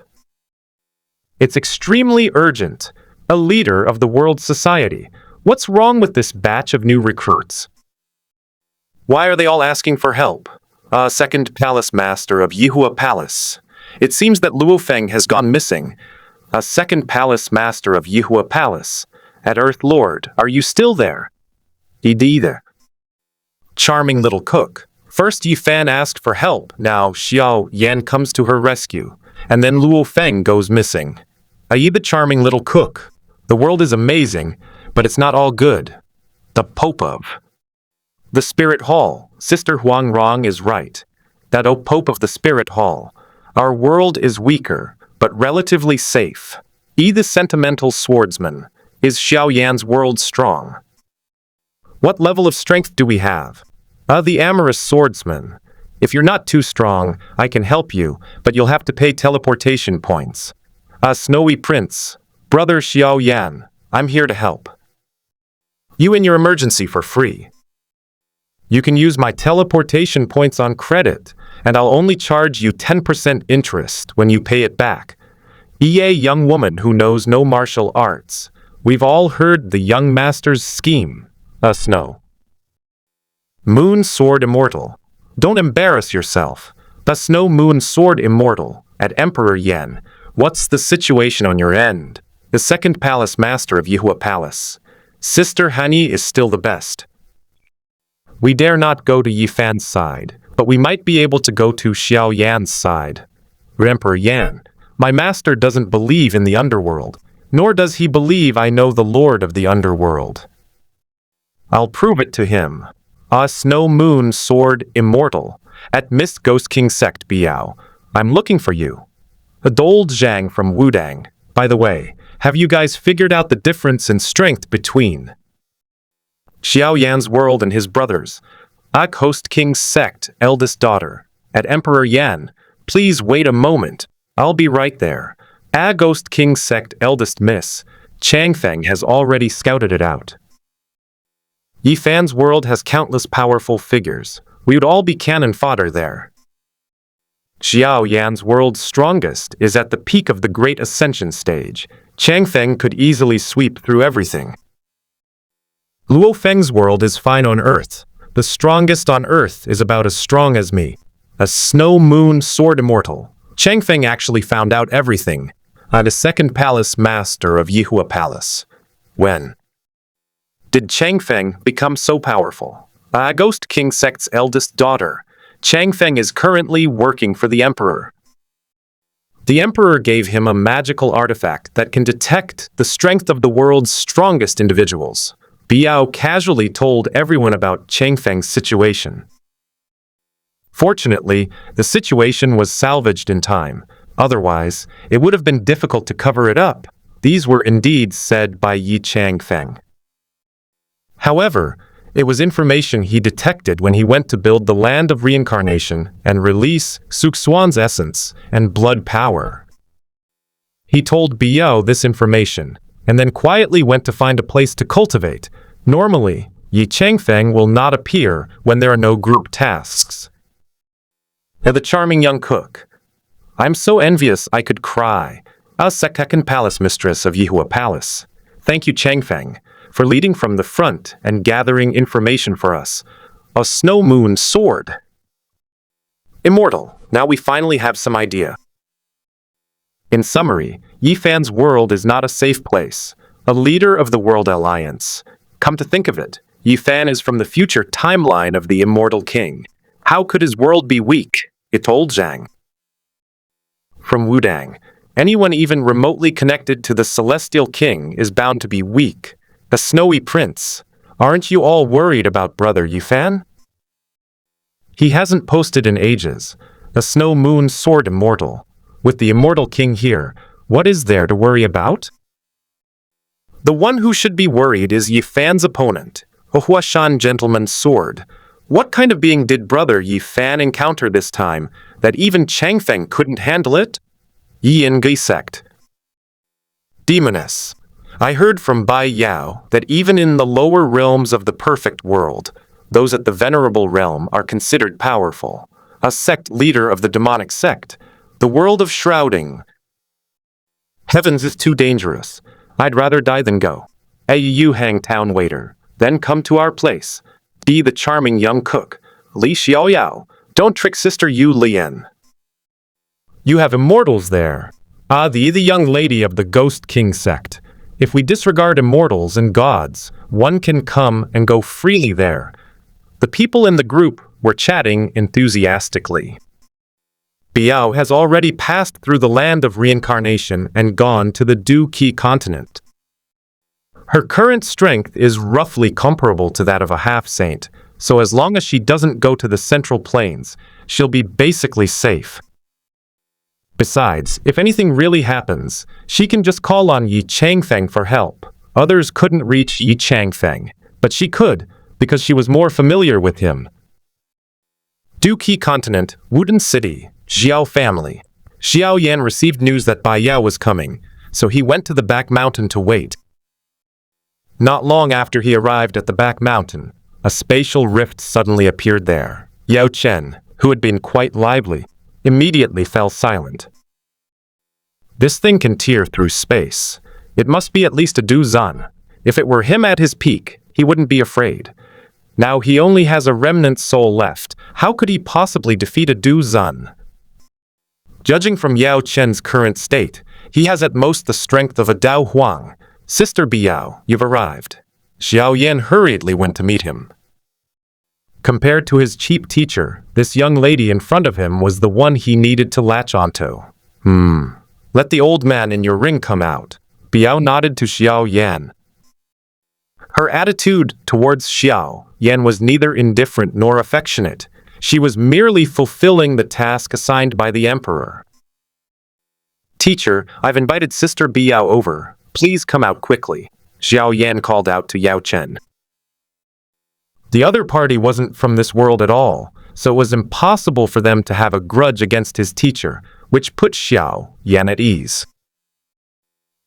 It's extremely urgent. A leader of the world society. What's wrong with this batch of new recruits? Why are they all asking for help? Second Palace Master of Yihua Palace. It seems that Luo Feng has gone missing. A second Palace Master of Yihua Palace. At Earth Lord, are you still there? There. Charming little cook. First Yifan asked for help, now Xiao Yan comes to her rescue, and then Luo Feng goes missing. Ayi the charming little cook. The world is amazing, but it's not all good. The Pope of the Spirit Hall. Sister Huang Rong is right. That O Pope of the Spirit Hall. Our world is weaker, but relatively safe. The sentimental swordsman. Is Xiao Yan's world strong? What level of strength do we have? The amorous swordsman. If you're not too strong, I can help you, but you'll have to pay teleportation points. Snowy Prince. Brother Xiao Yan. I'm here to help. You in your emergency for free. You can use my teleportation points on credit, and I'll only charge you 10% interest when you pay it back. EA young woman who knows no martial arts. We've all heard the young master's scheme. Us know. Moon Sword Immortal. Don't embarrass yourself. The Snow Moon Sword Immortal. At Emperor Yan. What's the situation on your end? The second palace master of Yihua Palace. Sister Hani is still the best. We dare not go to Yifan's side, but we might be able to go to Xiao Yan's side. Emperor Yan, my master doesn't believe in the underworld, nor does he believe I know the lord of the underworld. I'll prove it to him. Snow Moon Sword Immortal, at Mist Ghost King Sect Biao. I'm looking for you. Adol Zhang from Wudang. By the way, have you guys figured out the difference in strength between Xiao Yan's world and his brothers? Ghost King Sect, eldest daughter. At Emperor Yan, please wait a moment. I'll be right there. Ghost King Sect, eldest miss. Changfeng has already scouted it out. Yifan's world has countless powerful figures. We would all be cannon fodder there. Xiao Yan's world's strongest is at the peak of the Great Ascension stage. Changfeng could easily sweep through everything. Luo Feng's world is fine on Earth. The strongest on Earth is about as strong as me. A Snow Moon Sword Immortal. Changfeng actually found out everything. I'm the second palace master of Yihua Palace. When did Changfeng become so powerful? Ghost King Sect's eldest daughter. Changfeng is currently working for the Emperor. The Emperor gave him a magical artifact that can detect the strength of the world's strongest individuals. Biao casually told everyone about Changfeng's situation. Fortunately, the situation was salvaged in time. Otherwise, it would have been difficult to cover it up. These were indeed said by Yi Changfeng. However, it was information he detected when he went to build the land of reincarnation and release Xuan's essence and blood power. He told Biao this information, and then quietly went to find a place to cultivate. Normally, Yi Changfeng will not appear when there are no group tasks. The charming young cook. I'm so envious I could cry. A second palace mistress of Yihua Palace. Thank you, Changfeng, for leading from the front and gathering information for us. A Snow Moon Sword. Immortal. Now we finally have some idea. In summary, Yifan's world is not a safe place. A leader of the World Alliance. Come to think of it, Yifan is from the future timeline of the Immortal King. How could his world be weak? It told Zhang. From Wudang, anyone even remotely connected to the Celestial King is bound to be weak. The Snowy Prince. Aren't you all worried about Brother Yifan? He hasn't posted in ages. The Snow Moon Sword Immortal. With the Immortal King here, what is there to worry about? The one who should be worried is Yifan's opponent, Huashan Gentleman's Sword. What kind of being did Brother Yifan encounter this time that even Changfeng couldn't handle it? Yin Gui Sect. Demoness. I heard from Bai Yao that even in the lower realms of the perfect world, those at the venerable realm are considered powerful. A sect leader of the demonic sect. The world of shrouding. Heavens is too dangerous. I'd rather die than go. You hang town waiter. Then come to our place. Be the charming young cook. Li Xiaoyao. Don't trick Sister Yu Lian. You have immortals there. The young lady of the Ghost King sect. If we disregard immortals and gods, one can come and go freely there. The people in the group were chatting enthusiastically. Biao has already passed through the land of reincarnation and gone to the Du-Ki continent. Her current strength is roughly comparable to that of a half-saint, so as long as she doesn't go to the central plains, she'll be basically safe. Besides, if anything really happens, she can just call on Yi Changfeng for help. Others couldn't reach Yi Changfeng, but she could, because she was more familiar with him. Du-Ki continent, Wudin City, Xiao family. Xiao Yan received news that Bai Yao was coming, so he went to the back mountain to wait. Not long after he arrived at the back mountain, a spatial rift suddenly appeared there. Yao Chen, who had been quite lively, immediately fell silent. This thing can tear through space. It must be at least a Du Zun. If it were him at his peak, he wouldn't be afraid. Now he only has a remnant soul left. How could he possibly defeat a Du Zun? Judging from Yao Chen's current state, he has at most the strength of a Dao Huang. Sister Biao, you've arrived. Xiao Yan hurriedly went to meet him. Compared to his cheap teacher, this young lady in front of him was the one he needed to latch onto. Let the old man in your ring come out. Biao nodded to Xiao Yan. Her attitude towards Xiao Yan was neither indifferent nor affectionate. She was merely fulfilling the task assigned by the emperor. Teacher, I've invited Sister Biao over. Please come out quickly, Xiao Yan called out to Yao Chen. The other party wasn't from this world at all, so it was impossible for them to have a grudge against his teacher, which put Xiao Yan at ease.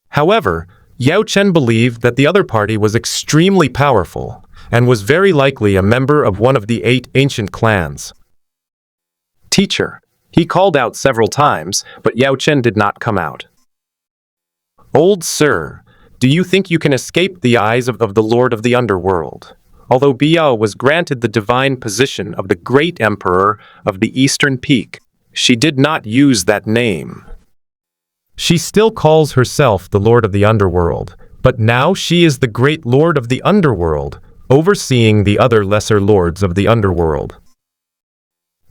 However, Yao Chen believed that the other party was extremely powerful and was very likely a member of one of the 8 ancient clans. Teacher, he called out several times, but Yao Chen did not come out. Old sir, do you think you can escape the eyes of the Lord of the Underworld? Although Biao was granted the divine position of the great emperor of the Eastern Peak, she did not use that name. She still calls herself the Lord of the Underworld, but now she is the great Lord of the Underworld, overseeing the other lesser lords of the Underworld.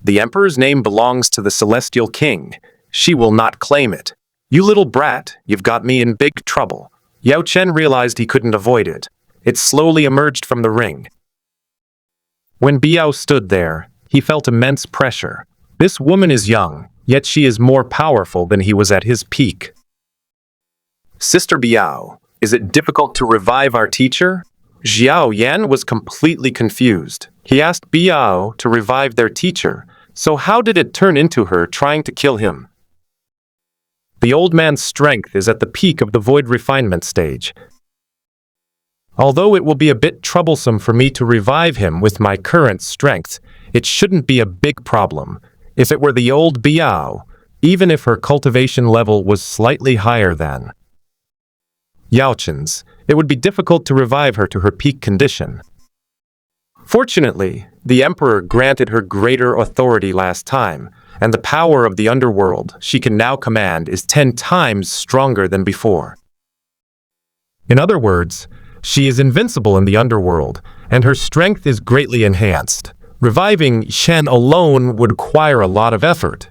The emperor's name belongs to the Celestial King. She will not claim it. You little brat, you've got me in big trouble. Yao Chen realized he couldn't avoid it. It slowly emerged from the ring. When Biao stood there, he felt immense pressure. This woman is young, yet she is more powerful than he was at his peak. Sister Biao, is it difficult to revive our teacher? Xiao Yan was completely confused. He asked Biao to revive their teacher, so how did it turn into her trying to kill him? The old man's strength is at the peak of the void refinement stage. Although it will be a bit troublesome for me to revive him with my current strength, it shouldn't be a big problem. If it were the old Biao, even if her cultivation level was slightly higher than Yao Chen's, it would be difficult to revive her to her peak condition. Fortunately, the emperor granted her greater authority last time, and the power of the underworld she can now command is 10 times stronger than before. In other words, she is invincible in the underworld, and her strength is greatly enhanced. Reviving Shen alone would require a lot of effort.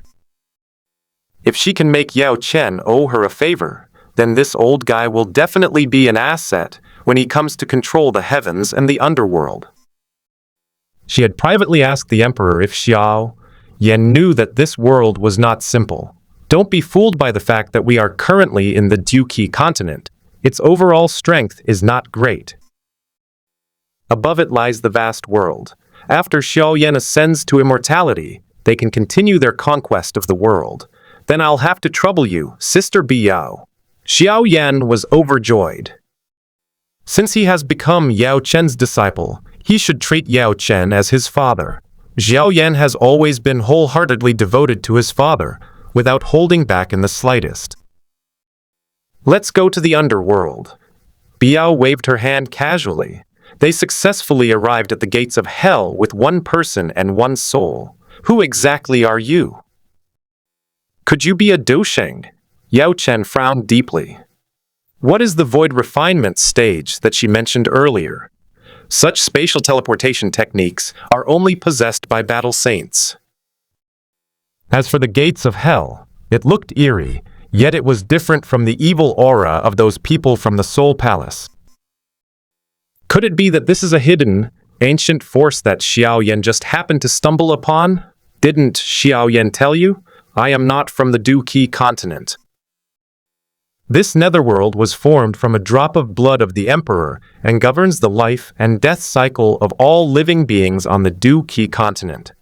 If she can make Yao Chen owe her a favor, then this old guy will definitely be an asset when he comes to control the heavens and the underworld. She had privately asked the emperor if Xiao Yan knew that this world was not simple. Don't be fooled by the fact that we are currently in the Duqi continent. Its overall strength is not great. Above it lies the vast world. After Xiao Yan ascends to immortality, they can continue their conquest of the world. Then I'll have to trouble you, Sister Biao. Xiao Yan was overjoyed. Since he has become Yao Chen's disciple, he should treat Yao Chen as his father. Xiao Yan has always been wholeheartedly devoted to his father, without holding back in the slightest. Let's go to the underworld. Biao waved her hand casually. They successfully arrived at the gates of hell with 1 person and 1 soul. Who exactly are you? Could you be a doucheng? Yao Chen frowned deeply. What is the void refinement stage that she mentioned earlier? Such spatial teleportation techniques are only possessed by battle saints. As for the gates of hell, it looked eerie, yet it was different from the evil aura of those people from the Soul Palace. Could it be that this is a hidden, ancient force that Xiao Yan just happened to stumble upon? Didn't Xiao Yan tell you? I am not from the Duqi continent. This netherworld was formed from a drop of blood of the Emperor and governs the life and death cycle of all living beings on the Duqi continent.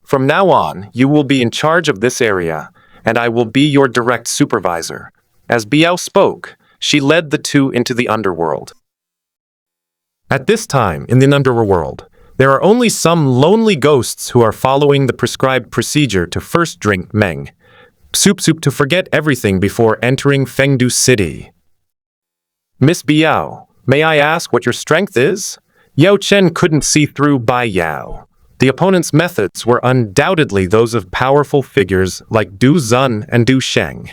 From now on, you will be in charge of this area, and I will be your direct supervisor. As Biao spoke, she led the 2 into the underworld. At this time, in the underworld, there are only some lonely ghosts who are following the prescribed procedure to first drink Meng soup to forget everything before entering Fengdu City. Miss Biao, may I ask what your strength is? Yao Chen couldn't see through Bai Yao. The opponent's methods were undoubtedly those of powerful figures like Du Zun and Du Sheng.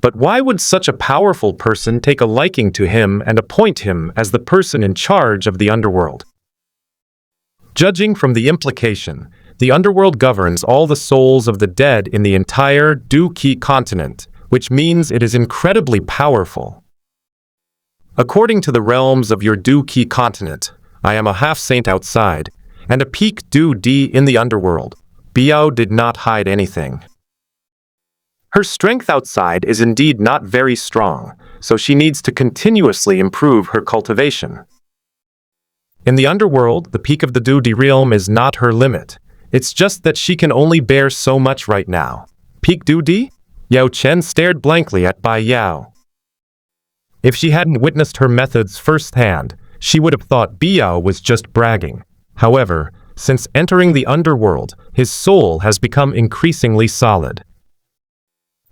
But why would such a powerful person take a liking to him and appoint him as the person in charge of the underworld? Judging from the implication, the underworld governs all the souls of the dead in the entire Du Qi continent, which means it is incredibly powerful. According to the realms of your Du Qi continent, I am a half-saint outside, and a peak Du Di in the underworld. Biao did not hide anything. Her strength outside is indeed not very strong, so she needs to continuously improve her cultivation. In the underworld, the peak of the Du Di realm is not her limit. It's just that she can only bear so much right now. Peak Du Di? Yao Chen stared blankly at Bai Yao. If she hadn't witnessed her methods firsthand, she would have thought Biao was just bragging. However, since entering the underworld, his soul has become increasingly solid.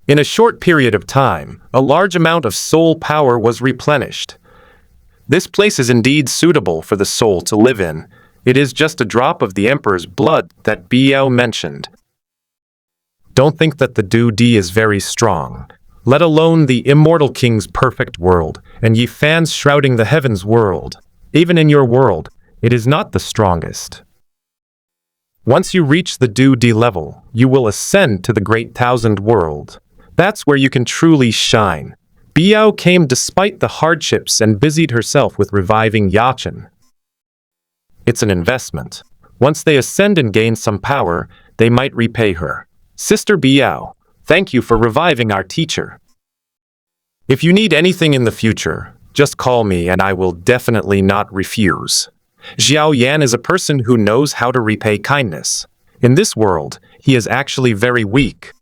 In a short period of time, a large amount of soul power was replenished. This place is indeed suitable for the soul to live in. It is just a drop of the Emperor's blood that Biao mentioned. Don't think that the Du Di is very strong, let alone the Immortal King's perfect world, and ye fans shrouding the heavens world. Even in your world, it is not the strongest. Once you reach the Du Di level, you will ascend to the Great Thousand World. That's where you can truly shine. Biao came despite the hardships and busied herself with reviving Yachen. It's an investment. Once they ascend and gain some power, they might repay her. Sister Biao, thank you for reviving our teacher. If you need anything in the future, just call me and I will definitely not refuse. Xiao Yan is a person who knows how to repay kindness. In this world, he is actually very weak.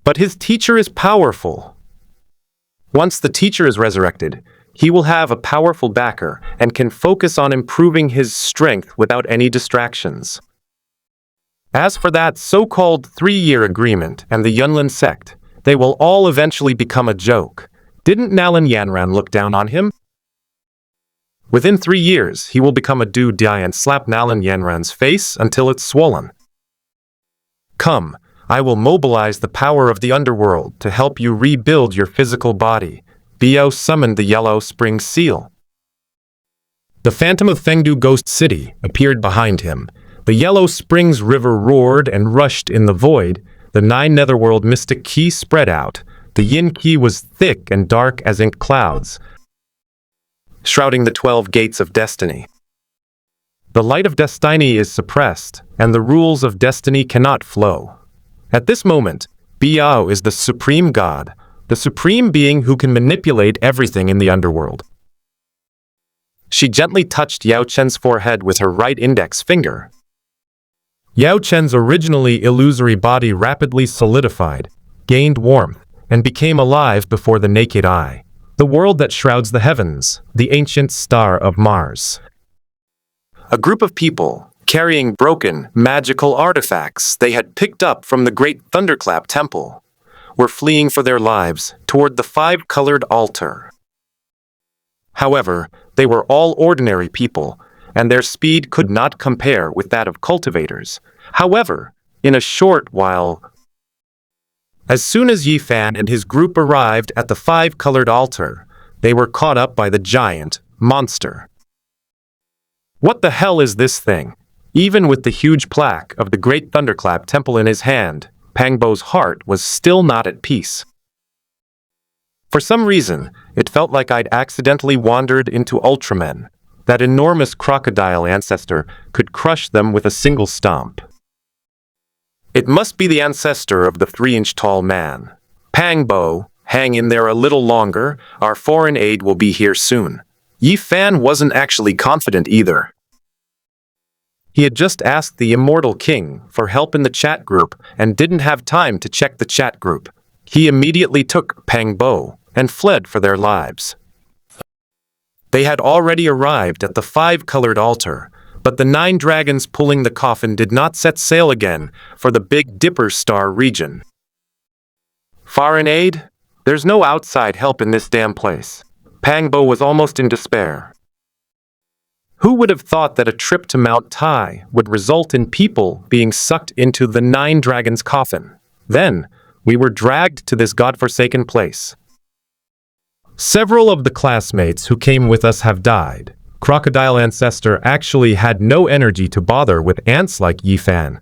But his teacher is powerful. Once the teacher is resurrected, he will have a powerful backer and can focus on improving his strength without any distractions. As for that so-called 3-year agreement and the Yunlin sect, they will all eventually become a joke. Didn't Nalan Yanran look down on him? Within 3 years, he will become a Du Di and slap Nalan Yanran's face until it's swollen. Come, I will mobilize the power of the underworld to help you rebuild your physical body. Biao summoned the Yellow Spring Seal. The phantom of Fengdu Ghost City appeared behind him. The Yellow Springs River roared and rushed in the void. The 9 netherworld mystic Qi spread out. The Yin Qi was thick and dark as ink clouds, shrouding the 12 gates of destiny. The light of destiny is suppressed, and the rules of destiny cannot flow. At this moment, Biao is the supreme god, the supreme being who can manipulate everything in the underworld. She gently touched Yao Chen's forehead with her right index finger. Yao Chen's originally illusory body rapidly solidified, gained warmth, and became alive before the naked eye. The world that shrouds the heavens, the ancient star of Mars. A group of people, carrying broken, magical artifacts they had picked up from the Great Thunderclap Temple, were fleeing for their lives toward the 5-colored altar. However, they were all ordinary people, and their speed could not compare with that of cultivators. However, in a short while, as soon as Yi Fan and his group arrived at the 5-colored altar, they were caught up by the giant monster. What the hell is this thing? Even with the huge plaque of the Great Thunderclap Temple in his hand, Pangbo's heart was still not at peace. For some reason, it felt like I'd accidentally wandered into Ultramen. That enormous crocodile ancestor could crush them with a single stomp. It must be the ancestor of the 3-inch-tall man. Pangbo, hang in there a little longer, our foreign aid will be here soon. Yi Fan wasn't actually confident either. He had just asked the Immortal King for help in the chat group and didn't have time to check the chat group. He immediately took Pangbo and fled for their lives. They had already arrived at the five-colored altar, but the 9 dragons pulling the coffin did not set sail again for the Big Dipper star region. Foreign aid? There's no outside help in this damn place. Pangbo was almost in despair. Who would have thought that a trip to Mount Tai would result in people being sucked into the 9 dragons' coffin? Then, we were dragged to this godforsaken place. Several of the classmates who came with us have died. Crocodile Ancestor actually had no energy to bother with ants like Yifan.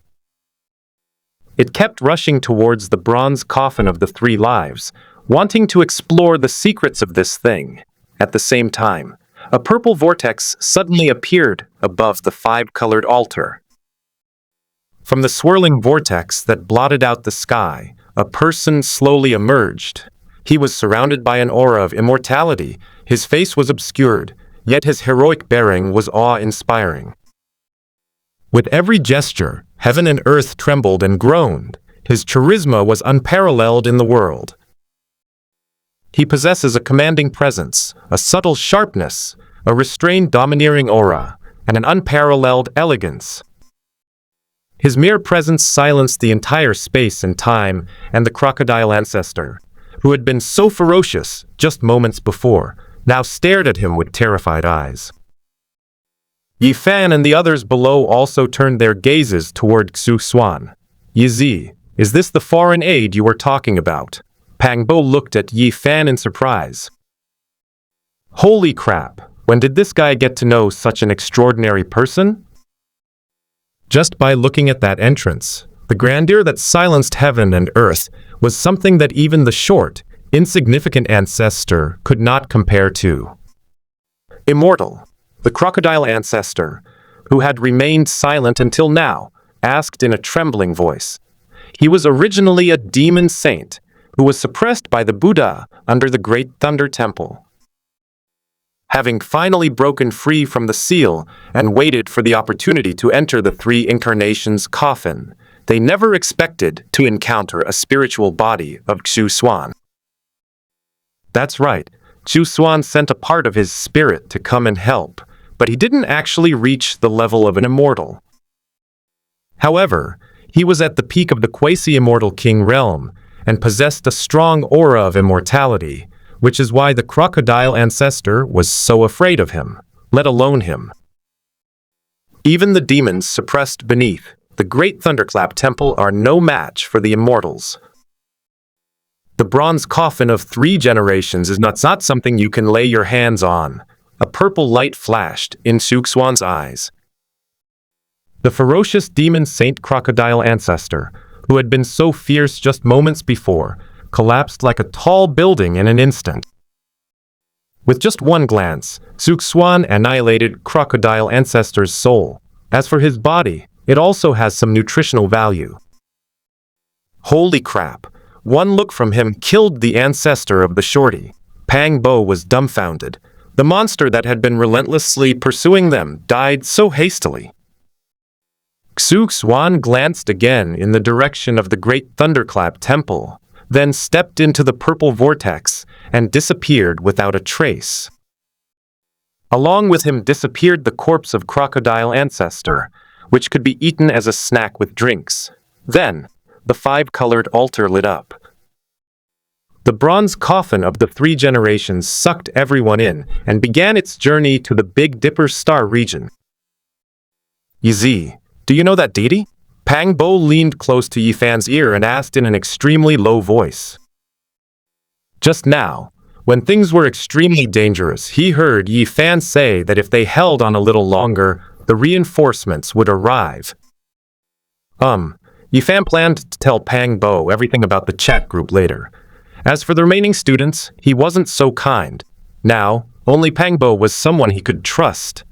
It kept rushing towards the bronze coffin of the 3 lives, wanting to explore the secrets of this thing. At the same time, a purple vortex suddenly appeared above the 5-colored altar. From the swirling vortex that blotted out the sky, a person slowly emerged. He was surrounded by an aura of immortality. His face was obscured, yet his heroic bearing was awe-inspiring. With every gesture, heaven and earth trembled and groaned. His charisma was unparalleled in the world. He possesses a commanding presence, a subtle sharpness, a restrained domineering aura, and an unparalleled elegance. His mere presence silenced the entire space and time, and the crocodile ancestor, who had been so ferocious just moments before, now stared at him with terrified eyes. Yifan and the others below also turned their gazes toward Xuan. Yizi, is this the foreign aid you were talking about? Pangbo looked at Yifan in surprise. Holy crap, when did this guy get to know such an extraordinary person? Just by looking at that entrance, the grandeur that silenced heaven and earth was something that even the short, insignificant ancestor could not compare to. Immortal, the crocodile ancestor, who had remained silent until now, asked in a trembling voice. He was originally a demon saint, who was suppressed by the Buddha under the Great Thunder Temple. Having finally broken free from the seal and waited for the opportunity to enter the 3 incarnations' coffin, they never expected to encounter a spiritual body of Xuan. That's right, Xuan sent a part of his spirit to come and help, but he didn't actually reach the level of an immortal. However, he was at the peak of the quasi-immortal king realm, and possessed a strong aura of immortality, which is why the crocodile ancestor was so afraid of him, let alone him. Even the demons suppressed beneath the Great Thunderclap Temple are no match for the immortals. The bronze coffin of 3 generations is not something you can lay your hands on. A purple light flashed in Xuan's eyes. The ferocious demon saint crocodile ancestor, who had been so fierce just moments before, collapsed like a tall building in an instant. With just one glance, Xuan annihilated crocodile ancestor's soul. As for his body, it also has some nutritional value. Holy crap! One look from him killed the ancestor of the shorty. Pangbo was dumbfounded. The monster that had been relentlessly pursuing them died so hastily. Xuan glanced again in the direction of the Great Thunderclap Temple, then stepped into the purple vortex and disappeared without a trace. Along with him disappeared the corpse of crocodile ancestor, which could be eaten as a snack with drinks. Then, the 5-colored altar lit up. The bronze coffin of the 3 generations sucked everyone in and began its journey to the Big Dipper star region. Yizi, do you know that deity? Pangbo leaned close to Yifan's ear and asked in an extremely low voice. Just now, when things were extremely dangerous, he heard Yifan say that if they held on a little longer, the reinforcements would arrive. Yifan planned to tell Pangbo everything about the chat group later. As for the remaining students, he wasn't so kind. Now, only Pangbo was someone he could trust.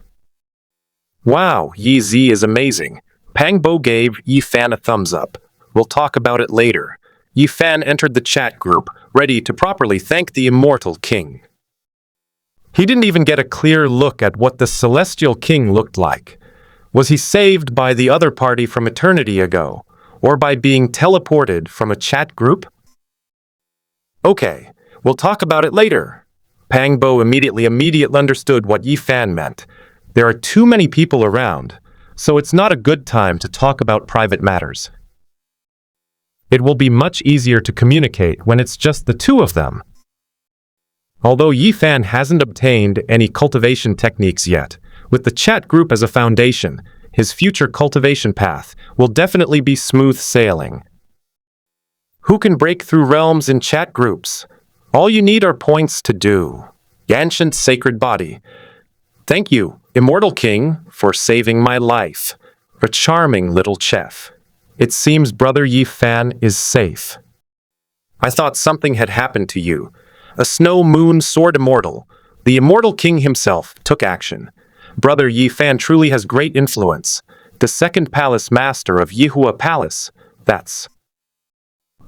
Wow, Yizi is amazing. Pangbo gave Yifan a thumbs up. We'll talk about it later. Yifan entered the chat group, ready to properly thank the Immortal King. He didn't even get a clear look at what the Celestial King looked like. Was he saved by the other party from eternity ago, or by being teleported from a chat group? Okay, we'll talk about it later. Pangbo immediately understood what Yi Fan meant. There are too many people around, so it's not a good time to talk about private matters. It will be much easier to communicate when it's just the two of them. Although Yi Fan hasn't obtained any cultivation techniques yet, with the chat group as a foundation, his future cultivation path will definitely be smooth sailing. Who can break through realms in chat groups? All you need are points to do. Ancient sacred body. Thank you, Immortal King, for saving my life. A charming little chef. It seems Brother Yi Fan is safe. I thought something had happened to you. A snow moon sword immortal. The Immortal King himself took action. Brother Yi Fan truly has great influence. The second palace master of Yihua Palace. That's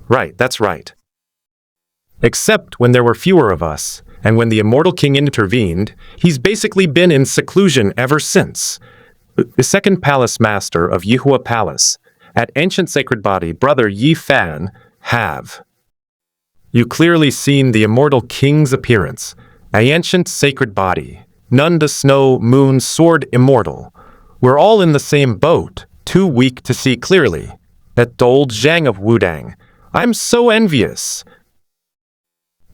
right. Except when there were fewer of us, and when the Immortal King intervened, he's basically been in seclusion ever since. The second palace master of Yihua Palace, at Ancient Sacred Body, Brother Yi Fan, have. You clearly seen the Immortal King's appearance. Ancient Sacred Body, none the Snow Moon Sword Immortal. We're all in the same boat, too weak to see clearly. That old Zhang of Wudang. I'm so envious.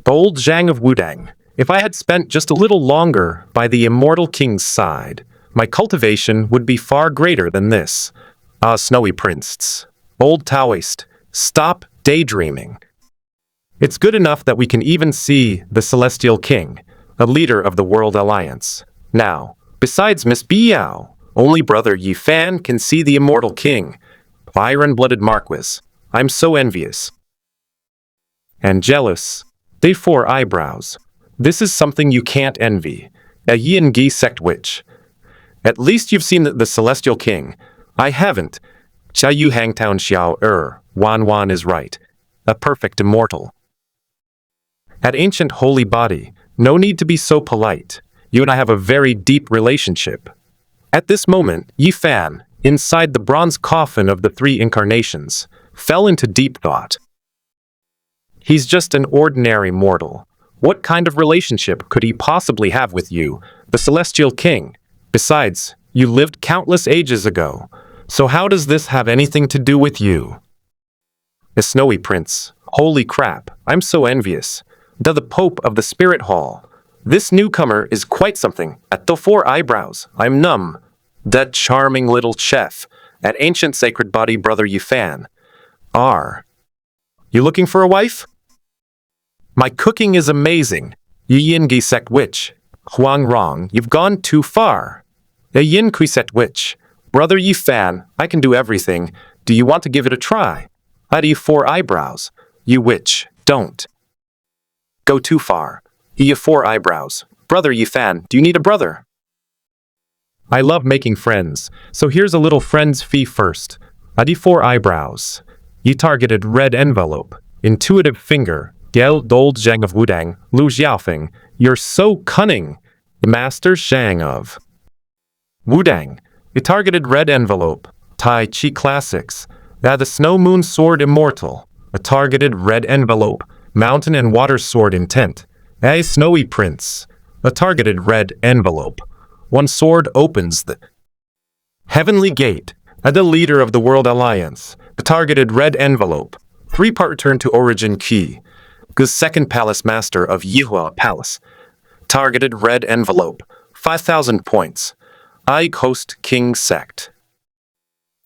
Bold Zhang of Wudang. If I had spent just a little longer by the Immortal King's side, my cultivation would be far greater than this. Ah, Snowy Prince. Old Taoist. Stop daydreaming. It's good enough that we can even see the Celestial King, a leader of the World Alliance. Now, besides Miss Biao, only Brother Yi Fan can see the Immortal King. Iron-blooded Marquis. I'm so envious. And jealous. They 4 eyebrows. This is something you can't envy. A Yin Gi sect witch. At least you've seen the Celestial King. I haven't. Xia Yu Hangtown Xiao Wan is right. A perfect immortal. At Ancient Holy Body, no need to be so polite. You and I have a very deep relationship. At this moment, Yi Fan, inside the bronze coffin of the 3 incarnations, fell into deep thought. He's just an ordinary mortal. What kind of relationship could he possibly have with you, the Celestial King? Besides, you lived countless ages ago, so how does this have anything to do with you? A Snowy Prince. Holy crap, I'm so envious. The Pope of the Spirit Hall. This newcomer is quite something. At the 4 eyebrows, I'm numb. That charming little chef. At Ancient Sacred Body, Brother Yi Fan. You looking for a wife? My cooking is amazing. Yin Gi sect witch. Huang Rong, you've gone too far. A Yin Kui sect witch. Brother Yi Fan, I can do everything. Do you want to give it a try? At you 4 eyebrows. You witch, don't. Go too far. You 4 eyebrows. Brother Yi Fan, do you need a brother? I love making friends, so here's a little friend's fee first. At 4 eyebrows. You targeted red envelope. Intuitive finger. Gel Dold Zhang of Wudang. Lu Xiaofeng. You're so cunning. Master Shang of Wudang. You targeted red envelope. Tai Chi Classics. The Snow Moon Sword Immortal. A targeted red envelope. Mountain and Water Sword Intent. A Snowy Prince. A targeted red envelope. One sword opens the Heavenly Gate. The leader of the World Alliance. A targeted red envelope. 3-part return to Origin Key. The second palace master of Yihua Palace. Targeted red envelope. 5,000 points. I host King Sect.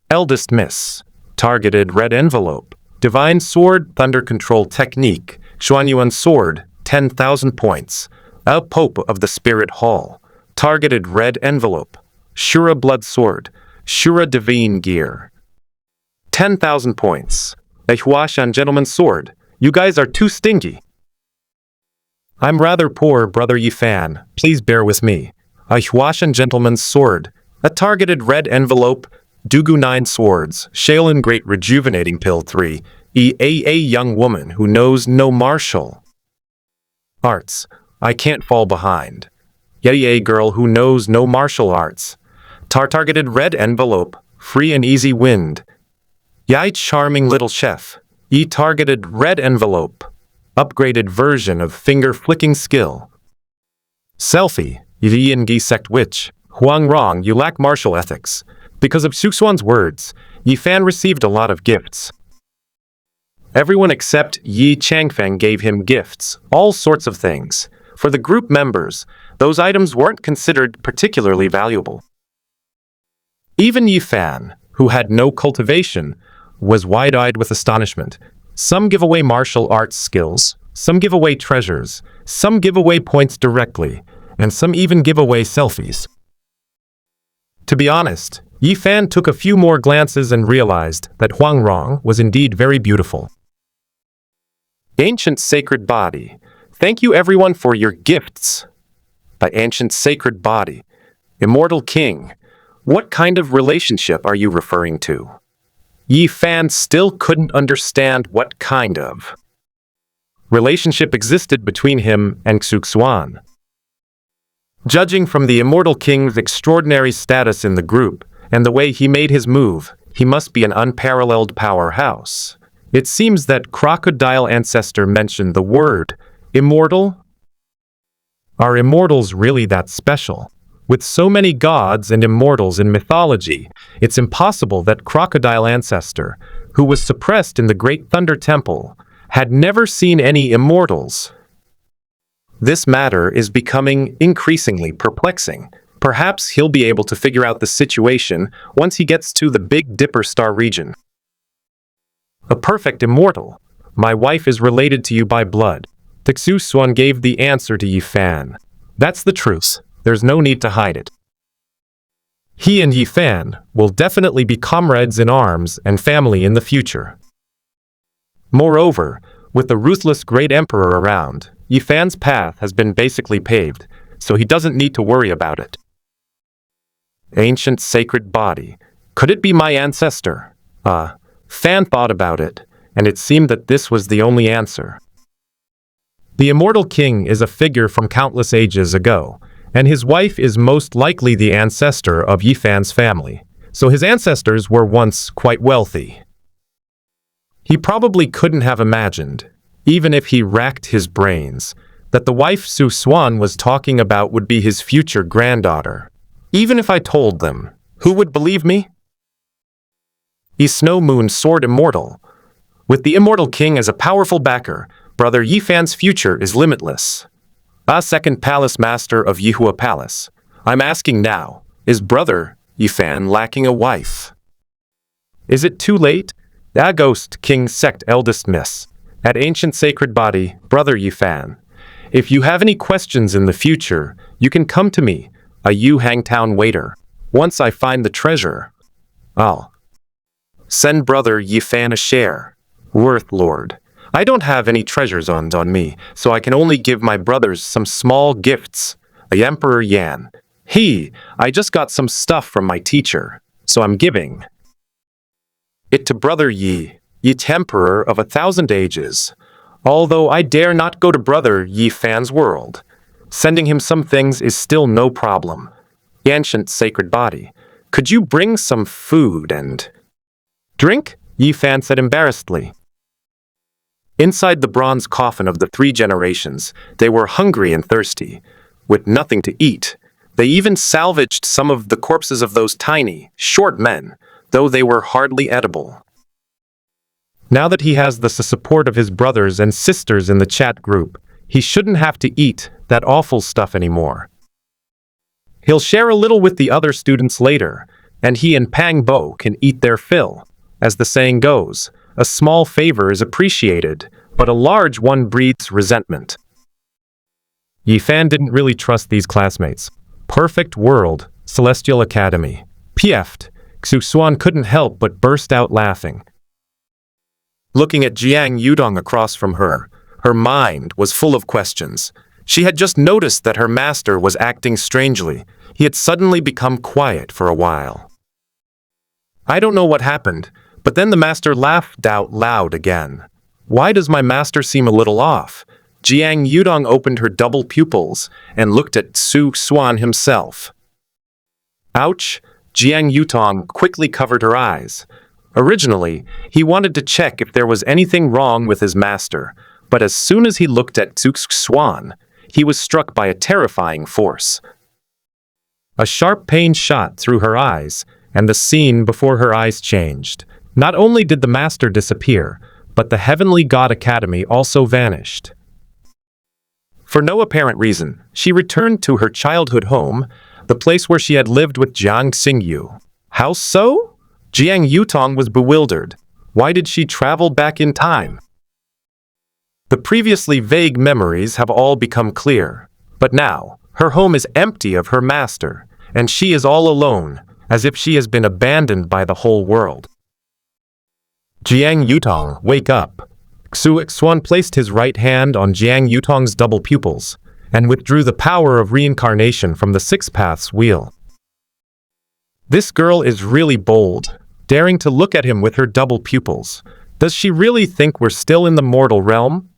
Eldest Miss. Targeted red envelope. Divine Sword Thunder Control Technique. Xuan Yuan Sword. 10,000 points. A Pope of the Spirit Hall. Targeted red envelope. Shura Blood Sword. Shura Divine Gear. 10,000 points. A Huashan Gentleman's Sword. You guys are too stingy. I'm rather poor, Brother Yi Fan. Please bear with me. A Huashan Gentleman's Sword. A targeted red envelope. Dugu 9 Swords. Shaolin Great Rejuvenating Pill 3. A young woman who knows no martial arts. I can't fall behind. A girl who knows no martial arts. Targeted red envelope. Free and easy wind. Yai charming little chef. Targeted red envelope. Upgraded version of finger flicking skill. Selfie, Yi sect witch. Huang Rong, you lack martial ethics. Because of Xuan's words, Yi Fan received a lot of gifts. Everyone except Yi Changfeng gave him gifts, all sorts of things. For the group members, those items weren't considered particularly valuable. Even Yi Fan, who had no cultivation, was wide-eyed with astonishment. Some give away martial arts skills, some give away treasures, some give away points directly, and some even give away selfies. To be honest, Yi Fan took a few more glances and realized that Huang Rong was indeed very beautiful. Ancient Sacred Body. Thank you everyone for your gifts. By Ancient Sacred Body. Immortal King. What kind of relationship are you referring to? Yi Fan still couldn't understand what kind of relationship existed between him and Xuan. Judging from the Immortal King's extraordinary status in the group and the way he made his move, he must be an unparalleled powerhouse. It seems that Crocodile Ancestor mentioned the word immortal. Are immortals really that special? With so many gods and immortals in mythology, it's impossible that Crocodile Ancestor, who was suppressed in the Great Thunder Temple, had never seen any immortals. This matter is becoming increasingly perplexing. Perhaps he'll be able to figure out the situation once he gets to the Big Dipper Star region. A perfect immortal. My wife is related to you by blood. Xuan gave the answer to Yi Fan. That's the truth. There's no need to hide it. He and Yi Fan will definitely be comrades in arms and family in the future. Moreover, with the ruthless Great Emperor around, Yi Fan's path has been basically paved, so he doesn't need to worry about it. Ancient Sacred Body. Could it be my ancestor? Fan thought about it, and it seemed that this was the only answer. The Immortal King is a figure from countless ages ago, and his wife is most likely the ancestor of Yi Fan's family, so his ancestors were once quite wealthy. He probably couldn't have imagined, even if he racked his brains, that the wife Xuan was talking about would be his future granddaughter. Even if I told them, who would believe me? Yi Snow Moon Sword Immortal. With the Immortal King as a powerful backer, Brother Yi Fan's future is limitless. Second Palace Master of Yihua Palace. I'm asking now, is Brother Yi Fan lacking a wife? Is it too late? Ghost King Sect Eldest Miss. At Ancient Sacred Body, Brother Yi Fan. If you have any questions in the future, you can come to me, a Yu Hangtown waiter. Once I find the treasure, I'll send Brother Yi Fan a share. Worth Lord. I don't have any treasures on me, so I can only give my brothers some small gifts. The Emperor Yan. I just got some stuff from my teacher, so I'm giving it to Brother Yi Emperor of 1,000 ages. Although I dare not go to Brother Yi Fan's world, sending him some things is still no problem. Ancient Sacred Body. Could you bring some food and drink? Yi Fan said embarrassedly. Inside the bronze coffin of the 3 generations, they were hungry and thirsty, with nothing to eat. They even salvaged some of the corpses of those tiny, short men, though they were hardly edible. Now that he has the support of his brothers and sisters in the chat group, he shouldn't have to eat that awful stuff anymore. He'll share a little with the other students later, and he and Pang Bo can eat their fill. As the saying goes, a small favor is appreciated, but a large one breeds resentment. Yi Fan didn't really trust these classmates. Perfect World, Celestial Academy. PF'd. Xuan couldn't help but burst out laughing. Looking at Jiang Yudong across from her, her mind was full of questions. She had just noticed that her master was acting strangely. He had suddenly become quiet for a while. I don't know what happened, but then the master laughed out loud again. Why does my master seem a little off? Jiang Yudong opened her double pupils and looked at Xuan himself. Ouch! Jiang Yudong quickly covered her eyes. Originally, he wanted to check if there was anything wrong with his master, but as soon as he looked at Xuan, he was struck by a terrifying force. A sharp pain shot through her eyes, and the scene before her eyes changed. Not only did the master disappear, but the Heavenly God Academy also vanished. For no apparent reason, she returned to her childhood home, the place where she had lived with Jiang Xingyu. How so? Jiang Yutong was bewildered. Why did she travel back in time? The previously vague memories have all become clear, but now, her home is empty of her master, and she is all alone, as if she has been abandoned by the whole world. Jiang Yutong, wake up. Xuan placed his right hand on Jiang Yutong's double pupils, and withdrew the power of reincarnation from the Six Paths wheel. This girl is really bold, daring to look at him with her double pupils. Does she really think we're still in the mortal realm?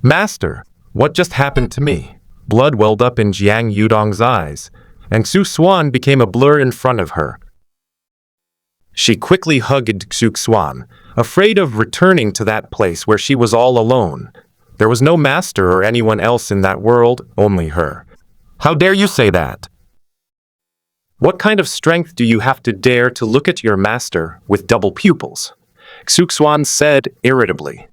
Master, what just happened to me? Blood welled up in Jiang Yutong's eyes, and Xuan became a blur in front of her. She quickly hugged Xuan, afraid of returning to that place where she was all alone. There was no master or anyone else in that world, only her. How dare you say that? What kind of strength do you have to dare to look at your master with double pupils? Xuan said irritably.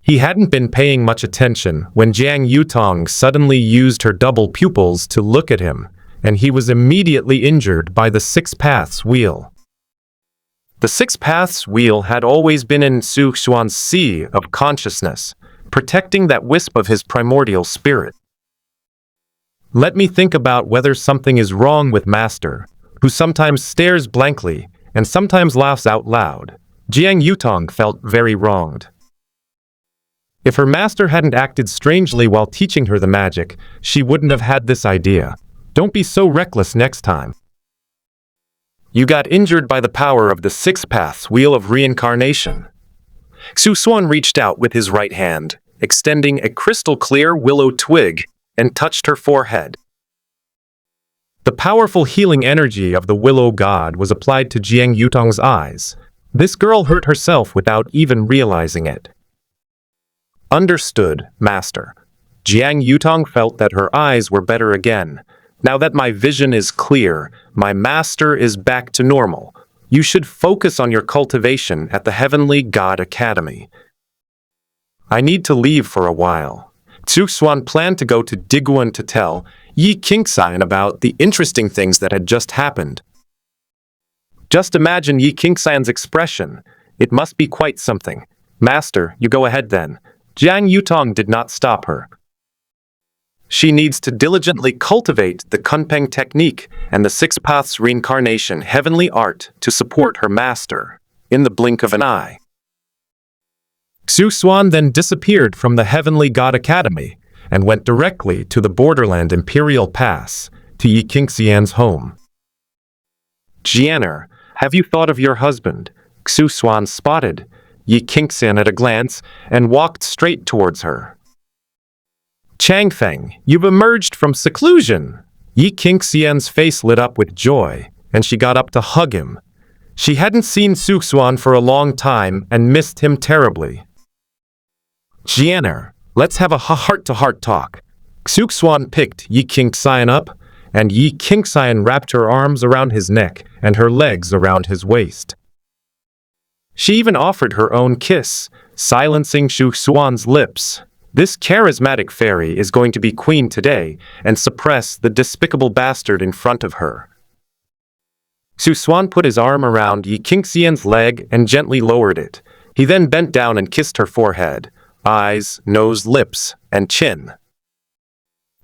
He hadn't been paying much attention when Jiang Yutong suddenly used her double pupils to look at him, and he was immediately injured by the Six Paths wheel. The Six Paths wheel had always been in Xuan's sea of consciousness, protecting that wisp of his primordial spirit. Let me think about whether something is wrong with Master, who sometimes stares blankly and sometimes laughs out loud. Jiang Yutong felt very wronged. If her master hadn't acted strangely while teaching her the magic, she wouldn't have had this idea. Don't be so reckless next time. You got injured by the power of the Six Paths wheel of reincarnation. Xuan reached out with his right hand, extending a crystal-clear willow twig, and touched her forehead. The powerful healing energy of the willow god was applied to Jiang Yutong's eyes. This girl hurt herself without even realizing it. Understood, Master. Jiang Yutong felt that her eyes were better again. Now that my vision is clear, my master is back to normal. You should focus on your cultivation at the Heavenly God Academy. I need to leave for a while. Xuan planned to go to Diguan to tell Yi Qingxian about the interesting things that had just happened. Just imagine Yi Qingxian's expression. It must be quite something. Master, you go ahead then. Jiang Yutong did not stop her. She needs to diligently cultivate the Kunpeng technique and the Six Paths reincarnation heavenly art to support her master, in the blink of an eye. Xuan then disappeared from the Heavenly God Academy and went directly to the Borderland Imperial Pass, to Yi Qingxian's home. Jianer, have you thought of your husband? Xuan spotted Yi Qingxian at a glance and walked straight towards her. Changfeng, you've emerged from seclusion. Yi Qingxian's face lit up with joy, and she got up to hug him. She hadn't seen Xuan for a long time and missed him terribly. Jianer, let's have a heart-to-heart talk. Xuan picked Yi Qingxian up, and Yi Qingxian wrapped her arms around his neck and her legs around his waist. She even offered her own kiss, silencing Xuan's lips. This charismatic fairy is going to be queen today and suppress the despicable bastard in front of her. Xuan put his arm around Yi Qingxian's leg and gently lowered it. He then bent down and kissed her forehead, eyes, nose, lips, and chin.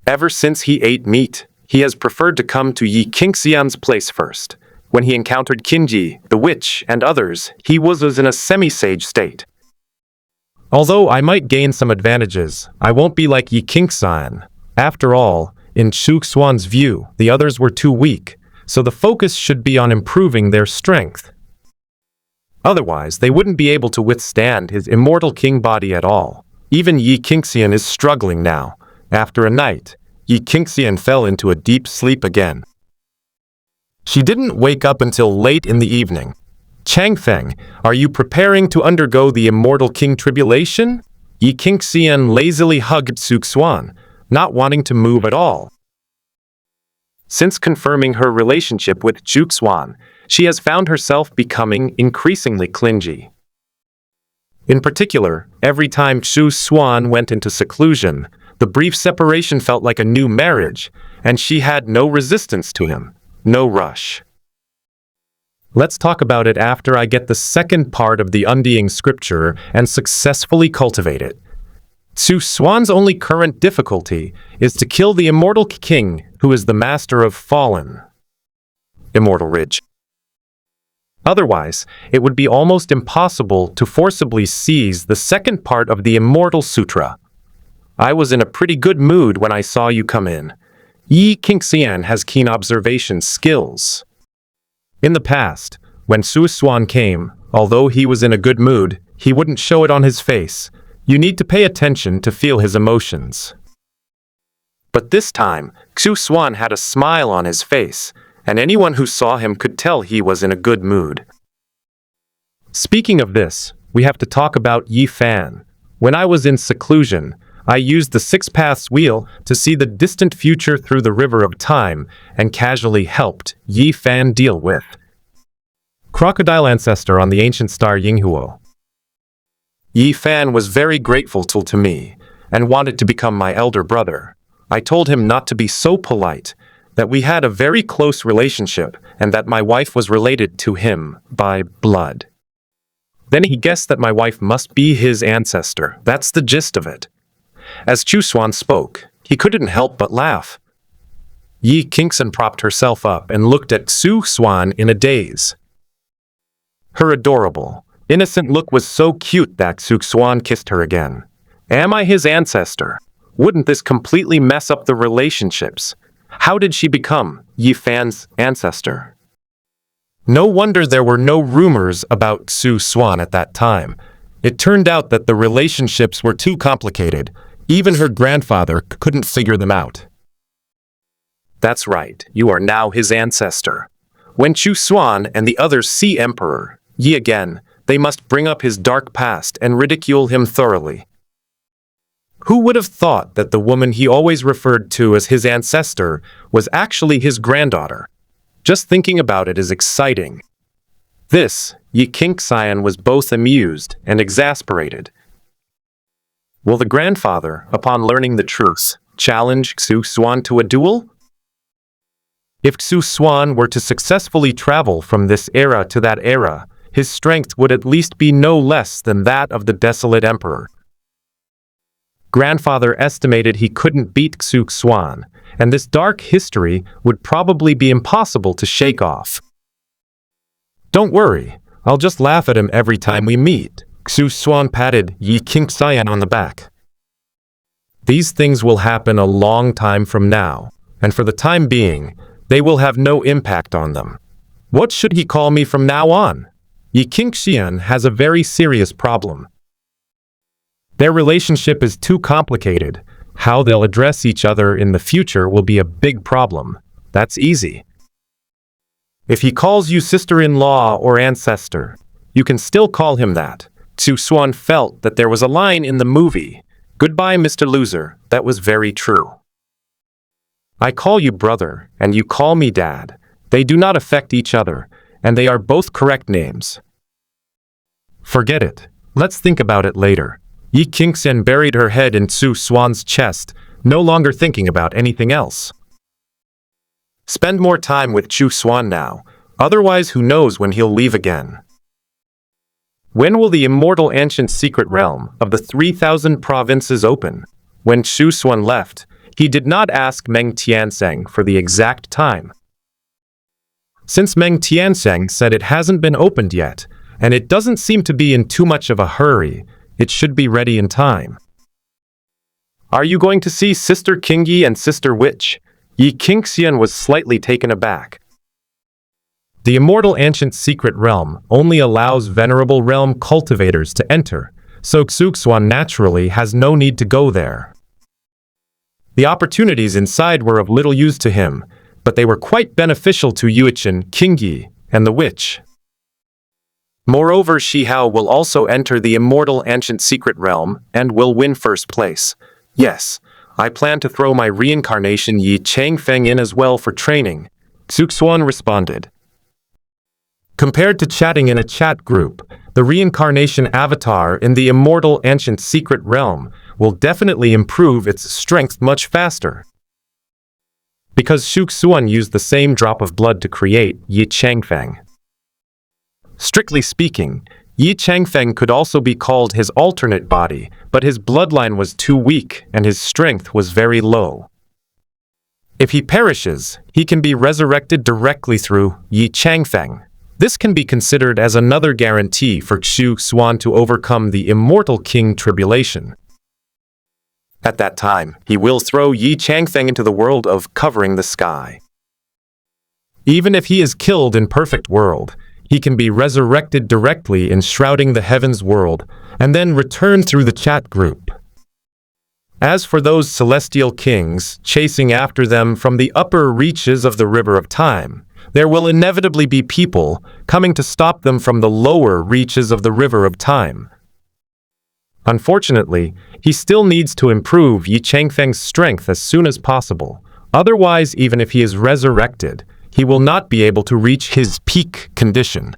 Ever since he ate meat, he has preferred to come to Yi Qingxian's place first. When he encountered Qinji, the witch, and others, he was in a semi-sage state. Although I might gain some advantages, I won't be like Yi Qingxian. After all, in Xuan's view, the others were too weak, so the focus should be on improving their strength. Otherwise, they wouldn't be able to withstand his immortal king body at all. Even Yi Qingxian is struggling now. After a night, Yi Qingxian fell into a deep sleep again. She didn't wake up until late in the evening. Changfeng, are you preparing to undergo the immortal king tribulation? Yi Qingxian lazily hugged Xuan, not wanting to move at all. Since confirming her relationship with Xuan, she has found herself becoming increasingly clingy. In particular, every time Xuan went into seclusion, the brief separation felt like a new marriage, and she had no resistance to him, no rush. Let's talk about it after I get the second part of the undying scripture and successfully cultivate it. Xuan's only current difficulty is to kill the immortal king who is the master of fallen. Immortal Ridge. Otherwise, it would be almost impossible to forcibly seize the second part of the Immortal Sutra. I was in a pretty good mood when I saw you come in. Yi Qingxian has keen observation skills. In the past, when Xuan came, although he was in a good mood, he wouldn't show it on his face. You need to pay attention to feel his emotions. But this time, Xuan had a smile on his face, and anyone who saw him could tell he was in a good mood. Speaking of this, we have to talk about Yi Fan. When I was in seclusion, I used the Six Paths wheel to see the distant future through the river of time and casually helped Yi Fan deal with crocodile ancestor on the ancient star Yinghuo. Yi Fan was very grateful to me and wanted to become my elder brother. I told him not to be so polite, that we had a very close relationship and that my wife was related to him by blood. Then he guessed that my wife must be his ancestor. That's the gist of it. As Xuan spoke, he couldn't help but laugh. Yi Qingxian propped herself up and looked at Xuan in a daze. Her adorable, innocent look was so cute that Xuan kissed her again. Am I his ancestor? Wouldn't this completely mess up the relationships? How did she become Yi Fan's ancestor? No wonder there were no rumors about Xuan at that time. It turned out that the relationships were too complicated. Even her grandfather couldn't figure them out. That's right, you are now his ancestor. When Xuan and the others see Emperor Yi again, they must bring up his dark past and ridicule him thoroughly. Who would have thought that the woman he always referred to as his ancestor was actually his granddaughter? Just thinking about it is exciting. This, Yi Qingxian was both amused and exasperated. Will the grandfather, upon learning the truth, challenge Xuan to a duel? If Xuan were to successfully travel from this era to that era, his strength would at least be no less than that of the desolate emperor. Grandfather estimated he couldn't beat Xuan, and this dark history would probably be impossible to shake off. Don't worry, I'll just laugh at him every time we meet. Xuan patted Yi Qingxian on the back. These things will happen a long time from now, and for the time being, they will have no impact on them. What should he call me from now on? Yi Qingxian has a very serious problem. Their relationship is too complicated. How they'll address each other in the future will be a big problem. That's easy. If he calls you sister-in-law or ancestor, you can still call him that. Xuan felt that there was a line in the movie, "Goodbye, Mr. Loser," that was very true. I call you brother, and you call me dad. They do not affect each other, and they are both correct names. Forget it. Let's think about it later. Yi Qingxian buried her head in Xuan's chest, no longer thinking about anything else. Spend more time with Xuan now, otherwise who knows when he'll leave again. When will the immortal ancient secret realm of the 3,000 provinces open? When Xuan left, he did not ask Meng Tianzeng for the exact time. Since Meng Tianzeng said it hasn't been opened yet, and it doesn't seem to be in too much of a hurry, it should be ready in time. Are you going to see Sister Qingyi and Sister Witch? Yi Qingxian was slightly taken aback. The immortal ancient secret realm only allows venerable realm cultivators to enter, so Xuan naturally has no need to go there. The opportunities inside were of little use to him, but they were quite beneficial to Yuichin, Qingyi, and the witch. Moreover, Shihao will also enter the immortal ancient secret realm and will win first place. Yes, I plan to throw my reincarnation Yi Changfeng in as well for training, Xuan responded. Compared to chatting in a chat group, the reincarnation avatar in the immortal ancient secret realm will definitely improve its strength much faster. Because Xuan used the same drop of blood to create Yi Changfeng. Strictly speaking, Yi Changfeng could also be called his alternate body, but his bloodline was too weak and his strength was very low. If he perishes, he can be resurrected directly through Yi Changfeng. This can be considered as another guarantee for Xuan to overcome the immortal king tribulation. At that time, he will throw Yi Changfeng into the world of covering the sky. Even if he is killed in perfect world, he can be resurrected directly in shrouding the heavens world and then return through the chat group. As for those celestial kings chasing after them from the upper reaches of the river of time, there will inevitably be people coming to stop them from the lower reaches of the river of time. Unfortunately, he still needs to improve Yi Changfeng's strength as soon as possible. Otherwise, even if he is resurrected, he will not be able to reach his peak condition.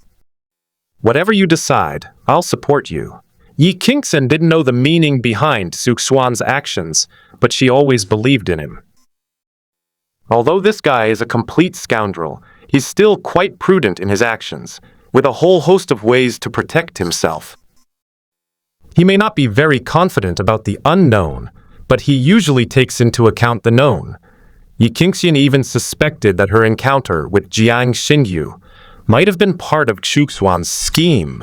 Whatever you decide, I'll support you. Yi Qingxin didn't know the meaning behind Xuan's actions, but she always believed in him. Although this guy is a complete scoundrel, he's still quite prudent in his actions, with a whole host of ways to protect himself. He may not be very confident about the unknown, but he usually takes into account the known. Yi Qingxian even suspected that her encounter with Jiang Xingyu might have been part of Xuan's scheme.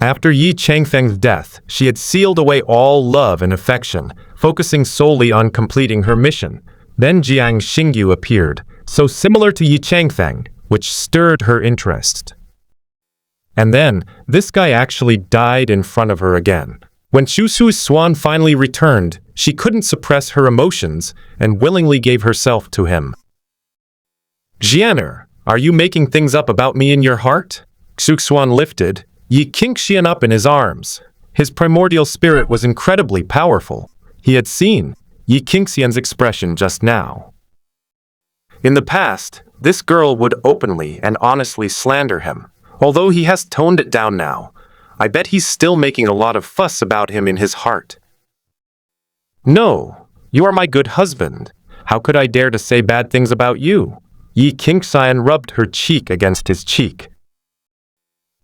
After Yi Changfeng's death, she had sealed away all love and affection, focusing solely on completing her mission. Then Jiang Xingyu appeared, so similar to Yi Changfeng, which stirred her interest. And then, this guy actually died in front of her again. When Xuan finally returned, she couldn't suppress her emotions and willingly gave herself to him. Jianer, are you making things up about me in your heart? Xuan lifted Yi Qingxian up in his arms. His primordial spirit was incredibly powerful. He had seen Yi Qingxian's expression just now. In the past, this girl would openly and honestly slander him. Although he has toned it down now, I bet he's still making a lot of fuss about him in his heart. No, you are my good husband. How could I dare to say bad things about you? Yi Qingxian rubbed her cheek against his cheek.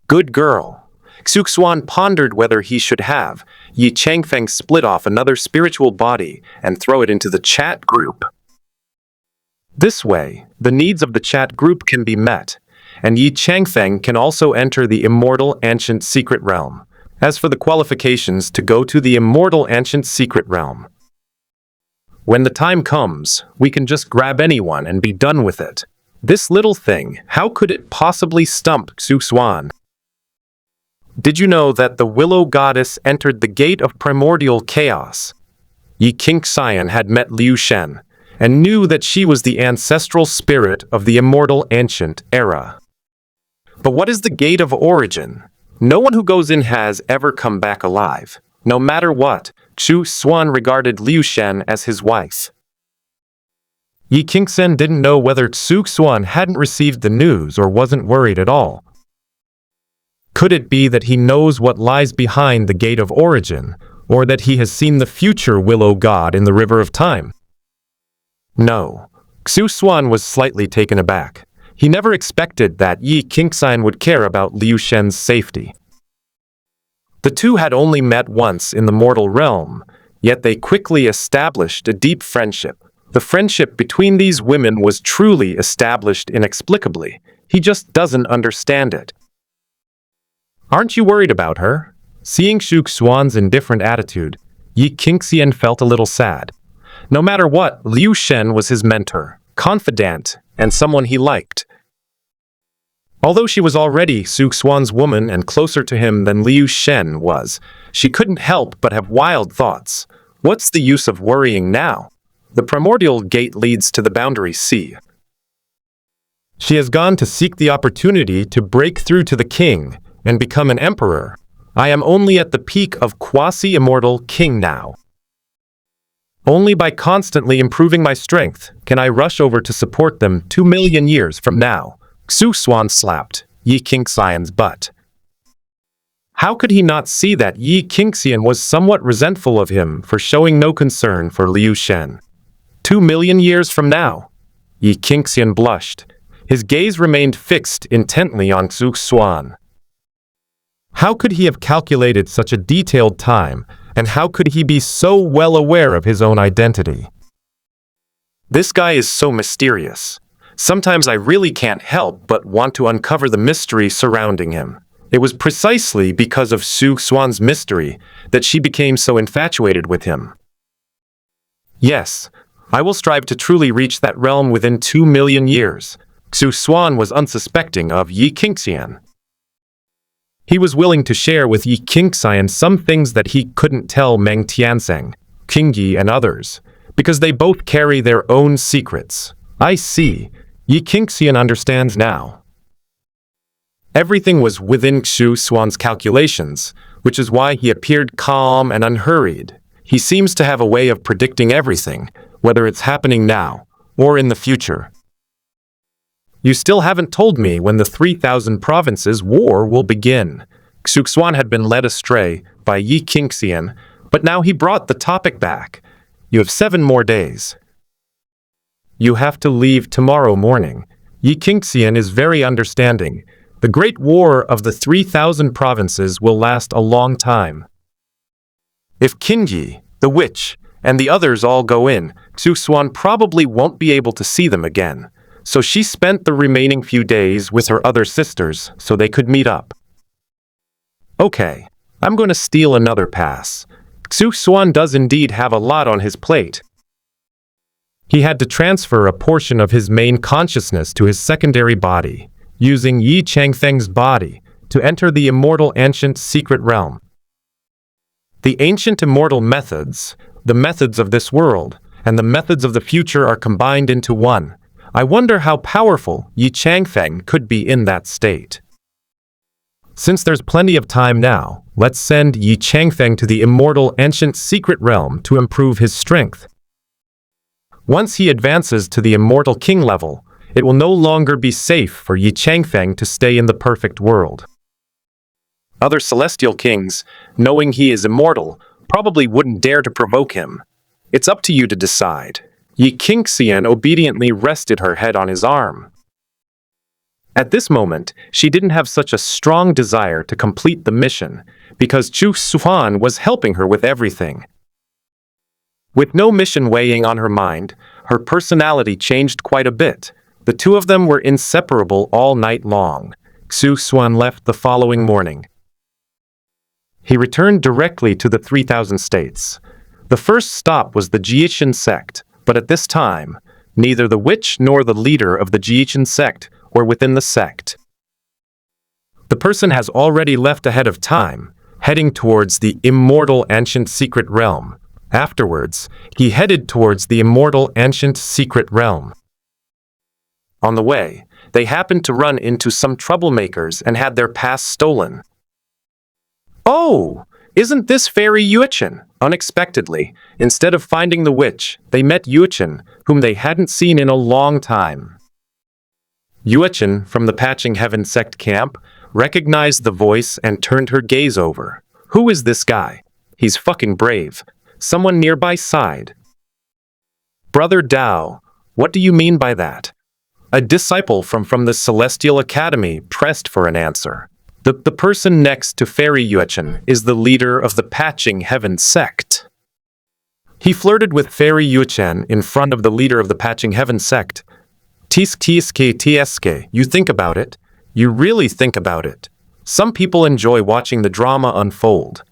Good girl. Xuan pondered whether he should have Yi Changfeng split off another spiritual body and throw it into the chat group. This way, the needs of the chat group can be met, and Yi Changfeng can also enter the immortal ancient secret realm. As for the qualifications to go to the immortal ancient secret realm, when the time comes, we can just grab anyone and be done with it. This little thing, how could it possibly stump Xuan? Did you know that the willow goddess entered the gate of primordial chaos? Yi Qingxian had met Liu Shen and knew that she was the ancestral spirit of the immortal ancient era. But what is the gate of origin? No one who goes in has ever come back alive. No matter what, Xuan regarded Liu Shen as his wife. Yi Qingxin didn't know whether Xuan hadn't received the news or wasn't worried at all. Could it be that he knows what lies behind the gate of origin, or that he has seen the future willow god in the river of time? No. Xuan was slightly taken aback. He never expected that Yi Qingxian would care about Liu Shen's safety. The two had only met once in the mortal realm, yet they quickly established a deep friendship. The friendship between these women was truly established inexplicably. He just doesn't understand it. Aren't you worried about her? Seeing Xuan's indifferent attitude, Yi Qingxian felt a little sad. No matter what, Liu Shen was his mentor, confidant, and someone he liked. Although she was already Xuan's woman and closer to him than Liu Shen was, she couldn't help but have wild thoughts. What's the use of worrying now? The primordial gate leads to the boundary sea. She has gone to seek the opportunity to break through to the king and become an emperor. I am only at the peak of quasi-immortal king now. Only by constantly improving my strength can I rush over to support them 2 million years from now. Xuan slapped Yi Qingxian's butt. How could he not see that Yi Qingxian was somewhat resentful of him for showing no concern for Liu Shen? 2 million years from now? Yi Qingxian blushed. His gaze remained fixed intently on Xuan. How could he have calculated such a detailed time, and how could he be so well aware of his own identity? This guy is so mysterious. Sometimes I really can't help but want to uncover the mystery surrounding him. It was precisely because of Xuan's mystery that she became so infatuated with him. Yes, I will strive to truly reach that realm within 2 million years. Xuan was unsuspecting of Yi Qingxian. He was willing to share with Yi Qingxian some things that he couldn't tell Meng Tianzeng, King Yi, and others, because they both carry their own secrets. I see. Yi Qingxian understands now. Everything was within Xuan's calculations, which is why he appeared calm and unhurried. He seems to have a way of predicting everything, whether it's happening now or in the future. You still haven't told me when the 3,000 provinces war will begin. Xuan had been led astray by Yi Qingxian, but now he brought the topic back. You have 7 more days. You have to leave tomorrow morning. Yi Qingxian is very understanding. The Great War of the 3,000 provinces will last a long time. If Qin Yi, the witch, and the others all go in, Xuan probably won't be able to see them again. So she spent the remaining few days with her other sisters so they could meet up. Okay, I'm going to steal another pass. Xuan does indeed have a lot on his plate. He had to transfer a portion of his main consciousness to his secondary body, using Yi Changfeng's body to enter the immortal ancient secret realm. The ancient immortal methods, the methods of this world, and the methods of the future are combined into one. I wonder how powerful Yi Changfeng could be in that state. Since there's plenty of time now, let's send Yi Changfeng to the immortal ancient secret realm to improve his strength. Once he advances to the immortal king level, it will no longer be safe for Yi Changfeng to stay in the perfect world. Other celestial kings, knowing he is immortal, probably wouldn't dare to provoke him. It's up to you to decide. Yi Qingxian obediently rested her head on his arm. At this moment, she didn't have such a strong desire to complete the mission, because Xuan was helping her with everything. With no mission weighing on her mind, her personality changed quite a bit. The two of them were inseparable all night long. Xuan left the following morning. He returned directly to the 3,000 states. The first stop was the Jiqin sect, but at this time, neither the witch nor the leader of the Jiqin sect were within the sect. The person has already left ahead of time, heading towards the immortal ancient secret realm. Afterwards, he headed towards the immortal ancient secret realm. On the way, they happened to run into some troublemakers and had their pass stolen. Oh! Isn't this Fairy Yuchen? Unexpectedly, instead of finding the witch, they met Yuchen, whom they hadn't seen in a long time. Yuchen, from the Patching Heaven sect camp, recognized the voice and turned her gaze over. Who is this guy? He's fucking brave. Someone nearby sighed. Brother Dao, what do you mean by that? A disciple from the Celestial Academy pressed for an answer. The person next to Fairy Yuchen is the leader of the Patching Heaven sect. He flirted with Fairy Yuchen in front of the leader of the Patching Heaven sect. Tsk, you think about it. You really think about it. Some people enjoy watching the drama unfold.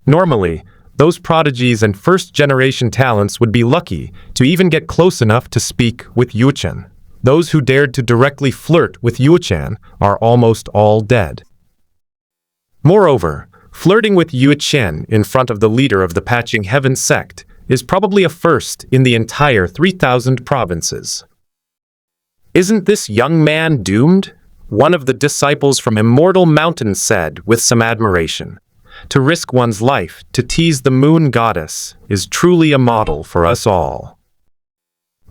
Normally, those prodigies and first-generation talents would be lucky to even get close enough to speak with Yuchen. Those who dared to directly flirt with Yuchen are almost all dead. Moreover, flirting with Yuchen in front of the leader of the Patching Heaven sect is probably a first in the entire 3,000 provinces. Isn't this young man doomed? One of the disciples from Immortal Mountain said with some admiration, "To risk one's life to tease the moon goddess is truly a model for us all."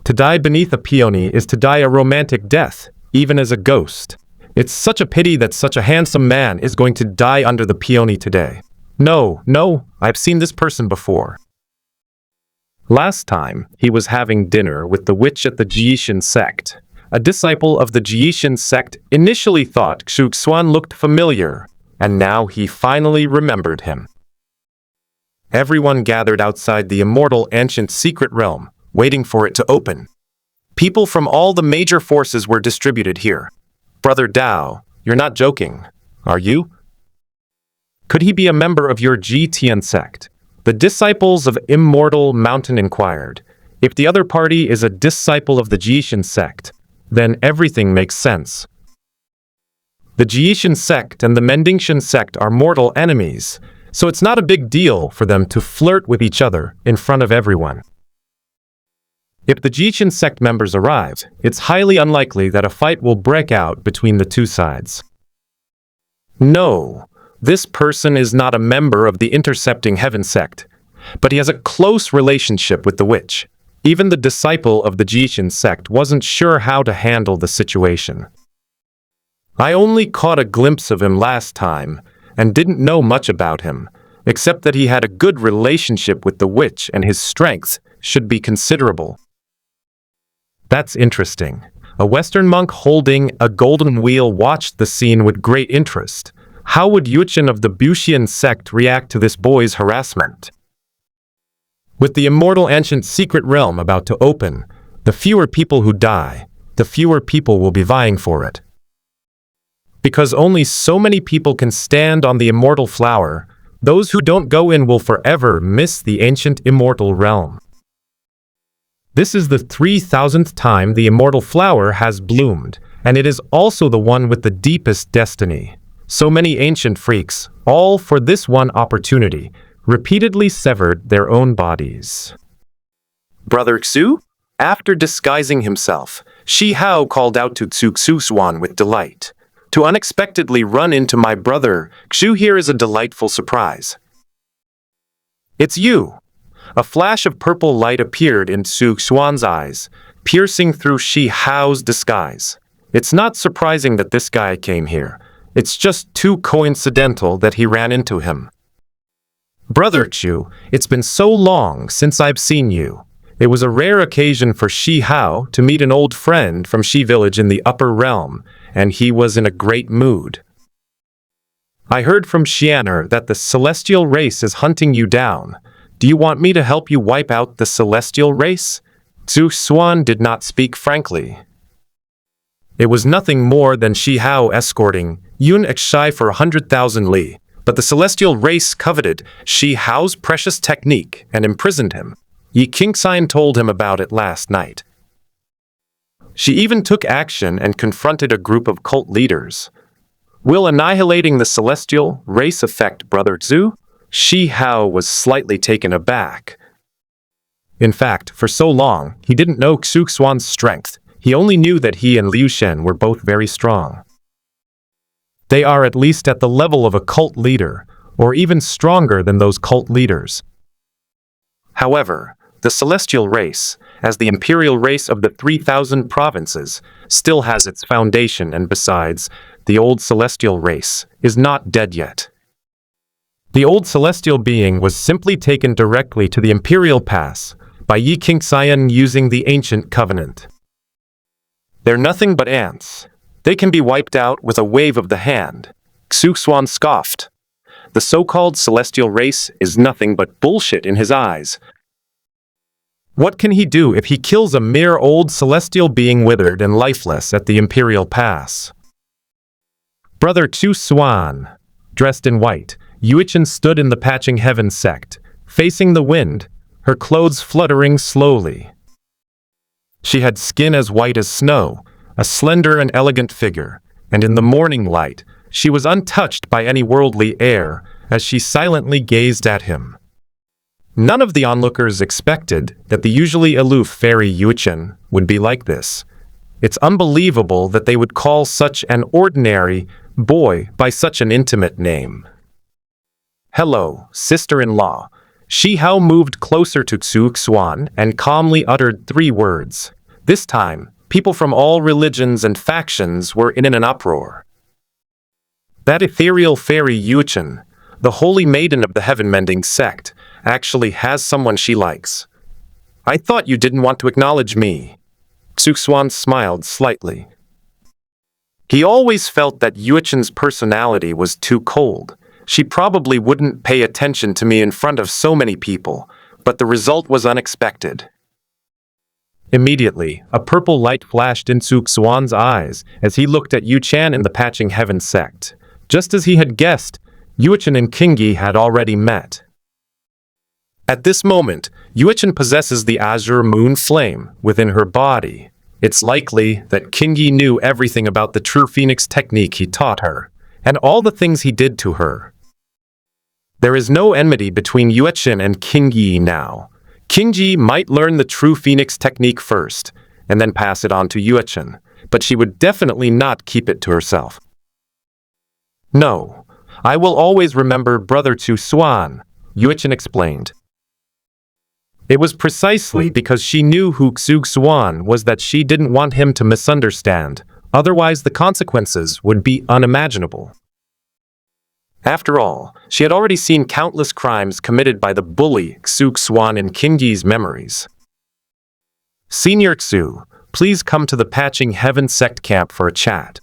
To die beneath a peony is to die a romantic death, even as a ghost. It's such a pity that such a handsome man is going to die under the peony today. No, I've seen this person before. Last time, he was having dinner with the witch at the Jiishan sect. A disciple of the Jiishan sect initially thought Xuan looked familiar, and now he finally remembered him. Everyone gathered outside the immortal ancient secret realm, waiting for it to open. People from all the major forces were distributed here. Brother Dao, you're not joking, are you? Could he be a member of your Jiitian sect? The disciples of Immortal Mountain inquired. If the other party is a disciple of the Jiishan sect, then everything makes sense. The Jiishan sect and the Mendingshan sect are mortal enemies, so it's not a big deal for them to flirt with each other in front of everyone. If the Jiishan sect members arrive, it's highly unlikely that a fight will break out between the two sides. No, this person is not a member of the Intercepting Heaven sect, but he has a close relationship with the witch. Even the disciple of the Jiishan sect wasn't sure how to handle the situation. I only caught a glimpse of him last time, and didn't know much about him, except that he had a good relationship with the witch and his strength should be considerable. That's interesting. A Western monk holding a golden wheel watched the scene with great interest. How would Yuchen of the Bushian sect react to this boy's harassment? With the immortal ancient secret realm about to open, the fewer people who die, the fewer people will be vying for it. Because only so many people can stand on the immortal flower, those who don't go in will forever miss the ancient immortal realm. This is the 3,000th time the immortal flower has bloomed, and it is also the one with the deepest destiny. So many ancient freaks, all for this one opportunity, repeatedly severed their own bodies. Brother Xu? After disguising himself, Shi Hao called out to Xuan with delight. To unexpectedly run into my brother, Xu here is a delightful surprise. It's you! A flash of purple light appeared in Xuan's eyes, piercing through Shi Hao's disguise. It's not surprising that this guy came here. It's just too coincidental that he ran into him. Brother Xu, it's been so long since I've seen you. It was a rare occasion for Shi Hao to meet an old friend from Shi village in the upper realm, and he was in a great mood. I heard from Xianer that the celestial race is hunting you down. Do you want me to help you wipe out the celestial race? Xuan did not speak frankly. It was nothing more than Shi Hao escorting Yun Exai for 100,000 li, but the celestial race coveted Shi Hao's precious technique and imprisoned him. Yi Qingxian told him about it last night. She even took action and confronted a group of cult leaders. Will annihilating the celestial race affect Brother Xu? Shi Hao was slightly taken aback. In fact, for so long, he didn't know Xuan's strength. He only knew that he and Liu Shen were both very strong. They are at least at the level of a cult leader, or even stronger than those cult leaders. However, the celestial race, as the imperial race of the 3,000 provinces, still has its foundation, and besides, the old celestial race is not dead yet. The old celestial being was simply taken directly to the imperial pass by Yi Qingxian using the ancient covenant. They're nothing but ants. They can be wiped out with a wave of the hand. Xuan scoffed. The so-called celestial race is nothing but bullshit in his eyes. What can he do if he kills a mere old celestial being withered and lifeless at the imperial pass? Brother Xuan, dressed in white, Yuchen stood in the Patching Heaven sect, facing the wind, her clothes fluttering slowly. She had skin as white as snow, a slender and elegant figure, and in the morning light, she was untouched by any worldly air as she silently gazed at him. None of the onlookers expected that the usually aloof fairy Yuchen would be like this. It's unbelievable that they would call such an ordinary boy by such an intimate name. Hello, sister-in-law. Shihao moved closer to Xuan and calmly uttered 3 words. This time, people from all religions and factions were in an uproar. That ethereal fairy Yuchen, the holy maiden of the heaven-mending sect, actually has someone she likes. I thought you didn't want to acknowledge me. Xuan smiled slightly. He always felt that Yuchen's personality was too cold. She probably wouldn't pay attention to me in front of so many people, but the result was unexpected. Immediately, a purple light flashed into Xuan's eyes as he looked at Yuchen in the Patching Heaven sect. Just as he had guessed, Yuchen and Qingyi had already met. At this moment, Yuchen possesses the azure moon flame within her body. It's likely that Qingyi knew everything about the true phoenix technique he taught her, and all the things he did to her. There is no enmity between Yuchen and Qingyi now. Qingyi might learn the true phoenix technique first, and then pass it on to Yuchen, but she would definitely not keep it to herself. No, I will always remember Brother Xuan, Yuchen explained. It was precisely because she knew who Xuan was that she didn't want him to misunderstand, otherwise the consequences would be unimaginable. After all, she had already seen countless crimes committed by the bully Xuan in Qingyi's memories. Senior Xu, please come to the Patching Heaven sect camp for a chat.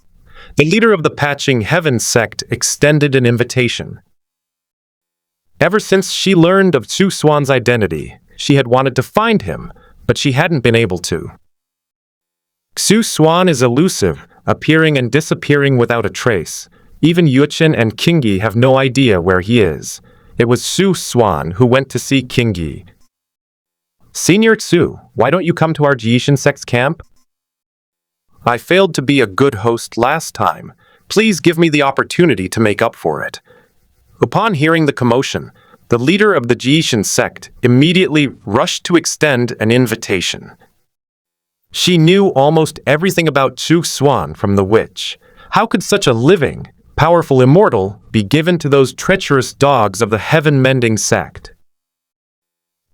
The leader of the Patching Heaven sect extended an invitation. Ever since she learned of Xuan's identity, she had wanted to find him, but she hadn't been able to. Xuan is elusive, appearing and disappearing without a trace. Even Yuchen and Qingyi have no idea where he is. It was Xuan who went to see Qingyi. Senior Xu, why don't you come to our Jishin sect's camp? I failed to be a good host last time. Please give me the opportunity to make up for it. Upon hearing the commotion, the leader of the Jishin sect immediately rushed to extend an invitation. She knew almost everything about Xuan from the witch. How could such a living, powerful immortal be given to those treacherous dogs of the heaven-mending sect?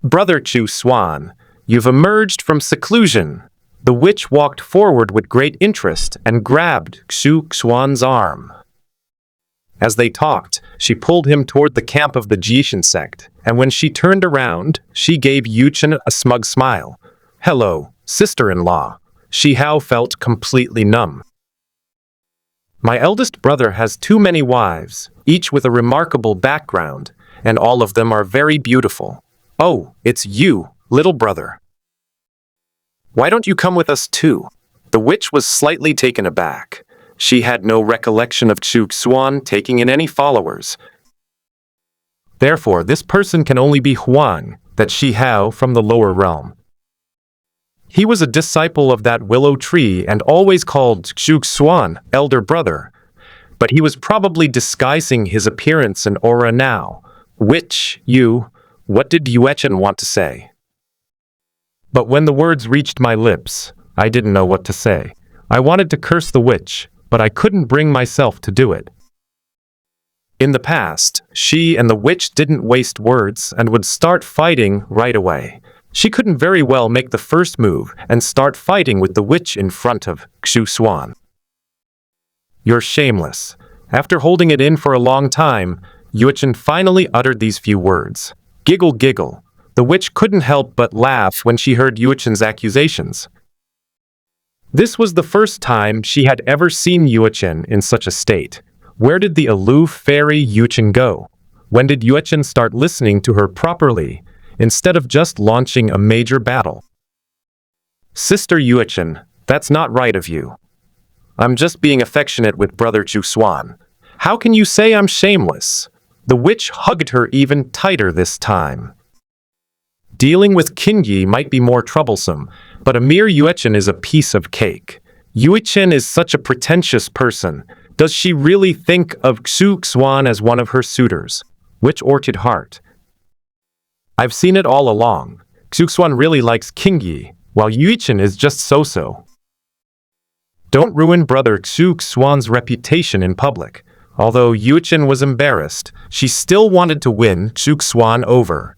Brother Xuan, you've emerged from seclusion. The witch walked forward with great interest and grabbed Xuan's arm. As they talked, she pulled him toward the camp of the Jishin sect, and when she turned around, she gave Yuchen a smug smile. Hello, sister-in-law. Shihao felt completely numb. My eldest brother has too many wives, each with a remarkable background, and all of them are very beautiful. Oh, it's you, little brother. Why don't you come with us too? The witch was slightly taken aback. She had no recollection of Xuan taking in any followers. Therefore, this person can only be Xuan, that Shihao from the lower realm. He was a disciple of that willow tree and always called Xuan elder brother, but he was probably disguising his appearance and aura now. What did Yuchen want to say? But when the words reached my lips, I didn't know what to say. I wanted to curse the witch, but I couldn't bring myself to do it. In the past, she and the witch didn't waste words and would start fighting right away. She couldn't very well make the first move and start fighting with the witch in front of Xuan. You're shameless. After holding it in for a long time, Yuchen finally uttered these few words. Giggle, giggle. The witch couldn't help but laugh when she heard Yuchen's accusations. This was the first time she had ever seen Yuchen in such a state. Where did the aloof fairy Yuchen go? When did Yuchen start listening to her properly, instead of just launching a major battle? Sister Yuchen, that's not right of you. I'm just being affectionate with Brother Xuan. How can you say I'm shameless? The witch hugged her even tighter this time. Dealing with Qingyi might be more troublesome, but a mere Yuchen is a piece of cake. Yuchen is such a pretentious person. Does she really think of Xuan as one of her suitors? Which orchid heart? I've seen it all along. Xuan really likes Qingyi, while Yuchen is just so-so. Don't ruin brother Xuan's reputation in public. Although Xuan was embarrassed, she still wanted to win Xuan over.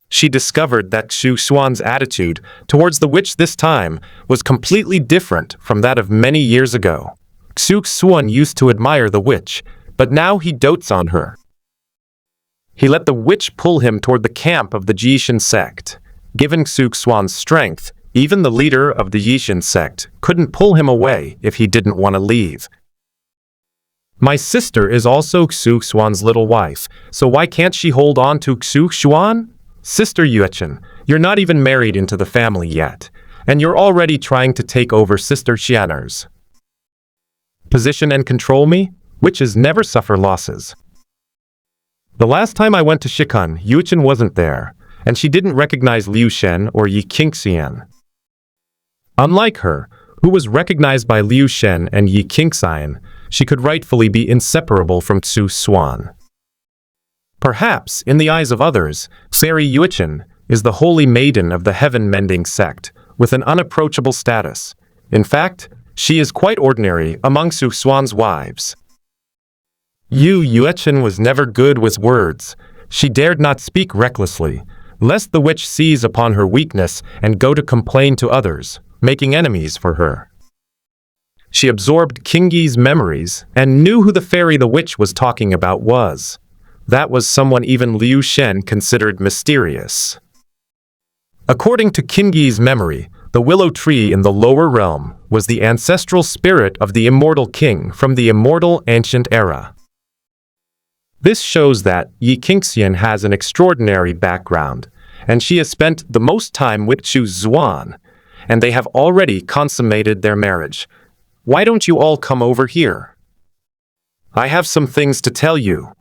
She discovered that Xuan's attitude towards the witch this time was completely different from that of many years ago. Xuan used to admire the witch, but now he dotes on her. He let the witch pull him toward the camp of the Jishin sect. Given Xuan's strength, even the leader of the Jishin sect couldn't pull him away if he didn't want to leave. My sister is also Xuan's little wife, so why can't she hold on to Xuan? Sister Xuan, you're not even married into the family yet, and you're already trying to take over Sister Xian'er's position and control me? Witches never suffer losses. The last time I went to Shikun, Xuan wasn't there, and she didn't recognize Liu Shen or Yi Qingxian. Unlike her, who was recognized by Liu Shen and Yi Qingxian, she could rightfully be inseparable from Xuan. Perhaps, in the eyes of others, Fairy Xuan is the holy maiden of the heaven-mending sect, with an unapproachable status. In fact, she is quite ordinary among Xuan's wives. Xuan was never good with words. She dared not speak recklessly, lest the witch seize upon her weakness and go to complain to others, making enemies for her. She absorbed Qingyi's memories and knew who the fairy the witch was talking about was. That was someone even Liu Shen considered mysterious. According to Qingyi's memory, the willow tree in the lower realm was the ancestral spirit of the immortal king from the immortal ancient era. This shows that Yi Qingxian has an extraordinary background, and she has spent the most time with Xuan, and they have already consummated their marriage. Why don't you all come over here? I have some things to tell you.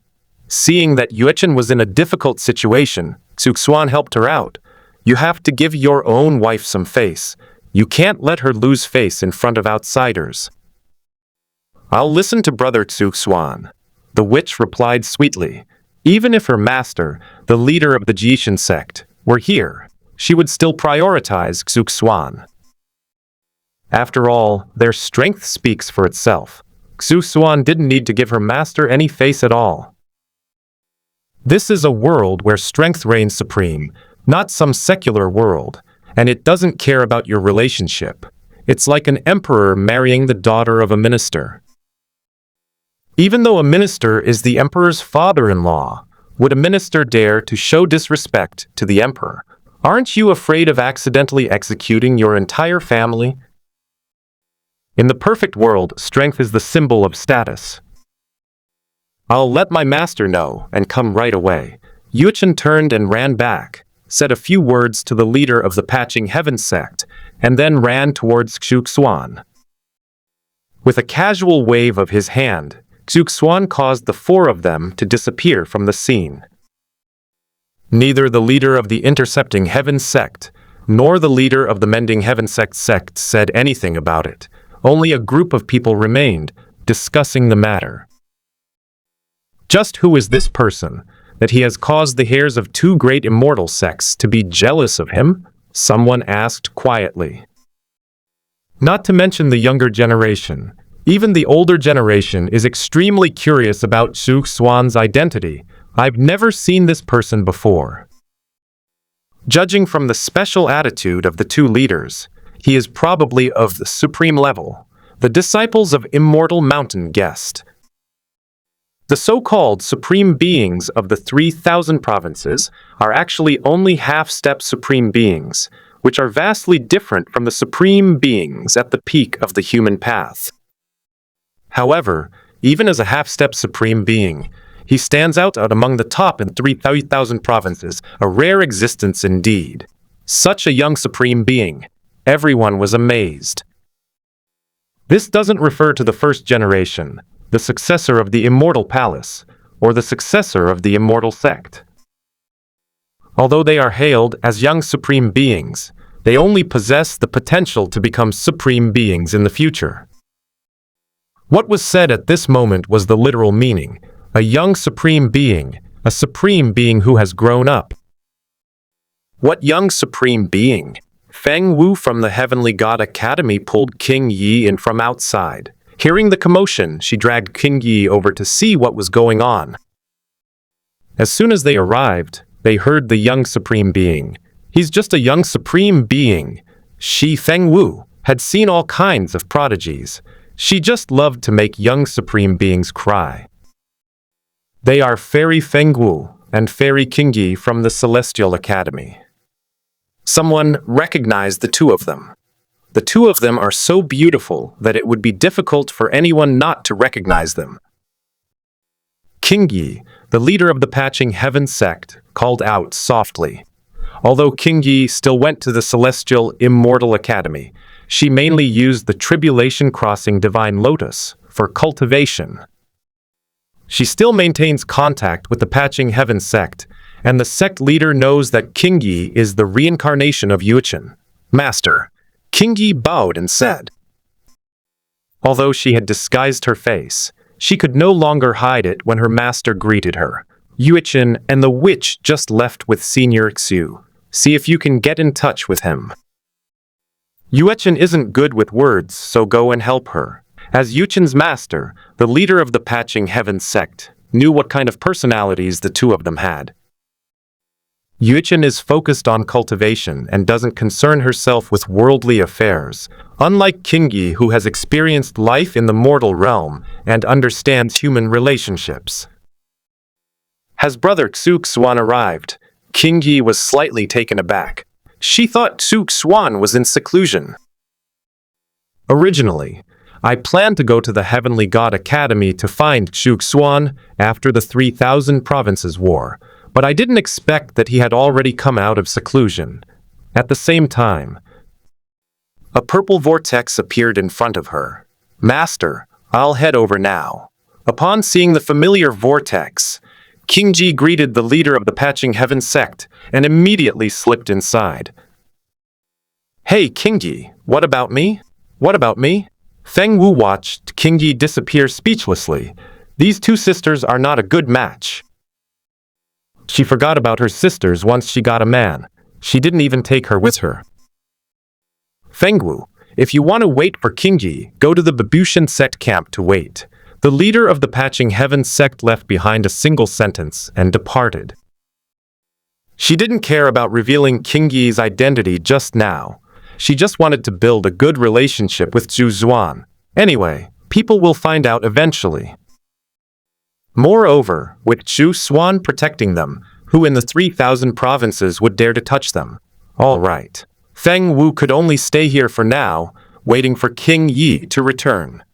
Seeing that Xuan was in a difficult situation, Xuan helped her out. You have to give your own wife some face. You can't let her lose face in front of outsiders. I'll listen to brother Xuan. The witch replied sweetly. Even if her master, the leader of the Jishin sect, were here, she would still prioritize Xuan. After all, their strength speaks for itself. Xuan didn't need to give her master any face at all. This is a world where strength reigns supreme, not some secular world, and it doesn't care about your relationship. It's like an emperor marrying the daughter of a minister. Even though a minister is the emperor's father-in-law, would a minister dare to show disrespect to the emperor? Aren't you afraid of accidentally executing your entire family? In the perfect world, strength is the symbol of status. I'll let my master know and come right away. Xuan turned and ran back, said a few words to the leader of the Patching Heaven sect, and then ran towards Xuan. With a casual wave of his hand, Xuan caused the four of them to disappear from the scene. Neither the leader of the Intercepting Heaven sect, nor the leader of the Mending Heaven sect said anything about it. Only a group of people remained, discussing the matter. Just who is this person, that he has caused the heirs of two great immortal sects to be jealous of him? Someone asked quietly. Not to mention the younger generation. Even the older generation is extremely curious about Xuan's identity. I've never seen this person before. Judging from the special attitude of the two leaders, he is probably of the supreme level, the disciples of Immortal Mountain guessed. The so-called supreme beings of the 3,000 provinces are actually only half-step supreme beings, which are vastly different from the supreme beings at the peak of the human path. However, even as a half-step supreme being, he stands out among the top in 3,000 provinces, a rare existence indeed. Such a young supreme being. Everyone was amazed. This doesn't refer to the first generation, the successor of the Immortal Palace, or the successor of the Immortal Sect. Although they are hailed as young supreme beings, they only possess the potential to become supreme beings in the future. What was said at this moment was the literal meaning, a young supreme being who has grown up. What young supreme being? Feng Wu from the Heavenly God Academy pulled King Yi in from outside. Hearing the commotion, she dragged King Yi over to see what was going on. As soon as they arrived, they heard the young Supreme Being. He's just a young Supreme Being. She, Feng Wu, had seen all kinds of prodigies. She just loved to make young Supreme Beings cry. They are Fairy Feng Wu and Fairy King Yi from the Celestial Academy. Someone recognized the two of them. The two of them are so beautiful that it would be difficult for anyone not to recognize them. King Yi, the leader of the Patching Heaven sect, called out softly. Although King Yi still went to the Celestial Immortal Academy, she mainly used the Tribulation Crossing Divine Lotus for cultivation. She still maintains contact with the Patching Heaven sect, and the sect leader knows that King Yi is the reincarnation of Xuan. Master, King Yi bowed and said. Although she had disguised her face, she could no longer hide it when her master greeted her. Xuan and the witch just left with Senior Xu. See if you can get in touch with him. Xuan isn't good with words, so go and help her. As Yuchen's master, the leader of the Patching Heaven sect, knew what kind of personalities the two of them had. Yuchen is focused on cultivation and doesn't concern herself with worldly affairs, unlike King Yi, who has experienced life in the mortal realm and understands human relationships. As brother Xuan arrived, King Yi was slightly taken aback. She thought Xuan was in seclusion. Originally, I planned to go to the Heavenly God Academy to find Xuan after the 3,000 Provinces War, but I didn't expect that he had already come out of seclusion. At the same time, a purple vortex appeared in front of her. Master, I'll head over now. Upon seeing the familiar vortex, King Ji greeted the leader of the Patching Heaven sect and immediately slipped inside. Hey, King Ji, what about me? What about me? Feng Wu watched King Yi disappear speechlessly. These two sisters are not a good match. She forgot about her sisters once she got a man. She didn't even take her with her. Feng Wu, if you want to wait for King Yi, go to the Babushan sect camp to wait. The leader of the Patching Heaven sect left behind a single sentence and departed. She didn't care about revealing King Yi's identity just now. She just wanted to build a good relationship with Xuan. Anyway, people will find out eventually. Moreover, with Xuan protecting them, who in the 3,000 provinces would dare to touch them? All right. Feng Wu could only stay here for now, waiting for King Yi to return.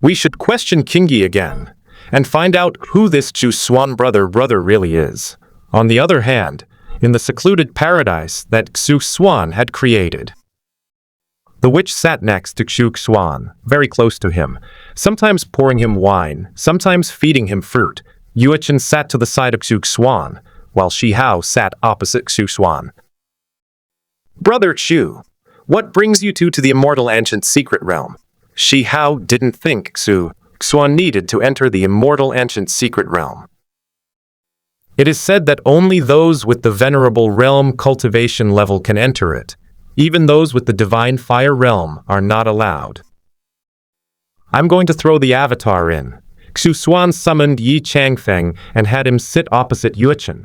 We should question King Yi again, and find out who this Xuan brother really is. On the other hand, in the secluded paradise that Xuan had created. The witch sat next to Xuan, very close to him, sometimes pouring him wine, sometimes feeding him fruit. Yuchen sat to the side of Xuan, while Shi Hao sat opposite Xuan. Brother Xu, what brings you two to the immortal ancient secret realm? Shi Hao didn't think Xuan needed to enter the immortal ancient secret realm. It is said that only those with the venerable realm cultivation level can enter it. Even those with the divine fire realm are not allowed. I'm going to throw the avatar in. Xuan summoned Yi Changfeng and had him sit opposite Yuchen.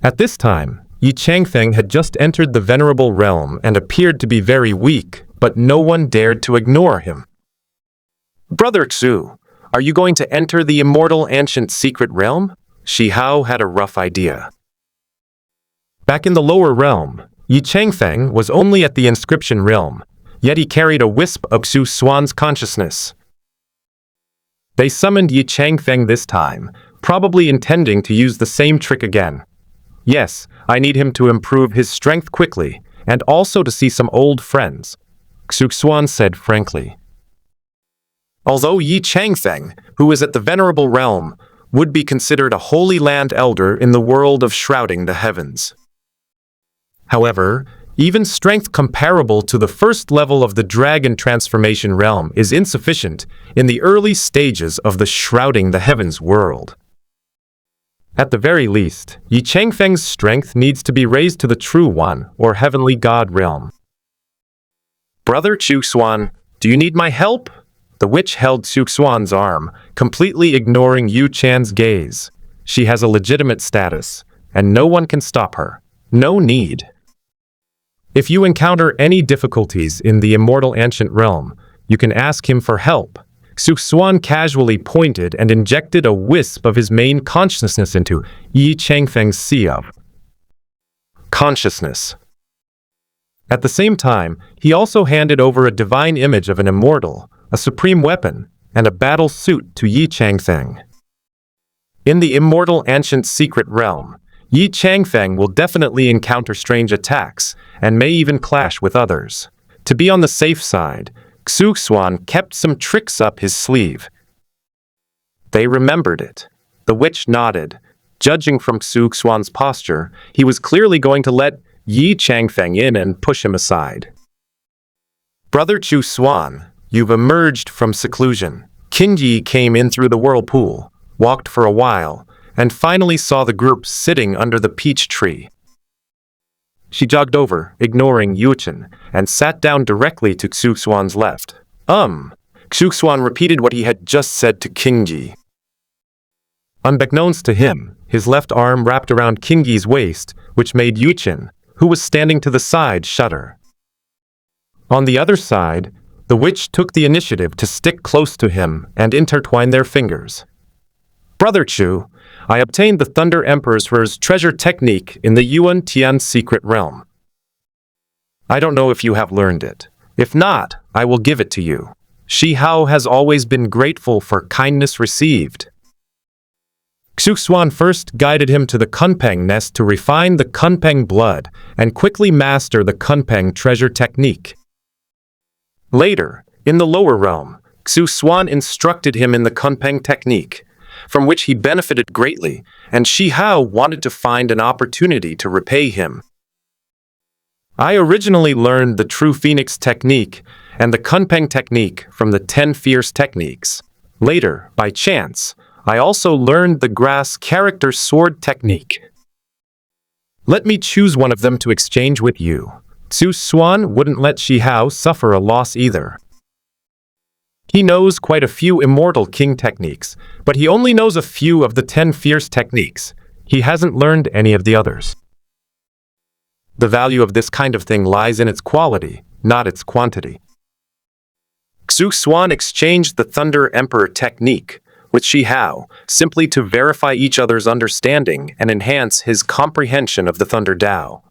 At this time, Yi Changfeng had just entered the venerable realm and appeared to be very weak, but no one dared to ignore him. Brother Xu, are you going to enter the immortal ancient secret realm? Shi Hao had a rough idea. Back in the lower realm, Yi Changfeng was only at the inscription realm, yet he carried a wisp of Xuan's consciousness. They summoned Yi Changfeng this time, probably intending to use the same trick again. Yes, I need him to improve his strength quickly, and also to see some old friends, Xuan said frankly. Although Yi Changfeng, who is at the venerable realm, would be considered a Holy Land elder in the world of shrouding the heavens. However, even strength comparable to the first level of the dragon transformation realm is insufficient in the early stages of the shrouding the heavens world. At the very least, Yi Changfeng's strength needs to be raised to the true one, or heavenly god realm. Brother Xuan, do you need my help? The witch held Xuan's arm, completely ignoring Yu Chan's gaze. She has a legitimate status, and no one can stop her. No need. If you encounter any difficulties in the immortal ancient realm, you can ask him for help. Xuan casually pointed and injected a wisp of his main consciousness into Yi Changfeng's sea of consciousness. At the same time, he also handed over a divine image of an immortal, a supreme weapon, and a battle suit to Yi Changfeng. In the immortal ancient secret realm, Yi Changfeng will definitely encounter strange attacks, and may even clash with others. To be on the safe side, Xuan kept some tricks up his sleeve. They remembered it. The witch nodded. Judging from Xuan's posture, he was clearly going to let Yi Changfeng in and push him aside. Brother Xuan, you've emerged from seclusion. Qingyi came in through the whirlpool, walked for a while, and finally saw the group sitting under the peach tree. She jogged over, ignoring Yuchen, and sat down directly to Xuan's left. Xuan repeated what he had just said to Qingyi. Unbeknownst to him, his left arm wrapped around Qingyi's waist, which made Yuchen, who was standing to the side, shudder. On the other side, the witch took the initiative to stick close to him and intertwine their fingers. Brother Chu, I obtained the Thunder Emperor's treasure technique in the Yuan Tian secret realm. I don't know if you have learned it. If not, I will give it to you. Shi Hao has always been grateful for kindness received. Xuan first guided him to the Kunpeng nest to refine the Kunpeng blood and quickly master the Kunpeng treasure technique. Later, in the lower realm, Xuan instructed him in the Kunpeng technique, from which he benefited greatly, and Shi Hao wanted to find an opportunity to repay him. I originally learned the True Phoenix technique and the Kunpeng technique from the 10 Fierce techniques. Later, by chance, I also learned the Grass Character Sword technique. Let me choose one of them to exchange with you. Xuan wouldn't let Shi Hao suffer a loss either. He knows quite a few Immortal King techniques, but he only knows a few of the 10 Fierce techniques. He hasn't learned any of the others. The value of this kind of thing lies in its quality, not its quantity. Xuan exchanged the Thunder Emperor technique with Shi Hao, simply to verify each other's understanding and enhance his comprehension of the Thunder Tao.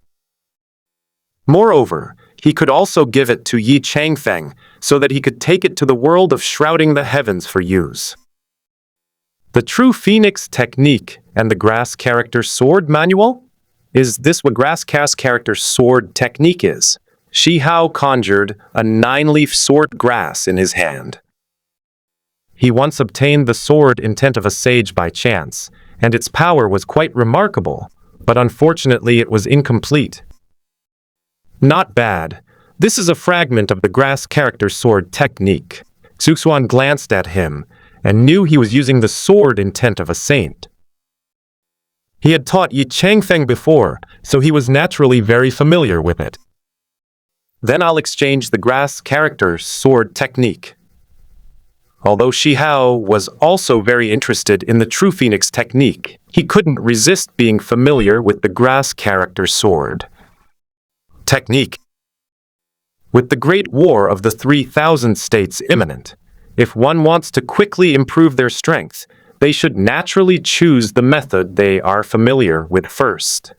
Moreover, he could also give it to Yi Changfeng so that he could take it to the world of shrouding the heavens for use. The True Phoenix technique and the Grass Character Sword manual? Is this what Grass Character Sword technique is? Shi Hao conjured a 9-leaf sword grass in his hand. He once obtained the sword intent of a sage by chance, and its power was quite remarkable, but unfortunately it was incomplete. Not bad. This is a fragment of the Grass Character Sword technique. Xuan glanced at him and knew he was using the sword intent of a saint. He had taught Yi Changfeng before, so he was naturally very familiar with it. Then I'll exchange the Grass Character Sword technique. Although Shi Hao was also very interested in the True Phoenix technique, he couldn't resist being familiar with the Grass Character Sword technique. With the Great War of the 3,000 states imminent, if one wants to quickly improve their strength, they should naturally choose the method they are familiar with first.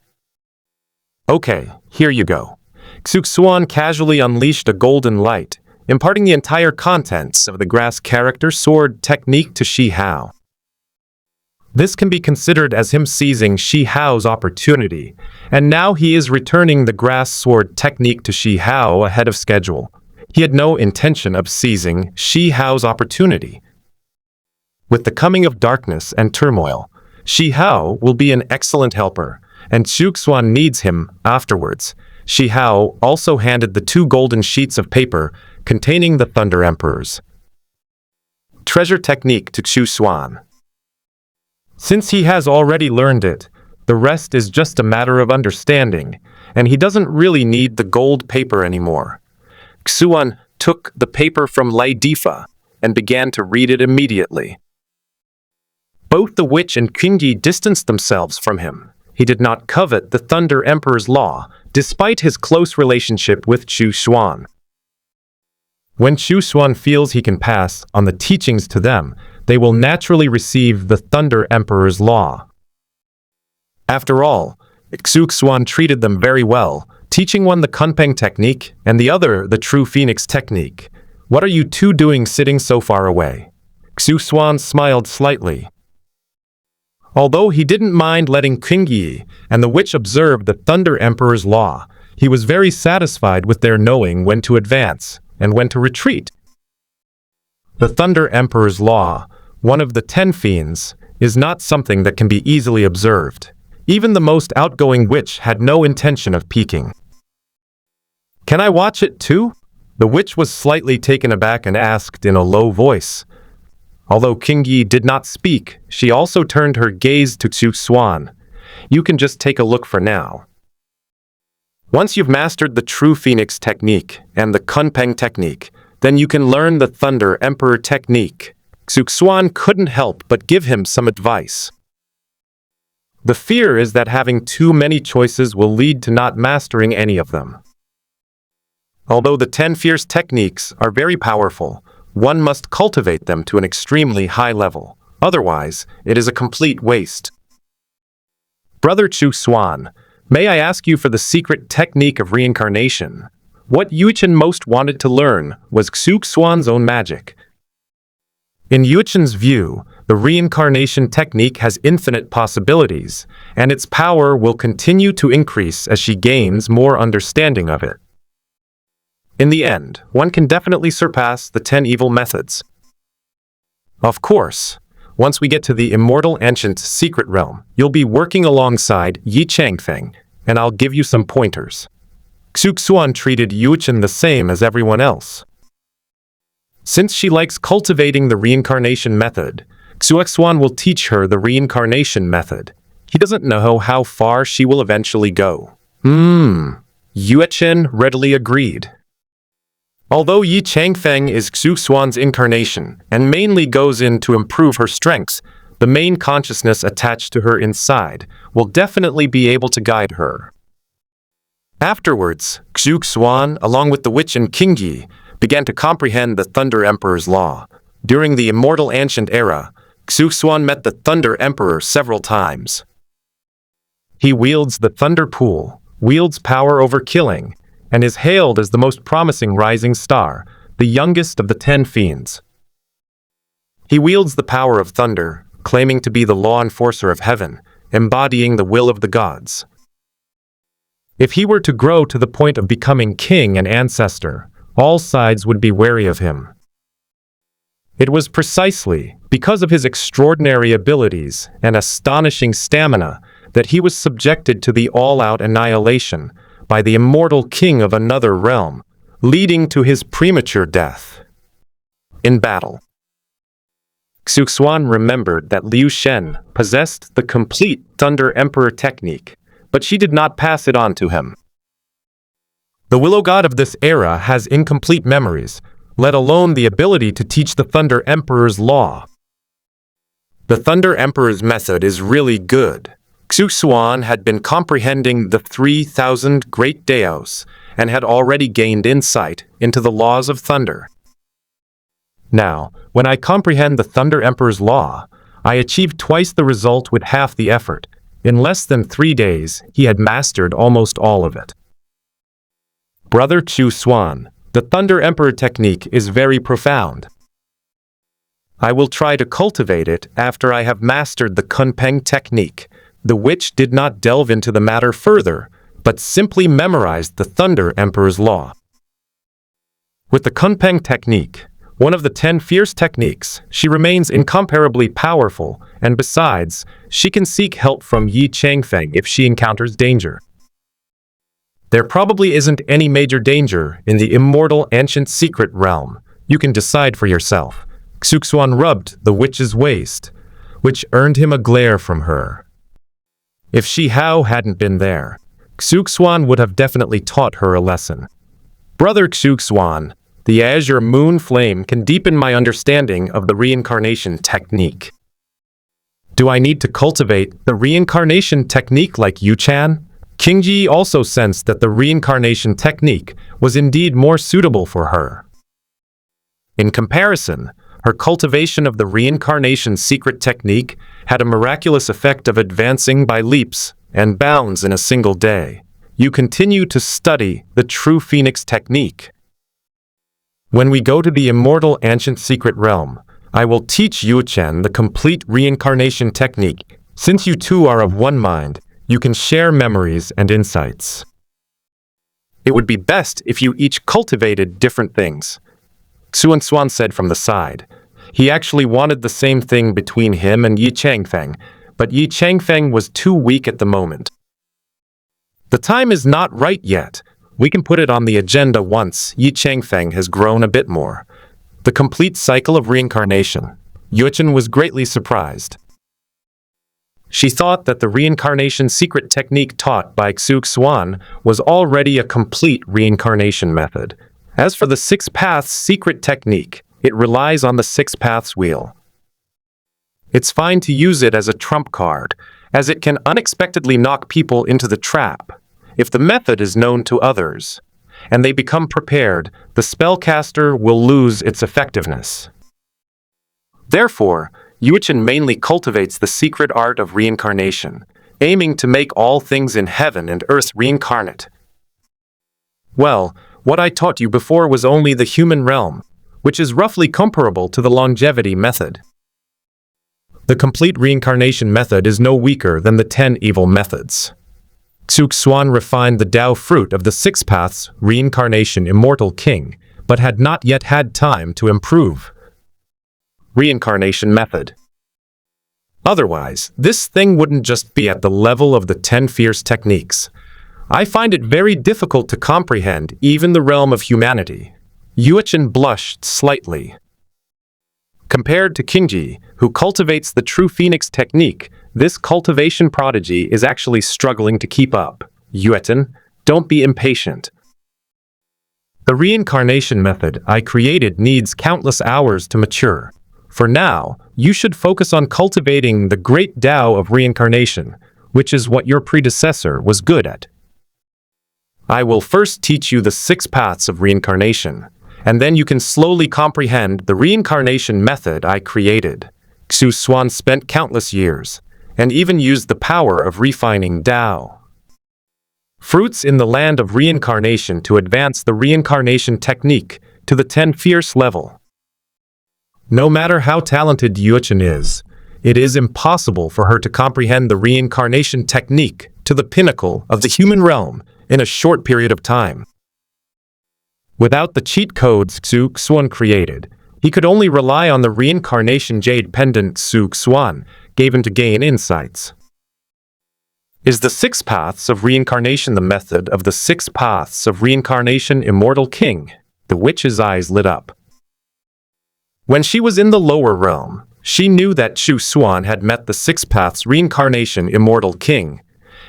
Okay, here you go. Xuan casually unleashed a golden light, imparting the entire contents of the Grass Character Sword technique to Shi Hao. This can be considered as him seizing Shi Hao's opportunity, and now he is returning the Grass Sword technique to Shi Hao ahead of schedule. He had no intention of seizing Shi Hao's opportunity. With the coming of darkness and turmoil, Shi Hao will be an excellent helper, and Xuan needs him afterwards. Shi Hao also handed the 2 golden sheets of paper containing the Thunder Emperor's treasure technique to Xuan. Since he has already learned it, the rest is just a matter of understanding, and he doesn't really need the gold paper anymore. Xuan took the paper from Lei Difa and began to read it immediately. Both the witch and Qingyi distanced themselves from him. He did not covet the Thunder Emperor's law, despite his close relationship with Xuan. When Xuan feels he can pass on the teachings to them, they will naturally receive the Thunder Emperor's law. After all, Xuan treated them very well, teaching one the Kunpeng technique and the other the True Phoenix technique. What are you two doing sitting so far away? Xuan smiled slightly. Although he didn't mind letting Qingyi and the witch observe the Thunder Emperor's law, he was very satisfied with their knowing when to advance and when to retreat. The Thunder Emperor's law, one of the 10 fiends, is not something that can be easily observed. Even the most outgoing witch had no intention of peeking. Can I watch it too? The witch was slightly taken aback and asked in a low voice. Although Qingyi did not speak, she also turned her gaze to Xuan. You can just take a look for now. Once you've mastered the True Phoenix technique and the Kunpeng technique, then you can learn the Thunder Emperor technique. Xuan couldn't help but give him some advice. The fear is that having too many choices will lead to not mastering any of them. Although the 10 fierce techniques are very powerful, one must cultivate them to an extremely high level. Otherwise, it is a complete waste. Brother Xuan, may I ask you for the secret technique of reincarnation? What Yuchen most wanted to learn was Xuan's own magic. In Yuchen's view, the reincarnation technique has infinite possibilities, and its power will continue to increase as she gains more understanding of it. In the end, one can definitely surpass the 10 evil methods. Of course, once we get to the Immortal Ancient Secret Realm, you'll be working alongside Yi Changfeng, and I'll give you some pointers. Xuan treated Yuchen the same as everyone else. Since she likes cultivating the reincarnation method, Xuan will teach her the reincarnation method. He doesn't know how far she will eventually go. Yuchen readily agreed. Although Yi Changfeng is Xuan's incarnation and mainly goes in to improve her strengths, the main consciousness attached to her inside will definitely be able to guide her. Afterwards, Xuan, along with the witch and Qingyi, began to comprehend the Thunder Emperor's law. During the Immortal Ancient Era, Xuan met the Thunder Emperor several times. He wields the Thunder Pool, wields power over killing, and is hailed as the most promising rising star, the youngest of the 10 fiends. He wields the power of thunder, claiming to be the law enforcer of heaven, embodying the will of the gods. If he were to grow to the point of becoming king and ancestor, all sides would be wary of him. It was precisely because of his extraordinary abilities and astonishing stamina that he was subjected to the all-out annihilation by the immortal king of another realm, leading to his premature death. In battle, Xuan remembered that Liu Shen possessed the complete Thunder Emperor technique, but she did not pass it on to him. The Willow God of this era has incomplete memories, let alone the ability to teach the Thunder Emperor's law. The Thunder Emperor's method is really good. Xuan had been comprehending the 3,000 great Daos and had already gained insight into the laws of thunder. Now, when I comprehend the Thunder Emperor's law, I achieve twice the result with half the effort. In less than 3 days, he had mastered almost all of it. Brother Xuan, the Thunder Emperor technique is very profound. I will try to cultivate it after I have mastered the Kunpeng technique. The witch did not delve into the matter further, but simply memorized the Thunder Emperor's law. With the Kunpeng technique, one of the 10 fierce techniques, she remains incomparably powerful, and besides, she can seek help from Yi Changfeng if she encounters danger. There probably isn't any major danger in the Immortal Ancient Secret Realm. You can decide for yourself. Xuan rubbed the witch's waist. which earned him a glare from her. If Shi Hao hadn't been there, Xuan would have definitely taught her a lesson. Brother Xuan, the azure moon flame can deepen my understanding of the reincarnation technique. Do I need to cultivate the reincarnation technique like Xuan? Qingji also sensed that the reincarnation technique was indeed more suitable for her. In comparison, her cultivation of the reincarnation secret technique had a miraculous effect of advancing by leaps and bounds in a single day. You continue to study the true phoenix technique. When we go to the immortal ancient secret realm, I will teach Xuan the complete reincarnation technique. Since you two are of one mind, you can share memories and insights. It would be best if you each cultivated different things, Xuan said from the side. He actually wanted the same thing between him and Yi Changfeng, but Yi Changfeng was too weak at the moment. The time is not right yet. We can put it on the agenda once Yi Changfeng has grown a bit more. The complete cycle of reincarnation. Xuan was greatly surprised. She thought that the reincarnation secret technique taught by Xuan was already a complete reincarnation method. As for the Six Paths secret technique, it relies on the Six Paths wheel. It's fine to use it as a trump card, as it can unexpectedly knock people into the trap. If the method is known to others, and they become prepared, the spellcaster will lose its effectiveness. Therefore, Xuan mainly cultivates the secret art of reincarnation, aiming to make all things in heaven and earth reincarnate. Well, what I taught you before was only the human realm, which is roughly comparable to the longevity method. The complete reincarnation method is no weaker than the 10 evil methods. Xuan refined the Tao fruit of the Six Paths reincarnation immortal king, but had not yet had time to improve reincarnation method. Otherwise, this thing wouldn't just be at the level of the 10 fierce techniques. I find it very difficult to comprehend even the realm of humanity. Xuan blushed slightly. Compared to Qingji, who cultivates the true phoenix technique, this cultivation prodigy is actually struggling to keep up. Xuan, don't be impatient. The reincarnation method I created needs countless hours to mature. For now, you should focus on cultivating the great Tao of reincarnation, which is what your predecessor was good at. I will first teach you the 6 paths of reincarnation, and then you can slowly comprehend the reincarnation method I created. Xuan spent countless years, and even used the power of refining Tao fruits in the land of reincarnation to advance the reincarnation technique to the 10 fierce level. No matter how talented Xuan is, it is impossible for her to comprehend the reincarnation technique to the pinnacle of the human realm in a short period of time. Without the cheat codes Xuan created, he could only rely on the reincarnation jade pendant Xuan gave him to gain insights. Is the 6 paths of reincarnation the method of the 6 paths of reincarnation immortal king? The witch's eyes lit up. When she was in the lower realm, she knew that Xuan had met the 6 paths reincarnation immortal king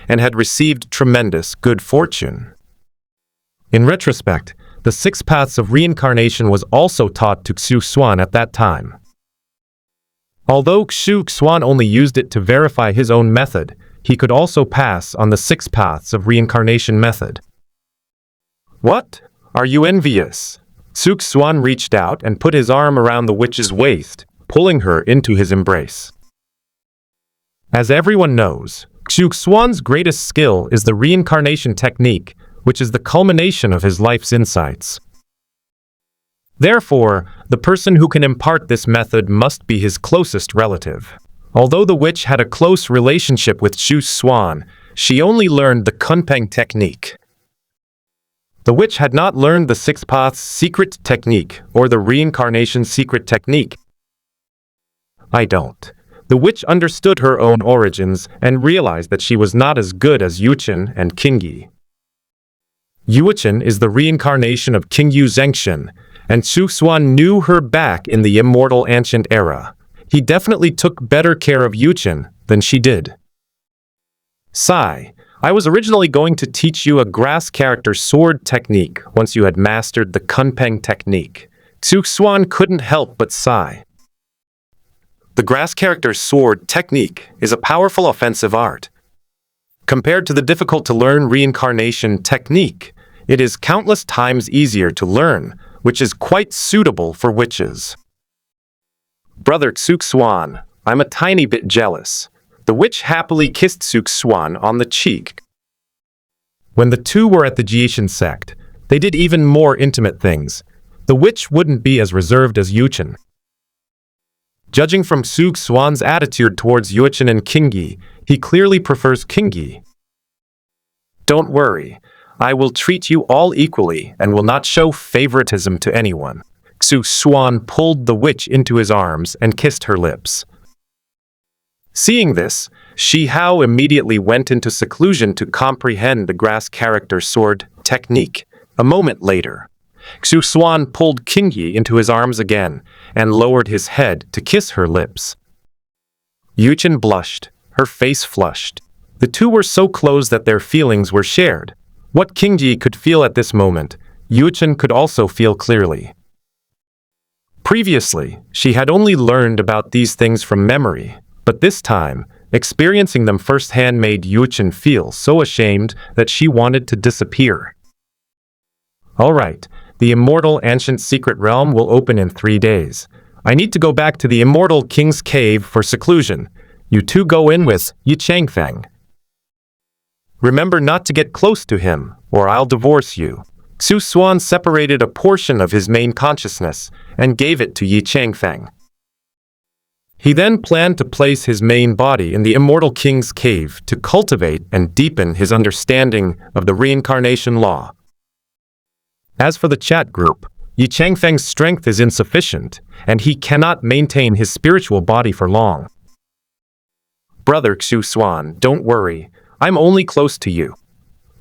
and had received tremendous good fortune. In retrospect, the 6 paths of reincarnation was also taught to Xuan at that time. Although Xuan only used it to verify his own method, he could also pass on the 6 paths of reincarnation method. What? Are you envious? Xuan reached out and put his arm around the witch's waist, pulling her into his embrace. As everyone knows, Xuan's greatest skill is the reincarnation technique, which is the culmination of his life's insights. Therefore, the person who can impart this method must be his closest relative. Although the witch had a close relationship with Xuan, she only learned the Kunpeng technique. The witch had not learned the 6 paths secret technique or the reincarnation secret technique. I don't. The witch understood her own origins and realized that she was not as good as Xuan and Qingyi. Xuan is the reincarnation of Qingyu Zhengshen, and Xuan knew her back in the immortal ancient era. he definitely took better care of Yuchen than she did. Sai, I was originally going to teach you a grass character sword technique once you had mastered the Kunpeng technique. Xuan couldn't help but sigh. The grass character sword technique is a powerful offensive art. Compared to the difficult-to-learn reincarnation technique, it is countless times easier to learn, which is quite suitable for witches. Brother Xuan, I'm a tiny bit jealous. The witch happily kissed Xuan on the cheek. When the two were at the Jiishan sect, they did even more intimate things. The witch wouldn't be as reserved as Yuchen. Judging from Xuan's attitude towards Yuchen and Qingyi, he clearly prefers Qingyi. Don't worry, I will treat you all equally and will not show favoritism to anyone. Xuan pulled the witch into his arms and kissed her lips. Seeing this, Shi Hao immediately went into seclusion to comprehend the grass character sword technique. A moment later, Xuan pulled Qingyi into his arms again and lowered his head to kiss her lips. Yuchen blushed, her face flushed. The two were so close that their feelings were shared. What Qingyi could feel at this moment, Yuchen could also feel clearly. Previously, she had only learned about these things from memory, but this time, experiencing them firsthand made Yuchen feel so ashamed that she wanted to disappear. All right, the Immortal Ancient Secret Realm will open in 3 days. I need to go back to the Immortal King's Cave for seclusion. You two go in with Yi Changfeng. Remember not to get close to him, or I'll divorce you. Xuan separated a portion of his main consciousness and gave it to Yi Changfeng. He then planned to place his main body in the Immortal King's Cave to cultivate and deepen his understanding of the reincarnation law. As for the chat group, Yi Changfeng's strength is insufficient, and he cannot maintain his spiritual body for long. Brother Xuan, don't worry, I'm only close to you.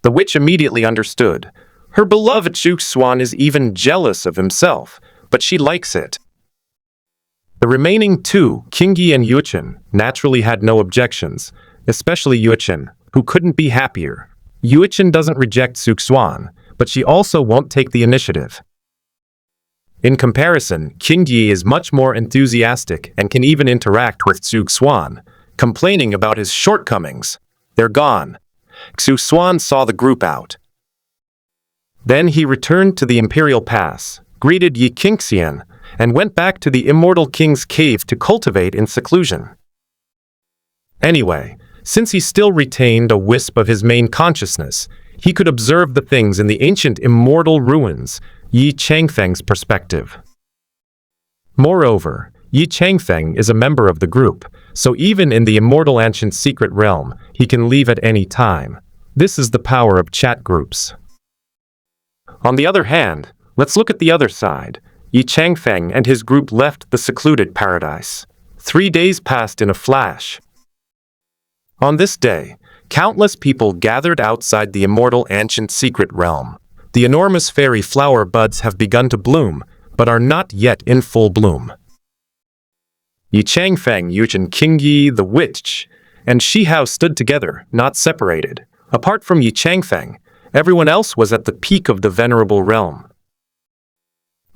The witch immediately understood. Her beloved Xuan is even jealous of himself, but she likes it. The remaining two, Qingyi and Yuchen, naturally had no objections, especially Yuchen, who couldn't be happier. Yuchen doesn't reject Xuan, but she also won't take the initiative. In comparison, Qingyi is much more enthusiastic and can even interact with Xuan, complaining about his shortcomings. They're gone. Xuan saw the group out. Then he returned to the Imperial Pass, greeted Yi Qingxian, and went back to the Immortal King's Cave to cultivate in seclusion. Anyway, since he still retained a wisp of his main consciousness, he could observe the things in the ancient immortal ruins, Yi Changfeng's perspective. Moreover, Yi Changfeng is a member of the group, so even in the Immortal Ancient Secret Realm, he can leave at any time. This is the power of chat groups. On the other hand, let's look at the other side. Yi Changfeng and his group left the secluded paradise. 3 days passed in a flash. On this day, countless people gathered outside the Immortal Ancient Secret Realm. The enormous fairy flower buds have begun to bloom, but are not yet in full bloom. Yi Changfeng, Yuchen, Qingyi, the witch, and Shi Hao stood together, not separated. Apart from Yi Changfeng, everyone else was at the peak of the venerable realm.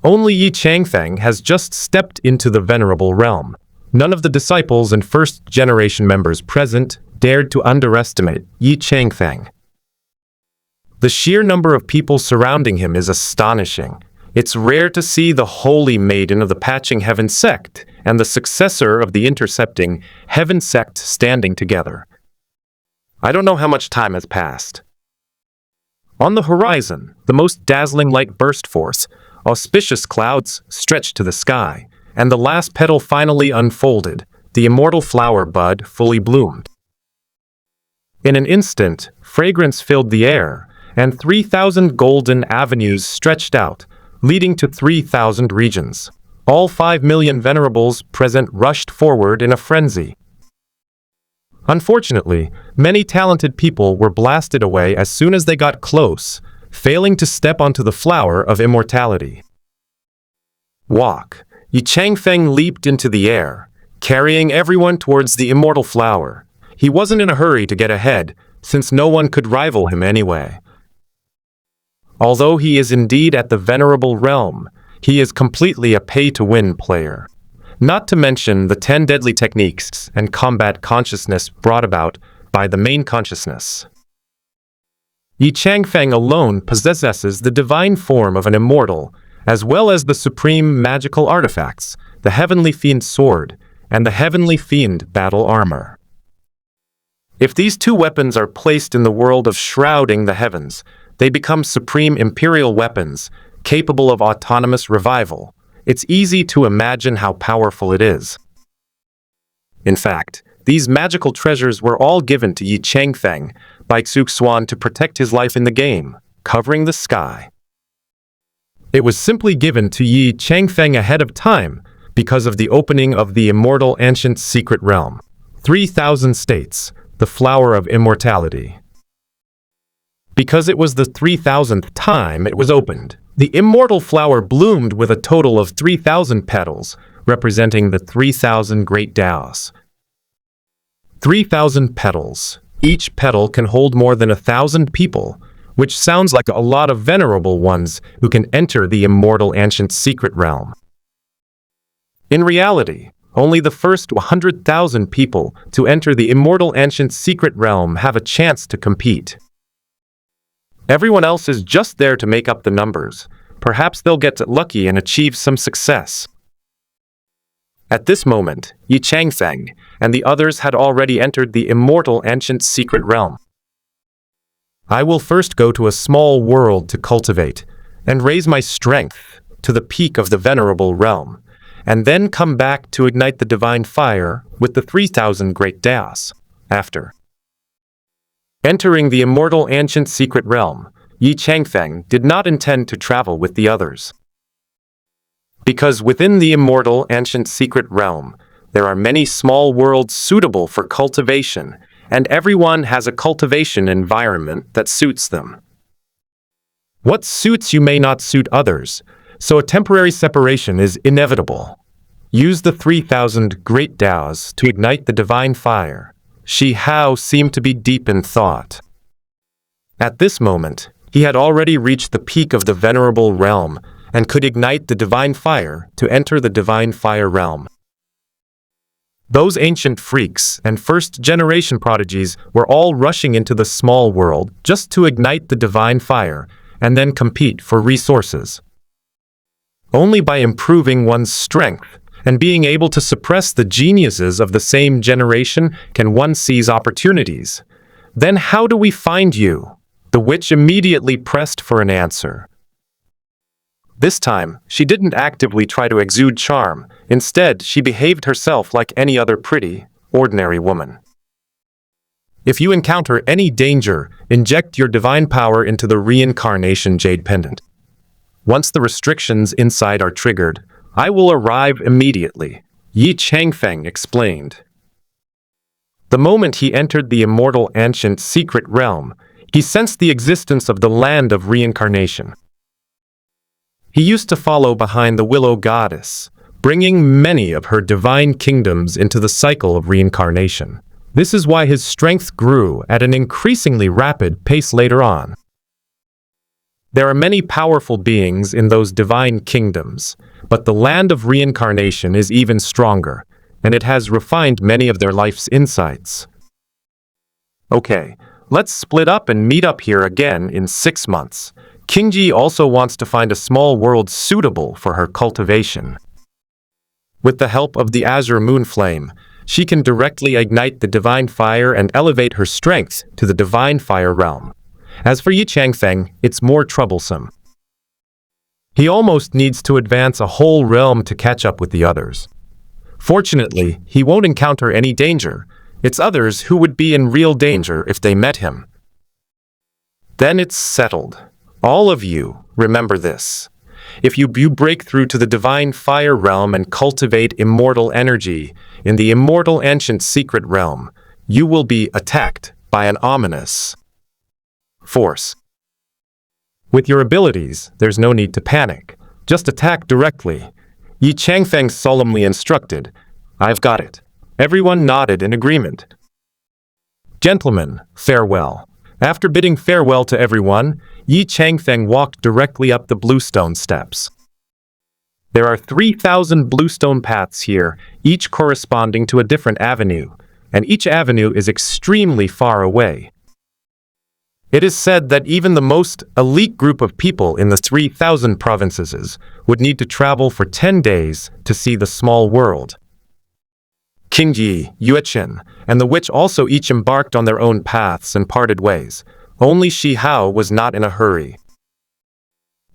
Only Yi Changfeng has just stepped into the venerable realm. None of the disciples and first-generation members present dared to underestimate Yi Changfeng. The sheer number of people surrounding him is astonishing. It's rare to see the holy maiden of the Patching Heaven sect and the successor of the Intercepting Heaven sect standing together. I don't know how much time has passed. On the horizon, the most dazzling light burst forth. Auspicious clouds stretched to the sky, and the last petal finally unfolded. The immortal flower bud fully bloomed. In an instant, fragrance filled the air, and 3,000 golden avenues stretched out, leading to 3,000 regions. All 5 million venerables present rushed forward in a frenzy. Unfortunately, many talented people were blasted away as soon as they got close, failing to step onto the flower of immortality. Walk. Yi Changfeng leaped into the air. carrying everyone towards the immortal flower. He wasn't in a hurry to get ahead, since no one could rival him anyway. Although he is indeed at the venerable realm, he is completely a pay-to-win player. Not to mention the 10 deadly techniques and combat consciousness brought about by the main consciousness. Yi Changfeng alone possesses the divine form of an immortal, as well as the supreme magical artifacts, the Heavenly Fiend Sword, and the Heavenly Fiend Battle Armor. If these two weapons are placed in the world of shrouding the heavens, they become supreme imperial weapons, capable of autonomous revival. It's easy to imagine how powerful it is. In fact, these magical treasures were all given to Yi Changfeng by Xuan to protect his life in the game, covering the sky. It was simply given to Yi Changfeng ahead of time because of the opening of the immortal ancient secret realm. 3,000 states, the flower of immortality. Because it was the 3,000th time it was opened, the immortal flower bloomed with a total of 3,000 petals, representing the 3,000 great Taos. 3,000 petals. Each petal can hold more than 1,000 people, which sounds like a lot of venerable ones who can enter the immortal ancient secret realm. In reality, only the first 100,000 people to enter the immortal ancient secret realm have a chance to compete. Everyone else is just there to make up the numbers. Perhaps they'll get lucky and achieve some success. At this moment, Yi Changfeng and the others had already entered the immortal ancient secret realm. I will first go to a small world to cultivate and raise my strength to the peak of the venerable realm, and then come back to ignite the divine fire with the 3,000 great Taos. After entering the immortal ancient secret realm, Yi Changfeng did not intend to travel with the others. Because within the immortal ancient secret realm, there are many small worlds suitable for cultivation, and everyone has a cultivation environment that suits them. What suits you may not suit others, so a temporary separation is inevitable. Use the 3,000 great Taos to ignite the divine fire. Shi Hao seemed to be deep in thought. At this moment, he had already reached the peak of the venerable realm and could ignite the divine fire to enter the divine fire realm. Those ancient freaks and first-generation prodigies were all rushing into the small world just to ignite the divine fire and then compete for resources. Only by improving one's strength and being able to suppress the geniuses of the same generation can one seize opportunities. Then how do we find you? The witch immediately pressed for an answer. This time, she didn't actively try to exude charm. Instead, she behaved herself like any other pretty, ordinary woman. If you encounter any danger, inject your divine power into the reincarnation jade pendant. Once the restrictions inside are triggered, I will arrive immediately, Yi Changfeng explained. The moment he entered the immortal ancient secret realm, he sensed the existence of the land of reincarnation. He used to follow behind the willow goddess, bringing many of her divine kingdoms into the cycle of reincarnation. This is why his strength grew at an increasingly rapid pace later on. There are many powerful beings in those divine kingdoms, but the land of reincarnation is even stronger, and it has refined many of their life's insights. Okay, let's split up and meet up here again in 6 months. Qingji also wants to find a small world suitable for her cultivation. With the help of the Azure Moon Flame, she can directly ignite the divine fire and elevate her strength to the divine fire realm. As for Yi Changfeng, it's more troublesome. He almost needs to advance a whole realm to catch up with the others. Fortunately, he won't encounter any danger. It's others who would be in real danger if they met him. Then it's settled. All of you, remember this. If you break through to the divine fire realm and cultivate immortal energy in the immortal ancient secret realm, you will be attacked by an ominous force. With your abilities, there's no need to panic. Just attack directly. Yi Changfeng solemnly instructed. I've got it. Everyone nodded in agreement. Gentlemen, farewell. After bidding farewell to everyone, Yi Changfeng walked directly up the bluestone steps. There are 3,000 bluestone paths here, each corresponding to a different avenue, and each avenue is extremely far away. It is said that even the most elite group of people in the 3,000 provinces would need to travel for 10 days to see the small world. King Yi, Yuechen, and the witch also each embarked on their own paths and parted ways. Only Shi Hao was not in a hurry.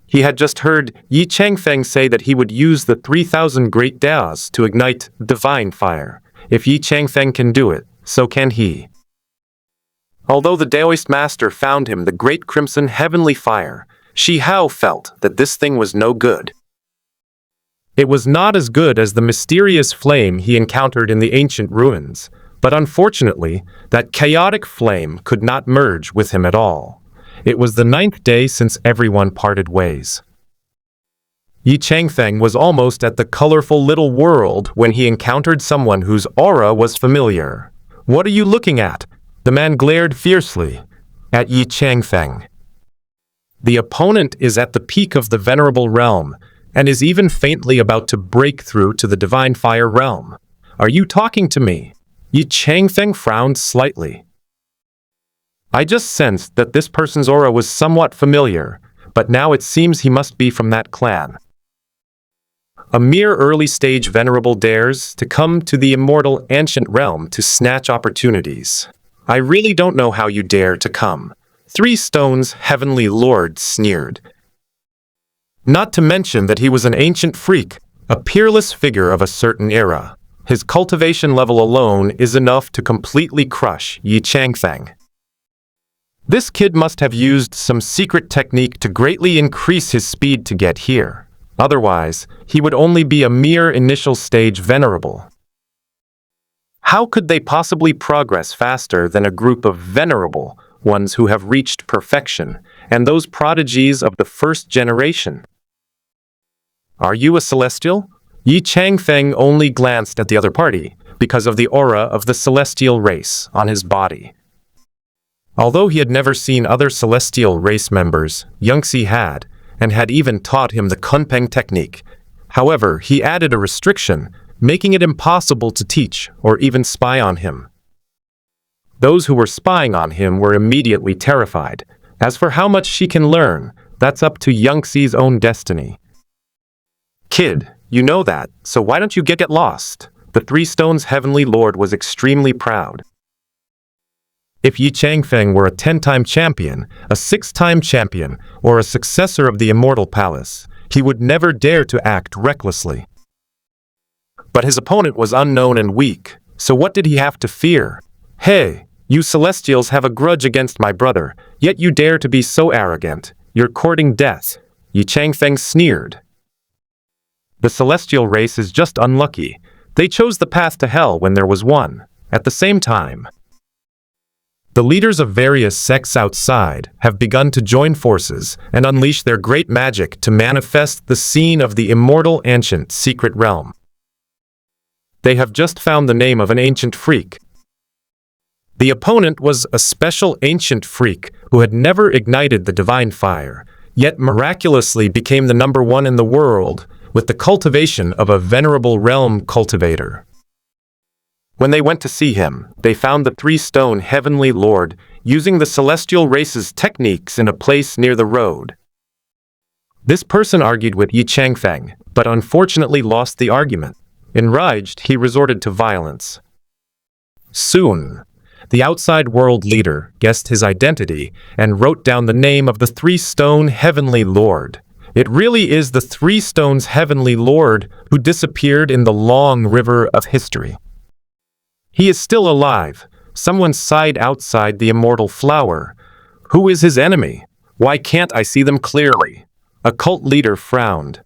He had just heard Yi Changfeng say that he would use the 3,000 great Daos to ignite divine fire. If Yi Changfeng can do it, so can he. Although the Daoist master found him the great crimson heavenly fire, Shi Hao felt that this thing was no good. It was not as good as the mysterious flame he encountered in the ancient ruins, but unfortunately, that chaotic flame could not merge with him at all. It was the 9th day since everyone parted ways. Yi Changfeng was almost at the colorful little world when he encountered someone whose aura was familiar. "What are you looking at?" The man glared fiercely at Yi Changfeng. The opponent is at the peak of the venerable realm, and is even faintly about to break through to the divine fire realm. "Are you talking to me?" Yi Changfeng frowned slightly. "I just sensed that this person's aura was somewhat familiar, but now it seems he must be from that clan. A mere early-stage venerable dares to come to the immortal ancient realm to snatch opportunities. I really don't know how you dare to come." 3 Stones' heavenly lord sneered. Not to mention that he was an ancient freak, a peerless figure of a certain era. His cultivation level alone is enough to completely crush Yi Changfeng. This kid must have used some secret technique to greatly increase his speed to get here. Otherwise, he would only be a mere initial stage venerable. How could they possibly progress faster than a group of venerable ones who have reached perfection, and those prodigies of the first generation? "Are you a celestial?" Yi Changfeng only glanced at the other party because of the aura of the celestial race on his body. Although he had never seen other celestial race members, Yangxi had, and had even taught him the Kunpeng technique. However, he added a restriction, making it impossible to teach or even spy on him. Those who were spying on him were immediately terrified. As for how much she can learn, that's up to Yangxi's own destiny. "Kid, you know that, so why don't you get lost?" The 3 Stones' heavenly lord was extremely proud. If Yi Changfeng were a 10-time champion, a 6-time champion, or a successor of the Immortal Palace, he would never dare to act recklessly. But his opponent was unknown and weak, so what did he have to fear? "Hey, you Celestials have a grudge against my brother, yet you dare to be so arrogant. You're courting death." Yi Changfeng sneered. "The Celestial race is just unlucky. They chose the path to hell when there was one. At the same time, the leaders of various sects outside have begun to join forces and unleash their great magic to manifest the scene of the immortal ancient secret realm. They have just found the name of an ancient freak. The opponent was a special ancient freak who had never ignited the divine fire, yet miraculously became the number 1 in the world with the cultivation of a venerable realm cultivator. When they went to see him, they found the 3 Stone heavenly lord using the celestial race's techniques in a place near the road. This person argued with Yi Changfeng, but unfortunately lost the argument. Enraged, he resorted to violence. Soon, the outside world leader guessed his identity and wrote down the name of the 3 Stone heavenly lord. It really is the 3 Stones heavenly lord who disappeared in the long river of history. He is still alive. Someone sighed outside the immortal flower. Who is his enemy? Why can't I see them clearly? A cult leader frowned.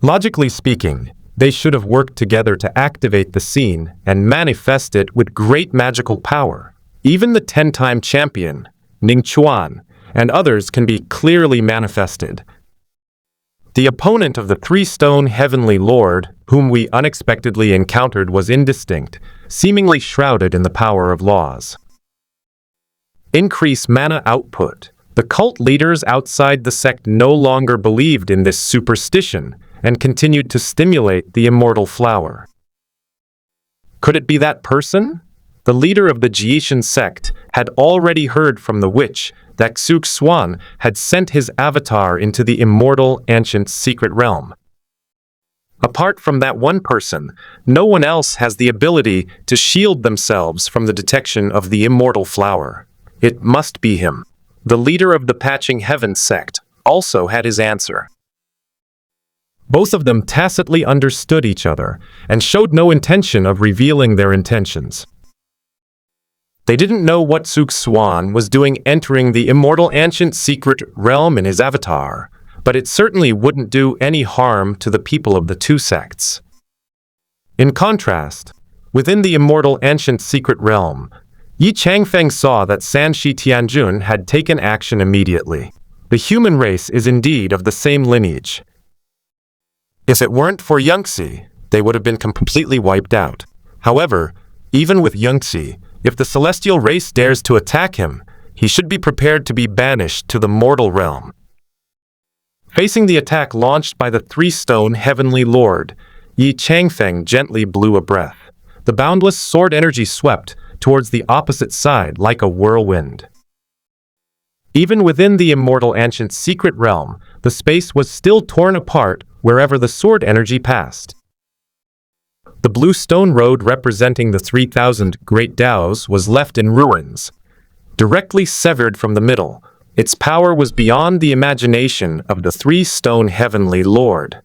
Logically speaking, they should have worked together to activate the scene and manifest it with great magical power. Even the 10-time champion, Xuan, and others can be clearly manifested. The opponent of the three-stone heavenly lord, whom we unexpectedly encountered, was indistinct, seemingly shrouded in the power of laws. Increase mana output. The cult leaders outside the sect no longer believed in this superstition and continued to stimulate the immortal flower. Could it be that person? The leader of the Jiishan sect had already heard from the witch that Xuan had sent his avatar into the immortal ancient secret realm. Apart from that one person, no one else has the ability to shield themselves from the detection of the immortal flower. It must be him. The leader of the Patching Heaven sect also had his answer. Both of them tacitly understood each other and showed no intention of revealing their intentions. They didn't know what Xuan was doing entering the immortal ancient secret realm in his avatar, but it certainly wouldn't do any harm to the people of the two sects. In contrast, within the immortal ancient secret realm, Yi Changfeng saw that Sanshi Tianjun had taken action immediately. The human race is indeed of the same lineage. If it weren't for Yangtze, they would have been completely wiped out. However, even with Yangtze, if the celestial race dares to attack him, he should be prepared to be banished to the mortal realm. Facing the attack launched by the three-stone heavenly lord, Yi Changfeng gently blew a breath. The boundless sword energy swept towards the opposite side like a whirlwind. Even within the immortal ancient secret realm, the space was still torn apart wherever the sword energy passed. The blue stone road representing the 3,000 great Daos was left in ruins. Directly severed from the middle, its power was beyond the imagination of the three-stone heavenly lord.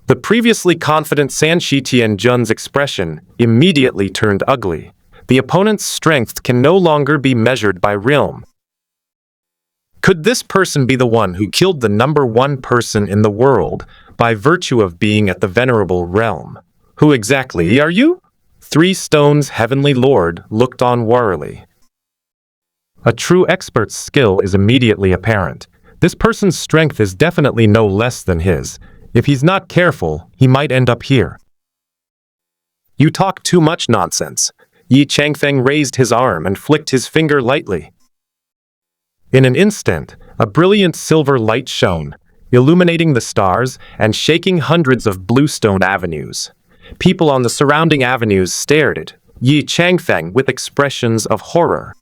The previously confident Sanshi Tianjun's expression immediately turned ugly. The opponent's strength can no longer be measured by realm. Could this person be the one who killed the number one person in the world by virtue of being at the venerable realm? Who exactly are you? Three Stones' heavenly lord looked on warily. A true expert's skill is immediately apparent. This person's strength is definitely no less than his. If he's not careful, he might end up here. You talk too much nonsense. Yi Changfeng raised his arm and flicked his finger lightly. In an instant, a brilliant silver light shone, illuminating the stars and shaking hundreds of bluestone avenues. People on the surrounding avenues stared at Yi Changfeng with expressions of horror.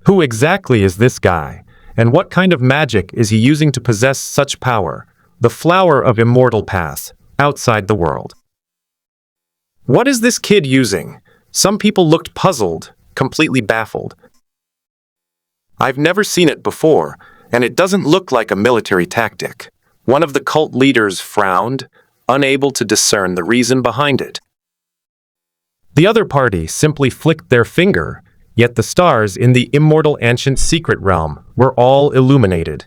Who exactly is this guy, and what kind of magic is he using to possess such power? The flower of immortal path, outside the world. What is this kid using? Some people looked puzzled, completely baffled. I've never seen it before, and it doesn't look like a military tactic. One of the cult leaders frowned, unable to discern the reason behind it. The other party simply flicked their finger, yet the stars in the immortal ancient secret realm were all illuminated.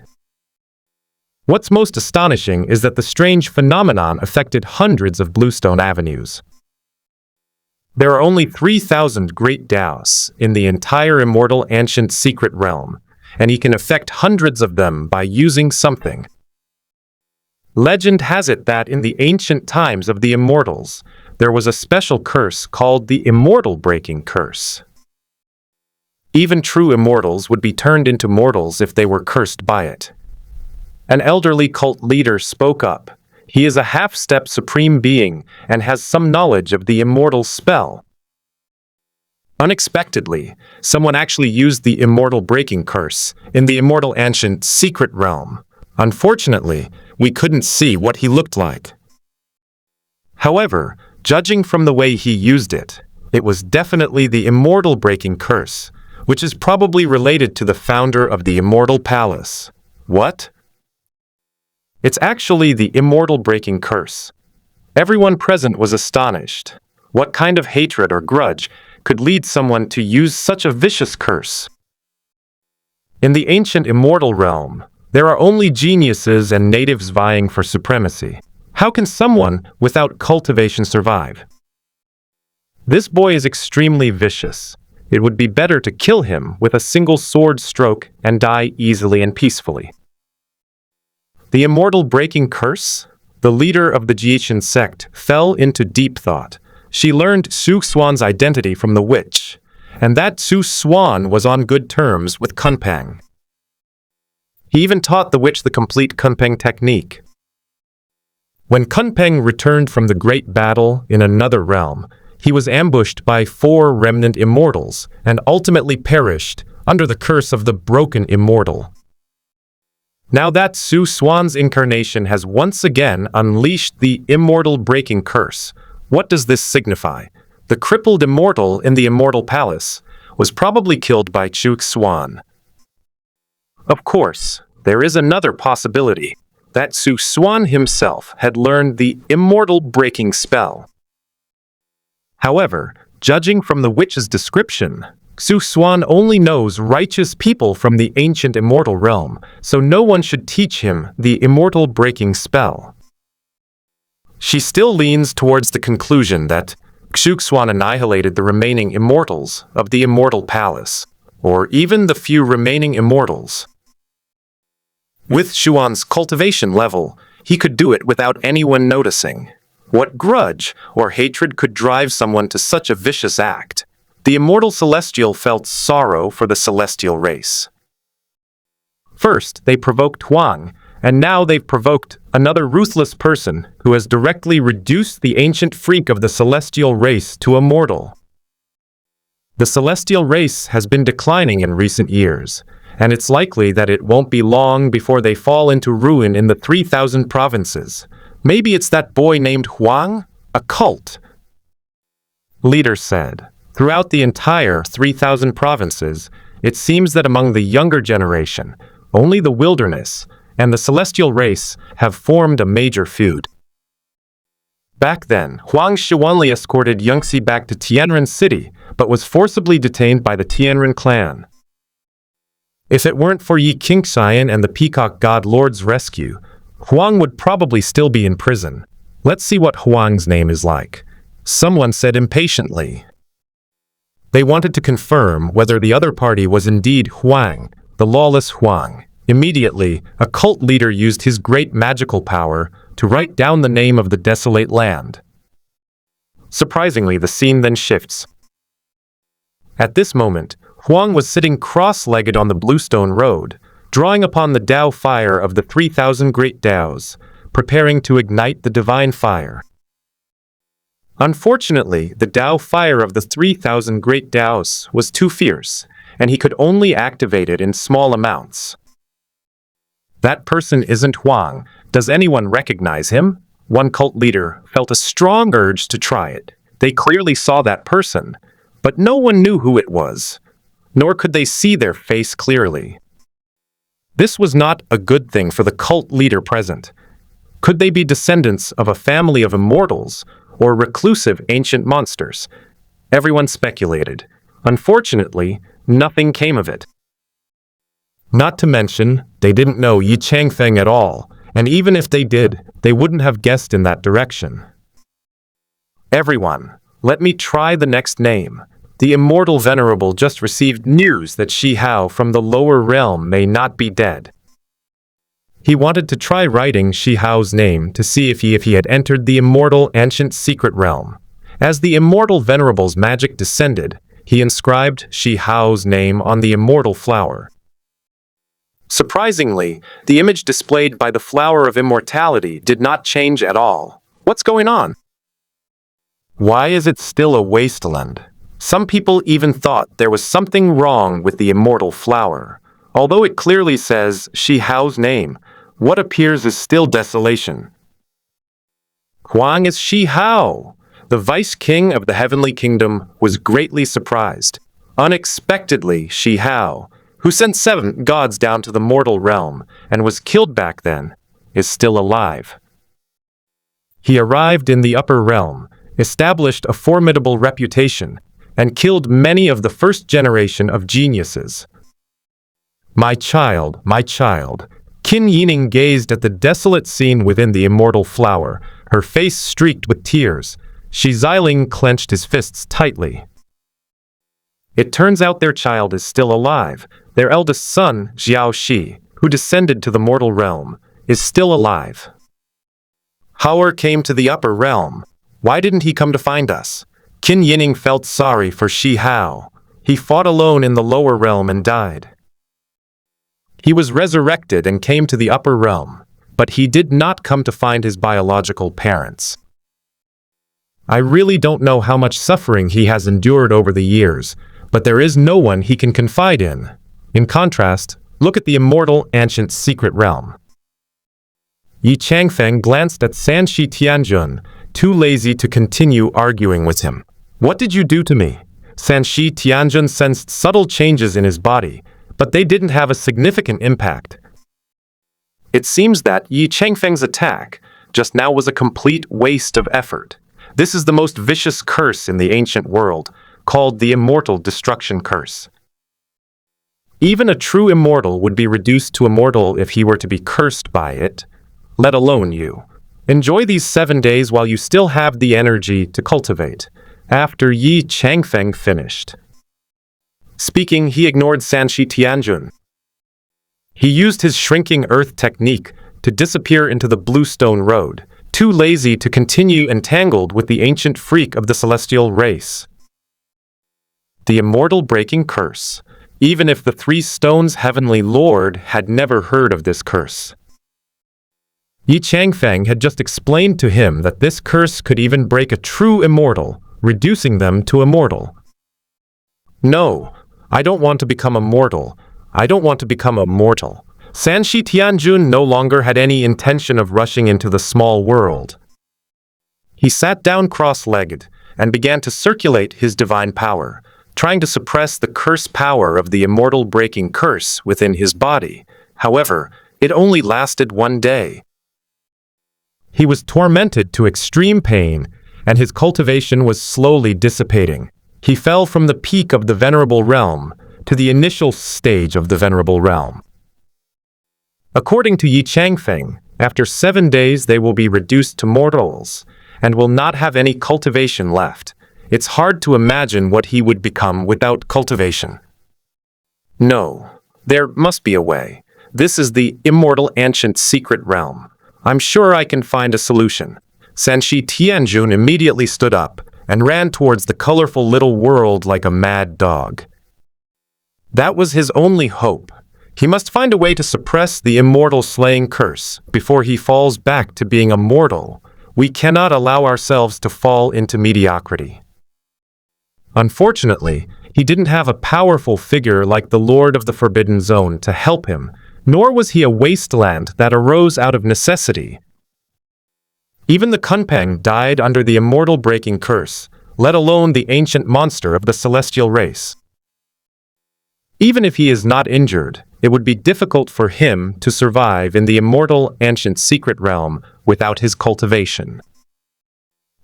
What's most astonishing is that the strange phenomenon affected hundreds of bluestone avenues. There are only 3,000 great Daos in the entire immortal ancient secret realm, and he can affect hundreds of them by using something. Legend has it that in the ancient times of the immortals, there was a special curse called the Immortal Breaking Curse. Even true immortals would be turned into mortals if they were cursed by it. An elderly cult leader spoke up. He is a half-step supreme being and has some knowledge of the immortal spell. Unexpectedly, someone actually used the Immortal Breaking Curse in the immortal ancient secret realm. Unfortunately, we couldn't see what he looked like. However, judging from the way he used it, it was definitely the Immortal Breaking Curse, which is probably related to the founder of the Immortal Palace. What? It's actually the Immortal Breaking Curse. Everyone present was astonished. What kind of hatred or grudge could lead someone to use such a vicious curse? In the ancient immortal realm, there are only geniuses and natives vying for supremacy. How can someone without cultivation survive? This boy is extremely vicious. It would be better to kill him with a single sword stroke and die easily and peacefully. The immortal breaking curse? The leader of the Jietian sect fell into deep thought. She learned Xuan's identity from the witch, and that Xuan was on good terms with Kunpeng. He even taught the witch the complete Kunpeng technique. When Kunpeng returned from the great battle in another realm, he was ambushed by 4 remnant immortals and ultimately perished under the curse of the broken immortal. Now that Xuan's incarnation has once again unleashed the immortal breaking curse, what does this signify? The crippled immortal in the immortal palace was probably killed by Xuan. Of course, there is another possibility, that Xuan himself had learned the immortal breaking spell. However, judging from the witch's description, Xuan only knows righteous people from the ancient immortal realm, so no one should teach him the immortal breaking spell. She still leans towards the conclusion that Xuan annihilated the remaining immortals of the immortal palace, or even the few remaining immortals. With Xuan's cultivation level, he could do it without anyone noticing. What grudge or hatred could drive someone to such a vicious act? The immortal celestial felt sorrow for the celestial race. First, they provoked Huang, and now they've provoked another ruthless person who has directly reduced the ancient freak of the celestial race to a mortal. The celestial race has been declining in recent years, and it's likely that it won't be long before they fall into ruin in the 3,000 provinces. Maybe it's that boy named Huang? A cult. Leader said, throughout the entire 3,000 provinces, it seems that among the younger generation, only the wilderness and the celestial race have formed a major feud. Back then, Huang Xuanli escorted Yangxi back to Tianren City, but was forcibly detained by the Tianren clan. If it weren't for Yi Qingxian and the Peacock God Lord's rescue, Huang would probably still be in prison. Let's see what Huang's name is like. Someone said impatiently. They wanted to confirm whether the other party was indeed Huang, the lawless Huang. Immediately, a cult leader used his great magical power to write down the name of the desolate land. Surprisingly, the scene then shifts. At this moment, Huang was sitting cross-legged on the Bluestone Road, drawing upon the Tao fire of the 3,000 great Taos, preparing to ignite the divine fire. Unfortunately, the Tao fire of the 3,000 great Taos was too fierce, and he could only activate it in small amounts. That person isn't Huang. Does anyone recognize him? One cult leader felt a strong urge to try it. They clearly saw that person, but no one knew who it was, nor could they see their face clearly. This was not a good thing for the cult leader present. Could they be descendants of a family of immortals or reclusive ancient monsters? Everyone speculated. Unfortunately, nothing came of it. Not to mention, they didn't know Yi Changfeng at all, and even if they did, they wouldn't have guessed in that direction. Everyone, let me try the next name. The immortal venerable just received news that Shi Hao from the lower realm may not be dead. He wanted to try writing Shi Hao's name to see if he had entered the immortal ancient secret realm. As the immortal venerable's magic descended, he inscribed Shi Hao's name on the immortal flower. Surprisingly, the image displayed by the flower of immortality did not change at all. What's going on? Why is it still a wasteland? Some people even thought there was something wrong with the immortal flower. Although it clearly says Shi Hao's name, what appears is still desolation. Huang is Shi Hao. The vice king of the heavenly kingdom was greatly surprised. Unexpectedly, Shi Hao, who sent 7 gods down to the mortal realm and was killed back then, is still alive. He arrived in the upper realm, established a formidable reputation, and killed many of the first generation of geniuses. My child, Qin Yining gazed at the desolate scene within the immortal flower, her face streaked with tears. Shi Xiling clenched his fists tightly. It turns out their child is still alive, their eldest son, Xiao Shi, who descended to the mortal realm. is still alive. Howard came to the upper realm. Why didn't he come to find us? Qin Yining felt sorry for Shi Hao. He fought alone in the lower realm and died. He was resurrected and came to the upper realm, but he did not come to find his biological parents. I really don't know how much suffering he has endured over the years, but there is no one he can confide in. In contrast, look at the immortal ancient secret realm. Yi Changfeng glanced at Sanshi Tianjun, too lazy to continue arguing with him. What did you do to me? Sanshi Tianjun sensed subtle changes in his body, but they didn't have a significant impact. It seems that Yi Changfeng's attack just now was a complete waste of effort. This is the most vicious curse in the ancient world, called the Immortal Destruction Curse. Even a true immortal would be reduced to immortal if he were to be cursed by it, let alone you. Enjoy these 7 days while you still have the energy to cultivate. After Yi Changfeng finished speaking, he ignored Sanshi Tianjun. He used his shrinking earth technique to disappear into the Bluestone Road, too lazy to continue entangled with the ancient freak of the celestial race. The immortal breaking curse. Even if the 3 stones heavenly lord had never heard of this curse. Yi Changfeng had just explained to him that this curse could even break a true immortal, reducing them to immortal. No, I don't want to become immortal. I don't want to become a mortal. Sanshi Tianjun no longer had any intention of rushing into the small world. He sat down cross-legged and began to circulate his divine power, trying to suppress the curse power of the immortal breaking curse within his body. However, it only lasted 1 day. He was tormented to extreme pain, and his cultivation was slowly dissipating. He fell from the peak of the Venerable Realm to the initial stage of the Venerable Realm. According to Yi Changfeng, after 7 days they will be reduced to mortals and will not have any cultivation left. It's hard to imagine what he would become without cultivation. No, there must be a way. This is the immortal ancient secret realm. I'm sure I can find a solution. Sanshi Tianjun immediately stood up and ran towards the colorful little world like a mad dog. That was his only hope. He must find a way to suppress the immortal slaying curse before he falls back to being a mortal. We cannot allow ourselves to fall into mediocrity. Unfortunately, he didn't have a powerful figure like the Lord of the Forbidden Zone to help him, nor was he a wasteland that arose out of necessity. Even the Kunpeng died under the immortal breaking curse, let alone the ancient monster of the celestial race. Even if he is not injured, it would be difficult for him to survive in the immortal ancient secret realm without his cultivation.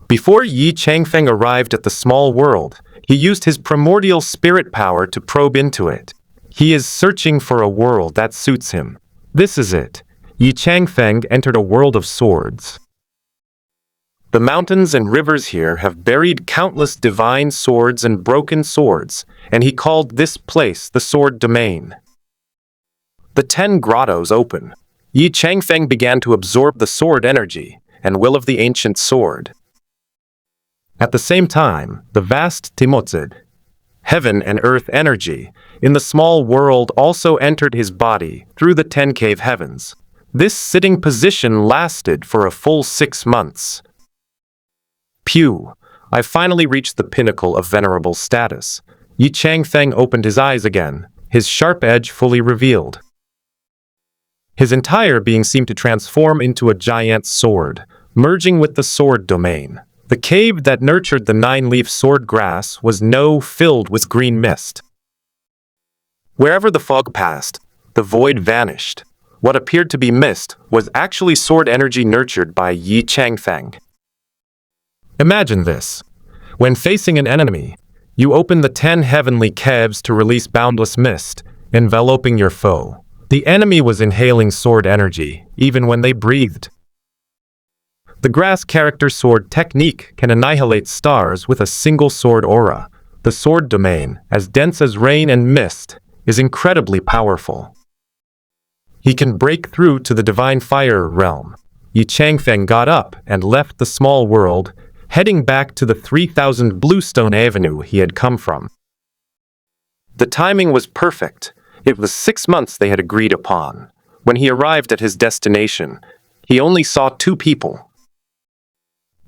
Before Yi Changfeng arrived at the small world, he used his primordial spirit power to probe into it. He is searching for a world that suits him. This is it. Yi Changfeng entered a world of swords. The mountains and rivers here have buried countless divine swords and broken swords, and he called this place the Sword Domain. The 10 grottos open. Yi Changfeng began to absorb the sword energy and will of the ancient sword. At the same time, the vast Timotzid, heaven and earth energy, in the small world also entered his body through the 10 cave heavens. This sitting position lasted for a full 6 months. Pew! I finally reached the pinnacle of venerable status. Yi Changfeng opened his eyes again, his sharp edge fully revealed. His entire being seemed to transform into a giant sword, merging with the sword domain. The cave that nurtured the 9-leaf sword grass was now filled with green mist. Wherever the fog passed, the void vanished. What appeared to be mist was actually sword energy nurtured by Yi Changfeng. Imagine this. When facing an enemy, you open the 10 heavenly caves to release boundless mist, enveloping your foe. The enemy was inhaling sword energy, even when they breathed. The grass character sword technique can annihilate stars with a single sword aura. The sword domain, as dense as rain and mist, is incredibly powerful. He can break through to the divine fire realm. Yi Changfeng got up and left the small world, heading back to the 3000 Bluestone Avenue he had come from. The timing was perfect. It was 6 months they had agreed upon. When he arrived at his destination, he only saw 2 people.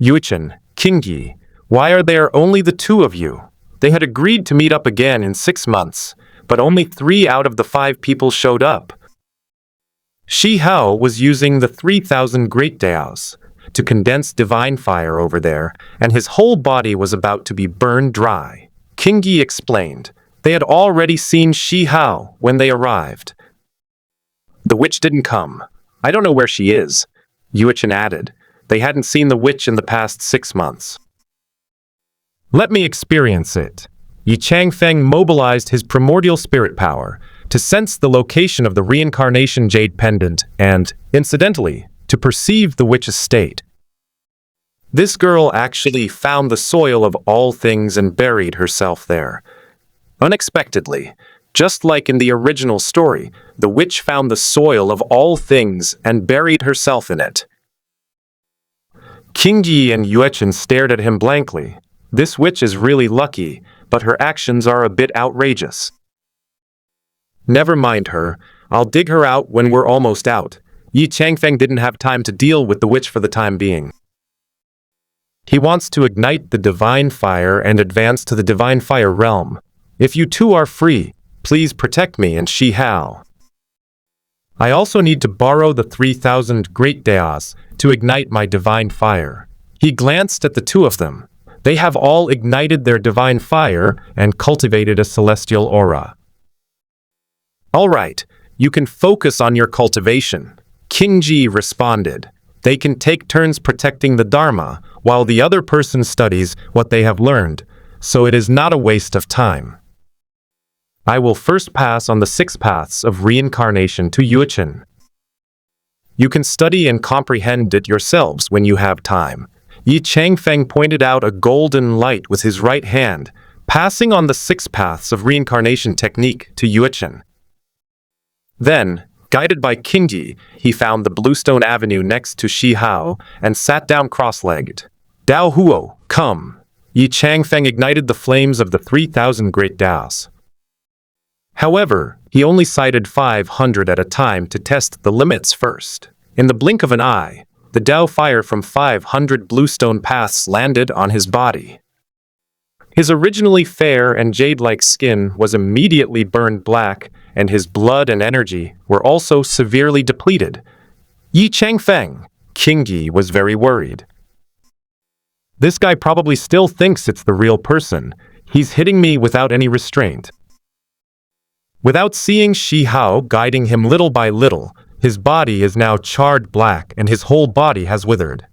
Yuchen, Qingyi, why are there only the 2 of you? They had agreed to meet up again in 6 months, but only 3 out of the 5 people showed up. Shi Hao was using the 3000 Great Daos to condense divine fire over there, and his whole body was about to be burned dry. Qingyi explained. They had already seen Shi Hao when they arrived. The witch didn't come. I don't know where she is, Yuchen added. They hadn't seen the witch in the past 6 months. Let me experience it. Yi Changfeng mobilized his primordial spirit power to sense the location of the reincarnation jade pendant and, incidentally, to perceive the witch's state. This girl actually found the soil of all things and buried herself there. Unexpectedly, just like in the original story, the witch found the soil of all things and buried herself in it. Qingyi and Yuchen stared at him blankly. This witch is really lucky, but her actions are a bit outrageous. Never mind her. I'll dig her out when we're almost out. Yi Changfeng didn't have time to deal with the witch for the time being. He wants to ignite the divine fire and advance to the divine fire realm. If you 2 are free, please protect me and Shi Hao. I also need to borrow the 3000 Great Daos to ignite my divine fire. He glanced at the 2 of them. They have all ignited their divine fire and cultivated a celestial aura. All right, you can focus on your cultivation, Qingyi responded. They can take turns protecting the Dharma while the other person studies what they have learned, so it is not a waste of time. I will first pass on the 6 paths of reincarnation to Yuchen. You can study and comprehend it yourselves when you have time. Yi Changfeng pointed out a golden light with his right hand, passing on the 6 paths of reincarnation technique to Yuchen. Then, guided by Qingyi, he found the Bluestone Avenue next to Shi Hao and sat down cross-legged. Dao Huo, come! Yi Changfeng ignited the flames of the 3000 Great Daos. However, he only sighted 500 at a time to test the limits first. In the blink of an eye, the Dao fire from 500 bluestone paths landed on his body. His originally fair and jade-like skin was immediately burned black, and his blood and energy were also severely depleted. Yi Changfeng, Qingyi was very worried. This guy probably still thinks it's the real person. He's hitting me without any restraint. Without seeing Shi Hao guiding him little by little, his body is now charred black and his whole body has withered.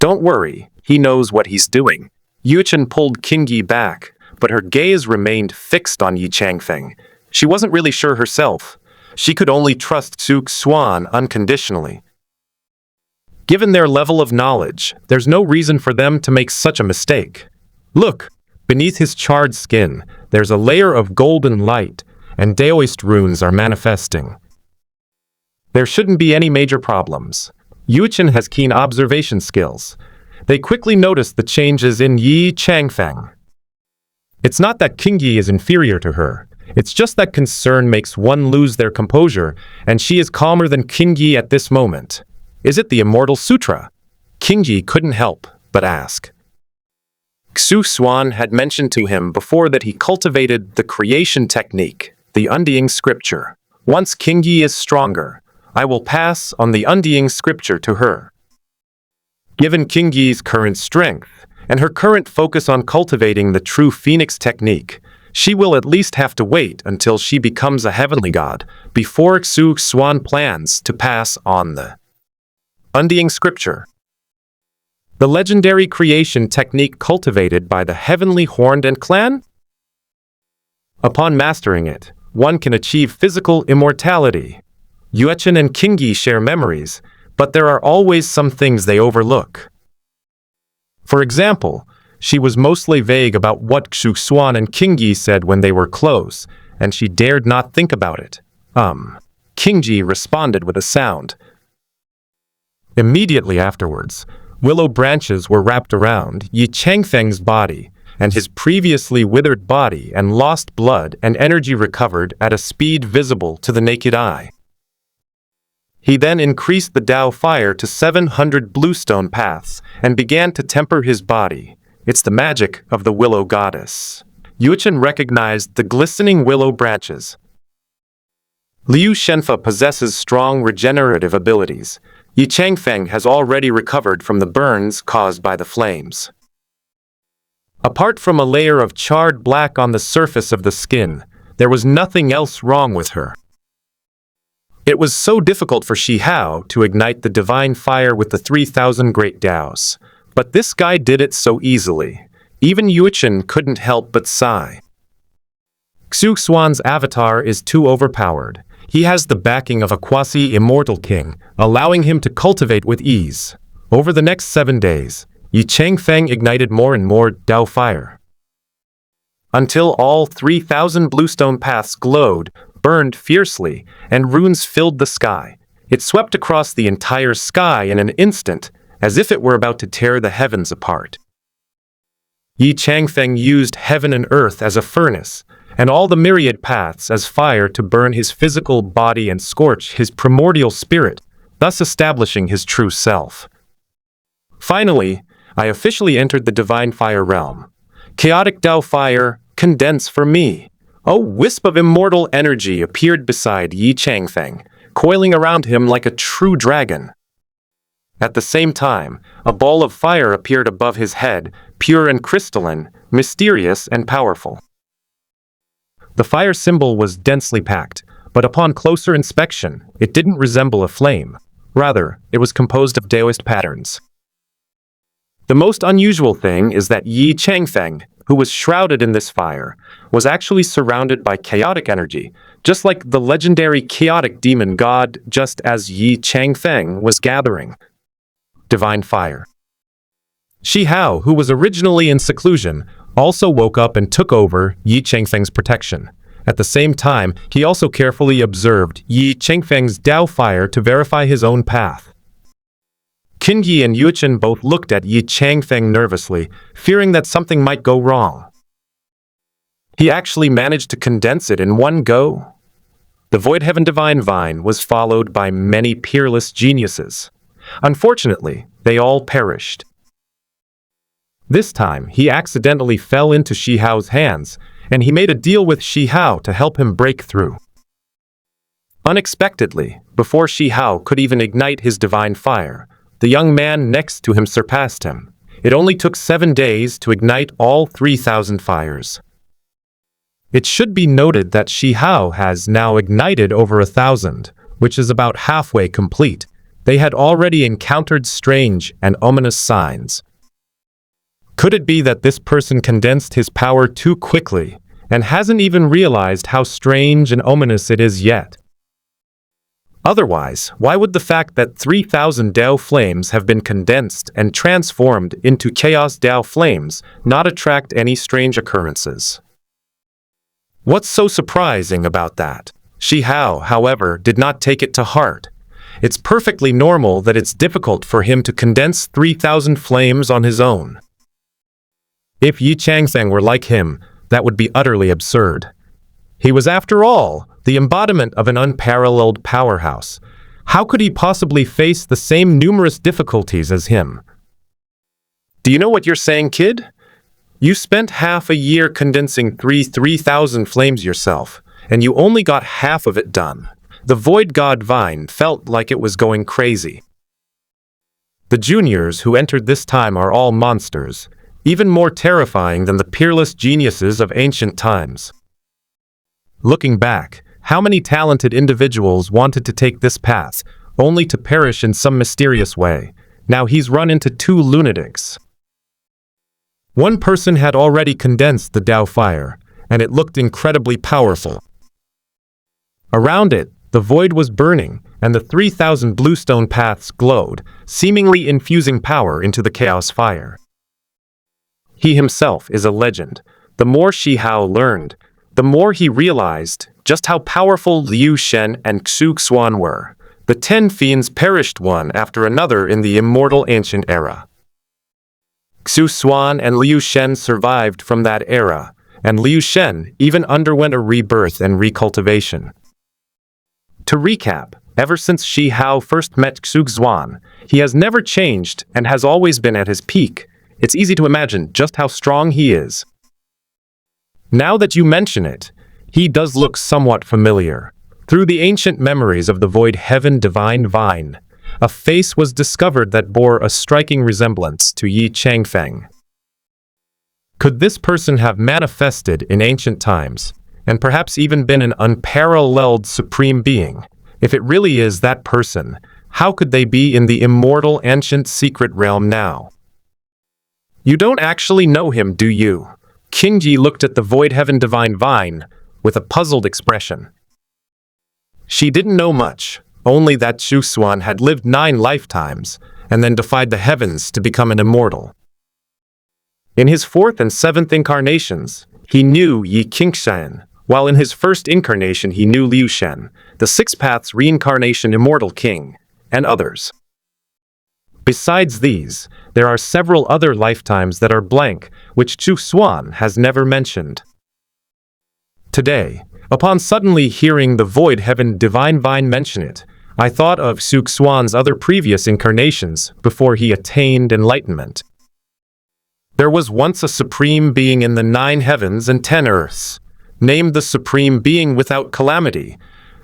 Don't worry, he knows what he's doing. Yuchen pulled Qingyi back, but her gaze remained fixed on Yi Changfeng. She wasn't really sure herself. She could only trust Xuan unconditionally. Given their level of knowledge, there's no reason for them to make such a mistake. Look, beneath his charred skin, there's a layer of golden light, and Daoist runes are manifesting. There shouldn't be any major problems. Yuchen has keen observation skills. They quickly noticed the changes in Yi Changfeng. It's not that Qingyi is inferior to her. It's just that concern makes one lose their composure, and she is calmer than Qingyi at this moment. Is it the Immortal Sutra? Qingyi couldn't help but ask. Xuan had mentioned to him before that he cultivated the creation technique, the undying scripture. Once Qingyi is stronger, I will pass on the undying scripture to her. Given Qingyi's current strength, and her current focus on cultivating the true phoenix technique, she will at least have to wait until she becomes a heavenly god before Xuan plans to pass on the undying scripture. The legendary creation technique cultivated by the heavenly horned and clan? Upon mastering it, one can achieve physical immortality. Yuchen and Qingyi share memories, but there are always some things they overlook. For example, she was mostly vague about what Xuan and Qingyi said when they were close, and she dared not think about it. Qingji responded with a sound. Immediately afterwards, willow branches were wrapped around Yi Changfeng's body, and his previously withered body and lost blood and energy recovered at a speed visible to the naked eye. He then increased the Dao fire to 700 bluestone paths and began to temper his body. It's the magic of the willow goddess. Yuchen recognized the glistening willow branches. Liu Shenfa possesses strong regenerative abilities. Yi Changfeng has already recovered from the burns caused by the flames. Apart from a layer of charred black on the surface of the skin, there was nothing else wrong with her. It was so difficult for Shi Hao to ignite the divine fire with the 3,000 great Daos, but this guy did it so easily. Even Yuchen couldn't help but sigh. Xuan's avatar is too overpowered. He has the backing of a quasi-immortal king, allowing him to cultivate with ease. Over the next 7 days, Yi Changfeng ignited more and more Dao fire, until all 3,000 bluestone paths glowed, burned fiercely, and runes filled the sky. It swept across the entire sky in an instant, as if it were about to tear the heavens apart. Yi Changfeng used heaven and earth as a furnace, and all the myriad paths as fire to burn his physical body and scorch his primordial spirit, thus establishing his true self. Finally, I officially entered the divine fire realm. Chaotic Dao fire, condense for me. A wisp of immortal energy appeared beside Yi Changfeng, coiling around him like a true dragon. At the same time, a ball of fire appeared above his head, pure and crystalline, mysterious and powerful. The fire symbol was densely packed, but upon closer inspection, it didn't resemble a flame. Rather, it was composed of Daoist patterns. The most unusual thing is that Yi Changfeng, who was shrouded in this fire, was actually surrounded by chaotic energy, just like the legendary chaotic demon god, just as Yi Changfeng was gathering divine fire. Shi Hao, who was originally in seclusion, also woke up and took over Yi Changfeng's protection. At the same time, he also carefully observed Yi Changfeng's Dao fire to verify his own path. Qingyi and Yuchen both looked at Yi Changfeng nervously, fearing that something might go wrong. He actually managed to condense it in one go. The Void Heaven Divine Vine was followed by many peerless geniuses. Unfortunately, they all perished. This time, he accidentally fell into Shi Hao's hands, and he made a deal with Shi Hao to help him break through. Unexpectedly, before Shi Hao could even ignite his divine fire, the young man next to him surpassed him. It only took 7 days to ignite all 3,000 fires. It should be noted that Shi Hao has now ignited over 1,000, which is about halfway complete. They had already encountered strange and ominous signs. Could it be that this person condensed his power too quickly and hasn't even realized how strange and ominous it is yet? Otherwise, why would the fact that 3,000 Dao flames have been condensed and transformed into Chaos Dao flames not attract any strange occurrences? What's so surprising about that? Shi Hao, however, did not take it to heart. It's perfectly normal that it's difficult for him to condense 3,000 flames on his own. If Yi Changfeng were like him, that would be utterly absurd. He was, after all, the embodiment of an unparalleled powerhouse. How could he possibly face the same numerous difficulties as him? Do you know what you're saying, kid? You spent half a year condensing 3,000 flames yourself, and you only got half of it done. The Void God Vine felt like it was going crazy. The juniors who entered this time are all monsters, even more terrifying than the peerless geniuses of ancient times. Looking back, how many talented individuals wanted to take this path, only to perish in some mysterious way? Now he's run into 2 lunatics. One person had already condensed the Dao fire, and it looked incredibly powerful. Around it, the void was burning, and the 3,000 bluestone paths glowed, seemingly infusing power into the chaos fire. He himself is a legend. The more Shi Hao learned, the more he realized just how powerful Liu Shen and Xuan were. The 10 fiends perished one after another in the immortal ancient era. Xuan and Liu Shen survived from that era, and Liu Shen even underwent a rebirth and recultivation. To recap, ever since Shi Hao first met Xuan, he has never changed and has always been at his peak. It's easy to imagine just how strong he is. Now that you mention it, he does look somewhat familiar. Through the ancient memories of the Void Heaven Divine Vine, a face was discovered that bore a striking resemblance to Yi Changfeng. Could this person have manifested in ancient times, and perhaps even been an unparalleled supreme being? If it really is that person, how could they be in the immortal ancient secret realm now? You don't actually know him, do you? Qingji looked at the Void Heaven Divine Vine with a puzzled expression. She didn't know much, only that Xuan had lived 9 lifetimes and then defied the heavens to become an immortal. In his 4th and 7th incarnations, he knew Yi Qingshan, while in his first incarnation he knew Liu Shen, the 6 Paths Reincarnation Immortal King, and others. Besides these, there are several other lifetimes that are blank, which Xuan has never mentioned. Today, upon suddenly hearing the Void Heaven Divine Vine mention it, I thought of Xuan's other previous incarnations before he attained enlightenment. There was once a supreme being in the 9 heavens and 10 earths, named the Supreme Being Without Calamity,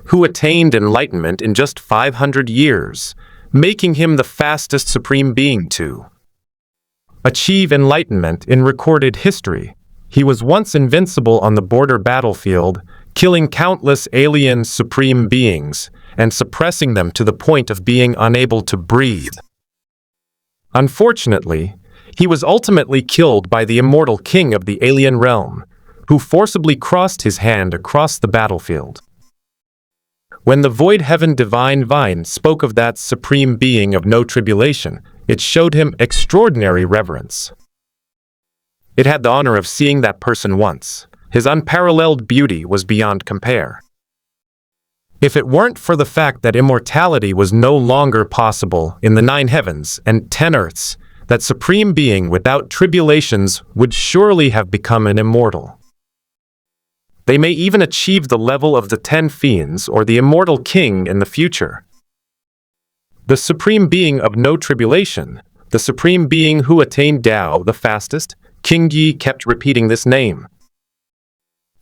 who attained enlightenment in just 500 years, making him the fastest supreme being to achieve enlightenment in recorded history. He was once invincible on the border battlefield, killing countless alien supreme beings and suppressing them to the point of being unable to breathe. Unfortunately, he was ultimately killed by the immortal king of the alien realm, who forcibly crossed his hand across the battlefield. When the Void Heaven Divine Vine spoke of that supreme being of no tribulation, it showed him extraordinary reverence. It had the honor of seeing that person once. His unparalleled beauty was beyond compare. If it weren't for the fact that immortality was no longer possible in the 9 heavens and 10 earths, that supreme being without tribulations would surely have become an immortal. They may even achieve the level of the 10 fiends or the immortal king in the future. The supreme being of no tribulation, the supreme being who attained Tao the fastest, Qingyi kept repeating this name.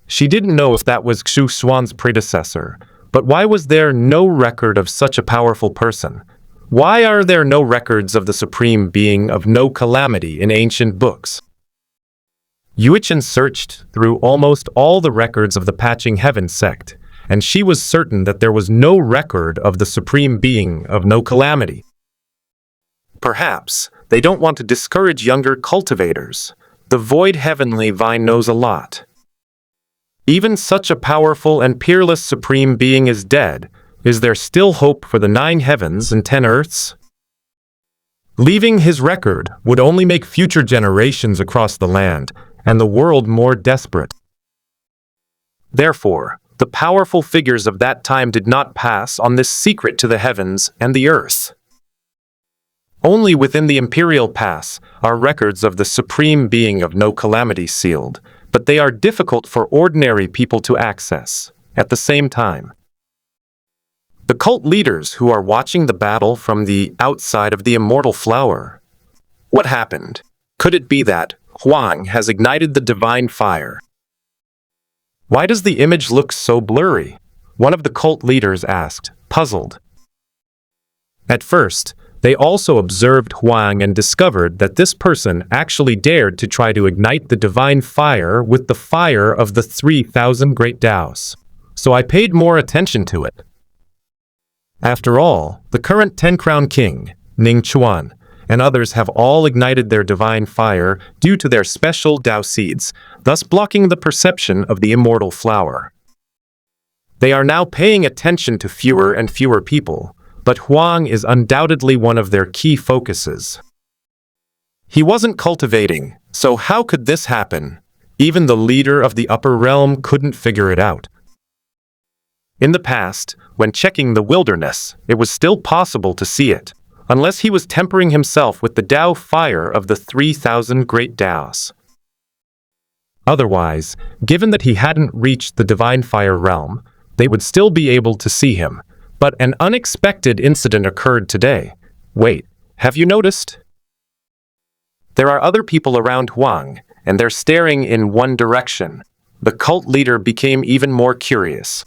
She didn't know if that was Xuan's predecessor, but why was there no record of such a powerful person? Why are there no records of the supreme being of no calamity in ancient books? Yuichen searched through almost all the records of the Patching Heaven sect, and she was certain that there was no record of the supreme being of no calamity. Perhaps they don't want to discourage younger cultivators. The Void Heavenly Vine knows a lot. Even such a powerful and peerless supreme being is dead. Is there still hope for the 9 heavens and 10 earths? Leaving his record would only make future generations across the land and the world more desperate. Therefore, the powerful figures of that time did not pass on this secret to the heavens and the earth. Only within the Imperial Pass are records of the supreme being of no calamity sealed, but they are difficult for ordinary people to access. At the same time, the cult leaders who are watching the battle from the outside of the immortal flower. What happened? Could it be that Huang has ignited the divine fire? Why does the image look so blurry? One of the cult leaders asked, puzzled. At first, they also observed Huang and discovered that this person actually dared to try to ignite the divine fire with the fire of the 3,000 great Taos. So I paid more attention to it. After all, the current 10-crown king, Ning Xuan, and others have all ignited their divine fire due to their special Tao seeds, thus blocking the perception of the immortal flower. They are now paying attention to fewer and fewer people, but Huang is undoubtedly one of their key focuses. He wasn't cultivating, so how could this happen? Even the leader of the upper realm couldn't figure it out. In the past, when checking the wilderness, it was still possible to see it, unless he was tempering himself with the Tao fire of the 3,000 great Taos. Otherwise, given that he hadn't reached the divine fire realm, they would still be able to see him. But an unexpected incident occurred today. Wait, have you noticed? There are other people around Huang, and they're staring in one direction. The cult leader became even more curious.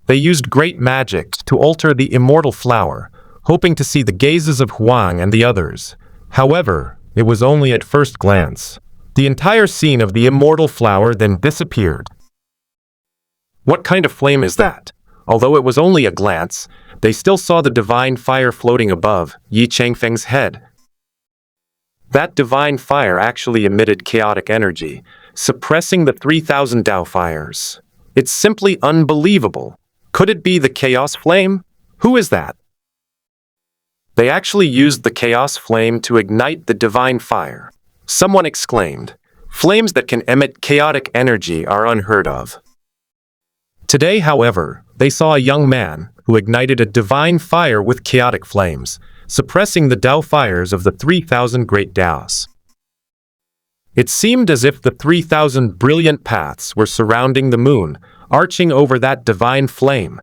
They used great magic to alter the immortal flower, hoping to see the gazes of Huang and the others. However, it was only at first glance. The entire scene of the immortal flower then disappeared. What kind of flame is that? Although it was only a glance, they still saw the divine fire floating above Yi Changfeng's head. That divine fire actually emitted chaotic energy, suppressing the 3,000 Tao fires. It's simply unbelievable. Could it be the chaos flame? Who is that? They actually used the chaos flame to ignite the divine fire. Someone exclaimed, "Flames that can emit chaotic energy are unheard of." Today, however, they saw a young man who ignited a divine fire with chaotic flames, suppressing the Tao fires of the 3,000 great Taos. It seemed as if the 3,000 brilliant paths were surrounding the moon, arching over that divine flame.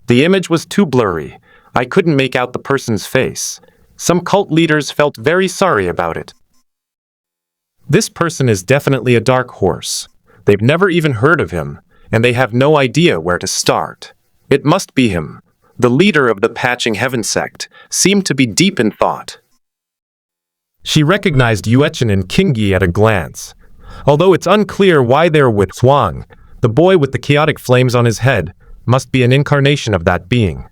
The image was too blurry. I couldn't make out the person's face. Some cult leaders felt very sorry about it. This person is definitely a dark horse. They've never even heard of him, and they have no idea where to start. It must be him. The leader of the Patching Heaven sect seemed to be deep in thought. She recognized Yuechen and Qingyi at a glance. Although it's unclear why they're with Xuan, the boy with the chaotic flames on his head must be an incarnation of that being.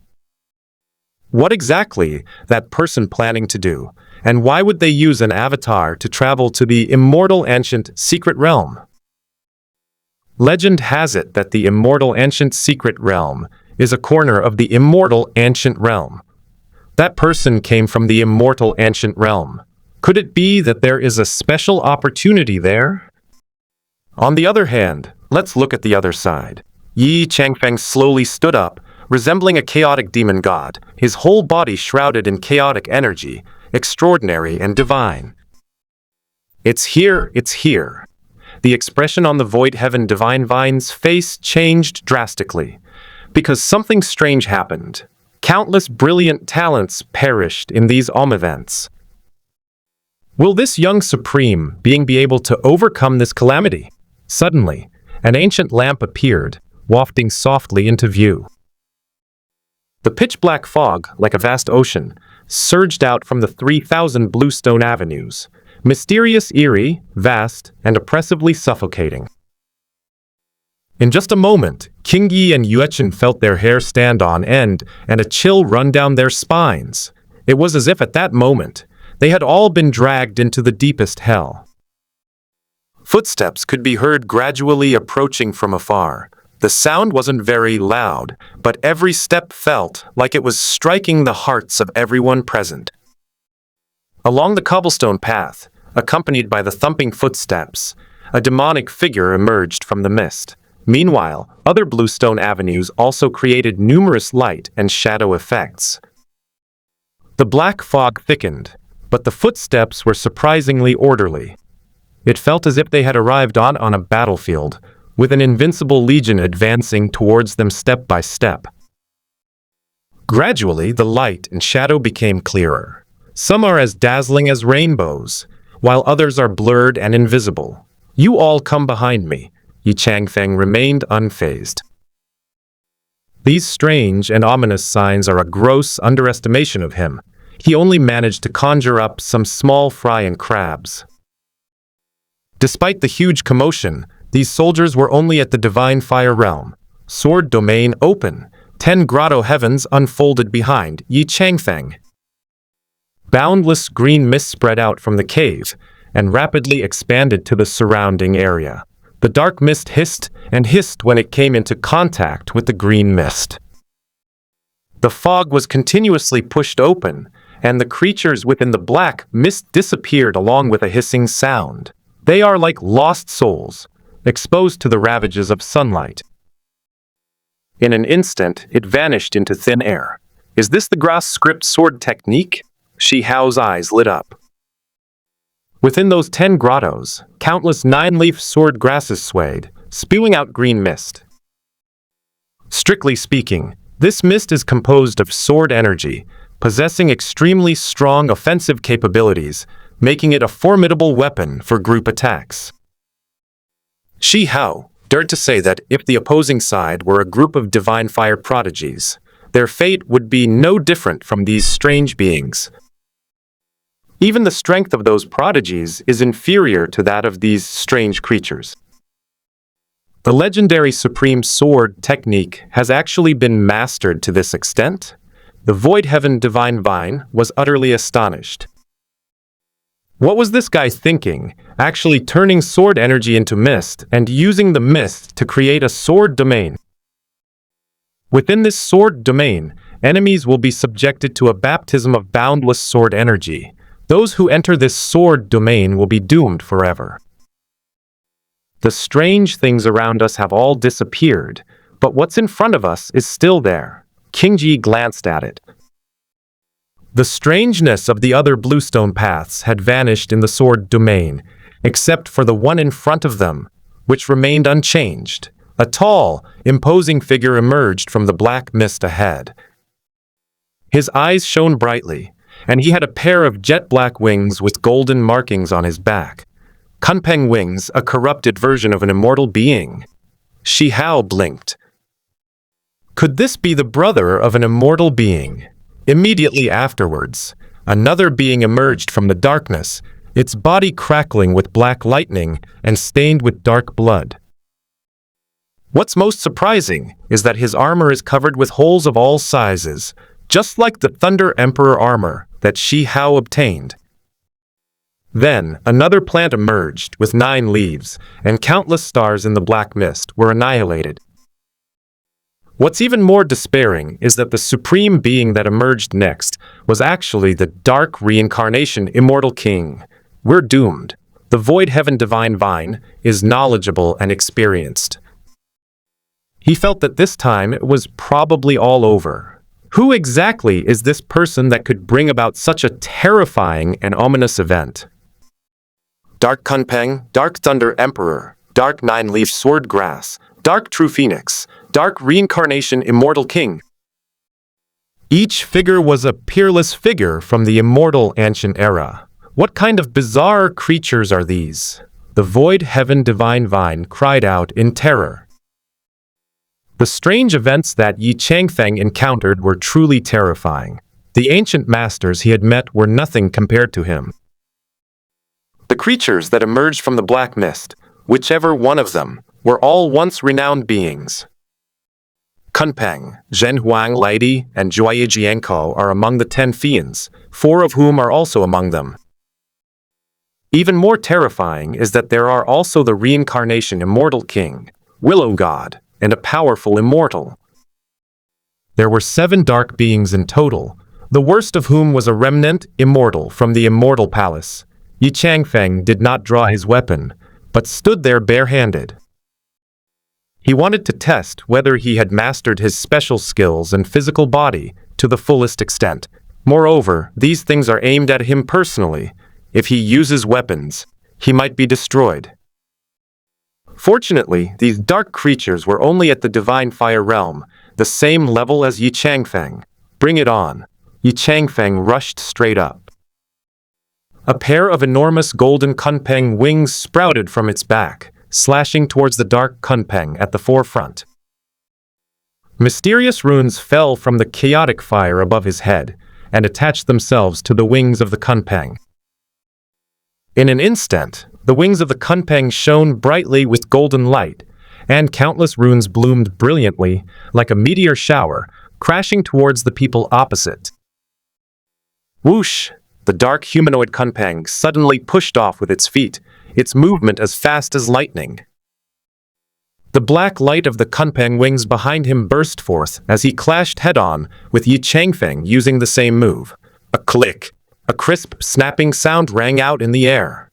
What exactly that person planning to do, and why would they use an avatar to travel to the immortal ancient secret realm? Legend has it that the immortal ancient secret realm is a corner of the immortal ancient realm. That person came from the immortal ancient realm. Could it be that there is a special opportunity there? On the other hand, let's look at the other side. Yi Changfeng slowly stood up, resembling a chaotic demon god, his whole body shrouded in chaotic energy, extraordinary and divine. It's here, it's here. The expression on the Void Heaven Divine Vine's face changed drastically, because something strange happened. Countless brilliant talents perished in these events. Will this young supreme being be able to overcome this calamity? Suddenly, an ancient lamp appeared, wafting softly into view. The pitch-black fog, like a vast ocean, surged out from the 3,000 bluestone avenues, mysterious, eerie, vast, and oppressively suffocating. In just a moment, Qingyi and Yuechen felt their hair stand on end and a chill run down their spines. It was as if at that moment, they had all been dragged into the deepest hell. Footsteps could be heard gradually approaching from afar. The sound wasn't very loud, but every step felt like it was striking the hearts of everyone present. Along the cobblestone path, accompanied by the thumping footsteps, a demonic figure emerged from the mist. Meanwhile, other bluestone avenues also created numerous light and shadow effects. The black fog thickened, but the footsteps were surprisingly orderly. It felt as if they had arrived on a battlefield, with an invincible legion advancing towards them step by step. Gradually, the light and shadow became clearer. Some are as dazzling as rainbows, while others are blurred and invisible. "You all come behind me." Yi Changfeng remained unfazed. These strange and ominous signs are a gross underestimation of him. He only managed to conjure up some small fry and crabs. Despite the huge commotion, these soldiers were only at the divine fire realm. Sword domain open. 10 grotto heavens unfolded behind Yi Changfeng. Boundless green mist spread out from the cave and rapidly expanded to the surrounding area. The dark mist hissed and hissed when it came into contact with the green mist. The fog was continuously pushed open, and the creatures within the black mist disappeared along with a hissing sound. They are like lost souls, exposed to the ravages of sunlight. In an instant, it vanished into thin air. Is this the grass script sword technique? Shi Hao's eyes lit up. Within those 10 grottos, countless 9-leaf sword grasses swayed, spewing out green mist. Strictly speaking, this mist is composed of sword energy, possessing extremely strong offensive capabilities, making it a formidable weapon for group attacks. Shi Hao dared to say that if the opposing side were a group of divine fire prodigies, their fate would be no different from these strange beings. Even the strength of those prodigies is inferior to that of these strange creatures. The legendary Supreme Sword technique has actually been mastered to this extent? The Void Heaven Divine Vine was utterly astonished. What was this guy thinking, actually turning sword energy into mist and using the mist to create a sword domain? Within this sword domain, enemies will be subjected to a baptism of boundless sword energy. Those who enter this sword domain will be doomed forever. The strange things around us have all disappeared, but what's in front of us is still there. King Ji glanced at it. The strangeness of the other bluestone paths had vanished in the sword domain, except for the one in front of them, which remained unchanged. A tall, imposing figure emerged from the black mist ahead. His eyes shone brightly, and he had a pair of jet-black wings with golden markings on his back. Kunpeng wings, a corrupted version of an immortal being. Shi Hao blinked. Could this be the brother of an immortal being? Immediately afterwards, another being emerged from the darkness, its body crackling with black lightning and stained with dark blood. What's most surprising is that his armor is covered with holes of all sizes, just like the Thunder Emperor armor that Shi Hao obtained. Then, another plant emerged with 9 leaves, and countless stars in the black mist were annihilated. What's even more despairing is that the supreme being that emerged next was actually the dark reincarnation Immortal King. We're doomed. The Void Heaven Divine Vine is knowledgeable and experienced. He felt that this time it was probably all over. Who exactly is this person that could bring about such a terrifying and ominous event? Dark Kunpeng, Dark Thunder Emperor, Dark 9-leaf Sword Grass, Dark True Phoenix, Dark Reincarnation Immortal King. Each figure was a peerless figure from the immortal ancient era. What kind of bizarre creatures are these? The Void Heaven Divine Vine cried out in terror. The strange events that Yi Changfeng encountered were truly terrifying. The ancient masters he had met were nothing compared to him. The creatures that emerged from the black mist, whichever one of them, were all once renowned beings. Kunpeng, Zhenhuang Lady, and Juai Jianko are among the 10 fiends, 4 of whom are also among them. Even more terrifying is that there are also the reincarnation Immortal King, Willow God, and a powerful immortal. There were 7 dark beings in total, the worst of whom was a remnant immortal from the Immortal Palace. Yi Changfeng did not draw his weapon, but stood there barehanded. He wanted to test whether he had mastered his special skills and physical body to the fullest extent. Moreover, these things are aimed at him personally. If he uses weapons, he might be destroyed. Fortunately, these dark creatures were only at the divine fire realm, the same level as Yi Changfeng. Bring it on. Yi Changfeng rushed straight up. A pair of enormous golden Kunpeng wings sprouted from its back, slashing towards the dark Kunpeng at the forefront. Mysterious runes fell from the chaotic fire above his head and attached themselves to the wings of the Kunpeng. In an instant, the wings of the Kunpeng shone brightly with golden light, and countless runes bloomed brilliantly like a meteor shower, crashing towards the people opposite. Whoosh! The dark humanoid Kunpeng suddenly pushed off with its feet, its movement as fast as lightning. The black light of the Kunpeng wings behind him burst forth as he clashed head-on with Yi Changfeng using the same move. A click! A crisp, snapping sound rang out in the air.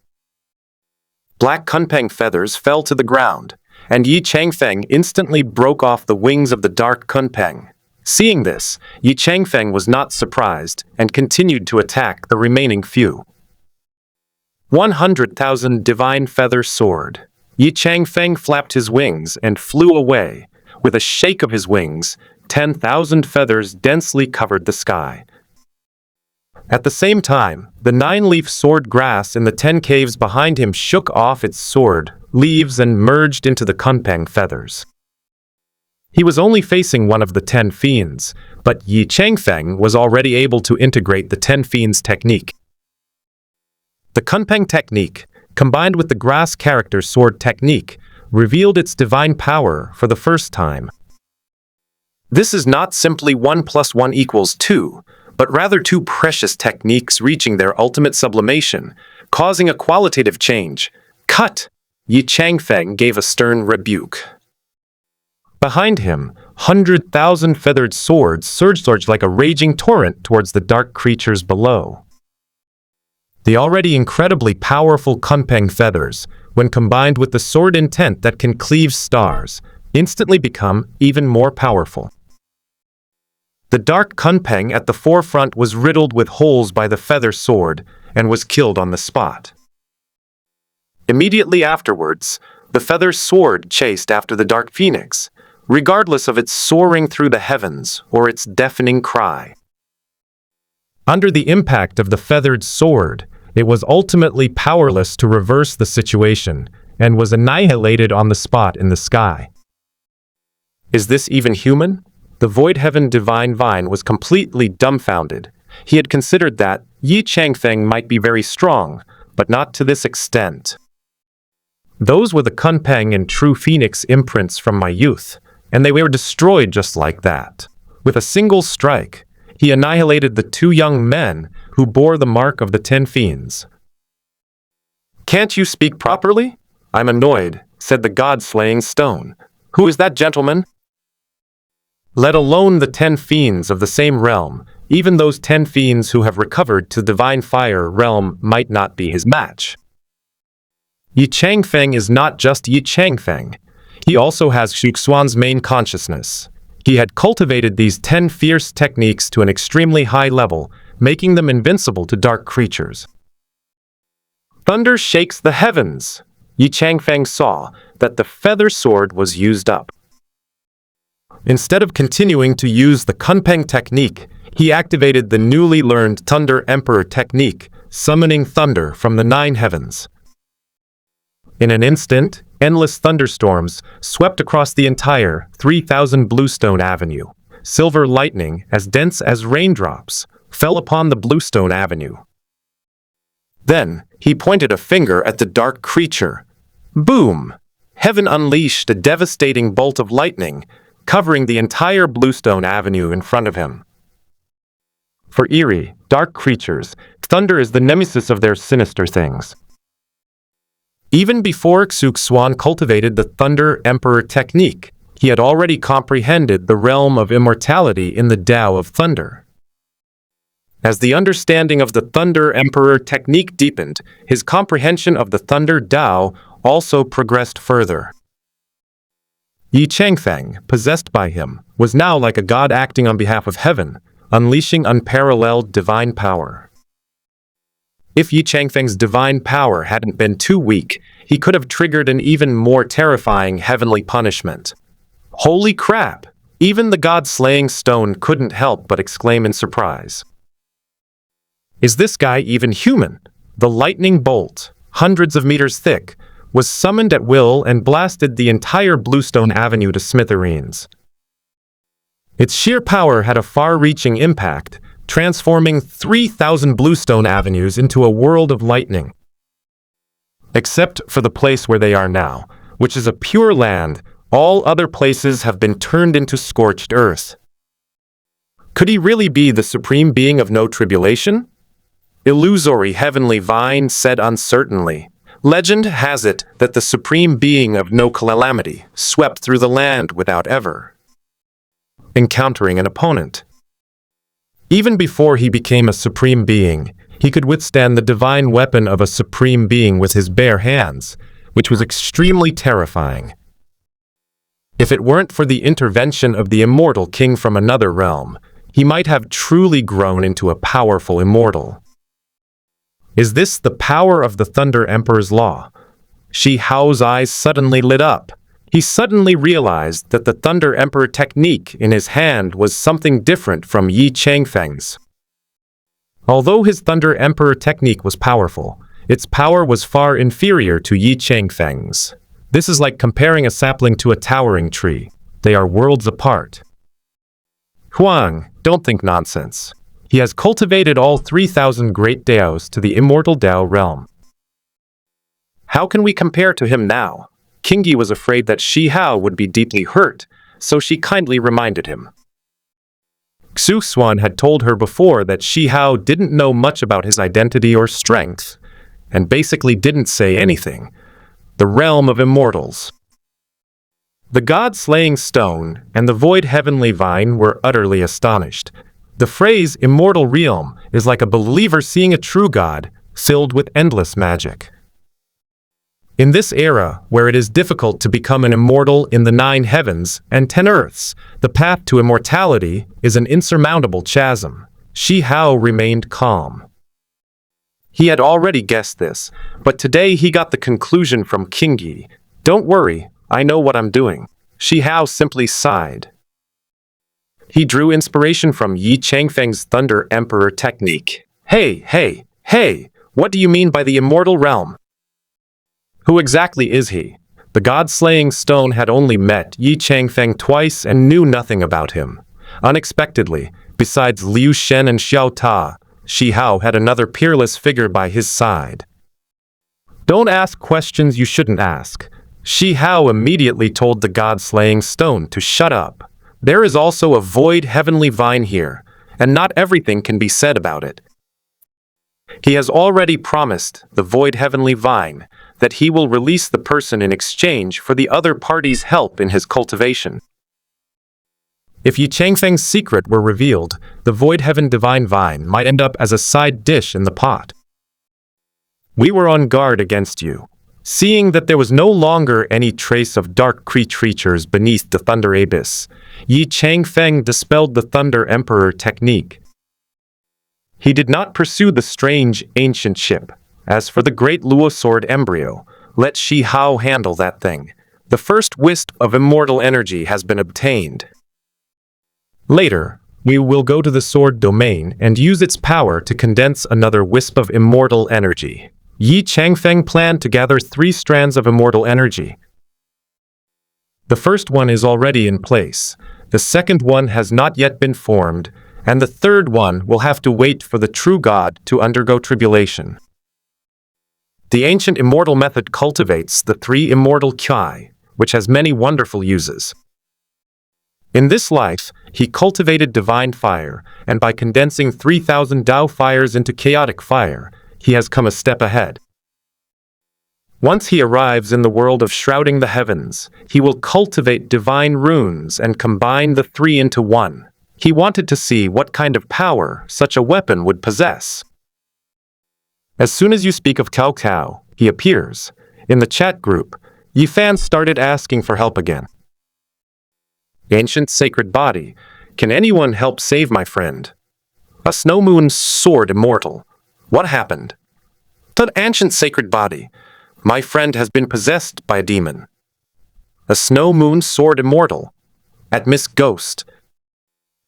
Black Kunpeng feathers fell to the ground, and Yi Changfeng instantly broke off the wings of the dark Kunpeng. Seeing this, Yi Changfeng was not surprised and continued to attack the remaining few. 100,000 Divine Feather Sword. Yi Changfeng flapped his wings and flew away. With a shake of his wings, 10,000 feathers densely covered the sky. At the same time, the 9-leaf sword grass in the 10 caves behind him shook off its sword leaves and merged into the Kunpeng feathers. He was only facing one of the 10 fiends, but Yi Changfeng was already able to integrate the 10 fiends technique. The Kunpeng technique, combined with the grass character sword technique, revealed its divine power for the first time. This is not simply 1 + 1 = 2, but rather two precious techniques reaching their ultimate sublimation, causing a qualitative change. Cut! Yi Changfeng gave a stern rebuke. Behind him, 100,000 feathered swords surged like a raging torrent towards the dark creatures below. The already incredibly powerful Kunpeng feathers, when combined with the sword intent that can cleave stars, instantly become even more powerful. The dark Kunpeng at the forefront was riddled with holes by the feather sword and was killed on the spot. Immediately afterwards, the feather sword chased after the dark phoenix, regardless of its soaring through the heavens or its deafening cry. Under the impact of the feathered sword, it was ultimately powerless to reverse the situation and was annihilated on the spot in the sky. Is this even human? The Void Heaven Divine Vine was completely dumbfounded. He had considered that Yi Changfeng might be very strong, but not to this extent. Those were the Kunpeng and True Phoenix imprints from my youth, and they were destroyed just like that. With a single strike, he annihilated the 2 young men who bore the mark of the 10 fiends. "Can't you speak properly? I'm annoyed," said the god-slaying stone. "Who is that gentleman?" Let alone the 10 fiends of the same realm, even those 10 fiends who have recovered to divine fire realm might not be his match. Yi Changfeng is not just Yi Changfeng. He also has Xuan's main consciousness. He had cultivated these 10 fierce techniques to an extremely high level, making them invincible to dark creatures. Thunder shakes the heavens. Yi Changfeng saw that the feather sword was used up. Instead of continuing to use the Kunpeng technique, he activated the newly learned Thunder Emperor technique, summoning thunder from the 9 heavens. In an instant, endless thunderstorms swept across the entire 3,000 Bluestone Avenue. Silver lightning, as dense as raindrops, fell upon the Bluestone Avenue. Then, he pointed a finger at the dark creature. Boom! Heaven unleashed a devastating bolt of lightning, covering the entire Bluestone Avenue in front of him. For eerie, dark creatures, thunder is the nemesis of their sinister things. Even before Xuan cultivated the Thunder Emperor technique, he had already comprehended the realm of immortality in the Tao of Thunder. As the understanding of the Thunder Emperor technique deepened, his comprehension of the Thunder Tao also progressed further. Yi Changfeng, possessed by him, was now like a god acting on behalf of heaven, unleashing unparalleled divine power. If Yi Changfeng's divine power hadn't been too weak, he could have triggered an even more terrifying heavenly punishment. Holy crap! Even the god-slaying stone couldn't help but exclaim in surprise. Is this guy even human? The lightning bolt, hundreds of meters thick, was summoned at will and blasted the entire Bluestone Avenue to smithereens. Its sheer power had a far-reaching impact, transforming 3,000 Bluestone Avenues into a world of lightning. Except for the place where they are now, which is a pure land, all other places have been turned into scorched earth. Could he really be the supreme being of no tribulation? Illusory Heavenly Vine said uncertainly. Legend has it that the supreme being of no calamity swept through the land without ever encountering an opponent. Even before he became a supreme being, he could withstand the divine weapon of a supreme being with his bare hands, which was extremely terrifying. If it weren't for the intervention of the immortal king from another realm, he might have truly grown into a powerful immortal. Is this the power of the Thunder Emperor's law? Shi Hao's eyes suddenly lit up. He suddenly realized that the Thunder Emperor technique in his hand was something different from Yi Changfeng's. Although his Thunder Emperor technique was powerful, its power was far inferior to Yi Changfeng's. This is like comparing a sapling to a towering tree. They are worlds apart. Xuan, don't think nonsense. He has cultivated all 3,000 great Daos to the immortal Dao realm. How can we compare to him now? Qingyi was afraid that Shi Hao would be deeply hurt, so she kindly reminded him. Xuan had told her before that Shi Hao didn't know much about his identity or strength, and basically didn't say anything. The realm of immortals. The god-slaying stone and the void heavenly vine were utterly astonished. The phrase immortal realm is like a believer seeing a true god filled with endless magic. In this era, where it is difficult to become an immortal in the 9 heavens and 10 earths, the path to immortality is an insurmountable chasm. Shi Hao remained calm. He had already guessed this, but today he got the conclusion from Qingyi. Don't worry, I know what I'm doing. Shi Hao simply sighed. He drew inspiration from Yi Changfeng's Thunder Emperor technique. Hey, what do you mean by the immortal realm? Who exactly is he? The god-slaying stone had only met Yi Changfeng twice and knew nothing about him. Unexpectedly, besides Liu Shen and Xiao Ta, Shi Hao had another peerless figure by his side. Don't ask questions you shouldn't ask. Shi Hao immediately told the god-slaying stone to shut up. There is also a void heavenly vine here, and not everything can be said about it. He has already promised the void heavenly vine that he will release the person in exchange for the other party's help in his cultivation. If Yi Changfeng's secret were revealed, the void heaven divine vine might end up as a side dish in the pot. We were on guard against you. Seeing that there was no longer any trace of dark creatures beneath the thunder abyss, Yi Changfeng dispelled the Thunder Emperor technique. He did not pursue the strange, ancient ship. As for the great Luo sword embryo, let Shi Hao handle that thing. The first wisp of immortal energy has been obtained. Later, we will go to the sword domain and use its power to condense another wisp of immortal energy. Yi Changfeng planned to gather 3 strands of immortal energy. The first one is already in place, the second one has not yet been formed, and the third one will have to wait for the true God to undergo tribulation. The ancient immortal method cultivates the 3 immortal Qi, which has many wonderful uses. In this life, he cultivated divine fire, and by condensing 3,000 Dao fires into chaotic fire, he has come a step ahead. Once he arrives in the world of shrouding the heavens, he will cultivate divine runes and combine the 3 into 1. He wanted to see what kind of power such a weapon would possess. As soon as you speak of Cao Cao, he appears. In the chat group, Yi fans started asking for help again. Ancient sacred body, can anyone help save my friend? A snow moon sword immortal. What happened? That ancient sacred body. My friend has been possessed by a demon. A snow moon sword immortal. At Miss Ghost.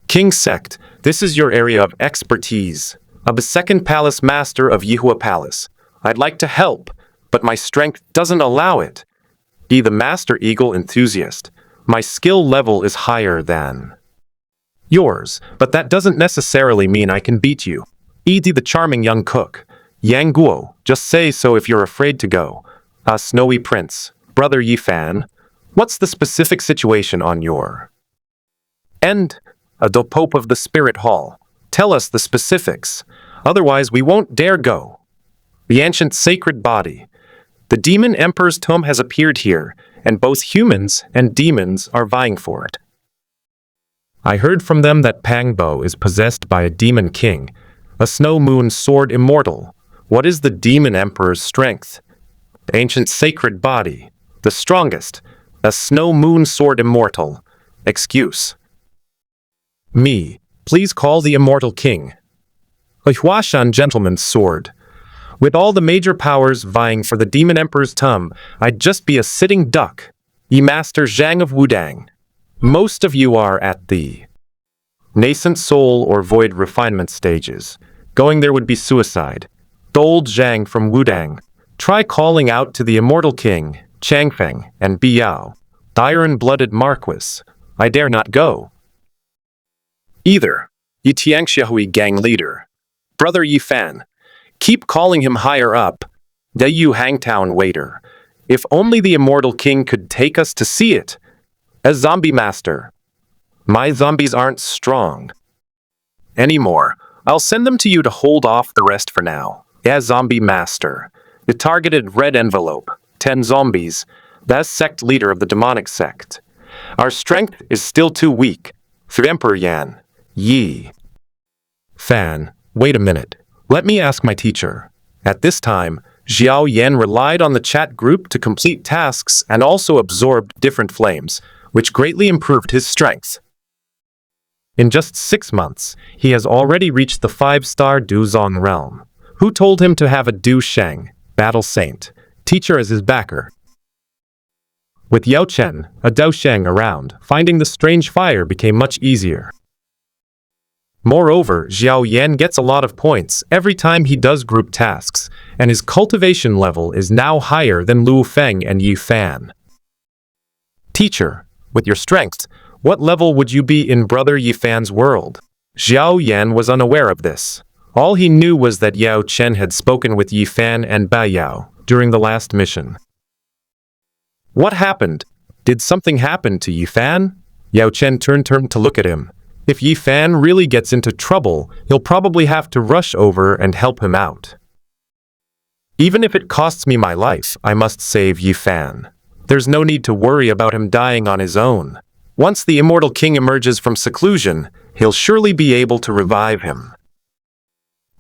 King Sect, this is your area of expertise. A second palace master of Yihua Palace. I'd like to help, but my strength doesn't allow it. Be the master eagle enthusiast. My skill level is higher than yours, but that doesn't necessarily mean I can beat you. E.D. the charming young cook. Yang Guo, just say so if you're afraid to go. Snowy Prince, Brother Yi Fan, what's the specific situation on your end? The Pope of the Spirit Hall. Tell us the specifics, otherwise we won't dare go. The ancient sacred body. The demon emperor's tomb has appeared here, and both humans and demons are vying for it. I heard from them that Pangbo is possessed by a demon king, a snow moon sword immortal. What is the demon emperor's strength? The ancient sacred body, the strongest. A snow moon sword immortal. Excuse. Me. Please call the immortal king. A Xuan gentleman's sword. With all the major powers vying for the demon emperor's tomb, I'd just be a sitting duck. Ye master Zhang of Wudang. Most of you are at the nascent soul or void refinement stages. Going there would be suicide. Old Zhang from Wudang. Try calling out to the immortal king, Changfeng, and Biao, the iron-blooded marquis. I dare not go. Either. Yi Tiangxiahui gang leader. Brother Yi Fan. Keep calling him higher up. The Yu Hangtown waiter. If only the immortal king could take us to see it. As zombie master. My zombies aren't strong anymore. I'll send them to you to hold off the rest for now. As zombie master. The targeted red envelope. 10 zombies. That's sect leader of the demonic sect. Our strength is still too weak. Through Emperor Yan. Yi. Fan. Wait a minute. Let me ask my teacher. At this time, Xiao Yan relied on the chat group to complete tasks and also absorbed different flames, which greatly improved his strength. In just 6 months, he has already reached the 5-star Duzong realm. Who told him to have a Du Sheng, battle saint, teacher as his backer? With Yao Chen, a Dao Sheng around, finding the strange fire became much easier. Moreover, Xiao Yan gets a lot of points every time he does group tasks, and his cultivation level is now higher than Lu Feng and Yi Fan. Teacher, with your strength, what level would you be in Brother Yi Fan's world? Xiao Yan was unaware of this. All he knew was that Yao Chen had spoken with Yi Fan and Bai Yao during the last mission. What happened? Did something happen to Yi Fan? Yao Chen turned to look at him. If Yi Fan really gets into trouble, he'll probably have to rush over and help him out. Even if it costs me my life, I must save Yi Fan. There's no need to worry about him dying on his own. Once the immortal king emerges from seclusion, he'll surely be able to revive him.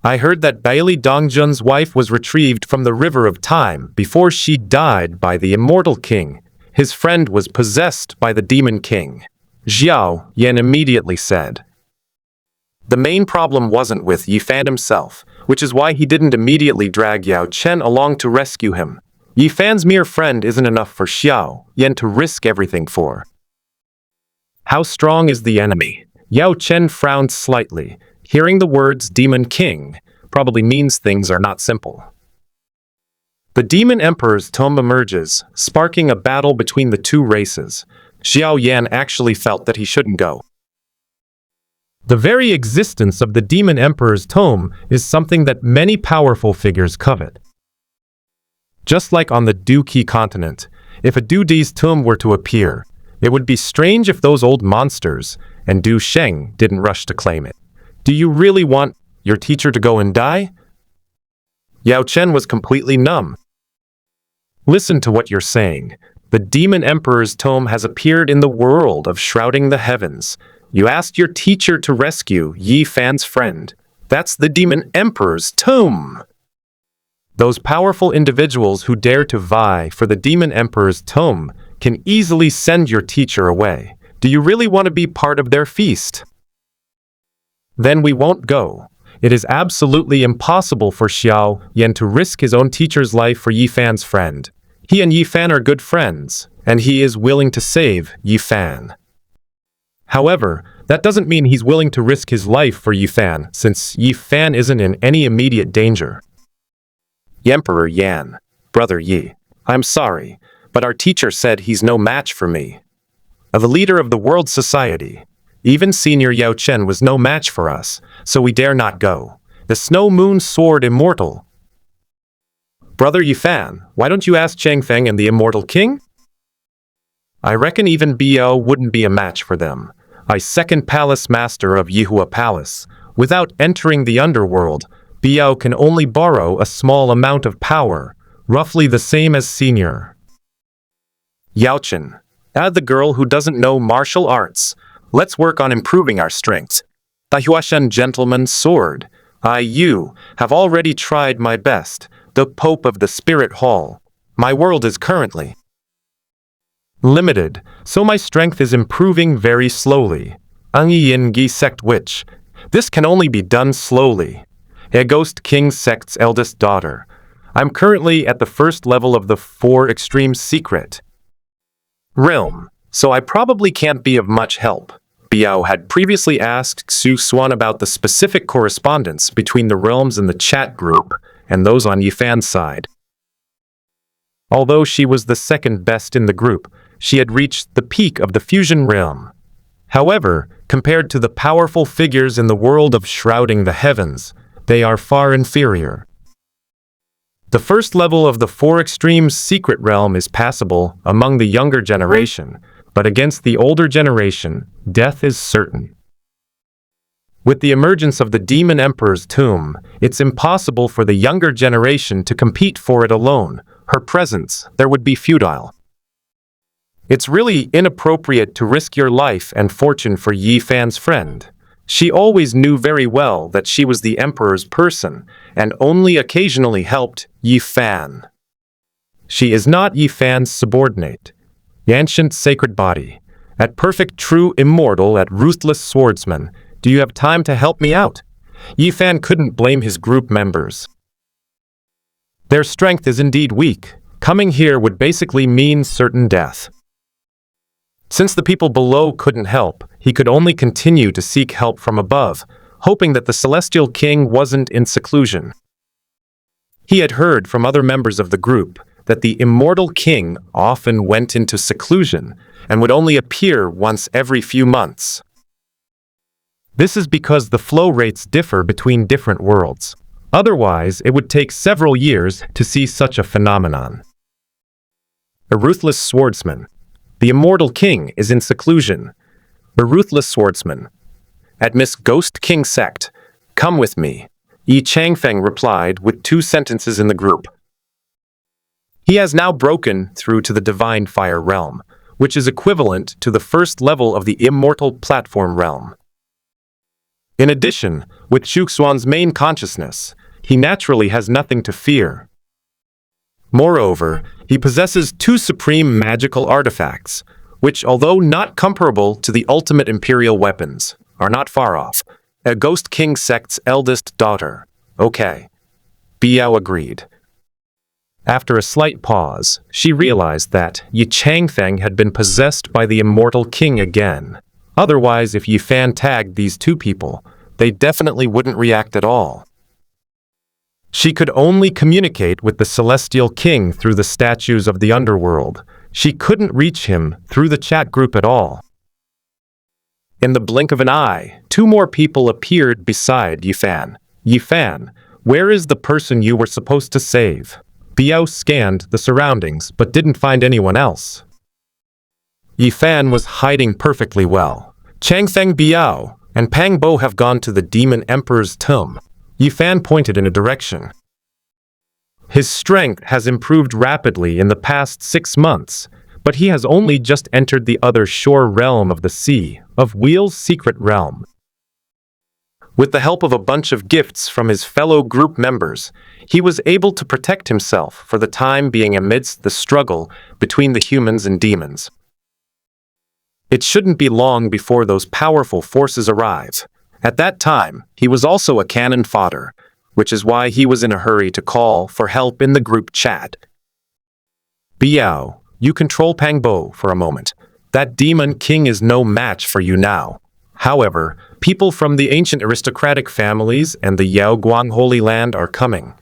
I heard that Bailey Dongjun's wife was retrieved from the river of time before she died by the immortal king. His friend was possessed by the demon king. Xiao Yan immediately said. The main problem wasn't with Yi Fan himself, which is why he didn't immediately drag Yao Chen along to rescue him. Yi Fan's mere friend isn't enough for Xiao Yan to risk everything for. How strong is the enemy? Yao Chen frowned slightly. Hearing the words Demon King probably means things are not simple. The Demon Emperor's tomb emerges, sparking a battle between the two races. Xiao Yan actually felt that he shouldn't go. The very existence of the Demon Emperor's tomb is something that many powerful figures covet. Just like on the Du-Ki continent, if a Du-Di's tomb were to appear, it would be strange if those old monsters and Du Sheng didn't rush to claim it. Do you really want your teacher to go and die? Yao Chen was completely numb. Listen to what you're saying. The Demon Emperor's tomb has appeared in the world of shrouding the heavens. You asked your teacher to rescue Yi Fan's friend. That's the Demon Emperor's tomb. Those powerful individuals who dare to vie for the Demon Emperor's tomb can easily send your teacher away. Do you really want to be part of their feast? Then we won't go. It is absolutely impossible for Xiao Yan to risk his own teacher's life for Yi Fan's friend. He and Yi Fan are good friends, and he is willing to save Yi Fan. However, that doesn't mean he's willing to risk his life for Yi Fan, since Yi Fan isn't in any immediate danger. Emperor Yan, Brother Yi, I'm sorry, but our teacher said he's no match for me. The leader of the world society. Even Senior Yao Chen was no match for us, so we dare not go. The Snow Moon Sword Immortal. Brother Yi Fan, why don't you ask Changfeng and the Immortal King? I reckon even Biao wouldn't be a match for them. I second palace master of Yihua Palace. Without entering the underworld, Biao can only borrow a small amount of power, roughly the same as Senior. Yao Chen, add the girl who doesn't know martial arts. Let's work on improving our strength. The Huashan gentleman's sword. You have already tried my best. The Pope of the Spirit Hall. My world is currently. limited, so my strength is improving very slowly. Ang yin gi sect witch. This can only be done slowly. A ghost king sect's eldest daughter. I'm currently at the first level of the 4 extreme secret realm, so I probably can't be of much help. Biao had previously asked Xuan about the specific correspondence between the realms in the chat group and those on Yifan's side. Although she was the second best in the group, she had reached the peak of the fusion realm. However, compared to the powerful figures in the world of shrouding the heavens, they are far inferior. The first level of the 4 extremes secret realm is passable among the younger generation, but against the older generation, death is certain. With the emergence of the Demon Emperor's tomb, it's impossible for the younger generation to compete for it alone. Her presence, there would be futile. It's really inappropriate to risk your life and fortune for Yifan's friend. She always knew very well that she was the Emperor's person, and only occasionally helped Yifan. She is not Yifan's subordinate. Ancient sacred body. At perfect true immortal at ruthless swordsman, do you have time to help me out? Yifan couldn't blame his group members. Their strength is indeed weak. Coming here would basically mean certain death. Since the people below couldn't help, he could only continue to seek help from above, hoping that the Celestial King wasn't in seclusion. He had heard from other members of the group that the Immortal King often went into seclusion and would only appear once every few months. This is because the flow rates differ between different worlds. Otherwise, it would take several years to see such a phenomenon. A ruthless swordsman. The Immortal King is in seclusion. The ruthless swordsman. At Miss Ghost King sect, come with me. Yi Changfeng replied with 2 sentences in the group. He has now broken through to the Divine Fire realm, which is equivalent to the first level of the Immortal Platform realm. In addition, with Xuan's main consciousness, he naturally has nothing to fear. Moreover, he possesses 2 supreme magical artifacts, which, although not comparable to the ultimate imperial weapons, are not far off. A Ghost King sect's eldest daughter. Okay. Biao agreed. After a slight pause, she realized that Yi Changfeng had been possessed by the Immortal King again. Otherwise, if Yifan tagged these 2 people, they definitely wouldn't react at all. She could only communicate with the Celestial King through the statues of the underworld. She couldn't reach him through the chat group at all. In the blink of an eye, 2 more people appeared beside Yifan. Yifan, where is the person you were supposed to save? Biao scanned the surroundings but didn't find anyone else. Yifan was hiding perfectly well. Changfeng Biao and Pang Bo have gone to the Demon Emperor's tomb. Yifan pointed in a direction. His strength has improved rapidly in the past 6 months, but he has only just entered the other shore realm of the Sea of Wheel's secret realm. With the help of a bunch of gifts from his fellow group members, he was able to protect himself for the time being amidst the struggle between the humans and demons. It shouldn't be long before those powerful forces arrive. At that time, he was also a cannon fodder, which is why he was in a hurry to call for help in the group chat. Biao, you control Pang Bo for a moment. That Demon King is no match for you now. However, people from the ancient aristocratic families and the Yaoguang Holy Land are coming.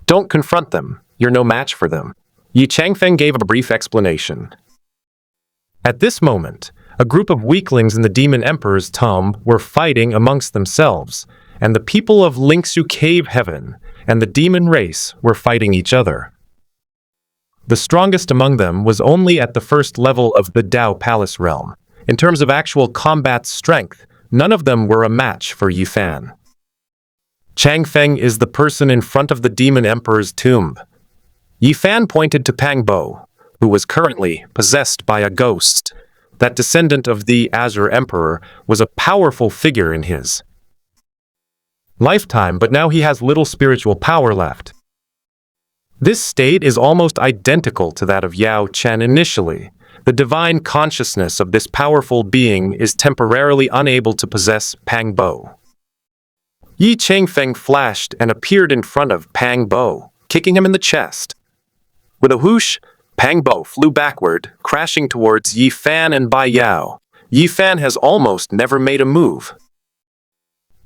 Don't confront them. You're no match for them. Yi Changfeng gave a brief explanation. At this moment, a group of weaklings in the Demon Emperor's tomb were fighting amongst themselves, and the people of Lingxu Cave Heaven and the demon race were fighting each other. The strongest among them was only at the first level of the Dao Palace realm. In terms of actual combat strength, none of them were a match for Yifan. Changfeng is the person in front of the Demon Emperor's tomb. Yifan pointed to Pang Bo, who was currently possessed by a ghost. That descendant of the Azure Emperor was a powerful figure in his lifetime, but now he has little spiritual power left. This state is almost identical to that of Yao Chen initially. The divine consciousness of this powerful being is temporarily unable to possess Pang Bo. Yi Changfeng flashed and appeared in front of Pang Bo, kicking him in the chest. With a whoosh, Pang Bo flew backward, crashing towards Yi Fan and Bai Yao. Yi Fan has almost never made a move.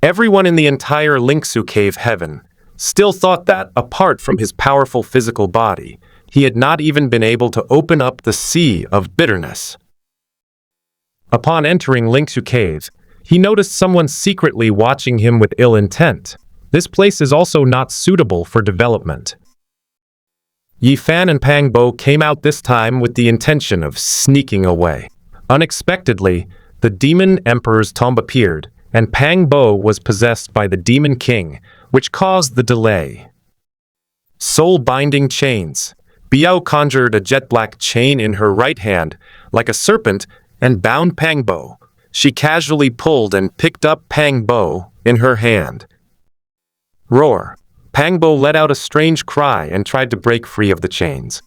Everyone in the entire Lingsu Cave heaven still thought that, apart from his powerful physical body, he had not even been able to open up the sea of bitterness. Upon entering Lingsu Cave, he noticed someone secretly watching him with ill intent. This place is also not suitable for development. Yi Fan and Pang Bo came out this time with the intention of sneaking away. Unexpectedly, the Demon Emperor's tomb appeared, and Pang Bo was possessed by the Demon King, which caused the delay. Soul-binding chains. Biao conjured a jet-black chain in her right hand, like a serpent, and bound Pang Bo. She casually pulled and picked up Pang Bo in her hand. Roar. Pang Bo let out a strange cry and tried to break free of the chains.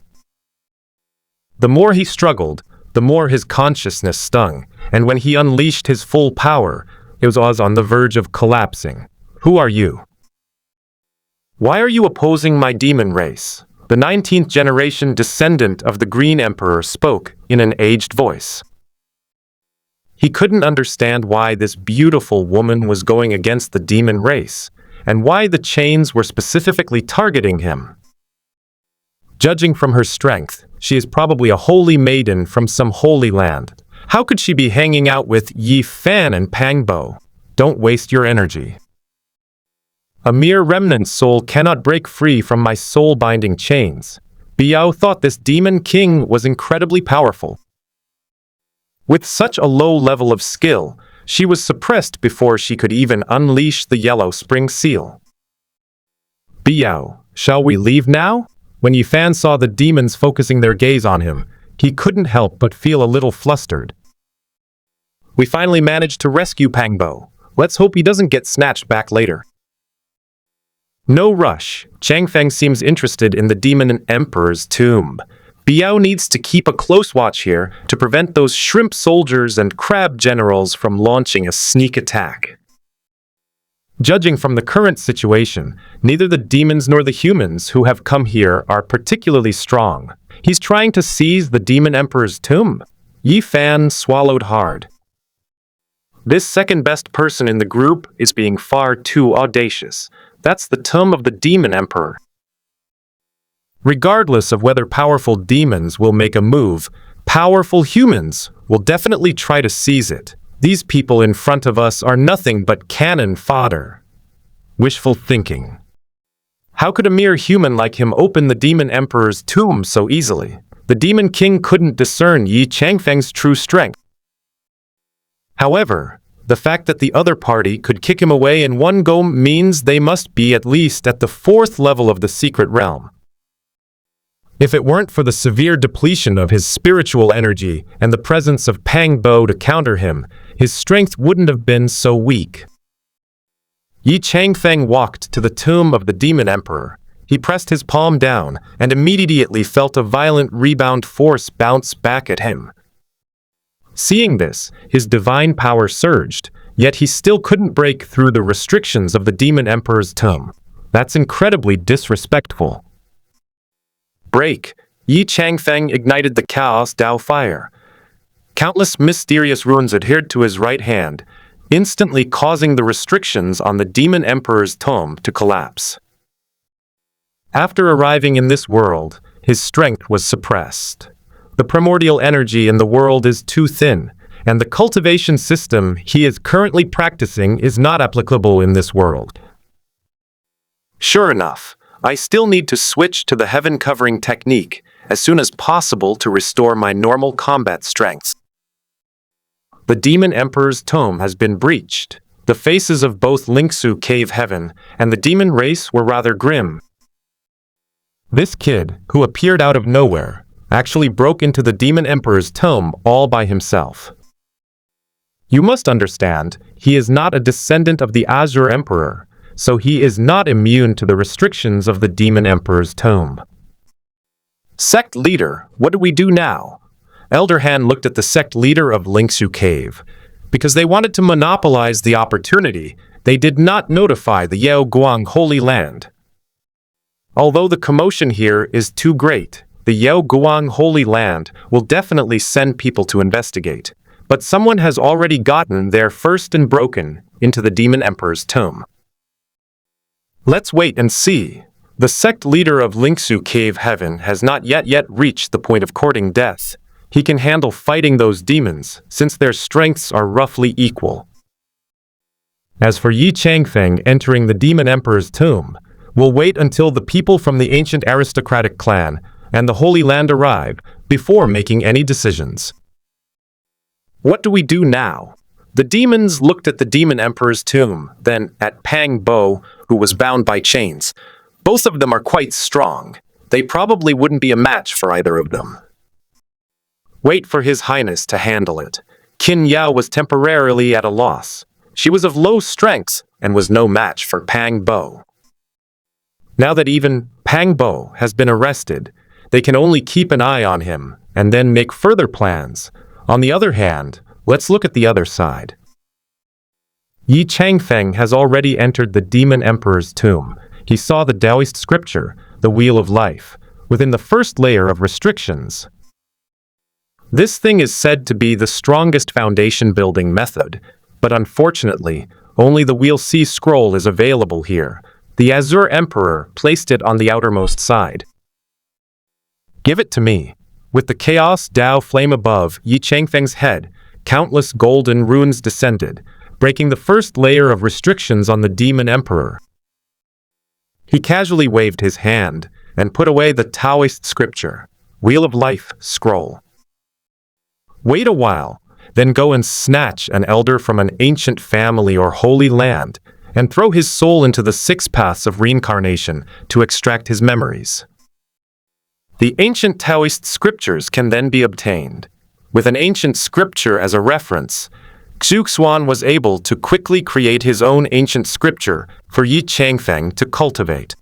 The more he struggled, the more his consciousness stung, and when he unleashed his full power, it was on the verge of collapsing. Who are you? Why are you opposing my demon race? The 19th generation descendant of the Green Emperor spoke in an aged voice. He couldn't understand why this beautiful woman was going against the demon race, and why the chains were specifically targeting him. Judging from her strength, she is probably a holy maiden from some holy land. How could she be hanging out with Yi Fan and Pang Bo? Don't waste your energy. A mere remnant soul cannot break free from my soul-binding chains. Biao thought this demon king was incredibly powerful. With such a low level of skill, she was suppressed before she could even unleash the yellow spring seal. Biao, shall we leave now? When Yi Fan saw the demons focusing their gaze on him, he couldn't help but feel a little flustered. We finally managed to rescue Pang Bo. Let's hope he doesn't get snatched back later. No rush. Changfeng seems interested in the Demon Emperor's tomb. Biao needs to keep a close watch here to prevent those shrimp soldiers and crab generals from launching a sneak attack. Judging from the current situation, neither the demons nor the humans who have come here are particularly strong. He's trying to seize the Demon Emperor's tomb. Yi Fan swallowed hard. This second-best person in the group is being far too audacious. That's the tomb of the Demon Emperor. Regardless of whether powerful demons will make a move, powerful humans will definitely try to seize it. These people in front of us are nothing but cannon fodder. Wishful thinking. How could a mere human like him open the Demon Emperor's tomb so easily? The Demon King couldn't discern Yi Changfeng's true strength. However, the fact that the other party could kick him away in one go means they must be at least at the 4th level of the secret realm. If it weren't for the severe depletion of his spiritual energy and the presence of Pang Bo to counter him, his strength wouldn't have been so weak. Yi Changfeng walked to the tomb of the Demon Emperor. He pressed his palm down and immediately felt a violent rebound force bounce back at him. Seeing this, his divine power surged, yet he still couldn't break through the restrictions of the Demon Emperor's tomb. That's incredibly disrespectful. Break! Yi Changfeng ignited the Chaos Dao fire. Countless mysterious runes adhered to his right hand, instantly causing the restrictions on the Demon Emperor's tomb to collapse. After arriving in this world, his strength was suppressed. The primordial energy in the world is too thin, and the cultivation system he is currently practicing is not applicable in this world. Sure enough, I still need to switch to the heaven-covering technique as soon as possible to restore my normal combat strength. The Demon Emperor's tomb has been breached. The faces of both Lingsu Cave Heaven and the demon race were rather grim. This kid, who appeared out of nowhere, actually broke into the Demon Emperor's tomb all by himself. You must understand, he is not a descendant of the Azure Emperor, so he is not immune to the restrictions of the Demon Emperor's tomb. Sect leader, what do we do now? Elder Han looked at the sect leader of Lingsu Cave. Because they wanted to monopolize the opportunity, they did not notify the Yao Guang Holy Land. Although the commotion here is too great, the Yao Guang Holy Land will definitely send people to investigate. But someone has already gotten there first and broken into the Demon Emperor's tomb. Let's wait and see. The sect leader of Lingsu Cave Heaven has not yet reached the point of courting death. He can handle fighting those demons, since their strengths are roughly equal. As for Yi Changfeng entering the Demon Emperor's tomb, we'll wait until the people from the ancient aristocratic clan and the Holy Land arrive before making any decisions. What do we do now? The demons looked at the Demon Emperor's tomb, then at Pang Bo, who was bound by chains. Both of them are quite strong. They probably wouldn't be a match for either of them. Wait for His Highness to handle it. Qin Yao was temporarily at a loss. She was of low strength and was no match for Pang Bo. Now that even Pang Bo has been arrested, they can only keep an eye on him and then make further plans. On the other hand, let's look at the other side. Yi Changfeng has already entered the Demon Emperor's tomb. He saw the Taoist scripture, the Wheel of Life, within the first layer of restrictions. This thing is said to be the strongest foundation-building method, but unfortunately, only the Wheel C scroll is available here. The Azure Emperor placed it on the outermost side. Give it to me. With the Chaos Dao flame above Yi Changfeng's head, countless golden runes descended, breaking the first layer of restrictions on the Demon Emperor. He casually waved his hand and put away the Taoist scripture, Wheel of Life scroll. Wait a while, then go and snatch an elder from an ancient family or holy land, and throw his soul into the 6 paths of reincarnation to extract his memories. The ancient Taoist scriptures can then be obtained. With an ancient scripture as a reference, Xuan was able to quickly create his own ancient scripture for Yi Changfeng to cultivate.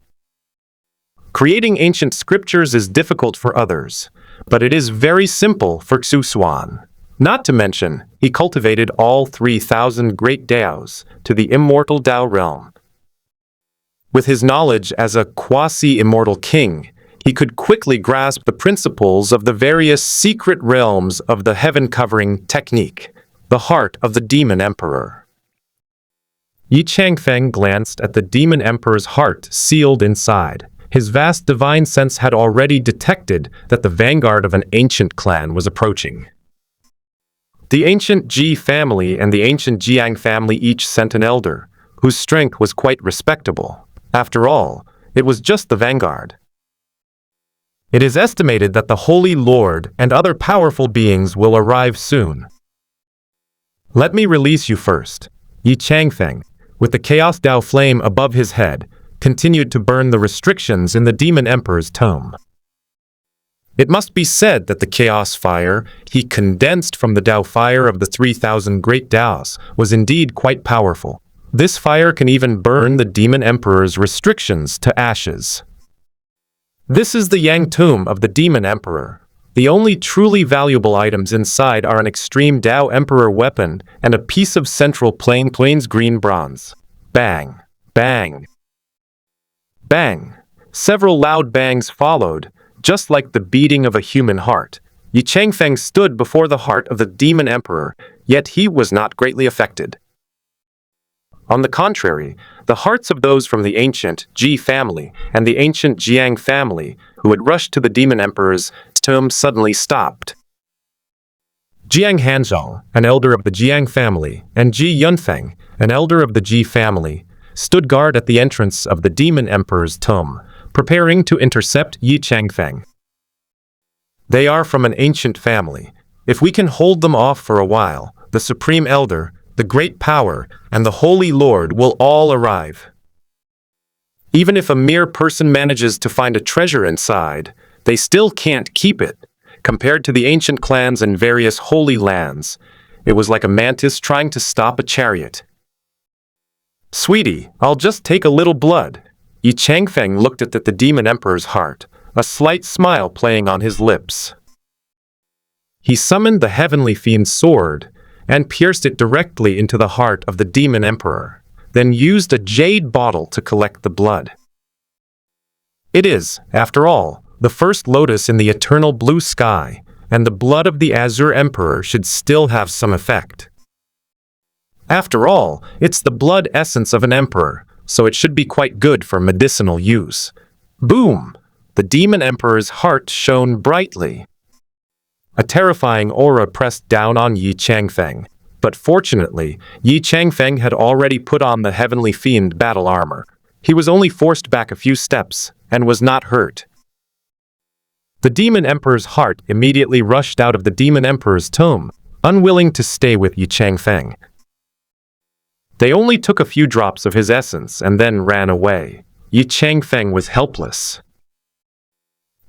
Creating ancient scriptures is difficult for others, but it is very simple for Xuan. Not to mention, he cultivated all 3,000 great Daos to the immortal Dao realm. With his knowledge as a quasi-immortal king, he could quickly grasp the principles of the various secret realms of the heaven-covering technique, the heart of the Demon Emperor. Yi Changfeng glanced at the Demon Emperor's heart sealed inside. His vast divine sense had already detected that the vanguard of an ancient clan was approaching. The ancient Ji family and the ancient Jiang family each sent an elder, whose strength was quite respectable. After all, it was just the vanguard. It is estimated that the Holy Lord and other powerful beings will arrive soon. Let me release you first. Yi Changfeng, with the Chaos Dao flame above his head, continued to burn the restrictions in the Demon Emperor's tomb. It must be said that the Chaos Fire he condensed from the Dao Fire of the 3,000 Great Daos was indeed quite powerful. This fire can even burn the Demon Emperor's restrictions to ashes. This is the Yang Tomb of the Demon Emperor. The only truly valuable items inside are an extreme Dao Emperor weapon and a piece of central plains green bronze. Bang! Bang! Bang! Several loud bangs followed, just like the beating of a human heart. Yi Changfeng stood before the heart of the Demon Emperor, yet he was not greatly affected. On the contrary, the hearts of those from the ancient Ji family and the ancient Jiang family who had rushed to the Demon Emperor's tomb suddenly stopped. Jiang Hanzhong, an elder of the Jiang family, and Ji Yunfeng, an elder of the Ji family, stood guard at the entrance of the Demon Emperor's tomb, preparing to intercept Yi Changfeng. They are from an ancient family. If we can hold them off for a while, the Supreme Elder, the Great Power, and the Holy Lord will all arrive. Even if a mere person manages to find a treasure inside, they still can't keep it. Compared to the ancient clans and various holy lands, it was like a mantis trying to stop a chariot. Sweetie, I'll just take a little blood. Yi Changfeng looked at the Demon Emperor's heart, a slight smile playing on his lips. He summoned the heavenly fiend's sword and pierced it directly into the heart of the demon emperor, then used a jade bottle to collect the blood. It is, after all, the first lotus in the eternal blue sky, and the blood of the Azure Emperor should still have some effect. After all, it's the blood essence of an emperor, so it should be quite good for medicinal use. Boom! The demon emperor's heart shone brightly. A terrifying aura pressed down on Yi Changfeng, but fortunately, Yi Changfeng had already put on the heavenly fiend battle armor. He was only forced back a few steps, and was not hurt. The demon emperor's heart immediately rushed out of the demon emperor's tomb, unwilling to stay with Yi Changfeng. They only took a few drops of his essence and then ran away. Yi Changfeng was helpless.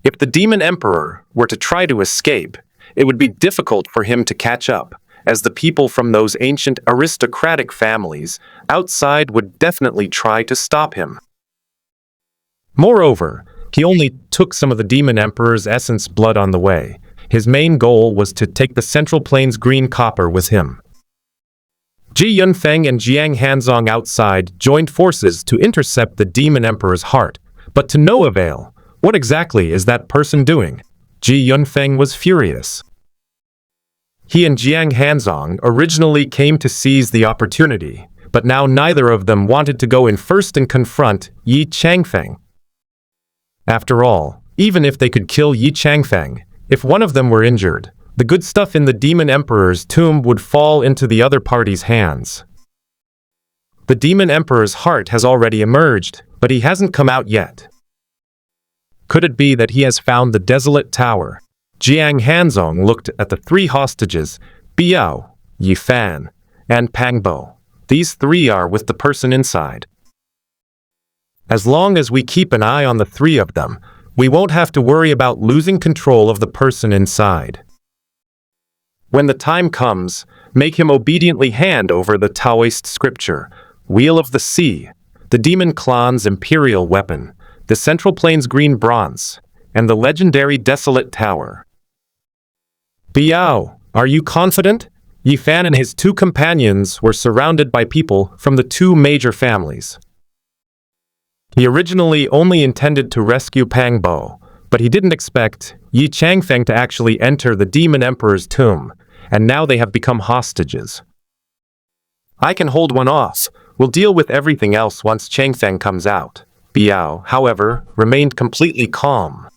If the demon emperor were to try to escape, it would be difficult for him to catch up, as the people from those ancient aristocratic families outside would definitely try to stop him. Moreover, he only took some of the demon emperor's essence blood on the way. His main goal was to take the Central Plains green copper with him. Ji Yunfeng and Jiang Hanzong outside joined forces to intercept the demon emperor's heart, but to no avail. What exactly is that person doing? Ji Yunfeng was furious. He and Jiang Hanzong originally came to seize the opportunity, but now neither of them wanted to go in first and confront Yi Changfeng. After all, even if they could kill Yi Changfeng, if one of them were injured, the good stuff in the demon emperor's tomb would fall into the other party's hands. The demon emperor's heart has already emerged, but he hasn't come out yet. Could it be that he has found the desolate tower? Jiang Hanzong looked at the three hostages, Biao, Yi Fan, and Pangbo. These three are with the person inside. As long as we keep an eye on the three of them, we won't have to worry about losing control of the person inside. When the time comes, make him obediently hand over the Taoist scripture, Wheel of the Sea, the Demon Clan's imperial weapon, the Central Plains green bronze, and the legendary Desolate Tower. Biao, are you confident? Yi Fan and his two companions were surrounded by people from the two major families. He originally only intended to rescue Pangbo, but he didn't expect Yi Changfeng to actually enter the demon emperor's tomb, and now they have become hostages. I can hold one off. We'll deal with everything else once Changfeng comes out. Biao, however, remained completely calm.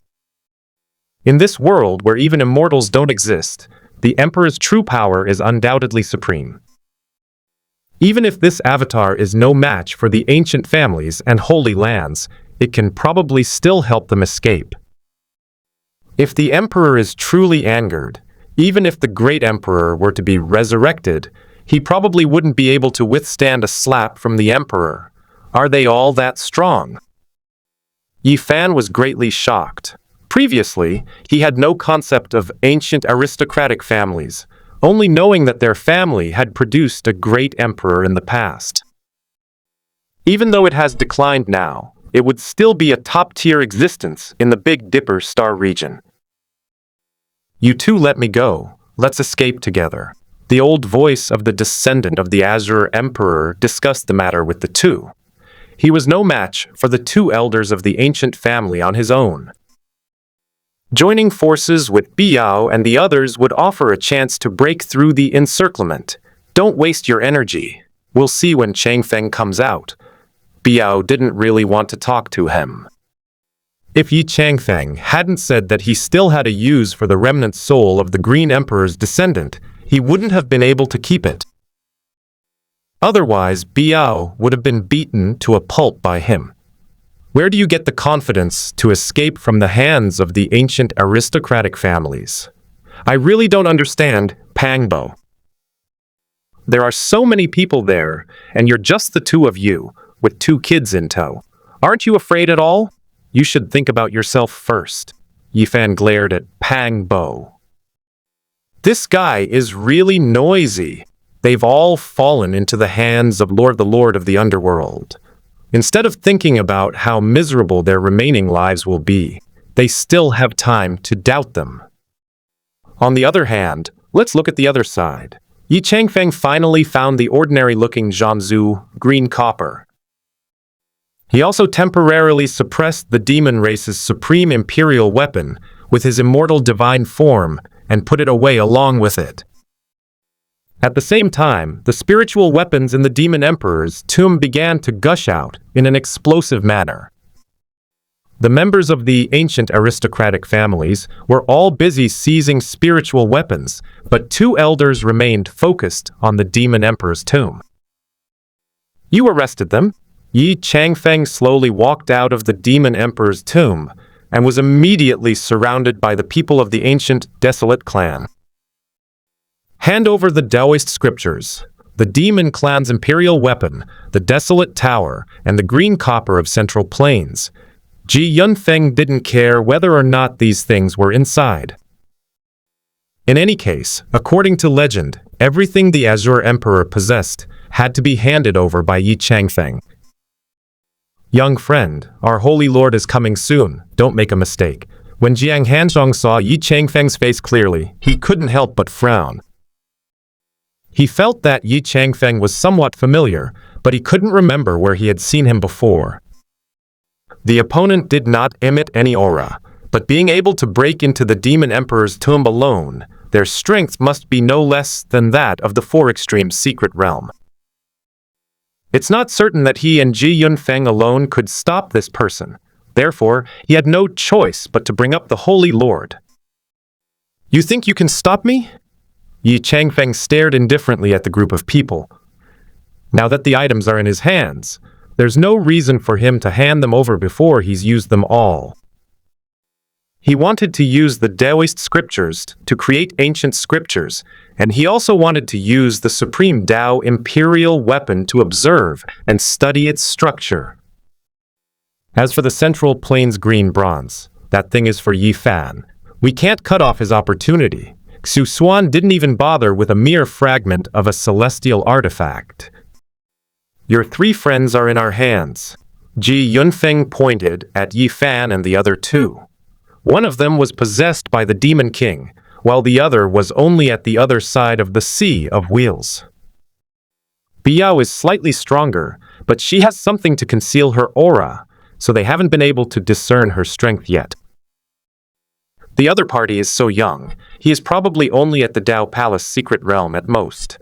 In this world where even immortals don't exist, the Emperor's true power is undoubtedly supreme. Even if this avatar is no match for the ancient families and holy lands, it can probably still help them escape. If the Emperor is truly angered, even if the Great Emperor were to be resurrected, he probably wouldn't be able to withstand a slap from the Emperor. Are they all that strong? Yi Fan was greatly shocked. Previously, he had no concept of ancient aristocratic families, only knowing that their family had produced a great emperor in the past. Even though it has declined now, it would still be a top-tier existence in the Big Dipper star region. You two let me go. Let's escape together. The old voice of the descendant of the Azure Emperor discussed the matter with the two. He was no match for the two elders of the ancient family on his own. Joining forces with Biao and the others would offer a chance to break through the encirclement. Don't waste your energy. We'll see when Changfeng comes out. Biao didn't really want to talk to him. If Yi Changfeng hadn't said that he still had a use for the remnant soul of the Green Emperor's descendant, he wouldn't have been able to keep it. Otherwise, Biao would have been beaten to a pulp by him. Where do you get the confidence to escape from the hands of the ancient aristocratic families? I really don't understand, Pangbo. There are so many people there, and you're just the two of you, with two kids in tow. Aren't you afraid at all? You should think about yourself first. Yi Fan glared at Pangbo. This guy is really noisy. They've all fallen into the hands of the Lord of the Underworld. Instead of thinking about how miserable their remaining lives will be, they still have time to doubt them. On the other hand, let's look at the other side. Yi Changfeng finally found the ordinary-looking Zhanzu, green copper. He also temporarily suppressed the demon race's supreme imperial weapon with his immortal divine form and put it away along with it. At the same time, the spiritual weapons in the demon emperor's tomb began to gush out in an explosive manner. The members of the ancient aristocratic families were all busy seizing spiritual weapons, but two elders remained focused on the demon emperor's tomb. "You arrested them?" Yi Changfeng slowly walked out of the demon emperor's tomb and was immediately surrounded by the people of the ancient desolate clan. "Hand over the Taoist scriptures, the demon clan's imperial weapon, the desolate tower, and the green copper of Central Plains." Ji Yunfeng didn't care whether or not these things were inside. In any case, according to legend, everything the Azure Emperor possessed had to be handed over by Yi Changfeng. "Young friend, our Holy Lord is coming soon, don't make a mistake." When Jiang Hanzhong saw Yi Changfeng's face clearly, he couldn't help but frown. He felt that Yi Changfeng was somewhat familiar, but he couldn't remember where he had seen him before. The opponent did not emit any aura, but being able to break into the Demon Emperor's tomb alone, their strength must be no less than that of the Four Extremes Secret Realm. It's not certain that he and Ji Yunfeng alone could stop this person. Therefore, he had no choice but to bring up the Holy Lord. "You think you can stop me?" Yi Changfeng stared indifferently at the group of people. Now that the items are in his hands, there's no reason for him to hand them over before he's used them all. He wanted to use the Taoist scriptures to create ancient scriptures, and he also wanted to use the Supreme Tao Imperial weapon to observe and study its structure. As for the Central Plains green bronze, that thing is for Yi Fan. We can't cut off his opportunity. Xuan didn't even bother with a mere fragment of a celestial artifact. "Your three friends are in our hands." Ji Yunfeng pointed at Yi Fan and the other two. One of them was possessed by the Demon King, while the other was only at the other side of the Sea of Wheels. Biao is slightly stronger, but she has something to conceal her aura, so they haven't been able to discern her strength yet. The other party is so young, he is probably only at the Tao Palace secret realm at most.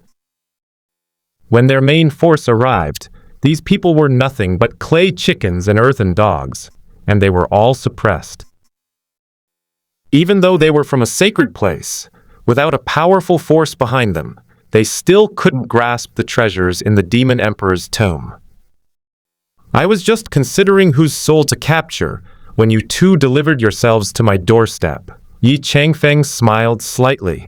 When their main force arrived, these people were nothing but clay chickens and earthen dogs, and they were all suppressed. Even though they were from a sacred place, without a powerful force behind them, they still couldn't grasp the treasures in the Demon Emperor's tomb. "I was just considering whose soul to capture when you two delivered yourselves to my doorstep." Yi Changfeng smiled slightly.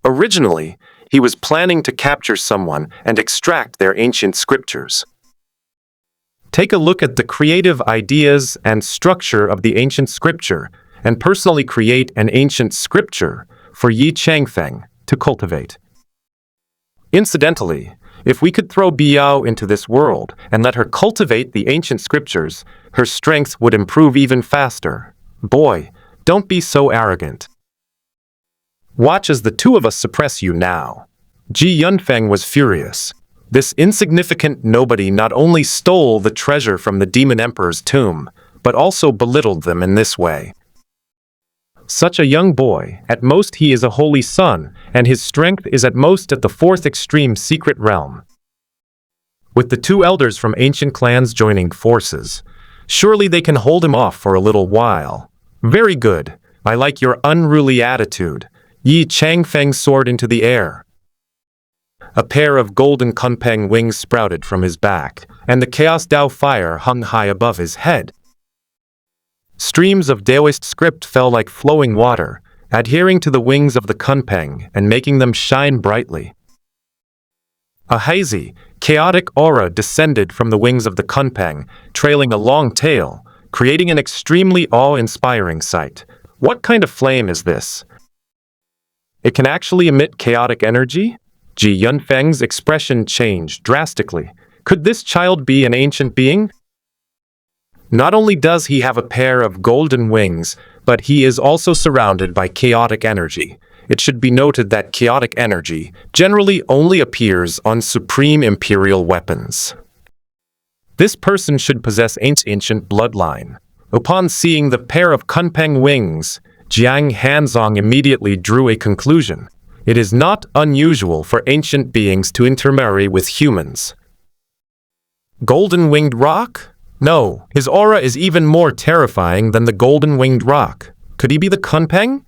Originally, he was planning to capture someone and extract their ancient scriptures. Take a look at the creative ideas and structure of the ancient scripture and personally create an ancient scripture for Yi Changfeng to cultivate. Incidentally, if we could throw Biao into this world and let her cultivate the ancient scriptures, her strength would improve even faster. Boy, don't be so arrogant. Watch as the two of us suppress you now. Ji Yunfeng was furious. This insignificant nobody not only stole the treasure from the Demon Emperor's tomb, but also belittled them in this way. Such a young boy, at most he is a holy son, and his strength is at most at the fourth extreme secret realm. With the two elders from ancient clans joining forces, surely they can hold him off for a little while. Very good. I like your unruly attitude. Yi Changfeng soared into the air. A pair of golden kunpeng wings sprouted from his back, and the Chaos Dao fire hung high above his head. Streams of Taoist script fell like flowing water, adhering to the wings of the kunpeng and making them shine brightly. A hazy, chaotic aura descended from the wings of the kunpeng, trailing a long tail, creating an extremely awe-inspiring sight. What kind of flame is this? It can actually emit chaotic energy? Ji Yunfeng's expression changed drastically. Could this child be an ancient being? Not only does he have a pair of golden wings, but he is also surrounded by chaotic energy. It should be noted that chaotic energy generally only appears on supreme imperial weapons. This person should possess ancient bloodline. Upon seeing the pair of Kunpeng wings, Jiang Hanzong immediately drew a conclusion. It is not unusual for ancient beings to intermarry with humans. Golden-winged rock? No, his aura is even more terrifying than the golden-winged rock. Could he be the Kunpeng?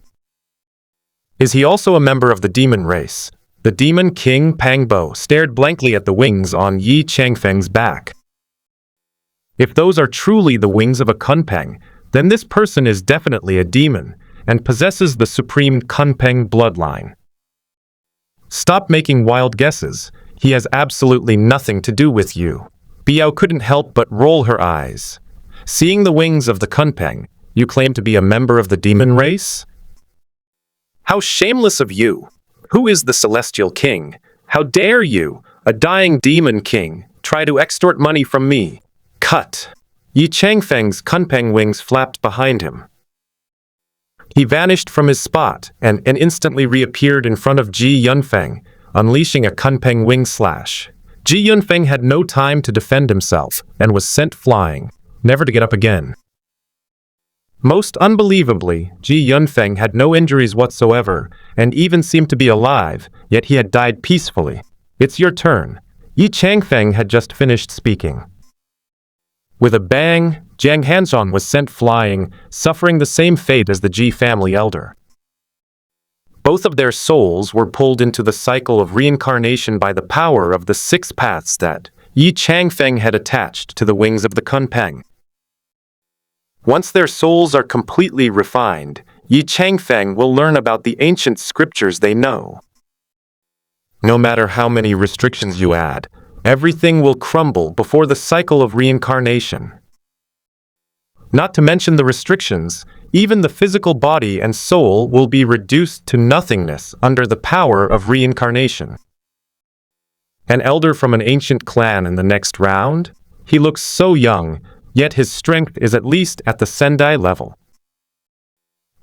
Is he also a member of the demon race? The demon king Pangbo stared blankly at the wings on Yi Changfeng's back. If those are truly the wings of a Kunpeng, then this person is definitely a demon and possesses the supreme Kunpeng bloodline. Stop making wild guesses. He has absolutely nothing to do with you. Biao couldn't help but roll her eyes. Seeing the wings of the Kunpeng, you claim to be a member of the demon race? How shameless of you! Who is the celestial king? How dare you, a dying demon king, try to extort money from me? Cut! Yi Changfeng's Kunpeng wings flapped behind him. He vanished from his spot and instantly reappeared in front of Ji Yunfeng, unleashing a Kunpeng wing slash. Ji Yunfeng had no time to defend himself and was sent flying, never to get up again. Most unbelievably, Ji Yunfeng had no injuries whatsoever and even seemed to be alive, yet he had died peacefully. It's your turn. Yi Changfeng had just finished speaking. With a bang, Jiang Hanzong was sent flying, suffering the same fate as the Ji family elder. Both of their souls were pulled into the cycle of reincarnation by the power of the 6 paths that Yi Changfeng had attached to the wings of the Kunpeng. Once their souls are completely refined, Yi Changfeng will learn about the ancient scriptures they know. No matter how many restrictions you add, everything will crumble before the cycle of reincarnation. Not to mention the restrictions, even the physical body and soul will be reduced to nothingness under the power of reincarnation. An elder from an ancient clan in the next round? He looks so young, yet his strength is at least at the Sendai level.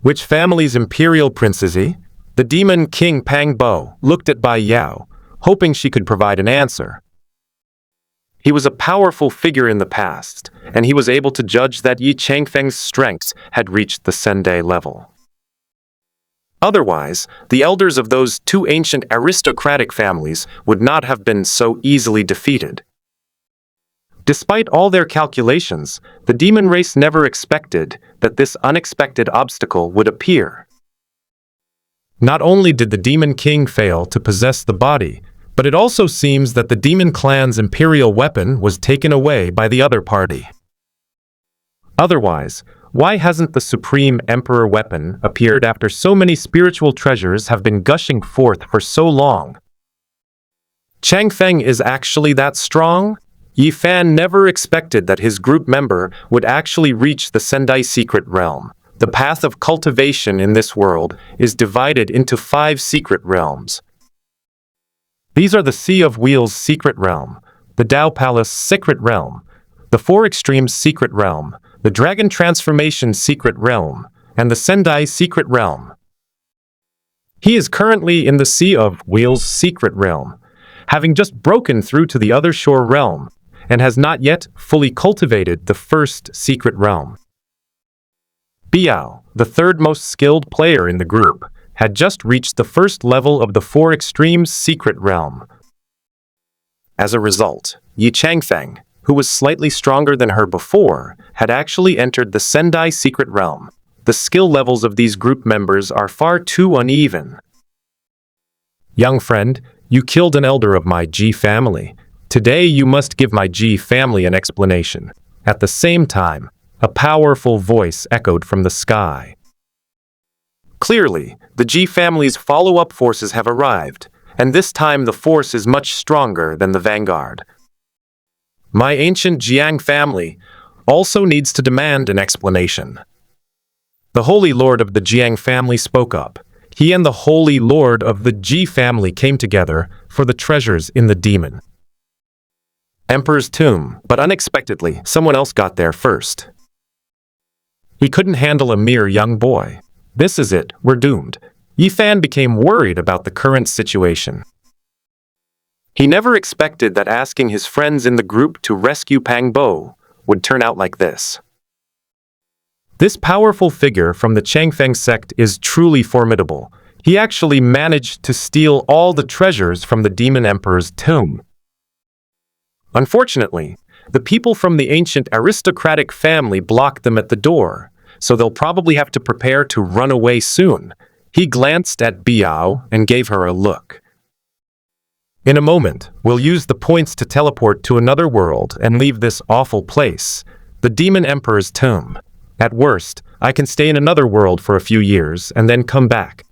Which family's imperial prince is he? The demon king Pangbo looked at Bai Yao, hoping she could provide an answer. He was a powerful figure in the past, and he was able to judge that Yi Changfeng's strength had reached the Sendai level. Otherwise, the elders of those 2 ancient aristocratic families would not have been so easily defeated. Despite all their calculations, the demon race never expected that this unexpected obstacle would appear. Not only did the demon king fail to possess the body, but it also seems that the demon clan's imperial weapon was taken away by the other party. Otherwise, why hasn't the supreme emperor weapon appeared after so many spiritual treasures have been gushing forth for so long? Changfeng is actually that strong? Yi Fan never expected that his group member would actually reach the Sendai secret realm. The path of cultivation in this world is divided into 5 secret realms. These are the Sea of Wheels secret realm, the Dao Palace secret realm, the 4 Extremes secret realm, the Dragon Transformation secret realm, and the Sendai secret realm. He is currently in the Sea of Wheels secret realm, having just broken through to the other shore realm, and has not yet fully cultivated the 1st secret realm. Biao, the 3rd most skilled player in the group, had just reached the 1st level of the 4 Extremes secret realm. As a result, Yi Changfeng, who was slightly stronger than her before, had actually entered the Sendai secret realm. The skill levels of these group members are far too uneven. Young friend, you killed an elder of my Ji family. Today you must give my Ji family an explanation. At the same time, a powerful voice echoed from the sky. Clearly, the Ji family's follow-up forces have arrived, and this time the force is much stronger than the vanguard. My ancient Jiang family also needs to demand an explanation. The Holy Lord of the Jiang family spoke up. He and the Holy Lord of the Ji family came together for the treasures in the demon. Emperor's tomb, but unexpectedly, someone else got there first. He couldn't handle a mere young boy. This is it, we're doomed. Yifan became worried about the current situation. He never expected that asking his friends in the group to rescue Pang Bo would turn out like this. This powerful figure from the Changfeng sect is truly formidable. He actually managed to steal all the treasures from the Demon Emperor's tomb. Unfortunately, the people from the ancient aristocratic family blocked them at the door, so they'll probably have to prepare to run away soon. He glanced at Biao and gave her a look. In a moment, we'll use the points to teleport to another world and leave this awful place, the Demon Emperor's tomb. At worst, I can stay in another world for a few years and then come back.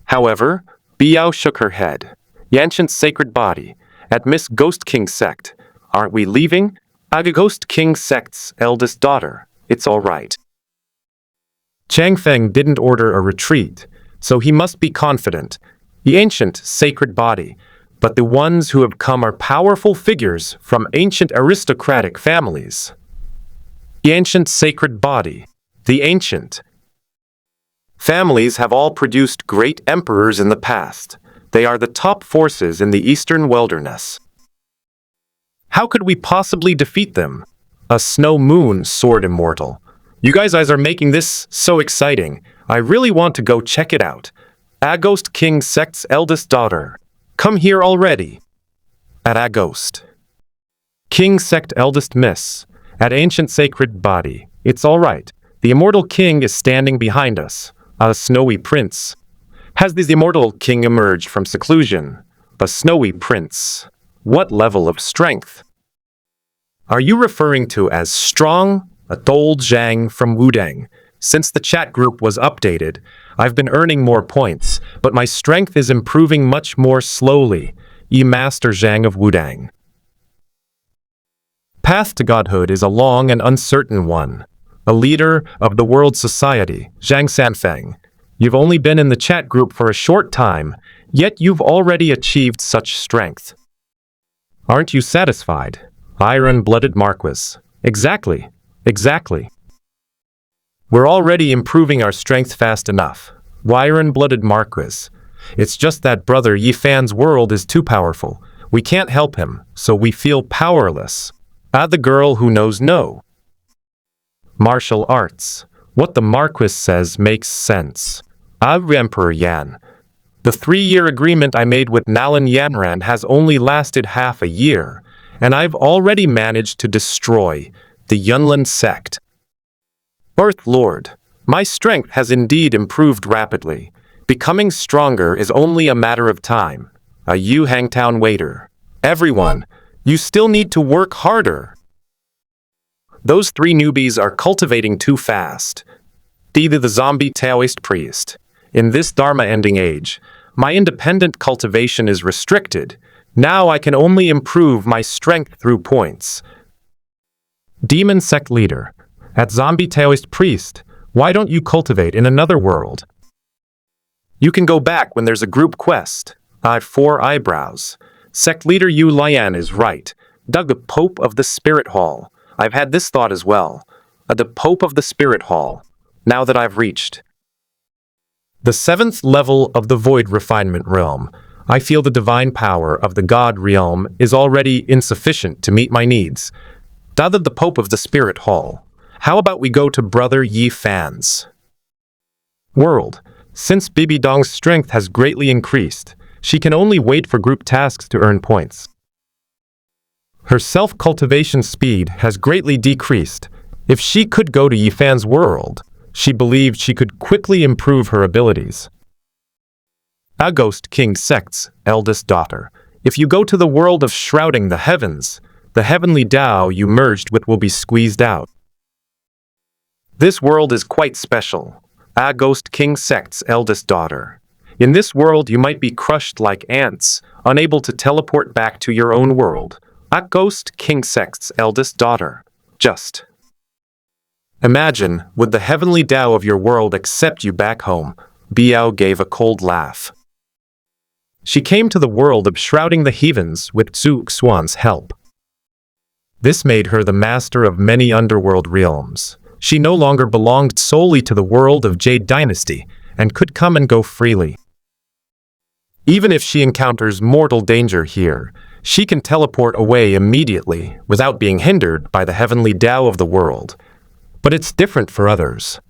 However, Biao shook her head. Yantian's sacred body, at Miss Ghost King sect. Aren't we leaving? Aga Ghost King sect's eldest daughter. It's all right. Changfeng didn't order a retreat, so he must be confident. The ancient sacred body, but the ones who have come are powerful figures from ancient aristocratic families. The ancient sacred body, the ancient families have all produced great emperors in the past. They are the top forces in the eastern wilderness. How could we possibly defeat them? A snow moon sword immortal. You guys are making this so exciting. I really want to go check it out. Aghost King sect's eldest daughter. Come here already. At Aghost King sect eldest miss. At ancient sacred body. It's all right. The immortal king is standing behind us. A snowy prince. Has the immortal king emerged from seclusion? A snowy prince. What level of strength? Are you referring to as strong? A Dol Zhang from Wudang. Since the chat group was updated, I've been earning more points, but my strength is improving much more slowly. Yi Master Zhang of Wudang. Path to godhood is a long and uncertain one. A leader of the world society, Zhang Sanfeng. You've only been in the chat group for a short time, yet you've already achieved such strength. Aren't you satisfied? Iron-blooded Marquis. Exactly. We're already improving our strength fast enough. Iron-blooded Marquis. It's just that Brother Yifan's world is too powerful. We can't help him, so we feel powerless. The girl who knows no. Martial arts. What the Marquis says makes sense. Emperor Yan. The 3-year agreement I made with Nalan Yanran has only lasted half a year, and I've already managed to destroy the Yunlin sect. Earth Lord, my strength has indeed improved rapidly. Becoming stronger is only a matter of time. A Yu Hangtown waiter. Everyone, you still need to work harder. Those 3 newbies are cultivating too fast. Either the zombie Taoist priest. In this Dharma-ending age, my independent cultivation is restricted. Now I can only improve my strength through points. Demon sect leader. At zombie Taoist priest, why don't you cultivate in another world? You can go back when there's a group quest. I've 4 eyebrows. Sect leader Yu Lian is right. The Pope of the Spirit Hall. I've had this thought as well. The Pope of the Spirit Hall. Now that I've reached the 7th level of the Void Refinement Realm, I feel the divine power of the God Realm is already insufficient to meet my needs. The Pope of the Spirit Hall. How about we go to Brother Yifan's world? Since Bibi Dong's strength has greatly increased, she can only wait for group tasks to earn points. Her self-cultivation speed has greatly decreased. If she could go to Yifan's world, she believed she could quickly improve her abilities. Aghost King sect's eldest daughter. If you go to the world of shrouding the heavens, the heavenly Tao you merged with will be squeezed out. This world is quite special. Aghost King sect's eldest daughter. In this world you might be crushed like ants, unable to teleport back to your own world. Aghost King sect's eldest daughter. Just imagine, would the heavenly Tao of your world accept you back home? Biao gave a cold laugh. She came to the world of shrouding the heavens with Xuan's help. This made her the master of many underworld realms. She no longer belonged solely to the world of Jade Dynasty and could come and go freely. Even if she encounters mortal danger here, she can teleport away immediately without being hindered by the heavenly Tao of the world. But it's different for others.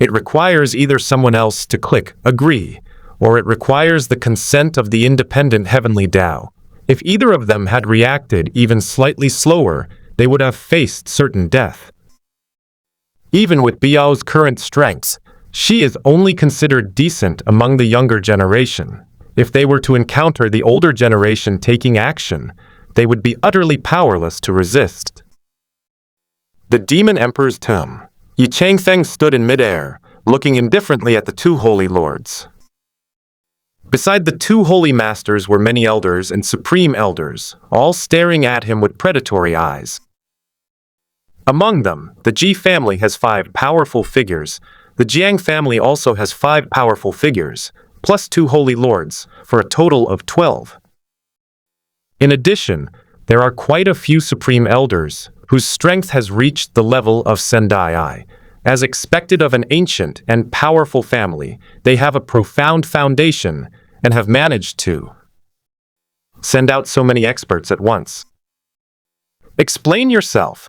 It requires either someone else to click agree, or it requires the consent of the independent heavenly Tao. If either of them had reacted even slightly slower, they would have faced certain death. Even with Biao's current strengths, she is only considered decent among the younger generation. If they were to encounter the older generation taking action, they would be utterly powerless to resist. The Demon Emperor's tomb. Yi Changfeng stood in midair, looking indifferently at the two holy lords. Beside the two holy masters were many elders and supreme elders, all staring at him with predatory eyes. Among them, the Ji family has 5 powerful figures. The Jiang family also has 5 powerful figures, plus 2 holy lords, for a total of 12. In addition, there are quite a few supreme elders, whose strength has reached the level of Sendai I. As expected of an ancient and powerful family, they have a profound foundation and have managed to send out so many experts at once. Explain yourself.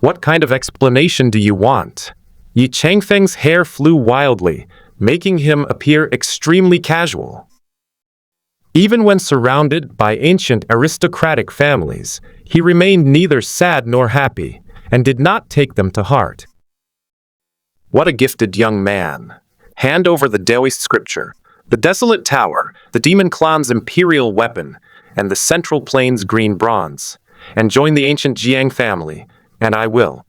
What kind of explanation do you want? Yi Changfeng's hair flew wildly, making him appear extremely casual. Even when surrounded by ancient aristocratic families, he remained neither sad nor happy, and did not take them to heart. What a gifted young man. Hand over the Taoist scripture, the desolate tower, the demon clan's imperial weapon, and the central plane's green bronze, and join the ancient Jiang family, and I will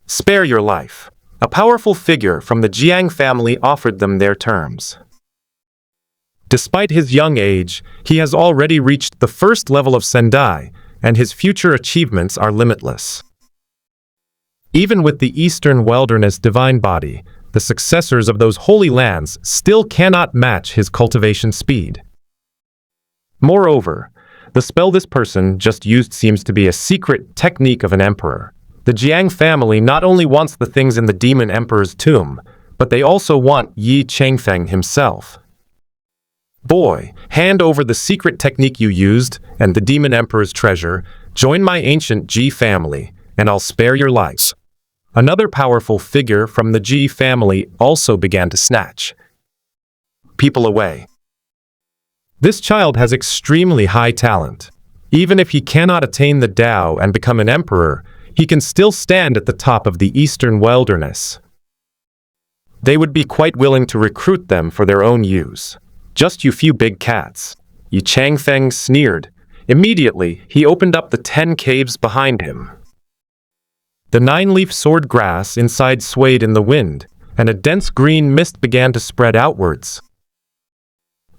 spare your life. A powerful figure from the Jiang family offered them their terms. Despite his young age, he has already reached the first level of Sendai, and his future achievements are limitless. Even with the Eastern Wilderness divine body, the successors of those holy lands still cannot match his cultivation speed. Moreover, the spell this person just used seems to be a secret technique of an emperor. The Jiang family not only wants the things in the Demon Emperor's tomb, but they also want Yi Changfeng himself. Boy, hand over the secret technique you used and the Demon Emperor's treasure, join my ancient Ji family, and I'll spare your lives. Another powerful figure from the Ji family also began to snatch people away. This child has extremely high talent. Even if he cannot attain the Tao and become an emperor, he can still stand at the top of the Eastern Wilderness. They would be quite willing to recruit them for their own use. Just you few big cats. Yi Changfeng sneered. Immediately, he opened up the 10 caves behind him. The 9-leaf sword grass inside swayed in the wind, and a dense green mist began to spread outwards.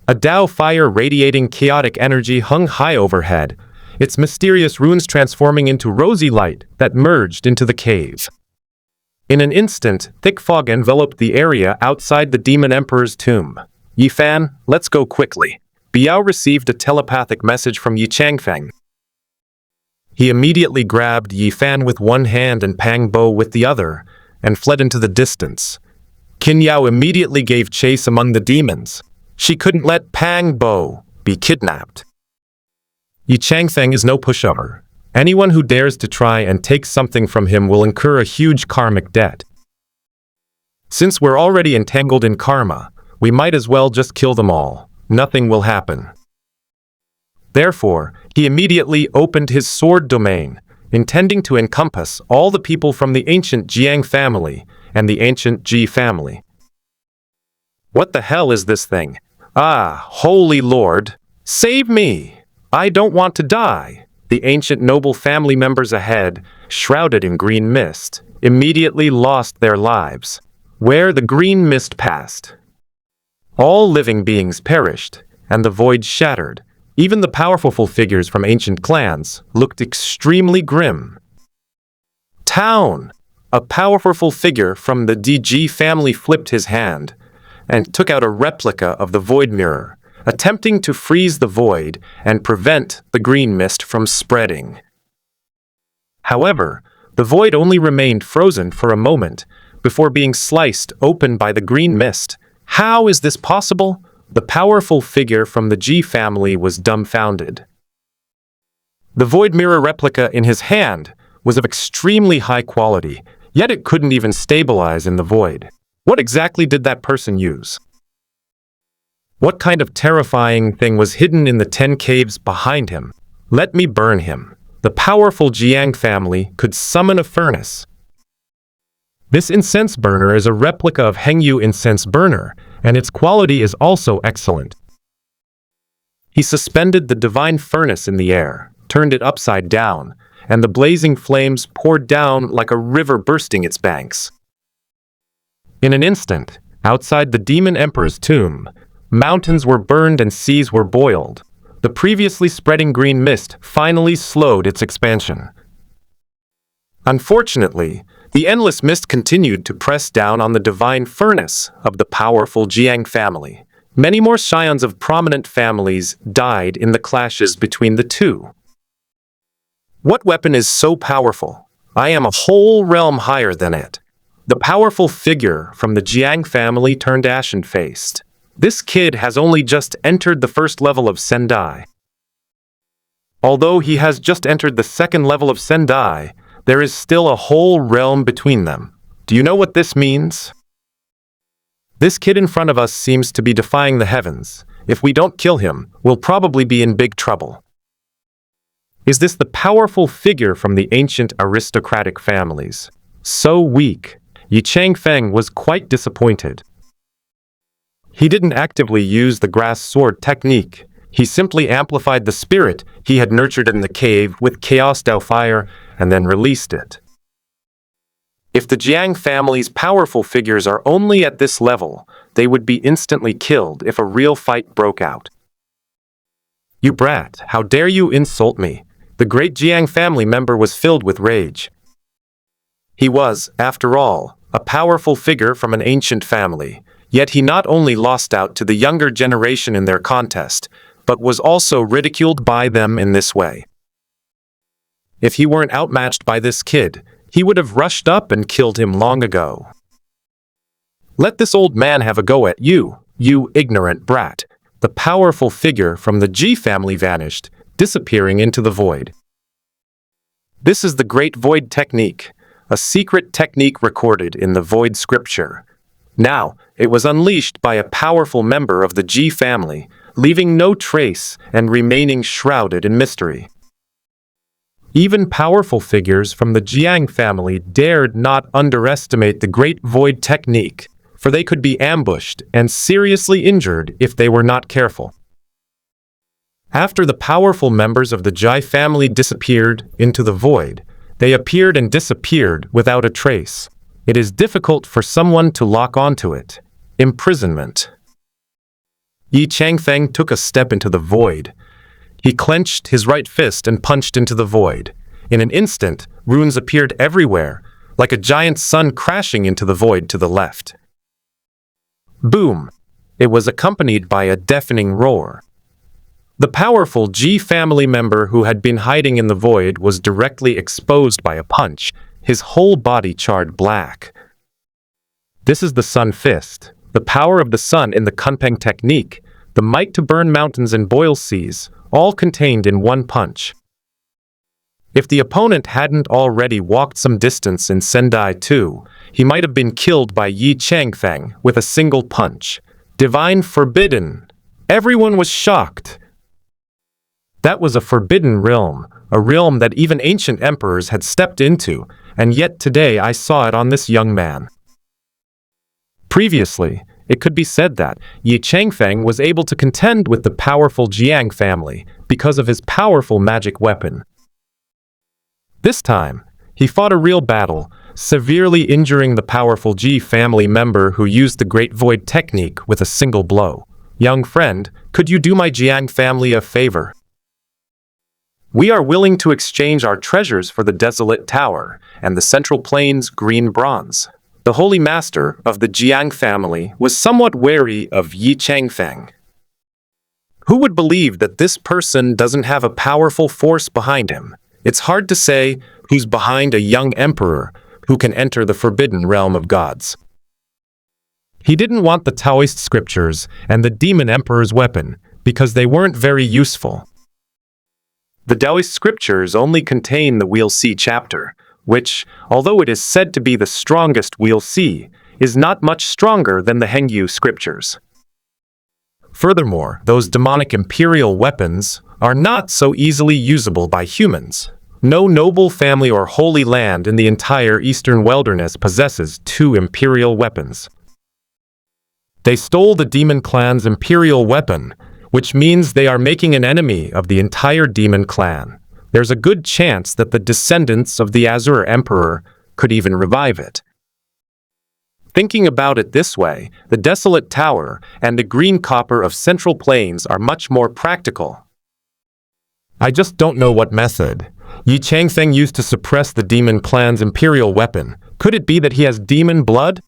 A Tao fire radiating chaotic energy hung high overhead, its mysterious runes transforming into rosy light that merged into the cave. In an instant, thick fog enveloped the area outside the Demon Emperor's tomb. Yi Fan, let's go quickly. Biao received a telepathic message from Yi Changfeng. He immediately grabbed Yi Fan with one hand and Pang Bo with the other, and fled into the distance. Qin Yao immediately gave chase among the demons. She couldn't let Pang Bo be kidnapped. Yi Changfeng is no pushover. Anyone who dares to try and take something from him will incur a huge karmic debt. Since we're already entangled in karma, we might as well just kill them all. Nothing will happen. Therefore, he immediately opened his sword domain, intending to encompass all the people from the ancient Jiang family and the ancient Ji family. What the hell is this thing? Ah, Holy Lord, save me! I don't want to die! The ancient noble family members ahead, shrouded in green mist, immediately lost their lives. Where the green mist passed, all living beings perished, and the void shattered. Even the powerful figures from ancient clans looked extremely grim. Town! A powerful figure from the DG family flipped his hand and took out a replica of the void mirror, attempting to freeze the void and prevent the green mist from spreading. However, the void only remained frozen for a moment before being sliced open by the green mist. How is this possible? The powerful figure from the G family was dumbfounded. The void mirror replica in his hand was of extremely high quality, yet it couldn't even stabilize in the void. What exactly did that person use? What kind of terrifying thing was hidden in the 10 caves behind him? Let me burn him. The powerful Jiang family could summon a furnace. This incense burner is a replica of Hengyu incense burner, and its quality is also excellent. He suspended the divine furnace in the air, turned it upside down, and the blazing flames poured down like a river bursting its banks. In an instant, outside the demon emperor's tomb, mountains were burned and seas were boiled. The previously spreading green mist finally slowed its expansion. Unfortunately, the endless mist continued to press down on the divine furnace of the powerful Jiang family. Many more scions of prominent families died in the clashes between the two. What weapon is so powerful? I am a whole realm higher than it. The powerful figure from the Jiang family turned ashen-faced. This kid has only just entered the first level of Sendai. Although he has just entered the second level of Sendai, there is still a whole realm between them. Do you know what this means? This kid in front of us seems to be defying the heavens. If we don't kill him, we'll probably be in big trouble. Is this the powerful figure from the ancient aristocratic families? So weak. Yi Changfeng was quite disappointed. He didn't actively use the grass sword technique. He simply amplified the spirit he had nurtured in the cave with Chaos Dao Fire and then released it. If the Jiang family's powerful figures are only at this level, they would be instantly killed if a real fight broke out. You brat, how dare you insult me? The great Jiang family member was filled with rage. He was, after all, a powerful figure from an ancient family, yet he not only lost out to the younger generation in their contest, but was also ridiculed by them in this way. If he weren't outmatched by this kid, he would have rushed up and killed him long ago. Let this old man have a go at you, you ignorant brat. The powerful figure from the Ji family vanished, disappearing into the void. This is the Great Void Technique, a secret technique recorded in the Void Scripture. Now, it was unleashed by a powerful member of the Ji family, leaving no trace and remaining shrouded in mystery. Even powerful figures from the Jiang family dared not underestimate the Great Void Technique, for they could be ambushed and seriously injured if they were not careful. After the powerful members of the Jai family disappeared into the void, they appeared and disappeared without a trace. It is difficult for someone to lock onto it. Imprisonment. Yi Changfeng took a step into the void. He clenched his right fist and punched into the void. In an instant, runes appeared everywhere, like a giant sun crashing into the void to the left. Boom! It was accompanied by a deafening roar. The powerful Ji family member who had been hiding in the void was directly exposed by a punch, his whole body charred black. This is the Sun Fist, the power of the sun in the Kunpeng technique, the might to burn mountains and boil seas, all contained in one punch. If the opponent hadn't already walked some distance in Sendai 2, he might have been killed by Yi Changfeng with a single punch. Divine Forbidden! Everyone was shocked. That was a forbidden realm, a realm that even ancient emperors had stepped into, and yet today I saw it on this young man. Previously, it could be said that Yi Changfeng was able to contend with the powerful Jiang family because of his powerful magic weapon. This time, he fought a real battle, severely injuring the powerful Ji family member who used the Great Void Technique with a single blow. Young friend, could you do my Jiang family a favor? We are willing to exchange our treasures for the Desolate Tower and the Central Plains green bronze. The Holy Master of the Jiang family was somewhat wary of Yi Changfeng. Who would believe that this person doesn't have a powerful force behind him? It's hard to say who's behind a young emperor who can enter the forbidden realm of gods. He didn't want the Taoist scriptures and the demon emperor's weapon because they weren't very useful. The Taoist scriptures only contain the We'll See chapter, which, although it is said to be the strongest We'll See, is not much stronger than the Hengyu scriptures. Furthermore, those demonic imperial weapons are not so easily usable by humans. No noble family or holy land in the entire eastern wilderness possesses 2 imperial weapons. They stole the demon clan's imperial weapon, which means they are making an enemy of the entire demon clan. There's a good chance that the descendants of the Azure Emperor could even revive it. Thinking about it this way, the Desolate Tower and the Green Copper of Central Plains are much more practical. I just don't know what method Yi Changfeng used to suppress the demon clan's imperial weapon. Could it be that he has demon blood?